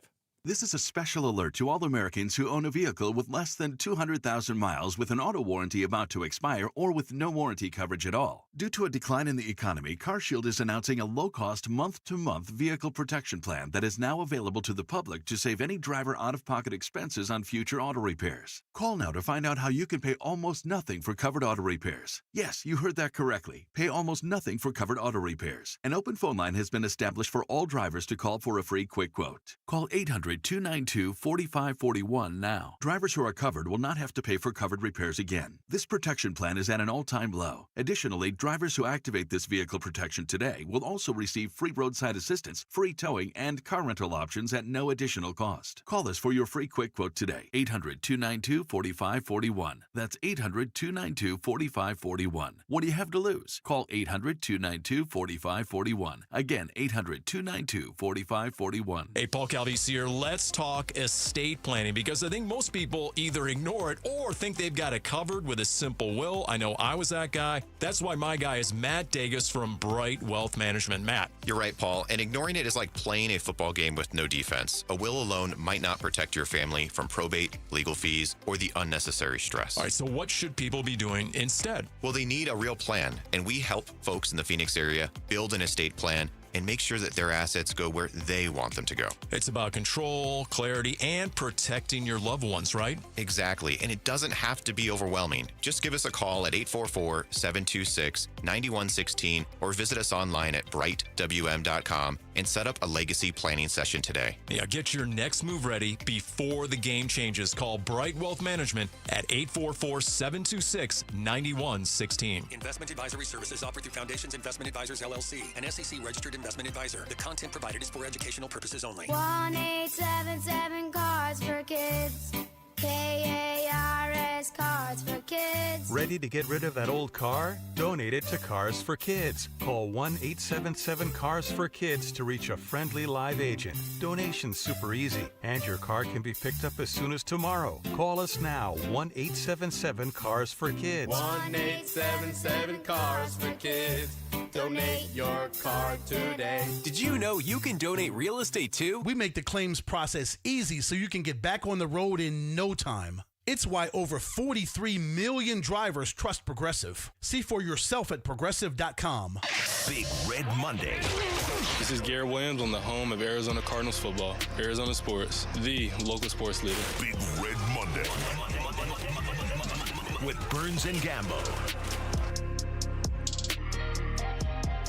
This is a special alert to all Americans who own a vehicle with less than 200,000 miles with an auto warranty about to expire or with no warranty coverage at all. Due to a decline in the economy, CarShield is announcing a low-cost month-to-month vehicle protection plan that is now available to the public to save any driver out-of-pocket expenses on future auto repairs. Call now to find out how you can pay almost nothing for covered auto repairs. Yes, you heard that correctly. Pay almost nothing for covered auto repairs. An open phone line has been established for all drivers to call for a free quick quote. Call 800-292-4541 now. Drivers who are covered will not have to pay for covered repairs again. This protection plan is at an all-time low. Additionally, drivers who activate this vehicle protection today will also receive free roadside assistance, free towing, and car rental options at no additional cost. Call us for your free quick quote today. 800-292-4541. That's 800-292-4541. What do you have to lose? Call 800-292-4541. Again, 800-292-4541. Hey, Paul Calvisi here. Let's talk estate planning, because I think most people either ignore it or think they've got it covered with a simple will. I know I was that guy. That's why my guy is Matt Dagus from Bright Wealth Management. Matt. You're right, Paul. And ignoring it is like playing a football game with no defense. A will alone might not protect your family from probate, legal fees, or the unnecessary stress. All right, so what should people be doing instead? Well, they need a real plan, and we help folks in the Phoenix area build an estate plan and make sure that their assets go where they want them to go. It's about control, clarity, and protecting your loved ones, right? Exactly, and it doesn't have to be overwhelming. Just give us a call at 844-726-9116 or visit us online at brightwm.com and set up a legacy planning session today. Yeah, get your next move ready before the game changes. Call Bright Wealth Management at 844-726-9116. Investment advisory services offered through Foundations Investment Advisors, LLC, an SEC registered investment advisor. The content provided is for educational purposes only. 1-877 Cards for Kids. KARS Cards for Kids. Ready to get rid of that old car? Donate it to Cars for Kids. Call 1-877 Cars for Kids to reach a friendly live agent. Donation's super easy, and your car can be picked up as soon as tomorrow. Call us now, 1-877 Cars for Kids. 1-877 Cars for Kids. Donate your car today. Did you know you can donate real estate too? We make the claims process easy so you can get back on the road in no time. It's why over 43 million drivers trust Progressive. See for yourself at Progressive.com. Big Red Monday. This is Garrett Williams on the home of Arizona Cardinals football. Arizona Sports, the local sports leader. Big Red Monday. With Burns and Gambo.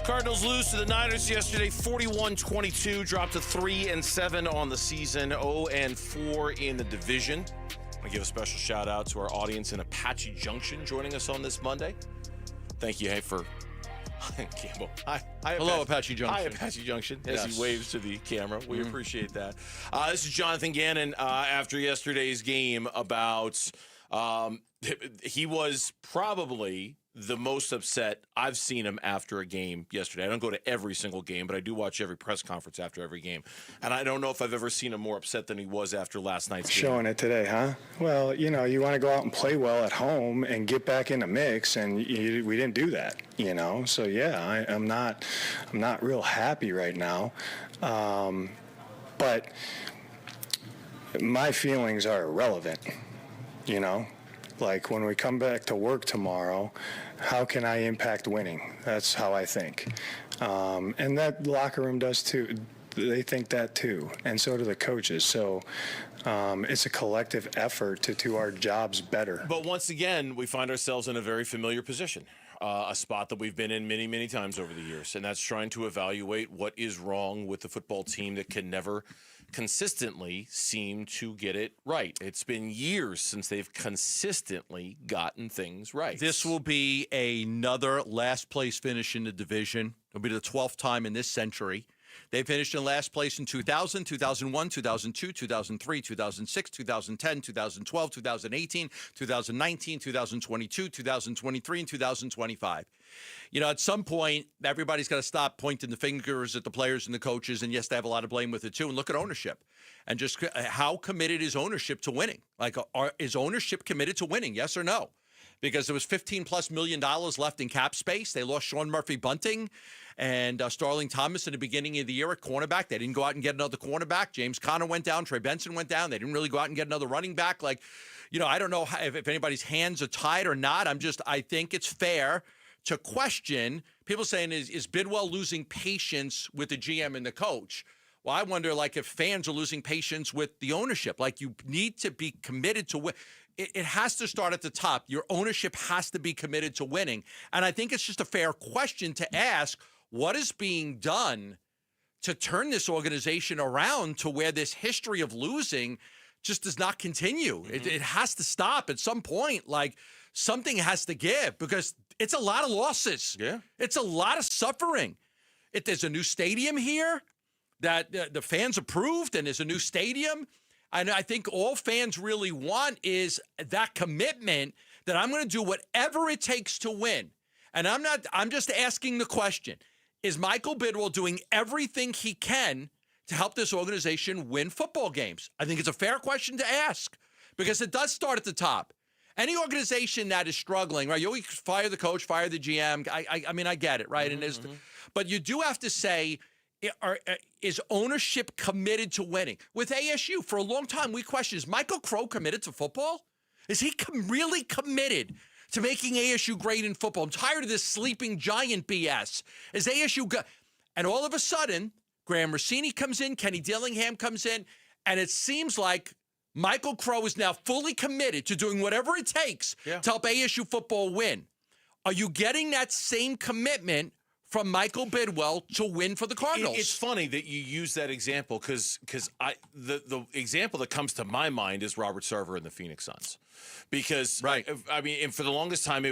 Cardinals lose to the Niners yesterday, 41-22, dropped to 3-7 on the season, 0-4 in the division. I want to give a special shout out to our audience in Apache Junction joining us on this Monday. Thank you, hey, for Campbell. Hi, hello, Apache Junction. Hi, Apache Junction, as he waves to the camera. We appreciate that. This is Jonathan Ganon after yesterday's game about he was probably the most upset I've seen him after a game yesterday. I don't go to every single game, but I do watch every press conference after every game. And I don't know if I've ever seen him more upset than he was after last night's game. Showing it today, huh? Well, you know, you want to go out and play well at home and get back in the mix, and we didn't do that, you know? So, yeah, I'm not real happy right now. But my feelings are irrelevant, you know? Like, when we come back to work tomorrow, how can I impact winning? That's how I think. And that locker room does too. They think that too. And so do the coaches. So it's a collective effort to do our jobs better. But once again, we find ourselves in a very familiar position. A spot that we've been in many, many times over the years. And that's trying to evaluate what is wrong with the football team that can never consistently seem to get it right. It's been years since they've consistently gotten things right. This will be another last place finish in the division. It'll be the 12th time in this century. They finished in last place in 2000, 2001, 2002, 2003, 2006, 2010, 2012, 2018, 2019, 2022, 2023, and 2025. You know, at some point, everybody's got to stop pointing the fingers at the players and the coaches, and yes, they have a lot of blame with it too, and look at ownership. And just how committed is ownership to winning? Like, is ownership committed to winning, yes or no? because there was $15+ million left in cap space. They lost Sean Murphy-Bunting and Starling Thomas in the beginning of the year at cornerback. They didn't go out and get another cornerback. James Conner went down. Trey Benson went down. They didn't really go out and get another running back. Like, I don't know if anybody's hands are tied or not. I think it's fair to question people saying, is Bidwell losing patience with the GM and the coach? Well, I wonder, if fans are losing patience with the ownership. You need to be committed to win. It has to start at the top. Your ownership has to be committed to winning. And I think it's just a fair question to ask, what is being done to turn this organization around to where this history of losing just does not continue? Mm-hmm. It has to stop at some point. Something has to give, because it's a lot of losses. Yeah. It's a lot of suffering. If there's a new stadium here that the fans approved, and there's a new stadium, and I think all fans really want is that commitment that I'm going to do whatever it takes to win. And I'm just asking the question, is Michael Bidwell doing everything he can to help this organization win football games? I think it's a fair question to ask, because it does start at the top. Any organization that is struggling, right? You always fire the coach, fire the GM. I get it, right? Mm-hmm. But you do have to say, is ownership committed to winning? With ASU, for a long time, we questioned, is Michael Crow committed to football? Is he really committed to making ASU great in football? I'm tired of this sleeping giant BS. Is ASU and all of a sudden, Graham Rossini comes in, Kenny Dillingham comes in, and it seems like Michael Crow is now fully committed to doing whatever it takes to help ASU football win. Are you getting that same commitment from Michael Bidwell to win for the Cardinals? It's funny that you use that example, because the example that comes to my mind is Robert Sarver and the Phoenix Suns. Because, and for the longest time, we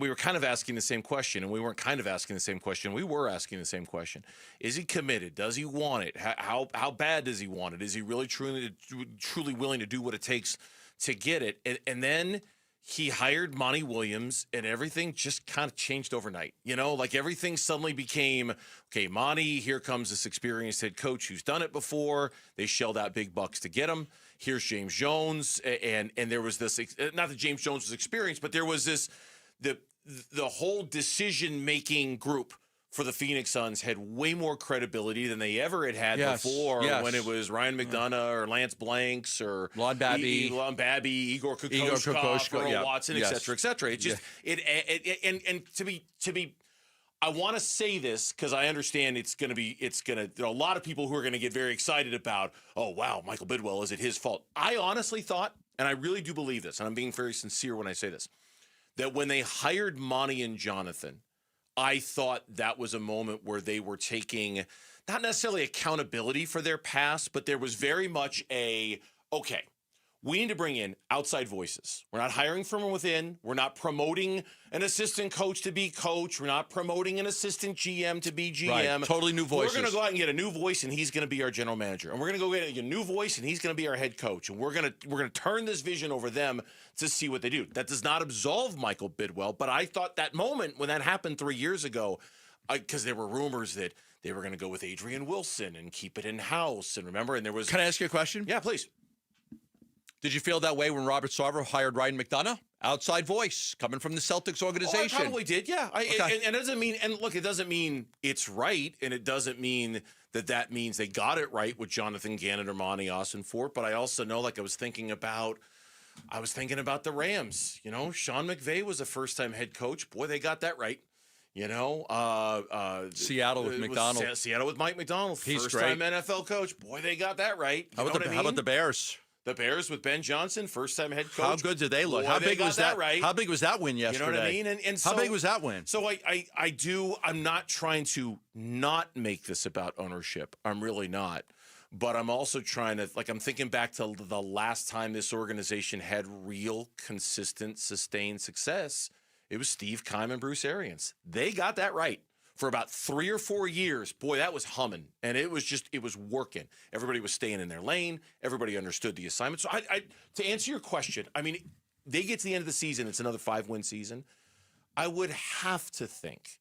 were kind of asking the same question, and we weren't kind of asking the same question. We were asking the same question. Is he committed? Does he want it? How bad does he want it? Is he really truly willing to do what it takes to get it? And then he hired Monty Williams, and everything just kind of changed overnight. Everything suddenly became, okay, Monty, here comes this experienced head coach who's done it before. They shelled out big bucks to get him. Here's James Jones, and there was this, not that James Jones was experienced, but there was this, the whole decision-making group for the Phoenix Suns had way more credibility than they ever had before, when it was Ryan McDonough or Lance Blanks or Lon Babby, Igor Kokoschka, Earl Watson, et cetera, et cetera. It just and to be I want to say this because I understand there are a lot of people who are going to get very excited about, oh wow, Michael Bidwell, is it his fault? I honestly thought, and I really do believe this, and I'm being very sincere when I say this, that when they hired Monty and Jonathan, I thought that was a moment where they were taking not necessarily accountability for their past, but there was very much okay, we need to bring in outside voices. We're not hiring from within. We're not promoting an assistant coach to be coach. We're not promoting an assistant GM to be GM. Right. Totally new voices. We're going to go out and get a new voice, and he's going to be our general manager. And we're going to go get a new voice, and he's going to be our head coach. And we're going to turn this vision over them to see what they do. That does not absolve Michael Bidwell, but I thought that moment when that happened 3 years ago, because there were rumors that they were going to go with Adrian Wilson and keep it in-house. And remember, and there was... Can I ask you a question? Yeah, please. Did you feel that way when Robert Sarver hired Ryan McDonough? Outside voice coming from the Celtics organization. Oh, I probably did, yeah. And it doesn't mean, and look, it doesn't mean it's right, and it doesn't mean that means they got it right with Jonathan Ganon or Monty Ossenfort. But I also know, I was thinking about the Rams. Sean McVay was a first-time head coach. Boy, they got that right. Seattle with McDonald. Seattle with Mike McDonald, first-time NFL coach. Boy, they got that right. How about the Bears? The Bears with Ben Johnson, first-time head coach. How good did they look? Boy, how big was that? Right. How big was that win yesterday? You know what I mean? And so, how big was that win? So I'm not trying to not make this about ownership. I'm really not. But I'm also trying to, I'm thinking back to the last time this organization had real, consistent, sustained success. It was Steve Keim and Bruce Arians. They got that right. For about 3 or 4 years, boy, that was humming. And it was working. Everybody was staying in their lane. Everybody understood the assignment. So to answer your question, they get to the end of the season. It's another 5-win season. I would have to think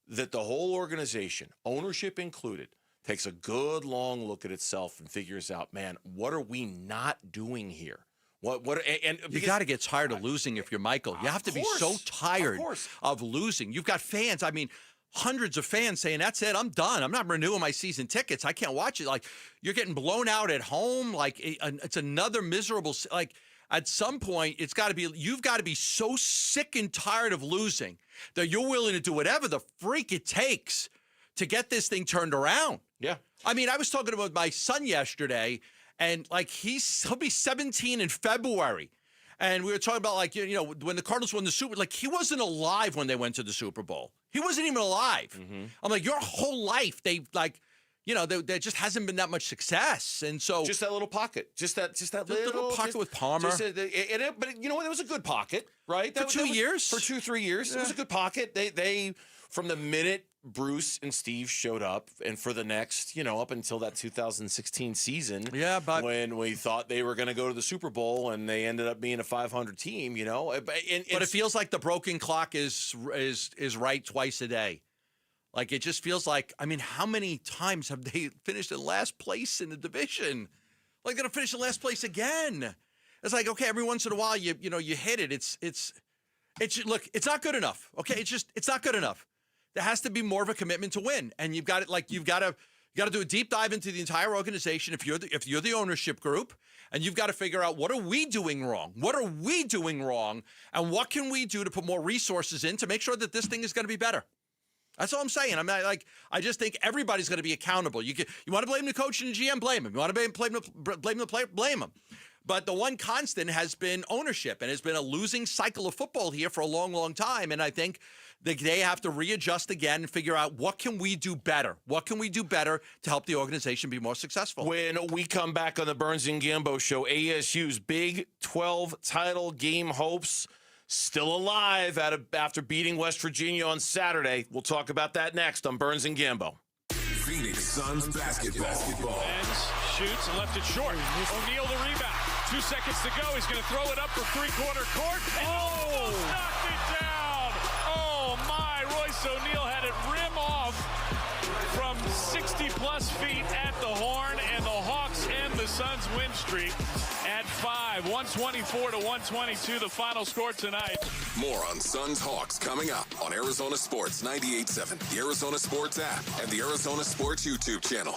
that the whole organization, ownership included, takes a good long look at itself and figures out, man, what are we not doing here? And you got to get tired of losing if you're Michael. You have to be so tired of losing. You've got fans. I mean, hundreds of fans saying, that's it, I'm done. I'm not renewing my season tickets. I can't watch it. Like, you're getting blown out at home. Like, it's another miserable, like, at some point, you've got to be so sick and tired of losing that you're willing to do whatever the freak it takes to get this thing turned around. Yeah. I mean, I was talking about my son yesterday, and like he'll be 17 in February. And we were talking about, like, you know, when the Cardinals won the Super Bowl, like, he wasn't alive when they went to the Super Bowl. He wasn't even alive. Mm-hmm. I'm like, your whole life, there just hasn't been that much success. And so just that little pocket, just that little pocket with Palmer. But you know what? It was a good pocket, right? For 2 years. For 2-3 years, it was a good pocket. They from the minute Bruce and Steve showed up, and for the next, up until that 2016 season, but when we thought they were going to go to the Super Bowl, and they ended up being a 500 team, But it feels like the broken clock is right twice a day. Like, it just feels like, I mean, how many times have they finished in last place in the division? Like, they're going to finish in last place again. It's like, okay, every once in a while, you hit it. Look, it's not good enough. Okay, it's not good enough. There has to be more of a commitment to win, and you've got to do a deep dive into the entire organization if you're the ownership group, and you've got to figure out, what are we doing wrong? What are we doing wrong, and what can we do to put more resources in to make sure that this thing is going to be better? That's all I'm saying. I'm not, like, I just think everybody's going to be accountable. You want to blame the coach and the GM, blame him. You want to blame the player, blame him. But the one constant has been ownership, and it's been a losing cycle of football here for a long, long time. And I think they have to readjust again and figure out, what can we do better? What can we do better to help the organization be more successful? When we come back on the Burns and Gambo Show, ASU's Big 12 title game hopes still alive after beating West Virginia on Saturday. We'll talk about that next on Burns and Gambo. Phoenix Suns basketball. Ends, shoots, and left it short. O'Neal the rebound. 2 seconds to go. He's going to throw it up for three-quarter court. Oh! Knocked it down. Oh, my. Royce O'Neal had it rim off from 60-plus feet at the horn, and the Hawks end the Suns' win streak at 5. 124-122, the final score tonight. More on Suns Hawks coming up on Arizona Sports 98.7, the Arizona Sports app, and the Arizona Sports YouTube channel.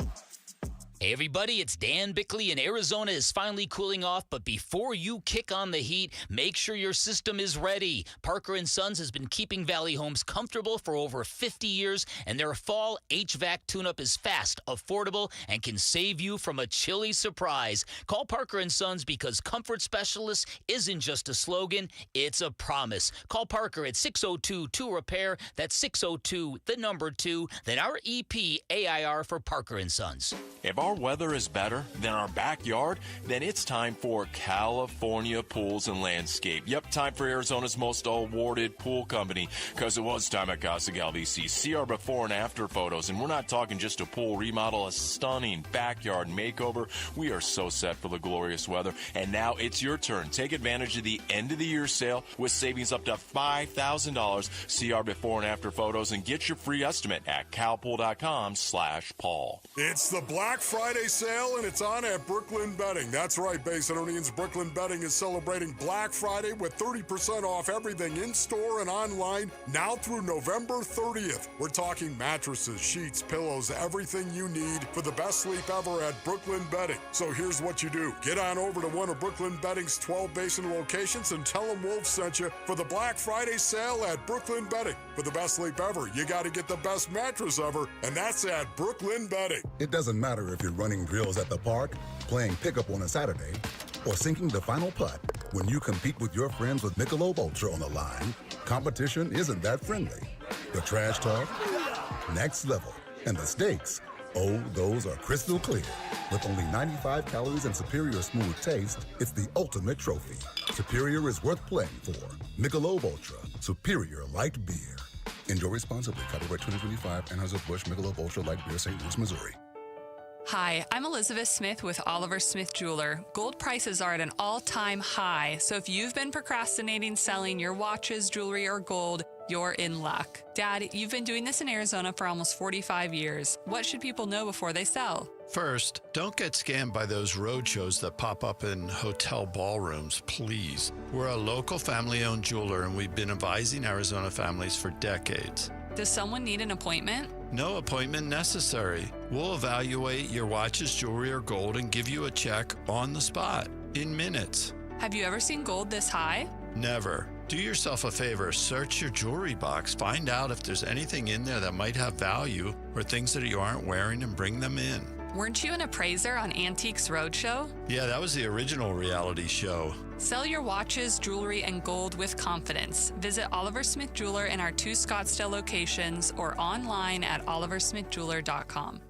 Hey everybody, it's Dan Bickley, and Arizona is finally cooling off, but before you kick on the heat, make sure your system is ready. Parker & Sons has been keeping Valley Homes comfortable for over 50 years, and their fall HVAC tune-up is fast, affordable, and can save you from a chilly surprise. Call Parker & Sons, because comfort specialist isn't just a slogan, it's a promise. Call Parker at 602-2-REPAIR, that's 602-2, then our EP AIR for Parker & Sons. If our weather is better than our backyard, then it's time for California Pools and Landscape. Yep, time for Arizona's most awarded pool company, because it was time at Casa Galvisi. See our before and after photos, and we're not talking just a pool remodel, a stunning backyard makeover. We are so set for the glorious weather, and now it's your turn. Take advantage of the end of the year sale with savings up to $5,000. See our before and after photos and get your free estimate at calpool.com/Paul. It's the Black Friday sale, and it's on at Brooklyn Bedding. That's right, Bay Citizens. Brooklyn Bedding is celebrating Black Friday with 30% off everything in-store and online now through November 30th. We're talking mattresses, sheets, pillows, everything you need for the best sleep ever at Brooklyn Bedding. So here's what you do. Get on over to one of Brooklyn Bedding's 12 Basin locations and tell them Wolf sent you for the Black Friday sale at Brooklyn Bedding. For the best sleep ever, you got to get the best mattress ever, and that's at Brooklyn Bedding. It doesn't matter if you're running drills at the park, playing pickup on a Saturday, or sinking the final putt. When you compete with your friends with Michelob Ultra on the line, competition isn't that friendly. The trash talk, next level, and the stakes, oh, those are crystal clear. With only 95 calories and superior smooth taste, it's the ultimate trophy. Superior is worth playing for. Michelob Ultra, superior light beer. Enjoy responsibly. Copyright 2025, Anheuser-Busch Michelob Ultra Light Beer, St. Louis, Missouri. Hi, I'm Elizabeth Smith with Oliver Smith Jeweler. Gold prices are at an all-time high, so if you've been procrastinating selling your watches, jewelry, or gold, you're in luck. Dad, you've been doing this in Arizona for almost 45 years. What should people know before they sell? First, don't get scammed by those road shows that pop up in hotel ballrooms, please. We're a local family-owned jeweler, and we've been advising Arizona families for decades. Does someone need an appointment? No appointment necessary. We'll evaluate your watches, jewelry, or gold and give you a check on the spot in minutes. Have you ever seen gold this high? Never. Do yourself a favor, search your jewelry box, find out if there's anything in there that might have value or things that you aren't wearing, and bring them in. Weren't you an appraiser on Antiques Roadshow? Yeah, that was the original reality show. Sell your watches, jewelry, and gold with confidence. Visit Oliver Smith Jeweler in our 2 Scottsdale locations or online at oliversmithjeweler.com.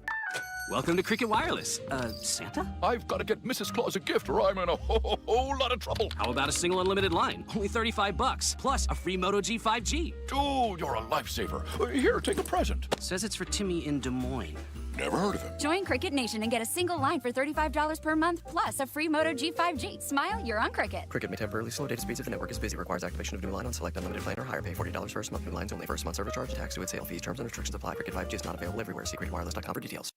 Welcome to Cricket Wireless. Santa? I've got to get Mrs. Claus a gift or I'm in a whole lot of trouble. How about a single unlimited line? Only $35, plus a free Moto G 5G. Dude, you're a lifesaver. Here, take a present. Says it's for Timmy in Des Moines. Never heard of him. Join Cricket Nation and get a single line for $35 per month, plus a free Moto G 5G. Smile, you're on Cricket. Cricket may temporarily slow data speeds if the network is busy. Requires activation of new line on select unlimited plan or higher. Pay $40 first month. New lines only. First month service charge. Tax to its sale fees. Terms and restrictions apply. Cricket 5G is not available everywhere. See cricketwireless.com for details.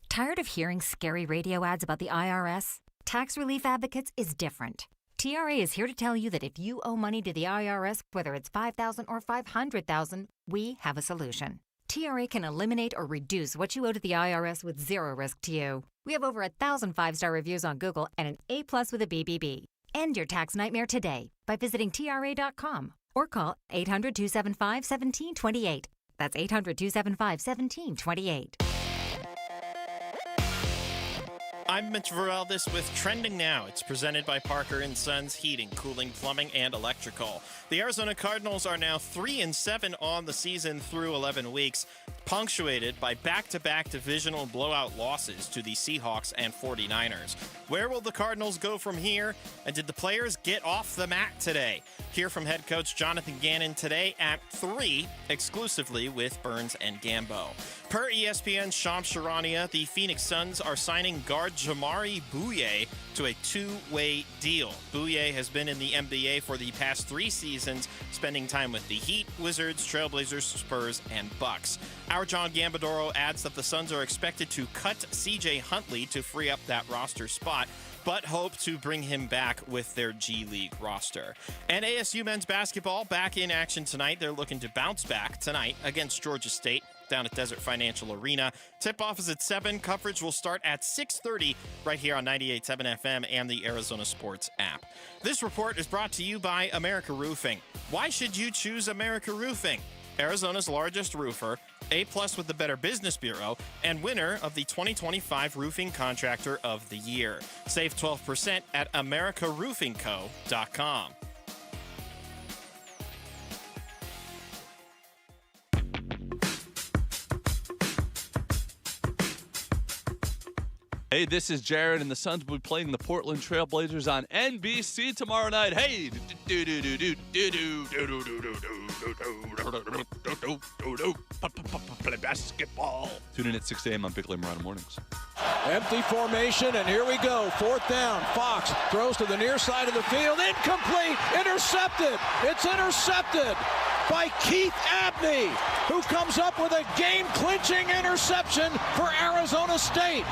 Tired of hearing scary radio ads about the IRS? Tax Relief Advocates is different. TRA is here to tell you that if you owe money to the IRS, whether it's $5,000 or $500,000, we have a solution. TRA can eliminate or reduce what you owe to the IRS with zero risk to you. We have over 1,000 5-star reviews on Google and an A+ with a BBB. End your tax nightmare today by visiting TRA.com or call 800-275-1728. That's 800-275-1728. I'm Mitch Vareldes with Trending Now. It's presented by Parker & Sons Heating, Cooling, Plumbing, and Electrical. The Arizona Cardinals are now 3-7 on the season through 11 weeks, punctuated by back-to-back divisional blowout losses to the Seahawks and 49ers. Where will the Cardinals go from here? And did the players get off the mat today? Hear from head coach Jonathan Ganon today at 3, exclusively with Burns and Gambo. Per ESPN's Shams Charania, the Phoenix Suns are signing guard Jamari Bouye to a 2-way deal. Bouye has been in the NBA for the past 3 seasons, spending time with the Heat, Wizards, Trailblazers, Spurs, and Bucks. Our John Gambadoro adds that the Suns are expected to cut C.J. Huntley to free up that roster spot, but hope to bring him back with their G League roster. And ASU men's basketball back in action tonight. They're looking to bounce back tonight against Georgia State down at Desert Financial Arena. Tip-off is at 7. Coverage will start at 6:30 right here on 98.7 FM and the Arizona Sports app. This report is brought to you by America Roofing. Why should you choose America Roofing? Arizona's largest roofer, A+ with the Better Business Bureau, and winner of the 2025 Roofing Contractor of the Year. Save 12% at americaroofingco.com. Hey, this is Jared, and the Suns will be playing the Portland Trailblazers on NBC tomorrow night. Hey, play basketball. Tune in at 6 a.m. on Big Lane Marauder Mornings. Empty formation, and here we go. 4th down. Fox throws to the near side of the field. Incomplete. Intercepted. It's intercepted by Keith Abney, who comes up with a game-clinching interception for Arizona State.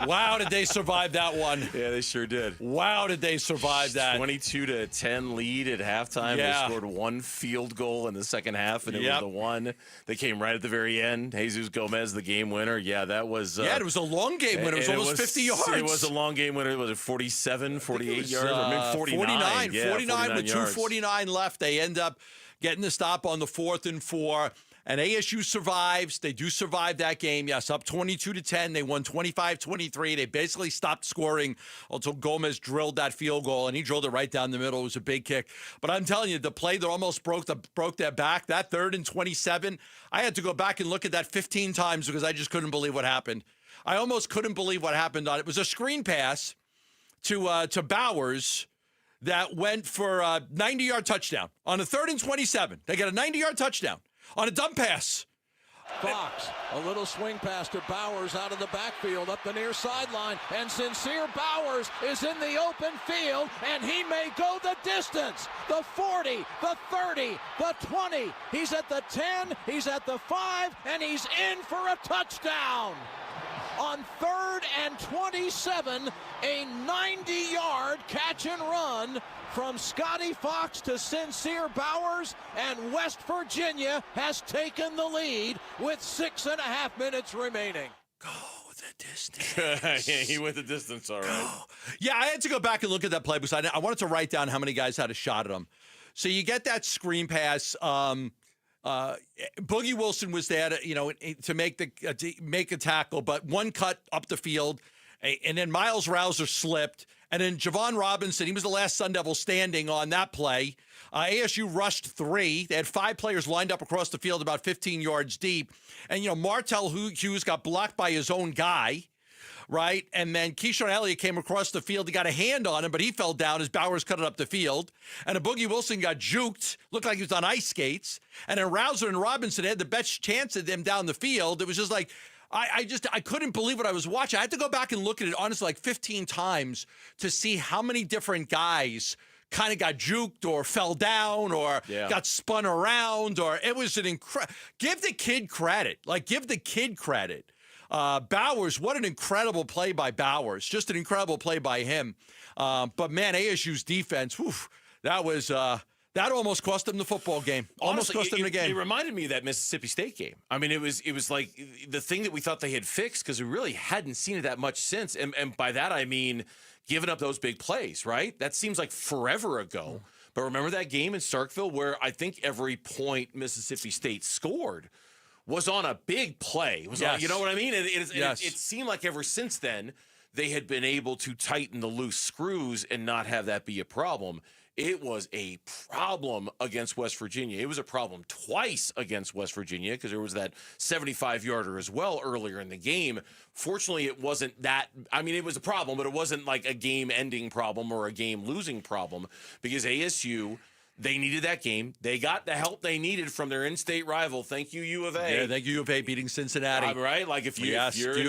Wow, did they survive that one? Yeah, they sure did. Wow, did they survive that? 22-10 lead at halftime. Yeah. They scored 1 field goal in the second half, and it was the one that came right at the very end. Jesus Gomez, the game winner. Yeah, that was... it was a long game winner. It was almost 50 yards. It was a long game winner. Was it 47, 48 yards? Or maybe 49. 49 with yards. 2:49 left. They end up getting the stop on the 4th and 4. And ASU survives. They do survive that game. Yes, up 22-10. They won 25-23. They basically stopped scoring until Gomez drilled that field goal, and he drilled it right down the middle. It was a big kick. But I'm telling you, the play that almost broke their back, that 3rd and 27, I had to go back and look at that 15 times because I just couldn't believe what happened. I almost couldn't believe what happened on it. It was a screen pass to Bowers that went for a 90-yard touchdown on a 3rd and 27. They got a 90-yard touchdown on a dump pass. Fox, a little swing pass to Bowers out of the backfield, up the near sideline, and Sincere Bowers is in the open field, and he may go the distance. The 40, the 30, the 20. He's at the 10, he's at the 5, and he's in for a touchdown. On 3rd and 27, a 90-yard catch and run from Scotty Fox to Sincere Bowers, and West Virginia has taken the lead with 6.5 minutes remaining. Go the distance. Yeah, he went the distance, all right. Yeah, I had to go back and look at that play because I wanted to write down how many guys had a shot at him. So you get that screen pass. Boogie Wilson was there to make a tackle, but one cut up the field, and then Miles Rouser slipped. And then Javon Robinson, he was the last Sun Devil standing on that play. ASU rushed 3. They had 5 players lined up across the field about 15 yards deep. And, Martell Hughes got blocked by his own guy, right? And then Keyshawn Elliott came across the field. He got a hand on him, but he fell down as Bowers cut it up the field. And a Boogie Wilson got juked, looked like he was on ice skates. And then Rouser and Robinson had the best chance of them down the field. It was just like, I couldn't believe what I was watching. I had to go back and look at it, honestly, like 15 times to see how many different guys kind of got juked or fell down or got spun around. Or it was an incredible. Give the kid credit. Bowers, what an incredible play by Bowers. Just an incredible play by him. But man, ASU's defense, that was. That almost cost them the football game. Almost cost them the game. It reminded me of that Mississippi State game. I mean, it was like the thing that we thought they had fixed because we really hadn't seen it that much since. And by that, I mean giving up those big plays, right? That seems like forever ago. But remember that game in Starkville where I think every point Mississippi State scored was on a big play. It was on, you know what I mean? It seemed like ever since then they had been able to tighten the loose screws and not have that be a problem. It was a problem against West Virginia. It was a problem twice against West Virginia because there was that 75-yarder as well earlier in the game. Fortunately, it wasn't that. I mean, it was a problem, but it wasn't like a game-ending problem or a game-losing problem because ASU, they needed that game. They got the help they needed from their in-state rival. Thank you, U of A. Yeah, thank you, U of A, beating Cincinnati. Right? Like if you're an ASU U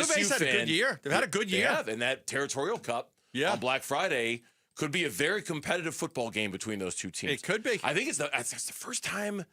of A's fan. had a good year. They've had a good year. Yeah, and that Territorial Cup on Black Friday could be a very competitive football game between those two teams. It could be. I think it's the first time,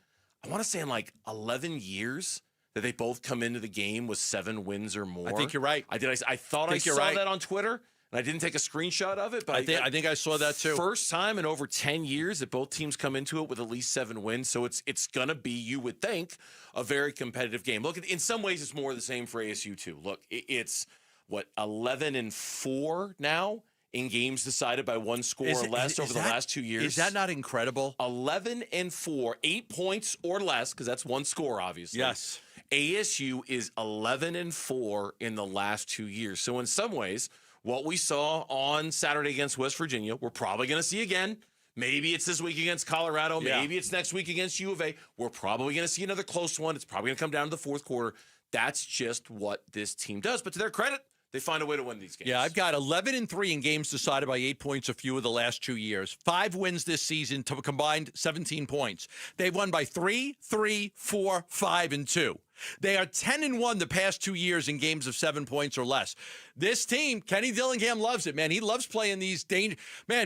I want to say in like 11 years, that they both come into the game with 7 wins or more. I think you're right. I thought I saw that on Twitter, and I didn't take a screenshot of it. But I think I saw that too. First time in over 10 years that both teams come into it with at least 7 wins. So it's going to be, you would think, a very competitive game. Look, in some ways, it's more the same for ASU too. Look, it's, 11-4 now? In games decided by one score or less over the last 2 years. Is that not incredible? 11-4, 8 points or less, because that's one score, obviously. Yes. ASU is 11-4 in the last 2 years. So in some ways, what we saw on Saturday against West Virginia, we're probably going to see again. Maybe it's this week against Colorado. Maybe it's next week against U of A. We're probably going to see another close one. It's probably going to come down to the fourth quarter. That's just what this team does. But to their credit, they find a way to win these games. Yeah, I've got 11-3 in games decided by 8 points a few of the last 2 years. 5 wins this season to a combined 17 points. They've won by 3, 3, 4, 5, and 2. They are 10-1 the past 2 years in games of 7 points or less. This team, Kenny Dillingham loves it, man. He loves playing these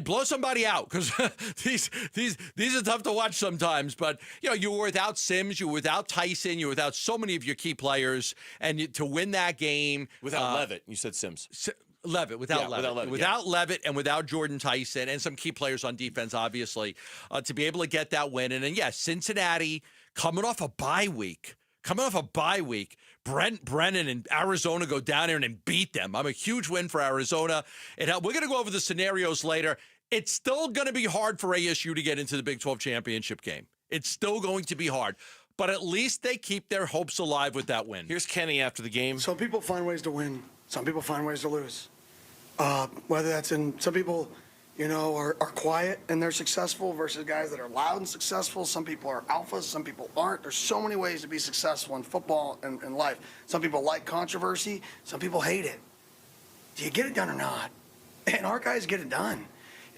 blow somebody out because these are tough to watch sometimes. But you were without Sims, you were without Tyson, you were without so many of your key players, and to win that game without Levitt, you said Sims. Levitt, without Levitt, and without Jordan Tyson, and some key players on defense, obviously, to be able to get that win. And then, Cincinnati coming off a bye week. Brent Brennan and Arizona go down there and beat them. I'm a huge win for Arizona. And we're going to go over the scenarios later. It's still going to be hard for ASU to get into the Big 12 championship game. It's still going to be hard. But at least they keep their hopes alive with that win. Here's Kenny after the game. Some people find ways to win. Some people find ways to lose. Whether that's some people, are quiet and they're successful versus guys that are loud and successful. Some people are alphas, some people aren't. There's so many ways to be successful in football and in life. Some people like controversy, some people hate it. Do you get it done or not? And our guys get it done.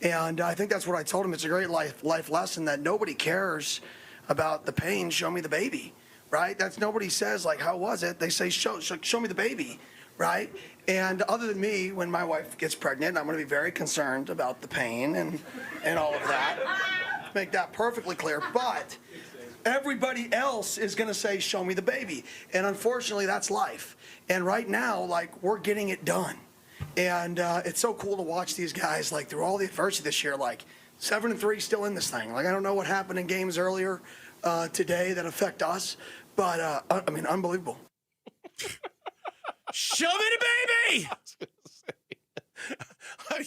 And I think that's what I told him. It's a great life lesson that nobody cares about the pain. Show me the baby. right? That's nobody says, like, how was it? They say, show me the baby, right? And other than me, when my wife gets pregnant, I'm going to be very concerned about the pain and all of that. Make that perfectly clear. But everybody else is going to say, show me the baby. And unfortunately, that's life. And right now, like, we're getting it done. And it's so cool to watch these guys, like, through all the adversity this year, like, 7-3 still in this thing. Like, I don't know what happened in games earlier today that affect us, but, I mean, unbelievable. Show me the baby!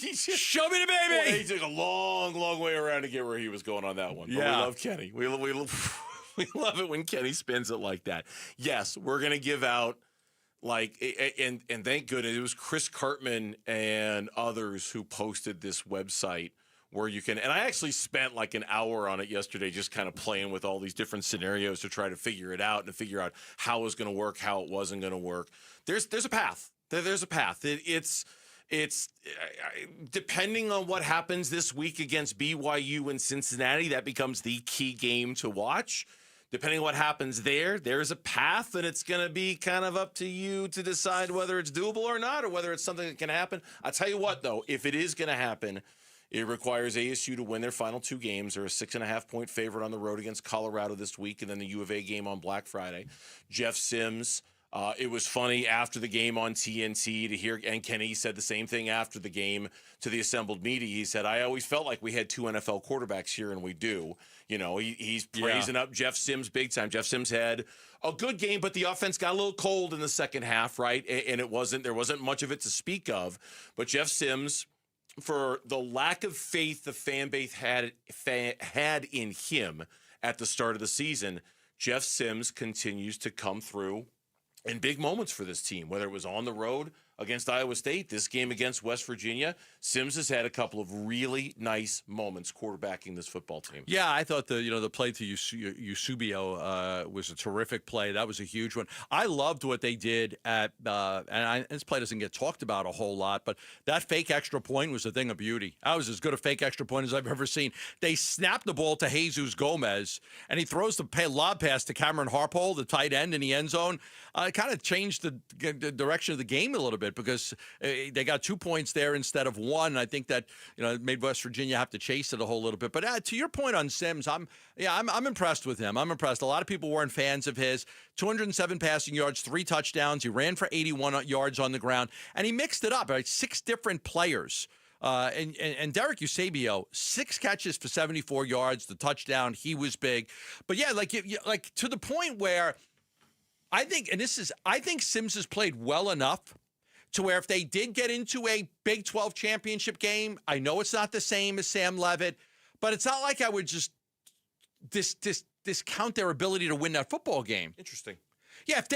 Show me the baby! Boy, he took a long, long way around to get where he was going on that one. But Yeah. we love Kenny. We love it when Kenny spins it like that. Yes, we're going to give out, like, and thank goodness, it was Chris Cartman and others who posted this website where you can, and I actually spent like an hour on it yesterday just kind of playing with all these different scenarios to try to figure it out and to figure out how it was going to work, how it wasn't going to work. There's a path. There's a path. It's depending on what happens this week against BYU and Cincinnati, that becomes the key game to watch. Depending on what happens there's a path, and it's going to be kind of up to you to decide whether it's doable or not, or whether it's something that can happen. I'll tell you what, though, if it is going to happen, it requires ASU to win their final two games. They're a 6.5-point favorite on the road against Colorado this week, and then the U of A game on Black Friday. Jeff Sims, it was funny after the game on TNT to hear, and Kenny said the same thing after the game to the assembled media. He said, I always felt like we had two NFL quarterbacks here, and we do. You know, he's praising up Jeff Sims big time. Jeff Sims had a good game, but the offense got a little cold in the second half, right? And there wasn't much of it to speak of. But Jeff Sims, for the lack of faith the fan base had in him at the start of the season, Jeff Sims continues to come through in big moments for this team, whether it was on the road against Iowa State, this game against West Virginia. Sims has had a couple of really nice moments quarterbacking this football team. Yeah, I thought the play to Eusebio was a terrific play. That was a huge one. I loved what they did at this play doesn't get talked about a whole lot, but that fake extra point was a thing of beauty. That was as good a fake extra point as I've ever seen. They snapped the ball to Jesus Gomez, and he throws the lob pass to Cameron Harpole, the tight end, in the end zone. It kind of changed the direction of the game a little bit because they got 2 points there instead of one. I think that it made West Virginia have to chase it a whole little bit. But to your point on Sims, I'm impressed with him. I'm impressed. A lot of people weren't fans of his. 207 passing yards, 3 touchdowns. He ran for 81 yards on the ground, and he mixed it up. Right, 6 different players. And Derek Eusebio, 6 catches for 74 yards, the touchdown. He was big. But yeah, like to the point where I think Sims has played well enough to where if they did get into a Big 12 championship game, I know it's not the same as Sam Leavitt, but it's not like I would just discount their ability to win that football game. Interesting. Yeah, if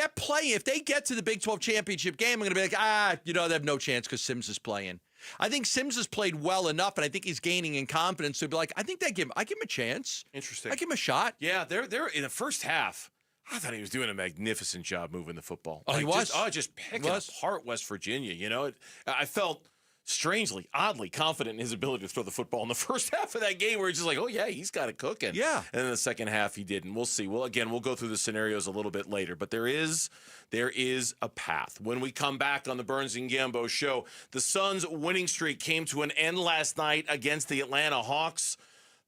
they get to the Big 12 championship game, I'm going to be like, they have no chance because Sims is playing. I think Sims has played well enough, and I think he's gaining in confidence to be like, I give him a chance. Interesting. I give him a shot. Yeah, they're in the first half. I thought he was doing a magnificent job moving the football. Oh, he was? Just picking apart West Virginia. I felt strangely, oddly confident in his ability to throw the football in the first half of that game where he's just like, oh, yeah, he's got it cooking. Yeah. And then the second half he didn't. We'll see. Well, again, we'll go through the scenarios a little bit later, but there is a path. When we come back on the Burns and Gambo show, the Suns' winning streak came to an end last night against the Atlanta Hawks.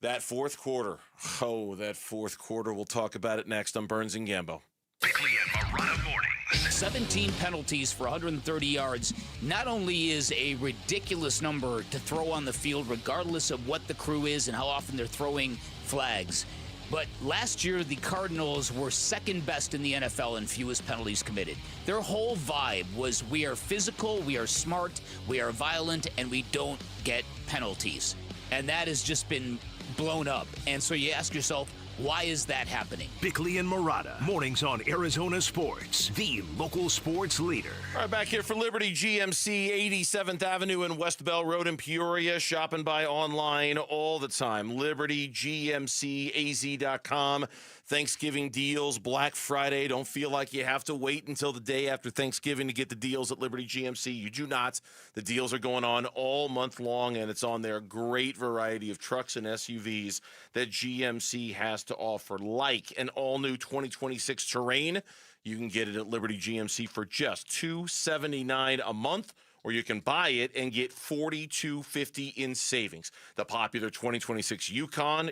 That fourth quarter. We'll talk about it next on Burns and Gambo. Bickley and Marotta mornings. 17 penalties for 130 yards not only is a ridiculous number to throw on the field, regardless of what the crew is and how often they're throwing flags, but last year the Cardinals were second best in the NFL in fewest penalties committed. Their whole vibe was we are physical, we are smart, we are violent, and we don't get penalties. And that has just been blown up. And so you ask yourself, why is that happening? Bickley and Marotta, mornings on Arizona Sports, the local sports leader. All right, back here for Liberty GMC, 87th Avenue and West Bell Road in Peoria. Shop and buy online all the time. LibertyGMCAZ.com. Thanksgiving deals, Black Friday. Don't feel like you have to wait until the day after Thanksgiving to get the deals at Liberty GMC. You do not. The deals are going on all month long, and it's on their great variety of trucks and SUVs that GMC has to offer, like an all-new 2026 Terrain. You can get it at Liberty GMC for just $279 a month, or you can buy it and get $42.50 in savings. The popular 2026 Yukon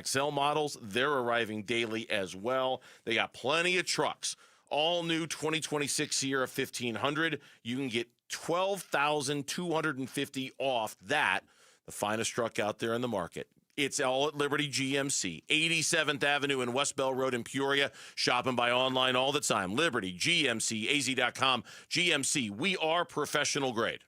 XL models, they're arriving daily as well. They got plenty of trucks. All new 2026 Sierra 1500, you can get $12,250 off that, the finest truck out there in the market. It's all at Liberty GMC, 87th Avenue and West Bell Road in Peoria. Shop and buy online all the time. Liberty, GMCAZ.com. GMC, we are professional grade.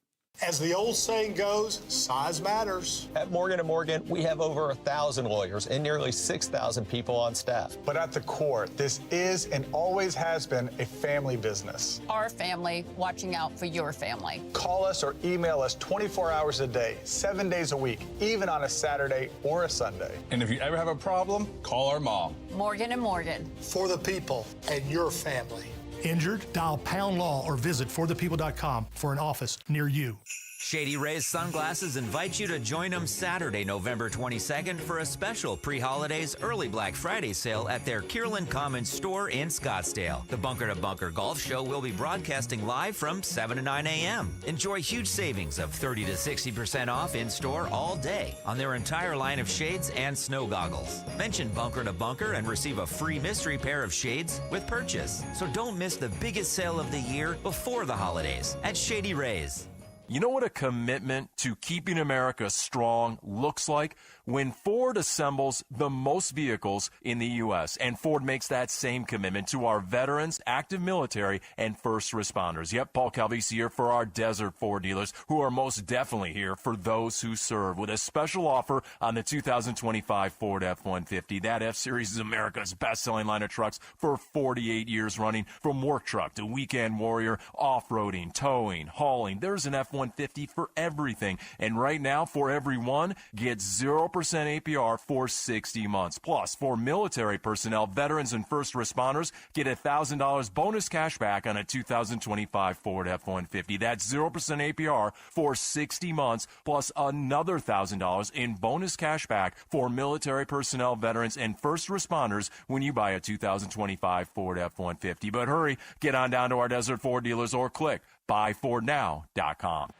As the old saying goes, size matters. At Morgan & Morgan, we have over 1,000 lawyers and nearly 6,000 people on staff. But at the core, this is and always has been a family business. Our family watching out for your family. Call us or email us 24 hours a day, 7 days a week, even on a Saturday or a Sunday. And if you ever have a problem, call our mom. Morgan & Morgan. For the people and your family. Injured? Dial Pound Law or visit forthepeople.com for an office near you. Shady Rays Sunglasses invites you to join them Saturday, November 22nd for a special pre-holidays early Black Friday sale at their Kierland Commons store in Scottsdale. The Bunker to Bunker Golf Show will be broadcasting live from 7 to 9 a.m. Enjoy huge savings of 30 to 60% off in-store all day on their entire line of shades and snow goggles. Mention Bunker to Bunker and receive a free mystery pair of shades with purchase. So don't miss the biggest sale of the year before the holidays at Shady Rays. You know what a commitment to keeping America strong looks like? When Ford assembles the most vehicles in the U.S., and Ford makes that same commitment to our veterans, active military, and first responders. Yep, Paul Calvisi here for our Desert Ford dealers, who are most definitely here for those who serve, with a special offer on the 2025 Ford F-150. That F-Series is America's best-selling line of trucks for 48 years running. From work truck to weekend warrior, off-roading, towing, hauling, there's an F-150 for everything. And right now, for every one, get 0% APR for 60 months. Plus, for military personnel, veterans, and first responders, get $1,000 bonus cash back on a 2025 Ford F-150. That's 0% APR for 60 months, plus another $1,000 in bonus cash back for military personnel, veterans, and first responders when you buy a 2025 Ford F-150. But hurry, get on down to our Desert Ford dealers or click buyfordnow.com.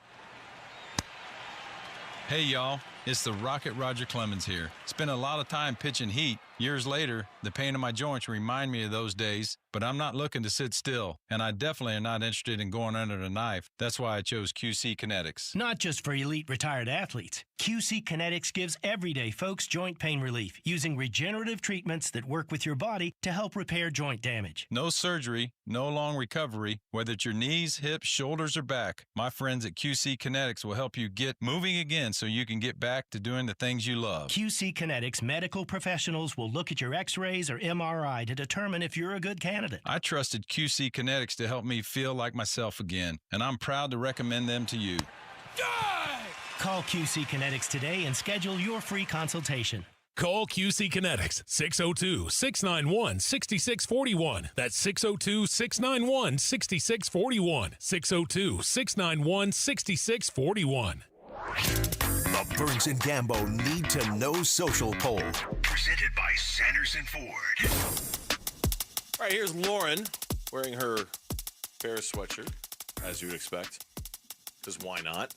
Hey, y'all. It's the Rocket Roger Clemens here. Spent a lot of time pitching heat. Years later, the pain in my joints remind me of those days, but I'm not looking to sit still, and I definitely am not interested in going under the knife. That's why I chose QC Kinetics. Not just for elite retired athletes. QC Kinetics gives everyday folks joint pain relief using regenerative treatments that work with your body to help repair joint damage. No surgery, no long recovery, whether it's your knees, hips, shoulders, or back. My friends at QC Kinetics will help you get moving again so you can get back to doing the things you love. QC Kinetics medical professionals will look at your x-rays or MRI to determine if you're a good candidate. I trusted QC Kinetics to help me feel like myself again, and I'm proud to recommend them to you. Call QC Kinetics today and schedule your free consultation. Call QC Kinetics, 602-691-6641. That's 602-691-6641. 602-691-6641. The Burns and Gambo Need to Know Social Poll. Presented by Sanderson Ford. All right, here's Lauren wearing her Bears sweatshirt, as you would expect. Because why not?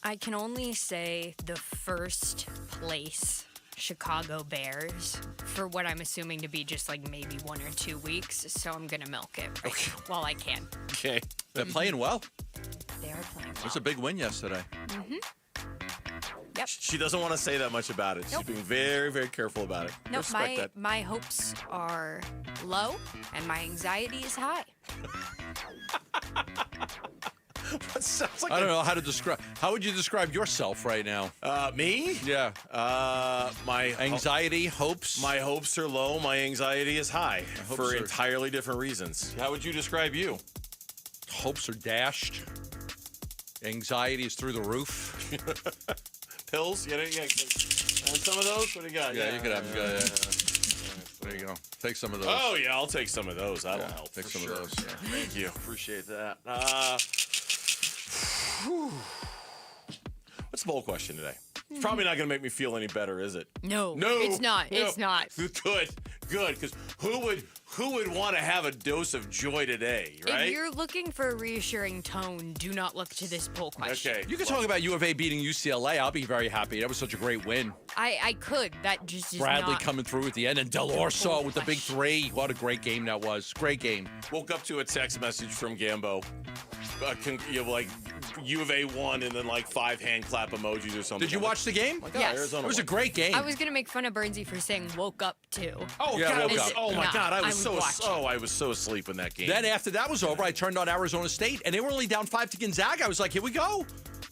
I can only say the first place Chicago Bears for what I'm assuming to be just like maybe 1 or 2 weeks. So I'm going to milk it while I can. Okay. They're playing well. They are playing well. It was a big win yesterday. Mm-hmm. Yep. She doesn't want to say that much about it. Nope. She's being very, very careful about it. No, Respect that. my hopes are low and my anxiety is high. Sounds like I don't know how to describe. How would you describe yourself right now? Me? Yeah. My anxiety, hopes. My hopes are low. My anxiety is high for are- entirely different reasons. How would you describe you? Hopes are dashed. Anxiety is through the roof. Pills? Yeah, want some of those? What do you got? Yeah, you could have them. Yeah. There you go. Take some of those. Oh, yeah, I'll take some of those. That'll help. Take for some sure. of those. Yeah, thank you. Appreciate that. What's the poll question today? It's probably not going to make me feel any better, is it? No, No, it's not. no. It's not. Good. Because who would want to have a dose of joy today, right? If you're looking for a reassuring tone, do not look to this poll question. Okay. You can talk about U of A beating UCLA. I'll be very happy. That was such a great win. I could. That just is Bradley not. coming through at the end, and Delorso with the big three. What a great game that was. Great game. Woke up to a text message from Gambo. Like U of A won, and then like 5 hand clap emojis or something. Did you watch the game? My God, Yes. Arizona It was a won. great game. I was gonna make fun of Bernsey for saying "woke up" too. Oh, Yeah, God, woke up. oh my No, God, I was watching. I was so asleep in that game. Then after that was over, I turned on Arizona State, and they were only down 5 to Gonzaga. I was like, here we go.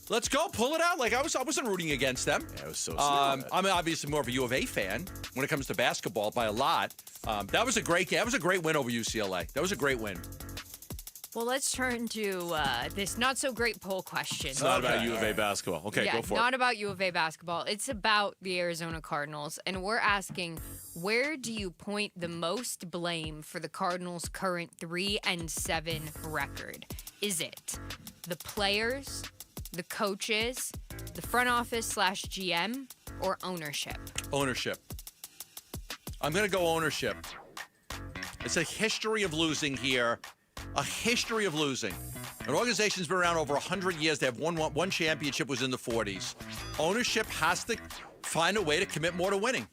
Let's go. Pull it out. Like, I wasn't rooting against them. Yeah, I was so I'm obviously more of a U of A fan when it comes to basketball by a lot. That was a great game. That was a great win over UCLA. That was a great win. Well, let's turn to this not so great poll question. It's not about U of A basketball. Okay, yeah, go for not it. about U of A basketball. It's about the Arizona Cardinals, and we're asking, where do you point the most blame for the Cardinals' current 3-7 record? Is it the players, the coaches, the front office / GM, or ownership? Ownership. I'm going to go ownership. It's a history of losing here. A history of losing. An organization's been around over 100 years. They have one championship was in the 40s. Ownership has to find a way to commit more to winning.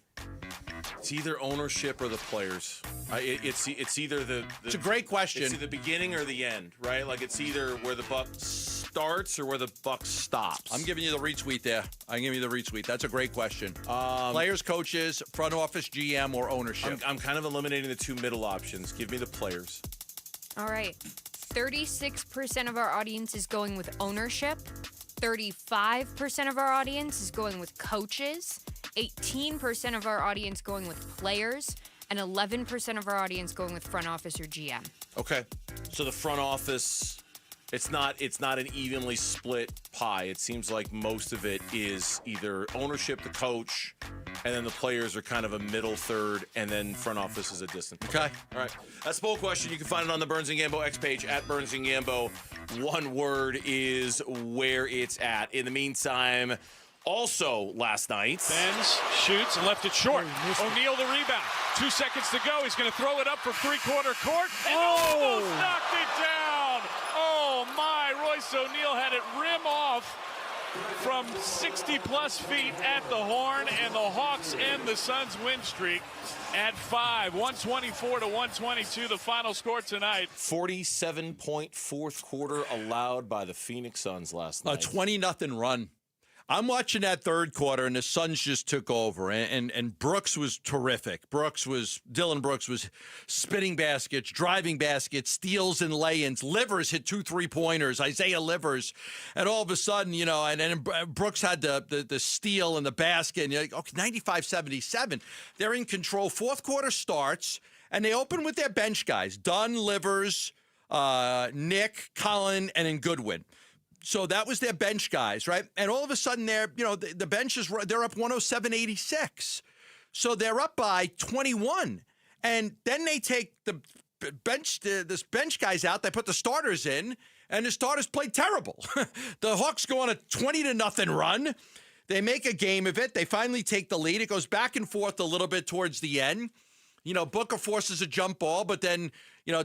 It's either ownership or the players. It's either the It's a great question. It's the beginning or the end, right? Like it's either where the buck starts or where the buck stops. I'm giving you the retweet there. I'm giving you the retweet. That's a great question. Players, coaches, front office, GM, or ownership. I'm kind of eliminating the 2 middle options. Give me the players. All right. 36% of our audience is going with ownership. 35% of our audience is going with coaches. 18% of our audience going with players. And 11% of our audience going with front office or GM. Okay. So the front office, it's not an evenly split pie. It seems like most of it is either ownership, the coach, and then the players are kind of a middle third, and then front office is a distant. Okay. All right. That's poll question. You can find it on the Burns and Gambo X page at Burns and Gambo. One word is where it's at. In the meantime, also last night, Benz shoots and left it short. O'Neal the rebound. 2 seconds to go. He's going to throw it up for three-quarter court and almost knocked it down. Oh my! Royce O'Neal had it rim off from 60-plus feet at the horn, and the Hawks end the Suns' win streak at 5. 124 to 122, the final score tonight. 47-point fourth quarter allowed by the Phoenix Suns last night. A 20-0 run. I'm watching that third quarter, and the Suns just took over, and Brooks was terrific. Dylan Brooks was spinning baskets, driving baskets, steals and lay-ins. Livers hit 2 3-pointers, Isaiah Livers, and all of a sudden, and then Brooks had the steal and the basket, and you're like, okay, 95-77. They're in control. Fourth quarter starts, and they open with their bench guys, Dunn, Livers, Nick, Collin, and then Goodwin. So that was their bench guys, right? And all of a sudden, the bench they're up 107-86. So they're up by 21. And then they take the bench guys out. They put the starters in, and the starters played terrible. The Hawks go on a 20-0 run. They make a game of it. They finally take the lead. It goes back and forth a little bit towards the end. Booker forces a jump ball, but then,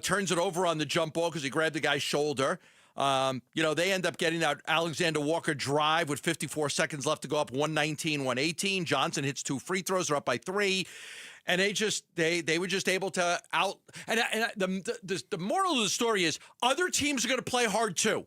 turns it over on the jump ball because he grabbed the guy's shoulder. They end up getting that Alexander Walker drive with 54 seconds left to go up 119-118. Johnson hits 2 free throws. They're up by 3. And they were just able to out. And the moral of the story is other teams are going to play hard too.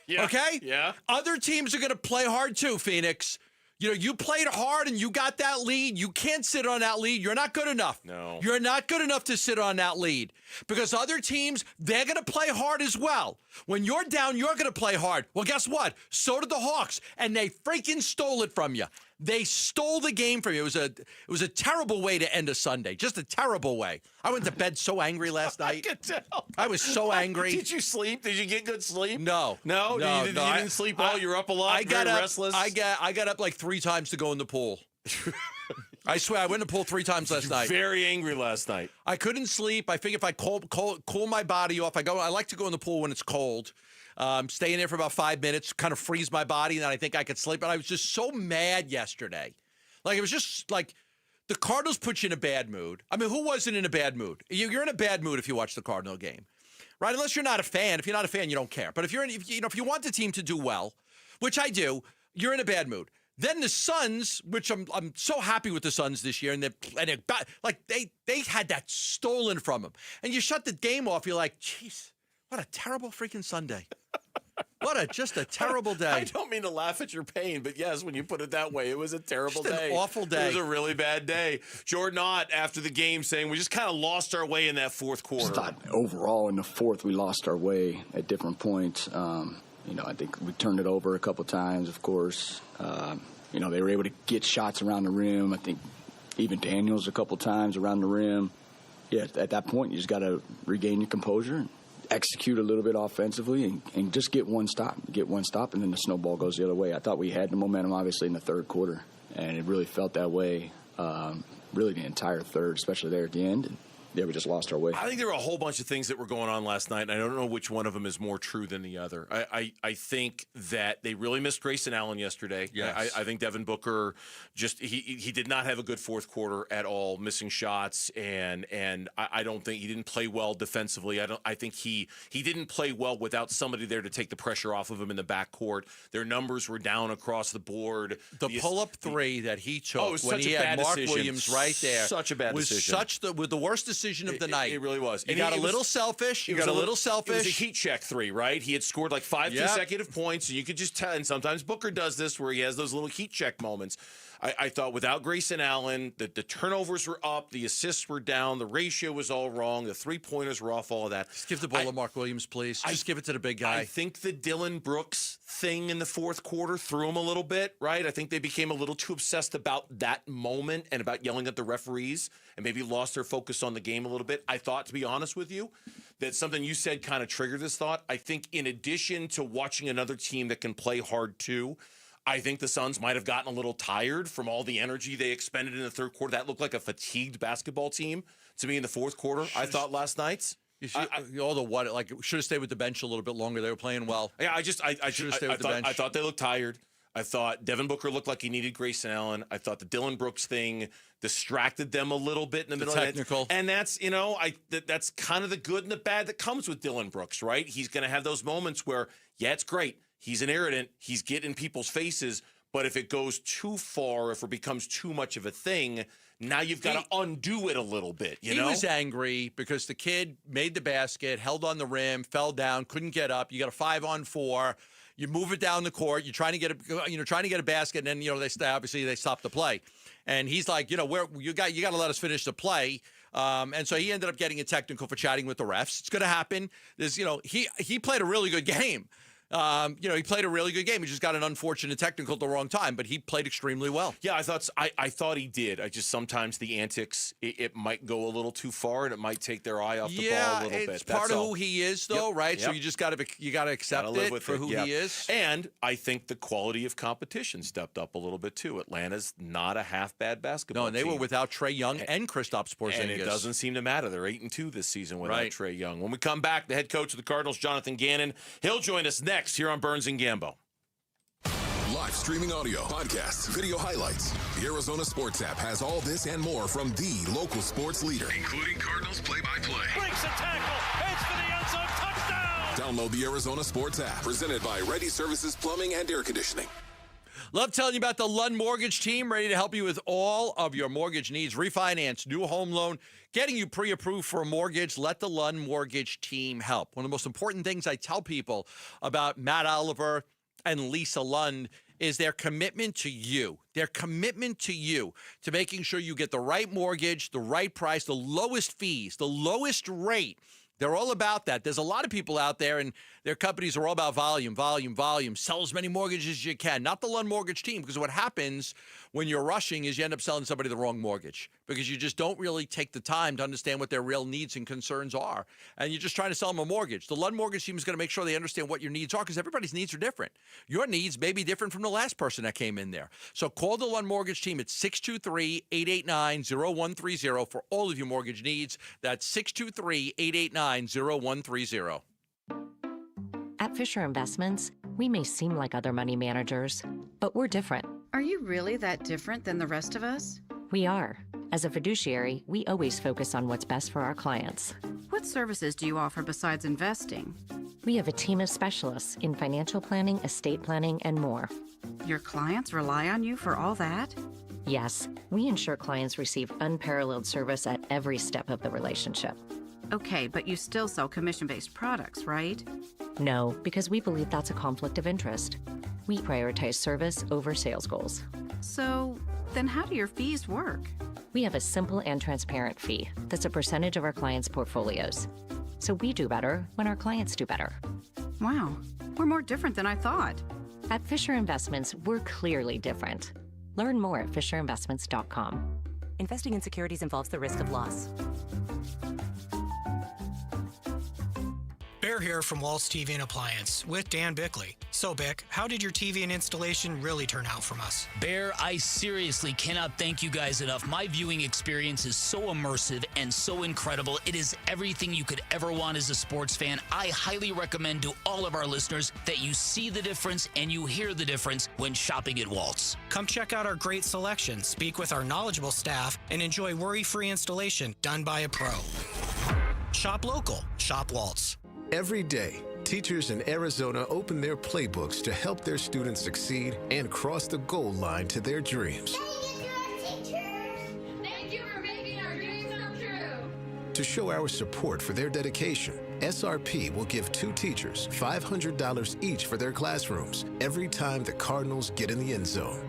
Yeah. Okay? Yeah. Other teams are going to play hard too, Phoenix. You played hard and you got that lead. You can't sit on that lead. You're not good enough. No. You're not good enough to sit on that lead because other teams, they're going to play hard as well. When you're down, you're going to play hard. Well, guess what? So did the Hawks, and they freaking stole it from you. They stole the game from you. It was a terrible way to end a Sunday. Just a terrible way. I went to bed so angry last night. I could tell. I was so angry. Did you sleep? Did you get good sleep? No. No? You didn't sleep well? You're up a lot? Very restless? I got up like 3 times to go in the pool. I swear, I went in the pool 3 times last night. Very angry last night. I couldn't sleep. I figured if I cool my body off, I like to go in the pool when it's cold. stay in there for about 5 minutes, kind of freeze my body, and then I think I could sleep. But I was just so mad yesterday. Like, it was just like the Cardinals put you in a bad mood. I mean, who wasn't in a bad mood? You're in a bad mood if you watch the Cardinal game, right? Unless you're not a fan. If you're not a fan, you don't care. But if you want the team to do well, which I do, you're in a bad mood. Then the Suns, which I'm so happy with the Suns this year, and they had that stolen from them. And you shut the game off, you're like, jeez, what a terrible freaking Sunday. Just a terrible day. I don't mean to laugh at your pain, but yes, when you put it that way, it was a terrible day. An awful day. It was a really bad day. Jordan Ott, after the game, saying we just kind of lost our way in that fourth quarter. I thought overall in the fourth we lost our way at different points. I think we turned it over a couple times, of course. They were able to get shots around the rim. I think even Daniels a couple times around the rim. Yeah, at that point, you just got to regain your composure and execute a little bit offensively and just get one stop, and then the snowball goes the other way. I thought we had the momentum, obviously, in the third quarter, and it really felt that way really the entire third, especially there at the end. And, yeah, we just lost our way. I think there were a whole bunch of things that were going on last night, and I don't know which one of them is more true than the other. I think that they really missed Grayson Allen yesterday. Yes. I think Devin Booker he did not have a good fourth quarter at all, missing shots, and I don't think he didn't play well defensively. I think he didn't play well without somebody there to take the pressure off of him in the backcourt. Their numbers were down across the board. The pull-up three that he took when he had Mark Williams right there, such a bad decision. Was the worst decision of the night. It really was. He got a little selfish. It was a heat check three, right? He had scored like 5 consecutive points, and you could just tell. And sometimes Booker does this where he has those little heat check moments. I thought without Grayson Allen, the turnovers were up, the assists were down, the ratio was all wrong, the three-pointers were off, all of that. Just give the ball to Mark Williams, please. Just give it to the big guy. I think the Dylan Brooks thing in the fourth quarter threw him a little bit, right? I think they became a little too obsessed about that moment and about yelling at the referees and maybe lost their focus on the game a little bit. I thought, to be honest with you, that something you said kind of triggered this thought. I think in addition to watching another team that can play hard too, I think the Suns might have gotten a little tired from all the energy they expended in the third quarter. That looked like a fatigued basketball team to me in the fourth quarter. I thought last night. You should, should have stayed with the bench a little bit longer. They were playing well. Yeah, I thought they looked tired. I thought Devin Booker looked like he needed Grayson Allen. I thought the Dylan Brooks thing distracted them a little bit in the middle technical. of it. And that's, that's kind of the good and the bad that comes with Dylan Brooks, right? He's going to have those moments where, yeah, it's great. He's an irritant. He's getting people's faces. But if it goes too far, if it becomes too much of a thing, now you've got to undo it a little bit. He was angry because the kid made the basket, held on the rim, fell down, couldn't get up. You got a 5-on-4. You move it down the court. You're trying to get a basket, and then they stop the play. And he's like, you got to let us finish the play. And so he ended up getting a technical for chatting with the refs. It's going to happen. He played a really good game. He played a really good game. He just got an unfortunate technical at the wrong time, but he played extremely well. Yeah, I thought he did. I just sometimes the antics it might go a little too far, and it might take their eye off the ball a little bit. It's part of who he is, though, right? So you just got to accept it for who he is. And I think the quality of competition stepped up a little bit too. Atlanta's not a half bad basketball. No, and they team. were without Trae Young and Kristaps Porzingis. And it doesn't seem to matter. They're 8-2 this season without Trae Young. When we come back, the head coach of the Cardinals, Jonathan Ganon, he'll join us next here on Burns and Gambo. Live streaming audio, podcasts, video highlights. The Arizona Sports app has all this and more from the local sports leader, including Cardinals play-by-play. Breaks a tackle, heads for the end zone, touchdown! Download the Arizona Sports app, presented by Ready Services Plumbing and Air Conditioning. Love telling you about the Lund Mortgage Team, ready to help you with all of your mortgage needs. Refinance, new home loan, getting you pre-approved for a mortgage. Let the Lund Mortgage Team help. One of the most important things I tell people about Matt Oliver and Lisa Lund is their commitment to you. Their commitment to you, to making sure you get the right mortgage, the right price, the lowest fees, the lowest rate. They're all about that. There's a lot of people out there, and their companies are all about volume. Sell as many mortgages as you can. Not the Lund Mortgage Team, because what happens when you're rushing is you end up selling somebody the wrong mortgage because you just don't really take the time to understand what their real needs and concerns are, and you're just trying to sell them a mortgage. The Lund Mortgage Team is going to make sure they understand what your needs are because everybody's needs are different. Your needs may be different from the last person that came in there. So call the Lund Mortgage Team at 623-889-0130 for all of your mortgage needs. That's 623-889-0130. At Fisher Investments, we may seem like other money managers, but we're different. Are you really that different than the rest of us? We are. As a fiduciary, we always focus on what's best for our clients. What services do you offer besides investing? We have a team of specialists in financial planning, estate planning, and more. Your clients rely on you for all that? Yes, we ensure clients receive unparalleled service at every step of the relationship. Okay, but you still sell commission-based products, right? No, because we believe that's a conflict of interest. We prioritize service over sales goals. So, then how do your fees work? We have a simple and transparent fee that's a percentage of our clients' portfolios. So we do better when our clients do better. Wow, we're more different than I thought. At Fisher Investments, we're clearly different. Learn more at FisherInvestments.com. Investing in securities involves the risk of loss. Bear here from Waltz TV and Appliance with Dan Bickley. So, Bick, how did your TV and installation really turn out from us? Bear, I seriously cannot thank you guys enough. My viewing experience is so immersive and so incredible. It is everything you could ever want as a sports fan. I highly recommend to all of our listeners that you see the difference and you hear the difference when shopping at Waltz. Come check out our great selection, speak with our knowledgeable staff, and enjoy worry-free installation done by a pro. Shop local. Shop Waltz. Every day, teachers in Arizona open their playbooks to help their students succeed and cross the goal line to their dreams. Thank you for making our dreams come true. To show our support for their dedication, SRP will give 2 teachers $500 each for their classrooms every time the Cardinals get in the end zone.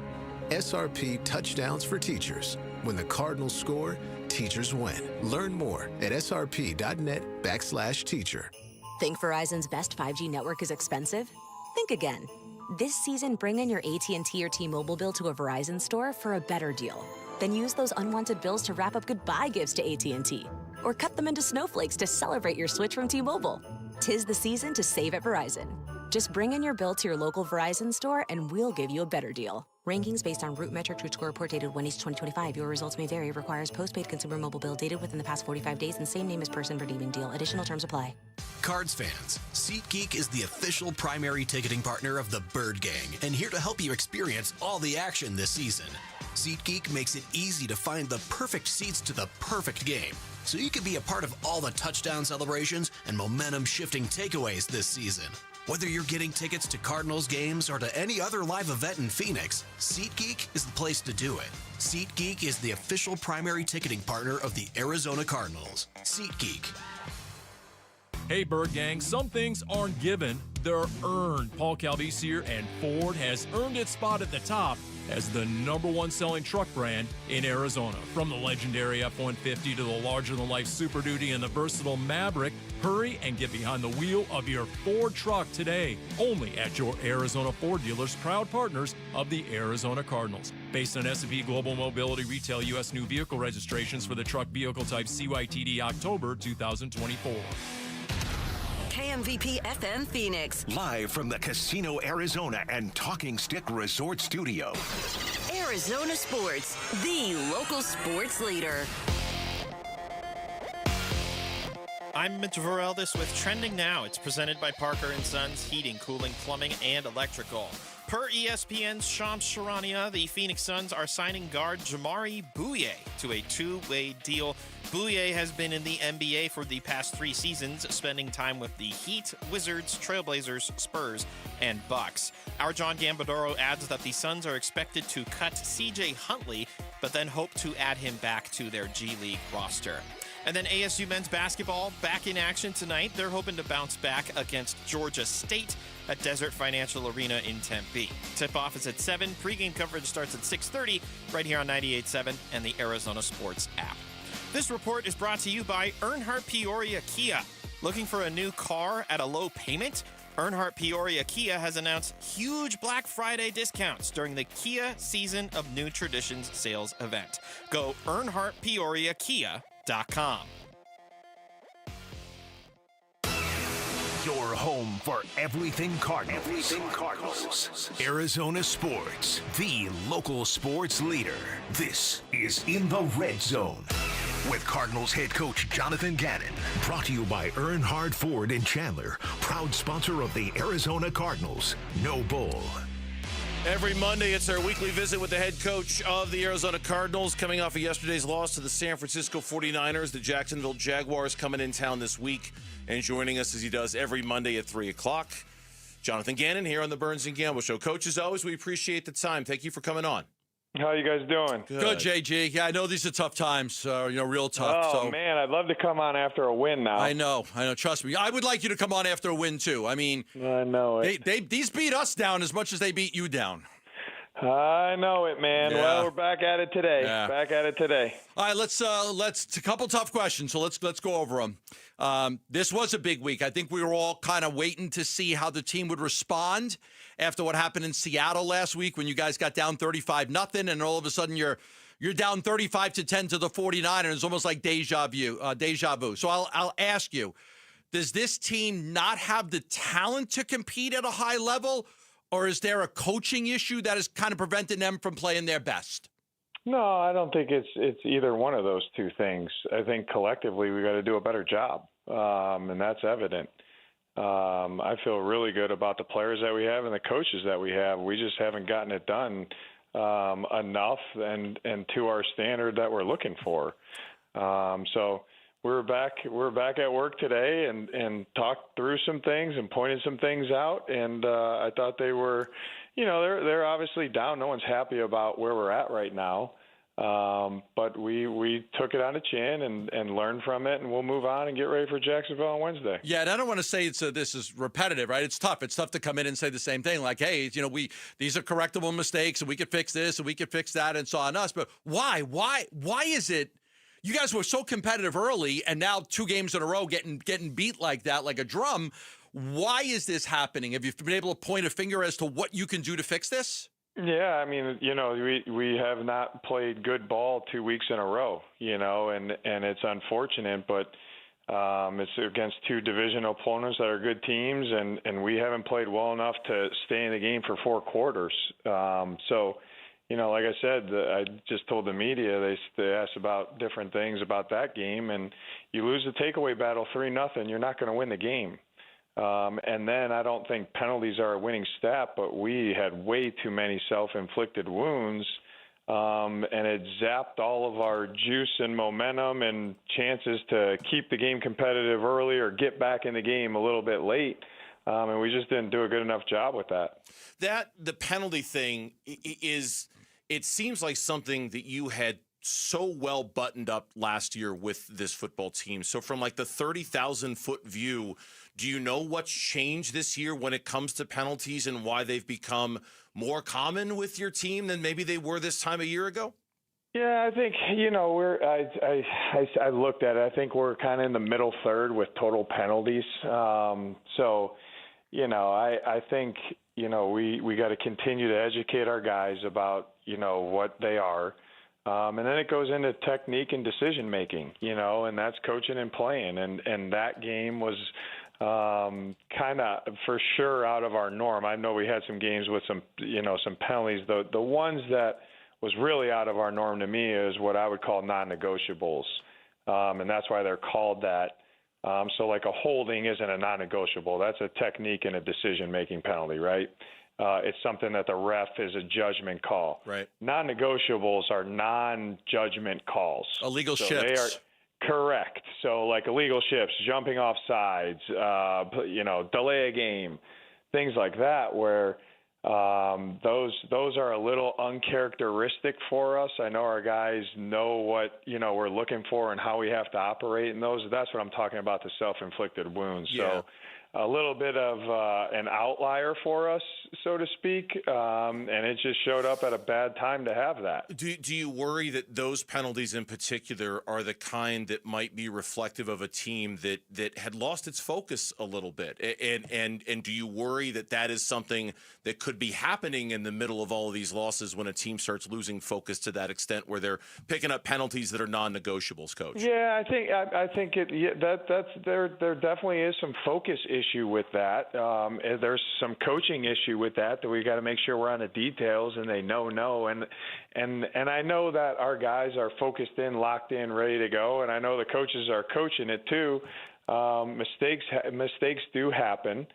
SRP Touchdowns for Teachers. When the Cardinals score, teachers win. Learn more at srp.net/teacher. Think Verizon's best 5G network is expensive? Think again. This season, bring in your AT&T or T-Mobile bill to a Verizon store for a better deal. Then use those unwanted bills to wrap up goodbye gifts to AT&T. Or cut them into snowflakes to celebrate your switch from T-Mobile. 'Tis the season to save at Verizon. Just bring in your bill to your local Verizon store and we'll give you a better deal. Rankings based on Root Metric Root Score report dated 1/8/2025. Your results may vary. Requires postpaid consumer mobile bill dated within the past 45 days and same name as person redeeming deal. Additional terms apply. Cards fans, SeatGeek is the official primary ticketing partner of the Bird Gang and here to help you experience all the action this season. SeatGeek makes it easy to find the perfect seats to the perfect game, so you can be a part of all the touchdown celebrations and momentum-shifting takeaways this season. Whether you're getting tickets to Cardinals games or to any other live event in Phoenix, SeatGeek is the place to do it. SeatGeek is the official primary ticketing partner of the Arizona Cardinals. SeatGeek. Hey, Bird Gang, some things aren't given, they're earned. Paul Calvisier and Ford has earned its spot at the top as the #1 selling truck brand in Arizona. From the legendary F-150 to the larger-than-life Super Duty and the versatile Maverick, hurry and get behind the wheel of your Ford truck today. Only at your Arizona Ford dealers, proud partners of the Arizona Cardinals. Based on S&P Global Mobility Retail U.S. new vehicle registrations for the truck vehicle type CYTD October 2024. KMVP FM Phoenix. Live from the Casino Arizona and Talking Stick Resort Studio. Arizona Sports, the local sports leader. I'm Mitch Vareldis with Trending Now. It's presented by Parker & Sons Heating, Cooling, Plumbing, and Electrical. Per ESPN's Shams Charania, the Phoenix Suns are signing guard Jamari Bouye to a 2-way deal. Bouye has been in the NBA for the past 3 seasons, spending time with the Heat, Wizards, Trailblazers, Spurs, and Bucks. Our John Gambadoro adds that the Suns are expected to cut C.J. Huntley, but then hope to add him back to their G League roster. And then ASU men's basketball back in action tonight. They're hoping to bounce back against Georgia State at Desert Financial Arena in Tempe. Tip-off is at 7. Pre-game coverage starts at 6:30 right here on 98.7 and the Arizona Sports app. This report is brought to you by Earnhardt Peoria Kia. Looking for a new car at a low payment? Earnhardt Peoria Kia has announced huge Black Friday discounts during the Kia Season of New Traditions sales event. Go EarnhardtPeoriaKia.com. Your home for everything Cardinals. Everything Cardinals. Arizona Sports, the local sports leader. This is In the Red Zone. with Cardinals head coach Jonathan Ganon. Brought to you by Earnhardt Ford in Chandler, proud sponsor of the Arizona Cardinals. No bull. Every Monday, it's our weekly visit with the head coach of the Arizona Cardinals, coming off of yesterday's loss to the San Francisco 49ers. The Jacksonville Jaguars coming in town this week and joining us as he does every Monday at 3 o'clock. Jonathan Ganon here on the Burns and Gamble Show. Coach, as always, we appreciate the time. Thank you for coming on. How you guys doing? Good, JG. Yeah, I know these are tough times, real tough. Oh, man, I'd love to come on after a win now. I know. Trust me. I would like you to come on after a win, too. I mean, I know it. These beat us down as much as they beat you down. I know it, man. Yeah. Well, we're back at it today. Yeah. Back at it today. All right, let's a couple tough questions. So let's go over them. This was a big week. I think we were all kind of waiting to see how the team would respond after what happened in Seattle last week when you guys got down 35-0, and all of a sudden you're down 35-10 to the 49ers. It's almost like deja vu. So I'll ask you, does this team not have the talent to compete at a high level? Or is there a coaching issue that is kind of preventing them from playing their best? No, I don't think it's either one of those two things. I think collectively we got to do a better job, and that's evident. I feel really good about the players that we have and the coaches that we have. We just haven't gotten it done enough and to our standard that we're looking for. So we're back at work today and talked through some things and pointed some things out. And I thought they were, they're obviously down. No one's happy about where we're at right now. But we took it on the chin and learned from it, and we'll move on and get ready for Jacksonville on Wednesday. Yeah, and I don't want to say this is repetitive, right? It's tough. It's tough to come in and say the same thing, like, hey, these are correctable mistakes, and we could fix this, and we could fix that, and so on us. But why is it? You guys were so competitive early, and now 2 games in a row getting beat like that, like a drum. Why is this happening? Have you been able to point a finger as to what you can do to fix this? Yeah, I mean, we have not played good ball 2 weeks in a row, and it's unfortunate, but it's against 2 divisional opponents that are good teams, and we haven't played well enough to stay in the game for 4 quarters. So, like I said, I just told the media, they asked about different things about that game, and you lose the takeaway battle 3-0, you're not going to win the game. And then I don't think penalties are a winning stat, but we had way too many self-inflicted wounds, and it zapped all of our juice and momentum and chances to keep the game competitive early or get back in the game a little bit late. And we just didn't do a good enough job with that. The penalty thing it seems like something that you had so well buttoned up last year with this football team. So from like the 30,000-foot view, do you know what's changed this year when it comes to penalties and why they've become more common with your team than maybe they were this time a year ago? Yeah, I think, I looked at it. I think we're kind of in the middle third with total penalties. So, I think, we got to continue to educate our guys about, what they are. And then it goes into technique and decision making, and that's coaching and playing. And that game was kind of for sure out of our norm. I know we had some games with some penalties. The ones that was really out of our norm to me is what I would call non-negotiables. And that's why they're called that. So like a holding isn't a non-negotiable. That's a technique and a decision-making penalty, right? It's something that the ref is a judgment call. Right. Non-negotiables are non-judgment calls. Illegal shifts. They are correct. So like illegal shifts, jumping off sides, delay a game, things like that where those are a little uncharacteristic for us. I know our guys know what, we're looking for and how we have to operate in those. That's what I'm talking about, the self-inflicted wounds. Yeah. So a little bit of an outlier for us, so to speak, and it just showed up at a bad time to have that. Do you worry that those penalties in particular are the kind that might be reflective of a team that had lost its focus a little bit? And do you worry that is something that could be happening in the middle of all of these losses when a team starts losing focus to that extent where they're picking up penalties that are non-negotiables, Coach? Yeah, I think there definitely is some focus issues issue with that. There's some coaching issue with that we got to make sure we're on the details and they know. And I know that our guys are focused in, locked in, ready to go. And I know the coaches are coaching it too. Mistakes do happen.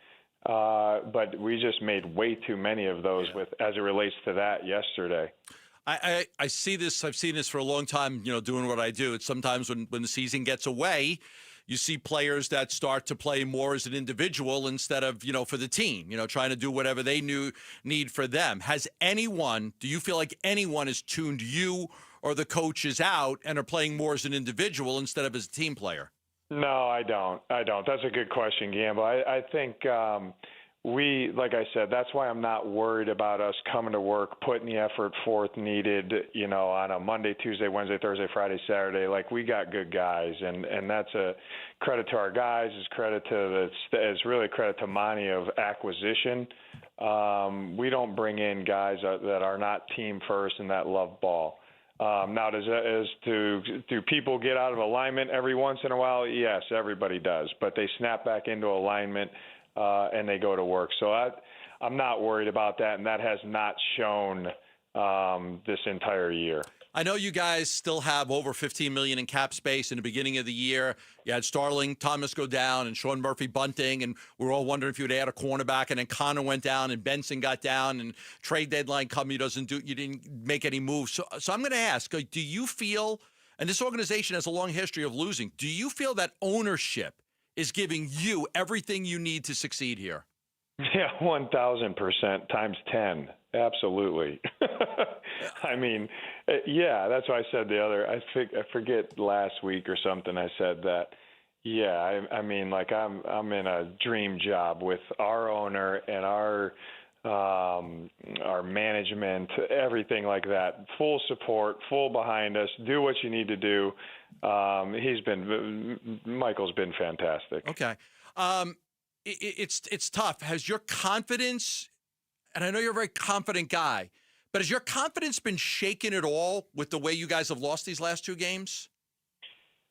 But we just made way too many of those as it relates to that yesterday. I see this. I've seen this for a long time, doing what I do. It's sometimes when the season gets away, you see players that start to play more as an individual instead of, for the team, trying to do whatever they need for them. Do you feel like anyone has tuned you or the coaches out and are playing more as an individual instead of as a team player? No, I don't. That's a good question, Gamble. I think like I said, that's why I'm not worried about us coming to work, putting the effort forth needed, on a Monday, Tuesday, Wednesday, Thursday, Friday, Saturday. Like, we got good guys, and that's a credit to our guys. It's really a credit to Monty of acquisition. We don't bring in guys that are not team first and that love ball. Now, do people get out of alignment every once in a while? Yes, everybody does. But they snap back into alignment and they go to work. So I'm not worried about that, and that has not shown this entire year. I know you guys still have over $15 million in cap space. In the beginning of the year, you had Starling Thomas go down and Sean Murphy bunting, and we were all wondering if you would add a cornerback. And then Connor went down and Benson got down, and trade deadline come, you didn't make any moves. So I'm going to ask, do you feel, and this organization has a long history of losing, do you feel that ownership is giving you everything you need to succeed here? Yeah, 1,000% times 10. Absolutely. I mean, yeah, that's why I said I forget last week or something I said that. Yeah, I mean, like I'm in a dream job with our owner and our management, everything like that. Full support, full behind us. Do what you need to do. Michael's been fantastic. Okay. It's tough. Has your confidence, and I know you're a very confident guy, but has your confidence been shaken at all with the way you guys have lost these last two games?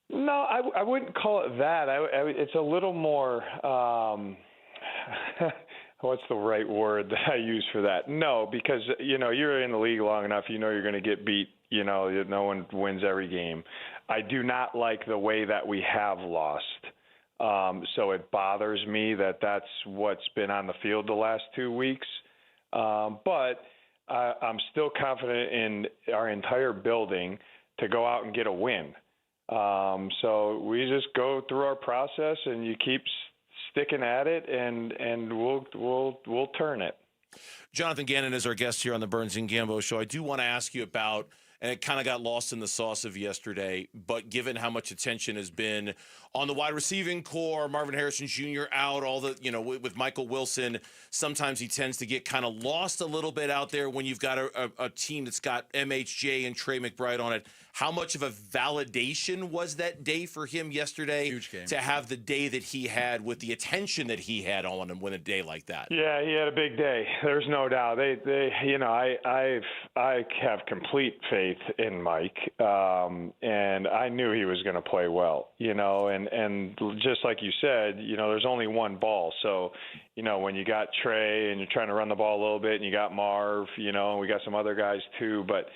No, I wouldn't call it that. It's a little more, what's the right word that I use for that? No, because, you're in the league long enough, you're going to get beat. No one wins every game. I do not like the way that we have lost. So it bothers me that that's what's been on the field the last 2 weeks. But I'm still confident in our entire building to go out and get a win. So we just go through our process, and you keep sticking at it, and we'll turn it. Jonathan Ganon is our guest here on the Burns and Gambo Show. I do want to ask you about, and it kind of got lost in the sauce of yesterday, but given how much attention has been on the wide receiving core, Marvin Harrison Jr. out, all the, with Michael Wilson, sometimes he tends to get kind of lost a little bit out there when you've got a team that's got MHJ and Trey McBride on it. How much of a validation was that day for him yesterday? Huge game. To have the day that he had with the attention that he had on him with a day like that? Yeah, he had a big day. There's no doubt. I have complete faith in Mike, and I knew he was going to play well, and just like you said, there's only one ball. So, when you got Trey and you're trying to run the ball a little bit, and you got Marv, and we got some other guys too, but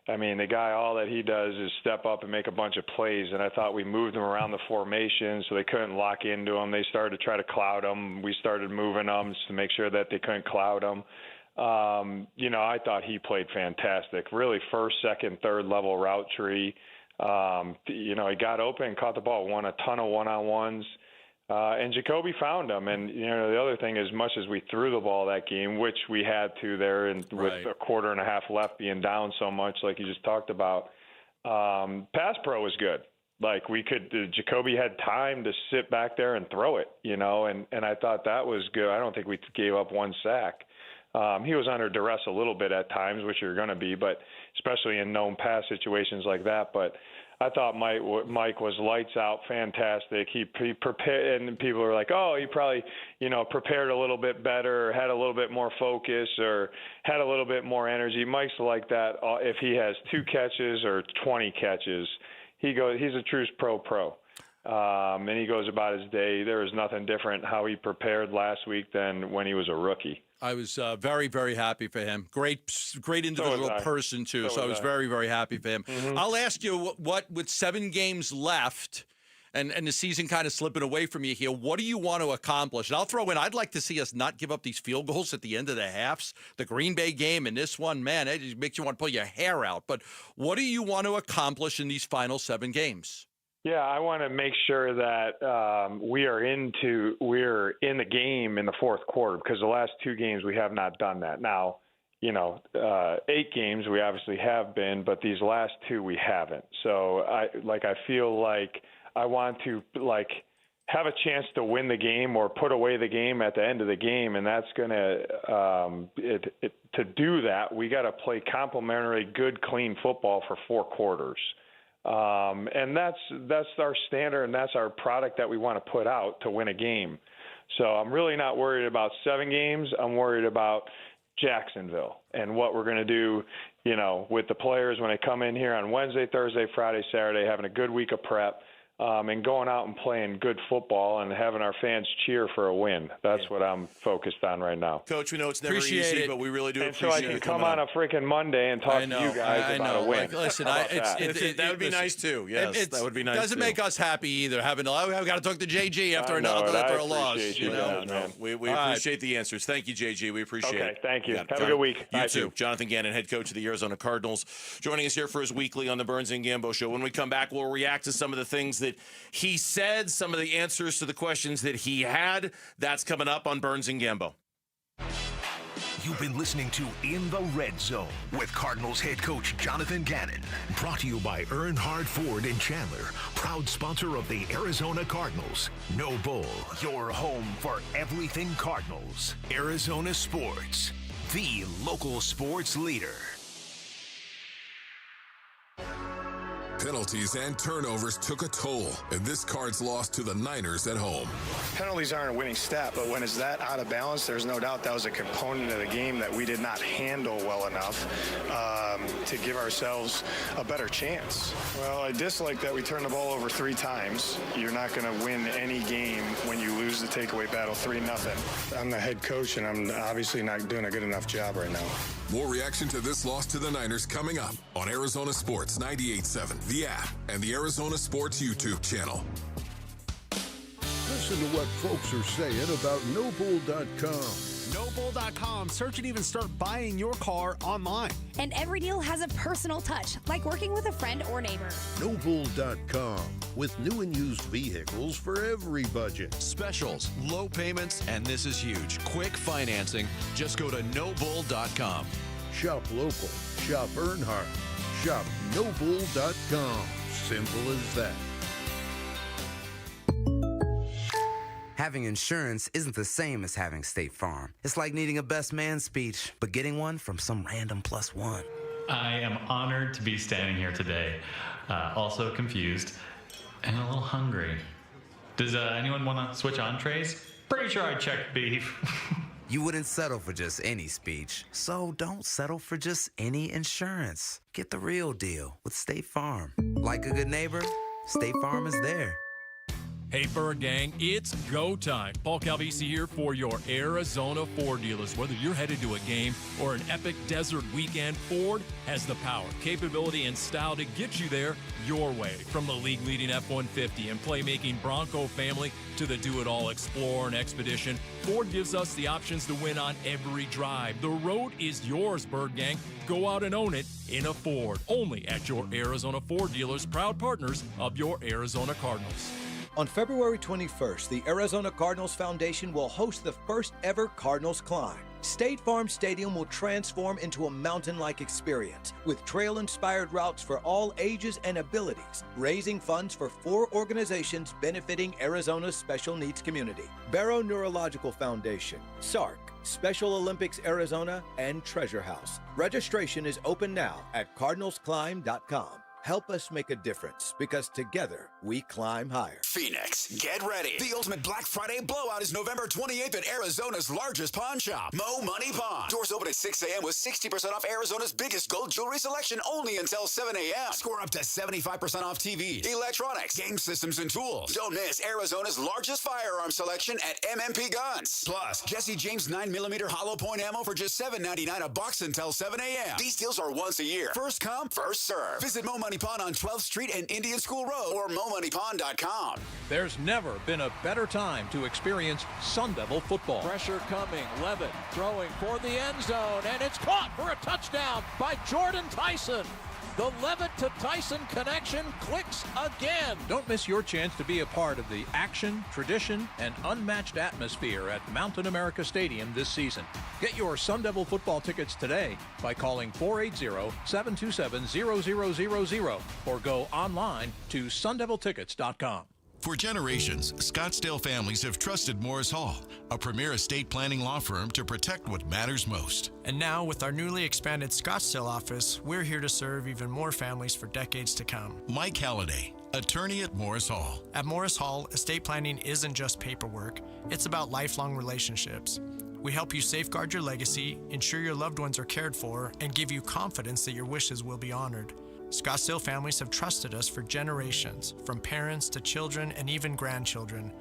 I mean, the guy, all that he does is step up and make a bunch of plays, and I thought we moved him around the formation so they couldn't lock into him. They started to try to cloud him. We started moving them to make sure that they couldn't cloud him. I thought he played fantastic. Really first, second, third level route tree. He got open and caught the ball, won a ton of one-on-ones. And Jacoby found him. And, the other thing, as much as we threw the ball that game, which we had to there, and with a quarter and a half left being down so much, like you just talked about, pass pro was good. Like Jacoby had time to sit back there and throw it, and I thought that was good. I don't think we gave up one sack. He was under duress a little bit at times, which you're going to be, but especially in known pass situations like that. But I thought Mike was lights out, fantastic. He prepared, and people were like, oh, he probably, prepared a little bit better, or had a little bit more focus, or had a little bit more energy. Mike's like that. If he has 2 catches or 20 catches, he's a true pro. and he goes about his day. There was nothing different how he prepared last week than when he was a rookie. I was very, very happy for him. Great individual person, too. So I was very, very happy for him. Mm-hmm. I'll ask you, what with 7 games left and the season kind of slipping away from you here, what do you want to accomplish? And I'll throw in, I'd like to see us not give up these field goals at the end of the halves. The Green Bay game and this one, man, it just makes you want to pull your hair out. But what do you want to accomplish in these final 7 games? Yeah, I want to make sure that we're in the game in the fourth quarter, because the last 2 games we have not done that. Now, 8 games we obviously have been, but these last 2 we haven't. So I feel like I want to have a chance to win the game or put away the game at the end of the game, and that's going to do that. We got to play complementary, good, clean football for 4 quarters. And that's our standard, and that's our product that we want to put out to win a game. So I'm really not worried about 7 games. I'm worried about Jacksonville and what we're going to do, with the players when they come in here on Wednesday, Thursday, Friday, Saturday, having a good week of prep. And going out and playing good football and having our fans cheer for a win. That's what I'm focused on right now. Coach, we know it's never easy, but we really do appreciate it. So I can come on a freaking Monday and talk to you guys about a win. Listen, that would be nice too. Yes, that would be nice. It doesn't make us happy either. I've got to talk to JG after a loss. We appreciate the answers. Thank you, JG. We appreciate it. Okay, thank you. Have a good week. You too. Jonathan Ganon, head coach of the Arizona Cardinals, joining us here for his weekly on the Burns and Gambo Show. When we come back, we'll react to some of the things that he said, some of the answers to the questions that he had. That's coming up on Burns and Gambo. You've been listening to In the Red Zone with Cardinals head coach Jonathan Ganon. Brought to you by Earnhardt Ford in Chandler, proud sponsor of the Arizona Cardinals. No Bull, your home for everything Cardinals. Arizona Sports, the local sports leader. Penalties and turnovers took a toll, and this Cards lost to the Niners at home. Penalties aren't a winning stat, but when it's that out of balance, there's no doubt that was a component of the game that we did not handle well enough to give ourselves a better chance. Well, I dislike that we turned the ball over 3 times. You're not going to win any game when you lose the takeaway battle 3-0. I'm the head coach, and I'm obviously not doing a good enough job right now. More reaction to this loss to the Niners coming up on Arizona Sports 98.7, the app, and the Arizona Sports YouTube channel. Listen to what folks are saying about NoBull.com. NoBull.com. Search and even start buying your car online. And every deal has a personal touch, like working with a friend or neighbor. NoBull.com. With new and used vehicles for every budget. Specials, low payments, and this is huge, quick financing. Just go to NoBull.com. Shop local. Shop Earnhardt. Shop NoBull.com. Simple as that. Having insurance isn't the same as having State Farm. It's like needing a best man speech, but getting one from some random +1. I am honored to be standing here today, also confused and a little hungry. Does anyone want to switch entrees? Pretty sure I checked beef. You wouldn't settle for just any speech, so don't settle for just any insurance. Get the real deal with State Farm. Like a good neighbor, State Farm is there. Hey, Bird Gang, it's go time. Paul Calvisi here for your Arizona Ford dealers. Whether you're headed to a game or an epic desert weekend, Ford has the power, capability, and style to get you there your way. From the league-leading F-150 and playmaking Bronco family to the do-it-all Explorer and Expedition, Ford gives us the options to win on every drive. The road is yours, Bird Gang. Go out and own it in a Ford. Only at your Arizona Ford dealers, proud partners of your Arizona Cardinals. On February 21st, the Arizona Cardinals Foundation will host the first ever Cardinals Climb. State Farm Stadium will transform into a mountain-like experience with trail-inspired routes for all ages and abilities, raising funds for 4 organizations benefiting Arizona's special needs community: Barrow Neurological Foundation, SARC, Special Olympics Arizona, and Treasure House. Registration is open now at cardinalsclimb.com. Help us make a difference, because together we climb higher. Phoenix, get ready. The ultimate Black Friday blowout is November 28th at Arizona's largest pawn shop, Mo Money Pawn. Doors open at 6 a.m. with 60% off Arizona's biggest gold jewelry selection only until 7 a.m. Score up to 75% off TVs, electronics, game systems, and tools. Don't miss Arizona's largest firearm selection at MMP Guns. Plus, Jesse James 9mm hollow point ammo for just $7.99 a box until 7 a.m. These deals are once a year. First come, first serve. Visit Mo Money Pawn on 12th Street and Indian School Road or MoMoneyPawn.com. There's never been a better time to experience Sun Devil football. Pressure coming. Levitt throwing for the end zone, and it's caught for a touchdown by Jordan Tyson. The Levitt to Tyson connection clicks again. Don't miss your chance to be a part of the action, tradition, and unmatched atmosphere at Mountain America Stadium this season. Get your Sun Devil football tickets today by calling 480-727-0000 or go online to sundeviltickets.com. For generations, Scottsdale families have trusted Morris Hall, a premier estate planning law firm, to protect what matters most. And now, with our newly expanded Scottsdale office, we're here to serve even more families for decades to come. Mike Halliday, attorney at Morris Hall. At Morris Hall, estate planning isn't just paperwork, it's about lifelong relationships. We help you safeguard your legacy, ensure your loved ones are cared for, and give you confidence that your wishes will be honored. Scottsdale families have trusted us for generations, from parents to children and even grandchildren.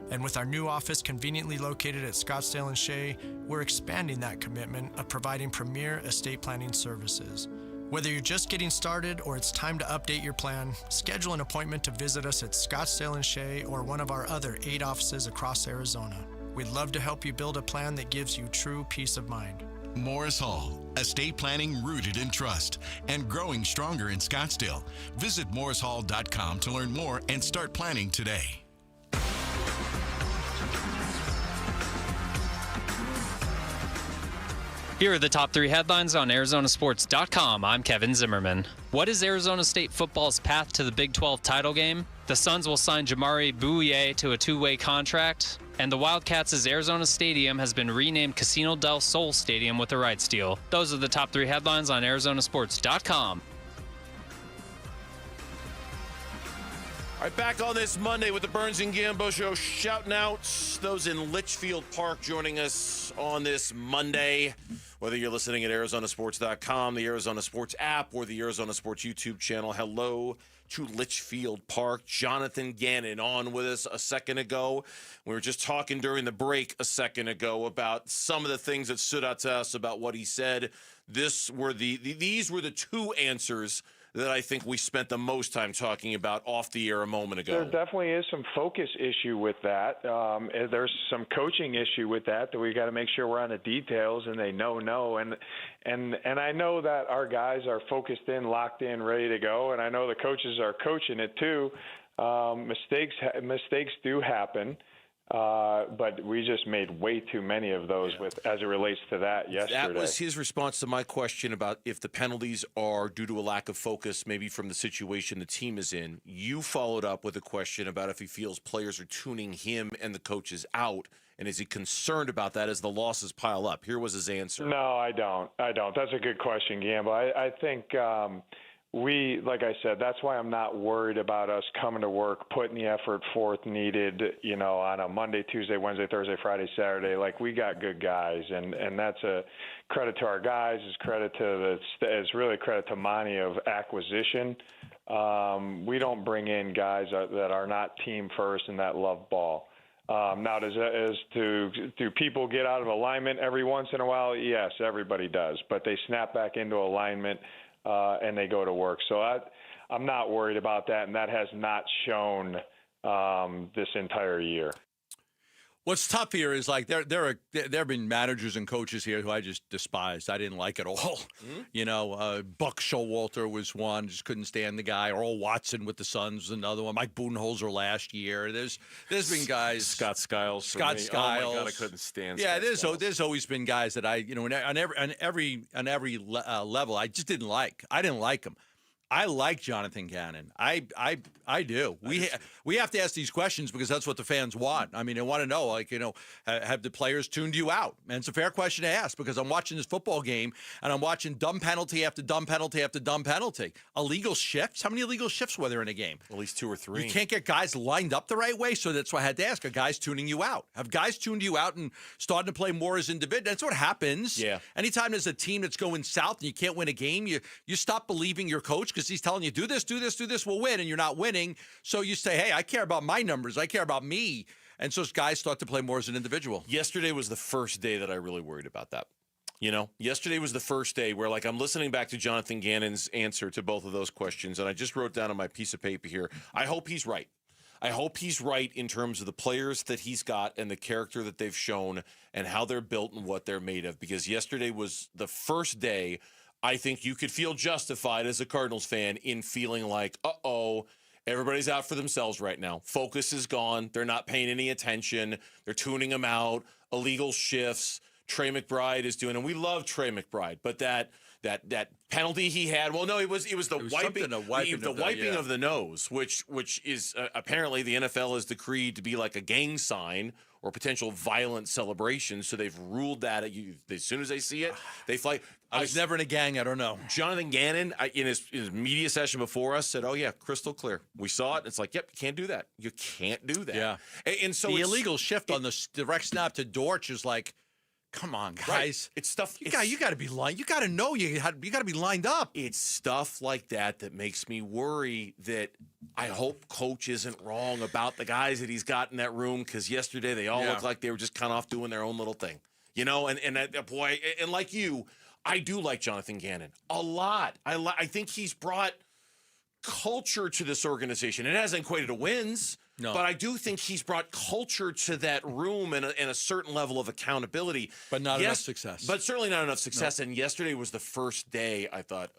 And with our new office conveniently located at Scottsdale and Shea, we're expanding that commitment of providing premier estate planning services. Whether you're just getting started or it's time to update your plan, schedule an appointment to visit us at Scottsdale and Shea or one of our other 8 offices across Arizona. We'd love to help you build a plan that gives you true peace of mind. Morris Hall, estate planning rooted in trust and growing stronger in Scottsdale. Visit morrishall.com to learn more and start planning today. Here are the top 3 headlines on Arizonasports.com. I'm Kevin Zimmerman. What is Arizona State football's path to the Big 12 title game? The Suns will sign Jamari Bouye to a 2-way contract. And the Wildcats' Arizona Stadium has been renamed Casino del Sol Stadium with a rights deal. Those are the top 3 headlines on Arizonasports.com. All right, back on this Monday with the Burns and Gambo Show. Shouting out those in Litchfield Park joining us on this Monday. Whether you're listening at Arizonasports.com, the Arizona Sports app, or the Arizona Sports YouTube channel, hello to Litchfield Park. Jonathan Ganon on with us a second ago. We were just talking during the break a second ago about some of the things that stood out to us about what he said. These were the 2 answers that I think we spent the most time talking about off the air a moment ago. There definitely is some focus issue with that. There's some coaching issue with that we got to make sure we're on the details and they know. And I know that our guys are focused in, locked in, ready to go. And I know the coaches are coaching it too. Mistakes do happen. But we just made way too many of those as it relates to that yesterday. That was his response to my question about if the penalties are due to a lack of focus, maybe from the situation the team is in. You followed up with a question about if he feels players are tuning him and the coaches out, and is he concerned about that as the losses pile up? Here was his answer. No, I don't. That's a good question, Gambo. I think like I said, that's why I'm not worried about us coming to work, putting the effort forth needed, on a Monday, Tuesday, Wednesday, Thursday, Friday, Saturday. Like, we got good guys, and that's a credit to our guys. It's really credit to Monty of acquisition. We don't bring in guys that are not team first and that love ball. Now, do people get out of alignment every once in a while? Yes, everybody does, but they snap back into alignment. And they go to work. So I'm not worried about that, and that has not shown this entire year. What's tough here is like there have been managers and coaches here who I just despised. I didn't like at all. Mm-hmm. Buck Showalter was one, just couldn't stand the guy. Earl Watson with the Suns was another one. Mike Budenholzer last year. There's been guys. Scott Skiles. Oh my God, I couldn't stand. Yeah, Scott there's always been guys that I on every level I just didn't like. I didn't like them. I like Jonathan Ganon. I do. We have to ask these questions because that's what the fans want. I mean, they want to know, like, have the players tuned you out? And it's a fair question to ask because I'm watching this football game and I'm watching dumb penalty after dumb penalty after dumb penalty. Illegal shifts? How many illegal shifts were there in a game? At least 2 or 3. You can't get guys lined up the right way, so that's why I had to ask. Are guys tuning you out? Have guys tuned you out and starting to play more as individuals? That's what happens. Yeah. Anytime there's a team that's going south and you can't win a game, you stop believing your coach because he's telling you, do this, we'll win, and you're not winning. So you say, hey, I care about my numbers. I care about me. And so guys start to play more as an individual. Yesterday was the first day that I really worried about that. Yesterday was the first day where, like, I'm listening back to Jonathan Gannon's answer to both of those questions, and I just wrote down on my piece of paper here, I hope he's right. I hope he's right in terms of the players that he's got and the character that they've shown and how they're built and what they're made of, because yesterday was the first day I think you could feel justified as a Cardinals fan in feeling like, everybody's out for themselves right now. Focus is gone. They're not paying any attention. They're tuning them out. Illegal shifts. Trey McBride is doing, and we love Trey McBride, but that penalty he had, well, no, it was the wiping of the nose, which is apparently the NFL has decreed to be like a gang sign or potential violent celebration. So they've ruled that as soon as they see it, they fly. I was never in a gang. I don't know. Jonathan Gannon, in his media session before us, said, "Oh yeah, crystal clear. We saw it. It's like, yep, you can't do that. You can't do that." Yeah. And so the illegal shift on the direct snap to Dortch is like, come on, guys. Right. It's stuff. You got to be lined. You got to know you got to be lined up. It's stuff like that makes me worry that I hope coach isn't wrong about the guys that he's got in that room, because yesterday they all looked like they were just kind of off doing their own little thing, And boy, and like you, I do like Jonathan Ganon a lot. I think he's brought culture to this organization. It hasn't equated to wins. No. But I do think he's brought culture to that room and a certain level of accountability. But not enough success. But certainly not enough success. No. And yesterday was the first day I thought,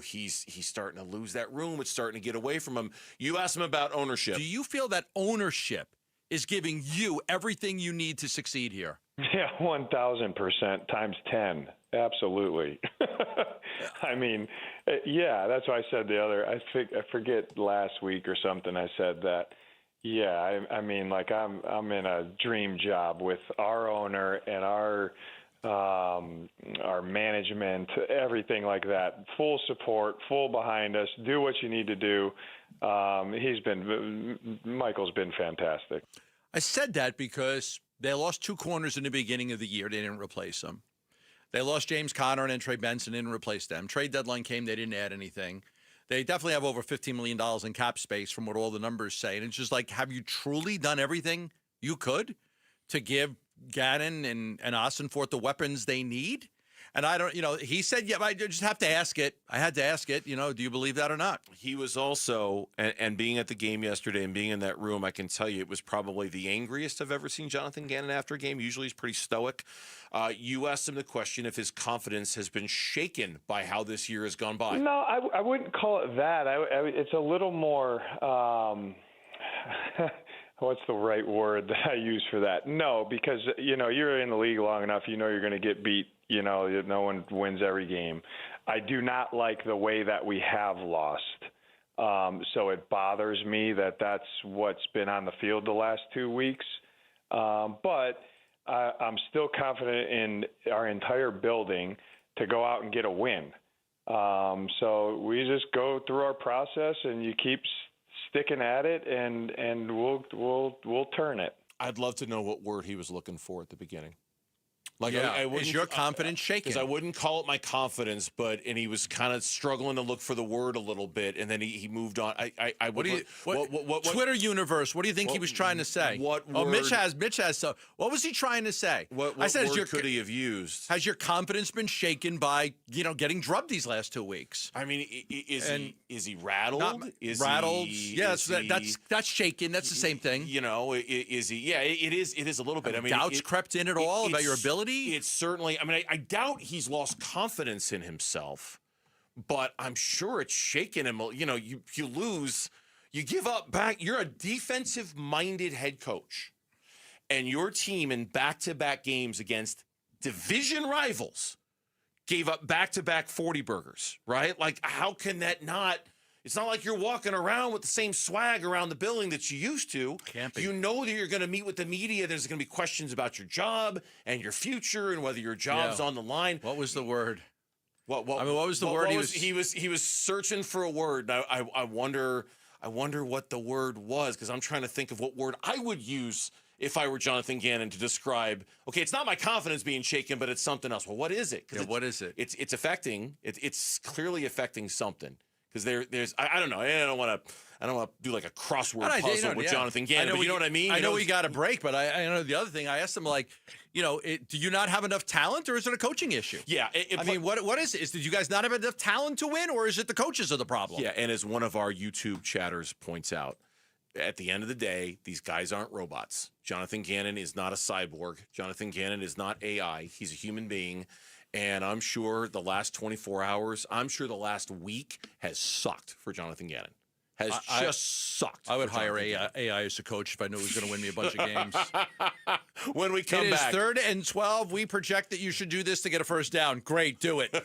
he's starting to lose that room. It's starting to get away from him. You asked him about ownership. Do you feel that ownership is giving you everything you need to succeed here? Yeah, 1,000% times 10. Absolutely. I mean, yeah, that's why I said I forget last week or something I said that. Yeah, I mean, like I'm in a dream job with our owner and our management, everything like that. Full support, full behind us. Do what you need to do. Michael's been fantastic. I said that because they lost 2 corners in the beginning of the year. They didn't replace them. They lost James Conner and Trey Benson, didn't replace them. Trade deadline came, they didn't add anything. They definitely have over $15 million in cap space from what all the numbers say. And it's just like, have you truly done everything you could to give Gannon and Ossenfort the weapons they need? And I don't, he said, yeah, I just have to ask it. I had to ask it. Do you believe that or not? He was also, and being at the game yesterday and being in that room, I can tell you it was probably the angriest I've ever seen Jonathan Gannon after a game. Usually he's pretty stoic. You asked him the question if his confidence has been shaken by how this year has gone by. No, I wouldn't call it that. It's a little more, what's the right word that I use for that? No, because, you're in the league long enough, you're going to get beat. No one wins every game. I do not like the way that we have lost. So it bothers me that that's what's been on the field the last 2 weeks. But I'm still confident in our entire building to go out and get a win. So we just go through our process and you keep sticking at it and we'll turn it. I'd love to know what word he was looking for at the beginning. Like, is your confidence shaken? Because I wouldn't call it my confidence, and he was kind of struggling to look for the word a little bit, and then he moved on. What Twitter universe? What do you think he was trying to say? What word? Mitch has. So, what was he trying to say? What word could he have used? Has your confidence been shaken by getting drubbed these last 2 weeks? I mean, is he rattled? Rattled? Yes, that's shaken. That's the same thing. Is he? Yeah, it is a little bit. I mean, doubts crept in at all about your ability. It's certainly, I doubt he's lost confidence in himself, but I'm sure it's shaken him. You lose, you give up back. You're a defensive-minded head coach, and your team in back-to-back games against division rivals gave up back-to-back 40 burgers, right? Like, how can that not? It's not like you're walking around with the same swag around the building that you used to. Can't be. You know that you're going to meet with the media. There's going to be questions about your job and your future and whether your job's on the line. What was the word? What was the word? He was searching for a word. And I wonder what the word was, because I'm trying to think of what word I would use if I were Jonathan Gannon to describe. Okay, it's not my confidence being shaken, but it's something else. Well, what is it? What is it? It's affecting. It's clearly affecting something. Because there's I don't know. I don't want to do like a crossword puzzle with Jonathan Gannon. But you know what I mean? I know we got a break, but I know the other thing. I asked him, like, do you not have enough talent, or is it a coaching issue? Yeah. What is it? Did you guys not have enough talent to win, or is it the coaches are the problem? Yeah, and as one of our YouTube chatters points out, at the end of the day, these guys aren't robots. Jonathan Gannon is not a cyborg. Jonathan Gannon is not AI. He's a human being. And I'm sure the last 24 hours, I'm sure the last week has sucked for Jonathan Gannon. Just sucked. I would hire AI as a coach if I knew he was going to win me a bunch of games. When we come back. It is 3rd and 12. We project that you should do this to get a first down. Great, do it.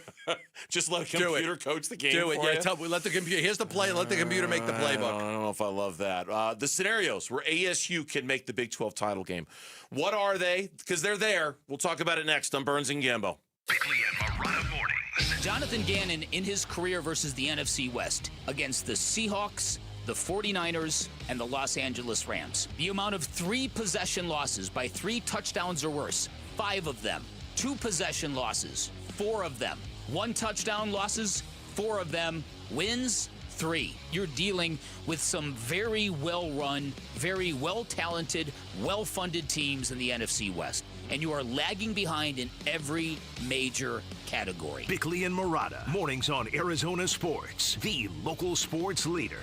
Just let a computer coach the game do it. for you. Let the computer. Here's the play. Let the computer make the playbook. I don't know if I love that. The scenarios where ASU can make the Big 12 title game. What are they? Because they're there. We'll talk about it next on Burns and Gambo. Bickley and Marotta Mornings. Jonathan Gannon in his career versus the NFC West against the Seahawks, the 49ers, and the Los Angeles Rams. The amount of 3 possession losses by 3 touchdowns or worse, 5 of them. 2 possession losses, 4 of them. 1 touchdown losses, 4 of them. Wins, 3. You're dealing with some very well-run, very well-talented, well-funded teams in the NFC West. And you are lagging behind in every major category. Bickley and Marotta, mornings on Arizona Sports, the local sports leader.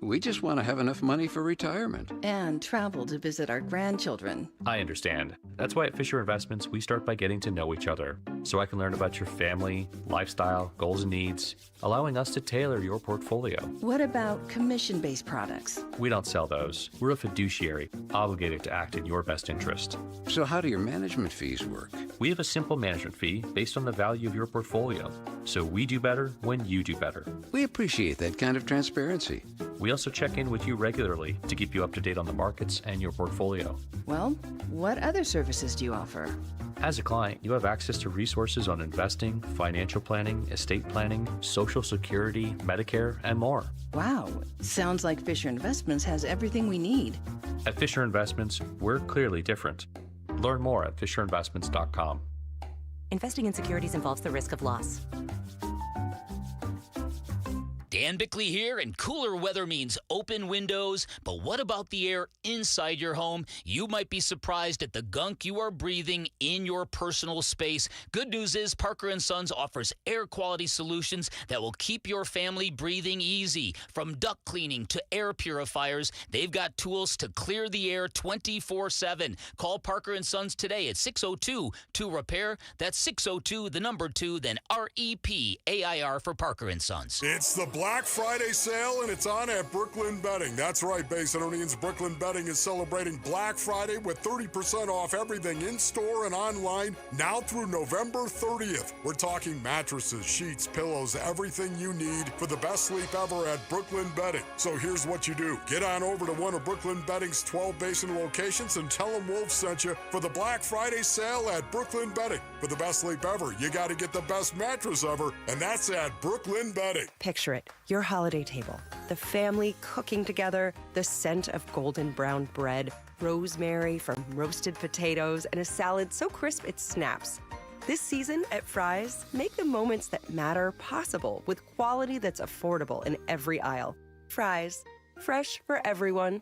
We just want to have enough money for retirement. And travel to visit our grandchildren. I understand. That's why at Fisher Investments, we start by getting to know each other, so I can learn about your family, lifestyle, goals and needs, allowing us to tailor your portfolio. What about commission-based products? We don't sell those. We're a fiduciary, obligated to act in your best interest. So how do your management fees work? We have a simple management fee based on the value of your portfolio. So we do better when you do better. We appreciate that kind of transparency. We also check in with you regularly to keep you up to date on the markets and your portfolio. Well, what other services do you offer? As a client, you have access to resources on investing, financial planning, estate planning, Social Security, Medicare, and more. Wow, sounds like Fisher Investments has everything we need. At Fisher Investments, we're clearly different. Learn more at FisherInvestments.com. Investing in securities involves the risk of loss. Dan Bickley here, and cooler weather means open windows. But what about the air inside your home? You might be surprised at the gunk you are breathing in your personal space. Good news is Parker & Sons offers air quality solutions that will keep your family breathing easy. From duct cleaning to air purifiers, they've got tools to clear the air 24/7. Call Parker & Sons today at 602-2REPAIR. That's 602, 2, then REPAIR for Parker & Sons. It's the Black Friday sale, and it's on at Brooklyn Betting. That's right, Basinonians. Brooklyn Betting is celebrating Black Friday with 30% off everything in-store and online now through November 30th. We're talking mattresses, sheets, pillows, everything you need for the best sleep ever at Brooklyn Betting. So here's what you do. Get on over to one of Brooklyn Betting's 12 Basin locations and tell them Wolf sent you for the Black Friday sale at Brooklyn Betting. For the best sleep ever, you got to get the best mattress ever, and that's at Brooklyn Betting. Picture it, your holiday table, the family cooking together, the scent of golden brown bread, rosemary from roasted potatoes, and a salad so crisp it snaps. This season at Fry's, make the moments that matter possible with quality that's affordable in every aisle. Fry's, fresh for everyone.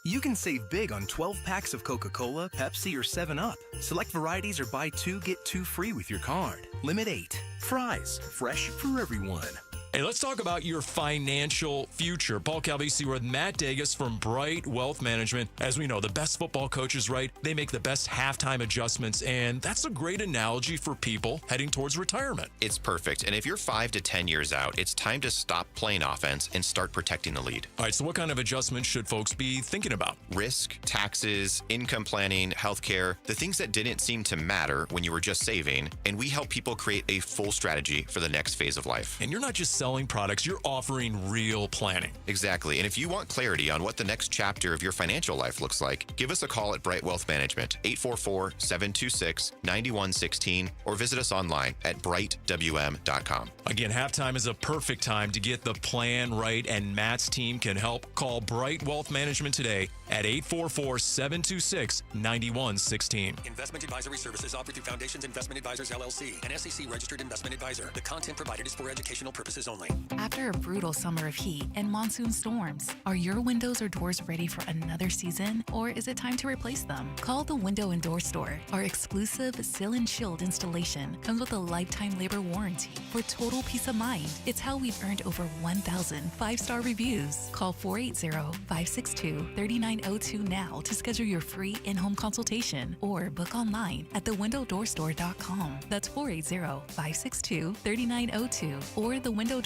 You can save big on 12 packs of Coca-Cola, Pepsi, or 7-Up. Select varieties or buy 2, get 2 free with your card. Limit 8. Fry's, fresh for everyone. Hey, let's talk about your financial future. Paul Calvisi with Matt Degas from Bright Wealth Management. As we know, the best football coaches, right? They make the best halftime adjustments, and that's a great analogy for people heading towards retirement. It's perfect. And if you're 5 to 10 years out, it's time to stop playing offense and start protecting the lead. All right, so what kind of adjustments should folks be thinking about? Risk, taxes, income planning, healthcare, the things that didn't seem to matter when you were just saving. And we help people create a full strategy for the next phase of life. And you're not just selling products, you're offering real planning. Exactly. And if you want clarity on what the next chapter of your financial life looks like, give us a call at Bright Wealth Management, 844-726-9116, or visit us online at brightwm.com. Again, halftime is a perfect time to get the plan right, and Matt's team can help. Call Bright Wealth Management today at 844-726-9116. Investment advisory services offered through Foundations Investment Advisors, LLC, an SEC-registered investment advisor. The content provided is for educational purposes only. After a brutal summer of heat and monsoon storms, are your windows or doors ready for another season, or is it time to replace them? Call the Window and Door Store. Our exclusive Seal and Shield installation comes with a lifetime labor warranty for total peace of mind. It's how we've earned over 1,000 5-star reviews. Call 480-562-3902 now to schedule your free in-home consultation or book online at thewindowdoorstore.com. That's 480-562-3902 or thewindowdoorstore.com.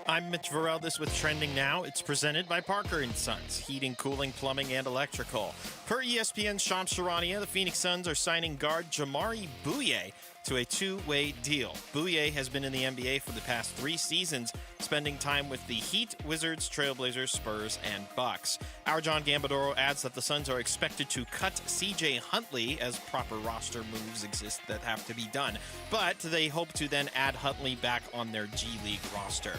I'm Mitch Vareldis with Trending Now. It's presented by Parker & Sons, heating, cooling, plumbing, and electrical. Per ESPN's Shams Charania, the Phoenix Suns are signing guard Jamari Bouye to a 2-way deal. Bouye has been in the NBA for the past 3 seasons, spending time with the Heat, Wizards, Trailblazers, Spurs, and Bucks. Our John Gambadoro adds that the Suns are expected to cut C.J. Huntley, as proper roster moves exist that have to be done, but they hope to then add Huntley back on their G League roster.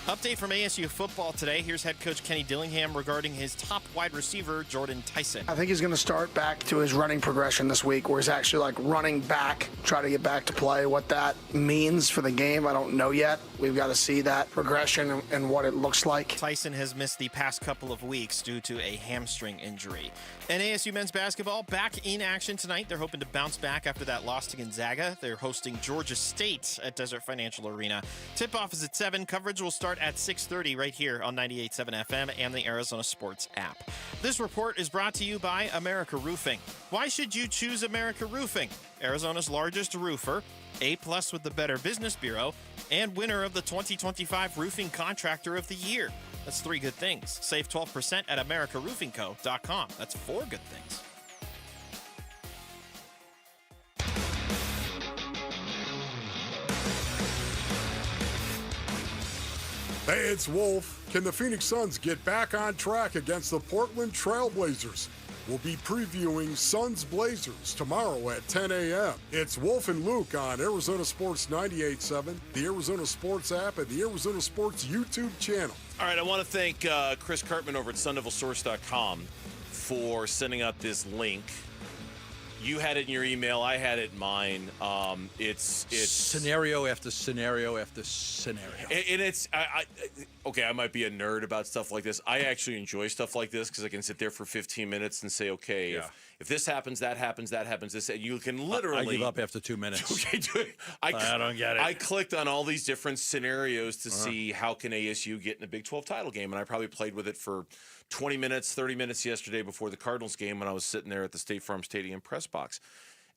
Update from ASU football today. Here's head coach Kenny Dillingham regarding his top wide receiver, Jordan Tyson. I think he's going to start back to his running progression this week, where he's actually like running back, try to get back to play. What that means for the game, I don't know yet. We've got to see that progression and what it looks like. Tyson has missed the past couple of weeks due to a hamstring injury. And ASU men's basketball back in action tonight. They're hoping to bounce back after that loss to Gonzaga. They're hosting Georgia State at Desert Financial Arena. Tip-off is at 7. Coverage will start at 6:30 right here on 98.7 FM and the Arizona Sports app. This report is brought to you by America Roofing. Why should you choose America Roofing? Arizona's largest roofer, A+ with the Better Business Bureau, and winner of the 2025 Roofing Contractor of the Year. That's 3 good things. Save 12% at AmericaRoofingCo.com. That's 4 good things. Hey, it's Wolf. Can the Phoenix Suns get back on track against the Portland Trailblazers? We'll be previewing Suns Blazers tomorrow at 10 a.m. It's Wolf and Luke on Arizona Sports 98.7, the Arizona Sports app, and the Arizona Sports YouTube channel. All right, I want to thank Chris Cartman over at SunDevilSource.com for sending out this link. You had it in your email. I had it in mine. It's scenario after scenario after scenario. And it's okay. I might be a nerd about stuff like this. I actually enjoy stuff like this because I can sit there for 15 minutes and say, okay, if this happens, that happens, that happens. This, and you can literally. I give up after 2 minutes. Okay, I don't get it. I clicked on all these different scenarios to see how can ASU get in a Big 12 title game, and I probably played with it for 20 minutes, 30 minutes yesterday before the Cardinals game when I was sitting there at the State Farm Stadium press box.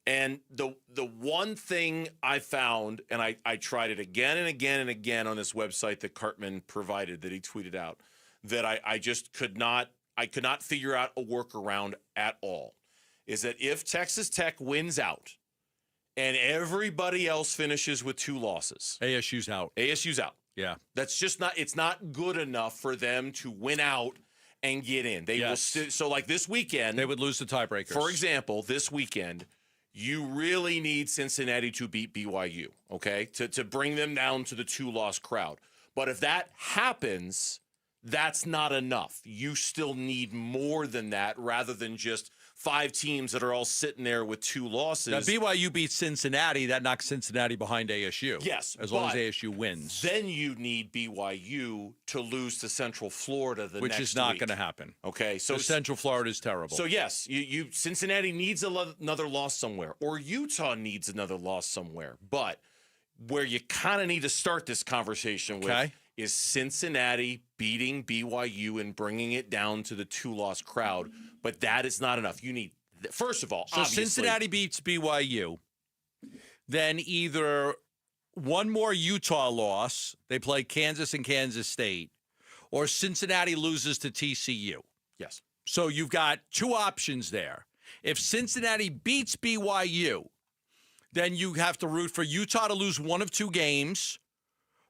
And the one thing I found, and I tried it again and again and again on this website that Cartman provided, that he tweeted out, that I just could not figure out a workaround at all, is that if Texas Tech wins out and everybody else finishes with 2 losses. ASU's out. ASU's out. Yeah. That's just not, it's not good enough for them to win out and get in. They will so like this weekend, they would lose the tiebreakers. For example, this weekend, you really need Cincinnati to beat BYU, okay? To bring them down to the 2-loss crowd. But if that happens, that's not enough. You still need more than that rather than just 5 teams that are all sitting there with 2 losses. Now, BYU beats Cincinnati. That knocks Cincinnati behind ASU. Yes, as long as ASU wins. Then you need BYU to lose to Central Florida next week. Which is not going to happen. Okay, so Central Florida is terrible. So yes, you Cincinnati needs another loss somewhere, or Utah needs another loss somewhere. But where you kind of need to start this conversation with is Cincinnati beating BYU and bringing it down to the 2-loss crowd. But that is not enough. You need, first of all, so Cincinnati beats BYU. Then either one more Utah loss, they play Kansas and Kansas State, or Cincinnati loses to TCU. Yes. So you've got 2 options there. If Cincinnati beats BYU, then you have to root for Utah to lose one of 2 games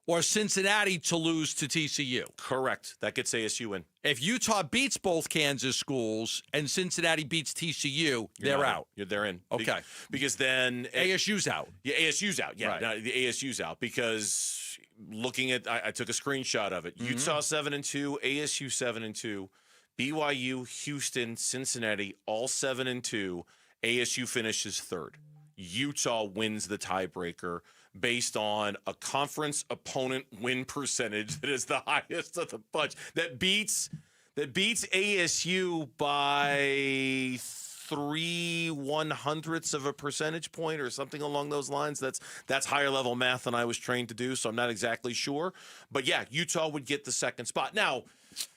or Cincinnati to lose to TCU. Correct. That gets ASU in. If Utah beats both Kansas schools and Cincinnati beats TCU, they're out. They're in. Okay. Because then ASU's out. Yeah, ASU's out. Yeah, Right. no, the ASU's out because looking at, I took a screenshot of it. Utah 7-2, ASU 7-2, BYU, Houston, Cincinnati, all 7-2. ASU finishes 3rd. Utah wins the tiebreaker based on a conference opponent win percentage that is the highest of the bunch. That beats ASU by 3/100ths of a percentage point or something along those lines. That's higher level math than I was trained to do, so I'm not exactly sure. But yeah, Utah would get the 2nd spot. Now,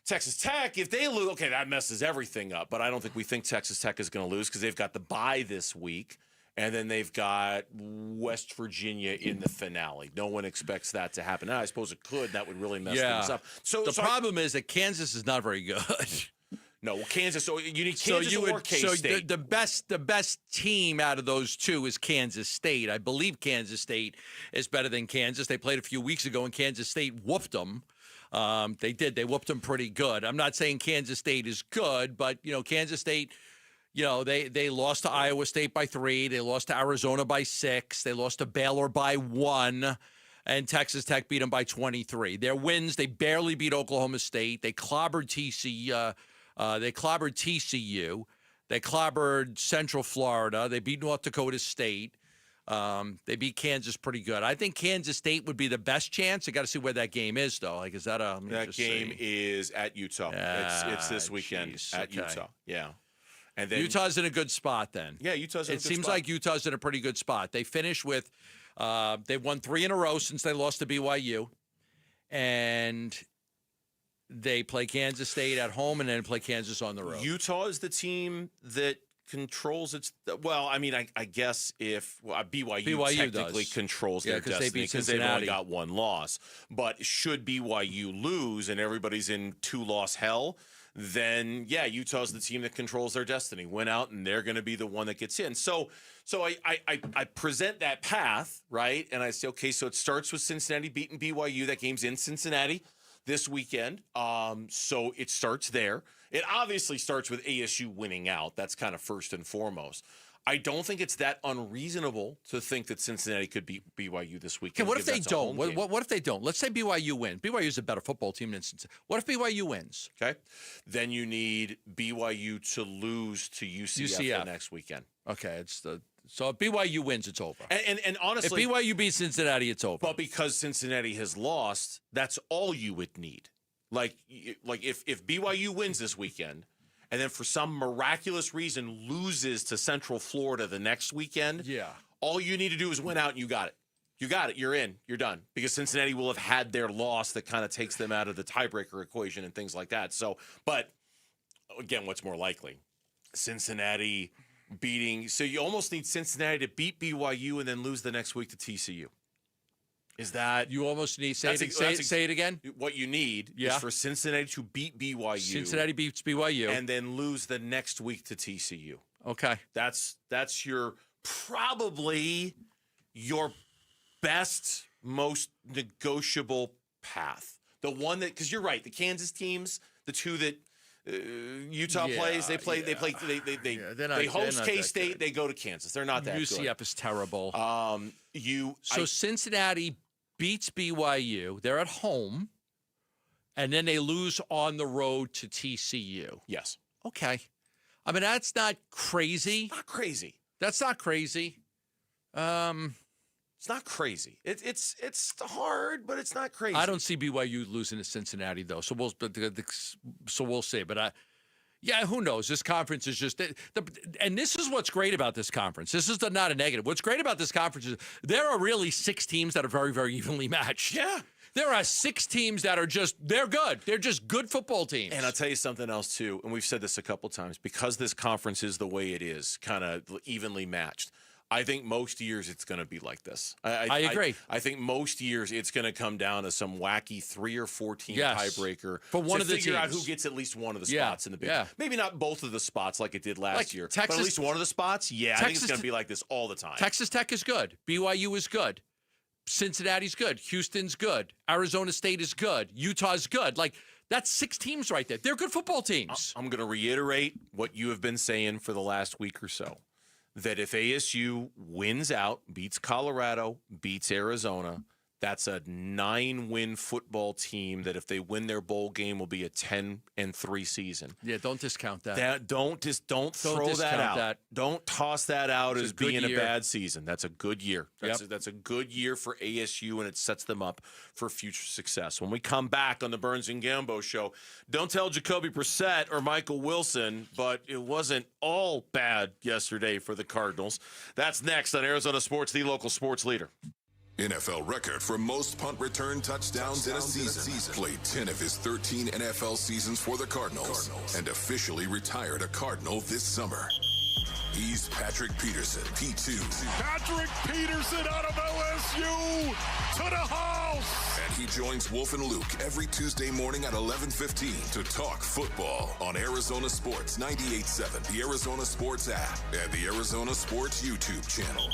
Texas Tech, if they lose, okay, that messes everything up. But I don't think we think Texas Tech is going to lose because they've got the bye this week. And then they've got West Virginia in the finale. No one expects that to happen. Now, I suppose it could. That would really mess things up. So the problem is that Kansas is not very good. No, Kansas. So you need Kansas or K-State. The best team out of those 2 is Kansas State. I believe Kansas State is better than Kansas. They played a few weeks ago, and Kansas State whooped them. They did. They whooped them pretty good. I'm not saying Kansas State is good, but Kansas State. They lost to Iowa State by 3. They lost to Arizona by 6. They lost to Baylor by 1. And Texas Tech beat them by 23. Their wins, they barely beat Oklahoma State. They clobbered TCU. They clobbered Central Florida. They beat North Dakota State. They beat Kansas pretty good. I think Kansas State would be the best chance. I got to see where that game is, though. Like, is that a? That game is at Utah. It's this weekend at Utah. Yeah. And then Utah's in a good spot then. Yeah, Utah's in a good spot. It seems like Utah's in a pretty good spot. They finished with they've won 3 in a row since they lost to BYU. And they play Kansas State at home and then play Kansas on the road. Utah is the team that controls its well, I mean, I guess if BYU technically controls their destiny because they've only got 1 loss. But should BYU lose and everybody's in 2-loss hell, then yeah, Utah's the team that controls their destiny. Went out and they're going to be the one that gets in. So I present that path, right? And I say, okay, so it starts with Cincinnati beating BYU. That game's in Cincinnati this weekend. So it starts there. It obviously starts with ASU winning out. That's kind of first and foremost. I don't think it's that unreasonable to think that Cincinnati could beat BYU this weekend. Okay, what if they don't? What if they don't? Let's say BYU wins. BYU is a better football team than Cincinnati. What if BYU wins? Okay. Then you need BYU to lose to UCF. The next weekend. Okay, so if BYU wins, it's over. And honestly, if BYU beats Cincinnati, it's over. But because Cincinnati has lost, that's all you would need. Like if BYU wins this weekend, and then for some miraculous reason loses to Central Florida the next weekend, all you need to do is win out and you got it. You got it. You're in. You're done. Because Cincinnati will have had their loss that kind of takes them out of the tiebreaker equation and things like that. So, but again, what's more likely? Cincinnati beating. So you almost need Cincinnati to beat BYU and then lose the next week to TCU. Is that you almost need say it again? What you need is for Cincinnati to beat BYU. Cincinnati beats BYU and then lose the next week to TCU. Okay, that's your probably your best, most negotiable path. The one that because you're right, the Kansas teams, the 2 that Utah plays, they host K-State, they go to Kansas. They're not that good. UCF is terrible. Cincinnati beats BYU. They're at home, and then they lose on the road to TCU. Yes. Okay. I mean, that's not crazy. Not crazy. That's not crazy. It's not crazy. It's hard, but it's not crazy. I don't see BYU losing to Cincinnati though. So we'll see. But yeah, who knows? This conference is just and this is what's great about this conference. This is not a negative. What's great about this conference is there are really 6 teams that are very, very evenly matched. Yeah. There are 6 teams that are they're good. They're just good football teams. And I'll tell you something else, too, and we've said this a couple times, because this conference is the way it is, kind of evenly matched, I think most years it's going to be like this. I agree. I think most years it's going to come down to some wacky 3 or 4 team tiebreaker for one of the figure teams. out who gets at least one of the spots in the Big. Maybe not both of the spots like it did last year, Texas, but at least one of the spots. Yeah, I think it's going to be like this all the time. Texas Tech is good. BYU is good. Cincinnati's good. Houston's good. Arizona State is good. Utah's good. Like, that's 6 teams right there. They're good football teams. I'm going to reiterate what you have been saying for the last week or so, that if ASU wins out, beats Colorado, beats Arizona, that's a 9-win football team that if they win their bowl game will be a 10-3 season. Yeah, don't discount that. Don't throw that out. Don't toss that out as being a bad season. That's a good year. That's a good year for ASU, and it sets them up for future success. When we come back on the Burns and Gambo show, don't tell Jacoby Brissett or Michael Wilson, but it wasn't all bad yesterday for the Cardinals. That's next on Arizona Sports, the local sports leader. NFL record for most punt return touchdowns in a season. Played 10 of his 13 NFL seasons for the Cardinals and officially retired a Cardinal this summer. He's Patrick Peterson, P2. Patrick Peterson out of LSU to the house. And he joins Wolf and Luke every Tuesday morning at 11:15 to talk football on Arizona Sports 98.7, the Arizona Sports app, and the Arizona Sports YouTube channel.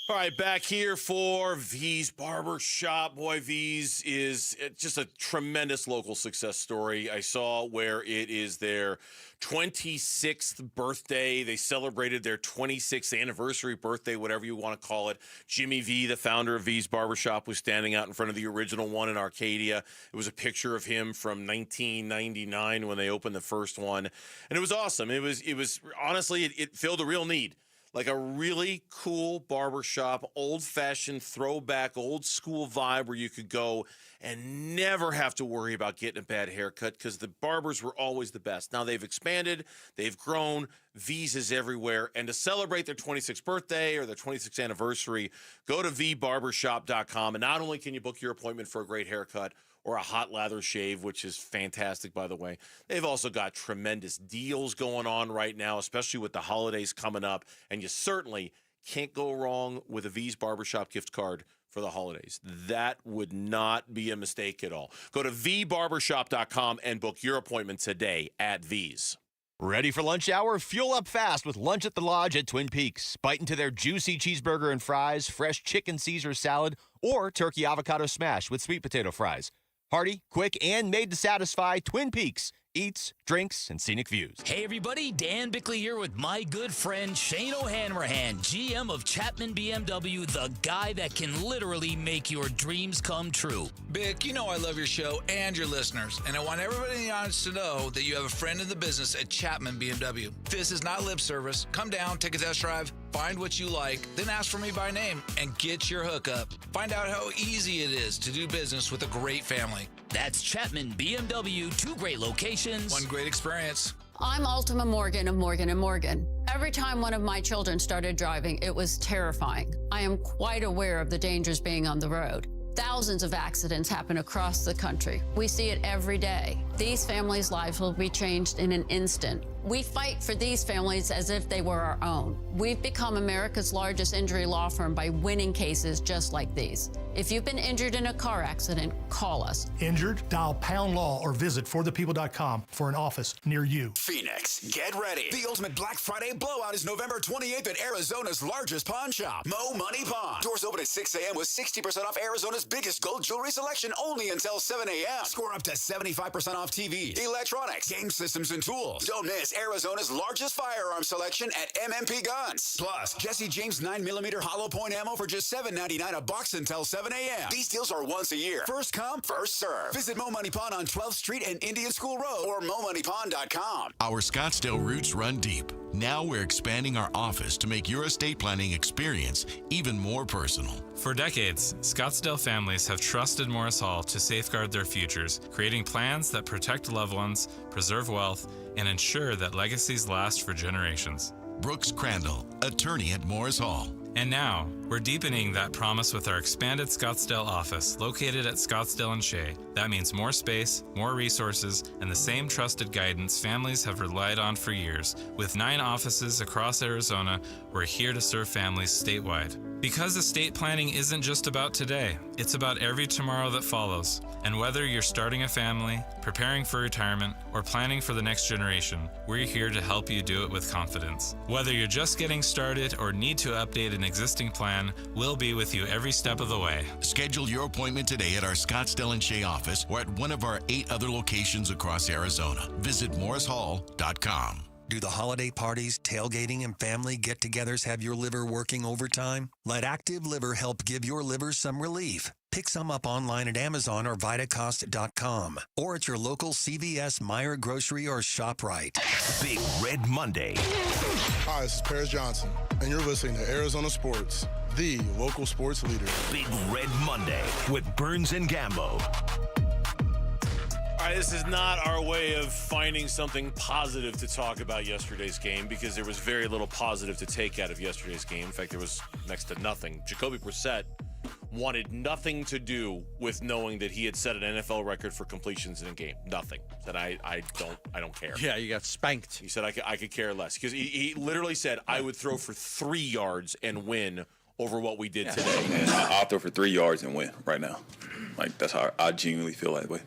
All right, back here for V's Barber Shop. Boy, V's is just a tremendous local success story. I saw where it is their 26th birthday. They celebrated their 26th anniversary birthday, whatever you want to call it. Jimmy V, the founder of V's Barber Shop, was standing out in front of the original one in Arcadia. It was a picture of him from 1999 when they opened the first one. And it was awesome. It was honestly, it filled a real need. Like a really cool barbershop, old-fashioned throwback, old-school vibe where you could go and never have to worry about getting a bad haircut because the barbers were always the best. Now they've expanded, they've grown, V's is everywhere. And to celebrate their 26th birthday or their 26th anniversary, go to vbarbershop.com. And not only can you book your appointment for a great haircut or a hot lather shave, which is fantastic, by the way. They've also got tremendous deals going on right now, especially with the holidays coming up. And you certainly can't go wrong with a V's Barbershop gift card for the holidays. That would not be a mistake at all. Go to vbarbershop.com and book your appointment today at V's. Ready for lunch hour? Fuel up fast with Lunch at the Lodge at Twin Peaks. Bite into their juicy cheeseburger and fries, fresh chicken Caesar salad, or turkey avocado smash with sweet potato fries. Hearty, quick, and made to satisfy. Twin Peaks. Eats, drinks, and scenic views. Hey everybody, Dan Bickley here with my good friend Shane O'Hanrahan, GM of Chapman BMW, the guy that can literally make your dreams come true. Bick, you know I love your show and your listeners, and I want everybody in the audience to know that you have a friend in the business at Chapman BMW. This is not lip service. Come down, take a test drive, find what you like, then ask for me by name, and get your hookup. Find out how easy it is to do business with a great family. That's Chapman BMW, 2 great locations. One great experience. I'm Ultima Morgan of Morgan & Morgan. Every time one of my children started driving, it was terrifying. I am quite aware of the dangers being on the road. Thousands of accidents happen across the country. We see it every day. These families' lives will be changed in an instant. We fight for these families as if they were our own. We've become America's largest injury law firm by winning cases just like these. If you've been injured in a car accident, call us. Injured? Dial pound law or visit forthepeople.com for an office near you. Phoenix, get ready. The ultimate Black Friday blowout is November 28th at Arizona's largest pawn shop, Mo Money Pawn. Doors open at 6 a.m. with 60% off Arizona's biggest gold jewelry selection only until 7 a.m. Score up to 75% off TV, electronics, game systems, and tools. Don't miss It's Arizona's largest firearm selection at MMP Guns. Plus, Jesse James 9mm hollow point ammo for just $7.99 a box until 7 a.m. These deals are once a year. First come, first serve. Visit Mo Money Pawn on 12th Street and Indian School Road or MoMoneyPawn.com. Our Scottsdale roots run deep. Now we're expanding our office to make your estate planning experience even more personal. For decades, Scottsdale families have trusted Morris Hall to safeguard their futures, creating plans that protect loved ones, preserve wealth, and ensure that legacies last for generations. Brooks Crandall, attorney at Morris Hall. And now, we're deepening that promise with our expanded Scottsdale office located at Scottsdale and Shea. That means more space, more resources, and the same trusted guidance families have relied on for years. With 9 offices across Arizona, we're here to serve families statewide. Because estate planning isn't just about today, it's about every tomorrow that follows. And whether you're starting a family, preparing for retirement, or planning for the next generation, we're here to help you do it with confidence. Whether you're just getting started or need to update an existing plan, we'll be with you every step of the way. Schedule your appointment today at our Scottsdale and Shea office or at one of our 8 other locations across Arizona. Visit morrishall.com. Do the holiday parties, tailgating, and family get-togethers have your liver working overtime? Let Active Liver help give your liver some relief. Pick some up online at Amazon or Vitacost.com or at your local CVS, Meijer Grocery, or ShopRite. Big Red Monday. Hi, this is Paris Johnson, and you're listening to Arizona Sports, the local sports leader. Big Red Monday with Burns and Gambo. All right, this is not our way of finding something positive to talk about yesterday's game because there was very little positive to take out of yesterday's game. In fact, there was next to nothing. Jacoby Brissett wanted nothing to do with knowing that he had set an NFL record for completions in a game. Nothing. Said, I don't care. Yeah, you got spanked. He said, I could care less. Because he literally said, I would throw for 3 yards and win over what we did today. And I'll throw for 3 yards and win right now. Like, that's how I genuinely feel that way.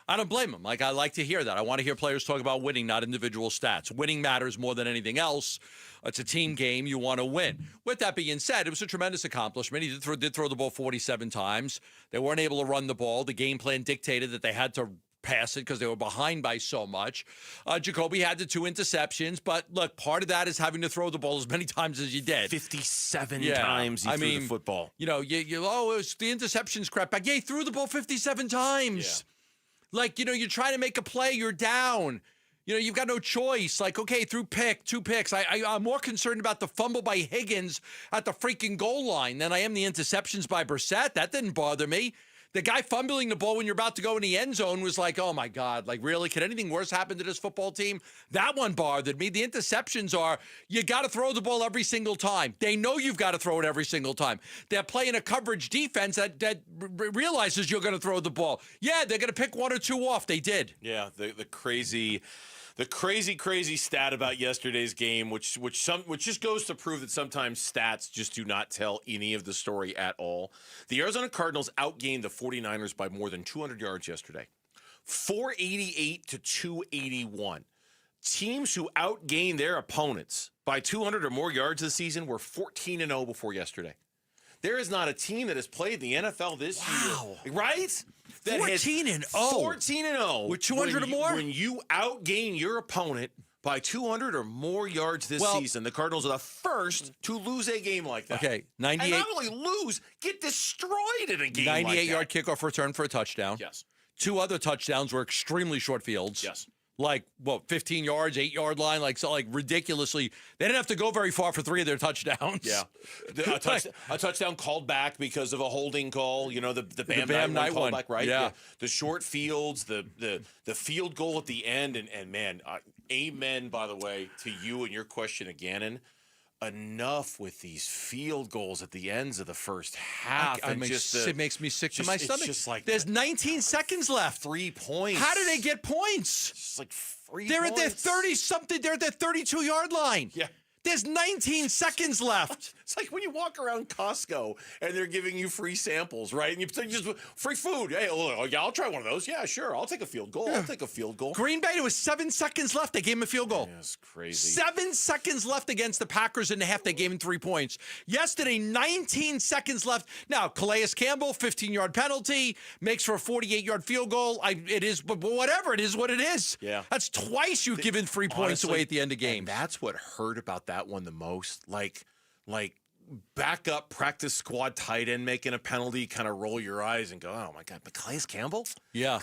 I don't blame him. Like, I like to hear that. I want to hear players talk about winning, not individual stats. Winning matters more than anything else. It's a team game. You want to win. With that being said, it was a tremendous accomplishment. He did throw the ball 47 times. They weren't able to run the ball. The game plan dictated that they had to pass it because they were behind by so much. Jacoby had the 2 interceptions, but look, part of that is having to throw the ball as many times as you did. 57 times he threw the football. You know, it was the interceptions crap back. Yeah, he threw the ball 57 times. Yeah. Like, you know, you're trying to make a play, you're down. You know, you've got no choice. Like, okay, through 2 picks. I'm more concerned about the fumble by Higgins at the freaking goal line than I am the interceptions by Brissett. That didn't bother me. The guy fumbling the ball when you're about to go in the end zone was like, oh, my God. Like, really? Could anything worse happen to this football team? That one bothered me. The interceptions are, you got to throw the ball every single time. They know you've got to throw it every single time. They're playing a coverage defense that realizes you're going to throw the ball. Yeah, they're going to pick 1 or 2 off. They did. Yeah, the crazy stat about yesterday's game, which just goes to prove that sometimes stats just do not tell any of the story at all. The Arizona Cardinals outgained the 49ers by more than 200 yards yesterday. 488 to 281. Teams who outgained their opponents by 200 or more yards this season were 14-0 before yesterday. There is not a team that has played the NFL this year. Right? 14-0. 14-0. With 200 or more? When you outgain your opponent by 200 or more yards this season, the Cardinals are the first to lose a game like that. Okay, 98. And not only lose, get destroyed in a game like that. 98-yard kickoff return for a touchdown. Yes. 2 other touchdowns were extremely short fields. Yes. Like, 15 yards, 8-yard line, like ridiculously. They didn't have to go very far for 3 of their touchdowns. Yeah. A touchdown called back because of a holding call. You know, the Bam Knight called back, right? Yeah. The short fields, the field goal at the end. And man, amen, by the way, to you and your question of Ganon. Enough with these field goals at the ends of the first half. It makes me sick to my stomach. Just like, there's 19 seconds left. 3 points. How do they get points? It's just like 3 They're points. at their 30-something. They're at their 32-yard line. Yeah. There's 19 seconds left. It's like when you walk around Costco and they're giving you free samples, right? And you just free food. Hey, yeah, I'll try one of those. Yeah, sure. I'll take a field goal. I'll take a field goal. Green Bay, there was 7 seconds left. They gave him a field goal. That's crazy. 7 seconds left against the Packers in the half. They gave him 3 points. Yesterday, 19 seconds left. Now, Calais Campbell, 15-yard penalty, makes for a 48-yard field goal. It is, but whatever, it is what it is. Yeah. That's twice you've given 3 points away at the end of games. That's what hurt about that one the most. Like backup practice squad tight end making a penalty, kind of roll your eyes and go, oh my God, but Calais Campbell? Yeah.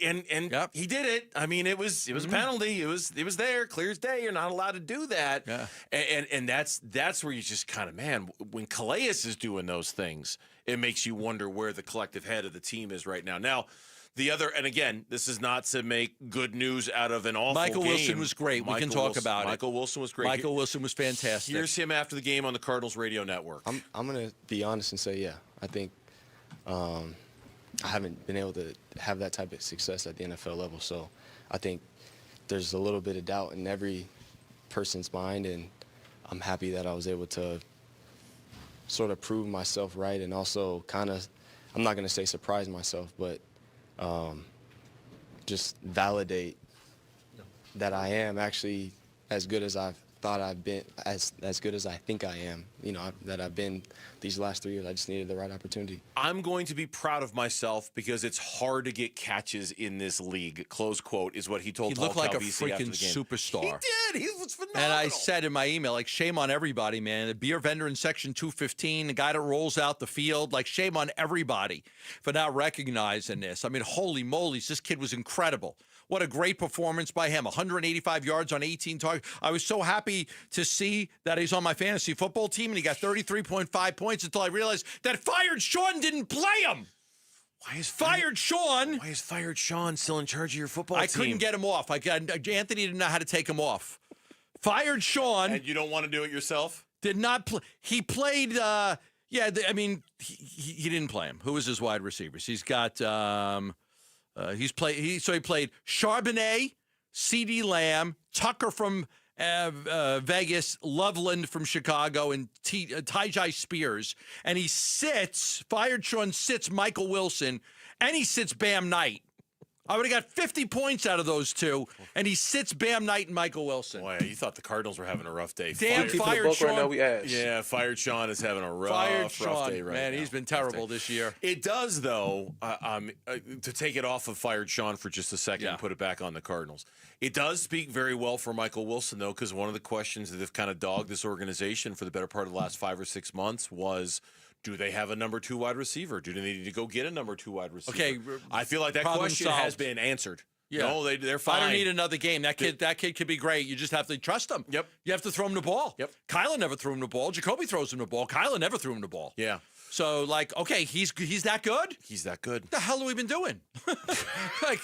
And he did it. I mean, it was a penalty. It was there, clear as day. You're not allowed to do that. Yeah. And that's where you just kind of, man, when Calais is doing those things, it makes you wonder where the collective head of the team is right now. Now, the other, and again, this is not to make good news out of an awful Michael game. Wilson was great. We can talk about it. Michael Wilson was great. Michael Wilson was fantastic. Here's him after the game on the Cardinals radio network. I'm going to be honest and say, yeah, I think I haven't been able to have that type of success at the NFL level. So I think there's a little bit of doubt in every person's mind, and I'm happy that I was able to sort of prove myself right and also kind of, I'm not going to say surprise myself, but just validate that I am actually as good as I've thought I've been, as good as I think I am, that I've been these last 3 years. I just needed the right opportunity. I'm going to be proud of myself because it's hard to get catches in this league, close quote, is what he told He looked like a Calvisi after freaking the game. superstar. He did. He was phenomenal. And I said in my email, like, shame on everybody, man. The beer vendor in section 215, the guy that rolls out the field, like, shame on everybody for not recognizing this. I mean, holy moly, this kid was incredible. What a great performance by him. 185 yards on 18 targets. I was so happy to see that he's on my fantasy football team, and he got 33.5 points until I realized that Fired Sean didn't play him. Why is Fired Sean still in charge of your football team? I couldn't get him off. Anthony didn't know how to take him off. Fired Sean. And you don't want to do it yourself? Did not play. He played, he didn't play him. Who was his wide receivers? He's got, he played Charbonnet, CeeDee Lamb, Tucker from Vegas, Loveland from Chicago, and Tyjae Spears. And Fired Sean sits Michael Wilson, and he sits Bam Knight. I would have got 50 points out of those two, and he sits Bam Knight and Michael Wilson. Boy, you thought the Cardinals were having a rough day. Damn, Fired Sean. Right now, yeah, Fired Sean is having a rough day right now. Man, he's been terrible this year. It does, though, to take it off of Fired Sean for just a second and put it back on the Cardinals. It does speak very well for Michael Wilson, though, because one of the questions that have kind of dogged this organization for the better part of the last 5 or 6 months was, do they have a number 2 wide receiver? Do they need to go get a number 2 wide receiver? Okay, I feel like that question has been answered. Yeah. No, they're fine. I don't need another game. That kid could be great. You just have to trust him. Yep. You have to throw him the ball. Yep. Kyler never threw him the ball. Jacoby throws him the ball. Kyler never threw him the ball. Yeah. So, like, okay, he's that good? He's that good. What the hell have we been doing? Like,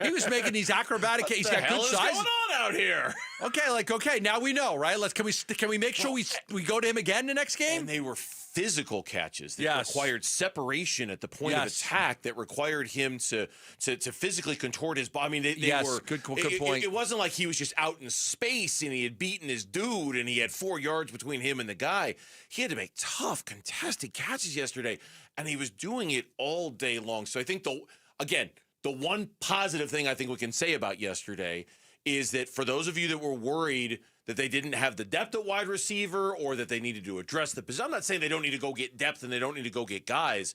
he was making these acrobatic. He's got good size. What's going on out here? Okay, now we know, right? Can we make sure we go to him again the next game? And they were physical catches that required separation at the point of attack, that required him to physically contort his body. I mean, they were good point. It wasn't like he was just out in space and he had beaten his dude and he had 4 yards between him and the guy. He had to make tough, contested catches yesterday, and he was doing it all day long. So I think the one positive thing I think we can say about yesterday is that for those of you that were worried that they didn't have the depth at wide receiver or that they needed to address the position, I'm not saying they don't need to go get depth and they don't need to go get guys.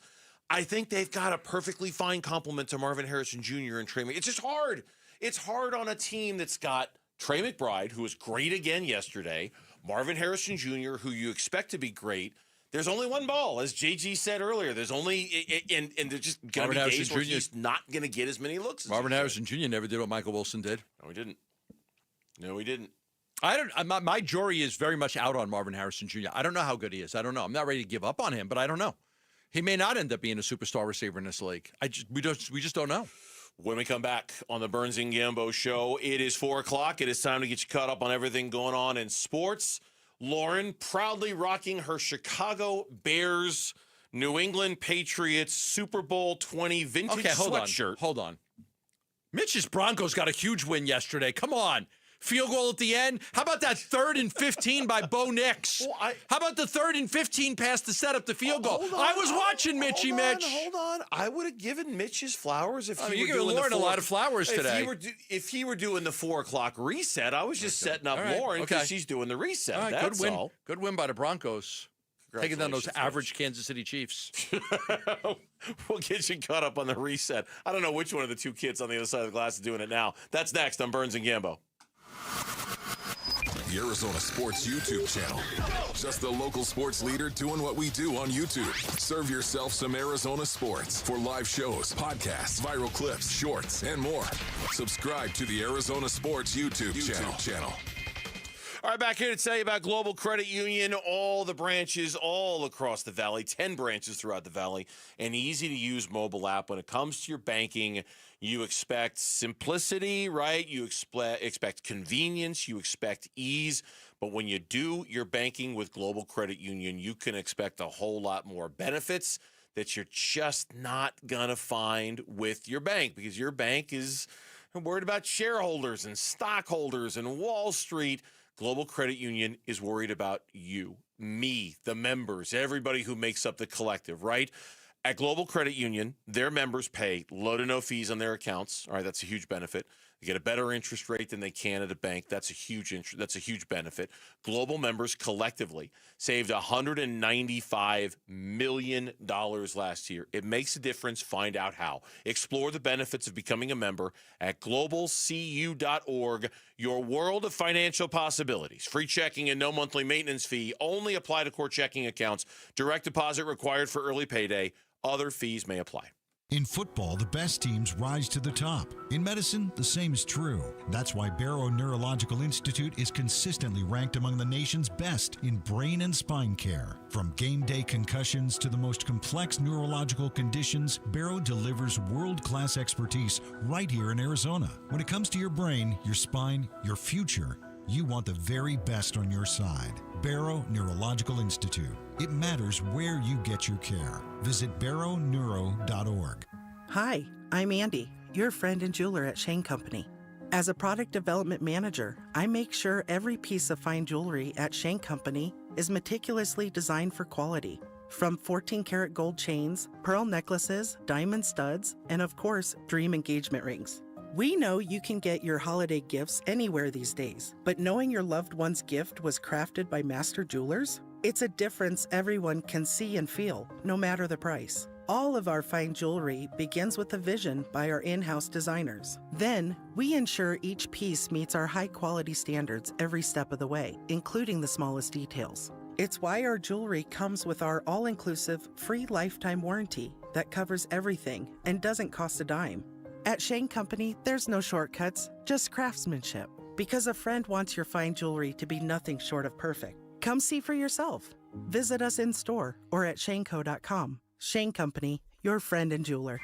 I think they've got a perfectly fine complement to Marvin Harrison Jr. and Trey McBride. It's just hard. It's hard on a team that's got Trey McBride, who was great again yesterday, Marvin Harrison Jr., who you expect to be great. There's only one ball, as JG said earlier. There's only, and there's just going to be days where he's not going to get as many looks. Marvin Harrison Jr. never did what Michael Wilson did. No, he didn't. My jury is very much out on Marvin Harrison Jr. I don't know how good he is. I don't know. I'm not ready to give up on him, but I don't know. He may not end up being a superstar receiver in this league. We just don't know. When we come back on the Burns and Gambo show, it is 4:00. It is time to get you caught up on everything going on in sports. Lauren proudly rocking her Chicago Bears, New England Patriots Super Bowl 20 vintage sweatshirt. Hold on. Mitch's Broncos got a huge win yesterday. Come on. Field goal at the end. How about that 3rd and 15 by Bo Nix? How about the 3rd and 15 pass to set up the field goal? I was watching Mitch. Hold on. I would have given Mitch his flowers if he were giving doing Lauren a lot of flowers today. If he were doing the 4 o'clock reset, I was just setting up Lauren because she's doing the reset. All right, That's good win. all. Good win by the Broncos. Taking down those average Kansas City Chiefs. We'll get you caught up on the reset. I don't know which one of the 2 kids on the other side of the glass is doing it now. That's next on Burns and Gambo. The Arizona Sports YouTube channel. Just the local sports leader doing what we do on YouTube. Serve yourself some Arizona sports for live shows, podcasts, viral clips, shorts, and more. Subscribe to the Arizona Sports YouTube channel. All right, back here to tell you about Global Credit Union, all the branches all across the valley, 10 branches throughout the valley, an easy-to-use mobile app. When it comes to your banking, you expect simplicity, right? You expect convenience, you expect ease. But when you do your banking with Global Credit Union, you can expect a whole lot more benefits that you're just not going to find with your bank, because your bank is worried about shareholders and stockholders and Wall Street. Global Credit Union is worried about you, me, the members, everybody who makes up the collective, right? At Global Credit Union, their members pay low to no fees on their accounts. All right, that's a huge benefit. They get a better interest rate than they can at a bank. That's a huge benefit. Global members collectively saved $195 million last year. It makes a difference. Find out how. Explore the benefits of becoming a member at globalcu.org. Your world of financial possibilities. Free checking and no monthly maintenance fee. Only apply to core checking accounts. Direct deposit required for early payday. Other fees may apply. In football, the best teams rise to the top. In medicine, the same is true. That's why Barrow Neurological Institute is consistently ranked among the nation's best in brain and spine care. From game day concussions to the most complex neurological conditions, Barrow delivers world-class expertise right here in Arizona. When it comes to your brain, your spine, your future, you want the very best on your side. Barrow Neurological Institute. It matters where you get your care. Visit barrowneuro.org. Hi, I'm Andy, your friend and jeweler at Shane Company. As a product development manager, I make sure every piece of fine jewelry at Shane Company is meticulously designed for quality. From 14-karat gold chains, pearl necklaces, diamond studs, and of course, dream engagement rings. We know you can get your holiday gifts anywhere these days, but knowing your loved one's gift was crafted by master jewelers? It's a difference everyone can see and feel, no matter the price. All of our fine jewelry begins with a vision by our in-house designers. Then, we ensure each piece meets our high-quality standards every step of the way, including the smallest details. It's why our jewelry comes with our all-inclusive, free lifetime warranty that covers everything and doesn't cost a dime. At Shane Company, there's no shortcuts, just craftsmanship. Because a friend wants your fine jewelry to be nothing short of perfect. Come see for yourself. Visit us in store or at shaneco.com. Shane Company, your friend and jeweler.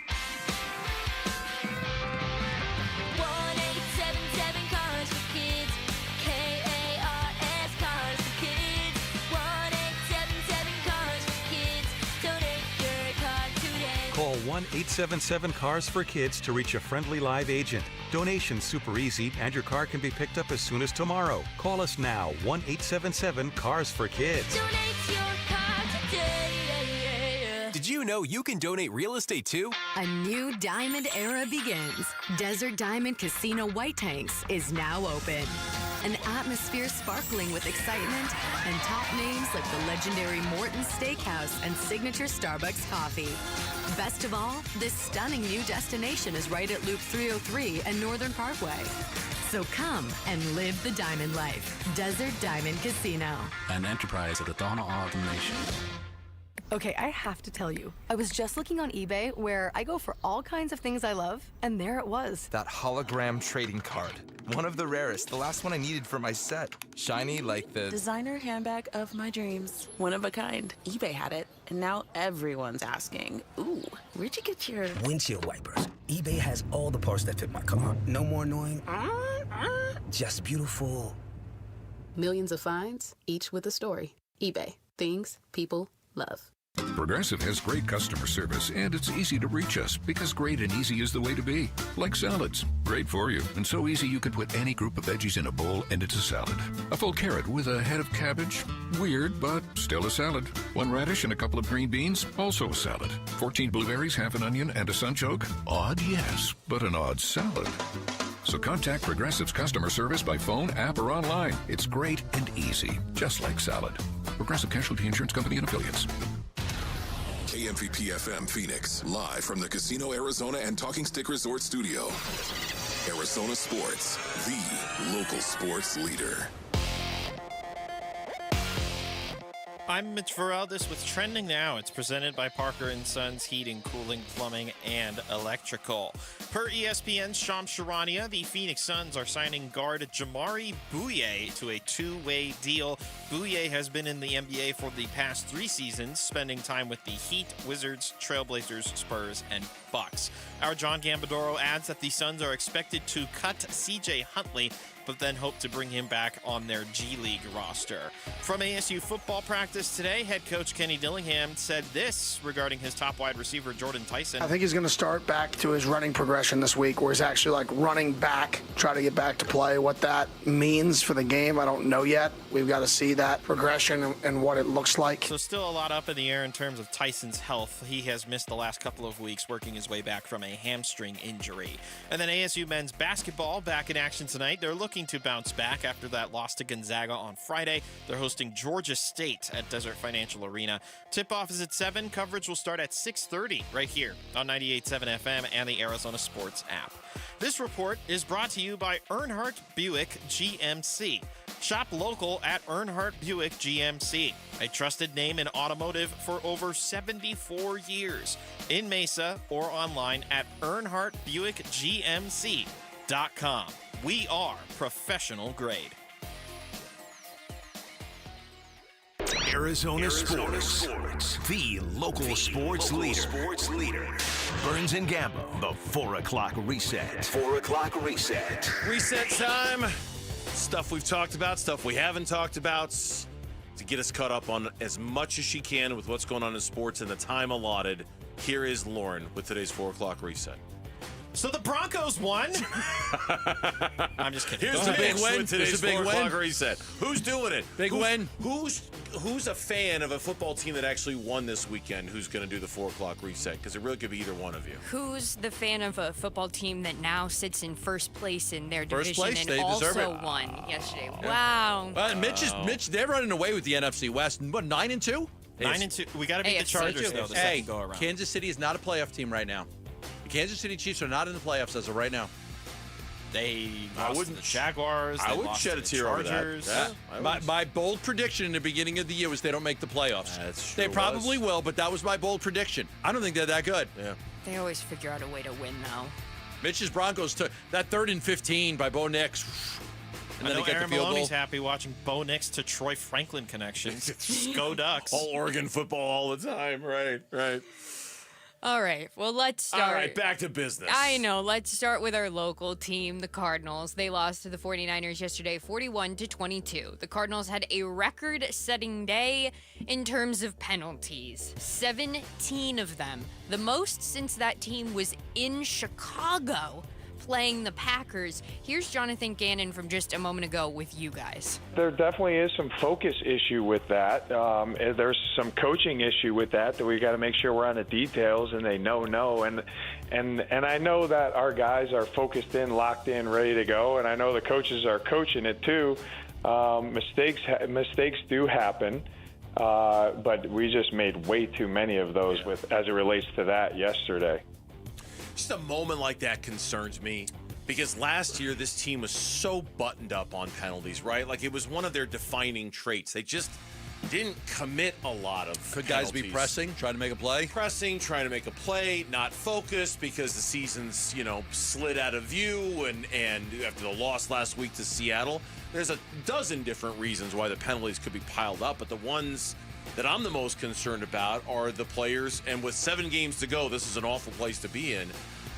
1-877 Cars for Kids. K-A-R-S Cars for Kids. 1-877 Cars for Kids. Donate your car today. Call 1-877-CARS-FOR-KIDS to reach a friendly live agent. Donation's super easy, and your car can be picked up as soon as tomorrow. Call us now, 1-877-CARS-FOR-KIDS. Donate your car today. Did you know you can donate real estate too? A new diamond era begins. Desert Diamond Casino White Tanks is now open. An atmosphere sparkling with excitement and top names like the legendary Morton's Steakhouse and signature Starbucks coffee. Best of all, this stunning new destination is right at Loop 303 and Northern Parkway. So come and live the diamond life. Desert Diamond Casino. An enterprise of the Donna Ogden Nation. Okay, I have to tell you, I was just looking on eBay where I go for all kinds of things I love, and there it was. That hologram trading card. One of the rarest, the last one I needed for my set. Shiny like the designer handbag of my dreams. One of a kind. eBay had it, and now everyone's asking, ooh, where'd you get your windshield wipers? eBay has all the parts that fit my car. No more annoying, just beautiful. Millions of finds, each with a story. eBay. Things people love. Progressive has great customer service, and it's easy to reach us because great and easy is the way to be. Like salads. Great for you, and so easy you could put any group of veggies in a bowl and it's a salad. A full carrot with a head of cabbage? Weird, but still a salad. 1 radish and a couple of green beans? Also a salad. 14 blueberries, half an onion, and a sunchoke? Odd, yes, but an odd salad. So contact Progressive's customer service by phone, app, or online. It's great and easy, just like salad. Progressive Casualty Insurance Company and Affiliates. KMVP FM Phoenix, live from the Casino Arizona and Talking Stick Resort Studio. Arizona Sports, the local sports leader. I'm Mitch Farrell. This was Trending Now. It's presented by Parker & Sons Heating, Cooling, Plumbing, and Electrical. Per ESPN's Shams Charania, the Phoenix Suns are signing guard Jamari Bouye to a 2-way deal. Bouye has been in the NBA for the past 3 seasons, spending time with the Heat, Wizards, Trailblazers, Spurs, and Bucks. Our John Gambadoro adds that the Suns are expected to cut C.J. Huntley, but then hope to bring him back on their G League roster. From ASU football practice today, head coach Kenny Dillingham said this regarding his top wide receiver, Jordan Tyson. I think he's going to start back to his running progression this week, where he's actually like running back, try to get back to play. What that means for the game, I don't know yet. We've got to see that progression and what it looks like. So still a lot up in the air in terms of Tyson's health. He has missed the last couple of weeks working his way back from a hamstring injury. And then ASU men's basketball back in action tonight. They're looking to bounce back after that loss to Gonzaga on Friday. They're hosting Georgia State at Desert Financial Arena. Tip-off is at 7. Coverage will start at 6:30 right here on 98.7 FM and the Arizona Sports app. This report is brought to you by Earnhardt Buick GMC. Shop local at Earnhardt Buick GMC, a trusted name in automotive for over 74 years. In Mesa or online at EarnhardtBuickGMC.com. We are professional grade. Arizona Sports, the local sports leader. Burns and Gambo, the 4 o'clock reset. 4 o'clock reset. Reset time. Stuff we've talked about, stuff we haven't talked about, to get us caught up on as much as she can with what's going on in sports in the time allotted. Here is Lauren with today's 4 o'clock reset. So the Broncos won. I'm just kidding. Here's the big win. Today's 4 o'clock reset. Who's doing it? Big win. Who's a fan of a football team that actually won this weekend? Who's going to do the 4 o'clock reset? Because it really could be either one of you. Who's the fan of a football team that now sits in first place in their division place? and They deserve also it. won yesterday? Yeah. Wow. Mitch, they're running away with the NFC West. What, 9-2? 9-2. We got to beat the Chargers though. The Hey, second go around. Kansas City is not a playoff team right now. The Kansas City Chiefs are not in the playoffs as of right now. They lost to the Jaguars. I They wouldn't lost shed to a the tear over that. Chargers. My bold prediction in the beginning of the year was they don't make the playoffs. They probably will, but that was my bold prediction. I don't think they're that good. Yeah. They always figure out a way to win, though. Mitch's Broncos took that 3rd and 15 by Bo Nix. And I then know they get Aaron the field Maloney's goal. happy watching Bo Nix to Troy Franklin connections. Go Ducks. All Oregon football all the time. Right. All right. Well, let's start. All right, back to business. I know. Let's start with our local team, the Cardinals. They lost to the 49ers yesterday, 41-22. The Cardinals had a record-setting day in terms of penalties. 17 of them. The most since that team was in Chicago playing the Packers. Here's Jonathan Ganon from just a moment ago with you guys. There definitely is some focus issue with that. There's some coaching issue with that we got to make sure we're on the details and they know. And I know that our guys are focused in, locked in, ready to go. And I know the coaches are coaching it too. Mistakes do happen. But we just made way too many of those as it relates to that yesterday. Just a moment like that concerns me because last year this team was so buttoned up on penalties, right? Like it was one of their defining traits. They just didn't commit a lot of Could penalties. guys be pressing, trying to make a play? Pressing, trying to make a play, not focused because the season's, slid out of view and after the loss last week to Seattle. There's a dozen different reasons why the penalties could be piled up, but the ones that I'm the most concerned about are the players, and with 7 games to go, this is an awful place to be in.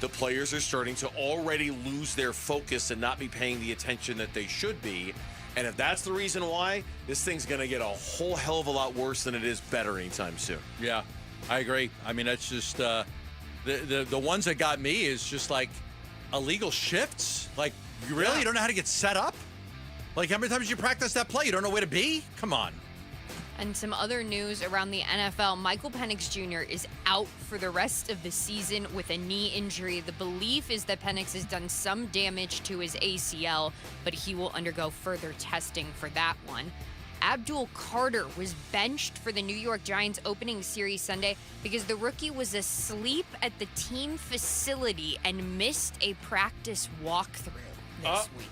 The players are starting to already lose their focus and not be paying the attention that they should be, And if that's the reason why, this thing's going to get a whole hell of a lot worse than it is better anytime soon. Yeah, I agree. I mean, it's just the ones that got me is just like illegal shifts. Like, you really don't know how to get set up? Like, how many times you practice that play? You don't know where to be? Come on. And some other news around the NFL. Michael Penix Jr. is out for the rest of the season with a knee injury. The belief is that Penix has done some damage to his ACL, but he will undergo further testing for that one. Abdul Carter was benched for the New York Giants opening series Sunday because the rookie was asleep at the team facility and missed a practice walkthrough this week.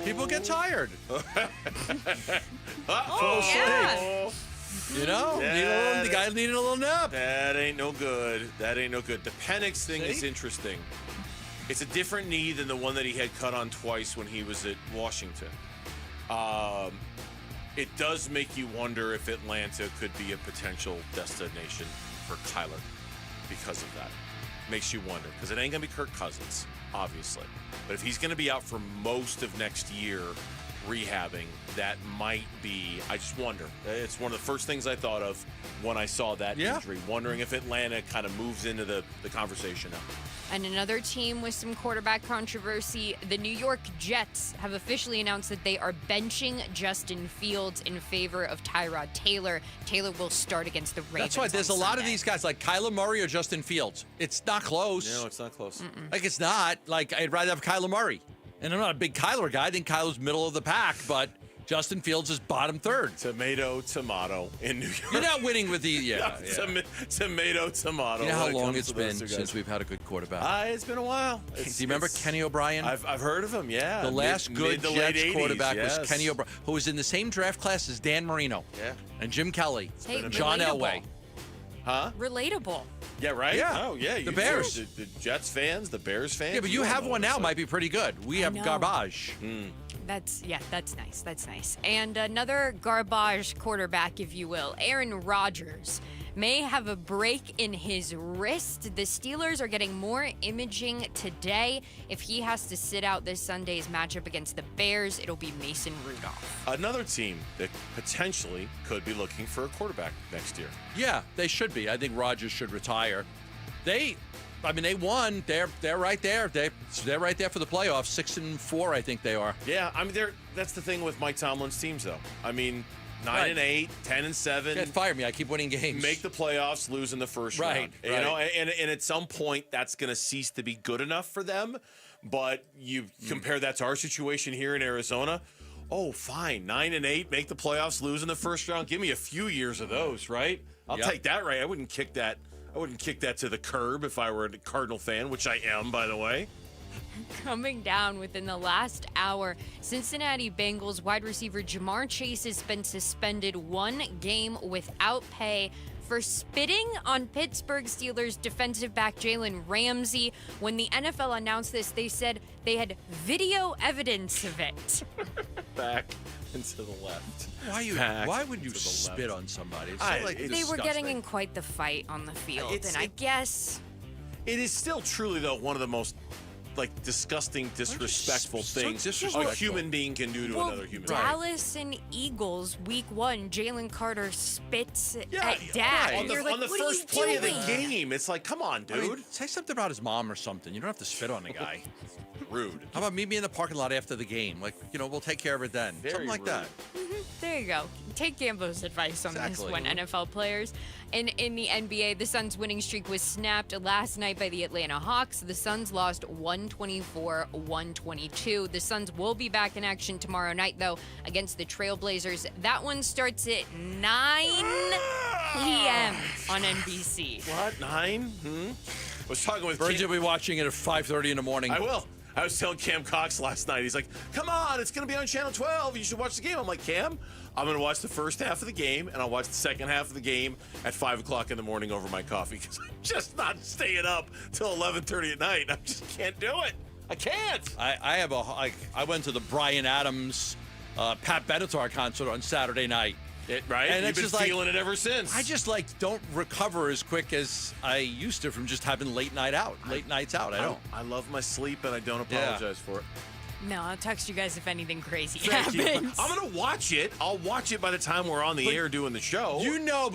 People get tired. Full yeah. You know, the guy needed a little nap. That ain't no good. The Penix thing is interesting. It's a different knee than the one that he had cut on twice when he was at Washington. It does make you wonder if Atlanta could be a potential destination for Kyler because of that. Makes you wonder, because it ain't going to be Kirk Cousins, obviously. But if he's going to be out for most of next year rehabbing, that might be, I just wonder. It's one of the first things I thought of when I saw that injury, wondering if Atlanta kind of moves into the conversation now. And another team with some quarterback controversy, the New York Jets have officially announced that they are benching Justin Fields in favor of Tyrod Taylor. Taylor will start against the Ravens. That's why there's a lot of these guys like Kyler Murray or Justin Fields. It's not close. No, it's not close. Like, it's not. Like, I'd rather have Kyler Murray. And I'm not a big Kyler guy. I think Kyler's middle of the pack, but Justin Fields is bottom third. Tomato in New York. You're not winning with the Tomato. You know how long it's been since we've had a good quarterback? It's been a while. Do you remember Kenny O'Brien? I've heard of him, yeah. The last good Jets quarterback was Kenny O'Brien, who was in the same draft class as Dan Marino. Yeah. And Jim Kelly. Hey, John relatable. Elway. Huh? Relatable. Yeah, right? Yeah. Oh, yeah. The Bears. The Jets fans, the Bears fans. Yeah, but you have one now, might be pretty good. We have know. garbage. That's nice. That's nice. And another garbage quarterback, if you will, Aaron Rodgers, may have a break in his wrist. The Steelers are getting more imaging today. If he has to sit out this Sunday's matchup against the Bears, it'll be Mason Rudolph. Another team that potentially could be looking for a quarterback next year. Yeah, they should be. I think Rodgers should retire. They won. They're right there. They're right there for the playoffs. 6-4, I think they are. Yeah, I mean, that's the thing with Mike Tomlin's teams, though. I mean, 9-8, 10-7. Can't fire me. I keep winning games. Make the playoffs, lose in the first round. You know, and at some point that's going to cease to be good enough for them. But you compare that to our situation here in Arizona. Oh, fine, 9-8, make the playoffs, lose in the first round. Give me a few years of those, right? I'll take that. Right? I wouldn't kick that to the curb if I were a Cardinal fan, which I am, by the way. Coming down within the last hour, Cincinnati Bengals wide receiver Jamar Chase has been suspended 1 game without pay for spitting on Pittsburgh Steelers defensive back Jalen Ramsey. When the NFL announced this, they said they had video evidence of it. Back and to the left. Why would you spit on somebody? It's so, they were getting in quite the fight on the field, and I guess it is still truly though one of the most disgusting, disrespectful things a human being can do to another human being. Dallas and Eagles, week 1, Jalen Carter spits at Dak. On the first play of the game. It's like, come on, dude. I mean, say something about his mom or something. You don't have to spit on the guy. Rude. How about meet me in the parking lot after the game? We'll take care of it then. Very something like rude. that. There you go. Take Gambo's advice on this one, NFL players. And in the NBA, the Suns' winning streak was snapped last night by the Atlanta Hawks. The Suns lost 124-122. The Suns will be back in action tomorrow night, though, against the Trailblazers. That one starts at 9 p.m. on NBC. What? 9? I was talking with Burns will be watching it at 5:30 in the morning. I will. I was telling Cam Cox last night. He's like, come on, it's going to be on Channel 12. You should watch the game. I'm like, Cam, I'm going to watch the first half of the game, and I'll watch the second half of the game at 5 o'clock in the morning over my coffee because I'm just not staying up till 11:30 at night. I just can't do it. I can't. I went to the Bryan Adams, Pat Benatar concert on Saturday night. Right? And you've been feeling it ever since. I just don't recover as quick as I used to from just having late nights out. I don't. I love my sleep, and I don't apologize for it. No, I'll text you guys if anything crazy Thank you. happens. I'm going to watch it. I'll watch it by the time we're on the air doing the show. You know,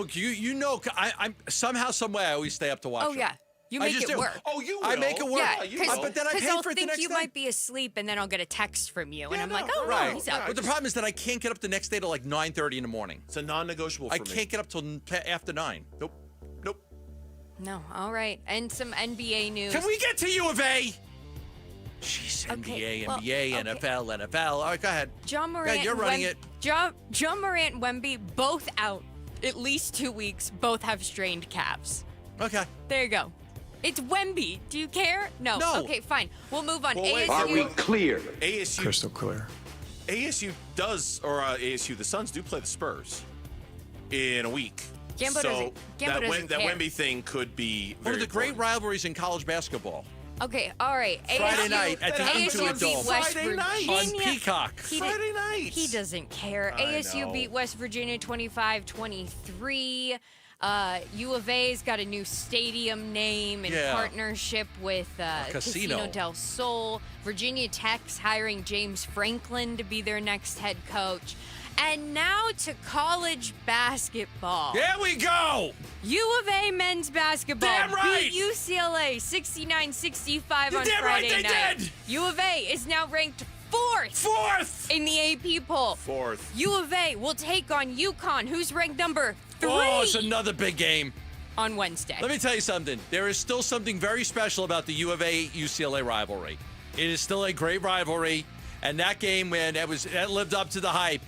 I'm somehow, some way, I always stay up to watch Oh, it. yeah. You I make just it do. work. Oh, you will. I make it work. Yeah, But then I pay I'll for it the think next you day. might be asleep, and then I'll get a text from you, and I'm like, oh, right. no, he's out. But the problem is that I can't get up the next day till like 9:30 in the morning. It's a non-negotiable for I me. can't get up till after 9. Nope. No, all right. And some NBA news. Can we get to U of A? Jeez, Okay, NBA, well, NBA, okay. NFL. All right, go ahead. John Morant. Yeah, you're running it. John Morant and Wemby both out at least 2 weeks. Both have strained calves. Okay. There you go. It's Wemby. Do you care? No. No. Okay, fine. We'll move on. Well, wait. ASU. Are we clear? ASU. Crystal clear. ASU does, or ASU, the Suns do play the Spurs in a week. Gambo doesn't that care. Wemby thing could be One very of the great important. rivalries in college basketball. Okay, all right. Friday ASU, night at the ASU Intuit beat Dome. West Friday night. Virginia. On Peacock. Friday night. He doesn't care. I ASU know. beat West Virginia 25-23. U of A's got a new stadium name in Yeah. partnership with Casino. del Sol. Virginia Tech's hiring James Franklin to be their next head coach. And now to college basketball. There we go. U of A men's basketball Damn right. beat UCLA 69-65 You're on damn right Friday they night. did. U of A is now ranked fourth in the AP poll. Fourth. U of A will take on UConn, who's ranked number 3 Oh, it's another big game. on Wednesday. Let me tell you something. There is still something very special about the U of A UCLA rivalry. It is still a great rivalry, and that game, man, that lived up to the hype.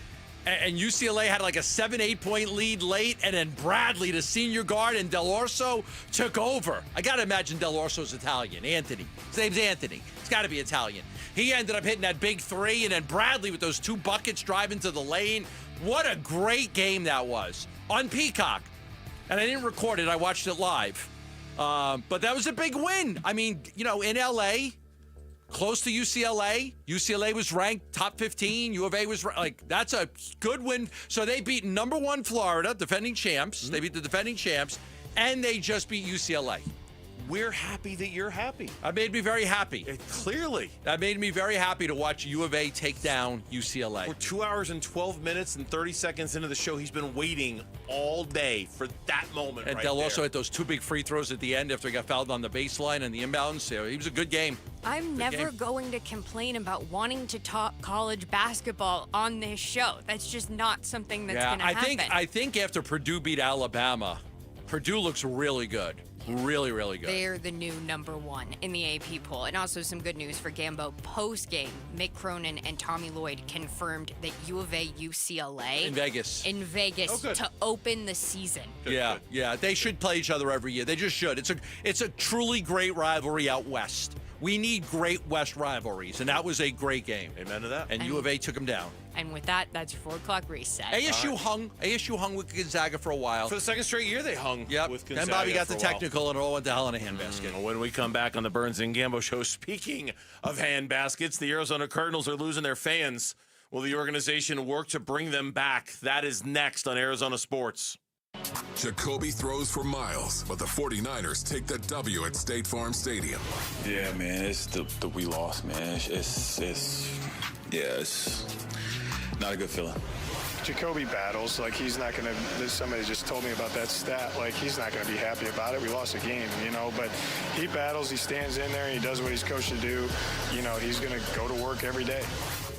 And UCLA had like a 7-8 point lead late, and then Bradley, the senior guard, and Del Orso took over. I got to imagine Del Orso's Italian. Anthony. His name's Anthony. It's got to be Italian. He ended up hitting that big three, and then Bradley with those 2 buckets driving to the lane. What a great game that was on Peacock. And I didn't record it. I watched it live. But that was a big win. I mean, in L.A., close to UCLA. UCLA was ranked top 15. U of A was that's a good win. So they beat number 1 Florida, defending champs. Mm-hmm. They beat the defending champs, and they just beat UCLA. We're happy that you're happy. That made me very happy. Clearly. That made me very happy to watch U of A take down UCLA. We're 2 hours and 12 minutes and 30 seconds into the show. He's been waiting all day for that moment. And right Del there. also hit those 2 big free throws at the end after he got fouled on the baseline and the inbounds. So it was a good game. I'm never going to complain about wanting to talk college basketball on this show. That's just not something that's going to happen. I think after Purdue beat Alabama, Purdue looks really good. Really, really good. They're the new number 1 in the AP poll. And also some good news for Gambo. Post-game, Mick Cronin and Tommy Lloyd confirmed that U of A UCLA In Vegas. to open the season. Yeah. They should play each other every year. They just should. It's a truly great rivalry out west. We need great West rivalries, and that was a great game. Amen to that. And U of A took them down. And with that, that's your 4 o'clock reset. ASU hung with Gonzaga for a while. For the second straight year, they hung with Gonzaga. Then Bobby got for the a while. technical, and it all went to hell in a handbasket. When we come back on the Burns and Gambo show, speaking of hand baskets, the Arizona Cardinals are losing their fans. Will the organization work to bring them back? That is next on Arizona Sports. Jacoby throws for miles, but the 49ers take the W at State Farm Stadium. Yeah, man, it's the we lost, man. It's not a good feeling. Jacoby battles, he's not going to, somebody just told me about that stat, he's not going to be happy about it. We lost a game, but he battles, he stands in there, and he does what he's coached to do. He's going to go to work every day.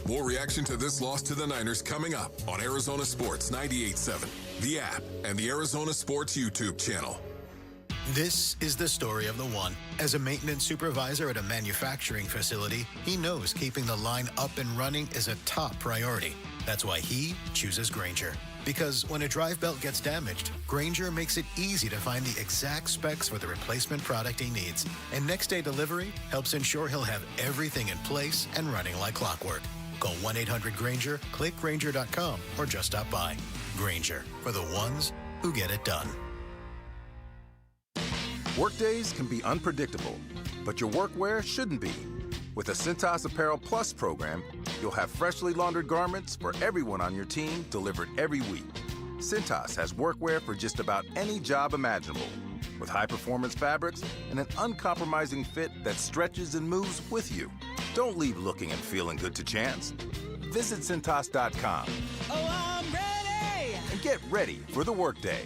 More reaction to this loss to the Niners coming up on Arizona Sports 98.7, the app, and the Arizona Sports YouTube channel. This is the story of the one. As a maintenance supervisor at a manufacturing facility, he knows keeping the line up and running is a top priority. That's why he chooses Grainger. Because when a drive belt gets damaged, Grainger makes it easy to find the exact specs for the replacement product he needs. And next day delivery helps ensure he'll have everything in place and running like clockwork. Call 1-800-GRAINGER, click Grainger.com, or just stop by. Grainger, for the ones who get it done. Workdays can be unpredictable, but your workwear shouldn't be. With the Cintas Apparel Plus program, you'll have freshly laundered garments for everyone on your team delivered every week. Cintas has workwear for just about any job imaginable, with high-performance fabrics and an uncompromising fit that stretches and moves with you. Don't leave looking and feeling good to chance. Visit Cintas.com. Oh, I'm ready! And get ready for the workday.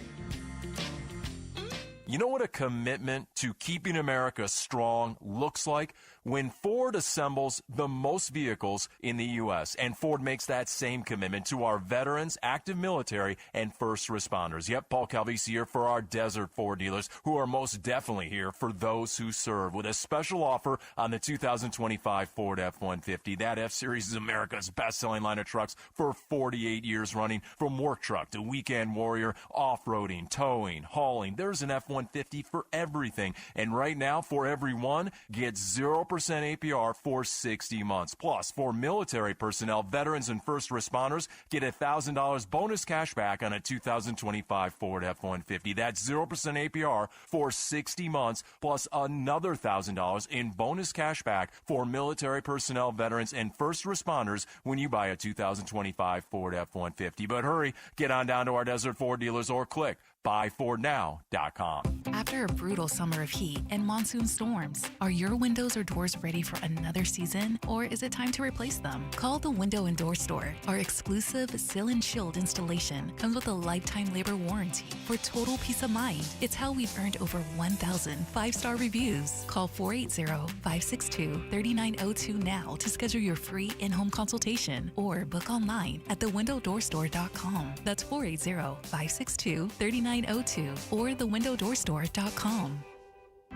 You know what a commitment to keeping America strong looks like? When Ford assembles the most vehicles in the U.S., and Ford makes that same commitment to our veterans, active military, and first responders. Yep, Paul Calvisi here for our Desert Ford dealers, who are most definitely here for those who serve, with a special offer on the 2025 Ford F-150. That F-Series is America's best-selling line of trucks for 48 years running. From work truck to weekend warrior, off-roading, towing, hauling, there's an F-150 for everything. And right now, for every one, get 0% APR for 60 months. Plus, for military personnel, veterans, and first responders, get $1,000 bonus cash back on a 2025 Ford F-150. That's 0% APR for 60 months, plus another $1,000 in bonus cash back for military personnel, veterans, and first responders when you buy a 2025 Ford F-150. But hurry, get on down to our Desert Ford dealers or click buyfordnow.com. After a brutal summer of heat and monsoon storms, are your windows or doors ready for another season, or is it time to replace them? Call the Window and Door Store. Our exclusive Seal and Shield installation comes with a lifetime labor warranty for total peace of mind. It's how we've earned over 1,000 5-star reviews. Call 480-562-3902 now to schedule your free in-home consultation, or book online at thewindowdoorstore.com. That's 480-562-3902 or thewindowdoorstore.com.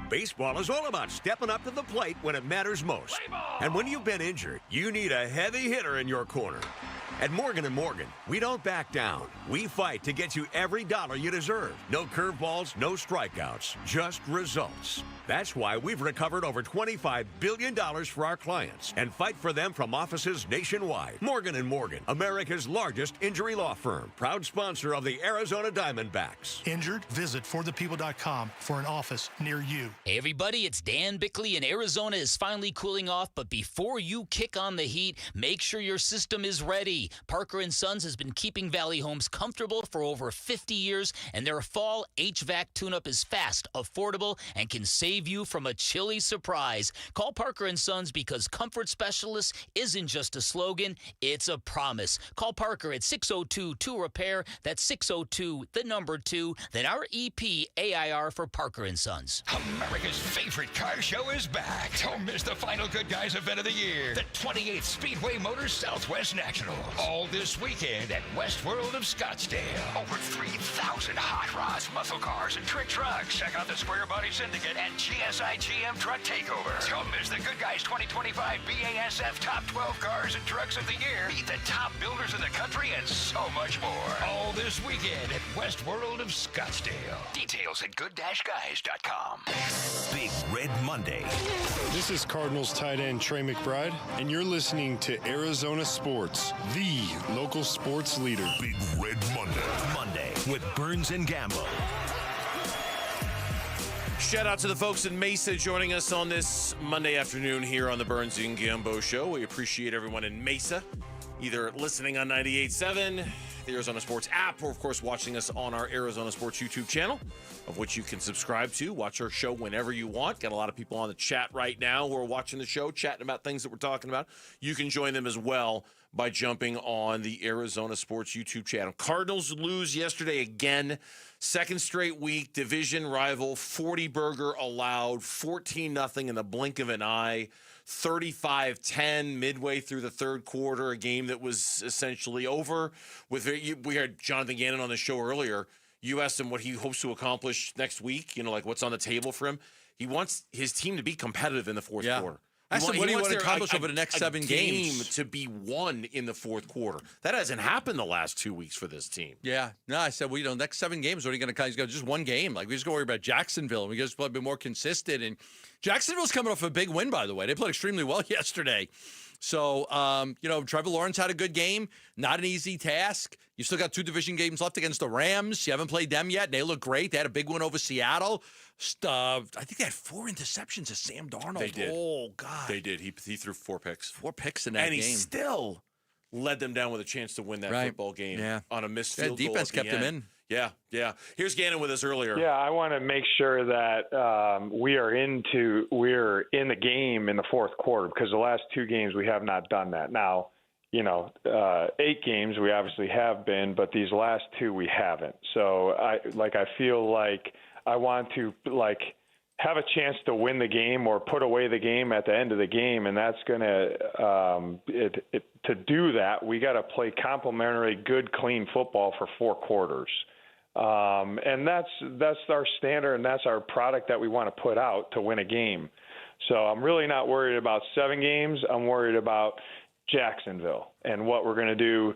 Baseball is all about stepping up to the plate when it matters most. And when you've been injured, you need a heavy hitter in your corner. At Morgan & Morgan, we don't back down. We fight to get you every dollar you deserve. No curveballs, no strikeouts, just results. That's why we've recovered over $25 billion for our clients and fight for them from offices nationwide. Morgan & Morgan, America's largest injury law firm, proud sponsor of the Arizona Diamondbacks. Injured? Visit forthepeople.com for an office near you. Hey everybody, it's Dan Bickley, and Arizona is finally cooling off, but before you kick on the heat, make sure your system is ready. Parker & Sons has been keeping Valley Homes comfortable for over 50 years, and their fall HVAC tune-up is fast, affordable, and can save you from a chilly surprise. Call Parker & Sons, because comfort specialist isn't just a slogan, it's a promise. Call Parker at 602-2-REPAIR. That's 602-2, then our EP AIR for Parker & Sons. America's favorite car show is back. Don't miss the final Good Guys event of the year, the 28th Speedway Motors Southwest National. All this weekend at West World of Scottsdale. Over 3,000 hot rods, muscle cars, and trick trucks. Check out the Square Body Syndicate and GSI GM Truck Takeover. Don't miss the Good Guys 2025 BASF Top 12 Cars and Trucks of the Year. Meet the top builders in the country and so much more. All this weekend at West World of Scottsdale. Details at good-guys.com. Big Red Monday. This is Cardinals tight end Trey McBride, and you're listening to Arizona Sports, the local sports leader. Big Red Monday. Monday with Burns and Gambo. Shout out to the folks in Mesa joining us on this Monday afternoon here on the Burns and Gambo Show. We appreciate everyone in Mesa, either listening on 98.7, the Arizona Sports app, or of course watching us on our Arizona Sports YouTube channel, of which you can subscribe to. Watch our show whenever you want. Got a lot of people on the chat right now who are watching the show, chatting about things that we're talking about. You can join them as well by jumping on the Arizona Sports YouTube channel. Cardinals lose yesterday again. Second straight week, division rival, 40 burger allowed, 14-0 in the blink of an eye, 35-10 midway through the third quarter, a game that was essentially over. We had Jonathan Ganon on the show earlier. You asked him what he hopes to accomplish next week, like what's on the table for him. He wants his team to be competitive in the fourth quarter. I said, what do you want to accomplish over the next 7 games? To be won in the fourth quarter. That hasn't happened the last 2 weeks for this team. Yeah. No, I said, well, next 7 games, what are you going to kind of go? Just one game. Like, we just go worry about Jacksonville, and we just be more consistent. And Jacksonville's coming off a big win, by the way. They played extremely well yesterday. So, Trevor Lawrence had a good game. Not an easy task. You still got 2 division games left against the Rams. You haven't played them yet, and they look great. They had a big win over Seattle. I think they had 4 interceptions to Sam Darnold. They did. Oh, God. They did. He threw 4 picks. 4 picks in that game. And he still led them down with a chance to win that football game on a missed field goal. Defense kept him in. Yeah. Here's Ganon with us earlier. Yeah, I want to make sure that we're in the game in the fourth quarter, because the last 2 games we have not done that. Now, 8 games we obviously have been, but these last 2 we haven't. So I feel like I want to have a chance to win the game or put away the game at the end of the game, and that's going to do that, we got to play complementary, good, clean football for 4 quarters. And that's our standard, and that's our product that we want to put out to win a game. So I'm really not worried about 7 games. I'm worried about Jacksonville and what we're going to do,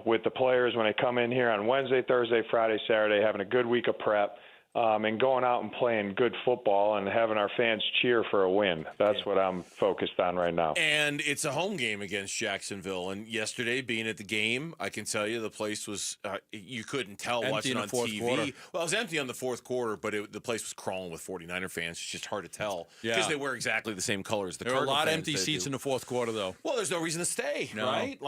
with the players when they come in here on Wednesday, Thursday, Friday, Saturday, having a good week of prep. And going out and playing good football and having our fans cheer for a win. That's what I'm focused on right now. And it's a home game against Jacksonville. And yesterday, being at the game, I can tell you the place was you couldn't tell empty watching in the on fourth TV. Quarter. Well, it was empty on the fourth quarter, but the place was crawling with 49er fans. It's just hard to tell because Yeah. they wear exactly the same colors. There were a lot of empty seats in the fourth quarter, though. Well, there's no reason to stay, No. right?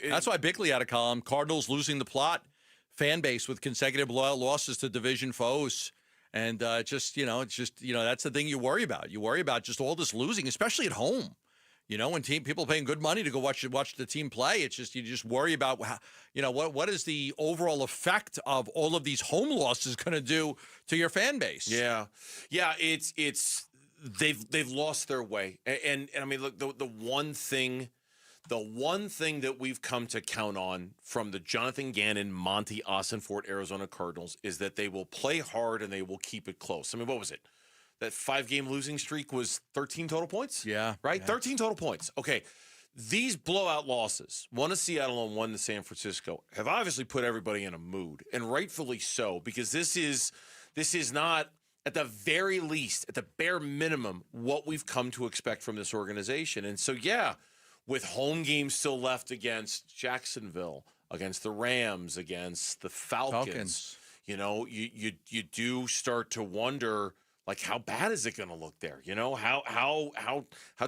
That's why Bickley had a column. Cardinals losing the plot. Fan base with consecutive blowout losses to division foes. And that's the thing you worry about. You worry about just all this losing, especially at home. When people paying good money to go watch the team play, it's just you just worry about what is the overall effect of all of these home losses going to do to your fan base. Yeah. It's they've lost their way, and I mean, look, the one thing that we've come to count on from the Jonathan Ganon, Monty Ossenfort, Arizona Cardinals is that they will play hard and they will keep it close. I mean, what was it? That 5-game losing streak was 13 total points? Yeah. Right? Yeah. 13 total points. Okay. These blowout losses, one to Seattle and one to San Francisco, have obviously put everybody in a mood, and rightfully so, because this is not, at the very least, at the bare minimum, what we've come to expect from this organization. And so, yeah, with home games still left against Jacksonville, against the Rams, against the Falcons. You do start to wonder, how bad is it going to look there? How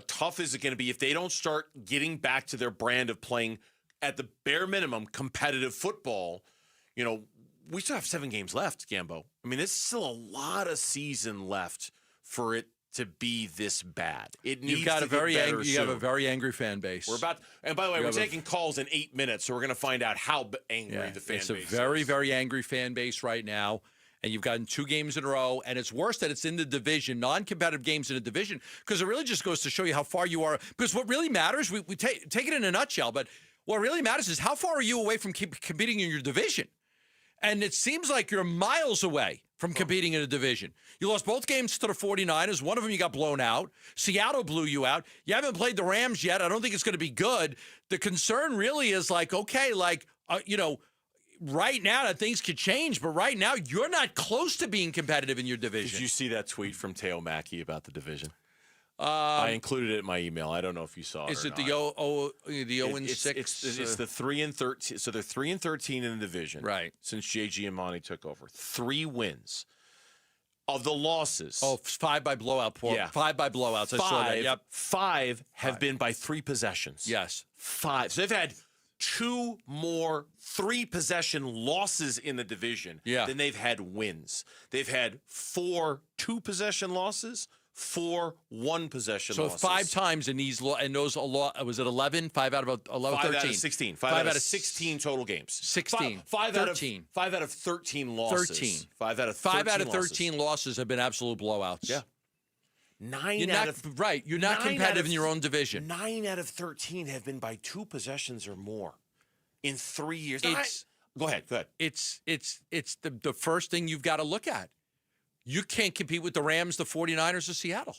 tough is it going to be if they don't start getting back to their brand of playing at the bare minimum competitive football? We still have 7 games left, Gambo. I mean, there's still a lot of season left for it to be this bad. It needs You have a very angry fan base. And by the way, we're taking calls in 8 minutes, so we're going to find out how angry the fan base is. It's a very, very angry fan base right now. And you've gotten 2 games in a row, and it's worse that it's in the division, non-competitive games in the division, because it really just goes to show you how far you are. Because what really matters, we take it in a nutshell, but what really matters is how far are you away from competing in your division? And it seems like you're miles away from competing in a division. You lost both games to the 49ers. One of them you got blown out. Seattle blew you out. You haven't played the Rams yet. I don't think it's going to be good. The concern really is right now that things could change, but right now you're not close to being competitive in your division. Did you see that tweet from Teo Mackey about the division? I included it in my email. I don't know if you saw it. Is it the 0-6? It's the 3-13. So they're 3-13 in the division, right? Since J.G. Amani took over, 3 wins. Of the losses, 5 by blowout. 5 by blowouts. I saw that. Yep. 5 have been by 3 possessions. Yes, 5. So they've had 2 more 3-possession losses in the division than they've had wins. They've had 4 2-possession losses, 4 1-possession losses. So 5 times in those was it 11? 5 out of 11, 13. 5 out of 16. 5 out of 16 total games. 16. 5 13. 5 out of 13 losses. 13. 5 out of 13 losses have been absolute blowouts. Yeah. You're not competitive in your own division. 9 out of 13 have been by 2 possessions or more in 3 years. Go ahead. It's the first thing you've got to look at. You can't compete with the Rams, the 49ers, or Seattle.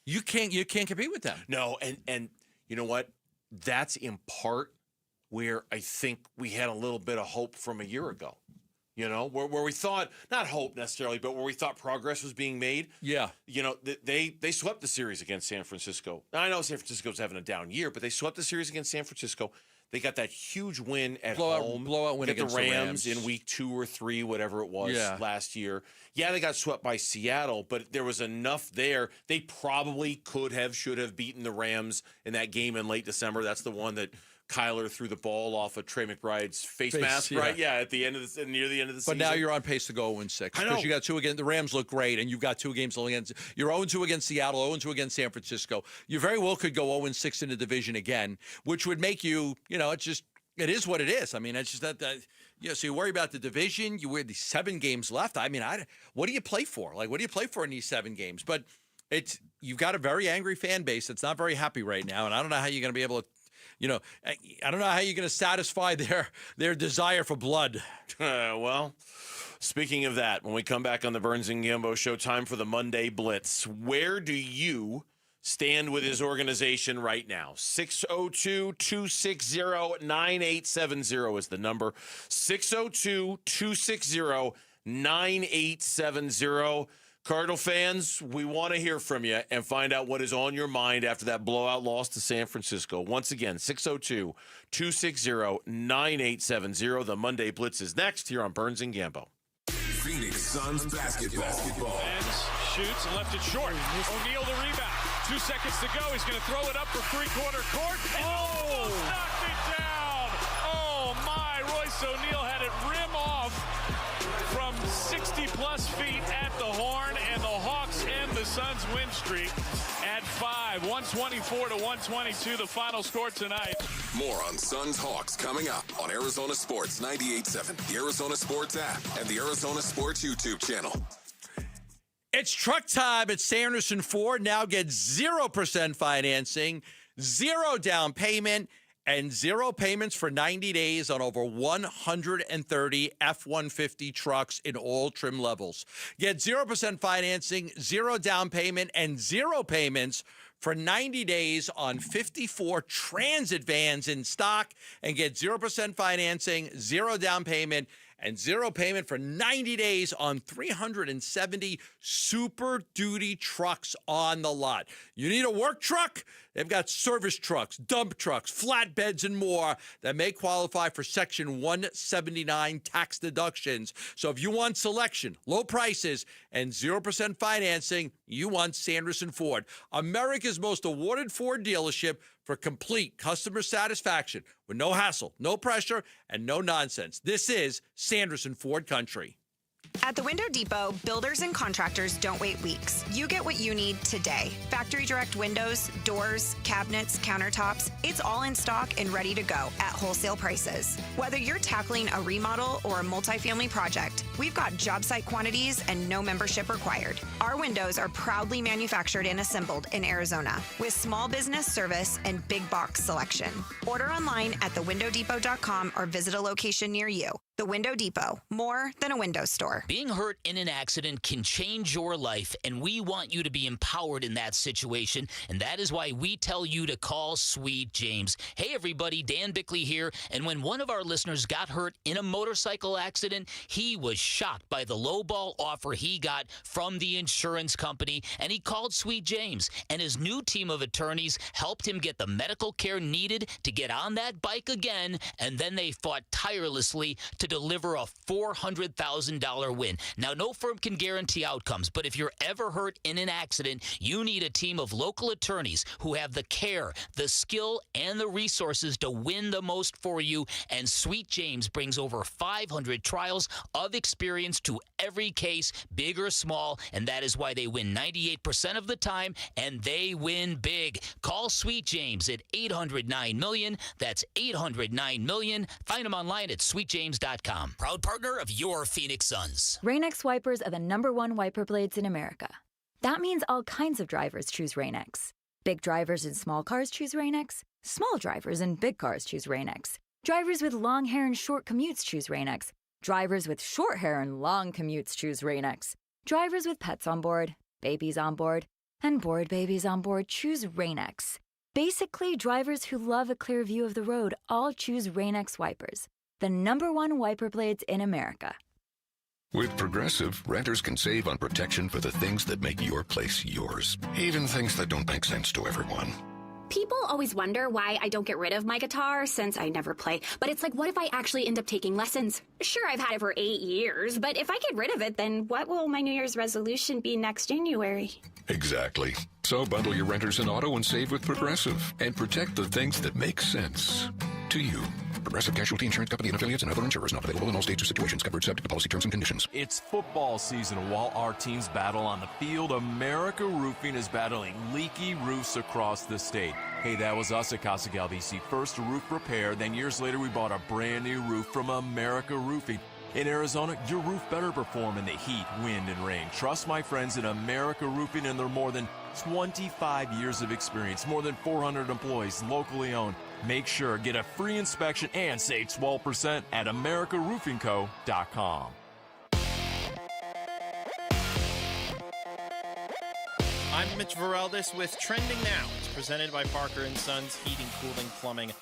You can't compete with them. No, and you know what? That's in part where I think we had a little bit of hope from a year ago. Where we thought, not hope necessarily, but where we thought progress was being made. Yeah. They swept the series against San Francisco. Now, I know San Francisco's having a down year, but they swept the series against San Francisco. They got that huge win at home. Blowout win against the Rams in week 2 or 3, whatever it was last year. Yeah, they got swept by Seattle, but there was enough there. They probably should have beaten the Rams in that game in late December. That's the one that Kyler threw the ball off of Trey McBride's face mask, right? Yeah, at the end of the near the end of the season. But now you're on pace to go 0-6 because you got 2 against the Rams. Look great, and you've got 2 games against. You're 0-2 against Seattle, 0-2 against San Francisco. You very well could go 0-6 in the division again, which would make you, it is what it is. I mean, it's just that. So you worry about the division. You wear these 7 games left. I mean, what do you play for? Like, what do you play for in these 7 games? But you've got a very angry fan base that's not very happy right now, and I don't know how you're going to be able to. I don't know how you're going to satisfy their desire for blood. Well, speaking of that, when we come back on the Burns and Gambo show, time for the Monday Blitz. Where do you stand with his organization right now? 602-260-9870 is the number. 602-260-9870. Cardinal fans, we want to hear from you and find out what is on your mind after that blowout loss to San Francisco. Once again, 602-260-9870. The Monday Blitz is next here on Burns and Gambo. Phoenix Suns basketball. Ends, shoots, and left it short. O'Neal the rebound. 2 seconds to go. He's going to throw it up for three-quarter court. And almost knocked it down. Oh, my. Royce O'Neal had it rim off from 60-plus feet at the horn, and the Hawks end the Suns' win streak at 5. 124-122, the final score tonight. More on Suns Hawks coming up on Arizona Sports 98.7, the Arizona Sports app, and the Arizona Sports YouTube channel. It's truck time at Sanderson Ford. Now get 0% financing, 0 down payment, and 0 payments for 90 days on over 130 F-150 trucks in all trim levels. Get 0% financing, 0 down payment, and 0 payments for 90 days on 54 Transit vans in stock, and get 0% financing, 0 down payment, and 0 payment for 90 days on 370 Super Duty trucks on the lot. You need a work truck? They've got service trucks, dump trucks, flatbeds, and more that may qualify for Section 179 tax deductions. So if you want selection, low prices, and 0% financing, you want Sanderson Ford, America's most awarded Ford dealership for complete customer satisfaction with no hassle, no pressure, and no nonsense. This is Sanderson Ford Country. At the Window Depot, builders and contractors don't wait weeks. You get what you need today. Factory direct windows, doors, cabinets, countertops, it's all in stock and ready to go at wholesale prices. Whether you're tackling a remodel or a multifamily project, we've got job site quantities and no membership required. Our windows are proudly manufactured and assembled in Arizona with small business service and big box selection. Order online at thewindowdepot.com or visit a location near you. The Window Depot, more than a window store. Being hurt in an accident can change your life, and we want you to be empowered in that situation, and that is why we tell you to call Sweet James. Hey, everybody, Dan Bickley here, and when one of our listeners got hurt in a motorcycle accident, he was shocked by the lowball offer he got from the insurance company, and he called Sweet James, and his new team of attorneys helped him get the medical care needed to get on that bike again, and then they fought tirelessly to deliver a $400,000 win. Now, no firm can guarantee outcomes, but if you're ever hurt in an accident, you need a team of local attorneys who have the care, the skill, and the resources to win the most for you, and Sweet James brings over 500 trials of experience to every case, big or small, and that is why they win 98% of the time, and they win big. Call Sweet James at 800-9-MILLION. That's 800-9-MILLION. Find them online at sweetjames.com. Proud partner of your Phoenix Suns. Rain-X wipers are the #1 wiper blades in America. That means all kinds of drivers choose Rain-X. Big drivers in small cars choose Rain-X. Small drivers in big cars choose Rain-X. Drivers with long hair and short commutes choose Rain-X. Drivers with short hair and long commutes choose Rain-X. Drivers with pets on board, babies on board, and bored babies on board choose Rain-X. Basically, drivers who love a clear view of the road all choose Rain-X wipers, the #1 wiper blades in America. With Progressive, renters can save on protection for the things that make your place yours, even things that don't make sense to everyone. People always wonder why I don't get rid of my guitar since I never play. But it's like, what if I actually end up taking lessons? Sure, I've had it for 8 years, but if I get rid of it, then what will my New Year's resolution be next January? Exactly. So bundle your renters and auto and save with Progressive and protect the things that make sense. to you. Progressive Casualty Insurance Company and affiliates and other insurers not available in all states or situations. Covered subject to policy terms and conditions. It's football season, and while our teams battle on the field, America Roofing is battling leaky roofs across the state. Hey, that was us at Casa Galvisi. First a roof repair, then years later we bought a brand new roof from America Roofing. In Arizona, your roof better perform in the heat, wind, and rain. Trust my friends at America Roofing and their more than 25 years of experience, more than 400 employees, locally owned. Make sure, get a free inspection and save 12% at AmericaRoofingCo.com. I'm Mitch Vareldis with Trending Now. It's presented by Parker & Sons Heating, Cooling, Plumbing,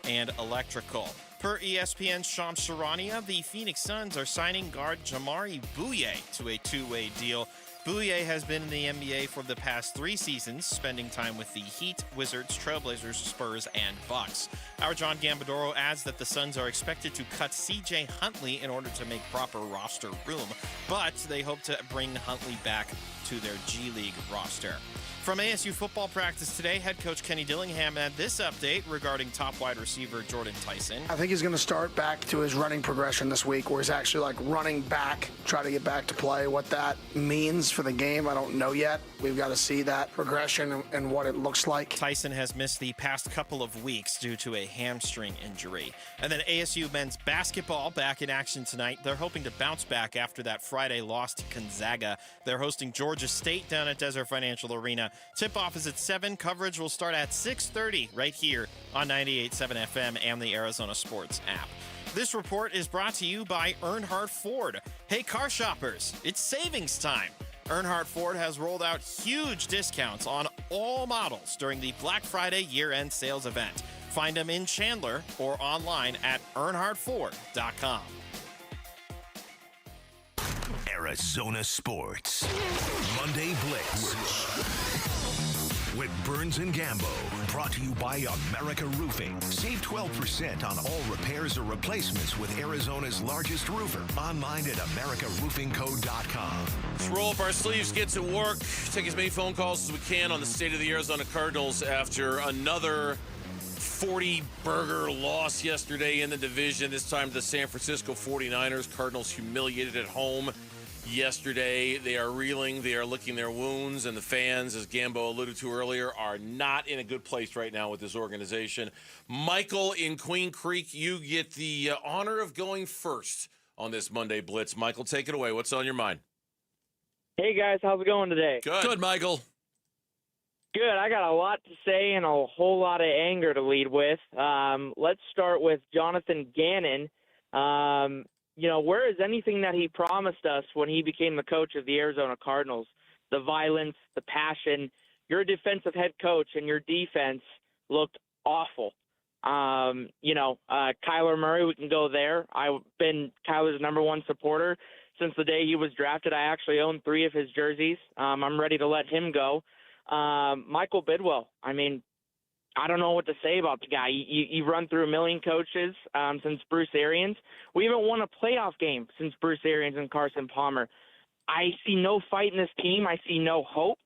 and Electrical. Per ESPN's Shams Charania, the Phoenix Suns are signing guard Jamari Bouye to a two-way deal. Bouye has been in the NBA for the past 3 seasons, spending time with the Heat, Wizards, Trailblazers, Spurs, and Bucks. Our John Gambadoro adds that the Suns are expected to cut C.J. Huntley in order to make proper roster room, but they hope to bring Huntley back to their G League roster. From ASU football practice today, head coach Kenny Dillingham had this update regarding top wide receiver Jordan Tyson. I think he's going to start back to his running progression this week, where he's actually like running back, try to get back to play. What that means for the game, I don't know yet. We've got to see that progression and what it looks like. Tyson has missed the past couple of weeks due to a hamstring injury. And then ASU men's basketball back in action tonight. They're hoping to bounce back after that Friday loss to Gonzaga. They're hosting Georgia State down at Desert Financial Arena. Tip-off is at 7. Coverage will start at 6:30 right here on 98.7 FM and the Arizona Sports app. This report is brought to you by Earnhardt Ford. Hey, car shoppers, it's savings time. Earnhardt Ford has rolled out huge discounts on all models during the Black Friday year-end sales event. Find them in Chandler or online at earnhardtford.com. Arizona Sports. Monday Blitz. With Burns and Gambo. Brought to you by America Roofing. Save 12% on all repairs or replacements with Arizona's largest roofer. Online at AmericaRoofingCo.com. Let's roll up our sleeves, get to work, take as many phone calls as we can on the state of the Arizona Cardinals after another 40-burger loss yesterday in the division, this time to the San Francisco 49ers. Cardinals humiliated at home yesterday. They are reeling. They are licking their wounds, and the fans, as Gambo alluded to earlier, are not in a good place right now with this organization. Michael in Queen Creek, you get the honor of going first on this Monday Blitz. Michael, take it away. What's on your mind? Hey, guys. How's it going today? Good, Michael. Good. I got a lot to say and a whole lot of anger to lead with. Let's start with Jonathan Ganon. Where is anything that he promised us when he became the coach of the Arizona Cardinals? The violence, the passion. You're a defensive head coach, and your defense looked awful. Kyler Murray, we can go there. I've been Kyler's number one supporter since the day he was drafted. I actually own 3 of his jerseys. I'm ready to let him go. Michael Bidwell, I don't know what to say about the guy. You run through a million coaches since Bruce Arians. We haven't won a playoff game since Bruce Arians and Carson Palmer. I see no fight in this team. I see no hope.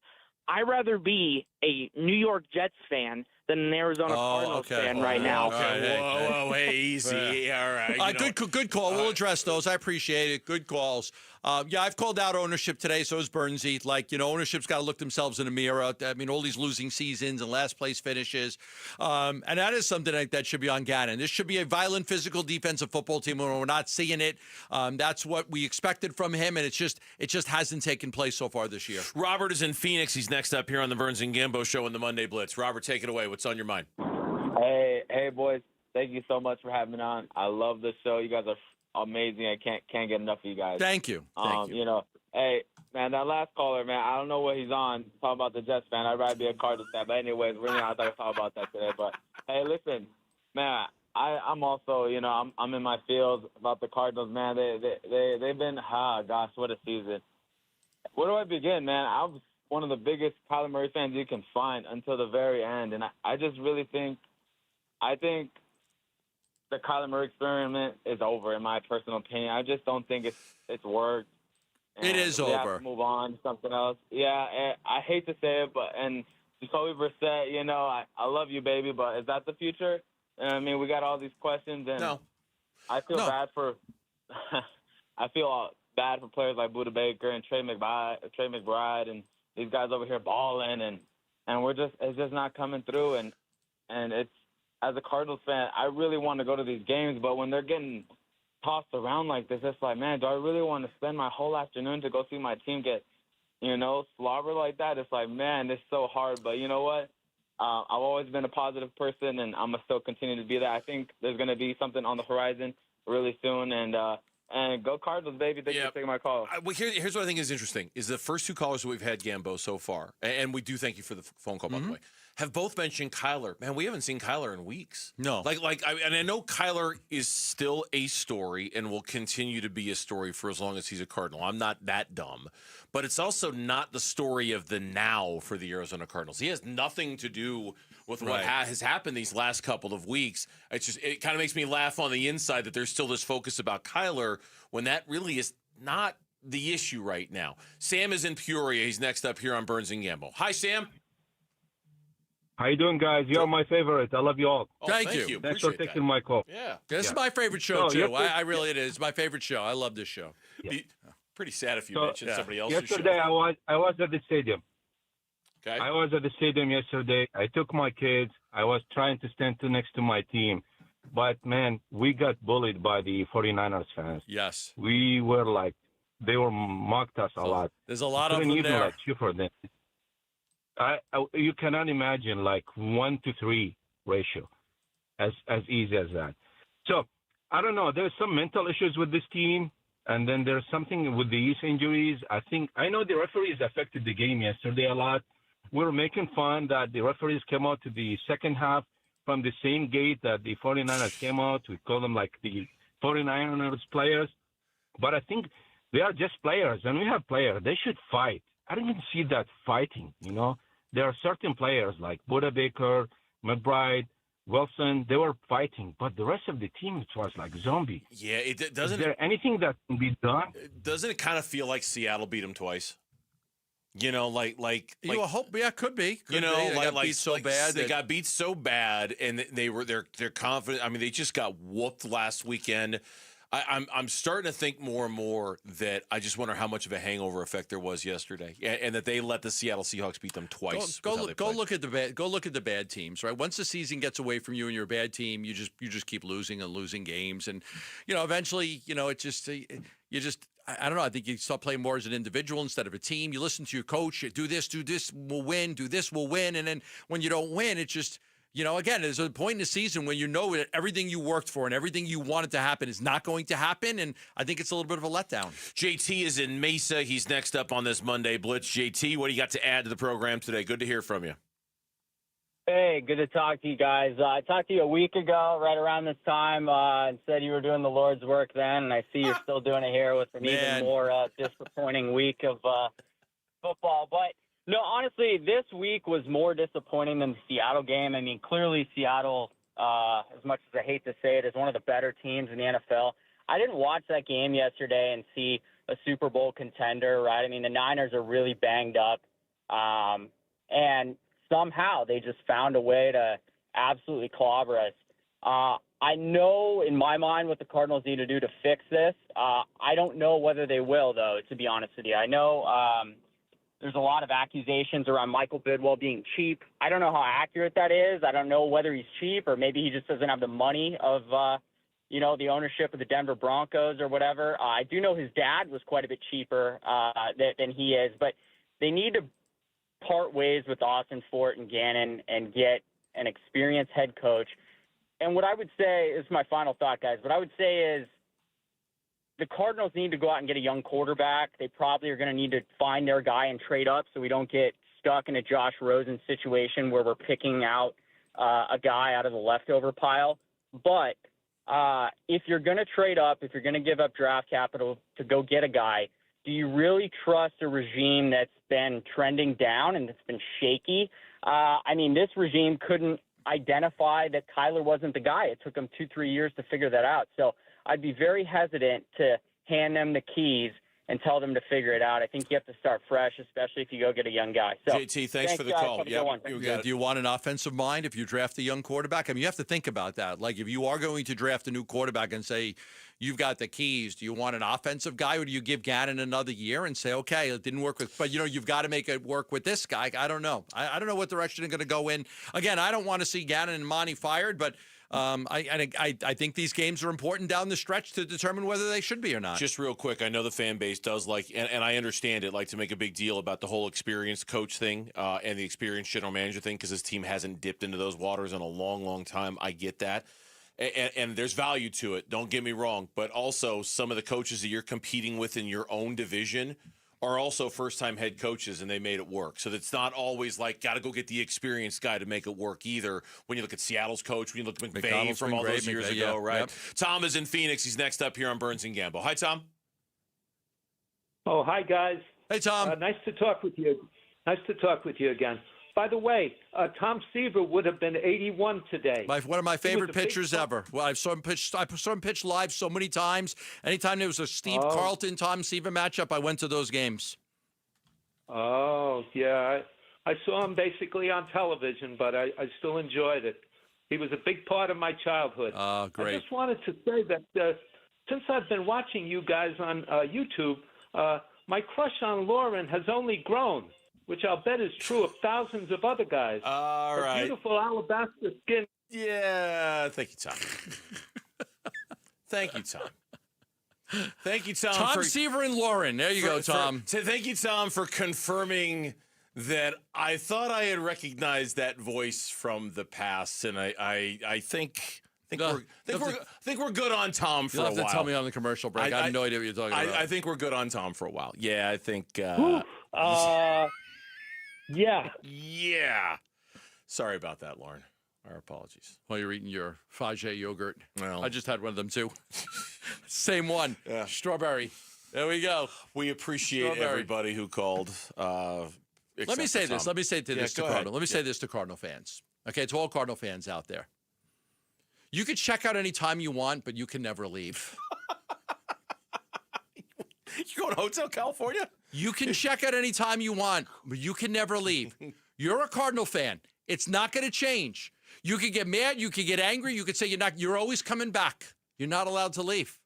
I'd rather be a New York Jets fan than an Arizona Cardinals fan right now. Okay. Whoa, hey, easy. All right. Good call. We'll address those. I appreciate it. Good calls. I've called out ownership today, so is Burnsy. Ownership's got to look themselves in the mirror. All these losing seasons and last place finishes. And that is something that should be on Gannon. This should be a violent, physical defensive football team when we're not seeing it. That's what we expected from him, and it just hasn't taken place so far this year. Robert is in Phoenix. He's next up here on the Burns and Gambo show in the Monday Blitz. Robert, take it away. What's on your mind? Hey, boys. Thank you so much for having me on. I love this show. You guys are amazing. I can't get enough of you guys. Thank you. Hey, man, that last caller, man, I don't know what he's on. Talking about the Jets fan. I'd rather be a Cardinals fan. But anyways, we're not going to talk about that today. But, hey, listen, man, I'm also, I'm in my field about the Cardinals, man. They've been, gosh, what a season. Where do I begin, man? I was one of the biggest Kyler Murray fans you can find until the very end. And I just really think the Kyler Murray experiment is over, in my personal opinion. I just don't think it's worked. It is over. Have to move on to something else. Yeah, I hate to say it, and Jacoby Brissett, I love you, baby, but is that the future? I mean, we got all these questions, and I feel bad for I feel bad for players like Budda Baker and Trey McBride, and these guys over here balling, and it's just not coming through. And it's, as a Cardinals fan, I really want to go to these games, but when they're getting tossed around like this, it's like, man, do I really want to spend my whole afternoon to go see my team get, slobber like that? It's like, man, it's so hard. But you know what? I've always been a positive person, and I'm going to still continue to be that. I think there's going to be something on the horizon really soon, and go Cardinals, baby. Thank you for taking my call. Well, here's what I think is interesting, is the first two callers that we've had, Gambo, so far, and we do thank you for the phone call, by the way, have both mentioned Kyler. Man, we haven't seen Kyler in weeks. No. And I know Kyler is still a story and will continue to be a story for as long as he's a Cardinal. I'm not that dumb. But it's also not the story of the now for the Arizona Cardinals. He has nothing to do with what has happened these last couple of weeks. It kind of makes me laugh on the inside that there's still this focus about Kyler when that really is not the issue right now. Sam is in Peoria. He's next up here on Burns and Gamble. Hi, Sam. How you doing, guys? You're my favorite. I love you all. Oh, thank you. Thanks for taking my call. Yeah. This is my favorite show, too. I really, it is. It's my favorite show. I love this show. Yeah. Pretty sad if you mentioned somebody else's yesterday, show. I was at the stadium. Okay. I was at the stadium yesterday. I took my kids. I was trying to stand next to my team. But, man, we got bullied by the 49ers fans. Yes. We were like, they were mocked us a lot. There's a lot of them there. Cheer for them. You cannot imagine 1 to 3 ratio, as easy as that. So I don't know. There's some mental issues with this team, and then there's something with these injuries. I know the referees affected the game yesterday a lot. We're making fun that the referees came out to the second half from the same gate that the 49ers came out. We call them the 49ers players, but I think they are just players, and we have players. They should fight. I don't even see that fighting. There are certain players like Budda Baker, McBride, Wilson. They were fighting, but the rest of the team, it was like zombie. Yeah, it doesn't. Is there anything that can be done? Doesn't it kind of feel like Seattle beat them twice? You hope, could be. They got beat so bad. They got beat so bad, and they're confident. I mean, they just got whooped last weekend. I'm starting to think more and more that I just wonder how much of a hangover effect there was yesterday, and that they let the Seattle Seahawks beat them twice. Go look at the bad teams, right? Once the season gets away from you and you're a bad team, you just keep losing and losing games, and eventually, it just I don't know. I think you start playing more as an individual instead of a team. You listen to your coach. You do this, we'll win. Do this, we'll win. And then when you don't win, it's just. Again, there's a point in the season when you know that everything you worked for and everything you wanted to happen is not going to happen, and I think it's a little bit of a letdown. JT is in Mesa. He's next up on this Monday Blitz. JT, what do you got to add to the program today? Good to hear from you. Hey, good to talk to you guys. I talked to you a week ago, right around this time, and said you were doing the Lord's work then, and I see you're still doing it here with an even more disappointing week of football. But no, honestly, this week was more disappointing than the Seattle game. I mean, clearly Seattle, as much as I hate to say it, is one of the better teams in the NFL. I didn't watch that game yesterday and see a Super Bowl contender, right? I mean, the Niners are really banged up, and somehow they just found a way to absolutely clobber us. I know in my mind what the Cardinals need to do to fix this. I don't know whether they will, though, to be honest with you. I know there's a lot of accusations around Michael Bidwell being cheap. I don't know how accurate that is. I don't know whether he's cheap or maybe he just doesn't have the money of, the ownership of the Denver Broncos or whatever. I do know his dad was quite a bit cheaper than he is, but they need to part ways with Austin Fort and Gannon and get an experienced head coach. And what I would say is my final thought, guys. What I would say is the Cardinals need to go out and get a young quarterback. They probably are going to need to find their guy and trade up so we don't get stuck in a Josh Rosen situation where we're picking out a guy out of the leftover pile. But if you're going to trade up, if you're going to give up draft capital to go get a guy, do you really trust a regime that's been trending down and that's been shaky? I mean, this regime couldn't identify that Kyler wasn't the guy. It took them 2-3 years to figure that out. So I'd be very hesitant to hand them the keys and tell them to figure it out. I think you have to start fresh, especially if you go get a young guy. So, JT, thanks for the guys. call. Have a good one. Do you want an offensive mind if you draft a young quarterback? I mean, you have to think about that. Like, if you are going to draft a new quarterback and say, you've got the keys, do you want an offensive guy, or do you give Ganon another year and say, okay, it didn't work with, but you've got to make it work with this guy? I don't know. I don't know what direction they're going to go in. Again, I don't want to see Ganon and Monty fired, but I think these games are important down the stretch to determine whether they should be or not. Just real quick, I know the fan base does like, and I understand it, like to make a big deal about the whole experienced coach thing and the experienced general manager thing because his team hasn't dipped into those waters in a long, long time. I get that. And there's value to it, don't get me wrong. But also, some of the coaches that you're competing with in your own division are also first-time head coaches, and they made it work. So it's not always like, got to go get the experienced guy to make it work either. When you look at Seattle's coach, when you look at McVay from all those years ago, right? Yep. Tom is in Phoenix. He's next up here on Burns and Gambo. Hi, Tom. Oh, hi, guys. Hey, Tom. Nice to talk with you. Nice to talk with you again. By the way, Tom Seaver would have been 81 today. One of my favorite pitchers ever. Well, I saw him pitch live so many times. Anytime there was a Steve Carlton, Tom Seaver matchup, I went to those games. Oh, yeah. I saw him basically on television, but I still enjoyed it. He was a big part of my childhood. Oh, great. I just wanted to say that since I've been watching you guys on YouTube, my crush on Lauren has only grown, which I'll bet is true of thousands of other guys. All right. Beautiful alabaster skin. Yeah. Thank you, Tom. Thank you, Tom. Thank you, Tom. Tom Seaver and Lauren. There you go, Tom. Thank you, Tom, for confirming that I thought I had recognized that voice from the past, and I think we're good on Tom for a while. You'll have to tell me on the commercial break. I have no idea what you're talking about. I think we're good on Tom for a while. Yeah, I think. Yeah. Yeah. Sorry about that, Lauren. Our apologies. While you're eating your Fage yogurt. Well, I just had one of them, too. Same one. Yeah. Strawberry. There we go. We appreciate everybody who called. Let me say this. Let me say this to Cardinal. Let me say this to Cardinal fans. Okay, to all Cardinal fans out there. You can check out any time you want, but you can never leave. You go to Hotel California? You can check out any time you want, but you can never leave. You're a Cardinal fan. It's not going to change. You can get mad. You can get angry. You could say you're always coming back. You're not allowed to leave.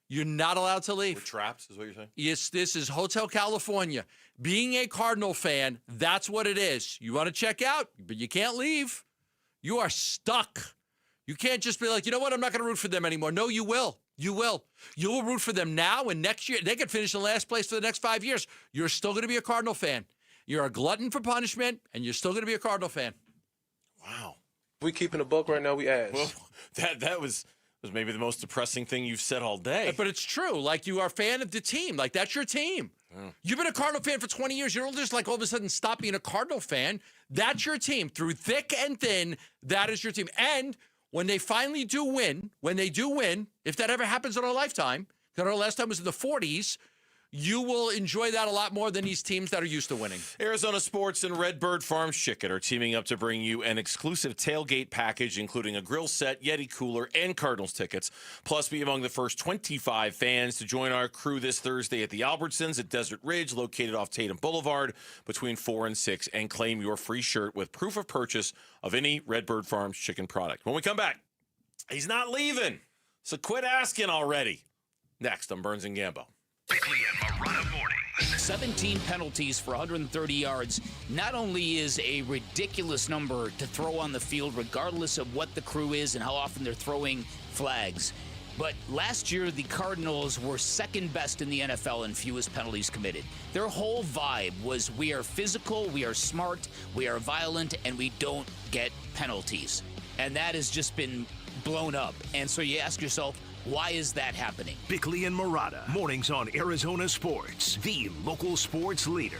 You're not allowed to leave. We're traps, is what you're saying? Yes, this is Hotel California. Being a Cardinal fan, that's what it is. You want to check out, but you can't leave. You are stuck. You can't just be like, you know what, I'm not going to root for them anymore. No, you will. You will. You will root for them now and next year. They could finish in last place for the next 5 years. You're still going to be a Cardinal fan. You're a glutton for punishment, and you're still going to be a Cardinal fan. Wow. We keeping a book right now, we ask. Well, that was maybe the most depressing thing you've said all day. But it's true. Like, you are a fan of the team. Like, that's your team. Yeah. You've been a Cardinal fan for 20 years. You don't just, like, all of a sudden stop being a Cardinal fan. That's your team. Through thick and thin, that is your team. And when they finally do win, if that ever happens in our lifetime, because our last time was in the 40s, you will enjoy that a lot more than these teams that are used to winning. Arizona Sports and Redbird Farms Chicken are teaming up to bring you an exclusive tailgate package, including a grill set, Yeti cooler, and Cardinals tickets. Plus, be among the first 25 fans to join our crew this Thursday at the Albertsons at Desert Ridge, located off Tatum Boulevard, between 4 and 6, and claim your free shirt with proof of purchase of any Redbird Farms Chicken product. When we come back, he's not leaving, so quit asking already. Next on Burns and Gambo. Bickley and Marotta Mornings. 17 penalties for 130 yards not only is a ridiculous number to throw on the field, regardless of what the crew is and how often they're throwing flags, but last year the Cardinals were second best in the NFL in fewest penalties committed. Their whole vibe was, we are physical, we are smart, we are violent, and we don't get penalties. And that has just been blown up. And so you ask yourself, why is that happening? Bickley and Marotta, mornings on Arizona Sports, the local sports leader.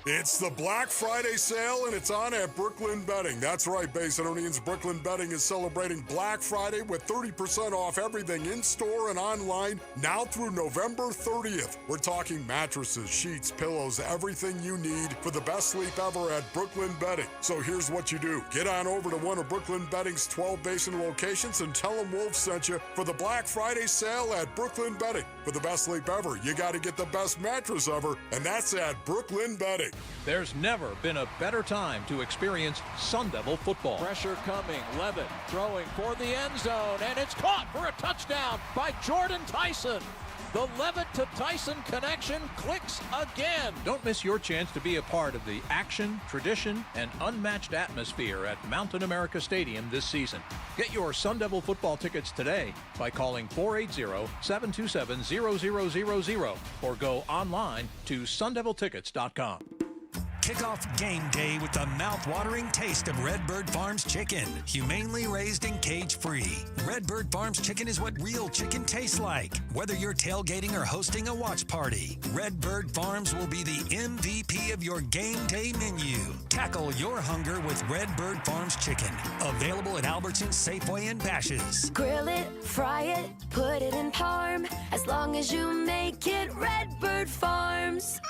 It's the Black Friday sale, and it's on at Brooklyn Betting. That's right, Basinonians. Brooklyn Betting is celebrating Black Friday with 30% off everything in-store and online now through November 30th. We're talking mattresses, sheets, pillows, everything you need for the best sleep ever at Brooklyn Betting. So here's what you do. Get on over to one of Brooklyn Betting's 12 Basin locations and tell them Wolf sent you for the Black Friday sale at Brooklyn Betting. For the best sleep ever, you got to get the best mattress ever, and that's at Brooklyn Betting. There's never been a better time to experience Sun Devil football. Pressure coming. Levitt throwing for the end zone, and it's caught for a touchdown by Jordan Tyson. The Levitt to Tyson connection clicks again. Don't miss your chance to be a part of the action, tradition, and unmatched atmosphere at Mountain America Stadium this season. Get your Sun Devil football tickets today by calling 480-727-0000 or go online to sundeviltickets.com. Kick off game day with the mouth-watering taste of Redbird Farms chicken. Humanely raised and cage-free. Redbird Farms chicken is what real chicken tastes like. Whether you're tailgating or hosting a watch party, Redbird Farms will be the MVP of your game day menu. Tackle your hunger with Redbird Farms chicken. Available at Albertsons, Safeway, and Bash's'. Grill it, fry it, put it in parm. As long as you make it Redbird Farms.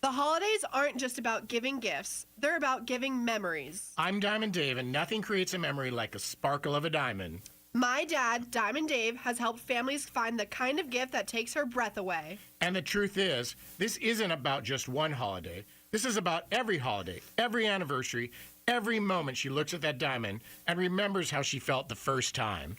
The holidays aren't just about giving gifts. They're about giving memories. I'm Diamond Dave, and nothing creates a memory like a sparkle of a diamond. My dad, Diamond Dave, has helped families find the kind of gift that takes her breath away. And the truth is, this isn't about just one holiday. This is about every holiday, every anniversary, every moment she looks at that diamond and remembers how she felt the first time.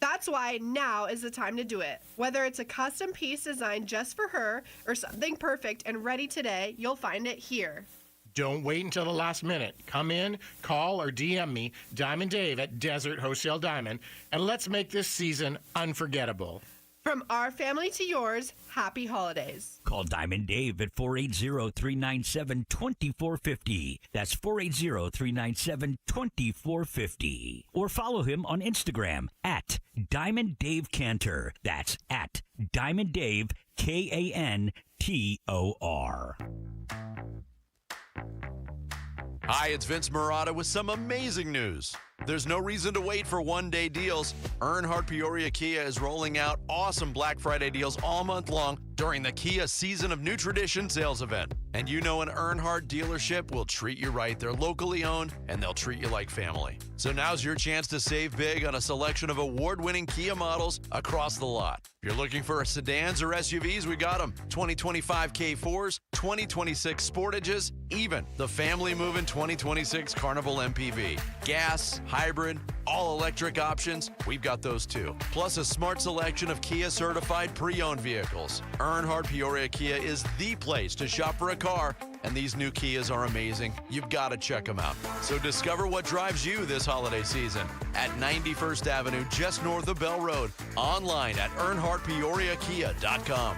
That's why now is the time to do it. Whether it's a custom piece designed just for her or something perfect and ready today, you'll find it here. Don't wait until the last minute. Come in, call, or DM me, Diamond Dave at Desert Wholesale Diamond, and let's make this season unforgettable. From our family to yours, happy holidays. Call Diamond Dave at 480-397-2450. That's 480-397-2450. Or follow him on Instagram at Diamond Dave Cantor. That's at Diamond Dave, Kantor. Hi, it's Vince Marotta with some amazing news. There's no reason to wait for one-day deals. Earnhardt Peoria Kia is rolling out awesome Black Friday deals all month long during the Kia Season of New Tradition sales event. And you know an Earnhardt dealership will treat you right. They're locally owned, and they'll treat you like family. So now's your chance to save big on a selection of award-winning Kia models across the lot. If you're looking for sedans or SUVs, we got them. 2025 K4s, 2026 Sportages, even the family-moving 2026 Carnival MPV. Gas, hybrid, all-electric options, we've got those too. Plus a smart selection of Kia-certified pre-owned vehicles. Earnhardt Peoria Kia is the place to shop for a car, and these new Kias are amazing. You've got to check them out. So discover what drives you this holiday season at 91st Avenue, just north of Bell Road. Online at earnhardtpeoriakia.com.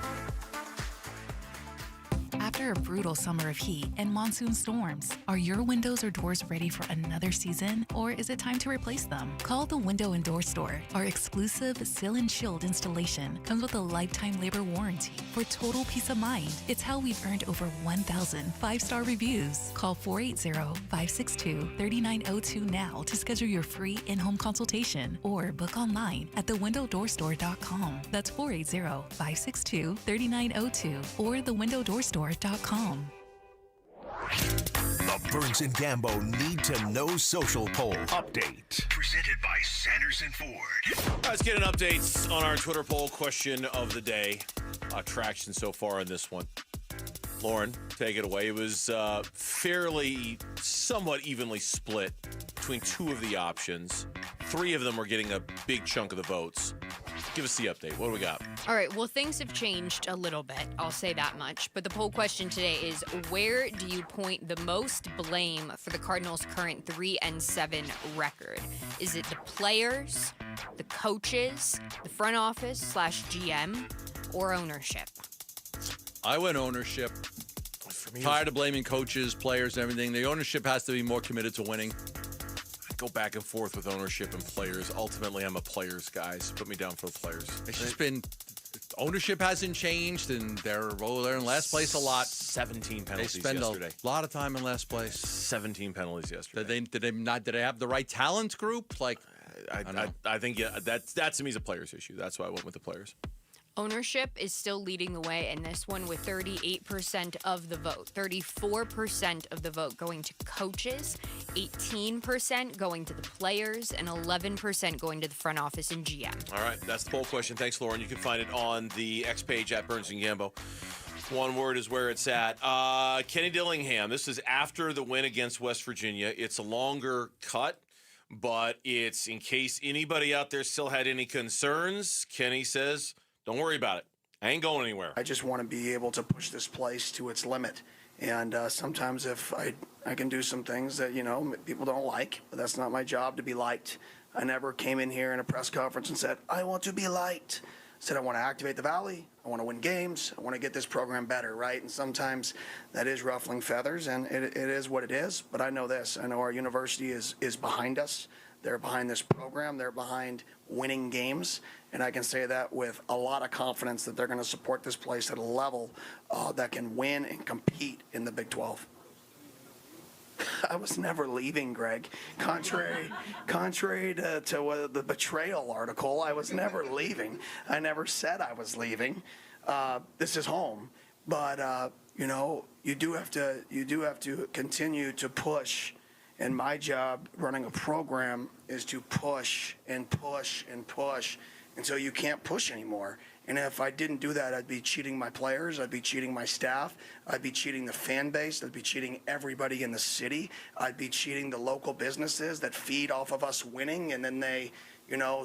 After a brutal summer of heat and monsoon storms, are your windows or doors ready for another season, or is it time to replace them? Call the Window and Door Store. Our exclusive Seal and Shield installation comes with a lifetime labor warranty for total peace of mind. It's how we've earned over 1,000 five-star reviews. Call 480-562-3902 now to schedule your free in-home consultation or book online at thewindowdoorstore.com. That's 480-562-3902 or thewindowdoorstore.com. The Burns and Gambo Need to Know Social Poll Update. Presented by Sanderson Ford. Let's get an update on our Twitter poll question of the day. Traction so far on this one. Lauren, take it away. It was fairly, somewhat evenly split between two of the options. Three of them were getting a big chunk of the votes. Give us the update. What do we got? All right. Well, things have changed a little bit. I'll say that much. But the poll question today is, where do you point the most blame for the Cardinals' current 3-7 record? Is it the players, the coaches, the front office / GM, or ownership? I went ownership. Tired of blaming coaches, players, everything. The ownership has to be more committed to winning. Go back and forth with ownership and players. Ultimately, I'm a players guy, so put me down for the players. It's just been, ownership hasn't changed, and they're in last place a lot. 17 penalties They spend yesterday. a lot of time in last place. 17 penalties yesterday. Did they have the right talent group? Like, I think that to me is a players issue. That's why I went with the players. Ownership is still leading the way in this one with 38% of the vote, 34% of the vote going to coaches, 18% going to the players, and 11% going to the front office and GM. All right, that's the poll question. Thanks, Lauren. You can find it on the X page at Burns and Gambo. One word is where it's at. Kenny Dillingham, this is after the win against West Virginia. It's a longer cut, but it's in case anybody out there still had any concerns. Kenny says, don't worry about it. I ain't going anywhere. I just want to be able to push this place to its limit. And sometimes if I can do some things that, people don't like, but that's not my job to be liked. I never came in here in a press conference and said, I want to be liked. I said, I want to activate the Valley. I want to win games. I want to get this program better, right? And sometimes that is ruffling feathers, and it is what it is. But I know this. I know our university is behind us. They're behind this program. They're behind winning games. And I can say that with a lot of confidence that they're going to support this place at a level that can win and compete in the Big 12. I was never leaving, Greg. Contrary to the betrayal article, I was never leaving. I never said I was leaving. This is home. But, you do have to continue to push. And my job running a program is to push and push and push until you can't push anymore. And if I didn't do that, I'd be cheating my players, I'd be cheating my staff, I'd be cheating the fan base, I'd be cheating everybody in the city, I'd be cheating the local businesses that feed off of us winning and then they,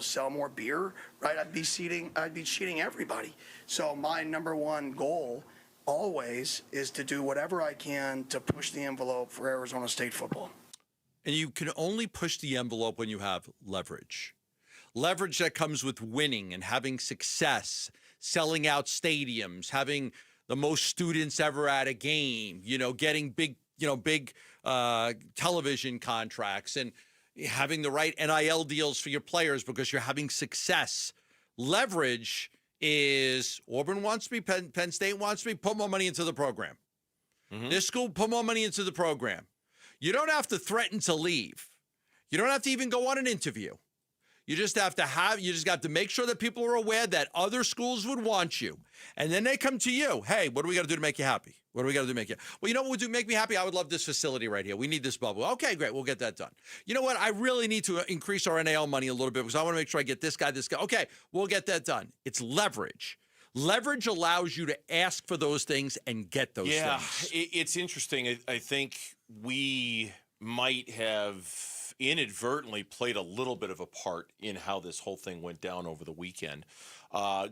sell more beer, right? I'd be cheating everybody. So my number one goal always is to do whatever I can to push the envelope for Arizona State football. And you can only push the envelope when you have leverage. Leverage that comes with winning and having success, selling out stadiums, having the most students ever at a game, getting big television contracts and having the right NIL deals for your players because you're having success. Leverage is Auburn wants me, Penn State wants me, put more money into the program. Mm-hmm. This school, put more money into the program. You don't have to threaten to leave. You don't have to even go on an interview. You just have to make sure that people are aware that other schools would want you. And then they come to you. Hey, what do we got to do to make you happy? What do we got to do to make you? Well, you know what would make me happy? I would love this facility right here. We need this bubble. Okay, great. We'll get that done. You know what? I really need to increase our NIL money a little bit because I want to make sure I get this guy. Okay, we'll get that done. It's leverage. Leverage allows you to ask for those things and get those things. Yeah, it's interesting. I think we might have inadvertently played a little bit of a part in how this whole thing went down over the weekend.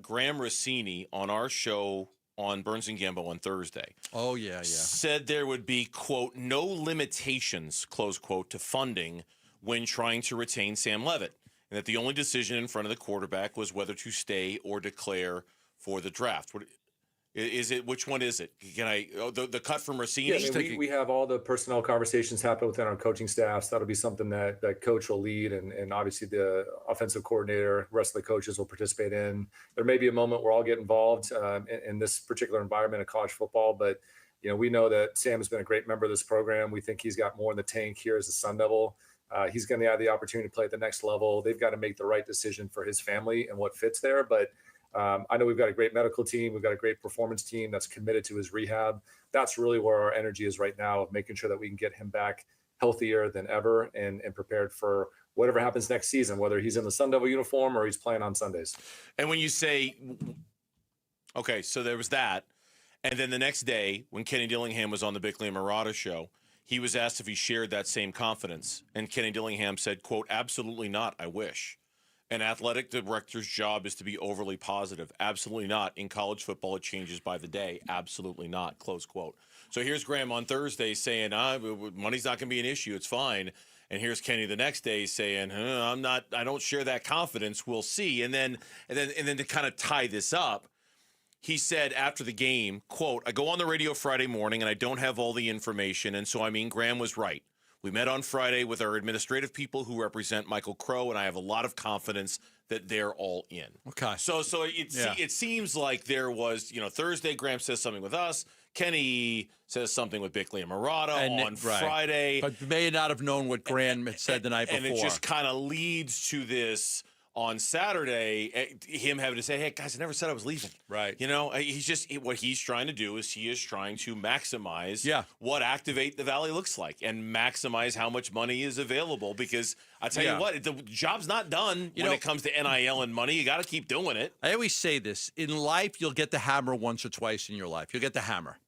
Graham Rossini on our show on Burns and Gambo on Thursday. Oh, yeah. Said there would be, quote, no limitations, close quote, to funding when trying to retain Sam Leavitt. And that the only decision in front of the quarterback was whether to stay or declare for the draft. What is it? Which one is it? Can the cut from Rossini? Yeah, we have all the personnel conversations happen within our coaching staffs. That'll be something that coach will lead, and obviously the offensive coordinator, rest of the coaches will participate in. There may be a moment where I'll get involved in this particular environment of college football, but we know that Sam has been a great member of this program. We think he's got more in the tank here as a Sun Devil. He's going to have the opportunity to play at the next level. They've got to make the right decision for his family and what fits there, but I know we've got a great medical team. We've got a great performance team that's committed to his rehab. That's really where our energy is right now, of making sure that we can get him back healthier than ever and prepared for whatever happens next season, whether he's in the Sun Devil uniform or he's playing on Sundays. And when you say, okay, so there was that. And then the next day, when Kenny Dillingham was on the Bickley and Murata show, he was asked if he shared that same confidence. And Kenny Dillingham said, quote, absolutely not, I wish. An athletic director's job is to be overly positive. Absolutely not. In college football, it changes by the day. Absolutely not. Close quote. So here's Graham on Thursday saying, money's not going to be an issue. It's fine. And here's Kenny the next day saying, I don't share that confidence. We'll see. And then to kind of tie this up, he said after the game, quote, I go on the radio Friday morning and I don't have all the information. And so, Graham was right. We met on Friday with our administrative people who represent Michael Crow, and I have a lot of confidence that they're all in. Okay. So it seems like there was, Thursday Graham says something with us. Kenny says something with Bickley and Murata on Friday. But may not have known what Graham had said the night before. And it just kind of leads to this on Saturday, him having to say, hey, guys, I never said I was leaving. Right. You know, what he's trying to do is he is trying to maximize what Activate the Valley looks like and maximize how much money is available, because I tell you what, the job's not done when it comes to NIL and money. You got to keep doing it. I always say this. In life, you'll get the hammer once or twice in your life. You'll get the hammer.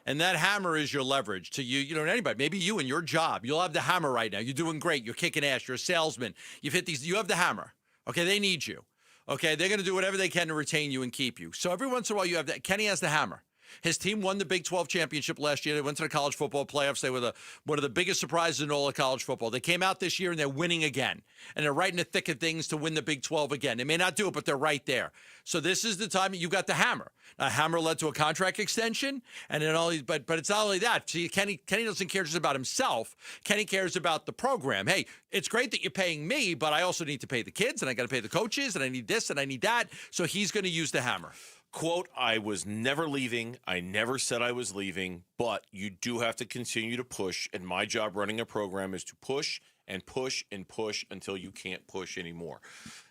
And that hammer is your leverage to you, anybody. Maybe you in your job. You'll have the hammer right now. You're doing great. You're kicking ass. You're a salesman. You've hit these. You have the hammer. Okay, they need you. Okay, they're going to do whatever they can to retain you and keep you. So every once in a while, you have that. Kenny has the hammer. His team won the Big 12 championship last year. They went to the college football playoffs. They were one of the biggest surprises in all of college football. They came out this year and they're winning again. And they're right in the thick of things to win the Big 12 again. They may not do it, but they're right there. So this is the time you got the hammer. A hammer led to a contract extension, and then but it's not only that. See, Kenny doesn't care just about himself. Kenny cares about the program. Hey, it's great that you're paying me, but I also need to pay the kids, and I got to pay the coaches, and I need this, and I need that. So he's going to use the hammer. Quote, I was never leaving. I never said I was leaving, but you do have to continue to push. And my job running a program is to push and push and push until you can't push anymore.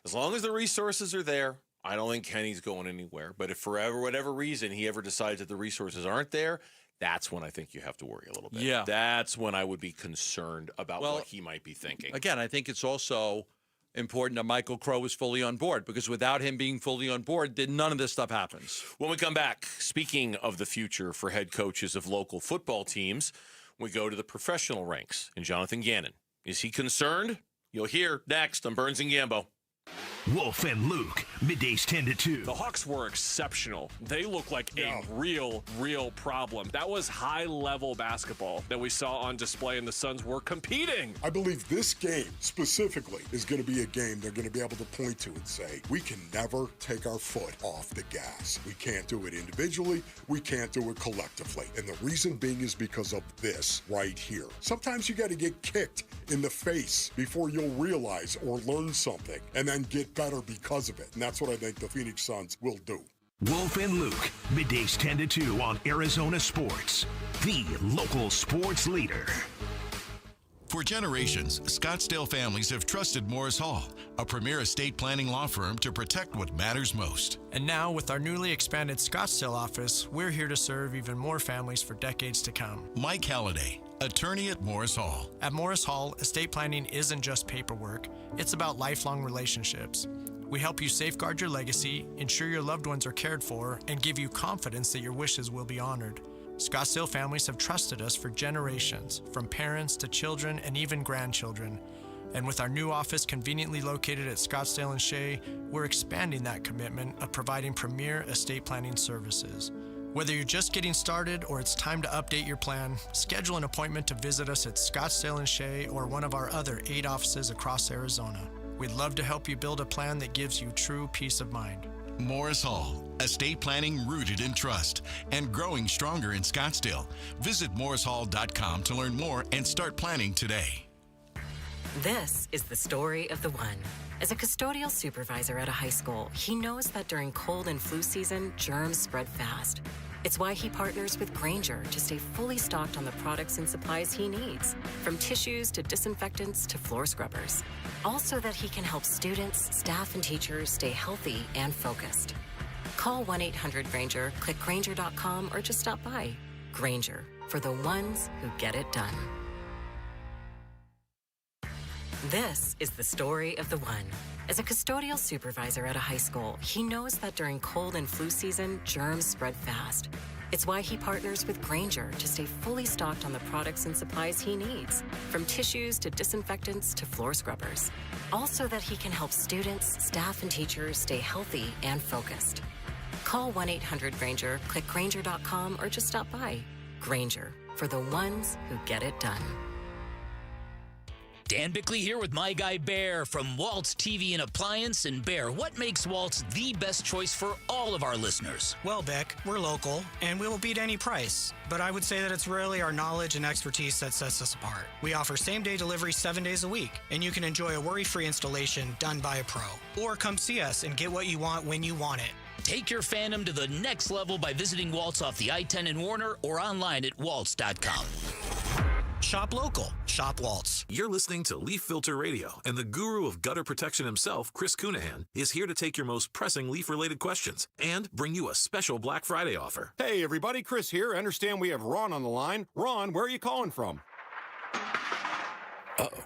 As long as the resources are there, I don't think Kenny's going anywhere. But if for whatever reason he ever decides that the resources aren't there, that's when I think you have to worry a little bit. Yeah. That's when I would be concerned about what he might be thinking. Again, I think it's also important that Michael Crow is fully on board, because without him being fully on board, then none of this stuff happens. When we come back, speaking of the future for head coaches of local football teams, we go to the professional ranks and Jonathan Ganon. Is he concerned? You'll hear next on Burns and Gambo. Wolf and Luke, middays 10 to 2. The Hawks were exceptional. They look like a real problem. That was high-level basketball that we saw on display, and the Suns were competing. I believe this game specifically is going to be a game they're going to be able to point to and say, we can never take our foot off the gas. We can't do it individually. We can't do it collectively. And the reason being is because of this right here. Sometimes you got to get kicked in the face before you'll realize or learn something, and then get better because of it. And that's what I think the Phoenix Suns will do. Wolf and Luke, middays 10 to 2 on Arizona Sports, the local sports leader. For generations, Scottsdale families have trusted Morris Hall, a premier estate planning law firm, to protect what matters most. And now, with our newly expanded Scottsdale office, we're here to serve even more families for decades to come. Mike Halliday, attorney at Morris Hall. At Morris Hall, estate planning isn't just paperwork, it's about lifelong relationships. We help you safeguard your legacy, ensure your loved ones are cared for, and give you confidence that your wishes will be honored. Scottsdale families have trusted us for generations, from parents to children and even grandchildren. And with our new office conveniently located at Scottsdale and Shea, we're expanding that commitment of providing premier estate planning services. Whether you're just getting started or it's time to update your plan, schedule an appointment to visit us at Scottsdale and Shea or one of our other 8 offices across Arizona. We'd love to help you build a plan that gives you true peace of mind. Morris Hall, estate planning rooted in trust and growing stronger in Scottsdale. Visit morrishall.com to learn more and start planning today. This is the story of the one. As a custodial supervisor at a high school, he knows that during cold and flu season, germs spread fast. It's why he partners with Grainger to stay fully stocked on the products and supplies he needs, from tissues to disinfectants to floor scrubbers. All so that he can help students, staff, and teachers stay healthy and focused. Call 1-800-GRAINGER, click Grainger.com, or just stop by. Grainger, for the ones who get it done. This is the story of the one. As a custodial supervisor at a high school, he knows that during cold and flu season, germs spread fast. It's why he partners with Grainger to stay fully stocked on the products and supplies he needs, from tissues to disinfectants to floor scrubbers. All so that he can help students, staff, and teachers stay healthy and focused. Call 1-800-GRAINGER, click Grainger.com, or just stop by. Grainger, for the ones who get it done. Dan Bickley here with my guy Bear from Waltz TV and Appliance. And Bear, what makes Waltz the best choice for all of our listeners? Well, Beck, we're local and we will beat any price. But I would say that it's really our knowledge and expertise that sets us apart. We offer same-day delivery 7 days a week, and you can enjoy a worry-free installation done by a pro. Or come see us and get what you want when you want it. Take your fandom to the next level by visiting Waltz off the I-10 in Warner or online at waltz.com. Shop local. Shop Waltz. You're listening to Leaf Filter Radio, and the guru of gutter protection himself, Chris Cunahan, is here to take your most pressing leaf-related questions and bring you a special Black Friday offer. Hey, everybody, Chris here. I understand we have Ron on the line. Ron, where are you calling from? Uh-oh.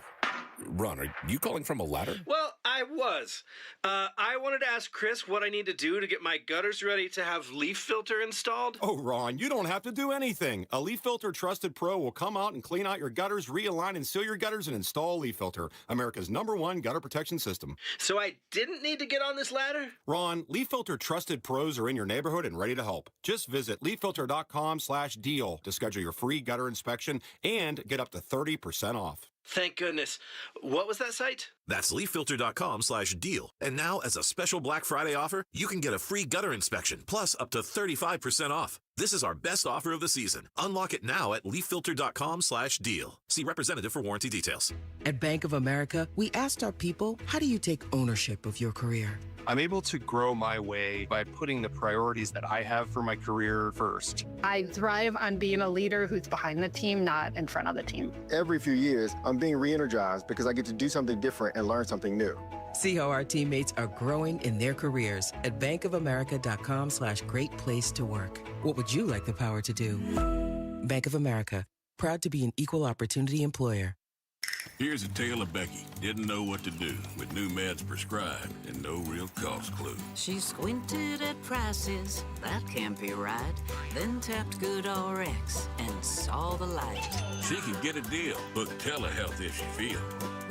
Ron, are you calling from a ladder? Well, I was. I wanted to ask Chris what I need to do to get my gutters ready to have leaf filter installed. Oh, Ron, you don't have to do anything. A Leaf Filter Trusted Pro will come out and clean out your gutters, realign and seal your gutters, and install Leaf Filter, America's #1 gutter protection system. So I didn't need to get on this ladder? Ron, Leaf Filter Trusted Pros are in your neighborhood and ready to help. Just visit leaffilter.com/deal to schedule your free gutter inspection and get up to 30% off. Thank goodness. What was that site? That's leaffilter.com/deal. And now, as a special Black Friday offer, you can get a free gutter inspection, plus up to 35% off. This is our best offer of the season. Unlock it now at leaffilter.com/deal. See representative for warranty details. At Bank of America, we asked our people, how do you take ownership of your career? I'm able to grow my way by putting the priorities that I have for my career first. I thrive on being a leader who's behind the team, not in front of the team. Every few years, I'm being re-energized because I get to do something different and learn something new. See how our teammates are growing in their careers at bankofamerica.com/great place to work. What would you like the power to do? Bank of America, proud to be an equal opportunity employer. Here's a tale of Becky. Didn't know what to do with new meds prescribed and no real cost clue. She squinted at prices, that can't be right. Then tapped GoodRx and saw the light. She can get a deal. Book telehealth if she feels.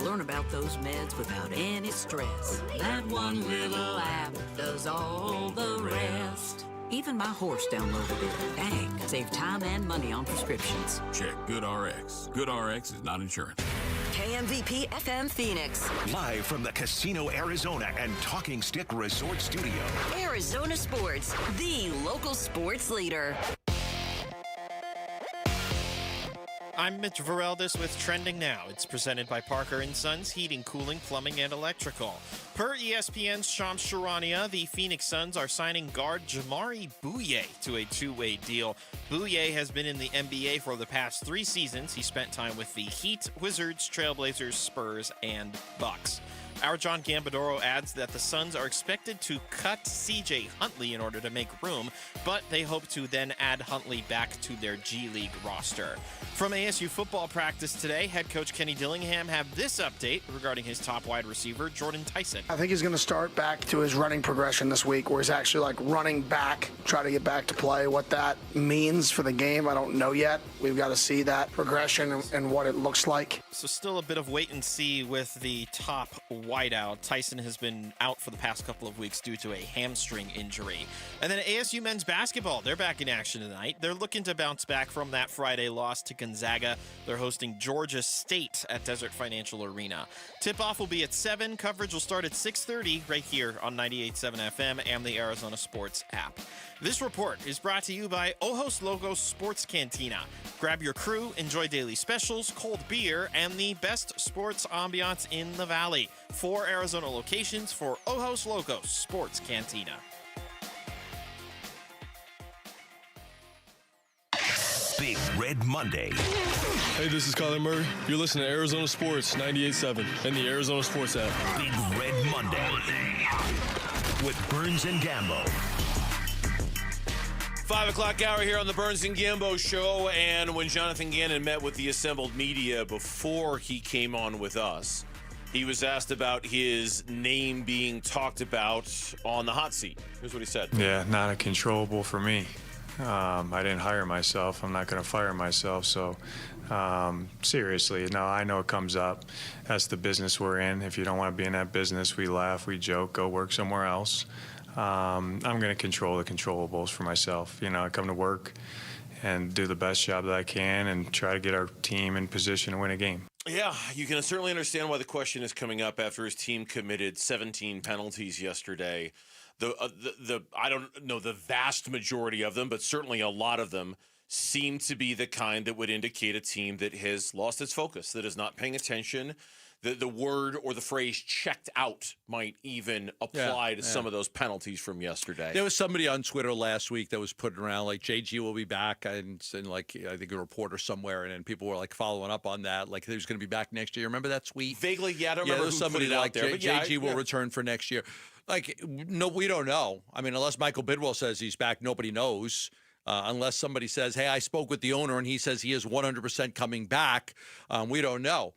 Learn about those meds without any stress. That one little app does all the rest. Even my horse downloaded it. Dang, save time and money on prescriptions. Check GoodRx. GoodRx is not insurance. KMVP FM Phoenix. Live from the Casino Arizona and Talking Stick Resort Studio. Arizona Sports, the local sports leader. I'm Mitch Vareldis with Trending Now. It's presented by Parker & Sons Heating, Cooling, Plumbing, and Electrical. Per ESPN's Shams Charania, the Phoenix Suns are signing guard Jamari Bouye to a two-way deal. Bouye has been in the NBA for the past 3 seasons. He spent time with the Heat, Wizards, Trailblazers, Spurs, and Bucks. Our John Gambadoro adds that the Suns are expected to cut C.J. Huntley in order to make room, but they hope to then add Huntley back to their G League roster. From ASU football practice today, head coach Kenny Dillingham had this update regarding his top wide receiver, Jordan Tyson. I think he's going to start back to his running progression this week, where he's actually like running back, try to get back to play. What that means for the game, I don't know yet. We've got to see that progression and what it looks like. So still a bit of wait and see with the top wideout. Tyson has been out for the past couple of weeks due to a hamstring injury. And then ASU men's basketball, they're back in action tonight. They're looking to bounce back from that Friday loss to Gonzaga. They're hosting Georgia State at Desert Financial Arena. Tip-off will be at 7. Coverage will start at 6:30 right here on 98.7 FM and the Arizona Sports app. This report is brought to you by Ojos Logos Sports Cantina. Grab your crew, enjoy daily specials, cold beer, and the best sports ambiance in the valley. 4 Arizona locations for Ojos Logos Sports Cantina. Big Red Monday. Hey, this is Kyler Murray. You're listening to Arizona Sports 98.7 and the Arizona Sports app. Big Red Monday with Burns and Gambo. 5 o'clock hour here on the Burns and Gambo show. And when Jonathan Ganon met with the assembled media before he came on with us, he was asked about his name being talked about on the hot seat. Here's what he said. Yeah, not a controllable for me. I didn't hire myself. I'm not going to fire myself. So seriously, no, I know it comes up. That's the business we're in. If you don't want to be in that business, we laugh, we joke, go work somewhere else. I'm going to control the controllables for myself. You know, I come to work and do the best job that I can and try to get our team in position to win a game. Yeah, you can certainly understand why the question is coming up after his team committed 17 penalties yesterday. I don't know the vast majority of them, but certainly a lot of them seem to be the kind that would indicate a team that has lost its focus, that is not paying attention, the word or the phrase checked out might even apply to some of those penalties from yesterday. There was somebody on Twitter last week that was putting around like JG will be back, and like I think a reporter somewhere, and people were like following up on that, like he was going to be back next year. Remember that tweet? Vaguely, yeah. I don't remember there was who somebody put it out like there, but JG will return for next year. Like, no, we don't know. I mean, unless Michael Bidwell says he's back, nobody knows. Unless somebody says, hey, I spoke with the owner and he says he is 100% coming back, we don't know.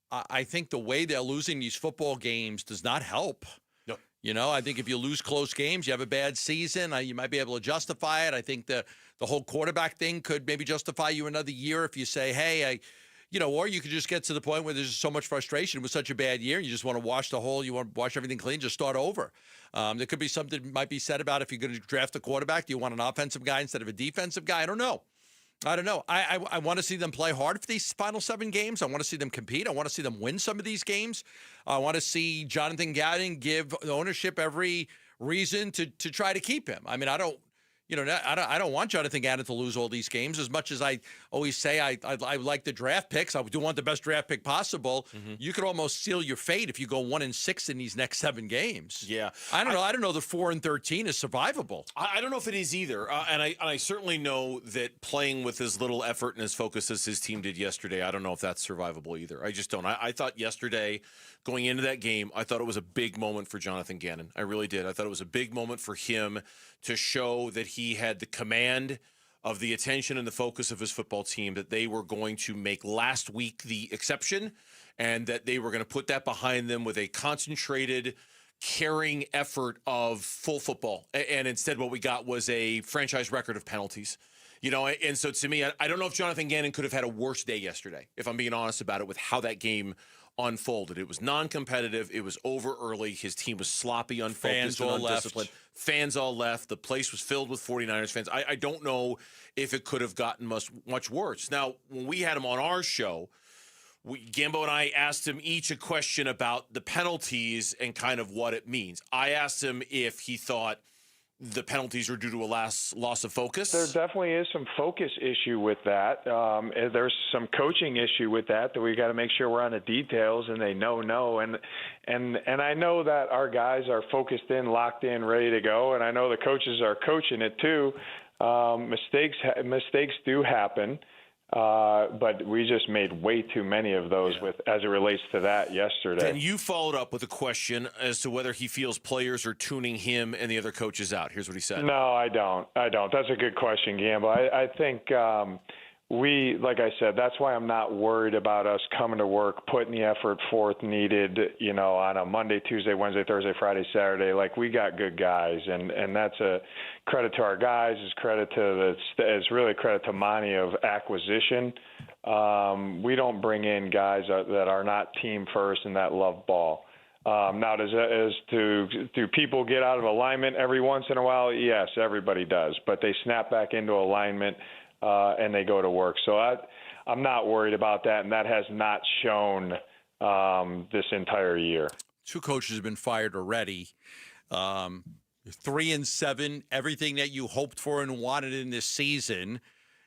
I think the way they're losing these football games does not help. No. You know, I think if you lose close games, you have a bad season, you might be able to justify it. I think the whole quarterback thing could maybe justify you another year if you say, hey, or you could just get to the point where there's just so much frustration with such a bad year, and you just want to you want to wash everything clean, just start over. There could be something might be said about if you're going to draft a quarterback, do you want an offensive guy instead of a defensive guy? I don't know. I want to see them play hard for these final 7 games. I want to see them compete. I want to see them win some of these games. I want to see Jonathan Ganon give the ownership every reason to try to keep him. I mean, I don't want Jonathan Ganon to lose all these games. As much as I always say I like the draft picks, I do want the best draft pick possible. Mm-hmm. You could almost seal your fate if you go 1-6 in these next 7 games. Yeah, I don't know. I don't know that 4-13 is survivable. I don't know if it is either. And I certainly know that playing with as little effort and as focus as his team did yesterday, I don't know if that's survivable either. I just don't. I thought yesterday, going into that game, I thought it was a big moment for Jonathan Ganon. I really did. I thought it was a big moment for him to show that he had the command of the attention and the focus of his football team, that they were going to make last week the exception, and that they were going to put that behind them with a concentrated, caring effort of full football. And instead what we got was a franchise record of penalties. And so to me, I don't know if Jonathan Ganon could have had a worse day yesterday, if I'm being honest about it, with how that game unfolded. It was non-competitive. It was over early. His team was sloppy, unfocused, and undisciplined. Fans all left. The place was filled with 49ers fans. I don't know if it could have gotten much worse. Now, when we had him on our show, Gambo and I asked him each a question about the penalties and kind of what it means. I asked him if he thought the penalties are due to a loss of focus. There definitely is some focus issue with that. There's some coaching issue with that we got to make sure we're on the details and they know. And I know that our guys are focused in, locked in, ready to go. And I know the coaches are coaching it too. Mistakes do happen. But we just made way too many of those as it relates to that yesterday. Then you followed up with a question as to whether he feels players are tuning him and the other coaches out. Here's what he said. No, I don't. That's a good question, Gambo. I think like I said, that's why I'm not worried about us coming to work, putting the effort forth needed, on a Monday, Tuesday, Wednesday, Thursday, Friday, Saturday. Like, we got good guys, and that's a credit to our guys. It's really credit to Monty of acquisition. We don't bring in guys that are not team first and that love ball. Now, do people get out of alignment every once in a while? Yes, everybody does. But they snap back into alignment and they go to work. So I'm not worried about that, and that has not shown this entire year. 2 coaches have been fired already. 3-7. Everything that you hoped for and wanted in this season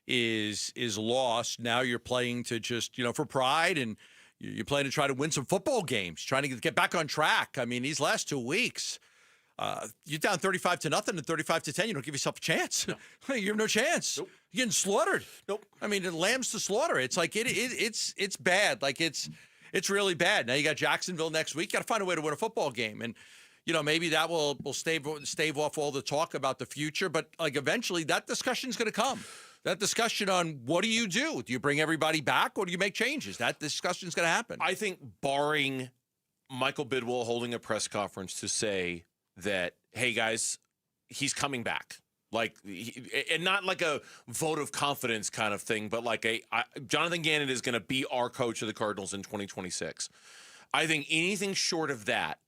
is lost. Now you're playing to just for pride, and you're playing to try to win some football games, trying to get back on track. I mean, these last 2 weeks, you're down 35-0 and 35-10. You don't give yourself a chance. No. You have no chance. Nope. You're getting slaughtered. Nope. I mean, it lambs to slaughter. It's like it's bad. Like it's really bad. Now you got Jacksonville next week. You got to find a way to win a football game, and maybe that will stave off all the talk about the future. But like eventually, that discussion's going to come. That discussion on what do? Do you bring everybody back, or do you make changes? That discussion's going to happen. I think, barring Michael Bidwell holding a press conference to say that, hey guys, he's coming back, and not like a vote of confidence kind of thing, but like Jonathan Ganon is going to be our coach of the Cardinals in 2026. I think anything short of that,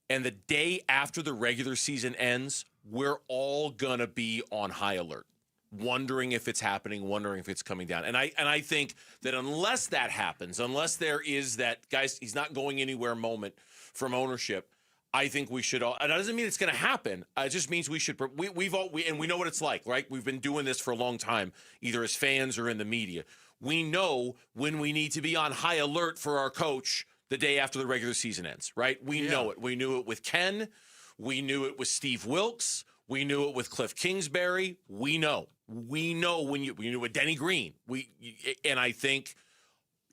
and the day after the regular season ends, we're all going to be on high alert, wondering if it's happening, wondering if it's coming down. And I think that unless that happens, unless there is that, guys, he's not going anywhere moment from ownership, I think we should all. And that doesn't mean it's going to happen. It just means we should. And we know what it's like, right? We've been doing this for a long time, either as fans or in the media. We know when we need to be on high alert for our coach the day after the regular season ends, right? We know it. We knew it with Ken. We knew it with Steve Wilkes. We knew it with Cliff Kingsbury. We know we knew with Denny Green. And I think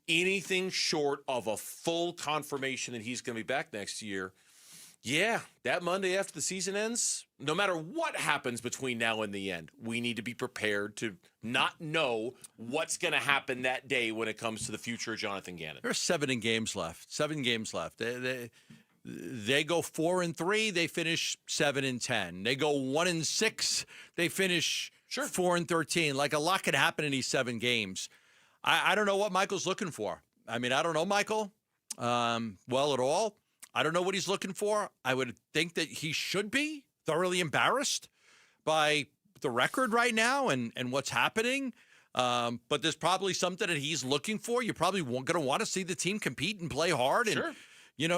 anything short of a full confirmation that he's going to be back next year, that Monday after the season ends, no matter what happens between now and the end, we need to be prepared to not know what's going to happen that day when it comes to the future of Jonathan Ganon. There's 7 games left. They go 4-3, they finish 7-10. They go 1-6, they finish 4-13. Like, a lot could happen in these 7 games. I don't know what Michael's looking for. I mean, I don't know Michael well at all. I don't know what he's looking for. I would think that he should be thoroughly embarrassed by the record right now and what's happening. But there's probably something that he's looking for. You're probably going to want to see the team compete and play hard and,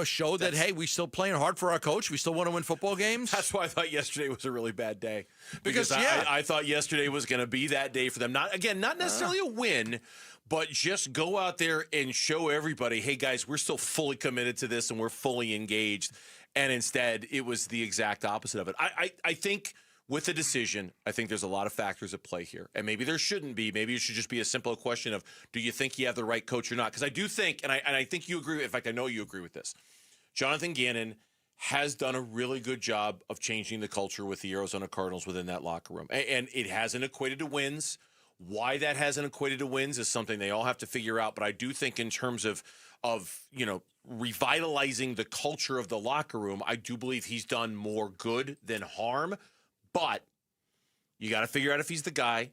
show that, hey, we still playing hard for our coach. We still want to win football games. That's why I thought yesterday was a really bad day. Because I thought yesterday was going to be that day for them. Not necessarily a win, but just go out there and show everybody, hey, guys, we're still fully committed to this and we're fully engaged. And instead, it was the exact opposite of it. I think with the decision, I think there's a lot of factors at play here. And maybe there shouldn't be. Maybe it should just be a simple question of, do you think you have the right coach or not? Because I do think, and I think you agree, in fact, I know you agree with this, Jonathan Ganon has done a really good job of changing the culture with the Arizona Cardinals within that locker room. And it hasn't equated to wins. Why that hasn't equated to wins is something they all have to figure out. But I do think in terms of revitalizing the culture of the locker room, I do believe he's done more good than harm. But you got to figure out if he's the guy.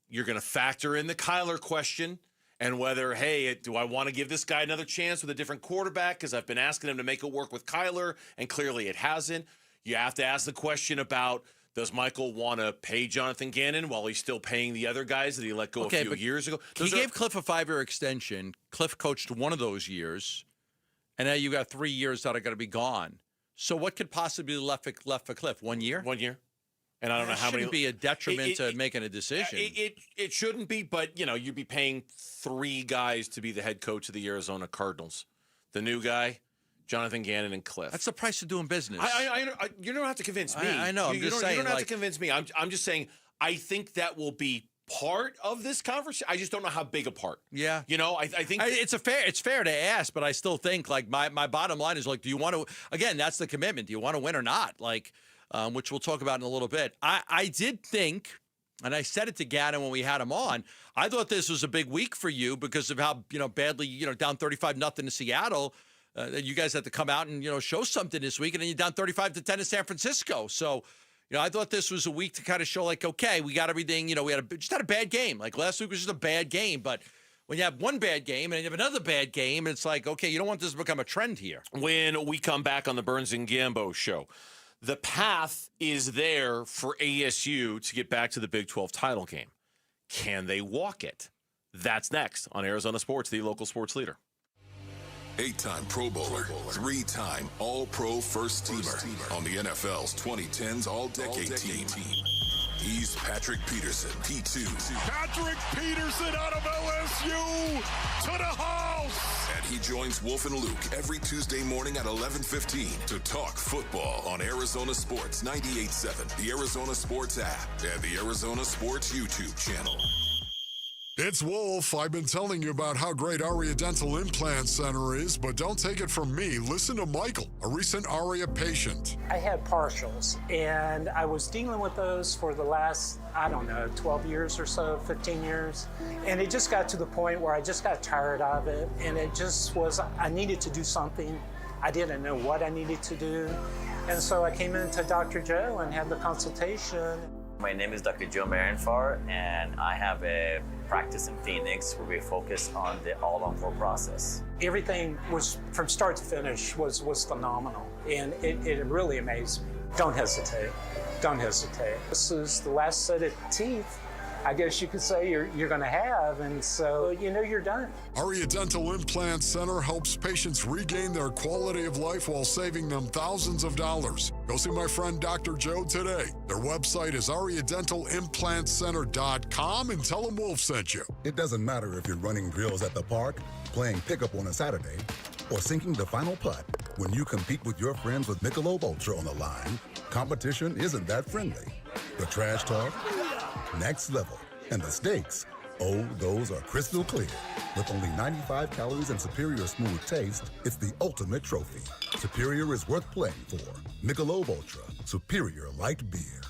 You're going to factor in the Kyler question and whether, hey, do I want to give this guy another chance with a different quarterback because I've been asking him to make it work with Kyler, and clearly it hasn't. You have to ask the question about, does Michael want to pay Jonathan Ganon while he's still paying the other guys that he let go a few years ago? He gave Cliff a 5-year extension. Cliff coached one of those years, and now you got 3 years that are going to be gone. So what could possibly be left for Cliff? 1 year? 1 year. And I don't know how many. It shouldn't be a detriment to making a decision. It shouldn't be, but you'd be paying 3 guys to be the head coach of the Arizona Cardinals. The new guy, Jonathan Ganon, and Cliff. That's the price of doing business. You don't have to convince me. I know. I'm just saying. You don't have to convince me. I'm just saying. I think that will be part of this conversation. I just don't know how big a part. Yeah. I think it's fair to ask, but I still think my bottom line is do you want to? Again, that's the commitment. Do you want to win or not? Which we'll talk about in a little bit. I did think, and I said it to Ganon when we had him on, I thought this was a big week for you because of how badly down 35-0 to Seattle. You guys had to come out and show something this week, and then you're down 35-10 to San Francisco. So I thought this was a week to kind of show okay, we got everything. We just had a bad game. Last week was just a bad game, but when you have one bad game and you have another bad game, it's okay, you don't want this to become a trend here. When we come back on the Burns and Gambo show, the path is there for ASU to get back to the Big 12 title game. Can they walk it? That's next on Arizona Sports, the local sports leader. 8-time Pro Bowler, 3-time All-Pro First Teamer on the NFL's 2010s All-Decade Team. He's Patrick Peterson, P2. Patrick Peterson out of LSU to the house! And he joins Wolf and Luke every Tuesday morning at 11:15 to talk football on Arizona Sports 98.7, the Arizona Sports app, and the Arizona Sports YouTube channel. It's Wolf. I've been telling you about how great Aria Dental Implant Center is, but don't take it from me. Listen to Michael, a recent Aria patient. I had partials, and I was dealing with those for the last, 12 years or so, 15 years. And it just got to the point where I just got tired of it, and it just was, I needed to do something. I didn't know what I needed to do. And so I came into Dr. Joe and had the consultation. My name is Dr. Joe Marinfar, and I have a practice in Phoenix where we focus on the all-on-4 process. Everything was, from start to finish, was phenomenal, and it really amazed me. Don't hesitate. Don't hesitate. This is the last set of teeth, I guess you could say, you're going to have, and so you're done. Aria Dental Implant Center helps patients regain their quality of life while saving them thousands of dollars. Go see my friend Dr. Joe today. Their website is ariadentalimplantcenter.com, and tell them Wolf sent you. It doesn't matter if you're running drills at the park, playing pickup on a Saturday, or sinking the final putt. When you compete with your friends with Michelob Ultra on the line, competition isn't that friendly. The trash talk, next level. And the stakes, oh, those are crystal clear. With only 95 calories and superior smooth taste, it's the ultimate trophy. Superior is worth playing for. Michelob Ultra, superior light beer.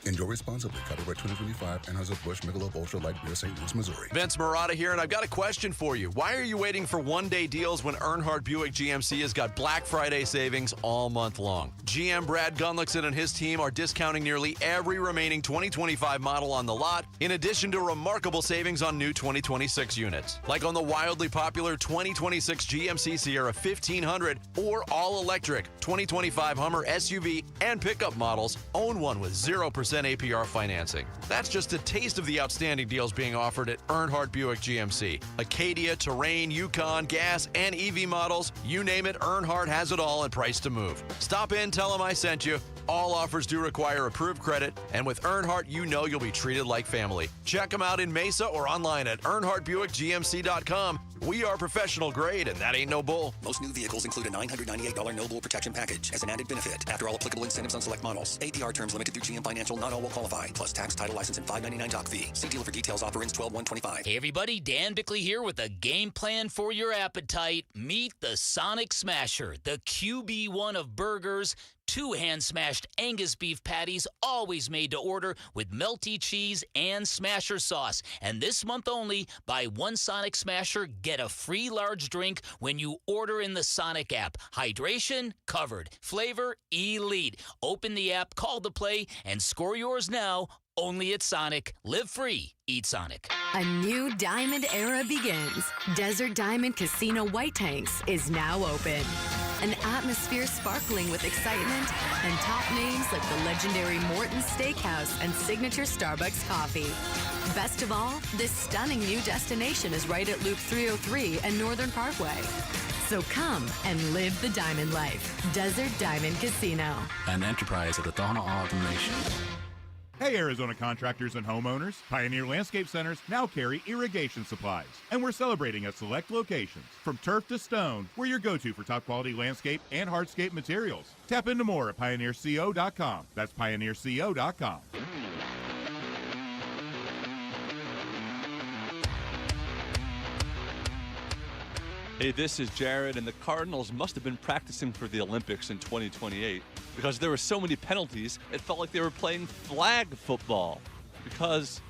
Enjoy responsibly. Copyright 2025, Anheuser-Busch Michelob Ultra Light Beer, St. Louis, Missouri. Vince Marotta here, and I've got a question for you. Why are you waiting for one-day deals when Earnhardt Buick GMC has got Black Friday savings all month long? GM Brad Gunlickson and his team are discounting nearly every remaining 2025 model on the lot, in addition to remarkable savings on new 2026 units. Like on the wildly popular 2026 GMC Sierra 1500 or all-electric 2025 Hummer SUV and pickup models. Own one with 0% APR financing. That's just a taste of the outstanding deals being offered at Earnhardt Buick GMC. Acadia, Terrain, Yukon, gas, and EV models, you name it, Earnhardt has it all and price to move. Stop in, tell them I sent you. All offers do require approved credit, and with Earnhardt, you know you'll be treated like family. Check them out in Mesa or online at EarnhardtBuickGMC.com. We are professional grade, and that ain't no bull. Most new vehicles include a $998 no bull protection package as an added benefit. After all applicable incentives on select models. APR terms limited through GM Financial. Not all will qualify. Plus tax, title, license, and $599 doc fee. See dealer for details. Offer ends 12/1/25. Hey everybody, Dan Bickley here with a game plan for your appetite. Meet the Sonic Smasher, the QB1 of burgers. 2 hand-smashed Angus beef patties, always made to order with melty cheese and Smasher sauce. And this month only, buy 1 Sonic Smasher, get a free large drink when you order in the Sonic app. Hydration, covered. Flavor, elite. Open the app, call to play, and score yours now. Only at Sonic. Live free. Eat Sonic. A new diamond era begins. Desert Diamond Casino White Tanks is now open. An atmosphere sparkling with excitement and top names like the legendary Morton's Steakhouse and signature Starbucks coffee. Best of all, this stunning new destination is right at Loop 303 and Northern Parkway. So come and live the diamond life. Desert Diamond Casino. An enterprise of the Donna Automation. Hey, Arizona contractors and homeowners. Pioneer Landscape Centers now carry irrigation supplies. And we're celebrating at select locations. From turf to stone, we're your go-to for top-quality landscape and hardscape materials. Tap into more at pioneerco.com. That's pioneerco.com. Hey, this is Jared, and the Cardinals must have been practicing for the Olympics in 2028 because there were so many penalties, it felt like they were playing flag football because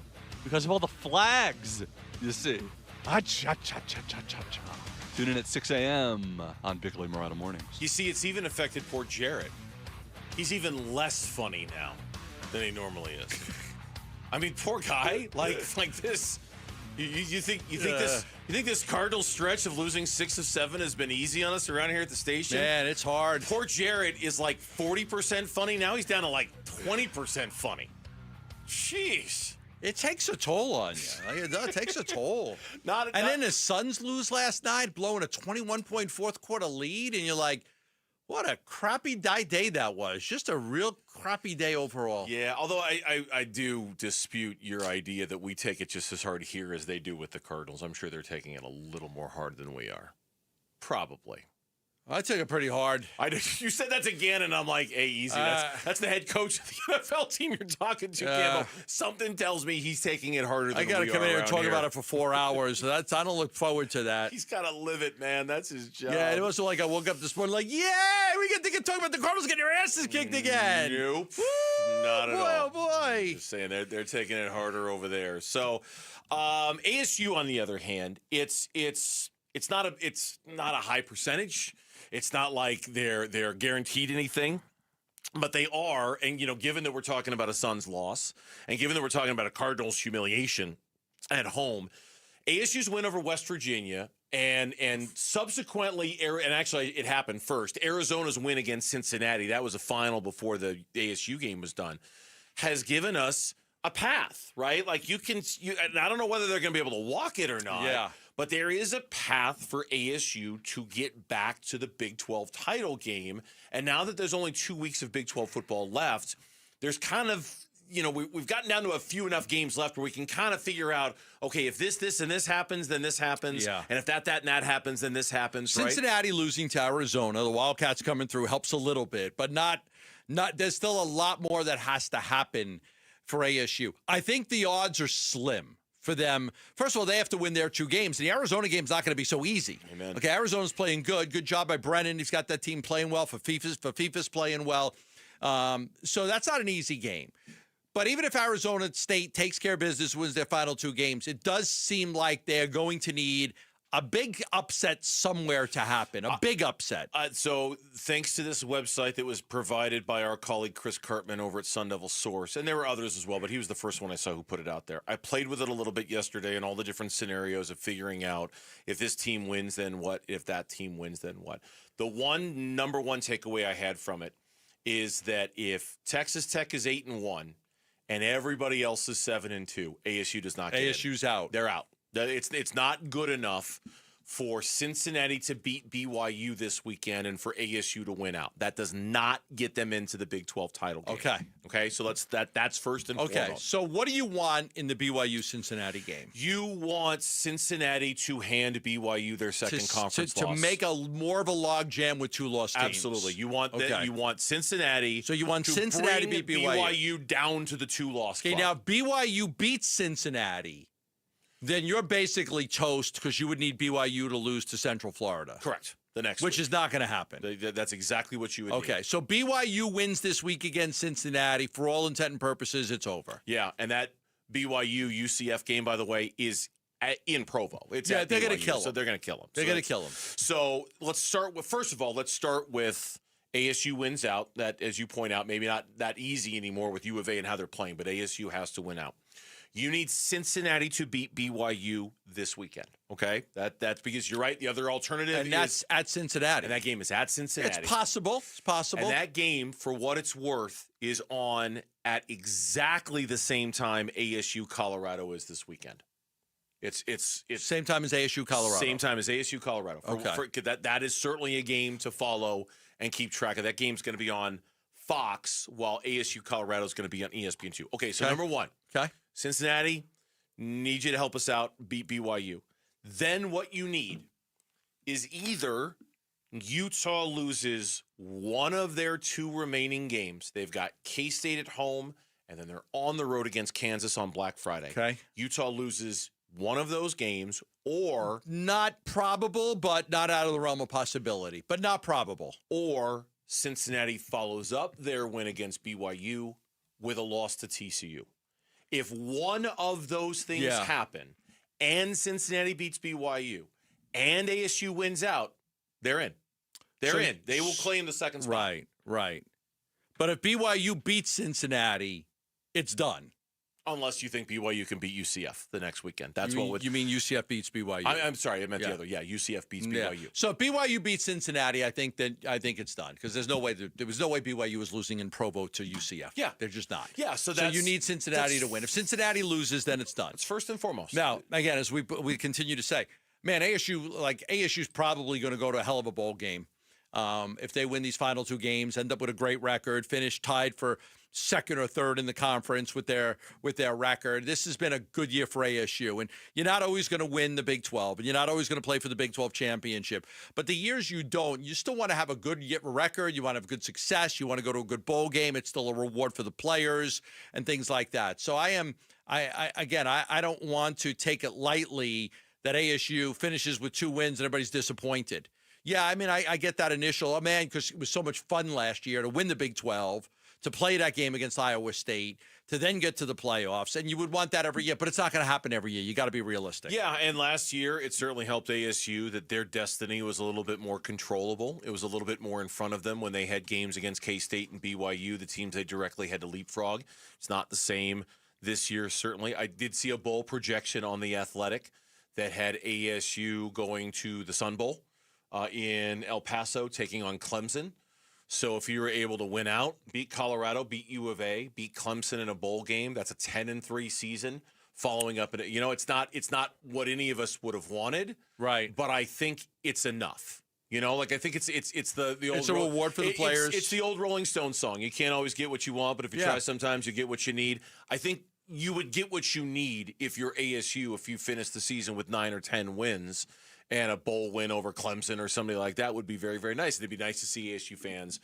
of all the flags, you see. Tune in at 6 a.m. on Bickley Marotta Mornings. You see, it's even affected poor Jared. He's even less funny now than he normally is. I mean, poor guy, like this. You think this Cardinals stretch of losing 6 of 7 has been easy on us around here at the station? Man, it's hard. Poor Jared is like 40% funny. Now he's down to like 20% funny. Jeez. It takes a toll on you. It takes a toll. Then the Suns lose last night, blowing a 21-point fourth quarter lead, and you're like, what a crappy day that was. Just a real crappy day overall. Yeah, although I do dispute your idea that we take it just as hard here as they do with the Cardinals. I'm sure they're taking it a little more hard than we are. Probably. I take it pretty hard. You said that to Ganon, and I'm like, hey, easy. That's the head coach of the NFL team you're talking to, Campbell. Something tells me he's taking it harder than we are. I got to come in here and talk about it for 4 hours. I don't look forward to that. He's got to live it, man. That's his job. Yeah, it wasn't like I woke up this morning like, yeah, we get to talk about the Cardinals getting their asses kicked again. Nope. Not at all. Oh, boy. Just saying, they're taking it harder over there. So, ASU, on the other hand, it's not a high percentage. It's not like they're guaranteed anything, but they are. And, given that we're talking about a Suns loss and given that we're talking about a Cardinals humiliation at home, ASU's win over West Virginia and subsequently, and actually it happened first, Arizona's win against Cincinnati, that was a final before the ASU game was done, has given us a path, right? Like and I don't know whether they're going to be able to walk it or not. Yeah. But there is a path for ASU to get back to the Big 12 title game. And now that there's only 2 weeks of Big 12 football left, there's kind of, we've gotten down to a few enough games left where we can kind of figure out, okay, if this, and this happens, then this happens. Yeah. And if that, and that happens, then this happens, Cincinnati losing to Arizona, the Wildcats coming through helps a little bit, but not. There's still a lot more that has to happen for ASU. I think the odds are slim for them. First of all, they have to win their 2 games. The Arizona game's not going to be so easy. Amen. Okay, Arizona's playing good. Good job by Brennan. He's got that team playing well. Fifa's playing well. So that's not an easy game. But even if Arizona State takes care of business, wins their final 2 games, it does seem like they're going to need a big upset somewhere to happen, a big upset. So thanks to this website that was provided by our colleague Chris Cartman over at Sun Devil Source, and there were others as well, but he was the first one I saw who put it out there. I played with it a little bit yesterday and all the different scenarios of figuring out if this team wins, then what? If that team wins, then what? The number one takeaway I had from it is that if Texas Tech is 8-1 and everybody else is 7-2, ASU does not get in. ASU's out. They're out. It's not good enough for Cincinnati to beat BYU this weekend and for ASU to win out. That does not get them into the Big 12 title game. Okay, so that's first and foremost. Okay, so what do you want in the BYU-Cincinnati game? You want Cincinnati to hand BYU their second conference loss. To make more of a log jam with 2 lost teams. Absolutely. You want Cincinnati So you want Cincinnati to beat BYU down to the 2-loss Okay, now BYU beats Cincinnati. Then you're basically toast because you would need BYU to lose to Central Florida. Correct. The next Which week. is not going to happen. That's exactly what you would Okay, need. so BYU wins this week against Cincinnati. For all intent and purposes, it's over. Yeah, and that BYU-UCF game, by the way, is in Provo. They're going to kill them. So they're going to kill them. They're going to kill them. So let's start with ASU wins out. That, as you point out, maybe not that easy anymore with U of A and how they're playing, but ASU has to win out. You need Cincinnati to beat BYU this weekend, okay? That's because you're right. The other alternative and that's at Cincinnati. And that game is at Cincinnati. It's possible. It's possible. And that game, for what it's worth, is on at exactly the same time ASU Colorado is this weekend. It's same time as ASU Colorado. Same time as ASU Colorado. That is certainly a game to follow and keep track of. That game's going to be on Fox, while ASU Colorado is going to be on ESPN2. Okay, so number one. Okay. Cincinnati, need you to help us out, beat BYU. Then what you need is either Utah loses one of their 2 remaining games. They've got K-State at home, and then they're on the road against Kansas on Black Friday. Okay. Utah loses one of those games, or... Not probable, but not out of the realm of possibility. But not probable. Or Cincinnati follows up their win against BYU with a loss to TCU. If one of those things happen and Cincinnati beats BYU and ASU wins out, they're in. They're in. They will claim the second spot. Right. But if BYU beats Cincinnati, it's done. Unless you think BYU can beat UCF the next weekend. You mean UCF beats BYU? I'm sorry, I meant the other. Yeah, UCF beats BYU. So if BYU beats Cincinnati, I think it's done because there was no way BYU was losing in Provo to UCF. Yeah, they're just not. Yeah, so you need Cincinnati to win. If Cincinnati loses, then it's done. It's first and foremost. Now, again, as we continue to say, man, ASU's probably going to go to a hell of a bowl game. If they win these final 2 games, end up with a great record, finish tied for second or third in the conference with their record. This has been a good year for ASU, and you're not always going to win the Big 12, and you're not always going to play for the Big 12 championship. But the years you don't, you still want to have a good record. You want to have good success. You want to go to a good bowl game. It's still a reward for the players and things like that. So I don't want to take it lightly that ASU finishes with 2 wins and everybody's disappointed. Yeah, I mean, I get that initial, because it was so much fun last year to win the Big 12, to play that game against Iowa State, to then get to the playoffs. And you would want that every year, but it's not going to happen every year. You got to be realistic. Yeah, and last year it certainly helped ASU that their destiny was a little bit more controllable. It was a little bit more in front of them when they had games against K-State and BYU, the teams they directly had to leapfrog. It's not the same this year, certainly. I did see a bowl projection on The Athletic that had ASU going to the Sun Bowl in El Paso, taking on Clemson. So if you were able to win out, beat Colorado, beat U of A, beat Clemson in a bowl game, that's a 10-3 season. Following up, it's not what any of us would have wanted, right? But I think it's enough. You know, like I think it's the old. It's a reward for the players. It's the old Rolling Stones song. You can't always get what you want, but if you try, sometimes you get what you need. I think you would get what you need if you're ASU if you finish the season with 9 or 10 wins and a bowl win over Clemson or somebody like that would be very, very nice. It'd be nice to see ASU fans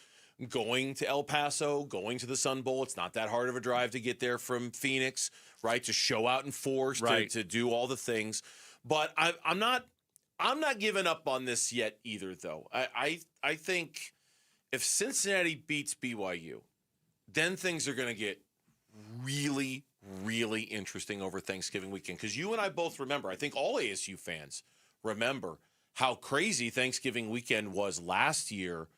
going to El Paso, going to the Sun Bowl. It's not that hard of a drive to get there from Phoenix, right? To show out in force, to do all the things. But I'm not giving up on this yet either, though. I think if Cincinnati beats BYU, then things are going to get really, really interesting over Thanksgiving weekend. Because you and I both remember, I think all ASU fans remember how crazy Thanksgiving weekend was last year,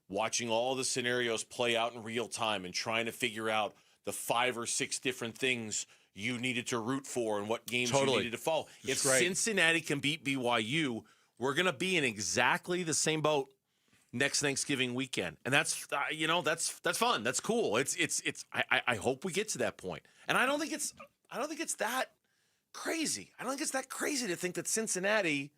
watching all the scenarios play out in real time and trying to figure out the 5 or 6 different things you needed to root for and what games you needed to follow. If Cincinnati can beat BYU, we're going to be in exactly the same boat next Thanksgiving weekend. And that's that's fun. That's cool. I hope we get to that point. And I don't think it's that crazy. I don't think it's that crazy to think that Cincinnati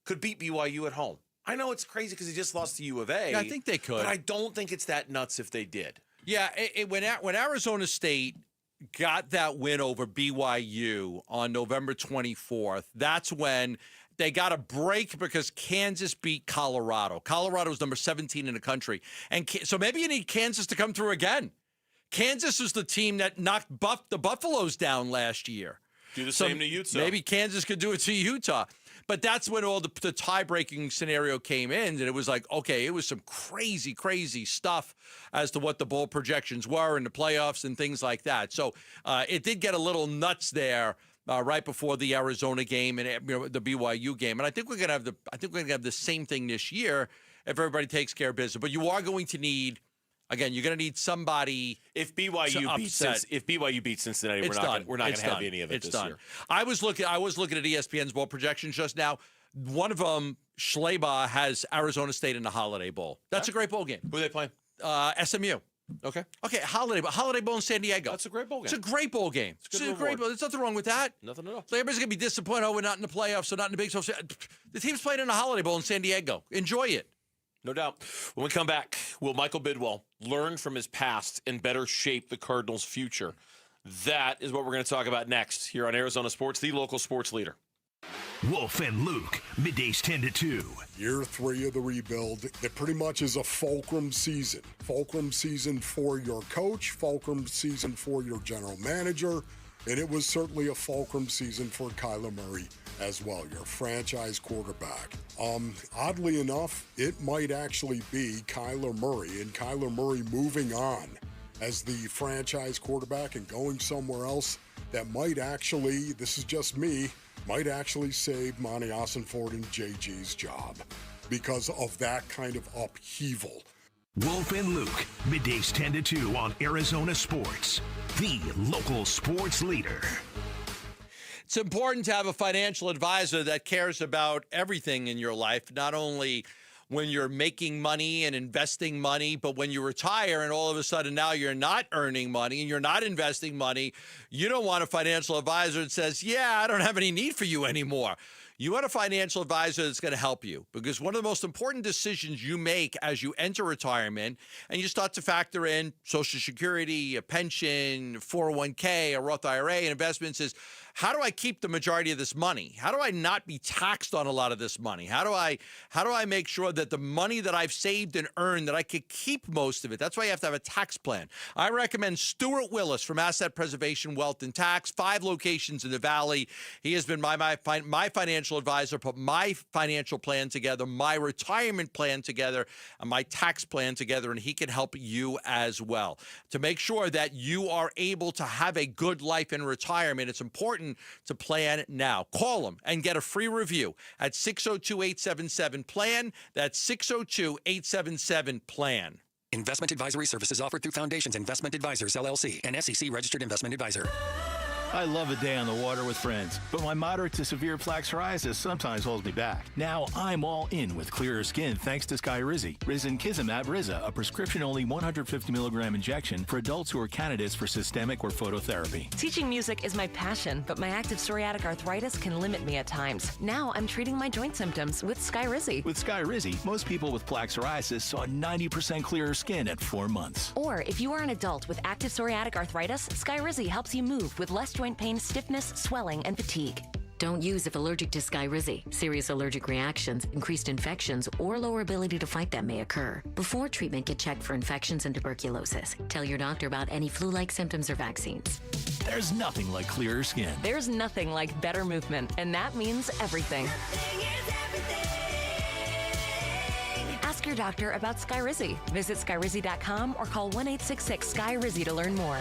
could beat BYU at home. I know it's crazy because he just lost to U of A. Yeah, I think they could. But I don't think it's that nuts if they did. Yeah, when Arizona State got that win over BYU on November 24th, that's when they got a break because Kansas beat Colorado. Colorado was number 17 in the country. And so maybe you need Kansas to come through again. Kansas is the team that knocked the Buffaloes down last year. Do the same to Utah. Maybe Kansas could do it to Utah. But that's when all the tie-breaking scenario came in, and it was like, okay, it was some crazy, crazy stuff as to what the bowl projections were in the playoffs and things like that. So it did get a little nuts there right before the Arizona game and the BYU game. And I think we're gonna have the same thing this year if everybody takes care of business. But you are going to need. Again, you're going to need somebody. If BYU beats Cincinnati, we're not going to have any of it this year. I was looking at ESPN's bowl projections just now. One of them, Schleba, has Arizona State in the Holiday Bowl. That's a great bowl game. Who are they playing? SMU. Okay, Holiday Bowl in San Diego. That's a great bowl game. It's a great bowl game. It's a great bowl. There's nothing wrong with that. Nothing at all. So everybody's going to be disappointed. Oh, we're not in the playoffs. We're not in the Big 12. The team's playing in the Holiday Bowl in San Diego. Enjoy it. No doubt. When we come back, will Michael Bidwell learn from his past and better shape the Cardinals' future? That is what we're going to talk about next here on Arizona Sports, the local sports leader. Wolf and Luke, middays 10 to 2. Year 3 of the rebuild. It pretty much is a fulcrum season. Fulcrum season for your coach, fulcrum season for your general manager, and it was certainly a fulcrum season for Kyler Murray as well, your franchise quarterback. Oddly enough, it might actually be Kyler Murray and Kyler Murray moving on as the franchise quarterback and going somewhere else that might actually, this is just me, might actually save Monty Ossenford and JG's job because of that kind of upheaval. Wolf and Luke, middays 10 to 2 on Arizona Sports, the local sports leader. It's important to have a financial advisor that cares about everything in your life, not only when you're making money and investing money, but when you retire and all of a sudden now you're not earning money and you're not investing money, you don't want a financial advisor that says, yeah, I don't have any need for you anymore. You want a financial advisor that's going to help you, because one of the most important decisions you make as you enter retirement and you start to factor in Social Security, a pension, 401k, a Roth IRA, and investments is, how do I keep the majority of this money? How do I not be taxed on a lot of this money? How do I make sure that the money that I've saved and earned, that I could keep most of it? That's why you have to have a tax plan. I recommend Stuart Willis from Asset Preservation, Wealth and Tax, 5 locations in the Valley. He has been my financial advisor, put my financial plan together, my retirement plan together, and my tax plan together, and he can help you as well. To make sure that you are able to have a good life in retirement, it's important to plan now. Call them and get a free review at 602-877-PLAN. That's 602-877-PLAN. Investment advisory services offered through Foundations Investment Advisors, LLC, an SEC-registered investment advisor. I love a day on the water with friends, but my moderate to severe plaque psoriasis sometimes holds me back. Now I'm all in with clearer skin thanks to Skyrizi. Risankizumab Riza, a prescription-only 150 milligram injection for adults who are candidates for systemic or phototherapy. Teaching music is my passion, but my active psoriatic arthritis can limit me at times. Now I'm treating my joint symptoms with Skyrizi. With Skyrizi, most people with plaque psoriasis saw 90% clearer skin at 4 months. Or if you are an adult with active psoriatic arthritis, Skyrizi helps you move with less joint pain, stiffness, swelling, and fatigue. Don't use if allergic to Skyrizi. Serious allergic reactions, increased infections, or lower ability to fight them may occur. Before treatment, get checked for infections and tuberculosis. Tell your doctor about any flu-like symptoms or vaccines. There's nothing like clearer skin. There's nothing like better movement, and that means everything. Ask your doctor about Skyrizi. Visit Skyrizi.com or call 1-866-SKY-RIZZI to learn more.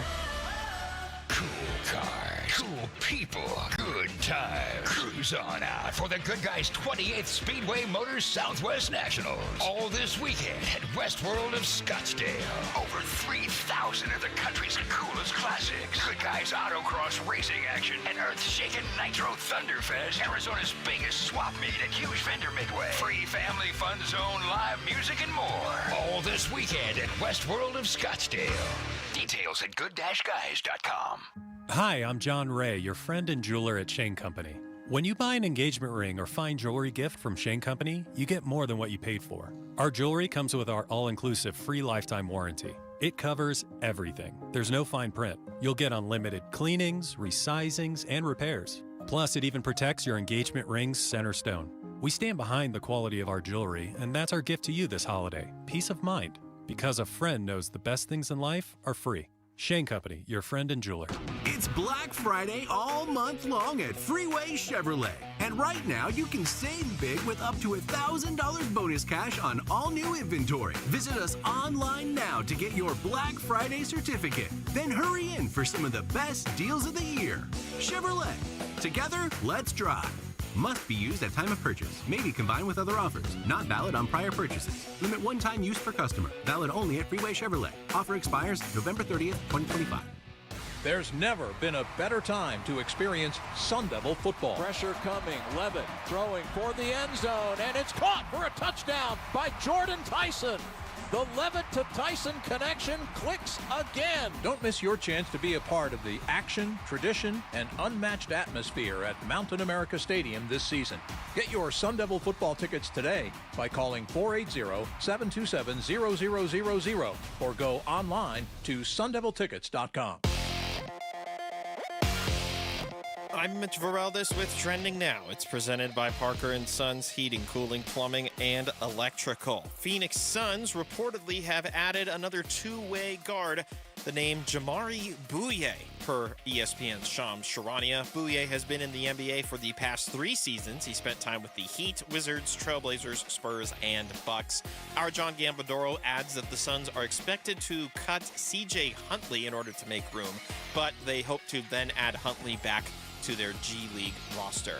Cool cars, cool people, good times. Cruise on out for the Good Guys 28th Speedway Motors Southwest Nationals. All this weekend at Westworld of Scottsdale. Over 3,000 of the country's coolest classics. Good Guys autocross racing action and earth-shaking Nitro Thunderfest. Arizona's biggest swap meet at Huge Vendor Midway. Free family fun zone, live music, and more. All this weekend at Westworld of Scottsdale. Details at good-guys.com. Hi, I'm John Ray, your friend and jeweler at Shane Company. When you buy an engagement ring or fine jewelry gift from Shane Company, you get more than what you paid for. Our jewelry comes with our all-inclusive free lifetime warranty. It covers everything. There's no fine print. You'll get unlimited cleanings, resizings, and repairs. Plus, it even protects your engagement ring's center stone. We stand behind the quality of our jewelry, and that's our gift to you this holiday. Peace of mind. Because a friend knows the best things in life are free. Shane Company, your friend and jeweler. It's Black Friday all month long at Freeway Chevrolet. And right now, you can save big with up to $1,000 bonus cash on all new inventory. Visit us online now to get your Black Friday certificate. Then hurry in for some of the best deals of the year. Chevrolet. Together, let's drive. Must be used at time of purchase. May be combined with other offers. Not valid on prior purchases. Limit one-time use per customer. Valid only at Freeway Chevrolet. Offer expires November 30th, 2025. There's never been a better time to experience Sun Devil football. Pressure coming. Levitt throwing for the end zone, and it's caught for a touchdown by Jordan Tyson. The Levitt to Tyson connection clicks again. Don't miss your chance to be a part of the action, tradition, and unmatched atmosphere at Mountain America Stadium this season. Get your Sun Devil football tickets today by calling 480-727-0000 or go online to sundeviltickets.com. I'm Mitch Vareldis with Trending Now. It's presented by Parker & Sons Heating, Cooling, Plumbing, and Electrical. Phoenix Suns reportedly have added another two-way guard, the name Jamari Bouye, per ESPN's Shams Charania. Bouye has been in the NBA for the past 3 seasons. He spent time with the Heat, Wizards, Trailblazers, Spurs, and Bucks. Our John Gambadoro adds that the Suns are expected to cut C.J. Huntley in order to make room, but they hope to then add Huntley back to their G League roster.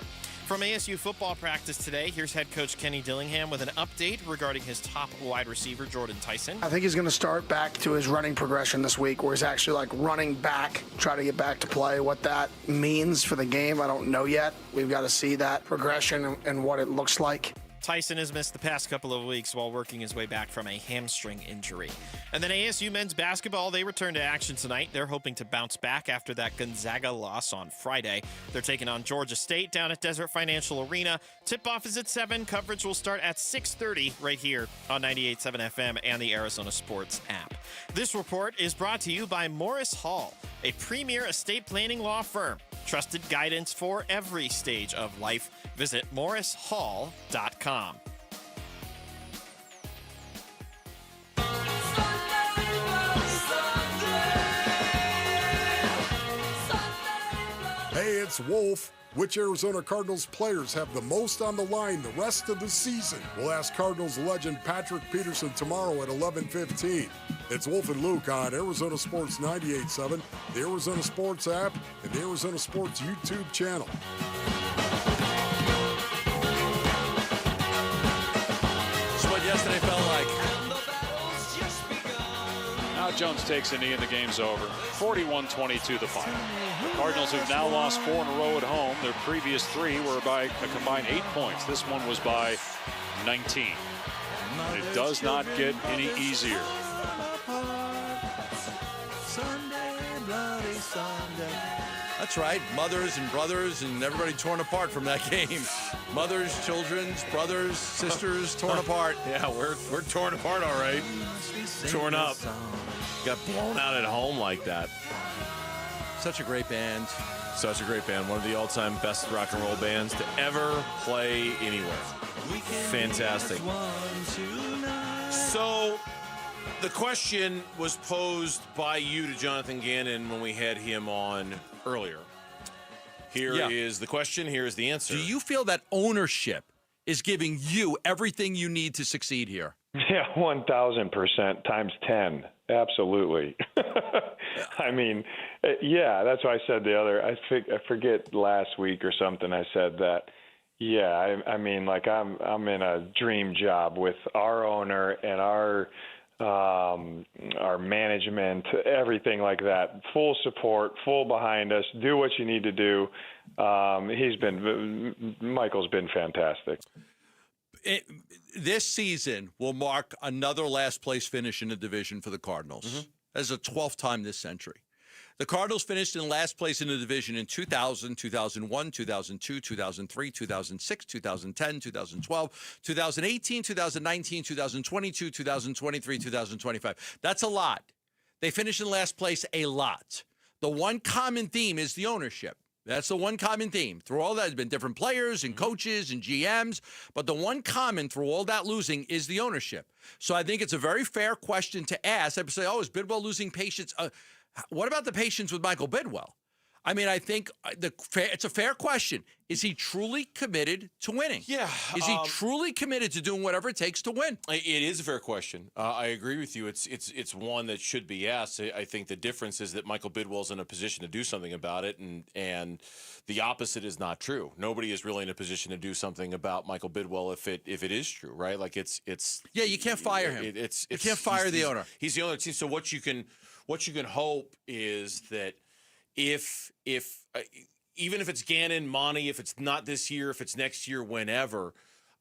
From ASU football practice today, here's head coach Kenny Dillingham with an update regarding his top wide receiver, Jordan Tyson. I think he's going to start back to his running progression this week, where he's actually like running back, try to get back to play. What that means for the game, I don't know yet. We've got to see that progression and what it looks like. Tyson has missed the past couple of weeks while working his way back from a hamstring injury. And then ASU men's basketball, they return to action tonight. They're hoping to bounce back after that Gonzaga loss on Friday. They're taking on Georgia State down at Desert Financial Arena. Tip-off is at 7. Coverage will start at 6:30 right here on 98.7 FM and the Arizona Sports app. This report is brought to you by Morris Hall, a premier estate planning law firm. Trusted guidance for every stage of life. Visit morrishall.com. Hey, it's Wolf. Which Arizona Cardinals players have the most on the line the rest of the season? We'll ask Cardinals legend Patrick Peterson tomorrow at 11:15. It's Wolf and Luke on Arizona Sports 98.7, the Arizona Sports app, and the Arizona Sports YouTube channel. That's what yesterday felt like. Now Jones takes a knee and the game's over. 41-22 the final. The Cardinals have now lost 4 in a row at home. Their previous 3 were by a combined 8 points. This one was by 19. And it does not get any easier. That's right. Mothers and brothers and everybody torn apart from that game. Mothers, children's, brothers, sisters torn apart. Yeah, we're torn apart, all right. Torn up. Got blown out at home like that. Such a great band. Such a great band. One of the all-time best rock and roll bands to ever play anywhere. Fantastic. So, the question was posed by you to Jonathan Ganon when we had him on earlier. Here is the question. Here is the answer. Do you feel that ownership is giving you everything you need to succeed here? Yeah, 1,000% times 10. Absolutely. I mean, yeah, that's why I said I forget last week or something I said that. Yeah, I mean, like I'm in a dream job with our owner and our management, everything like that. Full support, full behind us. Do what you need to do. Michael's been fantastic. This season will mark another last place finish in the division for the Cardinals. That's the 12th time this century. The Cardinals finished in last place in the division in 2000, 2001, 2002, 2003, 2006, 2010, 2012, 2018, 2019, 2022, 2023, 2025. That's a lot. They finished in last place a lot. The one common theme is the ownership. That's the one common theme. Through all that, there's been different players and coaches and GMs, but the one common through all that losing is the ownership. So I think it's a very fair question to ask. I would say, is Bidwell losing patience? What about the patience with Michael Bidwell? I mean, I think it's a fair question. Is he truly committed to winning? Yeah. Is he truly committed to doing whatever it takes to win? It is a fair question. I agree with you. It's one that should be asked. I think the difference is that Michael Bidwell's in a position to do something about it, and the opposite is not true. Nobody is really in a position to do something about Michael Bidwell if it is true, right? Like it's yeah, you can't fire him. You can't fire the owner. He's the owner. So what you can hope is that if even if it's Gannon, Monty, if it's not this year, if it's next year, whenever,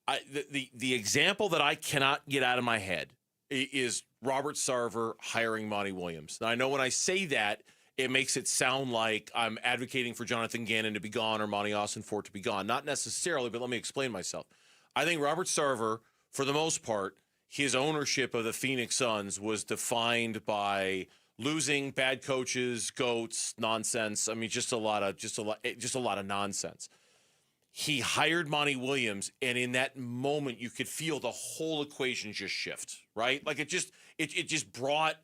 the example that I cannot get out of my head is Robert Sarver hiring Monty Williams. Now, I know when I say that, it makes it sound like I'm advocating for Jonathan Ganon to be gone or Monty Ossenfort to be gone. Not necessarily, but let me explain myself. I think Robert Sarver, for the most part, his ownership of the Phoenix Suns was defined by losing, bad coaches, goats, nonsense. I mean, just a lot of nonsense. He hired Monty Williams, and in that moment, you could feel the whole equation just shift, right? Like it just brought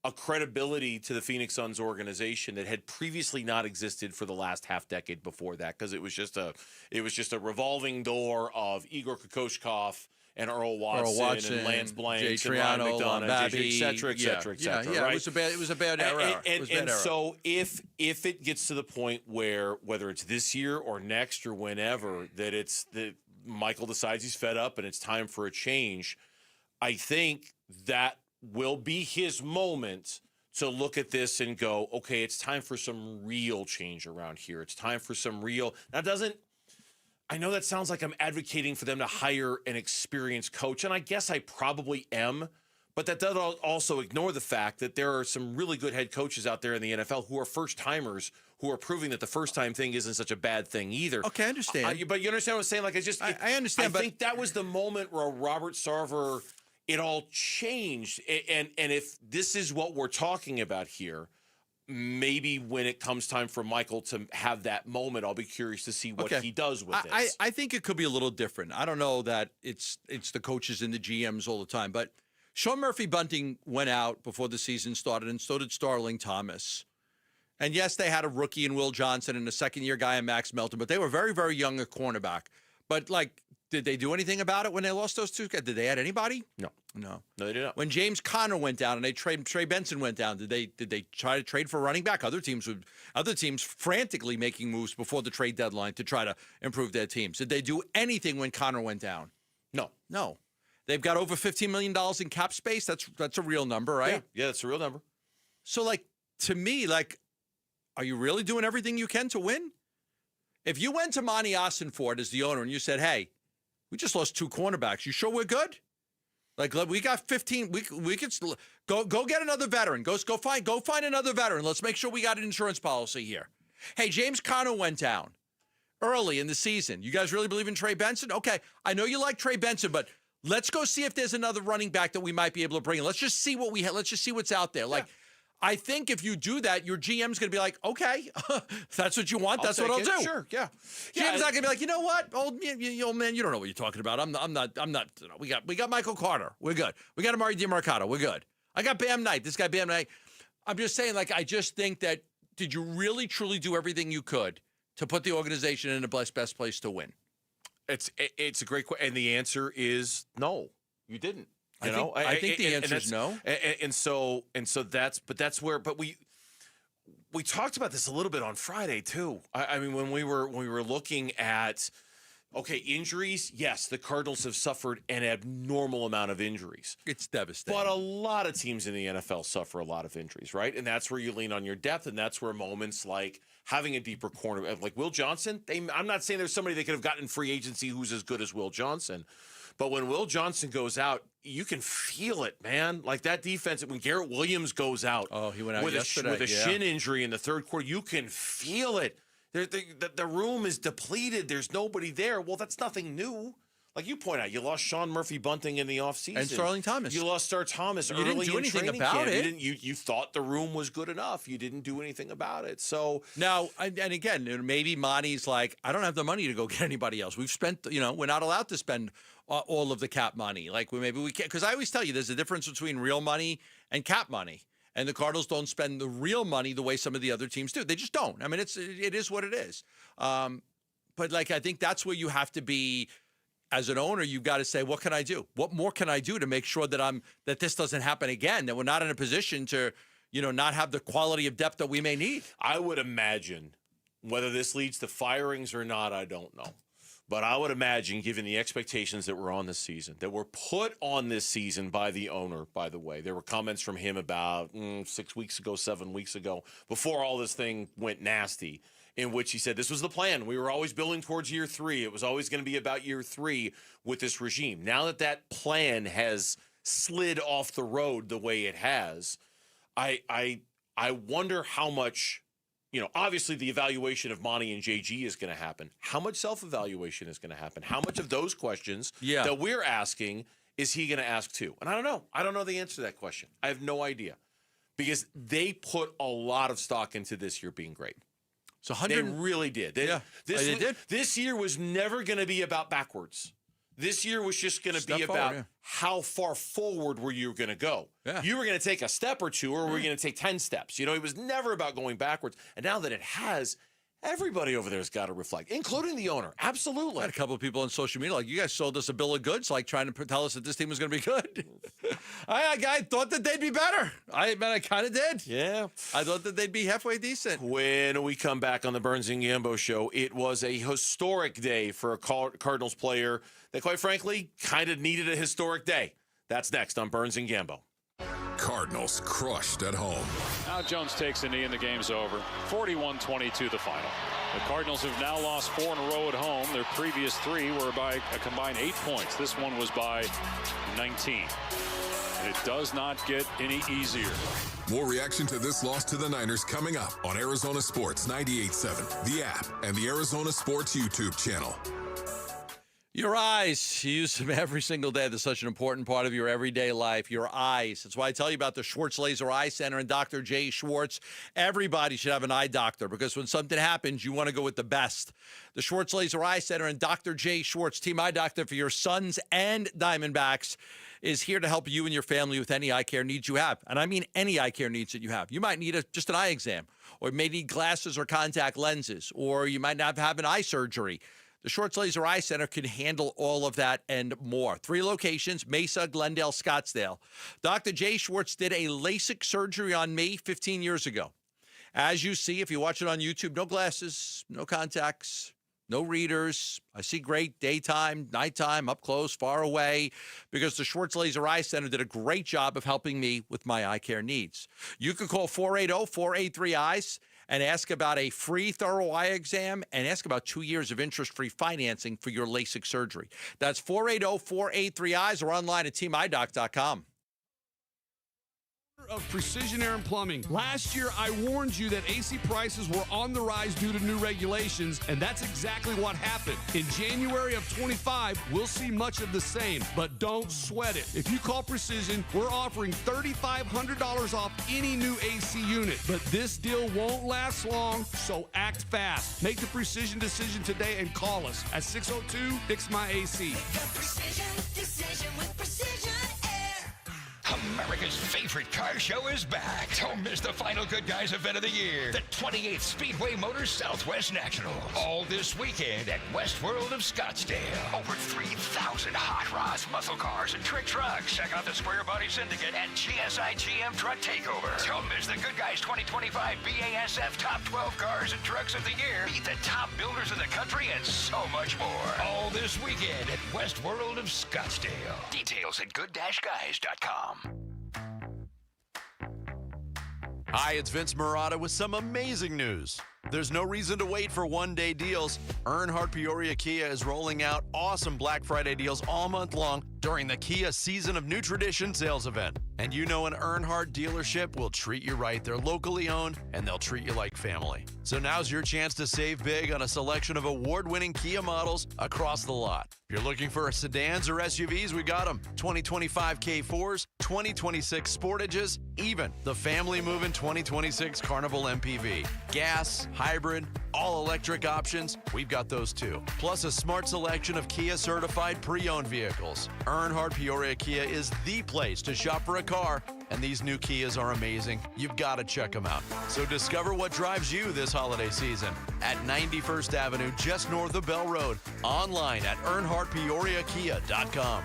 a credibility to the Phoenix Suns organization that had previously not existed for the last half decade before that, because it was just a revolving door of Igor Kokoshkov and Earl Watson and Lance Blanks and Ryan McDonough, et cetera, et cetera, et cetera. Yeah, right? it was a bad era. And so if it gets to the point where, whether it's this year or next or whenever, that Michael decides he's fed up and it's time for a change, I think that will be his moment to look at this and go, okay, it's time for some real change around here. It's time for some real. Now, I know that sounds like I'm advocating for them to hire an experienced coach, and I guess I probably am, but that does also ignore the fact that there are some really good head coaches out there in the NFL who are first-timers who are proving that the first-time thing isn't such a bad thing either. Okay, I understand. But you understand what I'm saying? Like, I understand, I think that was the moment where Robert Sarver, it all changed, and if this is what we're talking about here, maybe when it comes time for Michael to have that moment, I'll be curious to see what he does with this. I think it could be a little different. I don't know that it's the coaches and the GMs all the time, but Sean Murphy-Bunting went out before the season started, and so did Starling Thomas. And yes, they had a rookie in Will Johnson and a second-year guy in Max Melton, but they were very, very young at cornerback. But, did they do anything about it when they lost those two guys? Did they add anybody? No, they did not. When James Conner went down and Trey Benson went down, did they try to trade for running back? Other teams frantically making moves before the trade deadline to try to improve their teams. Did they do anything when Conner went down? No. They've got over $15 million in cap space. That's a real number, right? Yeah, that's a real number. So, like, to me, like, are you really doing everything you can to win? If you went to Monty Ossenford as the owner and you said, hey, we just lost 2 cornerbacks. You sure we're good? Like, we got 15. We could go get another veteran. Go find another veteran. Let's make sure we got an insurance policy here. Hey, James Conner went down early in the season. You guys really believe in Trey Benson? Okay, I know you like Trey Benson, but let's go see if there's another running back that we might be able to bring in. Let's just see what we have. Let's just see what's out there. Like, I think if you do that, your GM's going to be like, okay, if that's what you want, that's what I'll do. Sure, yeah. GM's not going to be like, you know what, old man, you don't know what you're talking about. I'm not. You know, we got Michael Carter. We're good. We got Amari DiMercato. We're good. I got Bam Knight. This guy Bam Knight. I'm just saying, like, I just think that, did you really truly do everything you could to put the organization in the best place to win? It's a great question, and the answer is no, you didn't. I think the answer is no. And so that's where. But we talked about this a little bit on Friday too. I mean, when we were looking at, okay, injuries. Yes, the Cardinals have suffered an abnormal amount of injuries. It's devastating. But a lot of teams in the NFL suffer a lot of injuries, right? And that's where you lean on your depth, and that's where moments like having a deeper corner, like Will Johnson. I'm not saying there's somebody they could have gotten in free agency who's as good as Will Johnson. But when Will Johnson goes out, you can feel it, man. Like that defense, when Garrett Williams goes out, he went out with yesterday, with a shin injury in the third quarter, you can feel it. The room is depleted. There's nobody there. Well, that's nothing new. Like you point out, you lost Sean Murphy-Bunting in the offseason. And Starling Thomas. You lost Star Thomas You early didn't do in anything training about camp. it. You thought the room was good enough. You didn't do anything about it. So now, and again, maybe Monty's like, I don't have the money to go get anybody else. We've spent, we're not allowed to spend all of the cap money. Like maybe we can't, because I always tell you there's a difference between real money and cap money. And the Cardinals don't spend the real money the way some of the other teams do. They just don't. I mean, it is what it is. But like, I think that's where you have to be. As an owner, you've got to say, what can I do? What more can I do to make sure that this doesn't happen again, that we're not in a position to, not have the quality of depth that we may need? I would imagine, whether this leads to firings or not, I don't know. But I would imagine, given the expectations that were on this season, that were put on this season by the owner, by the way. There were comments from him about 6 weeks ago, 7 weeks ago, before all this thing went nasty, in which he said this was the plan. We were always building towards year 3. It was always going to be about year 3 with this regime. Now that plan has slid off the road the way it has, I wonder how much, obviously the evaluation of Monty and JG is going to happen. How much self-evaluation is going to happen? How much of those questions that we're asking is he going to ask too? And I don't know. I don't know the answer to that question. I have no idea, because they put a lot of stock into this year being great. So they really did. They did. This year was never going to be about backwards. This year was just going to be about how far forward were you going to go. Yeah. You were going to take a step or two, or were you going to take 10 steps? It was never about going backwards. And now that it has, everybody over there has got to reflect, including the owner. Absolutely. I had a couple of people on social media like, you guys sold us a bill of goods, like trying to tell us that this team was going to be good. I thought that they'd be better. I kind of did. Yeah. I thought that they'd be halfway decent. When we come back on the Burns and Gambo show, it was a historic day for a Cardinals player that, quite frankly, kind of needed a historic day. That's next on Burns and Gambo. Cardinals crushed at home. Now Jones takes a knee and the game's over. 41-22 the final. The Cardinals have now lost 4 in a row at home. Their previous 3 were by a combined 8 points. This one was by 19. And it does not get any easier. More reaction to this loss to the Niners coming up on Arizona Sports 98.7, the app, and the Arizona Sports YouTube channel. Your eyes, you use them every single day. They're such an important part of your everyday life. Your eyes. That's why I tell you about the Schwartz Laser Eye Center and Dr. Jay Schwartz. Everybody should have an eye doctor, because when something happens, you want to go with the best. The Schwartz Laser Eye Center and Dr. Jay Schwartz, Team Eye Doctor for your Suns and Diamondbacks, is here to help you and your family with any eye care needs you have. And I mean any eye care needs that you have. You might need just an eye exam, or you may need glasses or contact lenses, or you might not have an eye surgery. The Schwartz Laser Eye Center can handle all of that and more. 3 locations: Mesa, Glendale, Scottsdale. Dr. Jay Schwartz did a LASIK surgery on me 15 years ago. As you see, if you watch it on YouTube, no glasses, no contacts, no readers. I see great daytime, nighttime, up close, far away, because the Schwartz Laser Eye Center did a great job of helping me with my eye care needs. You can call 480-483-EYES and ask about a free thorough eye exam and ask about 2 years of interest-free financing for your LASIK surgery. That's 480-483-EYES or online at teamidoc.com. Of Precision Air and Plumbing. Last year, I warned you that AC prices were on the rise due to new regulations, and that's exactly what happened. In January of 25, we'll see much of the same, but don't sweat it. If you call Precision, we're offering $3,500 off any new AC unit, but this deal won't last long, so act fast. Make the Precision decision today and call us at 602-FIX-MY-AC. Precision decision with Precision Air. America's favorite car show is back. Don't miss the final Good Guys event of the year, the 28th Speedway Motors Southwest Nationals. All this weekend at West World of Scottsdale. Over 3,000 hot rods, muscle cars, and trick trucks. Check out the Square Body Syndicate and GSI GM Truck Takeover. Don't miss the Good Guys 2025 BASF Top 12 Cars and Trucks of the Year. Meet the top builders in the country and so much more. All this weekend at West World of Scottsdale. Details at good-guys.com. Hi, it's Vince Marotta with some amazing news. There's no reason to wait for one-day deals. Earnhardt Peoria Kia is rolling out awesome Black Friday deals all month long during the Kia Season of New Tradition sales event. And you know an Earnhardt dealership will treat you right. They're locally owned, and they'll treat you like family. So now's your chance to save big on a selection of award-winning Kia models across the lot. If you're looking for sedans or SUVs, we got them. 2025 K4s, 2026 Sportages, even the family-moving 2026 Carnival MPV. Gas, hybrid, all-electric options, we've got those too. Plus a smart selection of Kia-certified pre-owned vehicles. Earnhardt Peoria Kia is the place to shop for a car, and these new Kias are amazing. You've got to check them out. So discover what drives you this holiday season at 91st Avenue, just north of Bell Road. Online at earnhardtpeoriakia.com.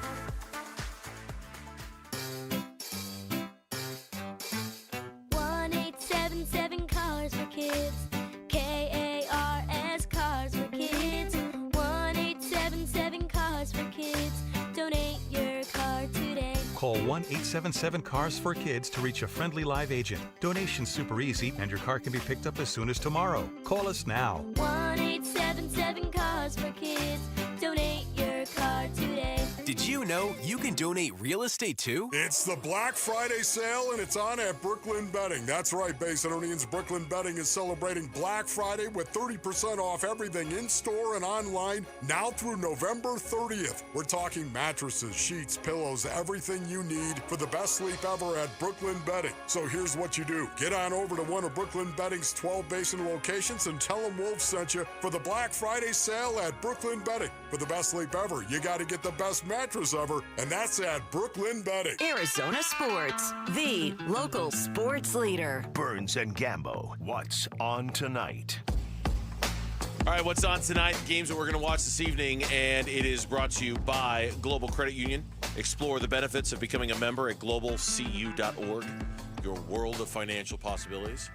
Cars for Kids. KARS Cars for Kids. 1-877 Cars for Kids. Donate your car today. Call 1-877-CARS for Kids to reach a friendly live agent. Donation's super easy, and your car can be picked up as soon as tomorrow. Call us now. 1-877 Cars for Kids. Donate your car today. Did you know you can donate real estate too? It's the Black Friday sale, and it's on at Brooklyn Betting. That's right, Basinonians. Brooklyn Betting is celebrating Black Friday with 30% off everything in-store and online now through November 30th. We're talking mattresses, sheets, pillows, everything you need for the best sleep ever at Brooklyn Betting. So here's what you do. Get on over to one of Brooklyn Betting's 12 Basin locations and tell them Wolf sent you for the Black Friday sale at Brooklyn Betting. For the best sleep ever, you got to get the best mattress ever, and that's at Brooklyn Betting. Arizona Sports, the local sports leader. Burns and Gambo, what's on tonight? All right, what's on tonight? Games that we're going to watch this evening, and it is brought to you by Global Credit Union. Explore the benefits of becoming a member at globalcu.org. Your world of financial possibilities.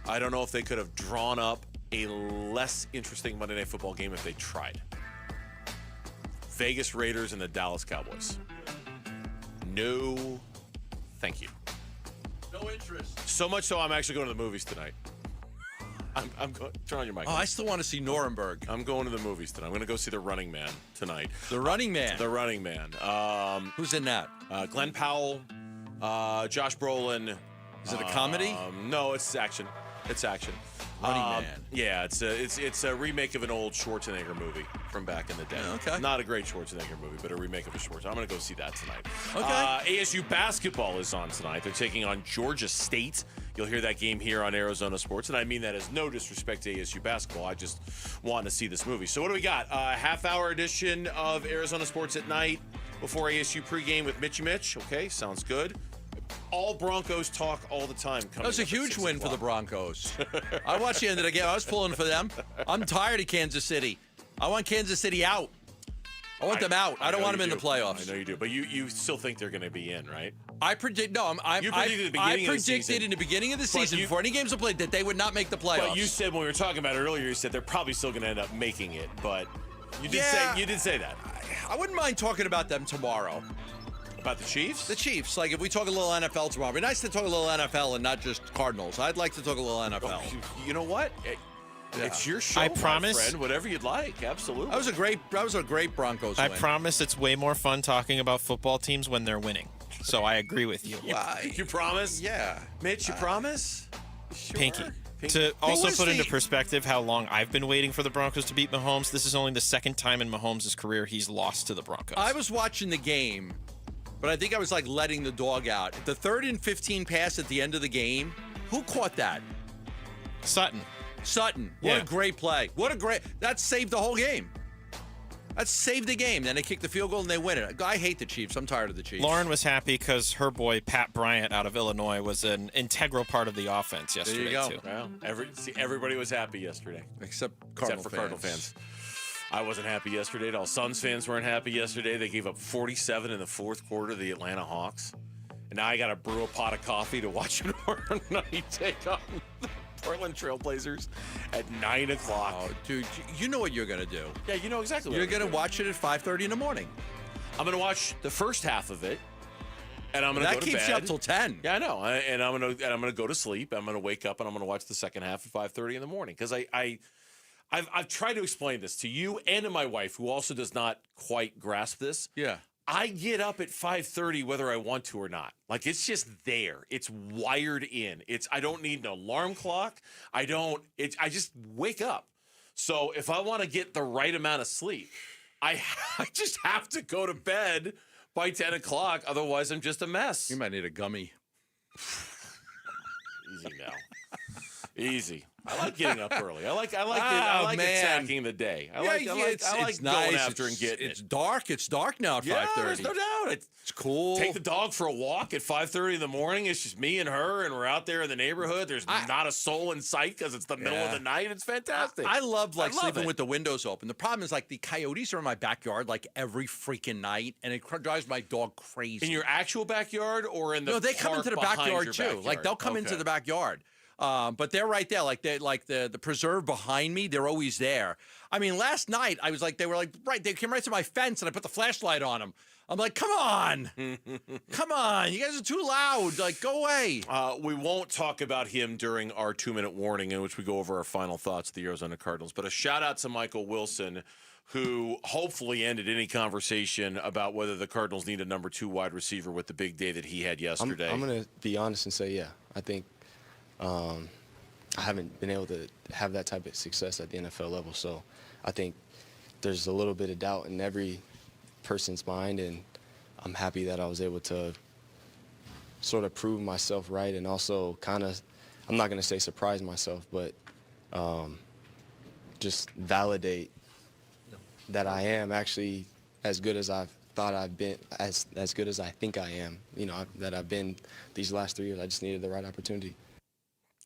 I don't know if they could have drawn up a less interesting Monday Night Football game if they tried. Vegas Raiders and the Dallas Cowboys. No, thank you. No interest. So much so I'm actually going to the movies tonight. I'm going. Turn on your mic. Oh, I still want to see Nuremberg. I'm going to the movies tonight. I'm going to go see The Running Man tonight. The Running Man. The Running Man. Who's in that? Glenn Powell, Josh Brolin. Is it a comedy? No, it's action. It's action. Running Man. Yeah, it's a remake of an old Schwarzenegger movie from back in the day. Okay. Not a great Schwarzenegger movie, but a remake of a Schwarzenegger. I'm going to go see that tonight. Okay. ASU basketball is on tonight. They're taking on Georgia State. You'll hear that game here on Arizona Sports, and I mean that as no disrespect to ASU basketball. I just want to see this movie. So what do we got? Half-hour edition of Arizona Sports at night before ASU pregame with Mitchy Mitch. Okay, sounds good. All Broncos talk all the time. That was a huge win for the Broncos. I watched the end of the game. I was pulling for them. I'm tired of Kansas City. I want Kansas City out. I want them out. I don't want them in the playoffs. I know you do, but you still think they're going to be in, right? I predicted in the beginning of the season, before any games were played, that they would not make the playoffs. But you said when we were talking about it earlier, you said they're probably still going to end up making it. But you did say that. I wouldn't mind talking about them tomorrow. About the Chiefs? The Chiefs. Like, if we talk a little NFL tomorrow, it'd be nice to talk a little NFL and not just Cardinals. I'd like to talk a little NFL. You know what? It's your show, I my promise. friend. Whatever you'd like. Absolutely. That was a great Broncos win. I promise it's way more fun talking about football teams when they're winning. So I agree with you. You promise? Yeah. Mitch, you promise? Sure. Pinky. To also put into perspective how long I've been waiting for the Broncos to beat Mahomes, this is only the second time in Mahomes' career he's lost to the Broncos. I was watching the game, but I think I was like letting the dog out. The 3rd and 15 pass at the end of the game, who caught that? Sutton. What a great play. That saved the whole game. That saved the game. Then they kick the field goal and they win it. I hate the Chiefs. I'm tired of the Chiefs. Lauren was happy because her boy, Pat Bryant, out of Illinois, was an integral part of the offense yesterday, there you go. too. Well, everybody was happy yesterday. Except Cardinal fans. I wasn't happy yesterday at all. Suns fans weren't happy yesterday. They gave up 47 in the fourth quarter to the Atlanta Hawks. And now I got to brew a pot of coffee to watch them tomorrow night take on the Portland Trailblazers at 9 o'clock. Oh, dude, you know what you're going to do. Yeah, you know exactly what you're going to watch it at 5:30 in the morning. I'm going to watch the first half of it, and I'm going to go to bed. That keeps you up till 10. Yeah, I know. And I'm going to go to sleep. I'm going to wake up, and I'm going to watch the second half at 5:30 in the morning. Because I've tried to explain this to you and to my wife, who also does not quite grasp this. Yeah. I get up at 5:30 whether I want to or not. Like, it's just there. It's wired in. I don't need an alarm clock. I just wake up. So if I want to get the right amount of sleep, I just have to go to bed by 10 o'clock. Otherwise, I'm just a mess. You might need a gummy. Easy now. Easy. I like getting up early. I like attacking the day. I like it's going nice. after and getting It's dark. It's dark now at 5:30. Yeah, there's no doubt. It's cool. Take the dog for a walk at 5:30 in the morning. It's just me and her, and we're out there in the neighborhood. There's not a soul in sight because it's the middle of the night. It's fantastic. I love sleeping with the windows open. The problem is the coyotes are in my backyard every freaking night, and it drives my dog crazy. In your actual backyard or in the No, they come park into the behind backyard your too. backyard? They'll come into the backyard. But they're right there, the preserve behind me. They're always there. I mean, last night I was they came right to my fence, and I put the flashlight on them. I'm like, come on, come on, you guys are too loud. Go away. We won't talk about him during our 2-minute warning, in which we go over our final thoughts of the Arizona Cardinals. But a shout out to Michael Wilson, who hopefully ended any conversation about whether the Cardinals need a number 2 wide receiver with the big day that he had yesterday. I'm going to be honest and say, yeah, I think. I haven't been able to have that type of success at the NFL level, so I think there's a little bit of doubt in every person's mind, and I'm happy that I was able to sort of prove myself right and also kind of, I'm not going to say surprise myself, but just validate that I am actually as good as I've thought I've been, as good as I think I am, that I've been these last 3 years. I just needed the right opportunity.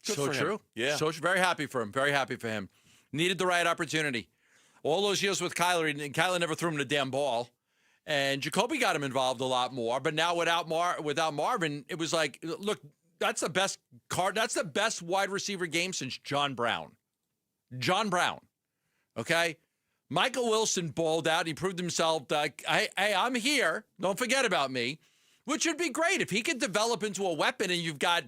So true. Yeah. So very happy for him. Very happy for him. Needed the right opportunity. All those years with Kyler, and Kyler never threw him the damn ball. And Jacoby got him involved a lot more. But now without Marvin, it was look, that's the best wide receiver game since John Brown. John Brown. Okay? Michael Wilson balled out. He proved himself hey, I'm here. Don't forget about me. Which would be great if he could develop into a weapon and you've got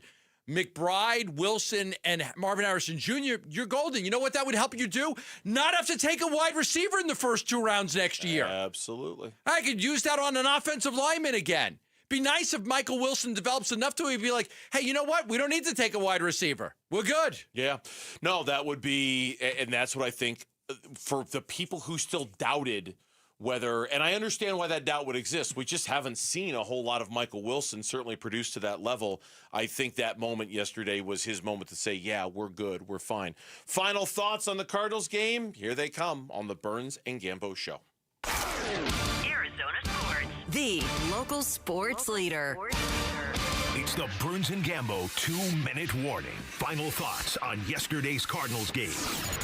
McBride, Wilson, and Marvin Harrison Jr., you're golden. You know what that would help you do? Not have to take a wide receiver in the first 2 rounds next year. Absolutely. I could use that on an offensive lineman again. Be nice if Michael Wilson develops enough to be like, hey, you know what? We don't need to take a wide receiver. We're good. Yeah. No, that would be, and that's what I think for the people who still doubted whether, and I understand why that doubt would exist. We just haven't seen a whole lot of Michael Wilson certainly produce to that level. I think that moment yesterday was his moment to say, yeah, we're good. We're fine. Final thoughts on the Cardinals game? Here they come on the Burns and Gambo Show. Arizona Sports, the local sports leader. It's the Burns and Gambo 2-minute warning. Final thoughts on yesterday's Cardinals game.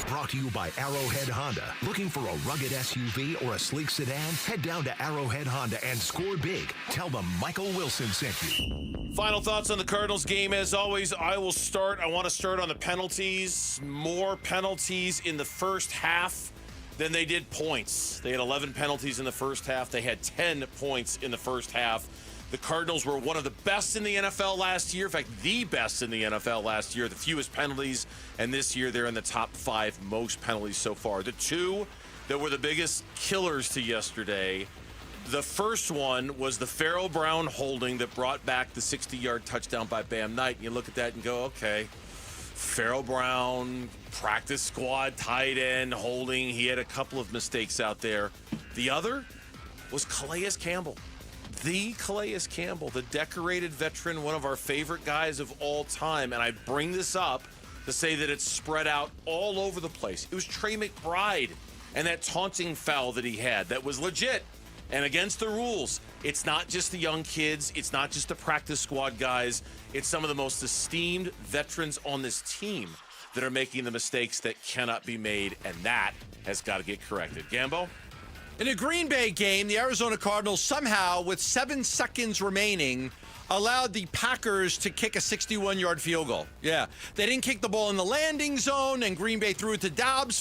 Brought to you by Arrowhead Honda. Looking for a rugged SUV or a sleek sedan? Head down to Arrowhead Honda and score big. Tell them Michael Wilson sent you. Final thoughts on the Cardinals game. As always, I want to start on the penalties. More penalties in the first half than they did points. They had 11 penalties in the first half. They had 10 points in the first half. The Cardinals were one of the best in the NFL last year. In fact, the best in the NFL last year. The fewest penalties. And this year, they're in the top 5 most penalties so far. The two that were the biggest killers to yesterday, the first one was the Farrell Brown holding that brought back the 60-yard touchdown by Bam Knight. And you look at that and go, okay, Farrell Brown, practice squad, tight end, holding. He had a couple of mistakes out there. The other was Calais Campbell. The Calais Campbell, the decorated veteran, one of our favorite guys of all time. And I bring this up to say that it's spread out all over the place. It was Trey McBride and that taunting foul that he had that was legit and against the rules. It's not just the young kids. It's not just the practice squad guys. It's some of the most esteemed veterans on this team that are making the mistakes that cannot be made, and that has got to get corrected. Gambo? In a Green Bay game, the Arizona Cardinals somehow, with 7 seconds remaining, allowed the Packers to kick a 61-yard field goal. Yeah, they didn't kick the ball in the landing zone, and Green Bay threw it to Dobbs